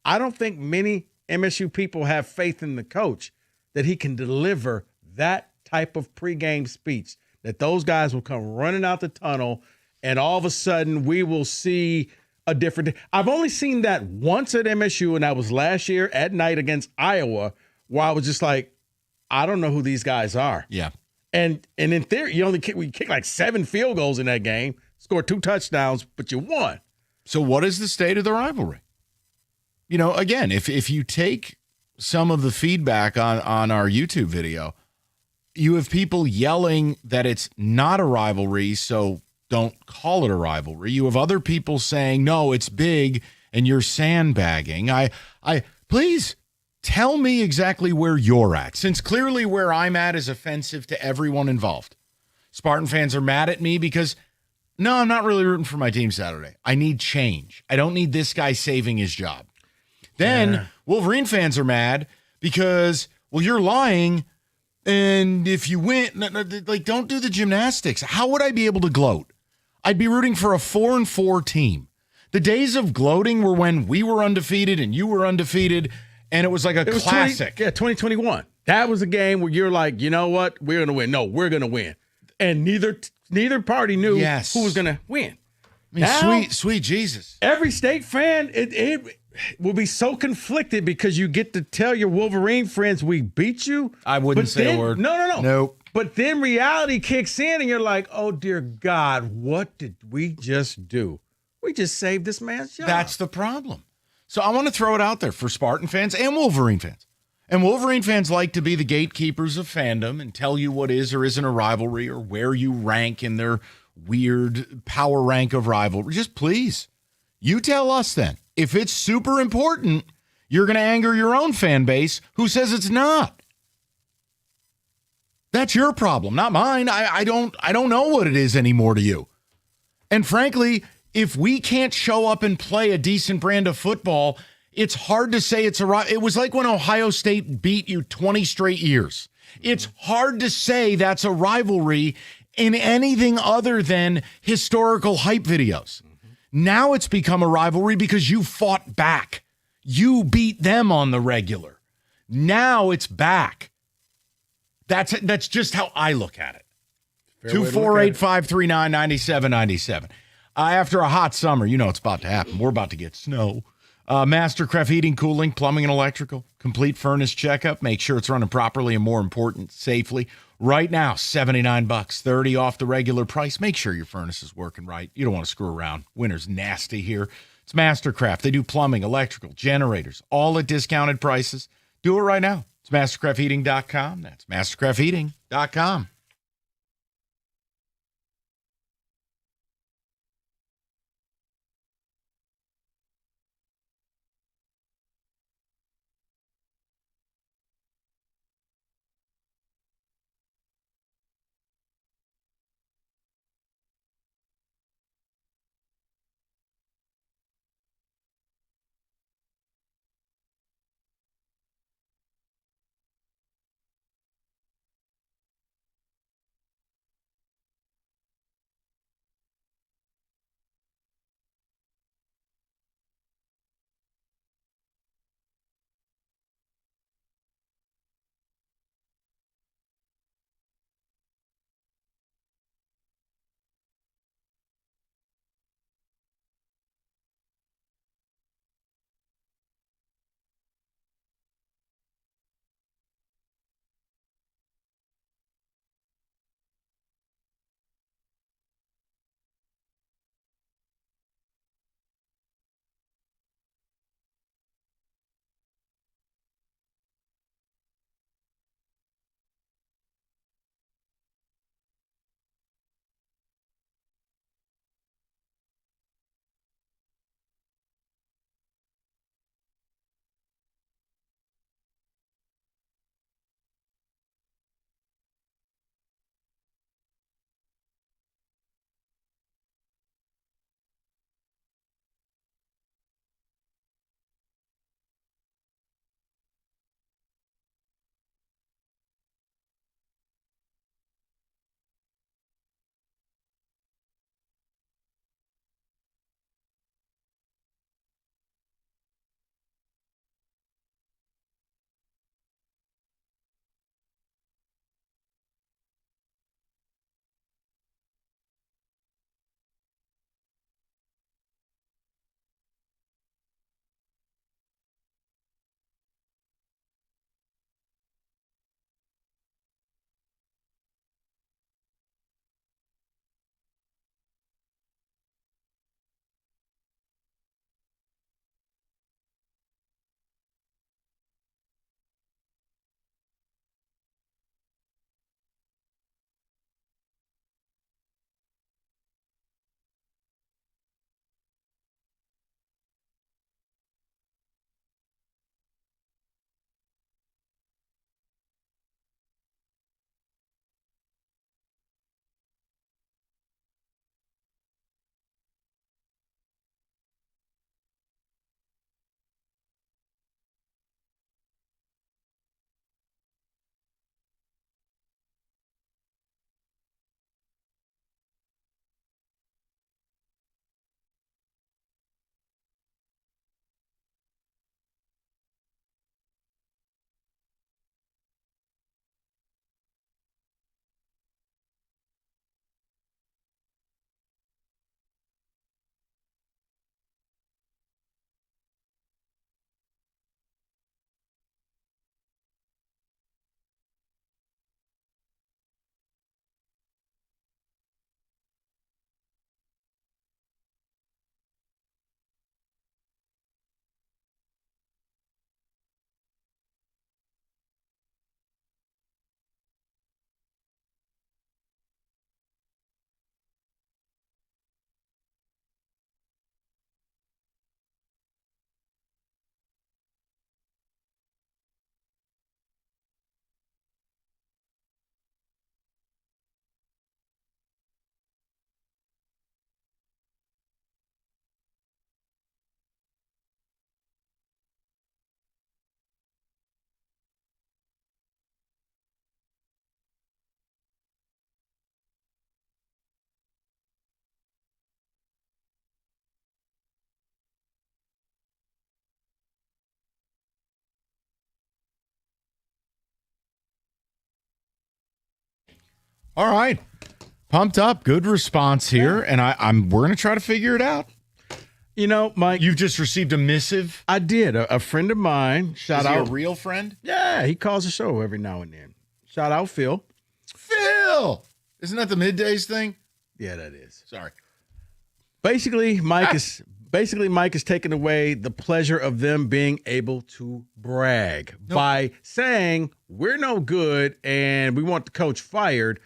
I don't think many MSU people have faith in the coach that he can deliver that type of pregame speech, that those guys will come running out the tunnel and all of a sudden we will see a different. I've only seen that once at MSU, and that was last year at night against Iowa, where I was just like, I don't know who these guys are. Yeah. And in theory, we kicked like 7 field goals in that game, scored 2 touchdowns, but you won. So what is the state of the rivalry? You know, again, if you take some of the feedback on our YouTube video, you have people yelling that it's not a rivalry, so don't call it a rivalry. You have other people saying, no, it's big, and you're sandbagging. Please tell me exactly where you're at, since clearly where I'm at is offensive to everyone involved. Spartan fans are mad at me because, no, I'm not really rooting for my team Saturday. I need change. I don't need this guy saving his job. Then Wolverine fans are mad because, well, you're lying, and if you win, like, don't do the gymnastics. How would I be able to gloat? I'd be rooting for a 4-4 team. The days of gloating were when we were undefeated and you were undefeated, and it was like a classic. 2021. That was a game where you're like, you know what? We're going to win. No, we're going to win. And neither party knew who was going to win. I mean, now, sweet Jesus. Every State fan, it will be so conflicted because you get to tell your Wolverine friends we beat you. I wouldn't say a word. No. Nope. But then reality kicks in and you're like, oh, dear God, what did we just do? We just saved this man's job. That's the problem. So I want to throw it out there for Spartan fans and Wolverine fans. And Wolverine fans like to be the gatekeepers of fandom and tell you what is or isn't a rivalry or where you rank in their weird power rank of rivalry. Just please, you tell us then. If it's super important, you're going to anger your own fan base who says it's not. That's your problem, not mine. I don't know what it is anymore to you. And frankly, if we can't show up and play a decent brand of football, It's hard to say it's a. It was like when Ohio State beat you 20 straight years. It's hard to say that's a rivalry in anything other than historical hype videos. Now it's become a rivalry because you fought back. You beat them on the regular. Now it's back. That's just how I look at it. 248-539-9797. After a hot summer, you know it's about to happen. We're about to get snow. Mastercraft Heating, Cooling, Plumbing, and Electrical. Complete furnace checkup. Make sure it's running properly and, more important, safely. Right now, $79, $30 off the regular price. Make sure your furnace is working right. You don't want to screw around. Winter's nasty here. It's Mastercraft. They do plumbing, electrical, generators, all at discounted prices. Do it right now. It's mastercraftheating.com. That's mastercraftheating.com. All right. Pumped up. Good response here. And we're going to try to figure it out. You know, Mike. You've just received a missive? I did. A friend of mine. Shout out. Is he a real friend? Yeah, he calls the show every now and then. Shout out, Phil. Phil! Isn't that the middays thing? Yeah, that is. Sorry. Basically, Mike is taking away the pleasure of them being able to brag by saying we're no good and we want the coach fired.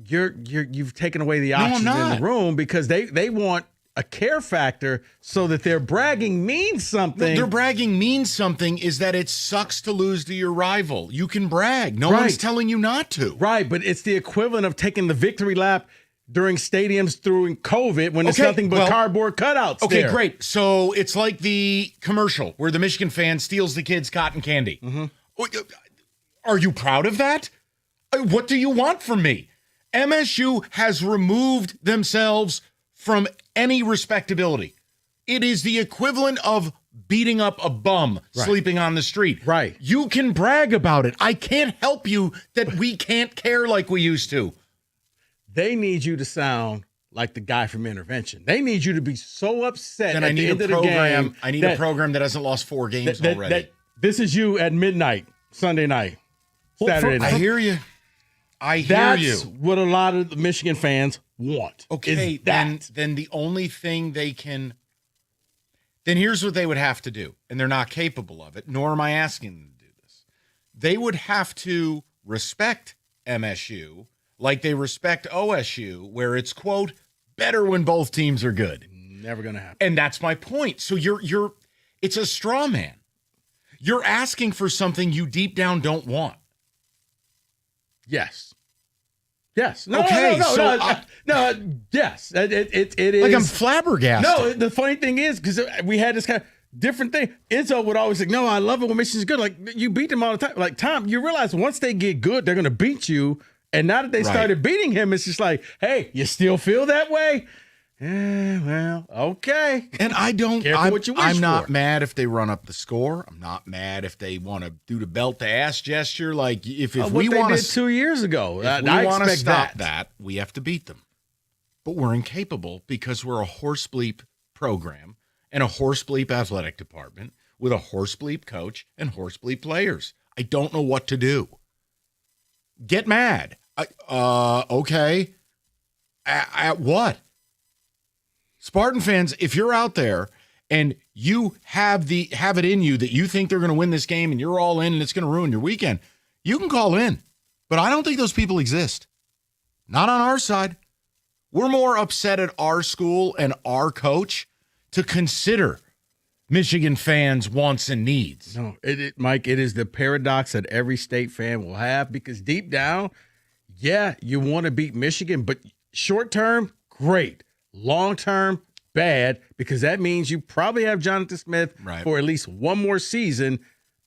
You've taken away the oxygen in the room because they want a care factor so that their bragging means something. Their bragging means something is that it sucks to lose to your rival. You can brag. No one's telling you not to. Right, but it's the equivalent of taking the victory lap during stadiums during COVID when it's nothing but cardboard cutouts. Okay, great. So it's like the commercial where the Michigan fan steals the kids' cotton candy. Mm-hmm. Are you proud of that? What do you want from me? MSU has removed themselves from any respectability. It is the equivalent of beating up a bum sleeping on the street. Right. You can brag about it. I can't help you that we can't care like we used to. They need you to sound like the guy from Intervention. They need you to be so upset then at I need the end a of the program. game. I need a program that hasn't lost 4 games already. This is you at midnight, Sunday night, Saturday night. I hear you. That's what a lot of the Michigan fans want. Okay, then the only thing they can... Then here's what they would have to do, and they're not capable of it, nor am I asking them to do this. They would have to respect MSU like they respect OSU, where it's, quote, better when both teams are good. Never going to happen. And that's my point. So it's a straw man. You're asking for something you deep down don't want. Yes. Yes. No, okay. Yes. It is. Like I'm flabbergasted. No, the funny thing is, because we had this kind of different thing. Izzo would always say, no, I love it when Michigan's good. Like, you beat them all the time. Like, Tom, you realize once they get good, they're going to beat you. And now that they started beating him, it's just like, hey, you still feel that way? Yeah, well, okay. And I don't. I'm not mad if they run up the score. I'm not mad if they want to do the belt to ass gesture. Like if we want to 2 years ago, if we want to stop that, we have to beat them. But we're incapable because we're a horse bleep program and a horse bleep athletic department with a horse bleep coach and horse bleep players. I don't know what to do. Get mad. Okay. At what? Spartan fans, if you're out there and you have it in you that you think they're going to win this game and you're all in and it's going to ruin your weekend, you can call in. But I don't think those people exist. Not on our side. We're more upset at our school and our coach to consider Michigan fans' wants and needs. No, Mike, it is the paradox that every state fan will have because deep down, yeah, you want to beat Michigan, but short term, great. Long term, bad, because that means you probably have Jonathan Smith for at least one more season.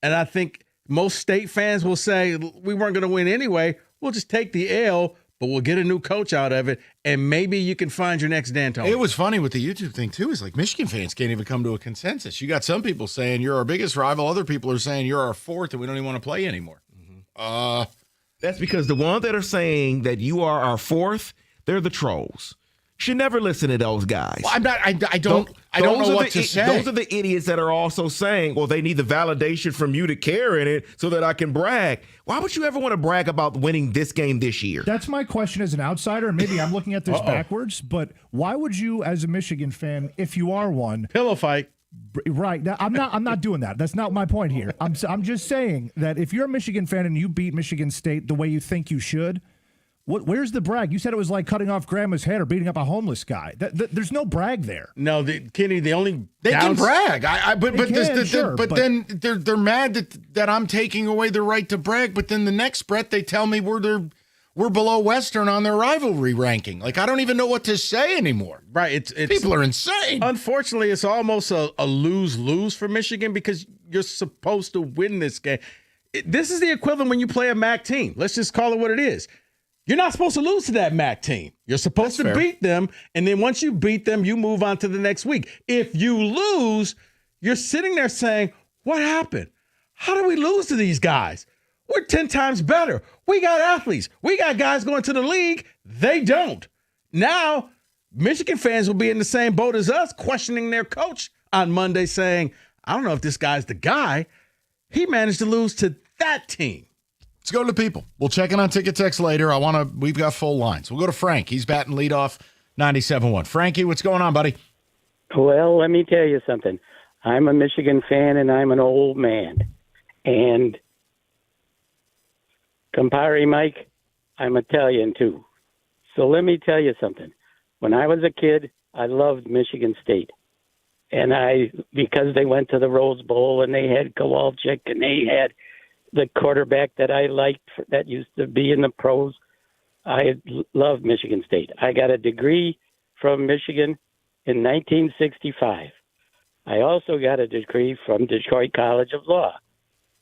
And I think most state fans will say, we weren't going to win anyway. We'll just take the L, but we'll get a new coach out of it, and maybe you can find your next D'Antoni. It was funny with the YouTube thing, too. Is like Michigan fans can't even come to a consensus. You got some people saying you're our biggest rival. Other people are saying you're our fourth, and we don't even want to play anymore. Mm-hmm. That's because the ones that are saying that you are our fourth, they're the trolls. Should never listen to those guys. Well, I'm not. I don't know what to say. Those are the idiots that are also saying, well, they need the validation from you to care in it so that I can brag. Why would you ever want to brag about winning this game this year? That's my question as an outsider, and maybe I'm looking at this backwards, but why would you, as a Michigan fan, if you are one, pillow fight? Right. Now, I'm not doing that. That's not my point here. I'm just saying that if you're a Michigan fan and you beat Michigan State the way you think you should, where's the brag? You said it was like cutting off grandma's head or beating up a homeless guy. There's no brag there. No, Kenny, the only they can brag. But but then they're mad that I'm taking away their right to brag. But then the next breath they tell me we're below Western on their rivalry ranking. Like I don't even know what to say anymore. Right? It's people are insane. Unfortunately, it's almost a lose-lose for Michigan because you're supposed to win this game. This is the equivalent when you play a MAC team. Let's just call it what it is. You're not supposed to lose to that MAC team. You're supposed to beat them, and then once you beat them, you move on to the next week. If you lose, you're sitting there saying, what happened? How do we lose to these guys? We're 10 times better. We got athletes. We got guys going to the league. They don't. Now, Michigan fans will be in the same boat as us, questioning their coach on Monday, saying, I don't know if this guy's the guy. He managed to lose to that team. Let's go to the people. We'll check in on Ticket Text later. We've got full lines. We'll go to Frank. He's batting leadoff, 97.1. Frankie, what's going on, buddy? Well, let me tell you something. I'm a Michigan fan, and I'm an old man. And, Campari Mike, I'm Italian, too. So let me tell you something. When I was a kid, I loved Michigan State. And because they went to the Rose Bowl, and they had Kowalczyk, and they had the quarterback that I liked that used to be in the pros, I loved Michigan State. I got a degree from Michigan in 1965. I also got a degree from Detroit College of Law,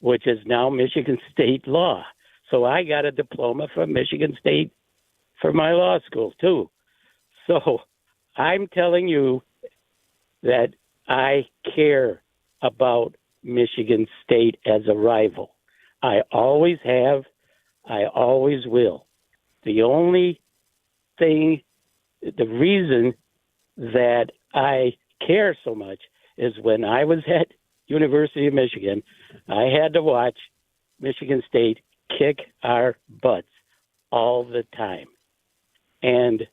which is now Michigan State Law. So I got a diploma from Michigan State for my law school, too. So I'm telling you that I care about Michigan State as a rival. I always have. I always will. The only thing, the reason that I care so much is when I was at University of Michigan, I had to watch Michigan State kick our butts all the time. And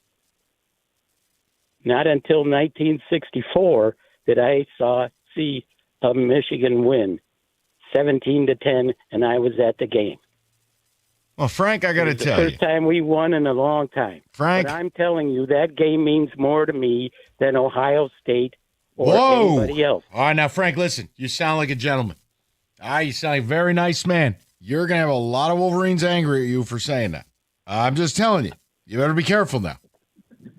not until 1964 did I see a Michigan win, 17-10, and I was at the game. Well, Frank, I got to tell you. The first time we won in a long time. Frank. But I'm telling you, that game means more to me than Ohio State or anybody else. All right, now, Frank, listen. You sound like a gentleman. You sound like a very nice man. You're going to have a lot of Wolverines angry at you for saying that. I'm just telling you. You better be careful now.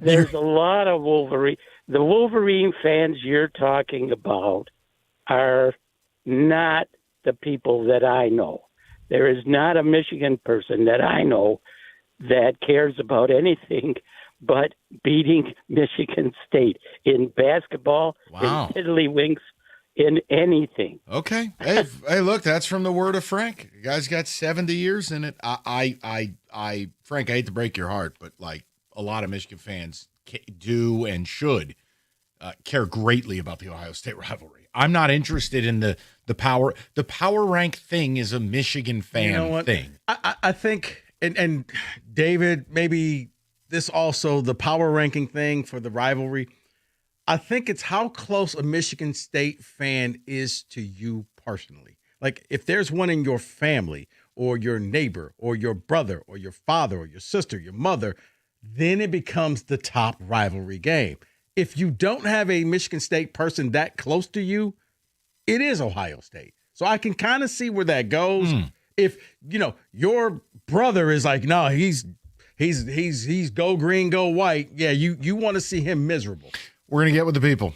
There's a lot of Wolverine. The Wolverine fans you're talking about are not the people that I know. There is not a Michigan person that I know that cares about anything but beating Michigan State in basketball, in tiddlywinks, in anything. Okay. Hey, look, that's from the word of Frank. You guys got 70 years in it. Frank, I hate to break your heart, but like a lot of Michigan fans do and should care greatly about the Ohio State rivalry. I'm not interested in the power. The power rank thing is a Michigan fan thing. I think, and David, maybe this also, the power ranking thing for the rivalry, I think it's how close a Michigan State fan is to you personally. Like if there's one in your family or your neighbor or your brother or your father or your sister, your mother, then it becomes the top rivalry game. If you don't have a Michigan State person that close to you, it is Ohio State. So I can kind of see where that goes. If, your brother is like, no, he's go green, go white. Yeah, you want to see him miserable. We're going to get with the people.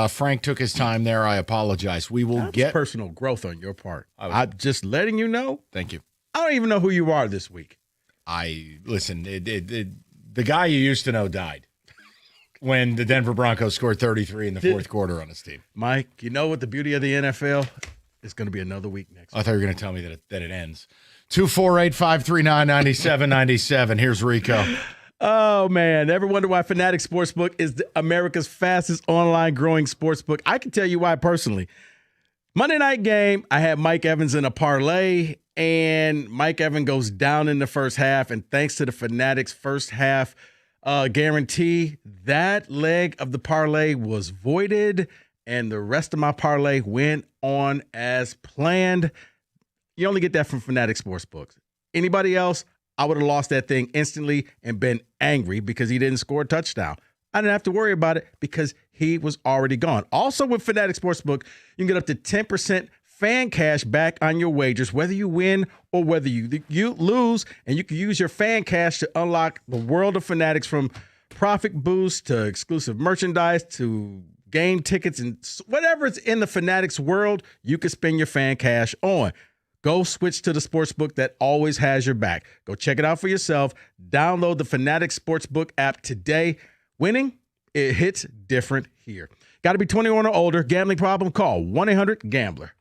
Frank took his time there. I apologize. We will get personal growth on your part. I'm just letting you know. Thank you. I don't even know who you are this week. Listen, the guy you used to know died when the Denver Broncos scored 33 in the fourth quarter on his team. Mike, you know what the beauty of the NFL is going to be another week next week. I thought you were going to tell me that it ends. 248-539-9797. Here's Rico. Oh, man. Ever wonder why Fanatics Sportsbook is America's fastest online growing sportsbook? I can tell you why personally. Monday night game, I had Mike Evans in a parlay, and Mike Evans goes down in the first half, and thanks to the Fanatics first half guarantee, that leg of the parlay was voided, and the rest of my parlay went on as planned. You only get that from Fanatics Sportsbooks. Anybody else, I would have lost that thing instantly and been angry because he didn't score a touchdown. I didn't have to worry about it because he was already gone. Also with Fanatics Sportsbook, you can get up to 10% fan cash back on your wagers, whether you win or whether you lose, and you can use your fan cash to unlock the world of Fanatics, from profit boost to exclusive merchandise to game tickets and whatever's in the Fanatics world, you can spend your fan cash on. Go switch to the sportsbook that always has your back. Go check it out for yourself. Download the Fanatics Sportsbook app today. Winning, it hits different here. Got to be 21 or older. Gambling problem? Call 1-800-GAMBLER.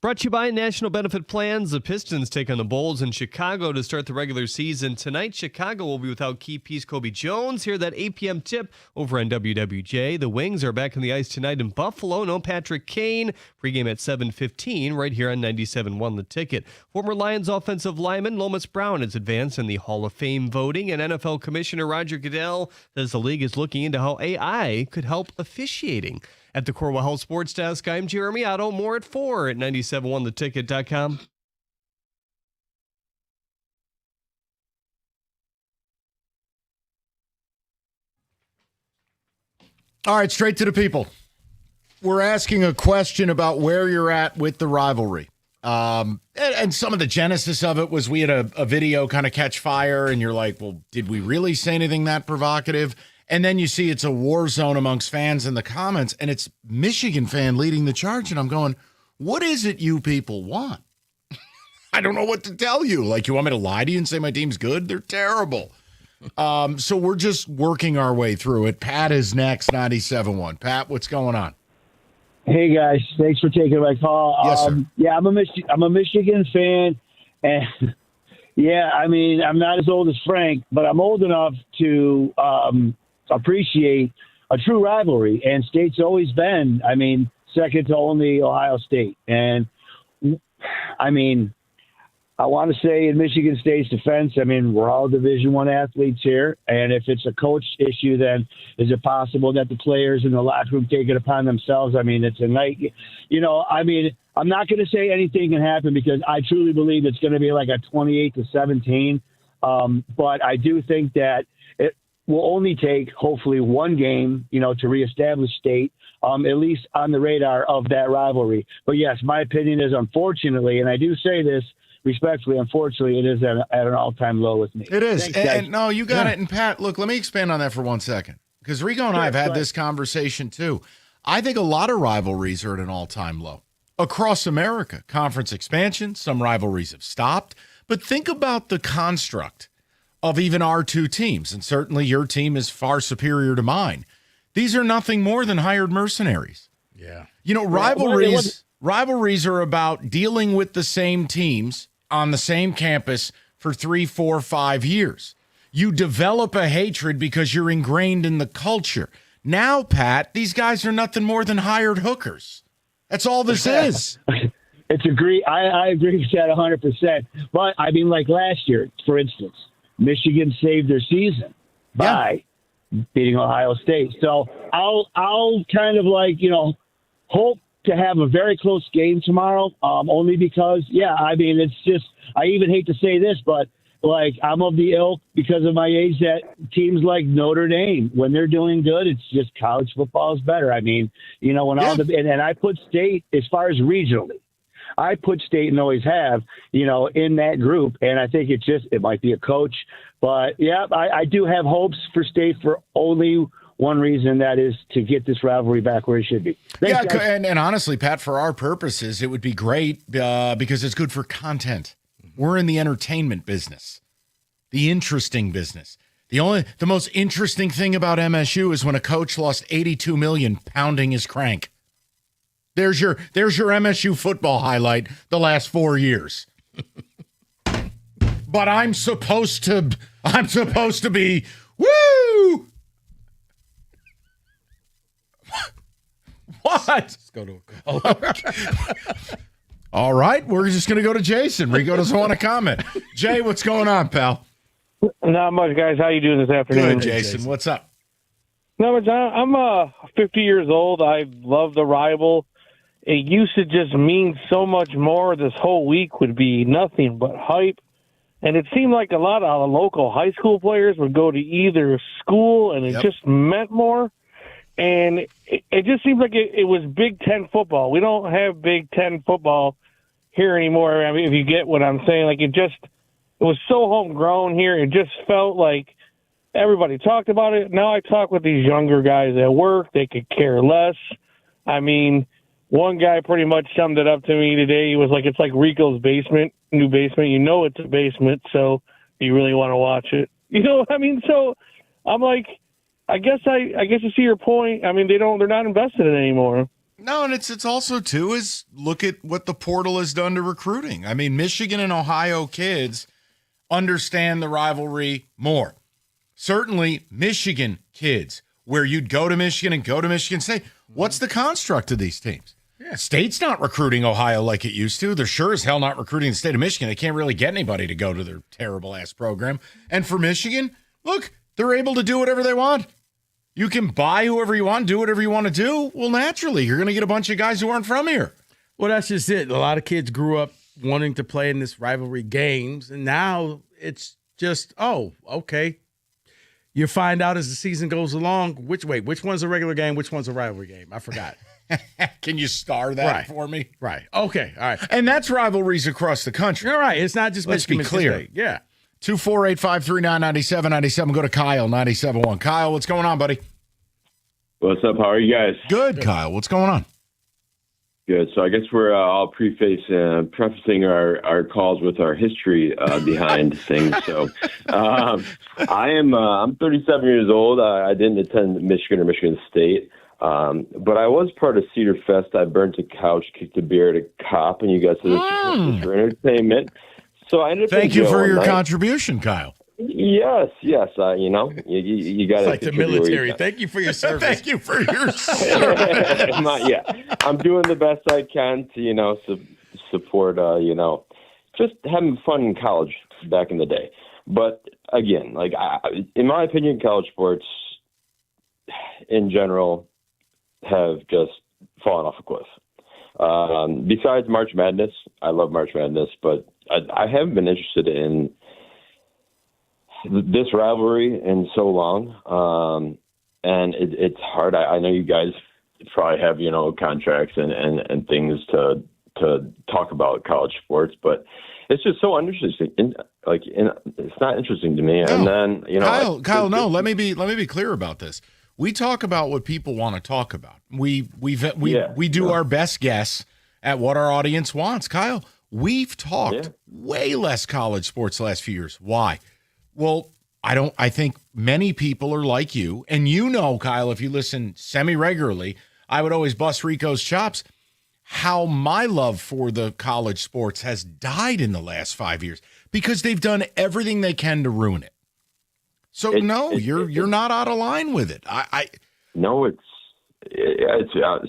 Brought to you by National Benefit Plans. The Pistons take on the Bulls in Chicago to start the regular season. Tonight, Chicago will be without key piece Kobe Jones. Hear that 8 p.m. tip over on WWJ. The Wings are back on the ice tonight in Buffalo. No Patrick Kane. Pregame at 7:15 right here on 97.1 The Ticket. Former Lions offensive lineman Lomas Brown is advanced in the Hall of Fame voting, and NFL Commissioner Roger Goodell says the league is looking into how AI could help officiating. At the Corwell Health Sports Desk, I'm Jeremy Otto. More at 4 at 971theticket.com. All right, straight to the people. We're asking a question about where you're at with the rivalry. And some of the genesis of it was we had a video kind of catch fire, and you're like, well, did we really say anything that provocative? And then you see it's a war zone amongst fans in the comments, and it's Michigan fan leading the charge. And I'm going, what is it you people want? I don't know what to tell you. Like, you want me to lie to you and say my team's good? They're terrible. So we're just working our way through it. Pat is next, 97.1. Pat, what's going on? Hey, guys. Thanks for taking my call. Yes, sir. Yeah, I'm a Michigan fan, and yeah, I mean, I'm not as old as Frank, but I'm old enough to appreciate a true rivalry, and State's always been, I mean, second to only Ohio State. And I mean, I want to say in Michigan State's defense, I mean, we're all Division I athletes here, and if it's a coach issue, then is it possible that the players in the locker room take it upon themselves? I mean, it's a night, you know, I mean, I'm not going to say anything can happen because I truly believe it's going to be like a 28-17. But I do think that it will only take hopefully one game, you know, to reestablish State, at least on the radar of that rivalry. But yes, my opinion is, unfortunately, and I do say this respectfully, unfortunately, it is at an all-time low with me. It is. Thanks, and no, you got it. And Pat, look, let me expand on that for 1 second, because Rico and I have had this conversation too. I think a lot of rivalries are at an all-time low across America. Conference expansion, some rivalries have stopped. But think about the construct of even our two teams, and certainly your team is far superior to mine. These are nothing more than hired mercenaries. Yeah. You know, rivalries are about dealing with the same teams on the same campus for 3, 4, 5 years. You develop a hatred because you're ingrained in the culture. Now, Pat, these guys are nothing more than hired hookers. That's all this is. I agree with that 100%. But I mean, like last year, for instance, Michigan saved their season by beating Ohio State. So I'll kind of like, you know, hope to have a very close game tomorrow, only because, I mean, it's just, I even hate to say this, but like I'm of the ilk because of my age that teams like Notre Dame, when they're doing good, it's just college football is better. I mean, you know, when and I put State as far as regionally, I put State and always have, you know, in that group. And I think it might be a coach, but I do have hopes for State for only one reason, that is to get this rivalry back where it should be. Thanks, and honestly, Pat, for our purposes, it would be great because it's good for content. We're in the entertainment business, the interesting business. The most interesting thing about MSU is when a coach lost $82 million pounding his crank. There's your MSU football highlight the last 4 years. But I'm supposed to be woo. What? Let's go to a call. All right, we're just going to go to Jason. Rico doesn't want to comment. Jay, what's going on, pal? Not much, guys. How you doing this afternoon? Good, Jason. What's up? No, I'm 50 years old. I love the rival. It used to just mean so much more. This whole week would be nothing but hype. And it seemed like a lot of local high school players would go to either school, and it just meant more. And it just seems like it was Big Ten football. We don't have Big Ten football here anymore. I mean, if you get what I'm saying, like it was so homegrown here. It just felt like everybody talked about it. Now I talk with these younger guys at work. They could care less. I mean, one guy pretty much summed it up to me today. He was like, it's like Rico's basement, new basement. You know it's a basement, so you really want to watch it. You know what I mean? So I'm like, I guess I see your point. I mean, they're not invested in it anymore. No, and it's also too is look at what the portal has done to recruiting. I mean, Michigan and Ohio kids understand the rivalry more. Certainly, Michigan kids, where you'd go to Michigan and go to Michigan State. What's the construct of these teams? Yeah. State's not recruiting Ohio like it used to. They're sure as hell not recruiting the state of Michigan. They can't really get anybody to go to their terrible-ass program. And for Michigan, look, they're able to do whatever they want. You can buy whoever you want, do whatever you want to do. Well, naturally, you're going to get a bunch of guys who aren't from here. Well, that's just it. A lot of kids grew up wanting to play in this rivalry games, and now it's just, oh, okay. You find out as the season goes along, which one's a regular game, which one's a rivalry game. I forgot. Can you star that for me? Right. Okay. All right. And that's rivalries across the country. All right. It's not just Let's be Michigan clear. State. Yeah. 248-539-9797. Go to Kyle, 97.1. Kyle, what's going on, buddy? What's up? How are you guys? Good, Kyle. What's going on? Good. So I guess we're all prefacing our calls with our history behind things. So I'm 37 years old. I didn't attend Michigan or Michigan State, but I was part of Cedar Fest. I burnt a couch, kicked a beer at a cop, and you guys said this was for entertainment. So I ended up. Thank you for your contribution, Kyle. Yes. You got to. It's like the military. Thank you for your service. Thank you for your service. I'm doing the best I can to support just having fun in college back in the day. But again, in my opinion, college sports in general have just fallen off a cliff. Besides March Madness, I love March Madness, but I haven't been interested in this rivalry in so long, and it's hard. I know you guys probably have contracts and things to talk about college sports, but it's just so uninteresting. It's not interesting to me. No. And then Kyle, no. Let me be clear about this. We talk about what people want to talk about. We do our best guess at what our audience wants. Kyle, we've talked way less college sports the last few years. Why? Well, I think many people are like you. And Kyle, if you listen semi-regularly, I would always bust Rico's chops. How my love for the college sports has died in the last 5 years because they've done everything they can to ruin it. So you're not out of line with it. No, it's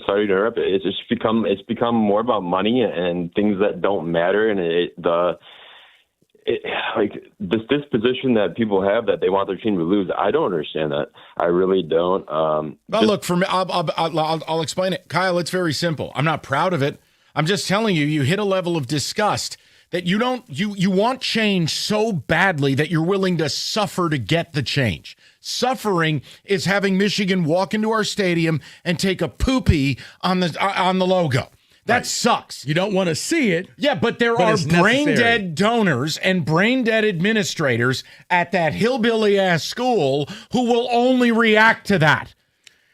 sorry to interrupt. It's become more about money and things that don't matter, and this disposition that people have that they want their team to lose. I don't understand that. I really don't. Look, for me, I'll explain it, Kyle. It's very simple. I'm not proud of it. I'm just telling you, you hit a level of disgust that you want change so badly that you're willing to suffer to get the change. Suffering is having Michigan walk into our stadium and take a poopy on the logo. That sucks. You don't want to see it. Yeah, but there are brain-dead donors and brain-dead administrators at that hillbilly-ass school who will only react to that.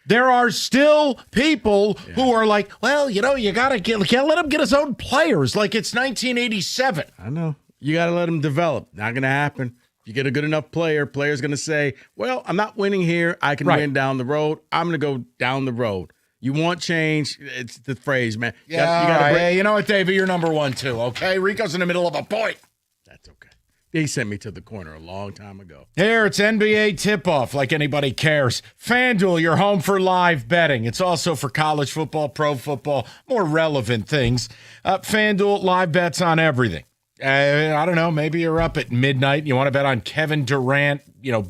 There are still people who are like, well, you can't let him get his own players like it's 1987. I know. You got to let him develop. Not going to happen. You get a good enough player's going to say, well, I'm not winning here. I can win down the road. I'm going to go down the road. You want change? It's the phrase, man. Yeah, you know what, David? You're number one, too, okay? Rico's in the middle of a point. That's okay. He sent me to the corner a long time ago. Here, it's NBA tip-off, like anybody cares. FanDuel, your home for live betting. It's also for college football, pro football, more relevant things. FanDuel, live bets on everything. I don't know, maybe you're up at midnight and you want to bet on Kevin Durant,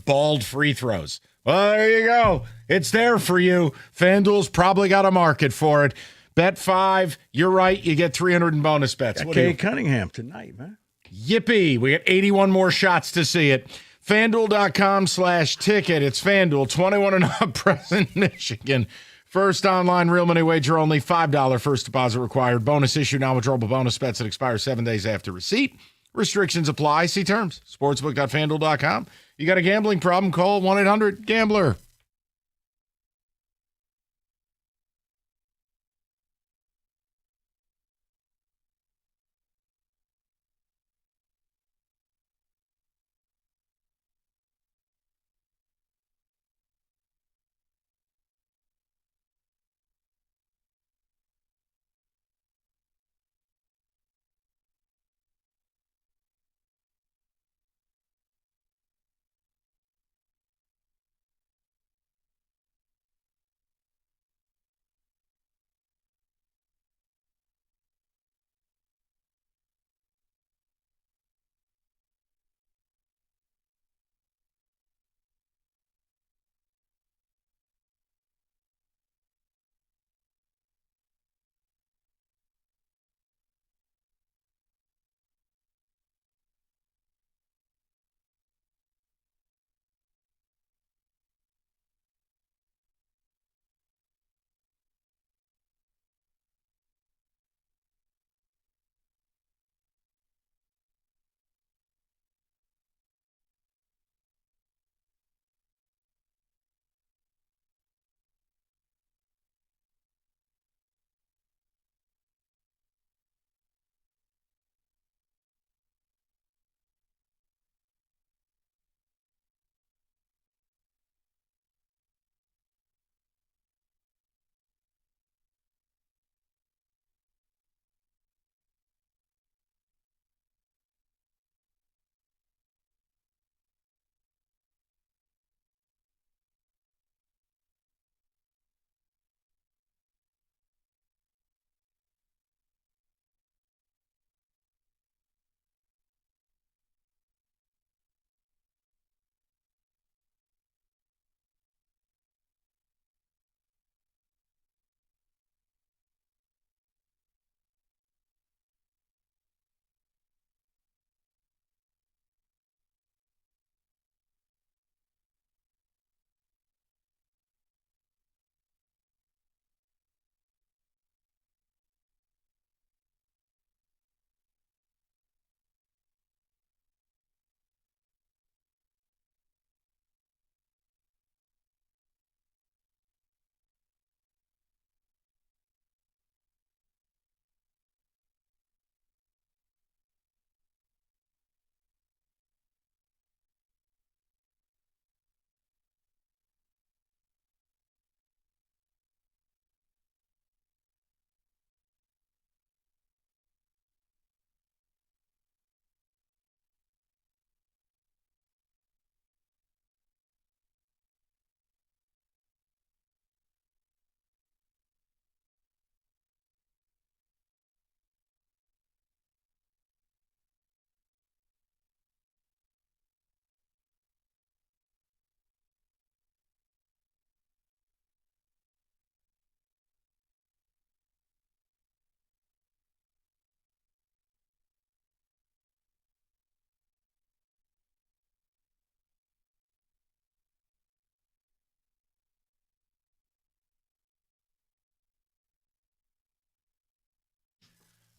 bald free throws. Well, there you go. It's there for you. FanDuel's probably got a market for it. Bet 5. You're right. You get 300 in bonus bets. Cade Cunningham tonight, man. Yippee. We got 81 more shots to see it. FanDuel.com/ticket. It's FanDuel. 21 and up, present Michigan. First online real money wager only. $5 first deposit required. Bonus issue now. Withdrawable bonus bets that expire 7 days after receipt. Restrictions apply. See terms. Sportsbook.fanduel.com. You got a gambling problem? Call 1-800-GAMBLER.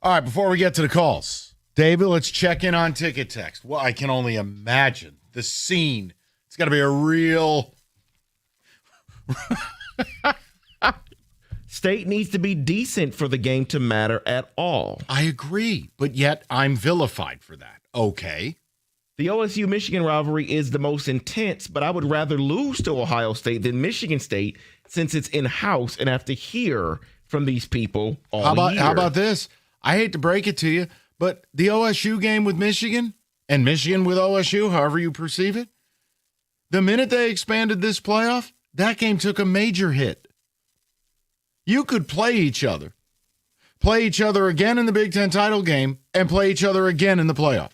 All right, before we get to the calls, David, let's check in on Ticket Text. Well, I can only imagine the scene. It's got to be a real... State needs to be decent for the game to matter at all. I agree, but yet I'm vilified for that. Okay. The OSU-Michigan rivalry is the most intense, but I would rather lose to Ohio State than Michigan State since it's in-house and have to hear from these people all year. How about this? I hate to break it to you, but the OSU game with Michigan and Michigan with OSU, however you perceive it, the minute they expanded this playoff, that game took a major hit. You could play each other again in the Big Ten title game, and play each other again in the playoff.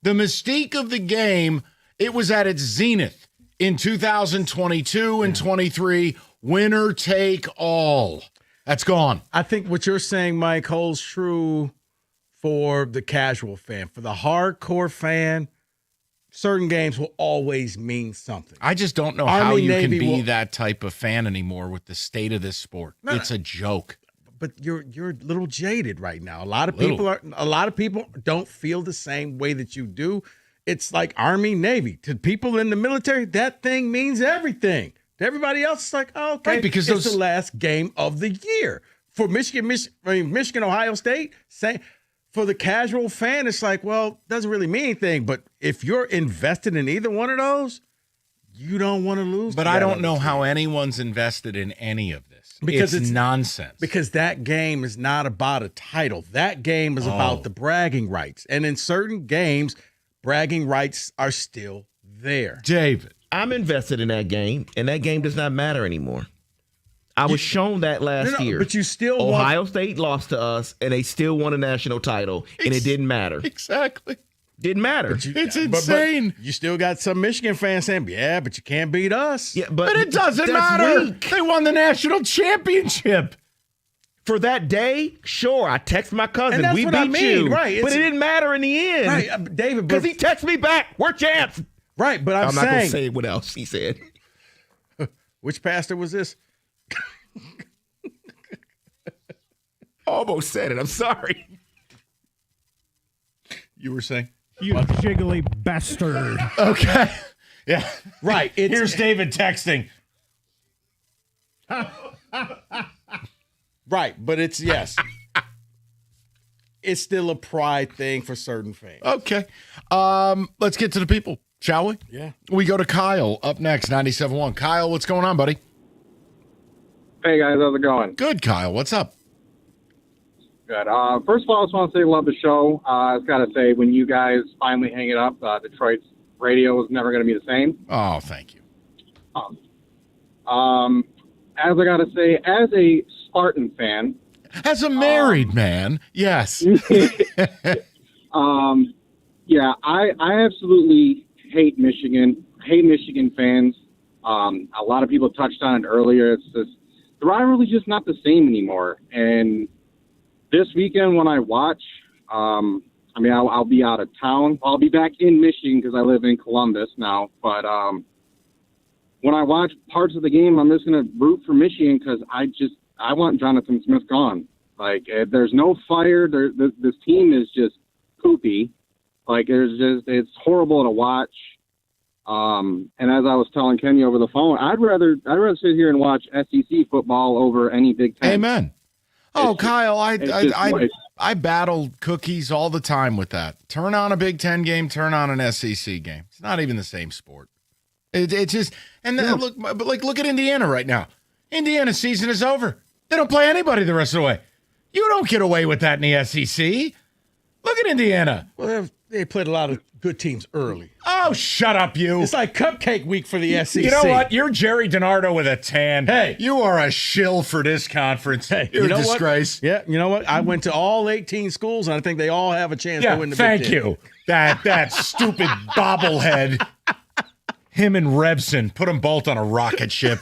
The mystique of the game, it was at its zenith in 2022 and 23. Winner take all. That's gone. I think what you're saying, Mike, holds true for the casual fan. For the hardcore fan, certain games will always mean something. I just don't know how you can be that type of fan anymore with the state of this sport. No, it's a joke. But you're a little jaded right now. A lot of people don't feel the same way that you do. It's like Army, Navy. To people in the military, that thing means everything. To everybody else, it's like, oh, okay, right, because it's the last game of the year. For Michigan, Ohio State, for the casual fan, it's like, well, doesn't really mean anything. But if you're invested in either one of those, you don't want to lose. But I don't know how anyone's invested in any of this. Because it's nonsense. Because that game is not about a title. That game is about the bragging rights. And in certain games, bragging rights are still there. David. I'm invested in that game, and that game does not matter anymore. I was shown that last year. But you still Ohio State lost to us, and they still won a national title, and it didn't matter. Exactly. Didn't matter. It's insane. But you still got some Michigan fans saying, yeah, but you can't beat us. Yeah, but it doesn't matter. Weak. They won the national championship. For that day, sure, I text my cousin, we beat you. Right. But it didn't matter in the end. Right, David. Because he texted me back, we're champs. Right, but I'm not going to saying. say what else he said. Which pastor was this? Almost said it. I'm sorry. You were saying? You jiggly bastard. Okay. Yeah. Right. Here's David texting. Right, but it's yes. It's still a pride thing for certain fans. Okay. Let's get to the people, shall we? Yeah. We go to Kyle up next, 97.1. Kyle, what's going on, buddy? Hey, guys. How's it going? Good, Kyle. What's up? Good. First of all, I just want to say love the show. I've got to say, when you guys finally hang it up, Detroit's radio is never going to be the same. Oh, thank you. As I got to say, as a Spartan fan. As a married man, yes. Yeah, I absolutely hate Michigan. Hate Michigan fans. A lot of people touched on it earlier. It's just, the rivalry's just not the same anymore. And this weekend when I watch, I'll be out of town. I'll be back in Michigan because I live in Columbus now. But when I watch parts of the game, I'm just going to root for Michigan because I want Jonathan Smith gone. Like, there's no fire. This team is just poopy. Like, it's horrible to watch. And as I was telling Kenny over the phone, I'd rather sit here and watch SEC football over any Big Ten. Amen. Oh, Kyle, I battle cookies all the time with that. Turn on a Big Ten game, turn on an SEC game. It's not even the same sport. It just, and then look at Indiana right now. Indiana's season is over. They don't play anybody the rest of the way. You don't get away with that in the SEC. Look at Indiana. Well, they played a lot of good teams early. Oh, shut up, you. It's like cupcake week for the SEC. You know what? You're Jerry DiNardo with a tan. Hey. You are a shill for this conference. Hey, you're you know a disgrace. What? Yeah, you know what? I went to all 18 schools, and I think they all have a chance to win the Big Ten. Thank you. That stupid bobblehead. Him and Revson. Put them both on a rocket ship.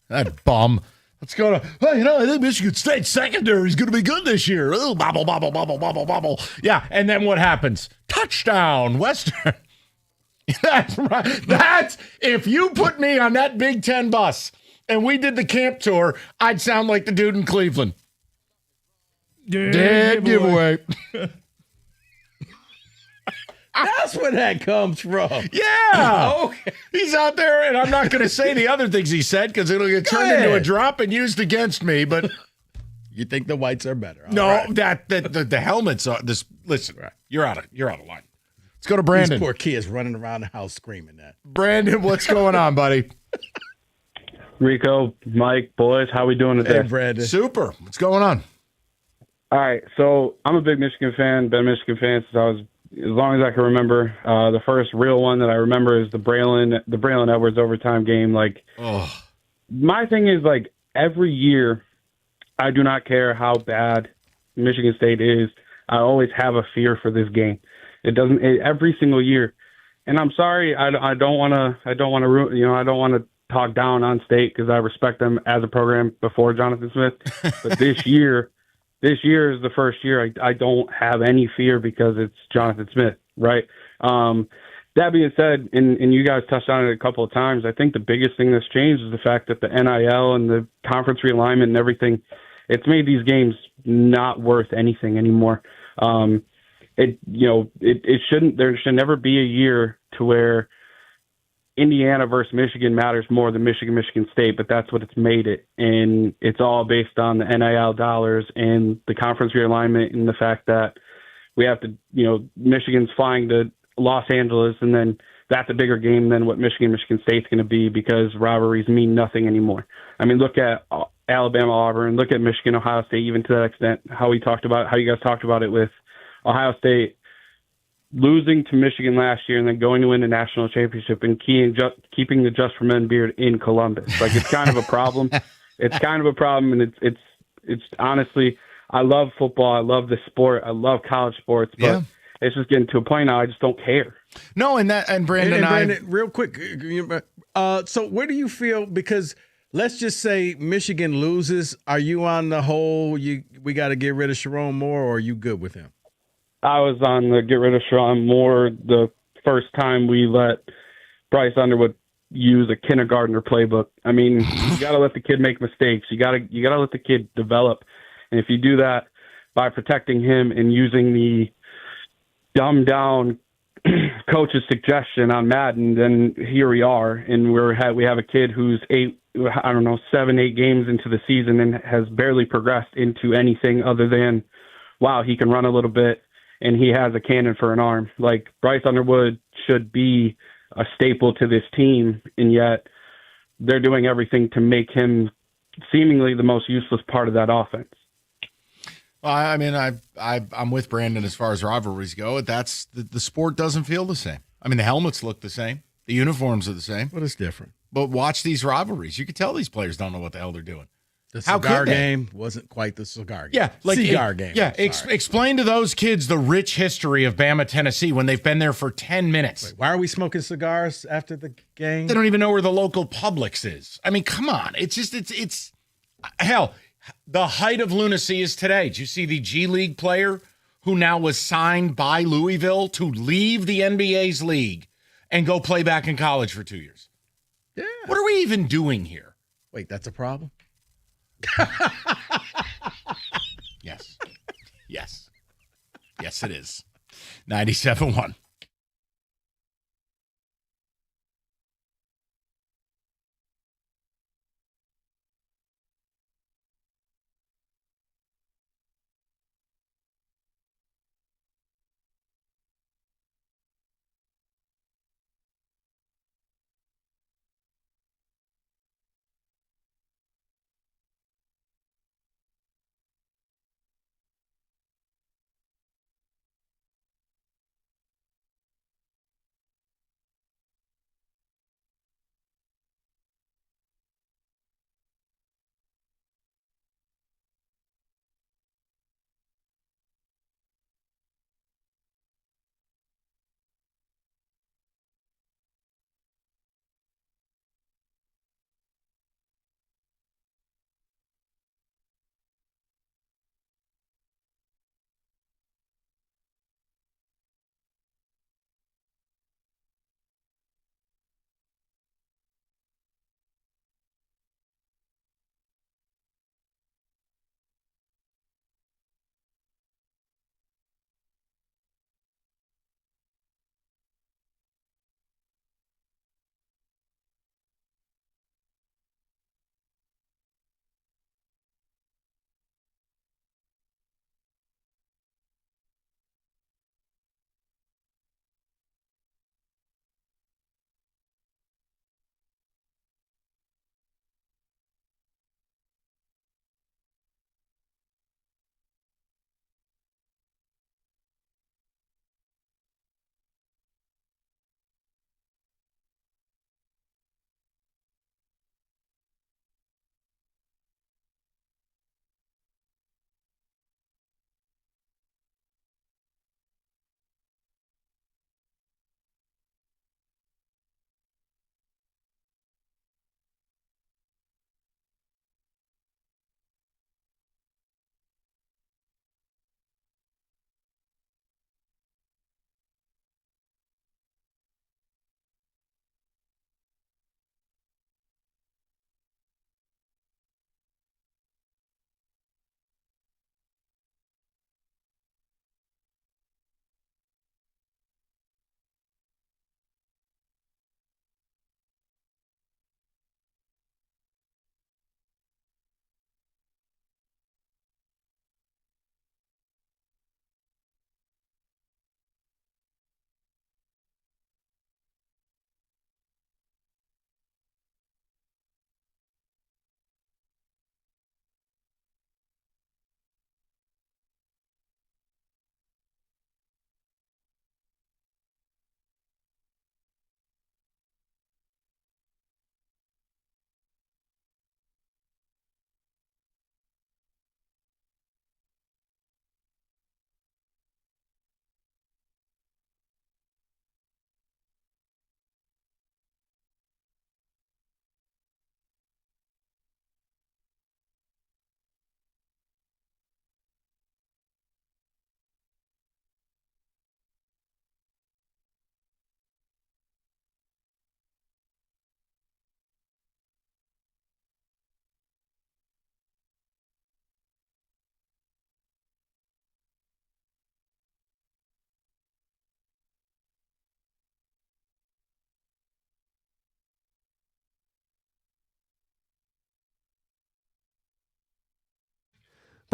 That bum. Let's go to, I think Michigan State secondary is going to be good this year. Oh, bobble, bobble, bobble, bobble, bobble. Yeah, and then what happens? Touchdown, Western. That's right. If you put me on that Big Ten bus and we did the camp tour, I'd sound like the dude in Cleveland. Dead giveaway. That's where that comes from. Yeah. Okay. He's out there, and I'm not going to say the other things he said because it'll get turned into a drop and used against me. But you think the whites are better? No, right. that the helmets are this. Listen, you're out of line. Let's go to Brandon. These poor kids running around the house screaming that. Brandon, what's going on, buddy? Rico, Mike, boys, how we doing today? Hey, Brandon. Super. What's going on? All right, so I'm a big Michigan fan. Been a Michigan fan since I was as long as I can remember. The first real one that I remember is the Braylon Edwards overtime game. Like, my thing is, like, every year, I do not care how bad Michigan State is. I always have a fear for this game. Every single year. And I'm sorry, I don't want to talk down on State because I respect them as a program before Jonathan Smith. But this year is the first year I don't have any fear because it's Jonathan Smith, right? That being said, and you guys touched on it a couple of times, I think the biggest thing that's changed is the fact that the NIL and the conference realignment and everything, it's made these games not worth anything anymore. There should never be a year to where Indiana versus Michigan matters more than Michigan State, but that's what it's made it. And it's all based on the NIL dollars and the conference realignment and the fact that we have to, Michigan's flying to Los Angeles, and then that's a bigger game than what Michigan State's going to be because rivalries mean nothing anymore. I mean, look at Alabama, Auburn, look at Michigan, Ohio State, even to that extent, how you guys talked about it with Ohio State losing to Michigan last year and then going to win a national championship and keeping the Just for Men beard in Columbus. Like, it's kind of a problem. It's kind of a problem, and it's honestly, I love football. I love the sport. I love college sports, but it's just getting to a point now I just don't care. No, and Brandon, real quick, so where do you feel, because let's just say Michigan loses, are you on the whole we got to get rid of Sharon Moore, or are you good with him? I was on the get rid of Sharon Moore the first time we let Bryce Underwood use a kindergartner playbook. I mean, you got to let the kid make mistakes. You got to let the kid develop. And if you do that by protecting him and using the dumbed down coach's suggestion on Madden, then here we are, and we have a kid who's 7, 8 games into the season and has barely progressed into anything other than, wow, he can run a little bit and he has a cannon for an arm. Like, Bryce Underwood should be a staple to this team, and yet they're doing everything to make him seemingly the most useless part of that offense. Well, I mean, I'm with Brandon as far as rivalries go. That's the sport doesn't feel the same. I mean, the helmets look the same, the uniforms are the same, but it's different. But watch these rivalries. You can tell these players don't know what the hell they're doing. The cigar game wasn't quite the cigar game. Yeah, like cigar game. Yeah, explain to those kids the rich history of Bama, Tennessee when they've been there for 10 minutes. Wait, why are we smoking cigars after the game? They don't even know where the local Publix is. I mean, come on. It's hell. The height of lunacy is today. Did you see the G League player who now was signed by Louisville to leave the NBA's league and go play back in college for 2 years? Yeah. What are we even doing here? Wait, that's a problem? Yes. Yes, it is. 97.1.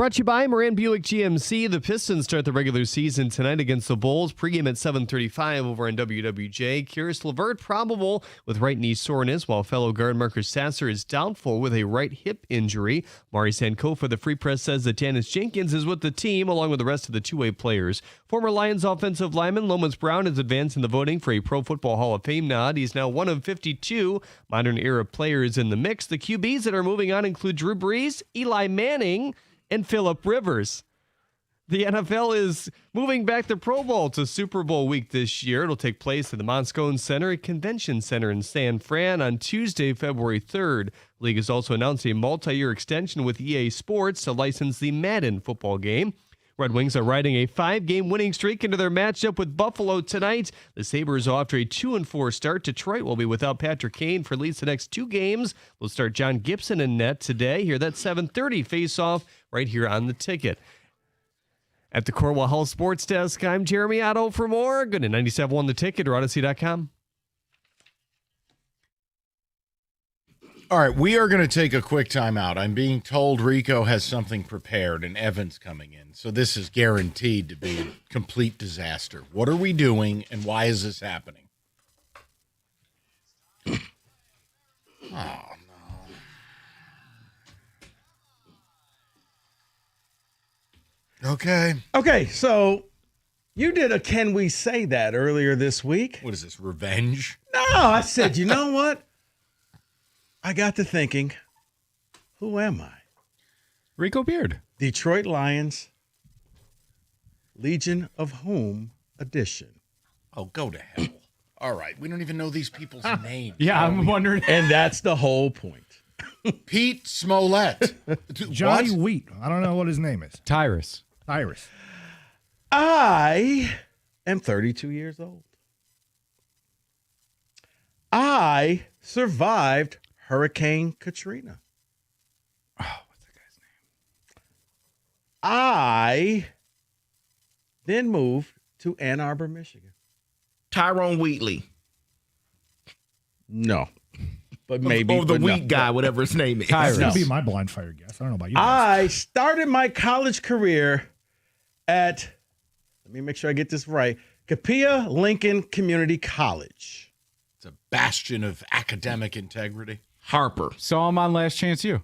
Brought to you by Moran Buick GMC. The Pistons start the regular season tonight against the Bulls. Pregame at 7:35 over on WWJ. Karis LeVert probable with right knee soreness, while fellow guard Marcus Sasser is doubtful with a right hip injury. Mari Sankofa, the Free Press, says that Janice Jenkins is with the team along with the rest of the two-way players. Former Lions offensive lineman Lomas Brown has advanced in the voting for a Pro Football Hall of Fame nod. He's now one of 52 modern-era players in the mix. The QBs that are moving on include Drew Brees, Eli Manning, and Phillip Rivers. The NFL is moving back the Pro Bowl to Super Bowl week this year. It'll take place at the Moscone Center, a convention center in San Fran on Tuesday, February 3rd. The league has also announced a multi-year extension with EA Sports to license the Madden football game. Red Wings are riding a 5-game winning streak into their matchup with Buffalo tonight. The Sabres are off to a 2-4 start. Detroit will be without Patrick Kane for at least the next 2 games. We'll start John Gibson in net today. Here, that 7:30 face-off right here on the ticket. At the Cornwall Health Sports Desk, I'm Jeremy Otto. For more, go to 97.1 The Ticket or Odyssey.com. All right, we are going to take a quick timeout. I'm being told Rico has something prepared and Evan's coming in. So this is guaranteed to be a complete disaster. What are we doing and why is this happening? Oh, no. Okay, so you did a Can We Say That earlier this week. What is this, revenge? No, I said, you know what? I got to thinking, who am I? Rico Beard. Detroit Lions, Legion of Whom edition. Oh, go to hell. All right, we don't even know these people's names. Yeah, I'm wondering. And that's the whole point. Pete Smollett. Johnny Wheat. I don't know what his name is. Tyrus. I am 32 years old. I survived Hurricane Katrina. Oh, what's that guy's name? I then moved to Ann Arbor, Michigan. Tyrone Wheatley. No. But maybe. Or the wheat guy, whatever his name is. That's going to be my blind fire guess. I don't know about you guys. I started my college career at, let me make sure I get this right, Capilla Lincoln Community College. It's a bastion of academic integrity. Harper. Saw him on Last Chance U.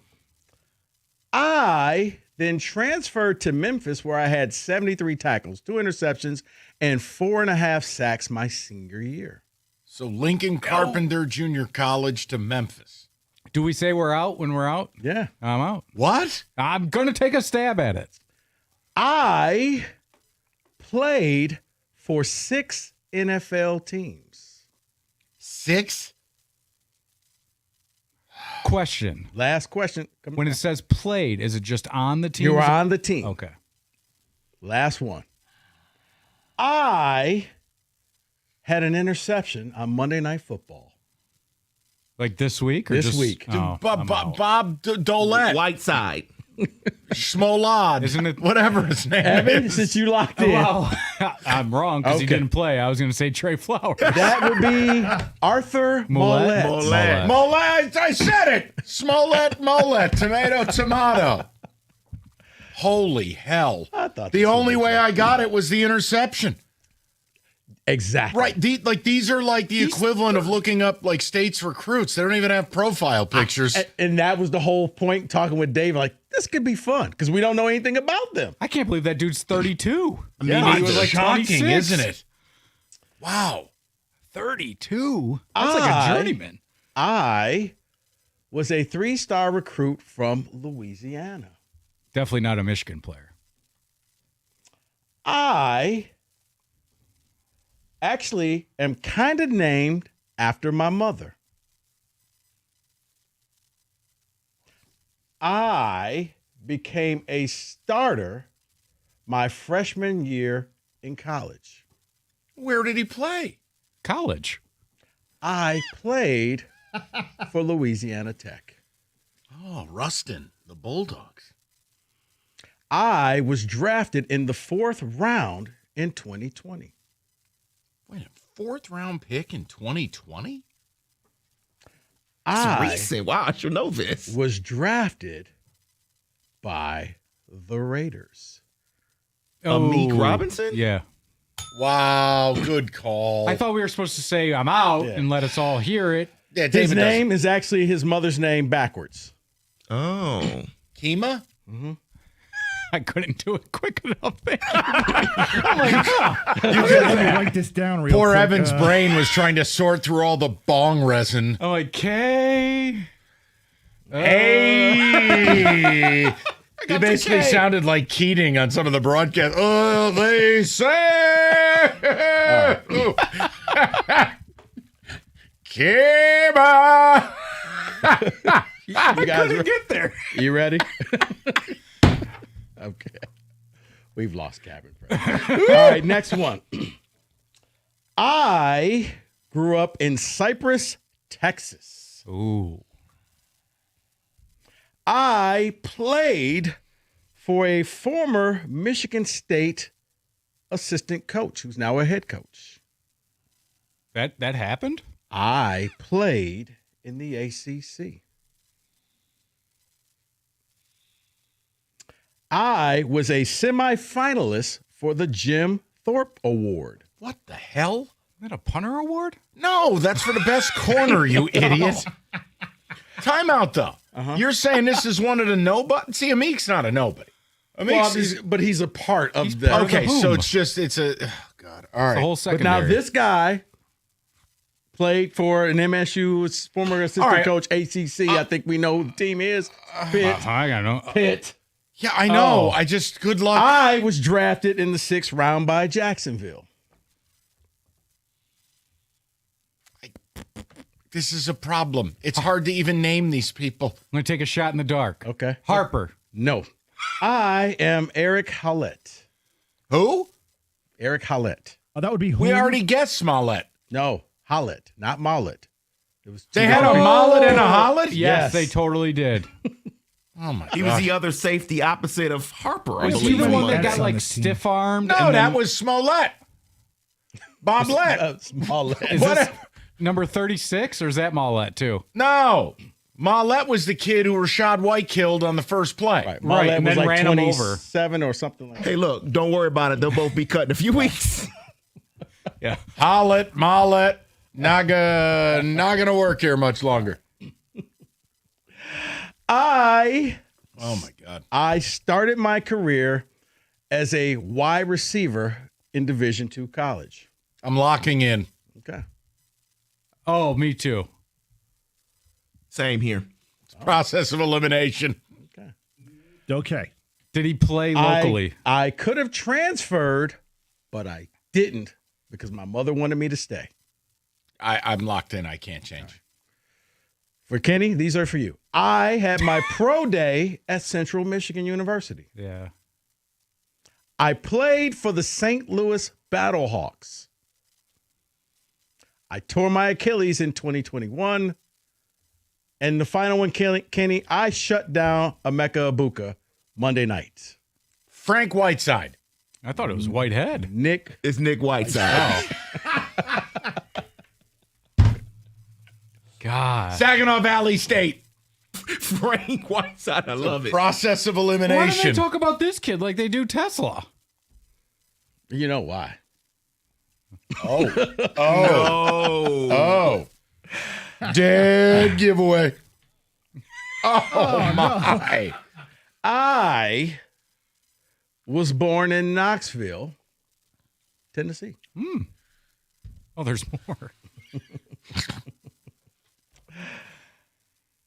I then transferred to Memphis where I had 73 tackles, 2 interceptions, and 4.5 sacks my senior year. So Lincoln Carpenter Junior College to Memphis. Do we say we're out when we're out? Yeah. I'm out. What? I'm going to take a stab at it. I played for 6 NFL teams. 6? Question. Last question. When it says played, is it just on the team? You're on the team. Okay. Last one. I had an interception on Monday Night Football. Like this week? Or This just, week. Oh, Bob Dolette. Whiteside. Schmolad. Isn't it? Whatever his name Evan, is. since you locked in. Well, I'm wrong because he Okay. didn't play. I was going to say Trey Flowers. That would be Arthur Mollett. Mollett. I said it. Smollett, Mollett. Tomato. Holy hell. I thought the this only was way I got it was the interception. Exactly. Right. These are like the equivalent of looking up like states recruits. They don't even have profile pictures. And that was the whole point, talking with Dave, like, this could be fun because we don't know anything about them. I can't believe that dude's 32. I mean, Yeah, he was like shocking, 26. isn't it? Wow. 32? That's like a journeyman. I was a 3-star recruit from Louisiana. Definitely not a Michigan player. I actually am kind of named after my mother. I became a starter my freshman year in college. Where did he play? College. I played for Louisiana Tech. Oh, Rustin, the Bulldogs. I was drafted in the 4th round in 2020. Wait, a 4th round pick in 2020? That's recent. Wow, I should know this. Was drafted by the Raiders? Meek Robinson? Yeah. Wow, good call. I thought we were supposed to say I'm out and let us all hear it. Yeah, His name is actually his mother's name backwards. Oh. Kima? Mm-hmm. I couldn't do it quick enough there. I'm like, let me write this down real Poor quick. Evan's brain was trying to sort through all the bong resin. I'm like, K. Hey! He basically sounded like Keating on some of the broadcasts. Oh, they say! Kima! You guys couldn't get there. You ready? Okay. We've lost Cabin. All right, next one. I grew up in Cypress, Texas. Ooh. I played for a former Michigan State assistant coach who's now a head coach. That happened? I played in the ACC. I was a semifinalist for the Jim Thorpe Award. What the hell? Is that a punter award? No, that's for the best corner, you idiot. Timeout, though. You're saying this is one of the nobody? See, Amik's not a nobody. But he's a part of the. Okay, so it's a. Oh, God. All right. The whole But secondary. now this guy played for an MSU former assistant coach, ACC. I think we know who the team is. Pitt. I don't know. Pitt. Yeah, I know. Oh. Good luck. I was drafted in the 6th round by Jacksonville. This is a problem. It's hard to even name these people. I'm going to take a shot in the dark. Okay. Harper. No. I am Eric Hallett. Who? Eric Hallett. Oh, that would be who? We already guessed Smollett. No, Hallett, not Mollet. It was They had a Mollet and a Hollett? Yes, they totally did. Oh, my God. He was the other safety opposite of Harper, I Was believe. he the one that That's got on like the team. stiff-armed? No, that was Smollett. Boblet. Smollett. Is this number 36, or is that Mollett too? No. Mollett was the kid who Rashad White killed on the first play. Right, Mollet and was then like ran him over. 27 or something like that. Hey, look, don't worry about it. They'll both be cut in a few weeks. Yeah. Hollett, Mollett, not gonna work here much longer. Oh my God. I started my career as a wide receiver in Division II college. I'm locking in. Okay. Oh, me too. Same here. Process of elimination. Okay. Did he play locally? I could have transferred, but I didn't because my mother wanted me to stay. I'm locked in. I can't change. For Kenny, these are for you. I had my pro day at Central Michigan University. Yeah. I played for the St. Louis Battlehawks. I tore my Achilles in 2021. And the final one, Kenny, I shut down Emeka Ibuka Monday night. Frank Whiteside. I thought it was Whitehead. Nick. It's Nick Whiteside. God. Saginaw Valley State. Frank Whiteside. I love it. Process of Why do elimination. they talk about this kid like they do Tesla? You know why? Oh. Dead giveaway. Oh, my. I was born in Knoxville, Tennessee. Oh, there's more.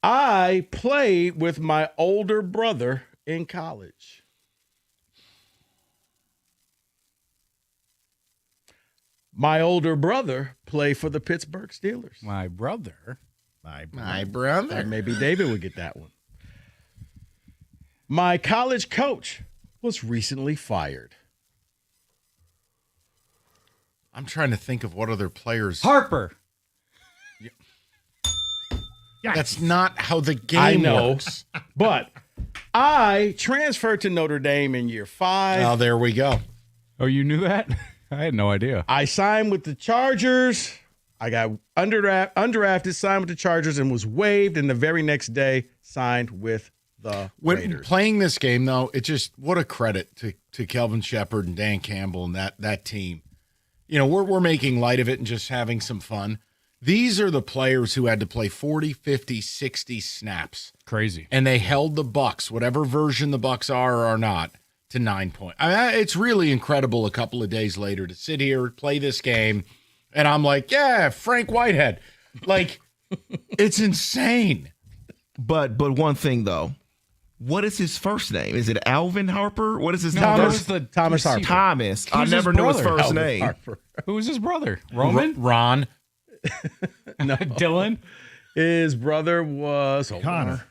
I played with my older brother in college. My older brother played for the Pittsburgh Steelers. My brother. My brother. Maybe David would get that one. My college coach was recently fired. I'm trying to think of what other players. Harper. That's not how the game I know, works. but I transferred to Notre Dame in year 5. Oh, there we go. Oh, you knew that? I had no idea. I signed with the Chargers. I got undrafted, signed with the Chargers, and was waived. And the very next day, signed with the When Raiders. playing this game, though, it just what a credit to Kelvin Shepherd and Dan Campbell and that team. You know, we're making light of it and just having some fun. These are the players who had to play 40, 50, 60 snaps. Crazy. And they held the Bucs, whatever version the Bucs are or are not, to 9 points. I mean, it's really incredible a couple of days later to sit here, play this game, and I'm like, yeah, Frank Whitehead. Like, it's insane. But one thing though, what is his first name? Is it Alvin Harper? What is his name? Thomas Harper. Thomas. I never knew his first Alvin name. Harper. Who was his brother? Roman? Ron. No. Dylan? His brother was Connor.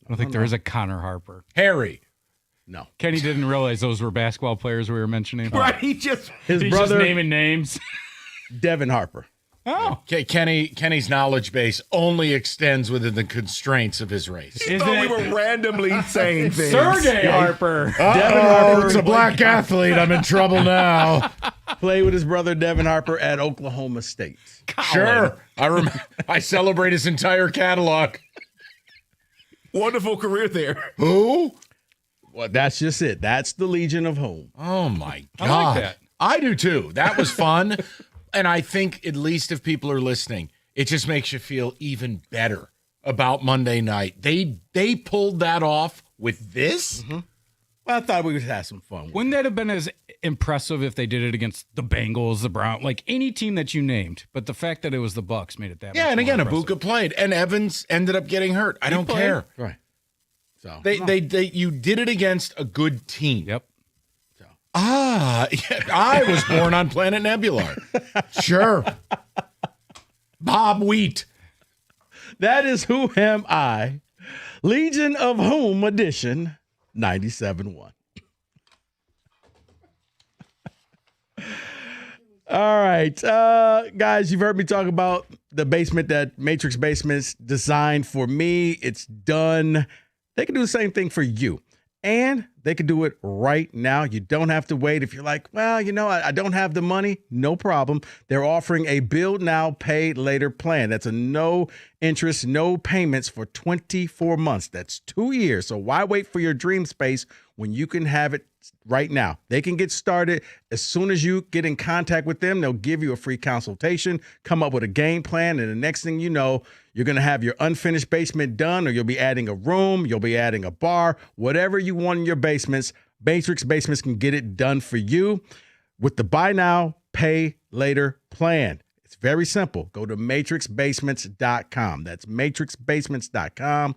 I don't think there is a Connor Harper. Harry. No. Kenny didn't realize those were basketball players we were mentioning. Right, his He's brother- just naming names. Devin Harper. Oh. Okay, Kenny's knowledge base only extends within the constraints of his race. We were randomly saying things. Sergey Harper. Devin Harper. It's a black athlete. I'm in trouble now. Played with his brother Devin Harper at Oklahoma State. Sure. I celebrate his entire catalog. Wonderful career there. Who? Well, that's just it. That's the Legion of Home. Oh, my God. I like that. I do, too. That was fun. And I think, at least if people are listening, it just makes you feel even better about Monday night. They pulled that off with this? Mm-hmm. Well, I thought we would have some fun. Wouldn't that have been as impressive if they did it against the Bengals, the Browns, like any team that you named? But the fact that it was the Bucs made it that. Yeah, much and more again, impressive. Ibuka played, and Evans ended up getting hurt. I don't played. care. Right. So You did it against a good team. Yep. Yeah, I was born on Planet Nebula. Sure. Bob Wheat. that is Who Am I? Legion of Whom edition 97.1. All right. Guys, you've heard me talk about the basement that Matrix Basements designed for me. It's done. They can do the same thing for you. And they can do it right now. You don't have to wait. If you're like, well, I don't have the money, no problem. They're offering a build now, pay later plan. That's a no interest, no payments for 24 months. That's 2 years. So why wait for your dream space when you can have it right now? They can get started as soon as you get in contact with them. They'll give you a free consultation, come up with a game plan, and the next thing you know, you're going to have your unfinished basement done, or you'll be adding a room, you'll be adding a bar, whatever you want in your basements. Matrix Basements can get it done for you with the buy now, pay later plan. It's very simple. Go to matrixbasements.com. That's matrixbasements.com.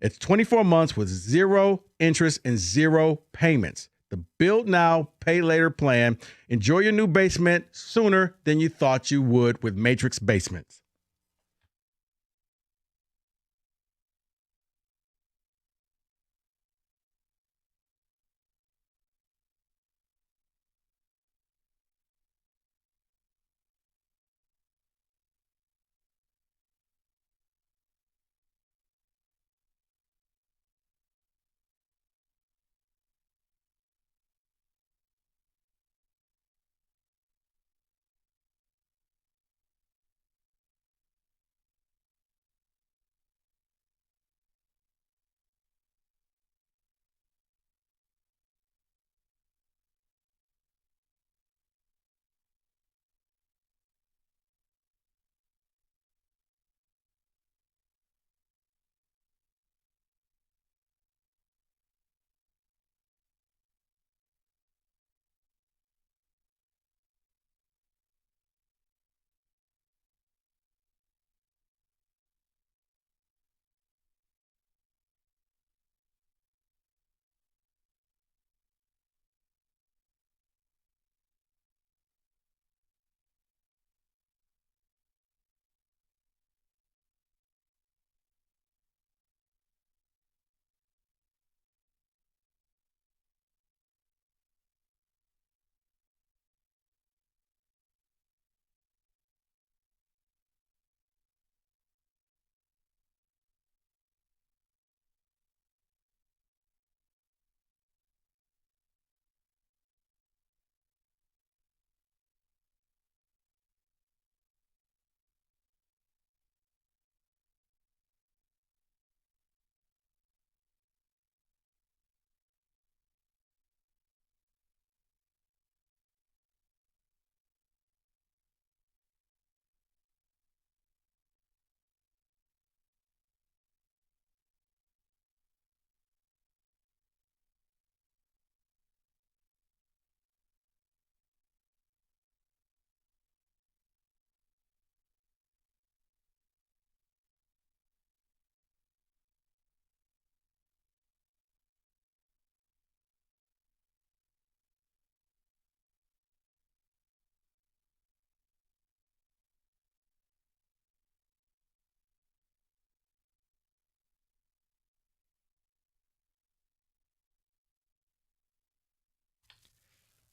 It's 24 months with zero interest and zero payments. The build now, pay later plan. Enjoy your new basement sooner than you thought you would with Matrix Basements.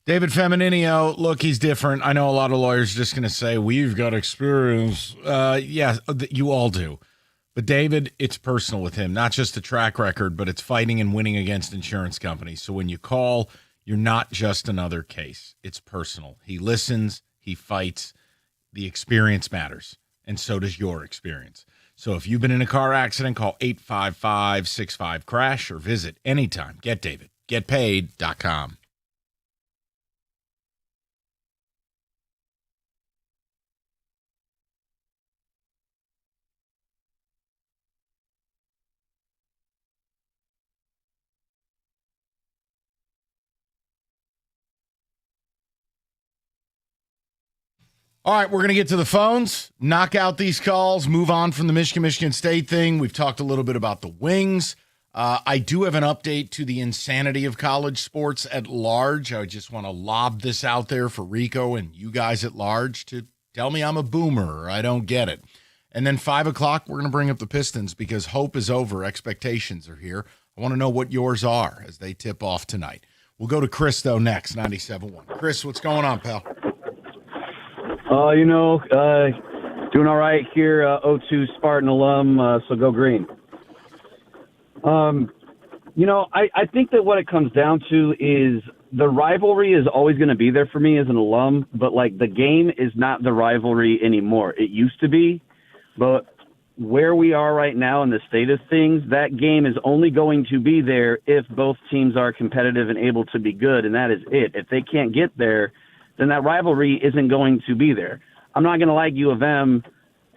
David Femininio, look, he's different. I know a lot of lawyers are just going to say, we've got experience. Yeah, you all do. But David, it's personal with him, not just the track record, but it's fighting and winning against insurance companies. So when you call, you're not just another case. It's personal. He listens, he fights. The experience matters, and so does your experience. So if you've been in a car accident, call 855-65-CRASH or visit anytime. Get David. GetPaid.com. All right, we're going to get to the phones, knock out these calls, move on from the Michigan State thing. We've talked a little bit about the Wings. I do have an update to the insanity of college sports at large. I just want to lob this out there for Rico and you guys at large to tell me I'm a boomer or I don't get it. And then 5 o'clock, we're going to bring up the Pistons because hope is over. Expectations are here. I want to know what yours are as they tip off tonight. We'll go to Chris, though, next, 97.1. Chris, what's going on, pal? Doing all right here, O2 Spartan alum, so go green. I think that what it comes down to is the rivalry is always going to be there for me as an alum, but, the game is not the rivalry anymore. It used to be, but where we are right now in the state of things, that game is only going to be there if both teams are competitive and able to be good, and that is it. If they can't get there, then that rivalry isn't going to be there. I'm not going to like U of M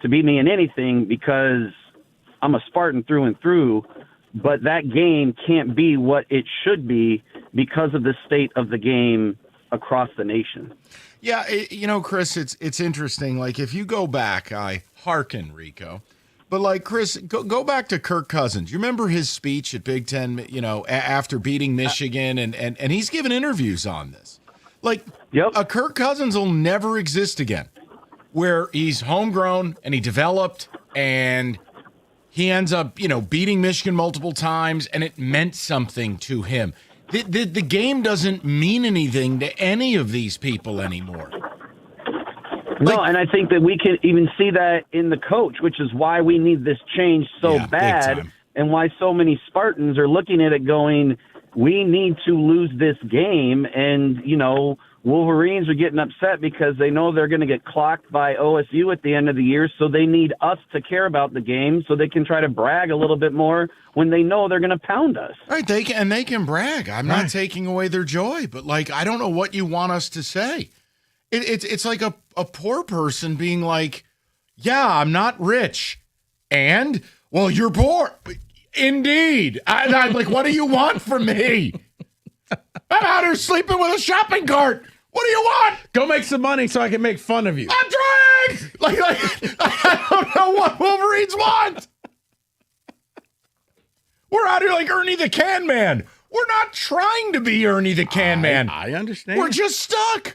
to beat me in anything because I'm a Spartan through and through, but that game can't be what it should be because of the state of the game across the nation. Yeah, Chris, it's interesting. If you go back, I hearken, Rico, but Chris, go back to Kirk Cousins. You remember his speech at Big Ten, after beating Michigan, and he's given interviews on this. A Kirk Cousins will never exist again, where he's homegrown and he developed and he ends up, beating Michigan multiple times and it meant something to him. The game doesn't mean anything to any of these people anymore. No, and I think that we can even see that in the coach, which is why we need this change so bad and why so many Spartans are looking at it going, we need to lose this game. And, Wolverines are getting upset because they know they're going to get clocked by OSU at the end of the year. So they need us to care about the game so they can try to brag a little bit more when they know they're going to pound us. Right. They can brag. I'm not taking away their joy, but I don't know what you want us to say. It's like a poor person being like, yeah, I'm not rich. And, well, you're poor. Indeed. I'm like, what do you want from me? I'm out here sleeping with a shopping cart. What do you want? Go make some money so I can make fun of you. I'm trying. I don't know what Wolverines want. We're out here like Ernie the Can Man. We're not trying to be Ernie the Can Man. I understand. We're just stuck.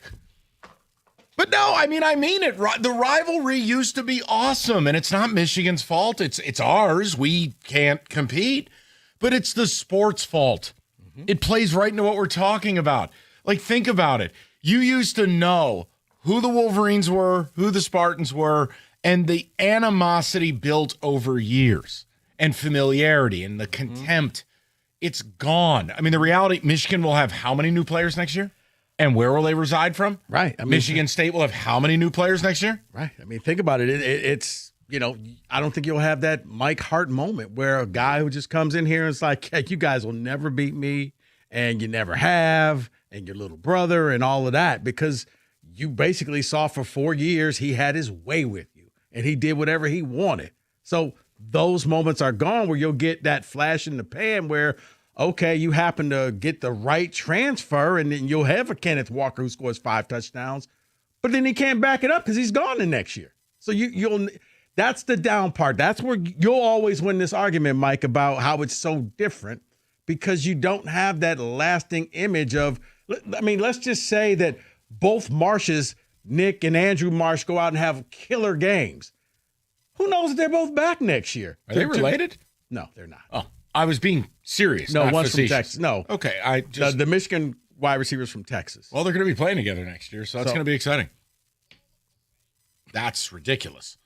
But no, I mean it. The rivalry used to be awesome, and it's not Michigan's fault. It's ours. We can't compete, but it's the sport's fault. Mm-hmm. It plays right into what we're talking about. Think about it. You used to know who the Wolverines were, who the Spartans were, and the animosity built over years and familiarity and the contempt. It's gone. I mean, the reality, Michigan will have how many new players next year? And where will they reside from? Right. I mean, Michigan State will have how many new players next year? Right. I mean, think about it. It's, I don't think you'll have that Mike Hart moment where a guy who just comes in here and it's like, hey, you guys will never beat me, and you never have, and your little brother and all of that, because you basically saw for 4 years he had his way with you and he did whatever he wanted. So those moments are gone where you'll get that flash in the pan where, okay, you happen to get the right transfer, and then you'll have a Kenneth Walker who scores 5 touchdowns, but then he can't back it up because he's gone the next year. So you'll that's the down part. That's where you'll always win this argument, Mike, about how it's so different because you don't have that lasting image of, I mean, let's just say that both Marshes, Nick and Andrew Marsh, go out and have killer games. Who knows if they're both back next year? Are they related? No, they're not. Oh. I was being serious. No, not one's facetious. from Texas. No. Okay. The Michigan wide receivers from Texas. Well, they're going to be playing together next year, so that's going to be exciting. That's ridiculous.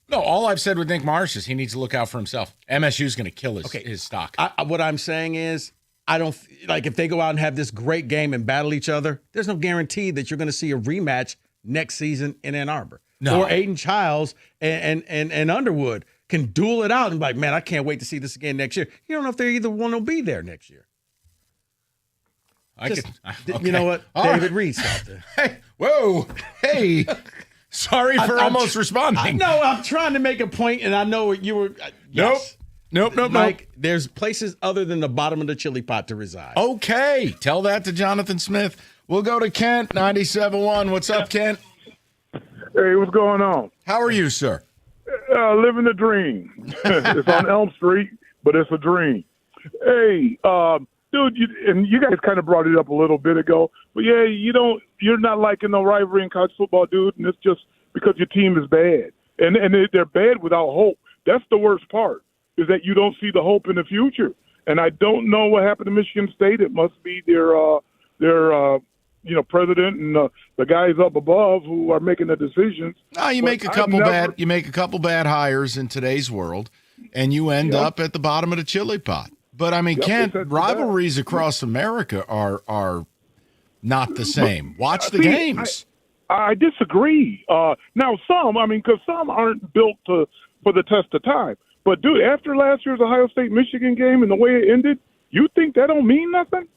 No, all I've said with Nick Marsh is he needs to look out for himself. MSU's going to kill his stock. What I'm saying is, I don't like if they go out and have this great game and battle each other. There's no guarantee that you're going to see a rematch next season in Ann Arbor. No. Or Aiden Childs and Underwood can duel it out and be like, man, I can't wait to see this again next year. You don't know if they're either one will be there next year. You know what? All David right. Reed stopped it. Hey, whoa, hey. Sorry for almost responding. No, I'm trying to make a point, and I know you were. Nope. Mike, there's places other than the bottom of the chili pot to reside. Okay, tell that to Jonathan Smith. We'll go to Kent, 97.1. What's up, Kent? Hey, what's going on? How are you, sir? Living the dream. It's on Elm Street, but it's a dream. Hey, dude, you guys kind of brought it up a little bit ago, but yeah, you're not liking the rivalry in college football, dude, and it's just because your team is bad, and they're bad without hope. That's the worst part, is that you don't see the hope in the future. And I don't know what happened to Michigan State. It must be their president and the guys up above who are making the decisions. No, you make a couple bad hires in today's world, and you end up at the bottom of the chili pot. But I mean, Kent, rivalries across America are not the same. Watch the games. I disagree. Now because some aren't built for the test of time. But dude, after last year's Ohio State-Michigan game and the way it ended, you think that don't mean nothing?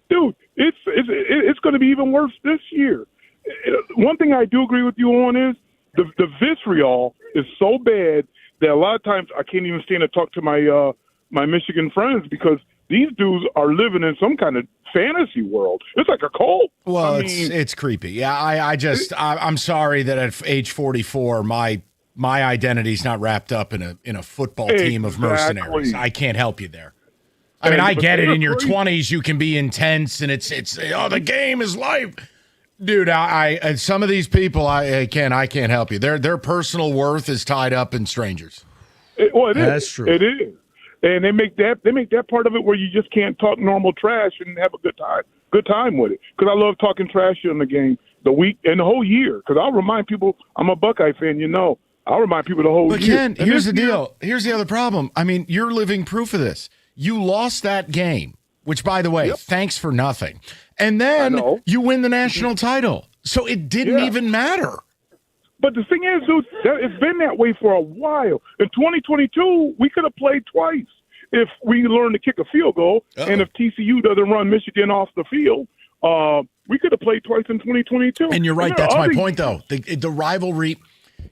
Dude, it's going to be even worse this year. One thing I do agree with you on is the vitriol is so bad that a lot of times I can't even stand to talk to my Michigan friends because these dudes are living in some kind of fantasy world. It's like a cult. Well, it's creepy. Yeah, I'm sorry that at age 44, my identity's not wrapped up in a football team of mercenaries. I can't help you there. I mean, I get it. In your 20s, you can be intense, and it's the game is life, dude. I some of these people, I can't help you. Their personal worth is tied up in strangers. It is. That's true. It is, and they make that part of it where you just can't talk normal trash and have a good time with it. Because I love talking trash in the game, the week and the whole year. Because I'll remind people I'm a Buckeye fan. I'll remind people the whole year. But Ken, here's the deal. Here's the other problem. I mean, you're living proof of this. You lost that game, which, by the way, thanks for nothing. And then you win the national title. So it didn't even matter. But the thing is, dude, it's been that way for a while. In 2022, we could have played twice if we learned to kick a field goal. And if TCU doesn't run Michigan off the field, we could have played twice in 2022. And you're right. That's my point, though. The rivalry,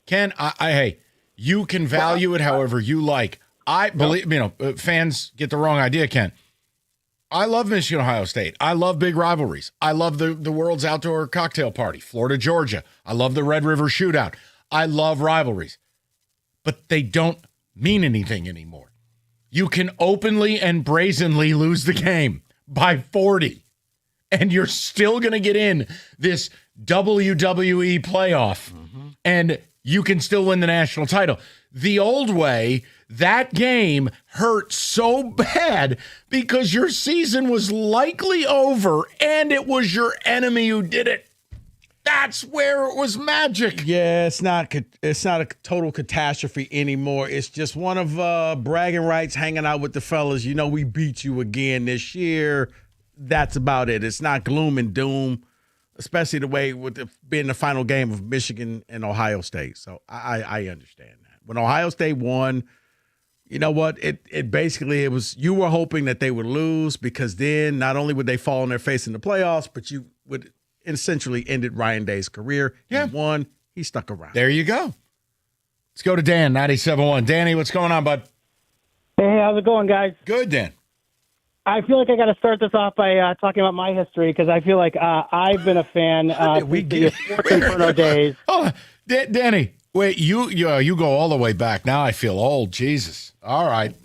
Ken, hey, you can value it however you like. I believe, fans get the wrong idea, Ken. I love Michigan, Ohio State. I love big rivalries. I love the world's outdoor cocktail party, Florida, Georgia. I love the Red River Shootout. I love rivalries. But they don't mean anything anymore. You can openly and brazenly lose the game by 40, and you're still going to get in this WWE playoff, and you can still win the national title. The old way, that game hurt so bad because your season was likely over and it was your enemy who did it. That's where it was magic. Yeah, it's not a total catastrophe anymore. It's just one of bragging rights, hanging out with the fellas. We beat you again this year. That's about it. It's not gloom and doom, especially the way being the final game of Michigan and Ohio State. So I understand that. When Ohio State won, you know what? It basically was you were hoping that they would lose because then not only would they fall on their face in the playoffs, but you would essentially ended Ryan Day's career. Yeah. He won. He stuck around. There you go. Let's go to Dan, 97.1. Danny, what's going on, bud? Hey, how's it going, guys? Good, Dan. I feel like I got to start this off by talking about my history because I feel like I've been a fan since the Sports Inferno days. Oh, Danny, wait, you go all the way back. Now I feel old. Jesus. All right.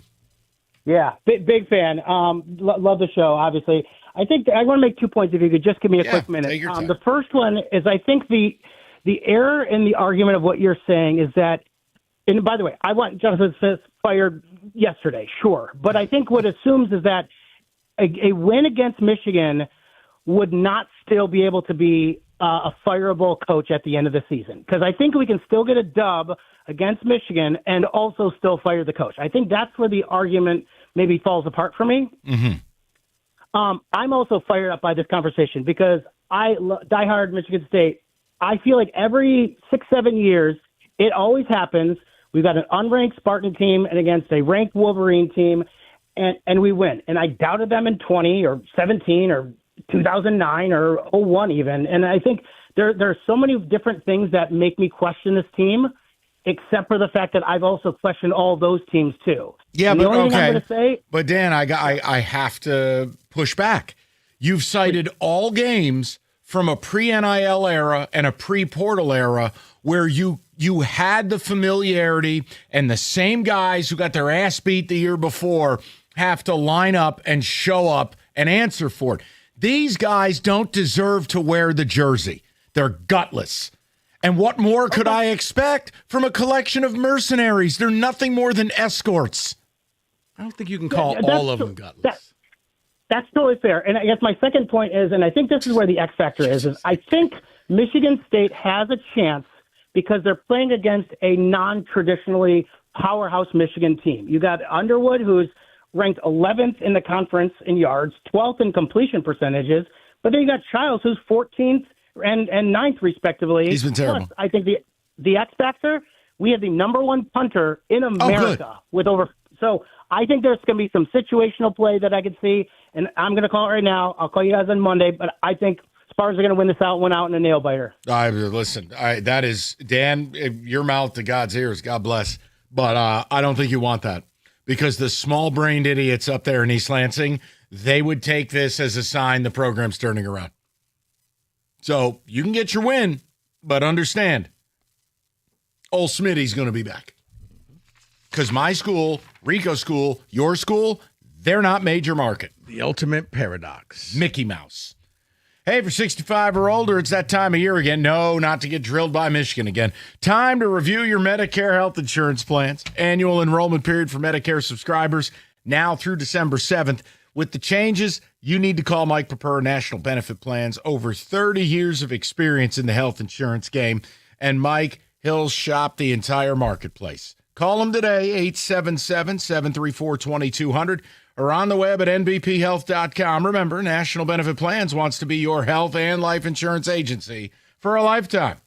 Yeah, big fan. Love the show, obviously. I think I want to make 2 points if you could just give me a quick minute. Take your time. The first one is I think the error in the argument of what you're saying is that, and by the way, I want Jonathan Smith fired yesterday, sure. But I think what assumes is that a win against Michigan would not still be able to be a fireable coach at the end of the season. Because I think we can still get a dub against Michigan and also still fire the coach. I think that's where the argument maybe falls apart for me. I'm also fired up by this conversation because I diehard Michigan State. I feel like every 6-7 years, it always happens. We've got an unranked Spartan team and against a ranked Wolverine team, and we win. And I doubted them in 20 or 17 or 2009 or 01 even. And I think there are so many different things that make me question this team, except for the fact that I've also questioned all those teams too. Yeah, and the but only thing I'm okay. gonna say, But Dan, I have to push back. You've cited all games from a pre-NIL era and a pre-portal era where you had the familiarity and the same guys who got their ass beat the year before have to line up and show up and answer for it. These guys don't deserve to wear the jersey. They're gutless. And what more could I expect from a collection of mercenaries? They're nothing more than escorts. I don't think you can call all of them gutless. That's totally fair. And I guess my second point is, and I think this is where the X factor is I think Michigan State has a chance because they're playing against a non-traditionally powerhouse Michigan team. You got Underwood, who's ranked 11th in the conference in yards, 12th in completion percentages, but then you got Childs, who's 14th and 9th, respectively. He's been terrible. Plus, I think the X factor, we have the number one punter in America with over. So I think there's going to be some situational play that I could see, and I'm going to call it right now. I'll call you guys on Monday, but I think Spurs are going to win this one out in a nail biter. Listen, that is, Dan, your mouth to God's ears. God bless. But I don't think you want that because the small-brained idiots up there in East Lansing, they would take this as a sign the program's turning around. So you can get your win, but understand, old Smitty's going to be back. Because my school, Rico School, your school, they're not major market. The ultimate paradox. Mickey Mouse. Hey, for 65 or older, it's that time of year again. No, not to get drilled by Michigan again. Time to review your Medicare health insurance plans. Annual enrollment period for Medicare subscribers now through December 7th. With the changes, you need to call Mike Purpura National Benefit Plans. Over 30 years of experience in the health insurance game. And Mike, he'll shop the entire marketplace. Call him today, 877-734-2200, or on the web at nbphealth.com. Remember, National Benefit Plans wants to be your health and life insurance agency for a lifetime.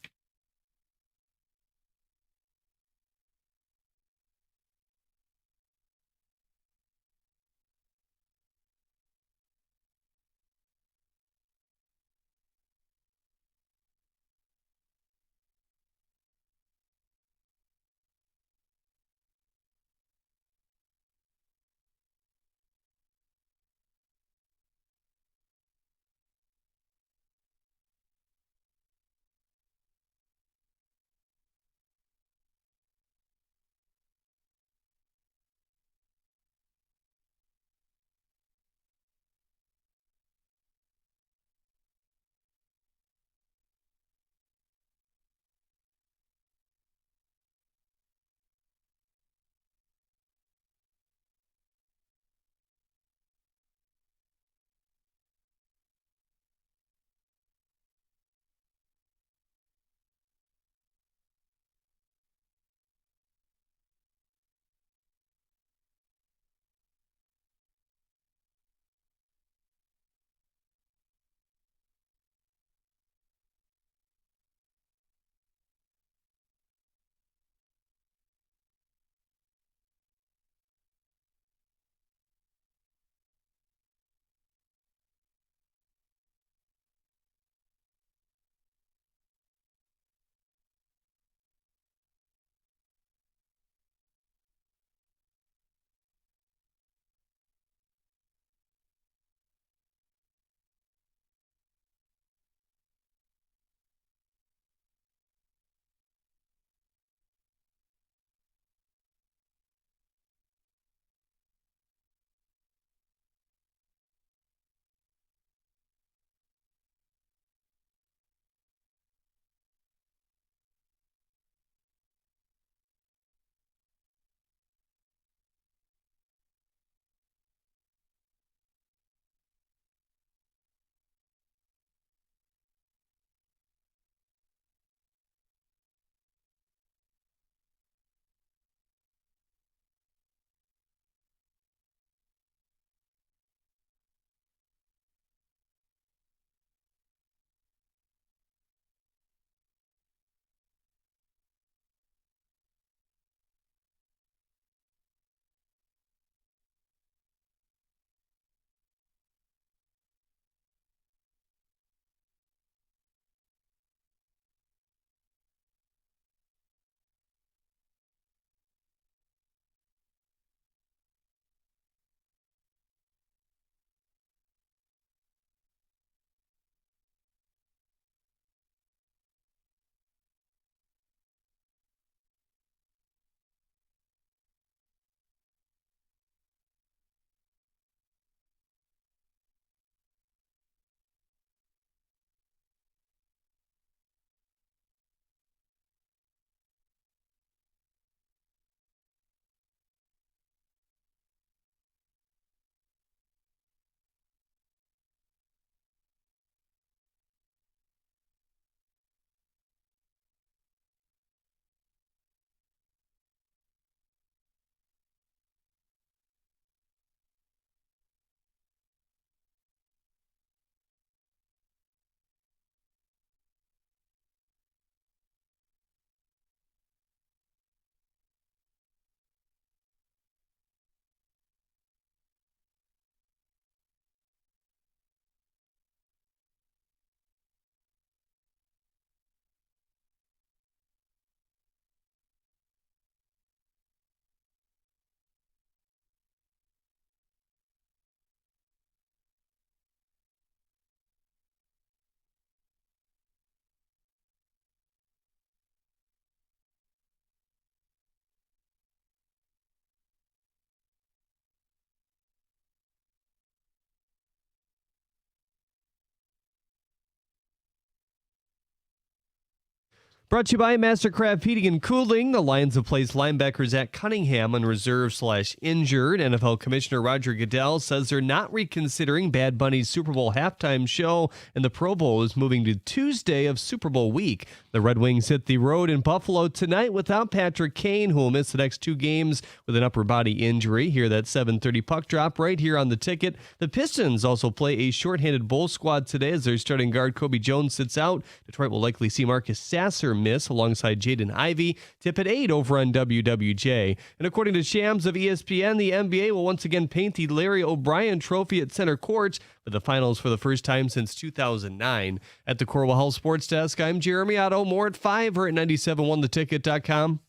Brought to you by Mastercraft Heating and Cooling. The Lions have placed linebackers at Cunningham on reserve/injured. NFL Commissioner Roger Goodell says they're not reconsidering Bad Bunny's Super Bowl halftime show, and the Pro Bowl is moving to Tuesday of Super Bowl week. The Red Wings hit the road in Buffalo tonight without Patrick Kane, who will miss the next 2 games with an upper body injury. Hear that 7:30 puck drop right here on the ticket. The Pistons also play a shorthanded Bull squad today as their starting guard Kobe Jones sits out. Detroit will likely see Marcus Sasser miss alongside Jaden Ivey. Tip at 8 over on WWJ. And according to Shams of ESPN, the NBA will once again paint the Larry O'Brien Trophy at center court with the finals for the first time since 2009. At the Corwell Health Sports Desk, I'm Jeremy Otto. More at 5 or at 971theticket.com.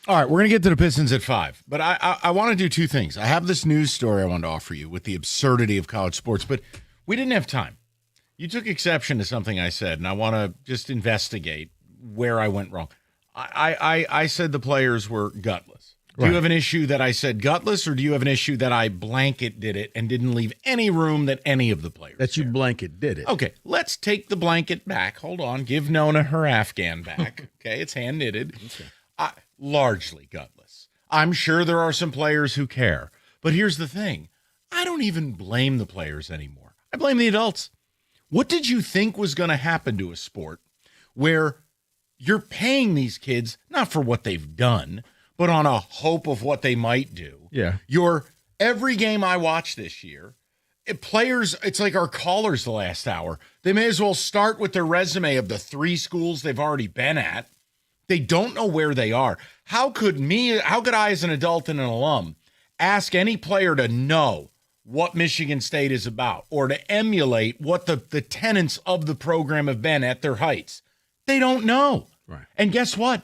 All right, we're going to get to the Pistons at 5, but I want to do 2 things. I have this news story I want to offer you with the absurdity of college sports, but we didn't have time. You took exception to something I said, and I want to just investigate where I went wrong. I said the players were gutless. Do you have an issue that I said gutless, or do you have an issue that I blanket did it and didn't leave any room that any of the players that you blanket did it? Okay, let's take the blanket back. Hold on. Give Nona her Afghan back. Okay, it's hand-knitted. Okay. Largely gutless. I'm sure there are some players who care. But here's the thing. I don't even blame the players anymore. I blame the adults. What did you think was going to happen to a sport where you're paying these kids not for what they've done, but on a hope of what they might do? Yeah. Every game I watched this year, players, it's like our callers the last hour. They may as well start with their resume of the 3 schools they've already been at. They don't know where they are. How could I as an adult and an alum ask any player to know what Michigan State is about or to emulate what the tenets of the program have been at their heights? They don't know. Right. And guess what?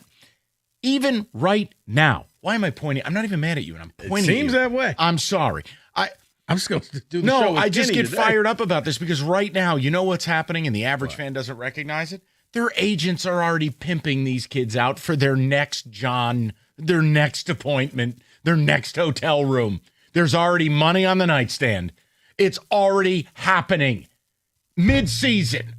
Even right now, why am I pointing? I'm not even mad at you, and I'm pointing at you. It seems that way. I'm sorry. I'm just going to do the show with I just Kenny get today. fired up about this because right now, you know what's happening, and the average fan doesn't recognize it? Their agents are already pimping these kids out for their next their next appointment, their next hotel room. There's already money on the nightstand. It's already happening mid-season.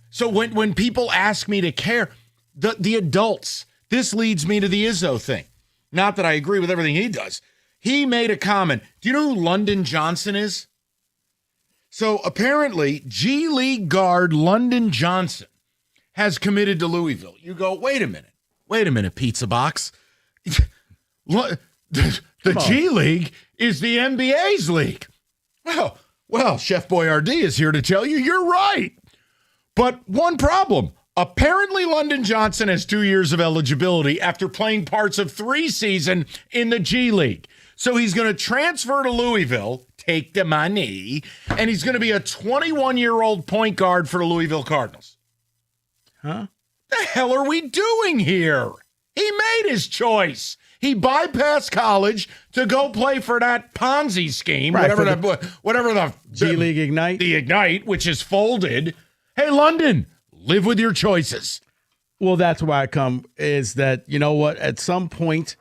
So when people ask me to care, the adults, this leads me to the Izzo thing. Not that I agree with everything he does. He made a comment. Do you know who London Johnson is? So apparently, G League guard London Johnson has committed to Louisville. You go, wait a minute, pizza box. The G League is the NBA's league. Well, Chef Boyardee is here to tell you you're right. But one problem. Apparently, London Johnson has 2 years of eligibility after playing parts of 3 seasons in the G League. So he's going to transfer to Louisville, take the money, and he's going to be a 21-year-old point guard for the Louisville Cardinals. Huh? The hell are we doing here? He made his choice. He bypassed college to go play for that Ponzi scheme, Right, whatever the G League Ignite. The Ignite, which is folded. Hey, London, live with your choices. Well, that's why I come is that, you know what, at some point,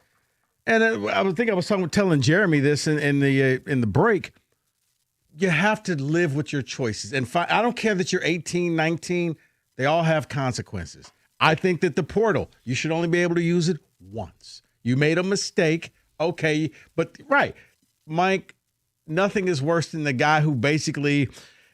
and I was telling Jeremy this in the break, you have to live with your choices. And I don't care that you're 18, 19, they all have consequences. I think that the portal, you should only be able to use it once. You made a mistake, okay, but right, Mike, nothing is worse than the guy who basically,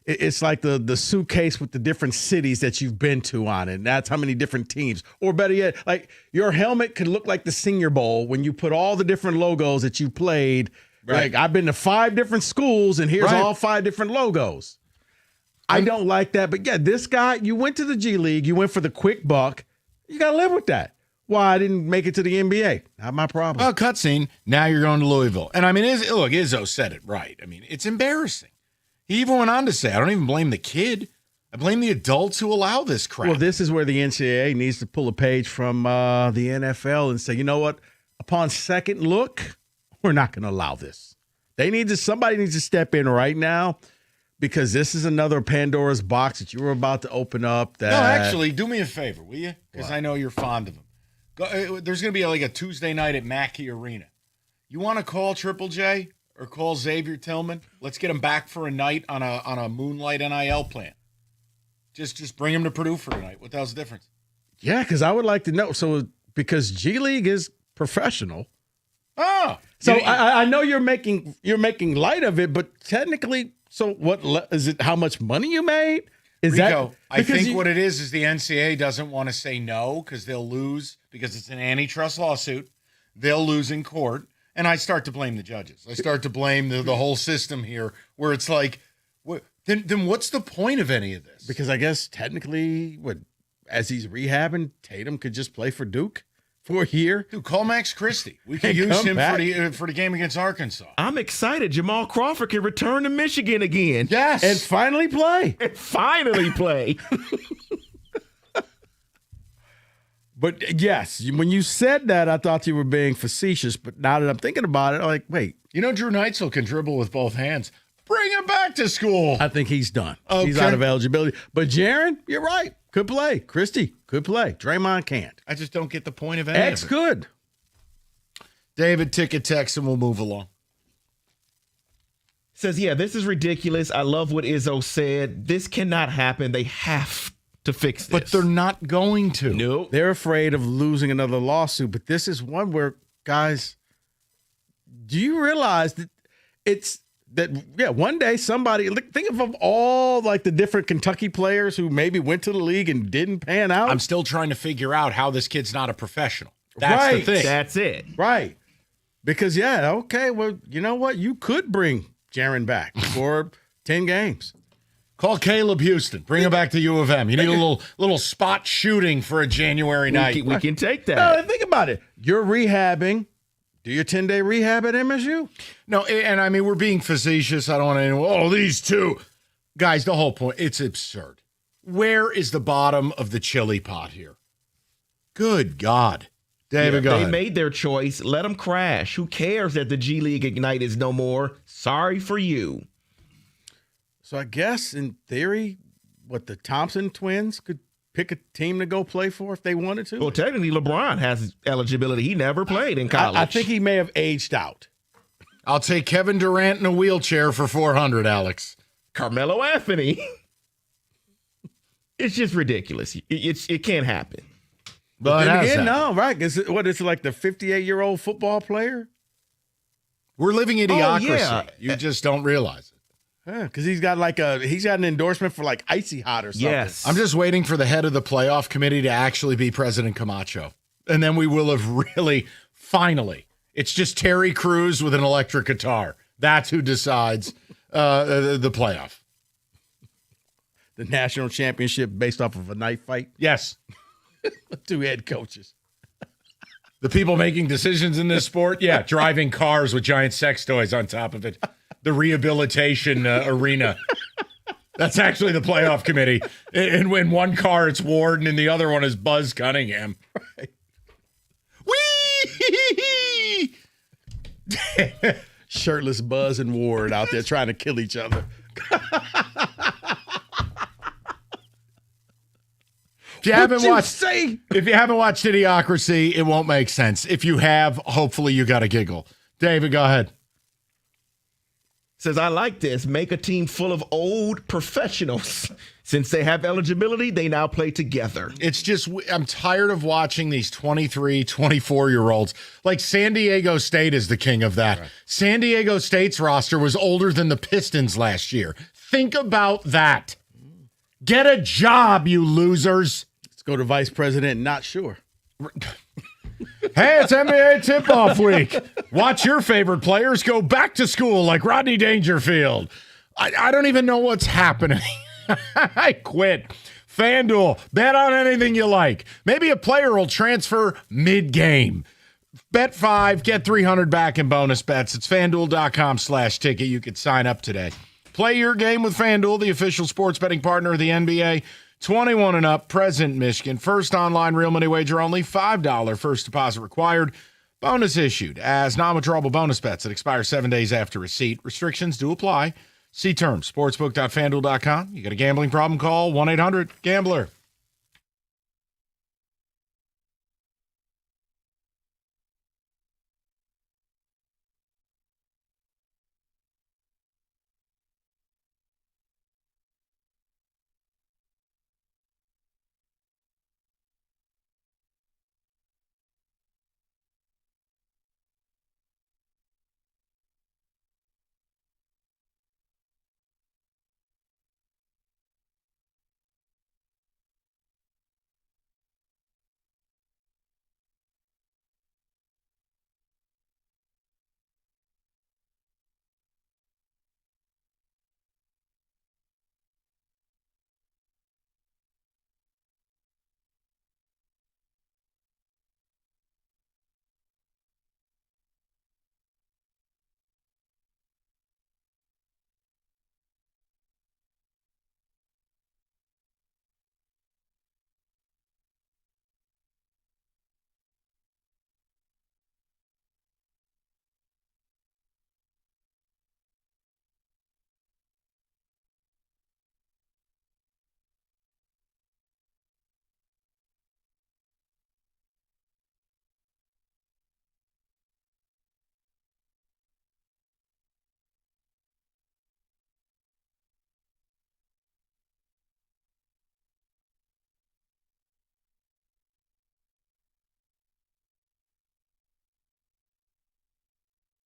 it's like the suitcase with the different cities that you've been to on it. And that's how many different teams. Or better yet, like your helmet could look like the Senior Bowl when you put all the different logos that you played. Right. Like I've been to 5 different schools and here's all 5 different logos. I don't like that. But yeah, this guy, you went to the G League, you went for the quick buck. You got to live with that. Why I didn't make it to the NBA. Not my problem. Well, cutscene, now you're going to Louisville. And I mean, look, Izzo said it right. I mean, it's embarrassing. He even went on to say, I don't even blame the kid. I blame the adults who allow this crap. Well, this is where the NCAA needs to pull a page from the NFL and say, you know what? Upon second look, we're not going to allow this. Somebody needs to step in right now because this is another Pandora's box that you were about to open up. No, actually, do me a favor, will you? Because I know you're fond of them. There's going to be like a Tuesday night at Mackey Arena. You want to call Triple J or call Xavier Tillman. Let's get him back for a night on a Moonlight NIL plan. Just bring him to Purdue for a night. What the hell's the difference? Yeah, because I would like to know. So because G League is professional. Oh, so I know you're making light of it, but technically, so what is it? How much money you made? Is Rico, that? I think what it is the NCAA doesn't want to say no because they'll lose because it's an antitrust lawsuit. They'll lose in court, and I start to blame the judges. I start to blame the whole system here, where it's like, then what's the point of any of this? Because I guess technically, as he's rehabbing, Tatum could just play for Duke for a year. Dude, call Max Christie. We can use him for the game against Arkansas. I'm excited. Jamal Crawford can return to Michigan again. Yes. And finally play. But yes, when you said that, I thought you were being facetious. But now that I'm thinking about it, I'm like, wait. You know, Drew Neitzel can dribble with both hands. Bring him back to school. I think he's done. Okay. He's out of eligibility. But Jaron, you're right. Could play. Christie could play. Draymond can't. I just don't get the point of any X of it. could. David, ticket text, and we'll move along. Says, yeah, this is ridiculous. I love what Izzo said. This cannot happen. They have to fix this. But they're not going to. No. They're afraid of losing another lawsuit. But this is one where, guys, do you realize that one day somebody, think of all like the different Kentucky players who maybe went to the league and didn't pan out. I'm still trying to figure out how this kid's not a professional. That's the thing. That's it. Right. Because, okay, well, you know what? You could bring Jaron back for 10 games. Call Caleb Houston. Bring him back to U of M. You need a little spot shooting for a January night. We can take that. No, think about it. You're rehabbing. Do your 10-day rehab at MSU? No, and I mean, we're being facetious. I don't want anyone, these two. Guys, the whole point, it's absurd. Where is the bottom of the chili pot here? Good God. David, go ahead. They made their choice. Let them crash. Who cares that the G League Ignite is no more? Sorry for you. So I guess, in theory, the Thompson twins could pick a team to go play for if they wanted to? Well, technically, LeBron has eligibility. He never played in college. I think he may have aged out. I'll take Kevin Durant in a wheelchair for $400, Alex. Carmelo Anthony. It's just ridiculous. It can't happen. But again, no, right? Is it like the 58-year-old football player? We're living idiocracy. Yeah. You just don't realize it. Because he's got an endorsement for like Icy Hot or something. Yes. I'm just waiting for the head of the playoff committee to actually be President Camacho. And then we will have really, finally, it's just Terry Crews with an electric guitar. That's who decides the playoff. The national championship based off of a knife fight? Yes. 2 head coaches. The people making decisions in this sport? Yeah, driving cars with giant sex toys on top of it. The rehabilitation arena. That's actually the playoff committee. And in one car, it's Ward, and in the other one is Buzz Cunningham. Right. Whee! Shirtless Buzz and Ward out there trying to kill each other. If you haven't watched Idiocracy, it won't make sense. If you have, hopefully you got a giggle. David, go ahead. Says, I like this. Make a team full of old professionals. Since they have eligibility, they now play together. It's just, I'm tired of watching these 23, 24-year-olds. Like San Diego State is the king of that. Right. San Diego State's roster was older than the Pistons last year. Think about that. Get a job, you losers. Let's go to vice president, not sure. Hey, it's NBA tip-off week. Watch your favorite players go back to school like Rodney Dangerfield. I don't even know what's happening. I quit. FanDuel, bet on anything you like. Maybe a player will transfer mid-game. Bet 5, get 300 back in bonus bets. It's FanDuel.com/ticket. You could sign up today. Play your game with FanDuel, the official sports betting partner of the NBA. 21 and up, present Michigan. First online real money wager only. $5 first deposit required. Bonus issued as non-withdrawable bonus bets that expire 7 days after receipt. Restrictions do apply. See terms. Sportsbook.fanduel.com. You got a gambling problem? Call 1-800-GAMBLER.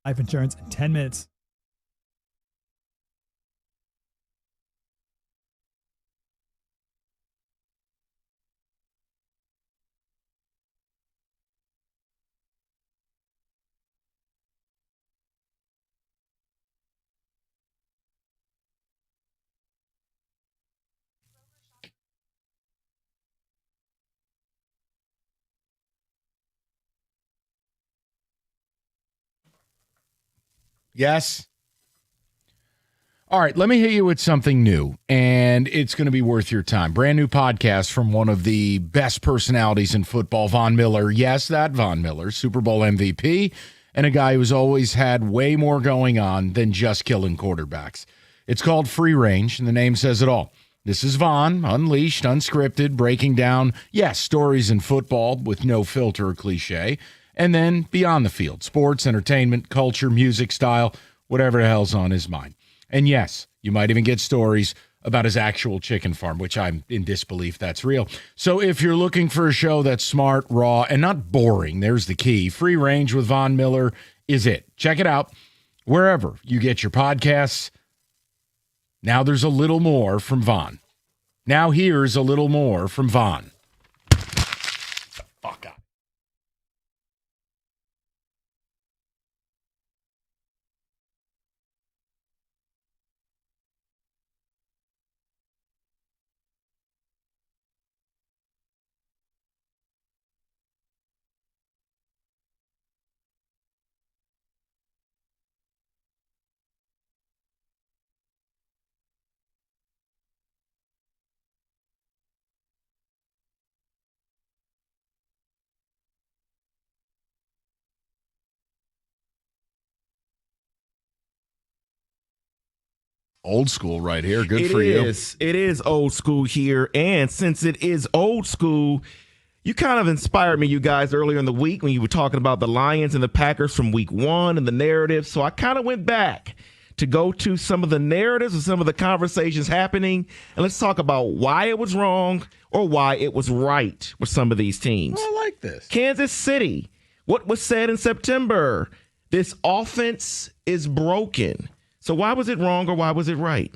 Life insurance in 10 minutes. Yes. All right, let me hit you with something new, and it's going to be worth your time. Brand new podcast from one of the best personalities in football, Von Miller. Yes, that Von Miller, Super Bowl MVP, and a guy who's always had way more going on than just killing quarterbacks. It's called Free Range, and the name says it all. This is Von, unleashed, unscripted, breaking down, yes, stories in football with no filter or cliche, and then beyond the field, sports, entertainment, culture, music, style, whatever the hell's on his mind. And yes, you might even get stories about his actual chicken farm, which I'm in disbelief that's real. So if you're looking for a show that's smart, raw, and not boring, there's the key. Free Range with Von Miller is it. Check it out wherever you get your podcasts. Now there's a little more from Von. Now here's a little more from Von. Fuck up. Old school right here. Good for you. It is old school here. And since it is old school, you kind of inspired me, you guys, earlier in the week when you were talking about the Lions and the Packers from week one and the narrative. So I kind of went back to go to some of the narratives and some of the conversations happening. And let's talk about why it was wrong or why it was right with some of these teams. I like this. Kansas City. What was said in September? This offense is broken. So why was it wrong or why was it right?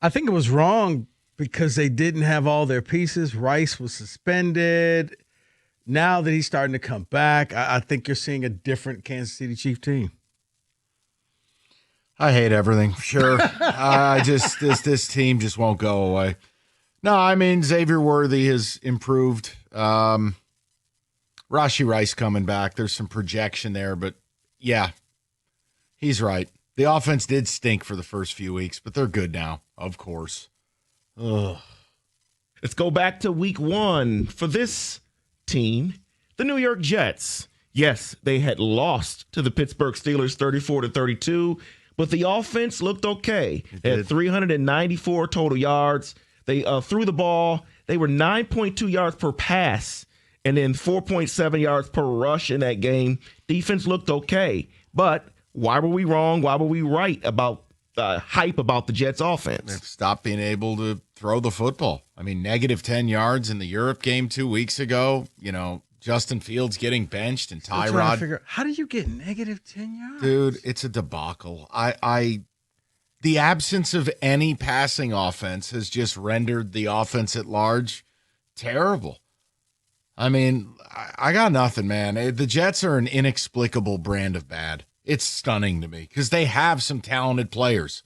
I think it was wrong because they didn't have all their pieces. Rice was suspended. Now that he's starting to come back, I think you're seeing a different Kansas City Chief team. I hate everything. Sure. This team just won't go away. No, I mean, Xavier Worthy has improved. Rashee Rice coming back. There's some projection there, but yeah, he's right. The offense did stink for the first few weeks, but they're good now, of course. Ugh. Let's go back to week one for this team, the New York Jets. Yes, they had lost to the Pittsburgh Steelers 34-32, but the offense looked okay. They had 394 total yards. They threw the ball. They were 9.2 yards per pass and then 4.7 yards per rush in that game. Defense looked okay, but why were we wrong? Why were we right about hype about the Jets offense? They've stopped being able to throw the football. I mean, negative 10 yards in the Europe game 2 weeks ago. You know, Justin Fields getting benched and Tyrod. How do you get negative 10 yards? Dude, it's a debacle. The absence of any passing offense has just rendered the offense at large terrible. I mean, I got nothing, man. The Jets are an inexplicable brand of bad. It's stunning to me because they have some talented players.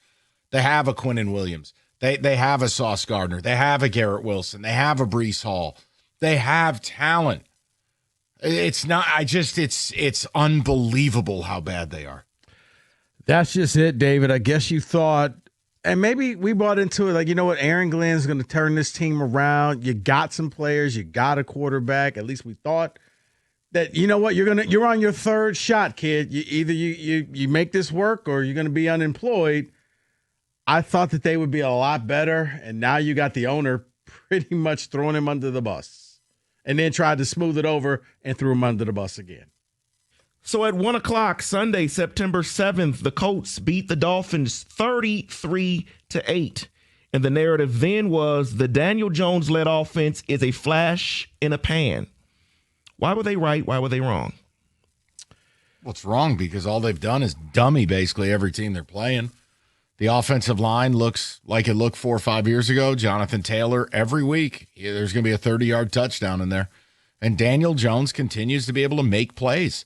They have a Quinnen Williams. They have a Sauce Gardner. They have a Garrett Wilson. They have a Breece Hall. They have talent. It's not. It's unbelievable how bad they are. That's just it, David. I guess you thought, and maybe we bought into it like, you know what, Aaron Glenn's going to turn this team around. You got some players. You got a quarterback. At least we thought. That, you know what, you're on your third shot, kid. You make this work or you're going to be unemployed. I thought that they would be a lot better, and now you got the owner pretty much throwing him under the bus, and then tried to smooth it over and threw him under the bus again. So at 1 o'clock Sunday, September 7th, the Colts beat the Dolphins 33-8, and the narrative then was the Daniel Jones-led offense is a flash in a pan. Why were they right? Why were they wrong? What's wrong? Because all they've done is dummy basically every team they're playing. The offensive line looks like it looked 4 or 5 years ago. Jonathan Taylor, every week, there's going to be a 30-yard touchdown in there. And Daniel Jones continues to be able to make plays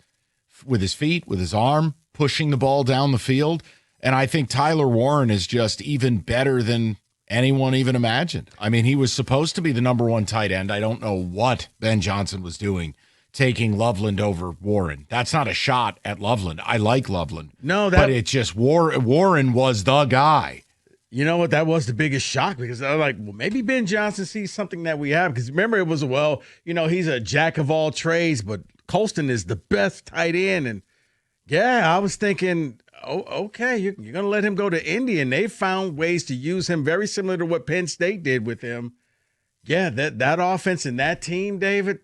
with his feet, with his arm, pushing the ball down the field. And I think Tyler Warren is just even better than anyone even imagined. I mean, he was supposed to be the number 1 tight end. I don't know what Ben Johnson was doing, taking Loveland over Warren. That's not a shot at Loveland. I like Loveland. No, but it's just Warren was the guy. You know what? That was the biggest shock because I was like, well, maybe Ben Johnson sees something that we have. Because remember, it was, he's a jack of all trades, but Colston is the best tight end. And yeah, I was thinking, okay, you're going to let him go to Indy. And they found ways to use him very similar to what Penn State did with him. Yeah, that offense and that team, David,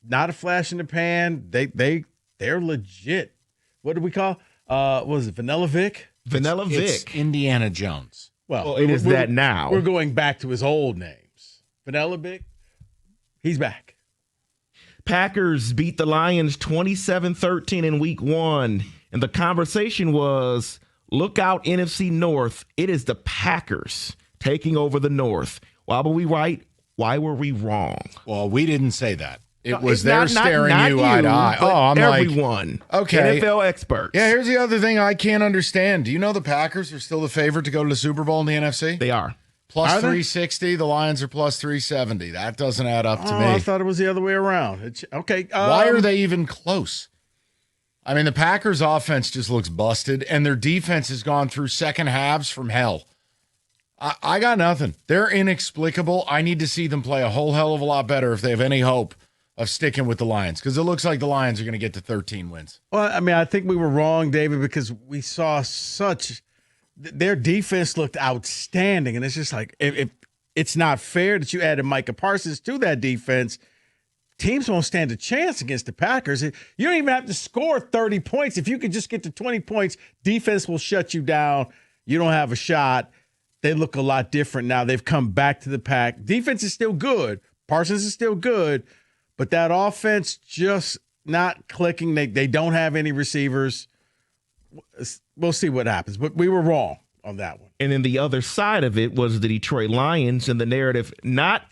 not a flash in the pan. They're legit. What do we call? What was it, Vanilla Vic? Vanilla Vic. It's Indiana Jones. Well, it is that now. We're going back to his old names. Vanilla Vic, he's back. Packers beat the Lions 27-13 in week 1. And the conversation was, look out, NFC North. It is the Packers taking over the North. Why were we right? Why were we wrong? Well, we didn't say that. It was they're staring you eye to eye. Oh, I'm everyone. Like, okay. NFL experts. Yeah, here's the other thing I can't understand. Do you know the Packers are still the favorite to go to the Super Bowl in the NFC? They are. Plus 360. The Lions are plus 370. That doesn't add up to me. I thought it was the other way around. Okay. Why are they even close? I mean, the Packers' offense just looks busted, and their defense has gone through second halves from hell. I got nothing. They're inexplicable. I need to see them play a whole hell of a lot better if they have any hope of sticking with the Lions, because it looks like the Lions are going to get to 13 wins. Well, I mean, I think we were wrong, David, because we saw their defense looked outstanding, and it's just like, if it's not fair that you added Micah Parsons to that defense, teams won't stand a chance against the Packers. You don't even have to score 30 points. If you could just get to 20 points, defense will shut you down. You don't have a shot. They look a lot different now. They've come back to the pack. Defense is still good. Parsons is still good. But that offense just not clicking. They don't have any receivers. We'll see what happens. But we were wrong on that one. And then the other side of it was the Detroit Lions and the narrative, not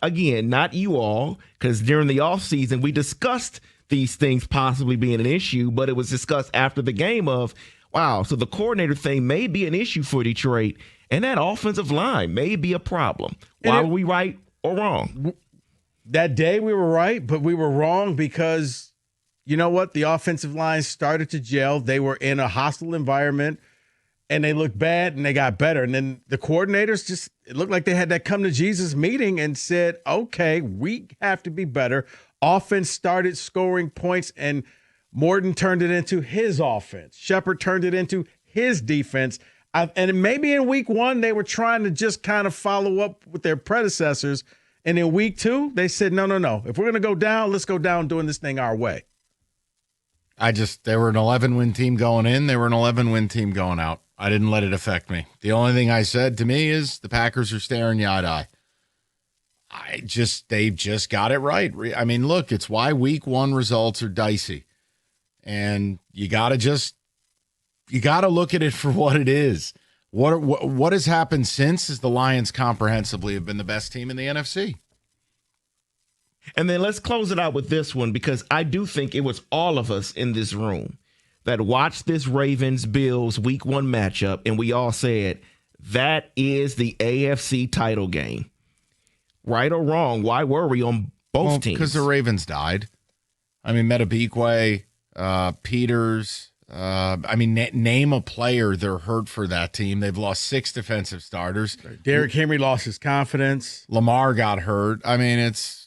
you all, because during the offseason we discussed these things possibly being an issue, but it was discussed after the game of, wow, so the coordinator thing may be an issue for Detroit, and that offensive line may be a problem. Why were we right or wrong? That day we were right, but we were wrong because, you know what? The offensive line started to gel. They were in a hostile environment, and they looked bad, and they got better. And then the coordinators it looked like they had that come to Jesus meeting and said, okay, we have to be better. Offense started scoring points, and Morton turned it into his offense. Shepard turned it into his defense. And maybe in week 1, they were trying to just kind of follow up with their predecessors. And in week 2, they said, no. If we're going to go down, let's go down doing this thing our way. They were an 11-win team going in. They were an 11-win team going out. I didn't let it affect me. The only thing I said to me is the Packers are staring you eye to eye. They just got it right. I mean, look, it's why week 1 results are dicey. And you got to look at it for what it is. What has happened since is the Lions comprehensively have been the best team in the NFC. And then let's close it out with this one, because I do think it was all of us in this room that watched this Ravens-Bills week 1 matchup, and we all said, that is the AFC title game. Right or wrong, why were we on both teams? Because the Ravens died. I mean, Metabikwe, Peters. Name a player they're hurt for that team. They've lost 6 defensive starters. Derrick Henry lost his confidence. Lamar got hurt. I mean,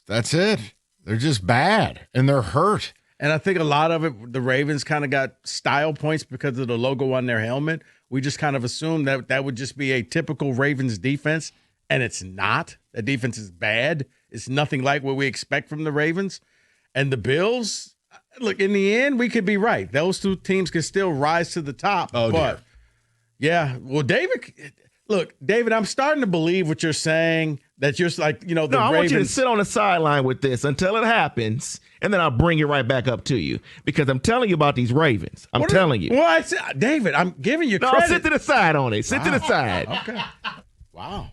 that's it. They're just bad, and they're hurt. And I think a lot of it, the Ravens kind of got style points because of the logo on their helmet. We just kind of assumed that would just be a typical Ravens defense, and it's not. The defense is bad. It's nothing like what we expect from the Ravens. And the Bills, look, in the end, we could be right. Those 2 teams can still rise to the top. Oh, but dear. Yeah, well, David, I'm starting to believe what you're saying, that you're like, the No, I Ravens. want you to sit on the sideline with this until it happens, and then I'll bring it right back up to you because I'm telling you about these Ravens. I'm telling you. Well, David, I'm giving you credit. No, sit to the side on it. Sit to the side. Okay. Wow.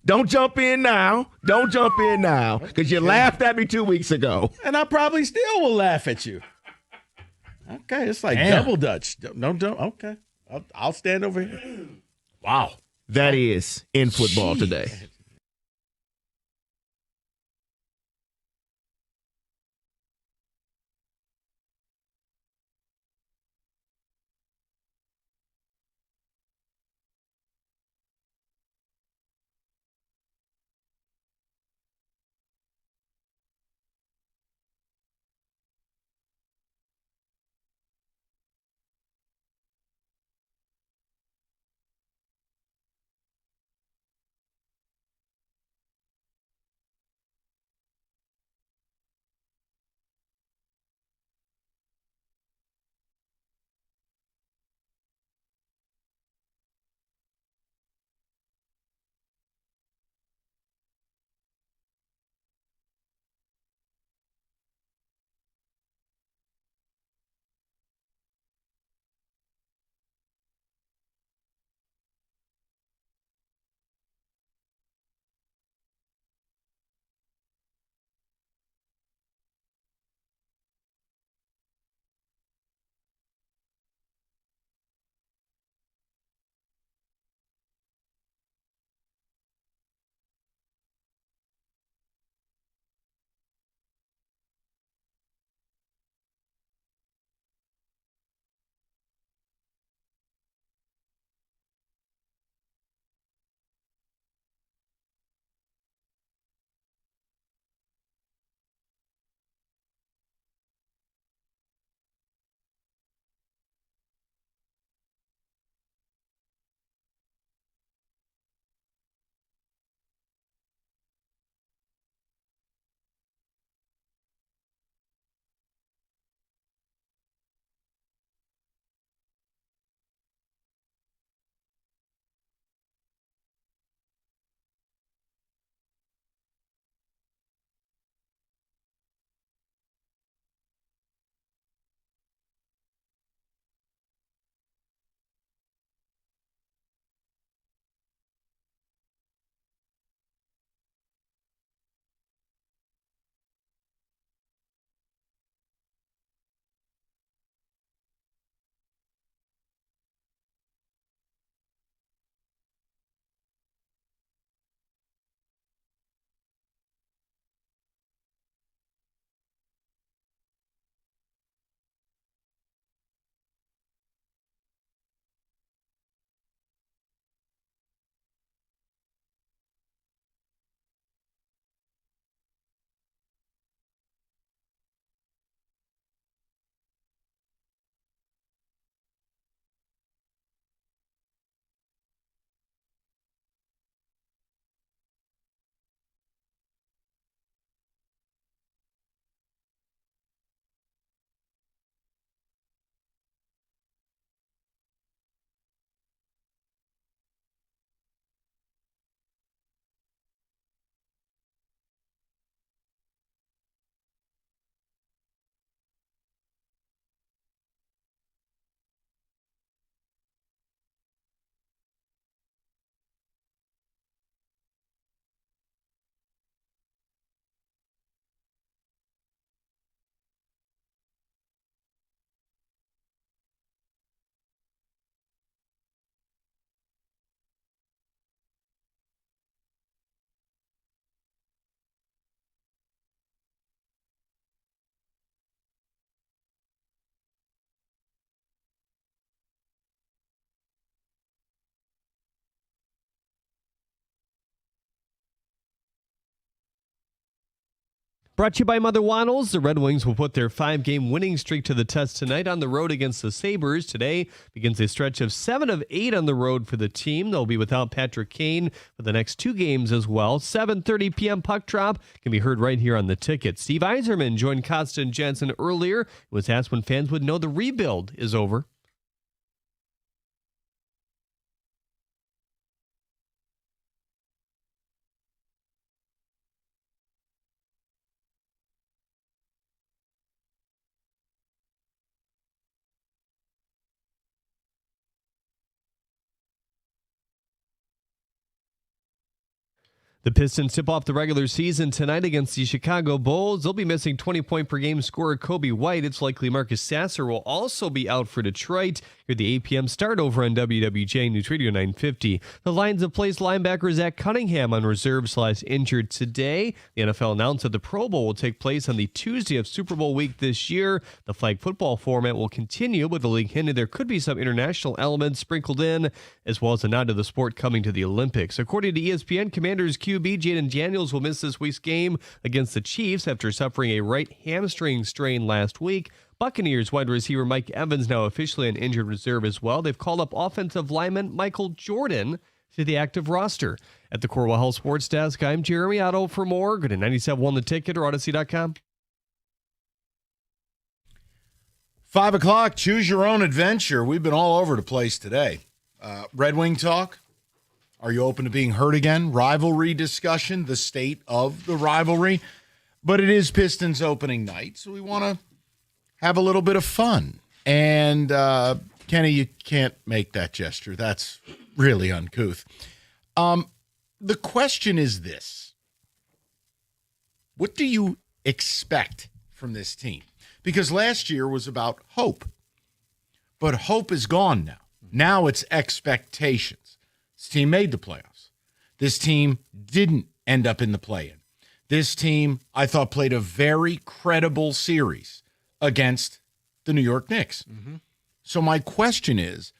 Don't jump in now. Don't jump in now because you laughed at me 2 weeks ago. And I probably still will laugh at you. Okay, it's like double Dutch. No, don't. Okay, I'll stand over here. Wow. That is in football today. Brought to you by Mother Waddles. The Red Wings will put their 5-game winning streak to the test tonight on the road against the Sabres. Today begins a stretch of 7 of 8 on the road for the team. They'll be without Patrick Kane for the next 2 games as well. 7:30 p.m. puck drop can be heard right here on the ticket. Steve Yzerman joined Costa and Jansen earlier and was asked when fans would know the rebuild is over. The Pistons tip off the regular season tonight against the Chicago Bulls. They'll be missing 20-point-per-game scorer Kobe White. It's likely Marcus Sasser will also be out for Detroit. Here the 8 p.m. start over on WWJ News Radio 950. The Lions have placed linebacker Zach Cunningham on reserve/injured today. The NFL announced that the Pro Bowl will take place on the Tuesday of Super Bowl week this year. The flag football format will continue, but the league hinted there could be some international elements sprinkled in, as well as a nod to the sport coming to the Olympics. According to ESPN, Commanders QB Jaden Daniels will miss this week's game against the Chiefs after suffering a right hamstring strain last week. Buccaneers wide receiver Mike Evans now officially on injured reserve as well. They've called up offensive lineman Michael Jordan to the active roster. At the Corwell Health Sports Desk, I'm Jeremy Otto. For more, go to 97.1 The Ticket or Odyssey.com. 5 o'clock, choose your own adventure. We've been all over the place today. Red Wing talk. Are you open to being hurt again? Rivalry discussion, the state of the rivalry. But it is Pistons opening night, so we want to have a little bit of fun. And, Kenny, you can't make that gesture. That's really uncouth. The question is this. What do you expect from this team? Because last year was about hope. But hope is gone now. Now it's expectations. This team made the playoffs. This team didn't end up in the play-in. This team, I thought, played a very credible series against the New York Knicks. Mm-hmm. So my question is,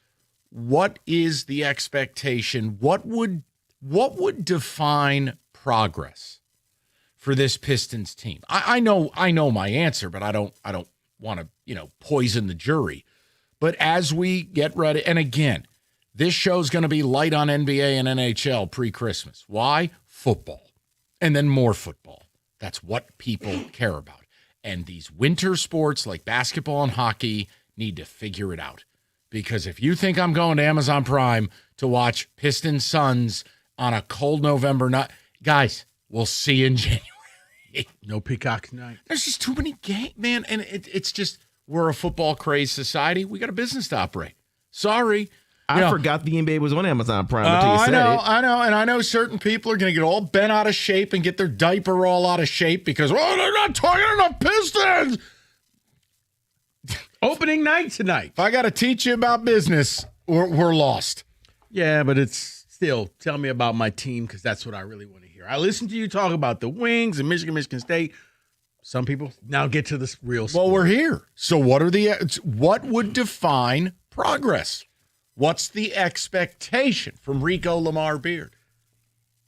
what is the expectation? What would define progress for this Pistons team? I know my answer, but I don't want to, poison the jury. But as we get ready, and again, this show's going to be light on NBA and NHL pre-Christmas. Why? Football. And then more football. That's what people care about. And these winter sports like basketball and hockey need to figure it out. Because if you think I'm going to Amazon Prime to watch Pistons Suns on a cold November night, guys, we'll see you in January. No Peacock night. There's just too many games, man. And it's just, we're a football-crazed society. We got a business to operate. Sorry. I forgot the NBA was on Amazon Prime until you said it. I know. And I know certain people are going to get all bent out of shape and get their diaper all out of shape because, they're not talking enough Pistons. Opening night tonight. If I got to teach you about business, we're lost. Yeah, but it's still, tell me about my team because that's what I really want to hear. I listened to you talk about the Wings and Michigan State. Some people now get to this real sport. Well, we're here. So what would define progress? What's the expectation from Rico Lamar Beard?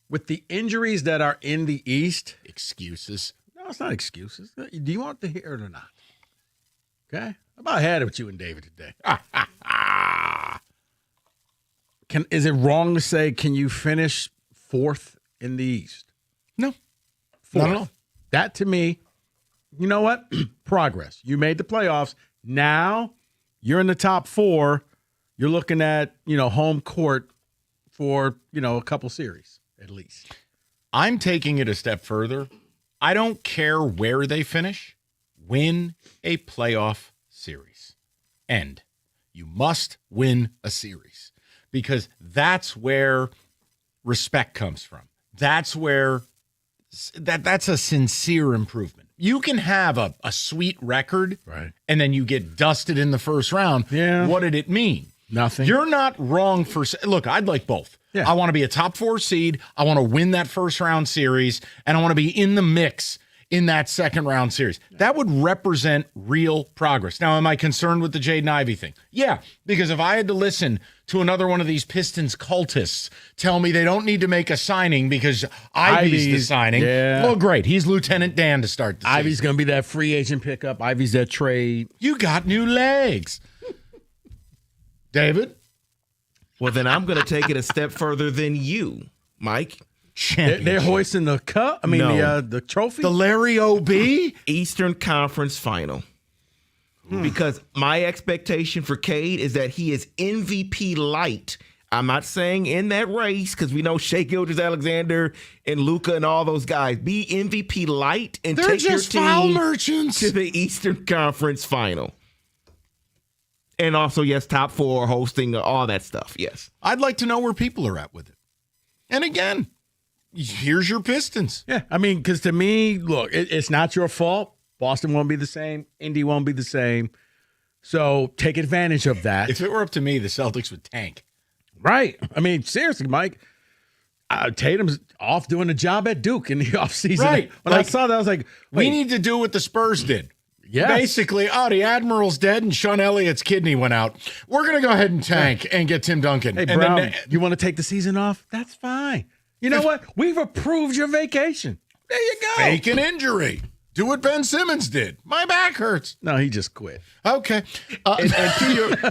With the injuries that are in the East. Excuses. No, it's not excuses. Do you want to hear it or not? Okay? How about I had it with you and David today? Is it wrong to say, can you finish fourth in the East? No. Fourth. Not at all. That to me, you know what? Progress. You made the playoffs. Now you're in the top four. You're looking at, home court for, a couple series at least. I'm taking it a step further. I don't care where they finish. Win a playoff series. End. You must win a series because that's where respect comes from. That's where that's a sincere improvement. You can have a sweet record, right, and then you get dusted in the first round. Yeah. What did it mean? Nothing. You're not wrong look, I'd like both. Yeah. I want to be a top 4 seed. I want to win that first round series, and I want to be in the mix in that second round series. That would represent real progress. Now, am I concerned with the Jaden Ivey thing? Yeah, because if I had to listen to another one of these Pistons cultists tell me they don't need to make a signing because Ivey's the signing, well, great. He's Lieutenant Dan to start the season. Ivey's going to be that free agent pickup. Ivey's that trade. You got new legs. David? Well, then I'm going to take it a step further than you, Mike. They're hoisting the cup. I mean, the trophy. The Larry O.B. Eastern Conference Final. Because my expectation for Cade is that he is MVP light. I'm not saying in that race because we know Shai Gilgeous-Alexander and Luka and all those guys. Be MVP light and take your team to the Eastern Conference Final. And also, yes, top 4, hosting, all that stuff, yes. I'd like to know where people are at with it. And again, here's your Pistons. Yeah, I mean, because to me, look, it's not your fault. Boston won't be the same. Indy won't be the same. So take advantage of that. If it were up to me, the Celtics would tank. Right. I mean, seriously, Mike. Tatum's off doing a job at Duke in the offseason. Right. When I saw that, I was like, we need to do what the Spurs did. Yes. Basically, the Admiral's dead and Sean Elliott's kidney went out. We're going to go ahead and tank and get Tim Duncan. Hey, and Brown, then, you want to take the season off? That's fine. You know what? We've approved your vacation. There you go. Fake an injury. Do what Ben Simmons did. My back hurts. No, he just quit. Okay. And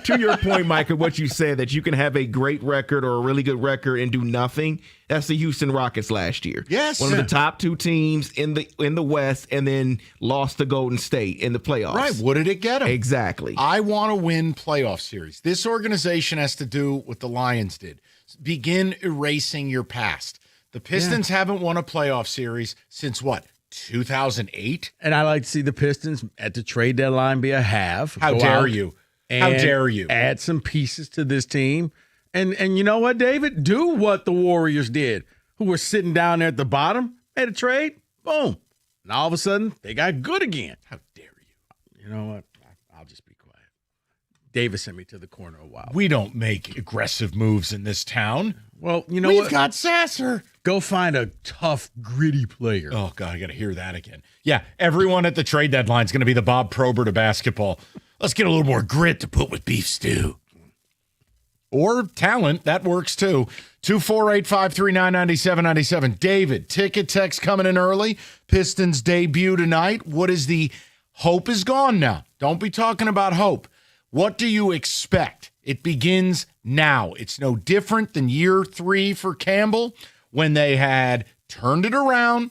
to your point, Micah, what you said, that you can have a great record or a really good record and do nothing. That's the Houston Rockets last year. Yes. One of the top 2 teams in the West, and then lost to Golden State in the playoffs. Right. What did it get them? Exactly. I want to win playoff series. This organization has to do what the Lions did. Begin erasing your past. The Pistons haven't won a playoff series since what? 2008? And I like to see the Pistons at the trade deadline be a have. How dare you? How dare you? Add some pieces to this team. And you know what, David? Do what the Warriors did, who were sitting down there at the bottom, made a trade, boom. And all of a sudden, they got good again. How dare you? You know what? I'll just be quiet. David sent me to the corner a while. We don't make aggressive moves in this town. Well, you know We've what? got Sasser. Go find a tough, gritty player. Oh, God, I got to hear that again. Yeah, everyone at the trade deadline is going to be the Bob Probert of basketball. Let's get a little more grit to put with beef stew. Or talent, that works too. 248-539-9797. David, ticket text coming in early. Pistons debut tonight. What is the hope is gone now? Don't be talking about hope. What do you expect? It begins now. It's no different than year 3 for Campbell when they had turned it around,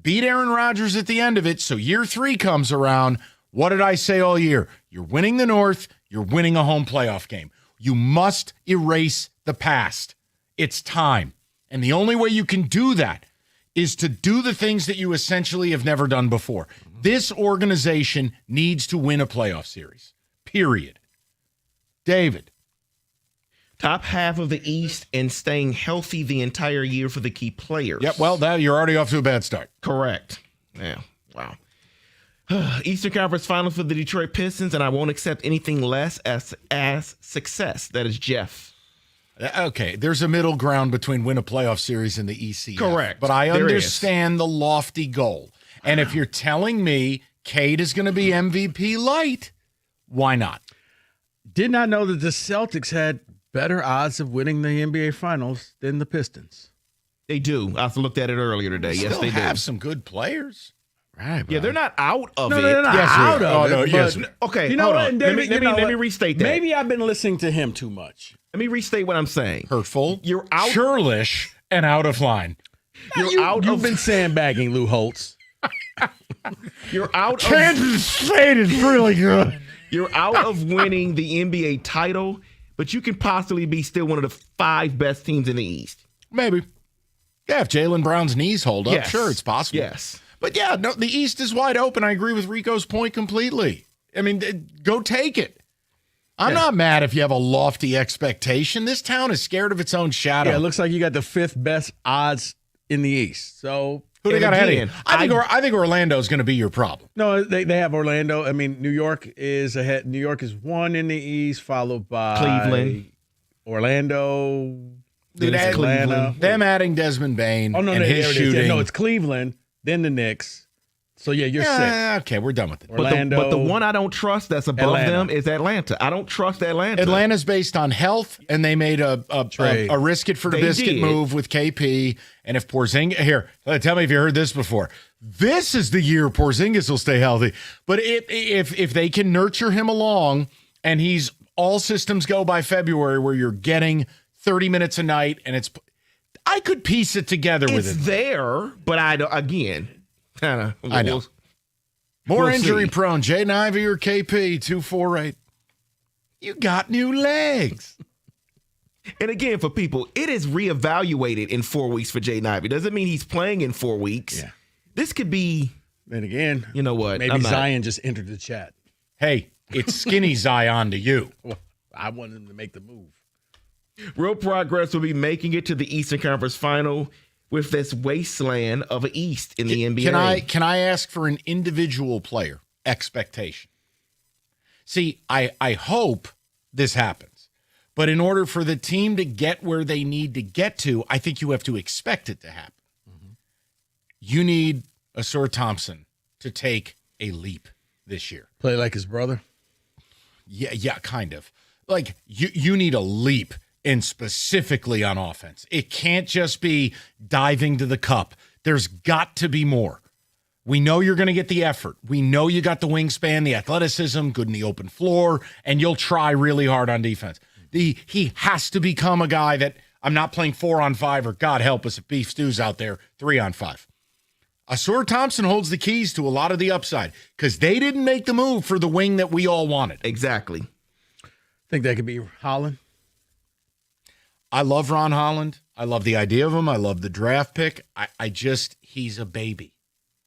beat Aaron Rodgers at the end of it. So year 3 comes around. What did I say all year? You're winning the North. You're winning a home playoff game. You must erase the past. It's time. And the only way you can do that is to do the things that you essentially have never done before. This organization needs to win a playoff series. Period. David. Top half of the East and staying healthy the entire year for the key players. Yep, well, you're already off to a bad start. Correct. Yeah, wow. Eastern Conference Finals for the Detroit Pistons, and I won't accept anything less as success. That is Jeff. Okay, there's a middle ground between win a playoff series and the ECF. Correct. But I understand the lofty goal. And if you're telling me Cade is going to be MVP light, why not? Did not know that the Celtics had better odds of winning the NBA Finals than the Pistons. They do. I looked at it earlier today. Yes, they do. Have some good players. Right, yeah, they're not out of it. They're not out of it. No, yes. Okay, You hold know on. what, Let me restate that. Maybe I've been listening to him too much. Let me restate what I'm saying. Hurtful. You're out. Churlish and out of line. You've been sandbagging Lou Holtz. You're out. Kansas State is really good. You're out of winning the NBA title, but you can possibly be still one of the 5 best teams in the East. Maybe. Yeah, if Jaylen Brown's knees hold up, Yes. sure, it's possible. Yes. But yeah, no, the East is wide open. I agree with Rico's point completely. I mean, go take it. I'm not mad if you have a lofty expectation. This town is scared of its own shadow. Yeah, it looks like you got the 5th best odds in the East. So Who they got ahead of you? again, I think Orlando's going to be your problem. no, they have Orlando. I mean, New York is ahead. New York is 1 in the East, followed by Cleveland, Orlando, Dude, Atlanta. Them adding Desmond Bain Oh no, and there his it is. shooting. Yeah, no, it's Cleveland, then the Knicks. So yeah, you're 6. Okay, we're done with it. Orlando, but the one I don't trust that's above Atlanta. them is Atlanta. I don't trust Atlanta. Atlanta's based on health, and they made a risk it for the They biscuit did. move with KP. And if Porzingis tell me if you heard this before. This is the year Porzingis will stay healthy. But if they can nurture him along, and he's all systems go by February, where you're getting 30 minutes a night, and I could piece it together with It's it. there, but I know More we'll injury see. prone. Jaden Ivey or KP 248. You got new legs. And again, for people, it is reevaluated in 4 weeks for Jaden Ivey. Doesn't mean he's playing in 4 weeks. Yeah. This could be. And again, you know what? Maybe I'm not- Zion just entered the chat. Hey, it's skinny Zion to you. Well, I wanted him to make the move. Real Progress will be making it to the Eastern Conference Final. with this wasteland of an East in the NBA. Can I ask for an individual player expectation? See, I hope this happens, but in order for the team to get where they need to get to, I think you have to expect it to happen. Mm-hmm. You need Ausar Thompson to take a leap this year. Play like his brother? Yeah, kind of. Like, you need a leap, and specifically on offense. It can't just be diving to the cup. There's got to be more. We know you're going to get the effort. We know you got the wingspan, the athleticism, good in the open floor, and you'll try really hard on defense. He has to become a guy that I'm not playing 4-on-5, or God help us if Beef Stew's out there 3-on-5. Ausar Thompson holds the keys to a lot of the upside because they didn't make the move for the wing that we all wanted. Exactly. Think that could be Holland? I love Ron Holland. I love the idea of him. I love the draft pick. He's a baby.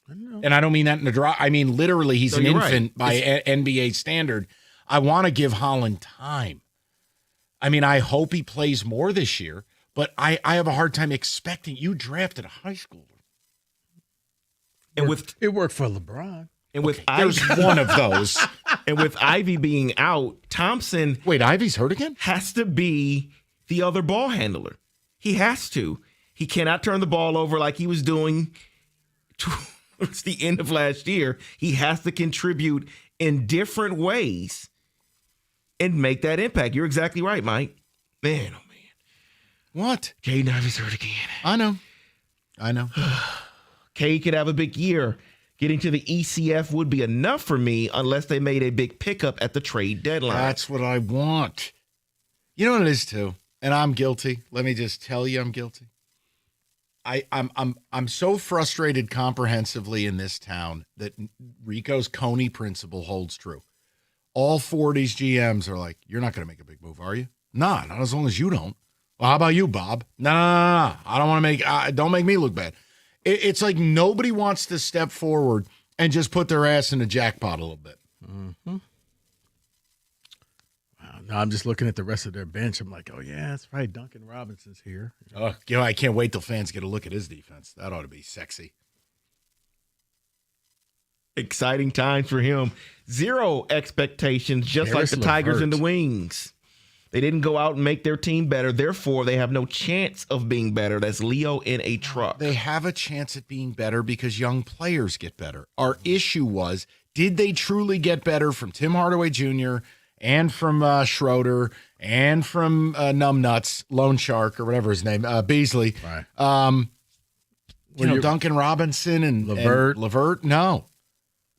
And I don't mean that in a draw. I mean, literally, he's an infant by NBA standard. I want to give Holland time. I mean, I hope he plays more this year, but I have a hard time expecting you drafted a high schooler. And with it worked for LeBron. And with there's one of those. And with Ivy being out, Thompson. Wait, Ivy's hurt again? Has to be the other ball handler. He has to. He cannot turn the ball over like he was doing towards the end of last year. He has to contribute in different ways and make that impact. You're exactly right, Mike. Man, oh man. What? Caden Ivy's hurt again. I know. Cade could have a big year. Getting to the ECF would be enough for me unless they made a big pickup at the trade deadline. That's what I want. You know what it is too, and I'm guilty. Let me just tell you, I'm guilty. I'm so frustrated comprehensively in this town that Rico's Coney principle holds true. All 40s GMs are like, "You're not going to make a big move, are you?" Nah, not as long as you don't. Well, how about you, Bob? No. I don't want to make. Don't make me look bad. It's like nobody wants to step forward and just put their ass in the jackpot a little bit. Mm-hmm. Wow, now I'm just looking at the rest of their bench. I'm like, oh, yeah, that's right. Duncan Robinson's here. Oh, I can't wait till fans get a look at his defense. That ought to be sexy. Exciting times for him. Zero expectations, just Harris like the Tigers Levert. and the Wings. They didn't go out and make their team better. Therefore, they have no chance of being better. That's Leo in a truck. They have a chance at being better because young players get better. Our issue was, did they truly get better from Tim Hardaway Jr. and from Schroeder and from Numbnuts, Lone Shark, or whatever his name, Beasley? Right. Duncan Robinson and Levert. Levert? No.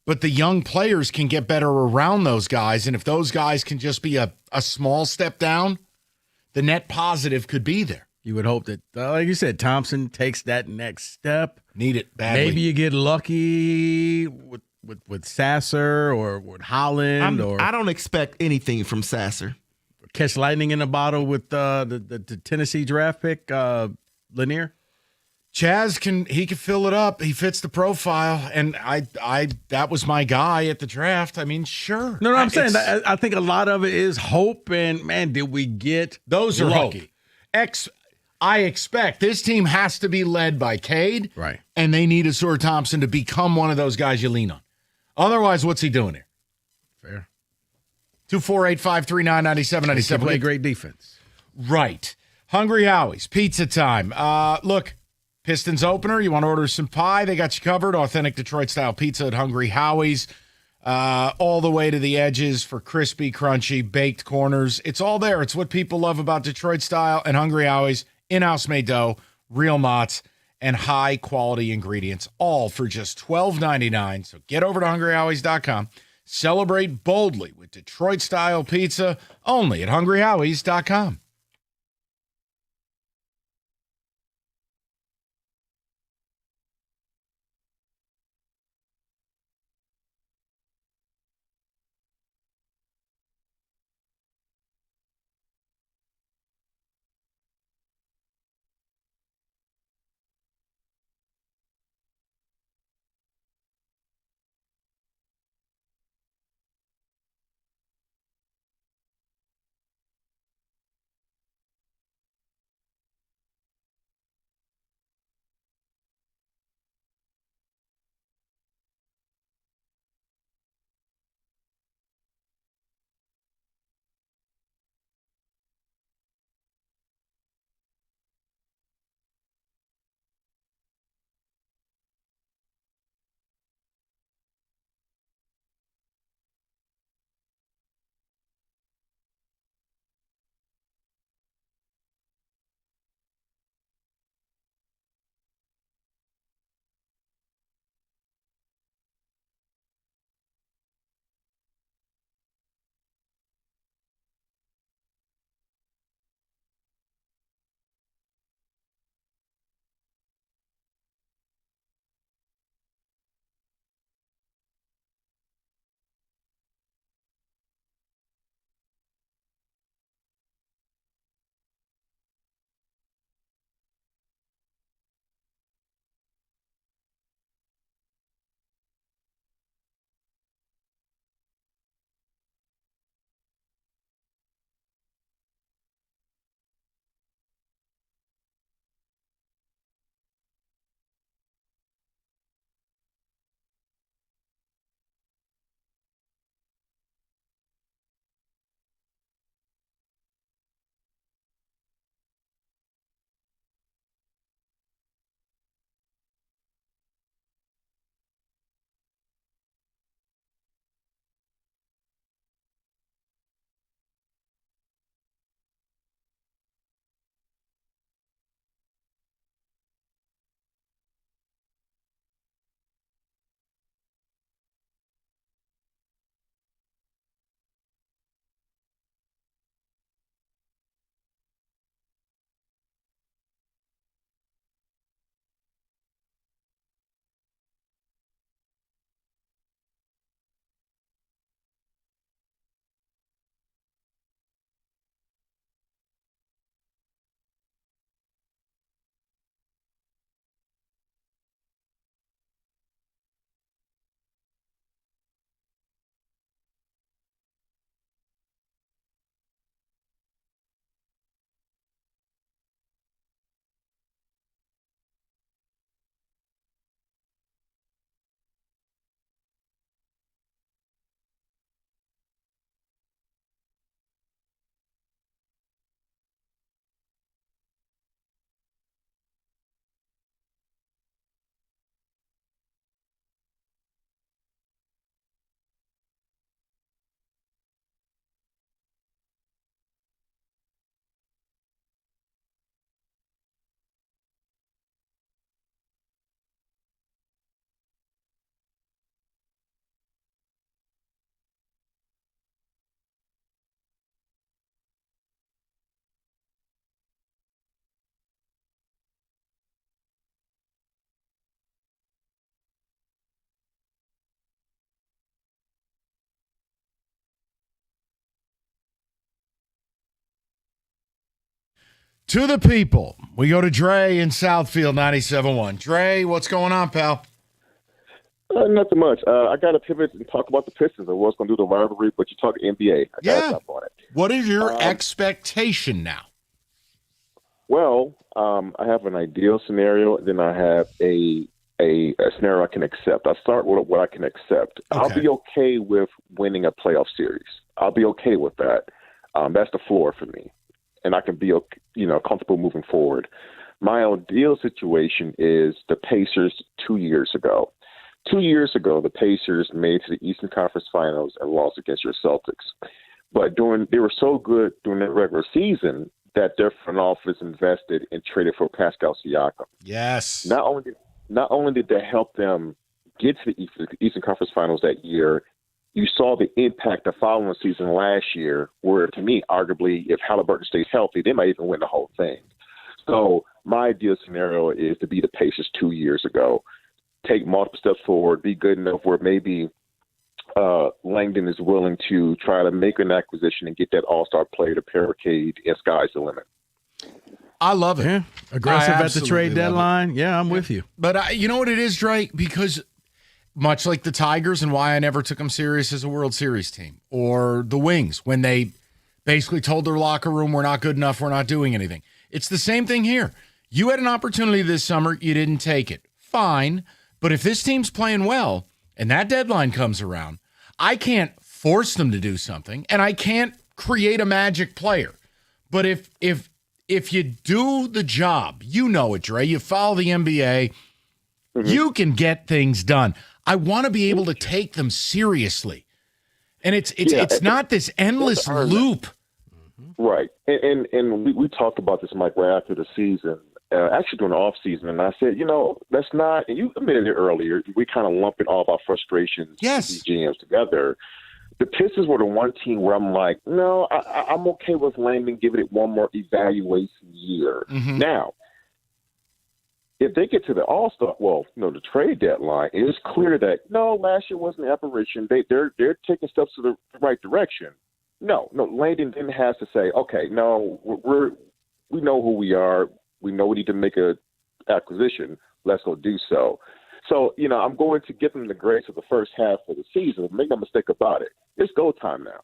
But the young players can get better around those guys, and if those guys can just be a small step down, the net positive could be there. You would hope that, like you said, Thompson takes that next step. Need it badly. Maybe you get lucky with Sasser or with Holland. I don't expect anything from Sasser. Catch lightning in a bottle with the Tennessee draft pick, Lanier. Chaz can fill it up. He fits the profile, and I that was my guy at the draft. I mean, sure. No, I'm saying I think a lot of it is hope, and man, did we get those are lucky? I expect this team has to be led by Cade, right? And they need Ausar Thompson to become one of those guys you lean on. Otherwise, what's he doing here? Fair. 248-539-9797. Play great defense, right? Hungry Howie's Pizza Time. Look. Pistons opener, you want to order some pie? They got you covered. Authentic Detroit-style pizza at Hungry Howie's. All the way to the edges for crispy, crunchy, baked corners. It's all there. It's what people love about Detroit-style and Hungry Howie's. In-house made dough, real mozz, and high-quality ingredients, all for just $12.99. So get over to hungryhowies.com. Celebrate boldly with Detroit-style pizza only at hungryhowies.com. To the people. We go to Dre in Southfield 97.1. Dre, what's going on, pal? Nothing much. I got to pivot and talk about the Pistons. I was going to do the rivalry, but you talk NBA. I got to stop on it. What is your expectation now? Well, I have an ideal scenario, and then I have a scenario I can accept. I'll start with what I can accept. Okay. I'll be okay with winning a playoff series. I'll be okay with that. That's the floor for me, and I can be comfortable moving forward. My ideal situation is the Pacers 2 years ago. 2 years ago, the Pacers made it to the Eastern Conference Finals and lost against your Celtics. But they were so good during the regular season that their front office invested and traded for Pascal Siakam. Yes. Not only did that help them get to the Eastern Conference Finals that year, you saw the impact the following season last year, where, to me, arguably, if Halliburton stays healthy, they might even win the whole thing. So my ideal scenario is to be the Pacers 2 years ago. Take multiple steps forward, be good enough where maybe Langdon is willing to try to make an acquisition and get that all-star player to pair with Cade, and sky's the limit. I love it. Yeah. Aggressive at the trade deadline. Yeah, I'm with you. But you know what it is, Drake? Because much like the Tigers and why I never took them serious as a World Series team, or the Wings when they basically told their locker room, we're not good enough, we're not doing anything. It's the same thing here. You had an opportunity this summer, you didn't take it. Fine. But if this team's playing well and that deadline comes around, I can't force them to do something, and I can't create a magic player. But if you do the job, you know it, Dre, you follow the NBA, you can get things done. I want to be able to take them seriously. And it's not this endless loop. Right. And we talked about this, Mike, right after the season. Actually during the off season, and I said, that's not. And you admitted it earlier. We kind of lumping all of our frustrations, these GMs together. The Pistons were the one team where I'm like, no, I'm okay with Langdon giving it one more evaluation year. Mm-hmm. Now, if they get to the All-Star, the trade deadline, it is clear that last year wasn't an apparition. They're taking steps to the right direction. No, Langdon didn't have to say, okay, no, we know who we are. We know we need to make an acquisition. Let's go do so. So, I'm going to give them the grace of the first half of the season. Make no mistake about it. It's go time now.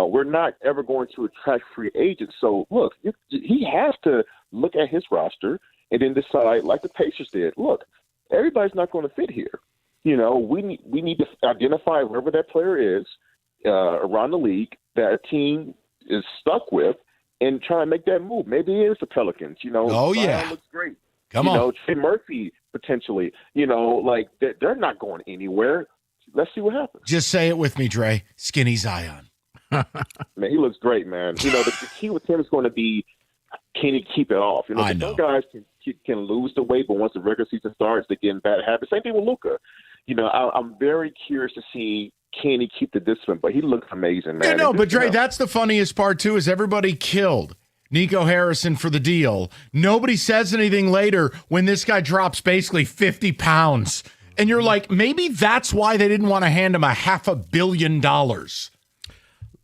We're not ever going to attract free agents. So, look, he has to look at his roster and then decide, like the Pacers did, look, everybody's not going to fit here. We need to identify whoever that player is around the league that a team is stuck with, and try and make that move. Maybe it is the Pelicans. Oh, yeah. Zion looks great. Come on. Trey Murphy, potentially. They're not going anywhere. Let's see what happens. Just say it with me, Dre. Skinny Zion. Man, he looks great, man. The key with him is going to be, can he keep it off? I know. Some guys can lose the weight, but once the regular season starts, they get in bad habits. Same thing with Luka. I'm very curious to see, can he keep the discipline? But he looks amazing, man. Yeah, but Dre, that's the funniest part, too, is everybody killed Nico Harrison for the deal. Nobody says anything later when this guy drops basically 50 pounds. And you're like, maybe that's why they didn't want to hand him $500 million.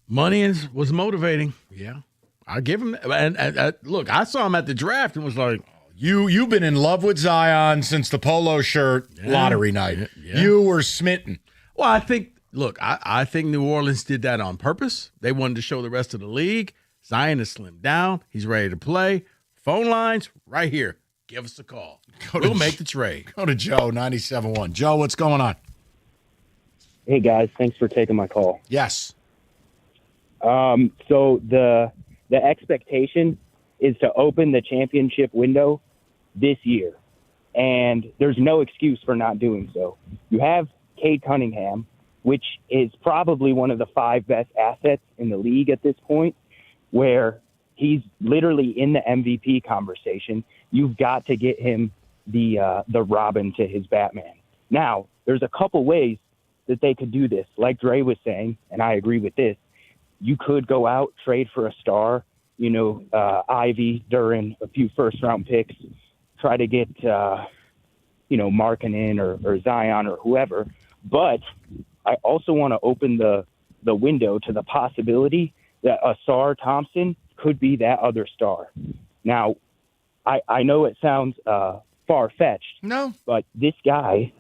Money was motivating. Yeah. I give him – and look, I saw him at the draft and was like – You've been in love with Zion since the polo shirt lottery night. Yeah. You were smitten. Well, I think – look, I think New Orleans did that on purpose. They wanted to show the rest of the league. Zion is slimmed down. He's ready to play. Phone lines right here. Give us a call. We'll make the trade. Go to Joe, 97.1. Joe, what's going on? Hey, guys. Thanks for taking my call. Yes. So the expectation is to open the championship window this year, and there's no excuse for not doing so. You have Cade Cunningham, which is probably one of the 5 best assets in the league at this point, where he's literally in the MVP conversation. You've got to get him the Robin to his Batman. Now, there's a couple ways that they could do this. Like Dre was saying, and I agree with this, you could go out, trade for a star, Ivy, Duran, a few first-round picks, try to get, Markkanen or Zion or whoever. But I also want to open the window to the possibility that Asar Thompson could be that other star. Now, I know it sounds far-fetched. No. But this guy,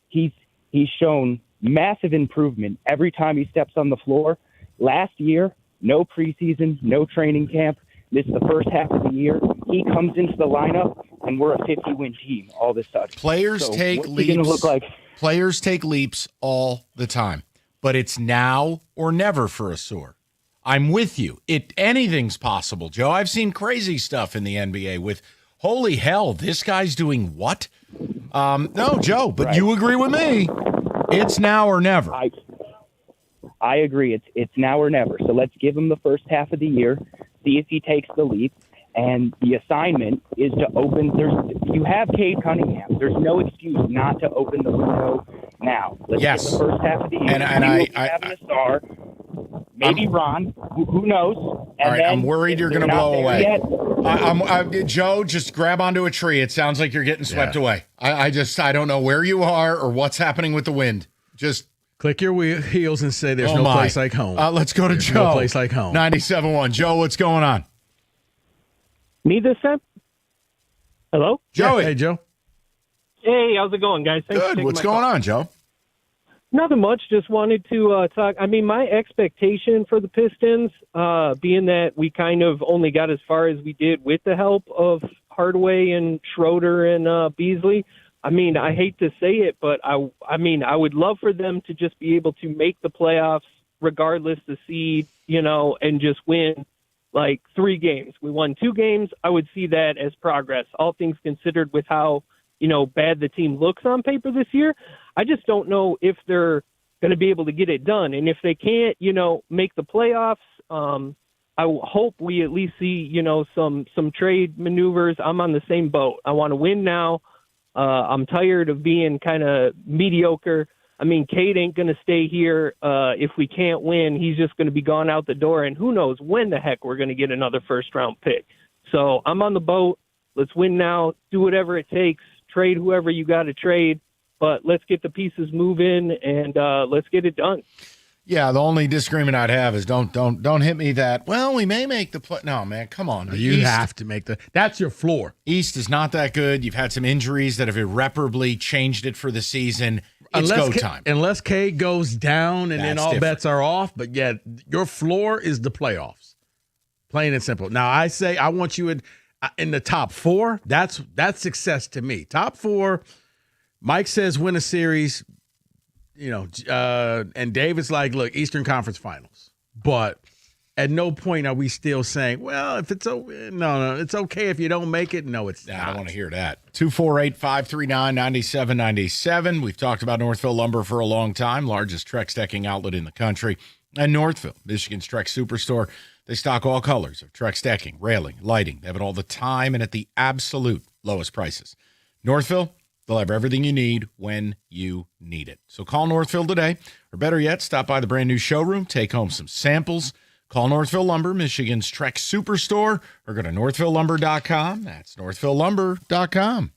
he's shown massive improvement every time he steps on the floor. Last year, no preseason, no training camp. This is the first half of the year. He comes into the lineup, and we're a 50-win team all of a sudden. Players take what's he leaps. gonna look like? Players take leaps all the time, but it's now or never for a Soar. I'm with you. Anything's possible, Joe. I've seen crazy stuff in the NBA with, holy hell, this guy's doing what? No, Joe, but you agree with me. It's now or never. I agree. It's now or never. So let's give him the first half of the year, see if he takes the leap. And the assignment is to open. You have Cade Cunningham. There's no excuse not to open the window now. Let's get the first half of the year. And having a star. Maybe Ron. Who knows? And all right, I'm worried you're going to blow away. Joe, just grab onto a tree. It sounds like you're getting swept away. I don't know where you are or what's happening with the wind. Just click your heels and say there's no place like home. Let's go to There's Joe. No place like home. 97.1. Joe, what's going on? Me this time? Hello? Joey. Hey, Joe. Hey, how's it going, guys? Thanks for Good. taking What's my going call. on, Joe? Nothing much. Just wanted to talk. I mean, my expectation for the Pistons, being that we kind of only got as far as we did with the help of Hardaway and Schroeder and Beasley. I mean, I hate to say it, but I mean, I would love for them to just be able to make the playoffs regardless the seed, and just win like 3 games. We won 2 games. I would see that as progress, all things considered, with how, bad the team looks on paper this year. I just don't know if they're going to be able to get it done. And if they can't, make the playoffs, I hope we at least see, some trade maneuvers. I'm on the same boat. I want to win now. I'm tired of being kind of mediocre. I mean, Cade ain't going to stay here. If we can't win, he's just going to be gone out the door. And who knows when the heck we're going to get another first-round pick. So I'm on the boat. Let's win now. Do whatever it takes. Trade whoever you got to trade. But let's get the pieces moving and let's get it done. Yeah, the only disagreement I'd have is don't hit me that, well, we may make the play. No, man, come on. You have to make that's your floor. East is not that good. You've had some injuries that have irreparably changed it for the season. It's go time. Unless Cade goes down and then all different. bets are off. But yeah, your floor is the playoffs. Plain and simple. Now, I say I want you in the top 4. That's success to me. Top 4, Mike says win a series, and David's like, look, Eastern Conference Finals. But at no point are we still saying, well, if it's no, it's okay if you don't make it. No, it's not. I don't want to hear that. 248-539-9797. We've talked about Northville Lumber for a long time, largest Trex decking outlet in the country. And Northville, Michigan's Trex Superstore. They stock all colors of Trex decking, railing, lighting. They have it all the time and at the absolute lowest prices. Northville, they'll have everything you need when you need it. So call Northville today, or better yet, stop by the brand new showroom, take home some samples. Call Northville Lumber, Michigan's Trex Superstore, or go to northvillelumber.com. That's northvillelumber.com.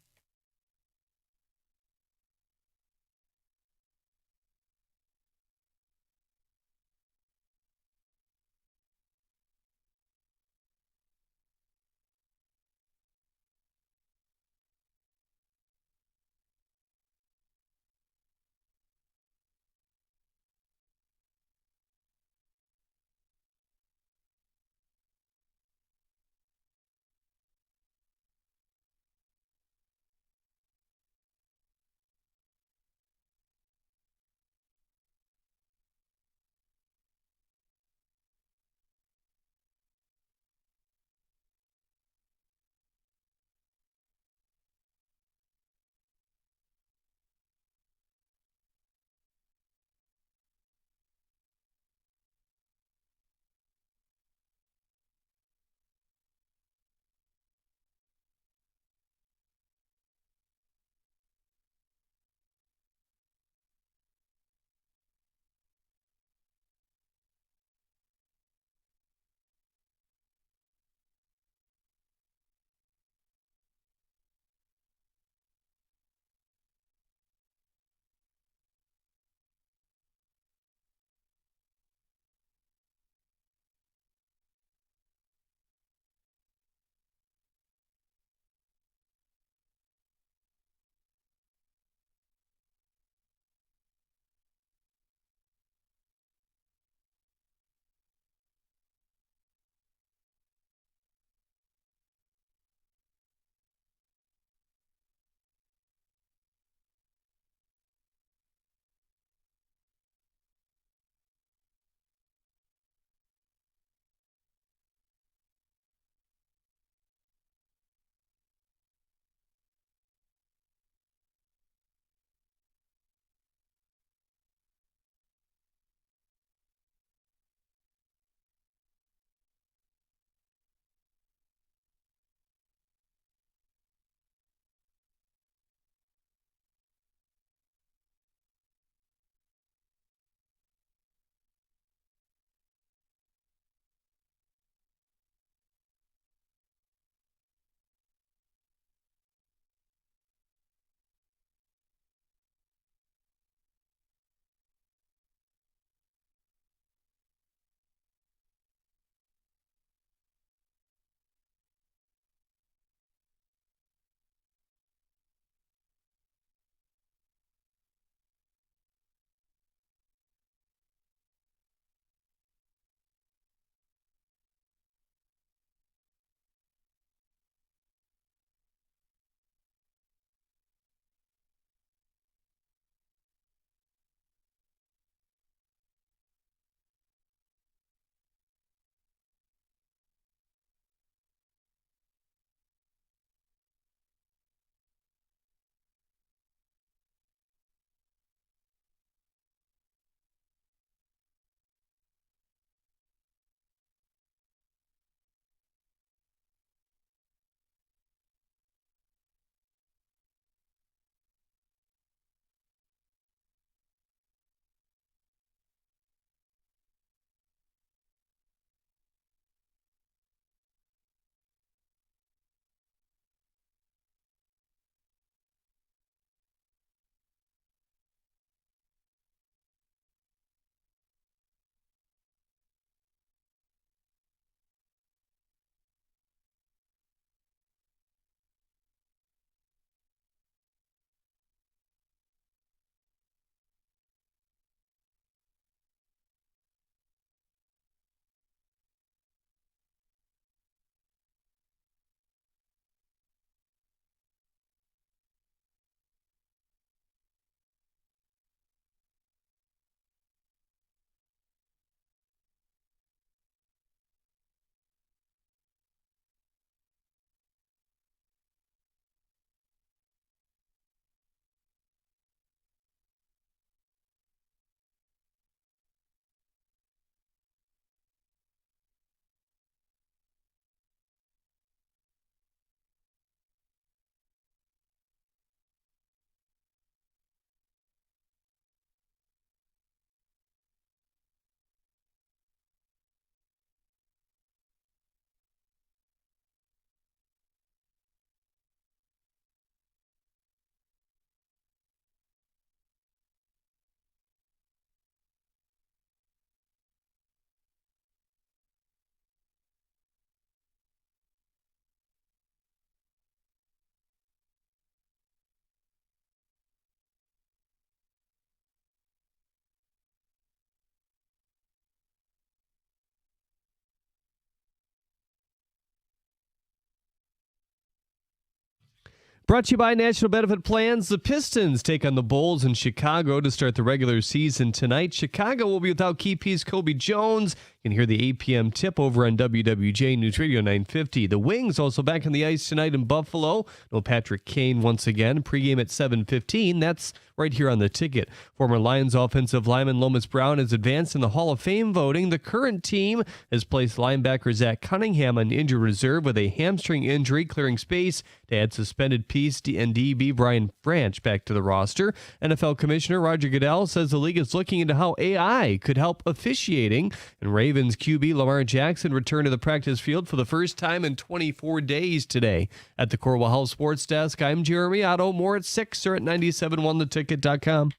Brought to you by National Benefit Plans. The Pistons take on the Bulls in Chicago to start the regular season tonight. Chicago will be without key piece Kobe Jones. You can hear the 8 p.m. tip over on WWJ News Radio 950. The Wings also back on the ice tonight in Buffalo. No Patrick Kane once again. Pregame at 7:15. That's right here on the ticket. Former Lions offensive lineman Lomas Brown has advanced in the Hall of Fame voting. The current team has placed linebacker Zach Cunningham on injured reserve with a hamstring injury, clearing space to add suspended piece and DB Brian Branch back to the roster. NFL Commissioner Roger Goodell says the league is looking into how AI could help officiating. And Ravens QB Lamar Jackson returned to the practice field for the first time in 24 days today. At the Corwell Health Sports Desk, I'm Jeremy Otto. More at 6 or at 971theticket.com.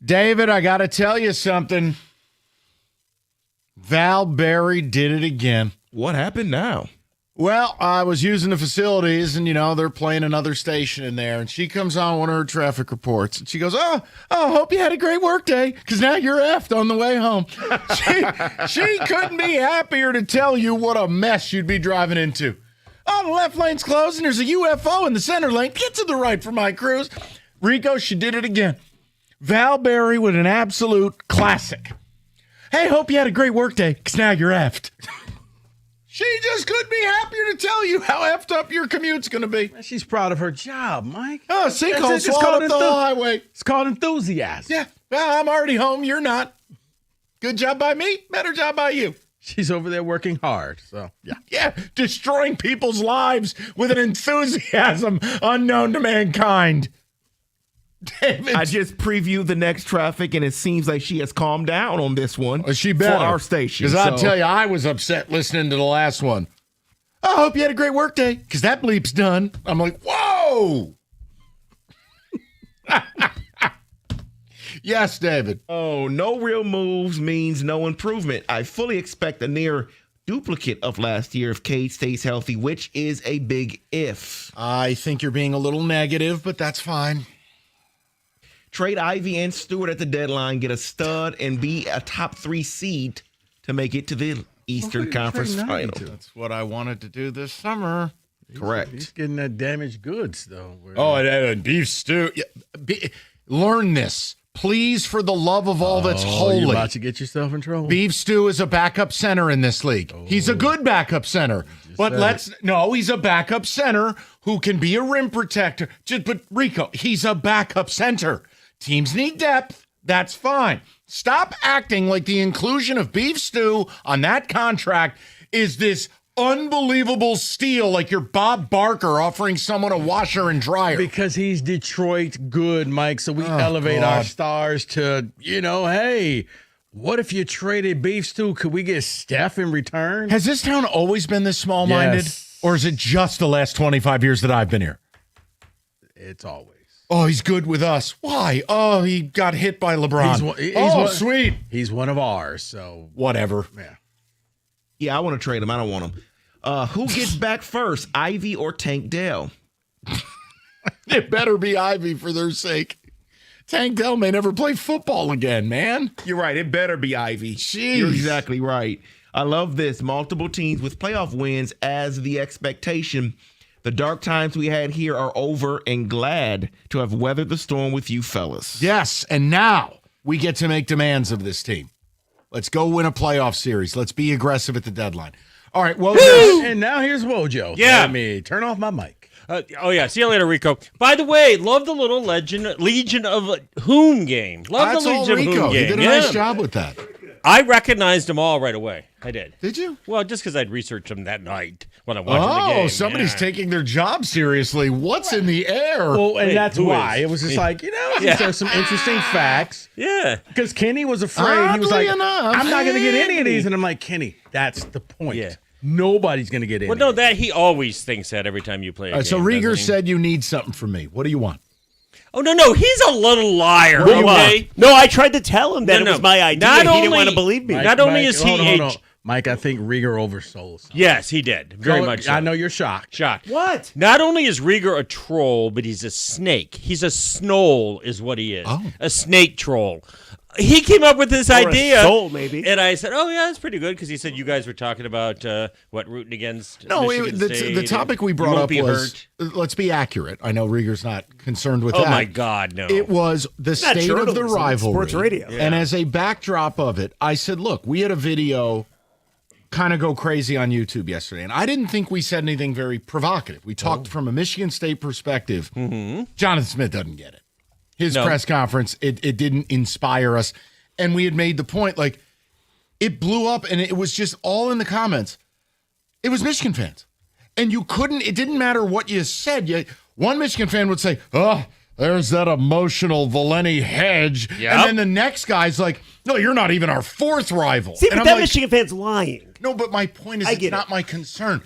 David, I got to tell you something. Val Berry did it again. What happened now? Well, I was using the facilities, and, they're playing another station in there, and she comes on one of her traffic reports, and she goes, oh, hope you had a great work day, because now you're effed on the way home. She couldn't be happier to tell you what a mess you'd be driving into. Oh, the left lane's closed, and there's a UFO in the center lane. Get to the right for my cruise. Rico, she did it again. Val Berry with an absolute classic. Hey, hope you had a great work day, because now you're effed. She just couldn't be happier to tell you how effed up your commute's going to be. She's proud of her job, Mike. Oh, sinkhole swallowed up the whole highway. It's called enthusiasm. Yeah. Well, I'm already home. You're not. Good job by me. Better job by you. She's over there working hard. So yeah. Yeah. Destroying people's lives with an enthusiasm unknown to mankind. David. I just previewed the next traffic, and it seems like she has calmed down on this one. She better. For our station. Because I'll tell you, I was upset listening to the last one. I hope you had a great work day, because that bleep's done. I'm like, whoa! Yes, David. Oh, no real moves means no improvement. I fully expect a near duplicate of last year if Cade stays healthy, which is a big if. I think you're being a little negative, but that's fine. Trade Ivy and Stewart at the deadline, get a stud, and be a top 3 seed to make it to the Eastern Conference Final. That's what I wanted to do this summer. Correct. He's getting that damaged goods, though. And beef stew. Yeah, learn this. Please, for the love of all that's holy. You're about to get yourself in trouble. Beef Stew is a backup center in this league. He's a good backup center. But he's a backup center who can be a rim protector. But Rico, he's a backup center. Teams need depth. That's fine. Stop acting like the inclusion of Beef Stew on that contract is this unbelievable steal, like you're Bob Barker offering someone a washer and dryer. Because he's Detroit good, Mike. So we elevate our stars to, hey, what if you traded Beef Stew? Could we get Steph in return? Has this town always been this small-minded? Yes. Or is it just the last 25 years that I've been here? It's always. Oh, he's good with us. Why? Oh, he got hit by LeBron. Sweet. He's one of ours, so. Whatever. Yeah, I want to trade him. I don't want him. Who gets back first, Ivy or Tank Dell? It better be Ivy for their sake. Tank Dell may never play football again, man. You're right. It better be Ivy. Jeez. You're exactly right. I love this. Multiple teams with playoff wins as the expectation. The dark times we had here are over, and glad to have weathered the storm with you fellas. Yes, and now we get to make demands of this team. Let's go win a playoff series. Let's be aggressive at the deadline. All right, well, and now here's Wojo. Yeah. Let me turn off my mic. See you later, Rico. By the way, love the little Legion of Whom game. Love the Legion of Whom game. You did a nice job with that. I recognized them all right away. I did. Did you? Well, just because I'd researched them that night when I watched the game. Oh, somebody's taking their job seriously. What's in the air? Well, and that's why. It was just like, there's some interesting facts. Yeah. Because Kenny was afraid. He was like, enough, I'm not going to get any of these. And I'm like, Kenny, that's the point. Yeah. Nobody's going to get any. Well, no, that he always thinks that every time you play a game. So Rieger said you need something from me. What do you want? Oh, no, he's a little liar, okay? No, I tried to tell him that it was my idea. He didn't want to believe me. Not only is he Mike, I think Rieger oversold something. Yes, he did. Very much so. I know you're shocked. What? Not only is Rieger a troll, but he's a snake. He's a snoll is what he is. Oh. A snake troll. He came up with this idea. A soul, maybe. And I said, that's pretty good, because he said you guys were talking about, rooting against Michigan State. The topic we brought up was, let's be accurate. I know Rieger's not concerned with that. Oh, my God, no. It was the state of the rivalry. Sports radio. Yeah. And as a backdrop of it, I said, look, we had a video kind of go crazy on YouTube yesterday, and I didn't think we said anything very provocative. We talked from a Michigan State perspective. Mm-hmm. Jonathan Smith doesn't get it. His press conference, it didn't inspire us. And we had made the point, like, it blew up, and it was just all in the comments. It was Michigan fans. And it didn't matter what you said. One Michigan fan would say, there's that emotional Valenti hedge. Yep. And then the next guy's like, no, you're not even our fourth rival. See, and but I'm that like, Michigan fan's lying. no, but my point is I it's get not my concern.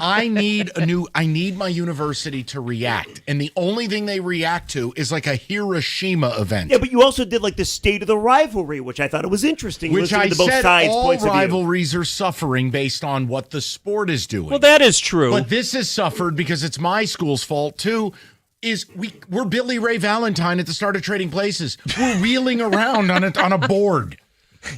I need my university to react. And the only thing they react to is like a Hiroshima event. Yeah, but you also did like the state of the rivalry, which I thought it was interesting. Which listening I to both said sides' all points of view. rivalries are suffering based on what the sport is doing. Well, that is true. But this has suffered because it's my school's fault too. We're Billy Ray Valentine at the start of Trading Places. We're wheeling around on a board.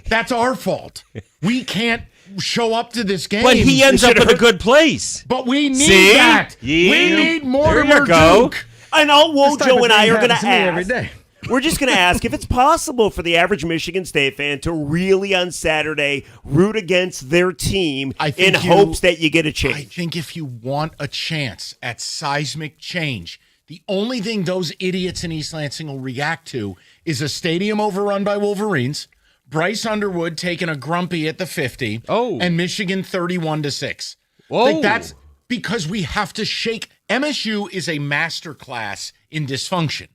That's our fault. We can't show up to this game. But he ends up in a good place. But we need See? that. Yeah. We need There Mortimer you go. Duke. And all Wojo and I are going to happens to me every ask. day. We're just going to ask if it's possible for the average Michigan State fan to really on Saturday root against their team in hopes that you get a change. I think if you want a chance at seismic change, the only thing those idiots in East Lansing will react to is a stadium overrun by Wolverines, Bryce Underwood taking a grumpy at the 50, and Michigan 31-6. Whoa. Like that's because we have to shake. MSU is a masterclass in dysfunction.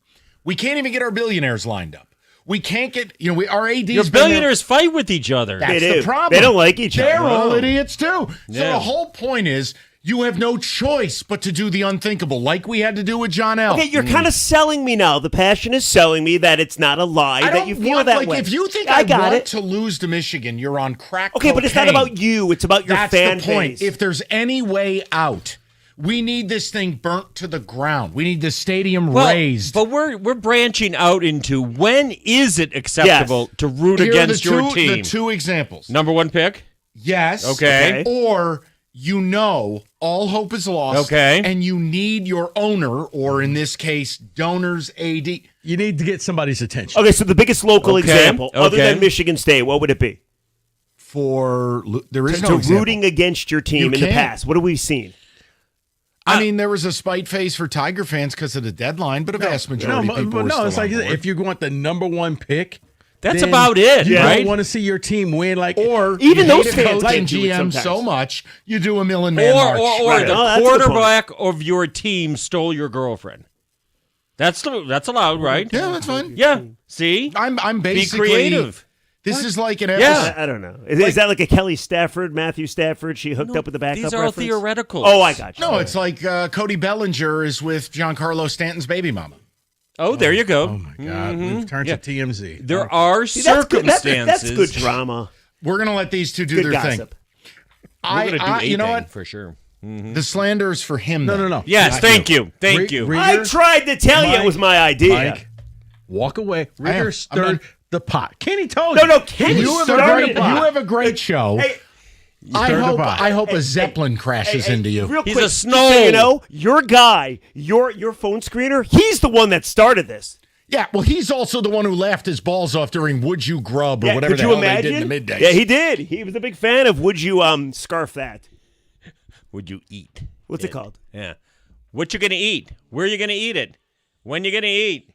We can't even get our billionaires lined up. We can't get, our ADs. Your billionaires fight with each other. That's the problem. They don't like each other. They're all No. idiots too. So Yeah. the whole point is you have no choice but to do the unthinkable, like we had to do with John L. Okay, you're kind of selling me now. The passion is selling me that it's not a lie, I that don't you feel want, that like, way. if you think I I got want it. to lose to Michigan, you're on crack Okay, but it's not cocaine. about you. It's about your That's fan the point. base. If there's any way out, we need this thing burnt to the ground. We need the stadium raised. But we're branching out into when is it acceptable to root Here are against the your two- team? The two examples. Number one pick? Yes. Okay. Or all hope is lost. Okay. And you need your owner, or in this case, donors, AD. You need to get somebody's attention. Okay, so the biggest local example, other okay. than Michigan State, what would it be? There is to no example. rooting against your team You in the can't. past. What have we seen? I mean, there was a spite face for Tiger fans because of the deadline, but a vast majority of people were still it's like on board. if you want the number one pick, that's then about it, You right? don't want to see your team win, or even you those hate a fans coach like and do it GM so sometimes. much, you do a million-man march. Or the Right. quarterback of your team stole your girlfriend. That's allowed, right? Yeah, that's fine. Yeah. See? I'm basically Be creative. This is like an Yeah. episode. I don't know. Is that like a Kelly Stafford, Matthew Stafford? She hooked up with the backup These are all reference? theoreticals. Oh, I got you. No, it's like Cody Bellinger is with Giancarlo Stanton's baby mama. Oh, there you go. Oh, my God, we've turned to TMZ. There are See, that's good- circumstances. that's good drama. We're going to let these two do Good their gossip. thing. We're gonna do you know a what? thing for sure. The slander is for him. No, then. no, no. Yes, Not thank you. Thank you. I tried to tell you it was my idea. Mike, walk away. Rigger I'm stirred not- the pot. Kenny told No, you. no, Kenny You have, started it. you have a great show. Hey, I hope a Zeppelin crashes into you. Real He's quick, a just snow. so you know, your guy, your phone screener, he's the one that started this. Yeah, well, he's also the one who laughed his balls off during Would You Grub or whatever could the you hell imagine? they did in the middays. Yeah, he did. He was a big fan of Would You Scarf That? Would you eat? What's it called? Yeah. What you gonna eat? Where you gonna eat it? When you gonna eat?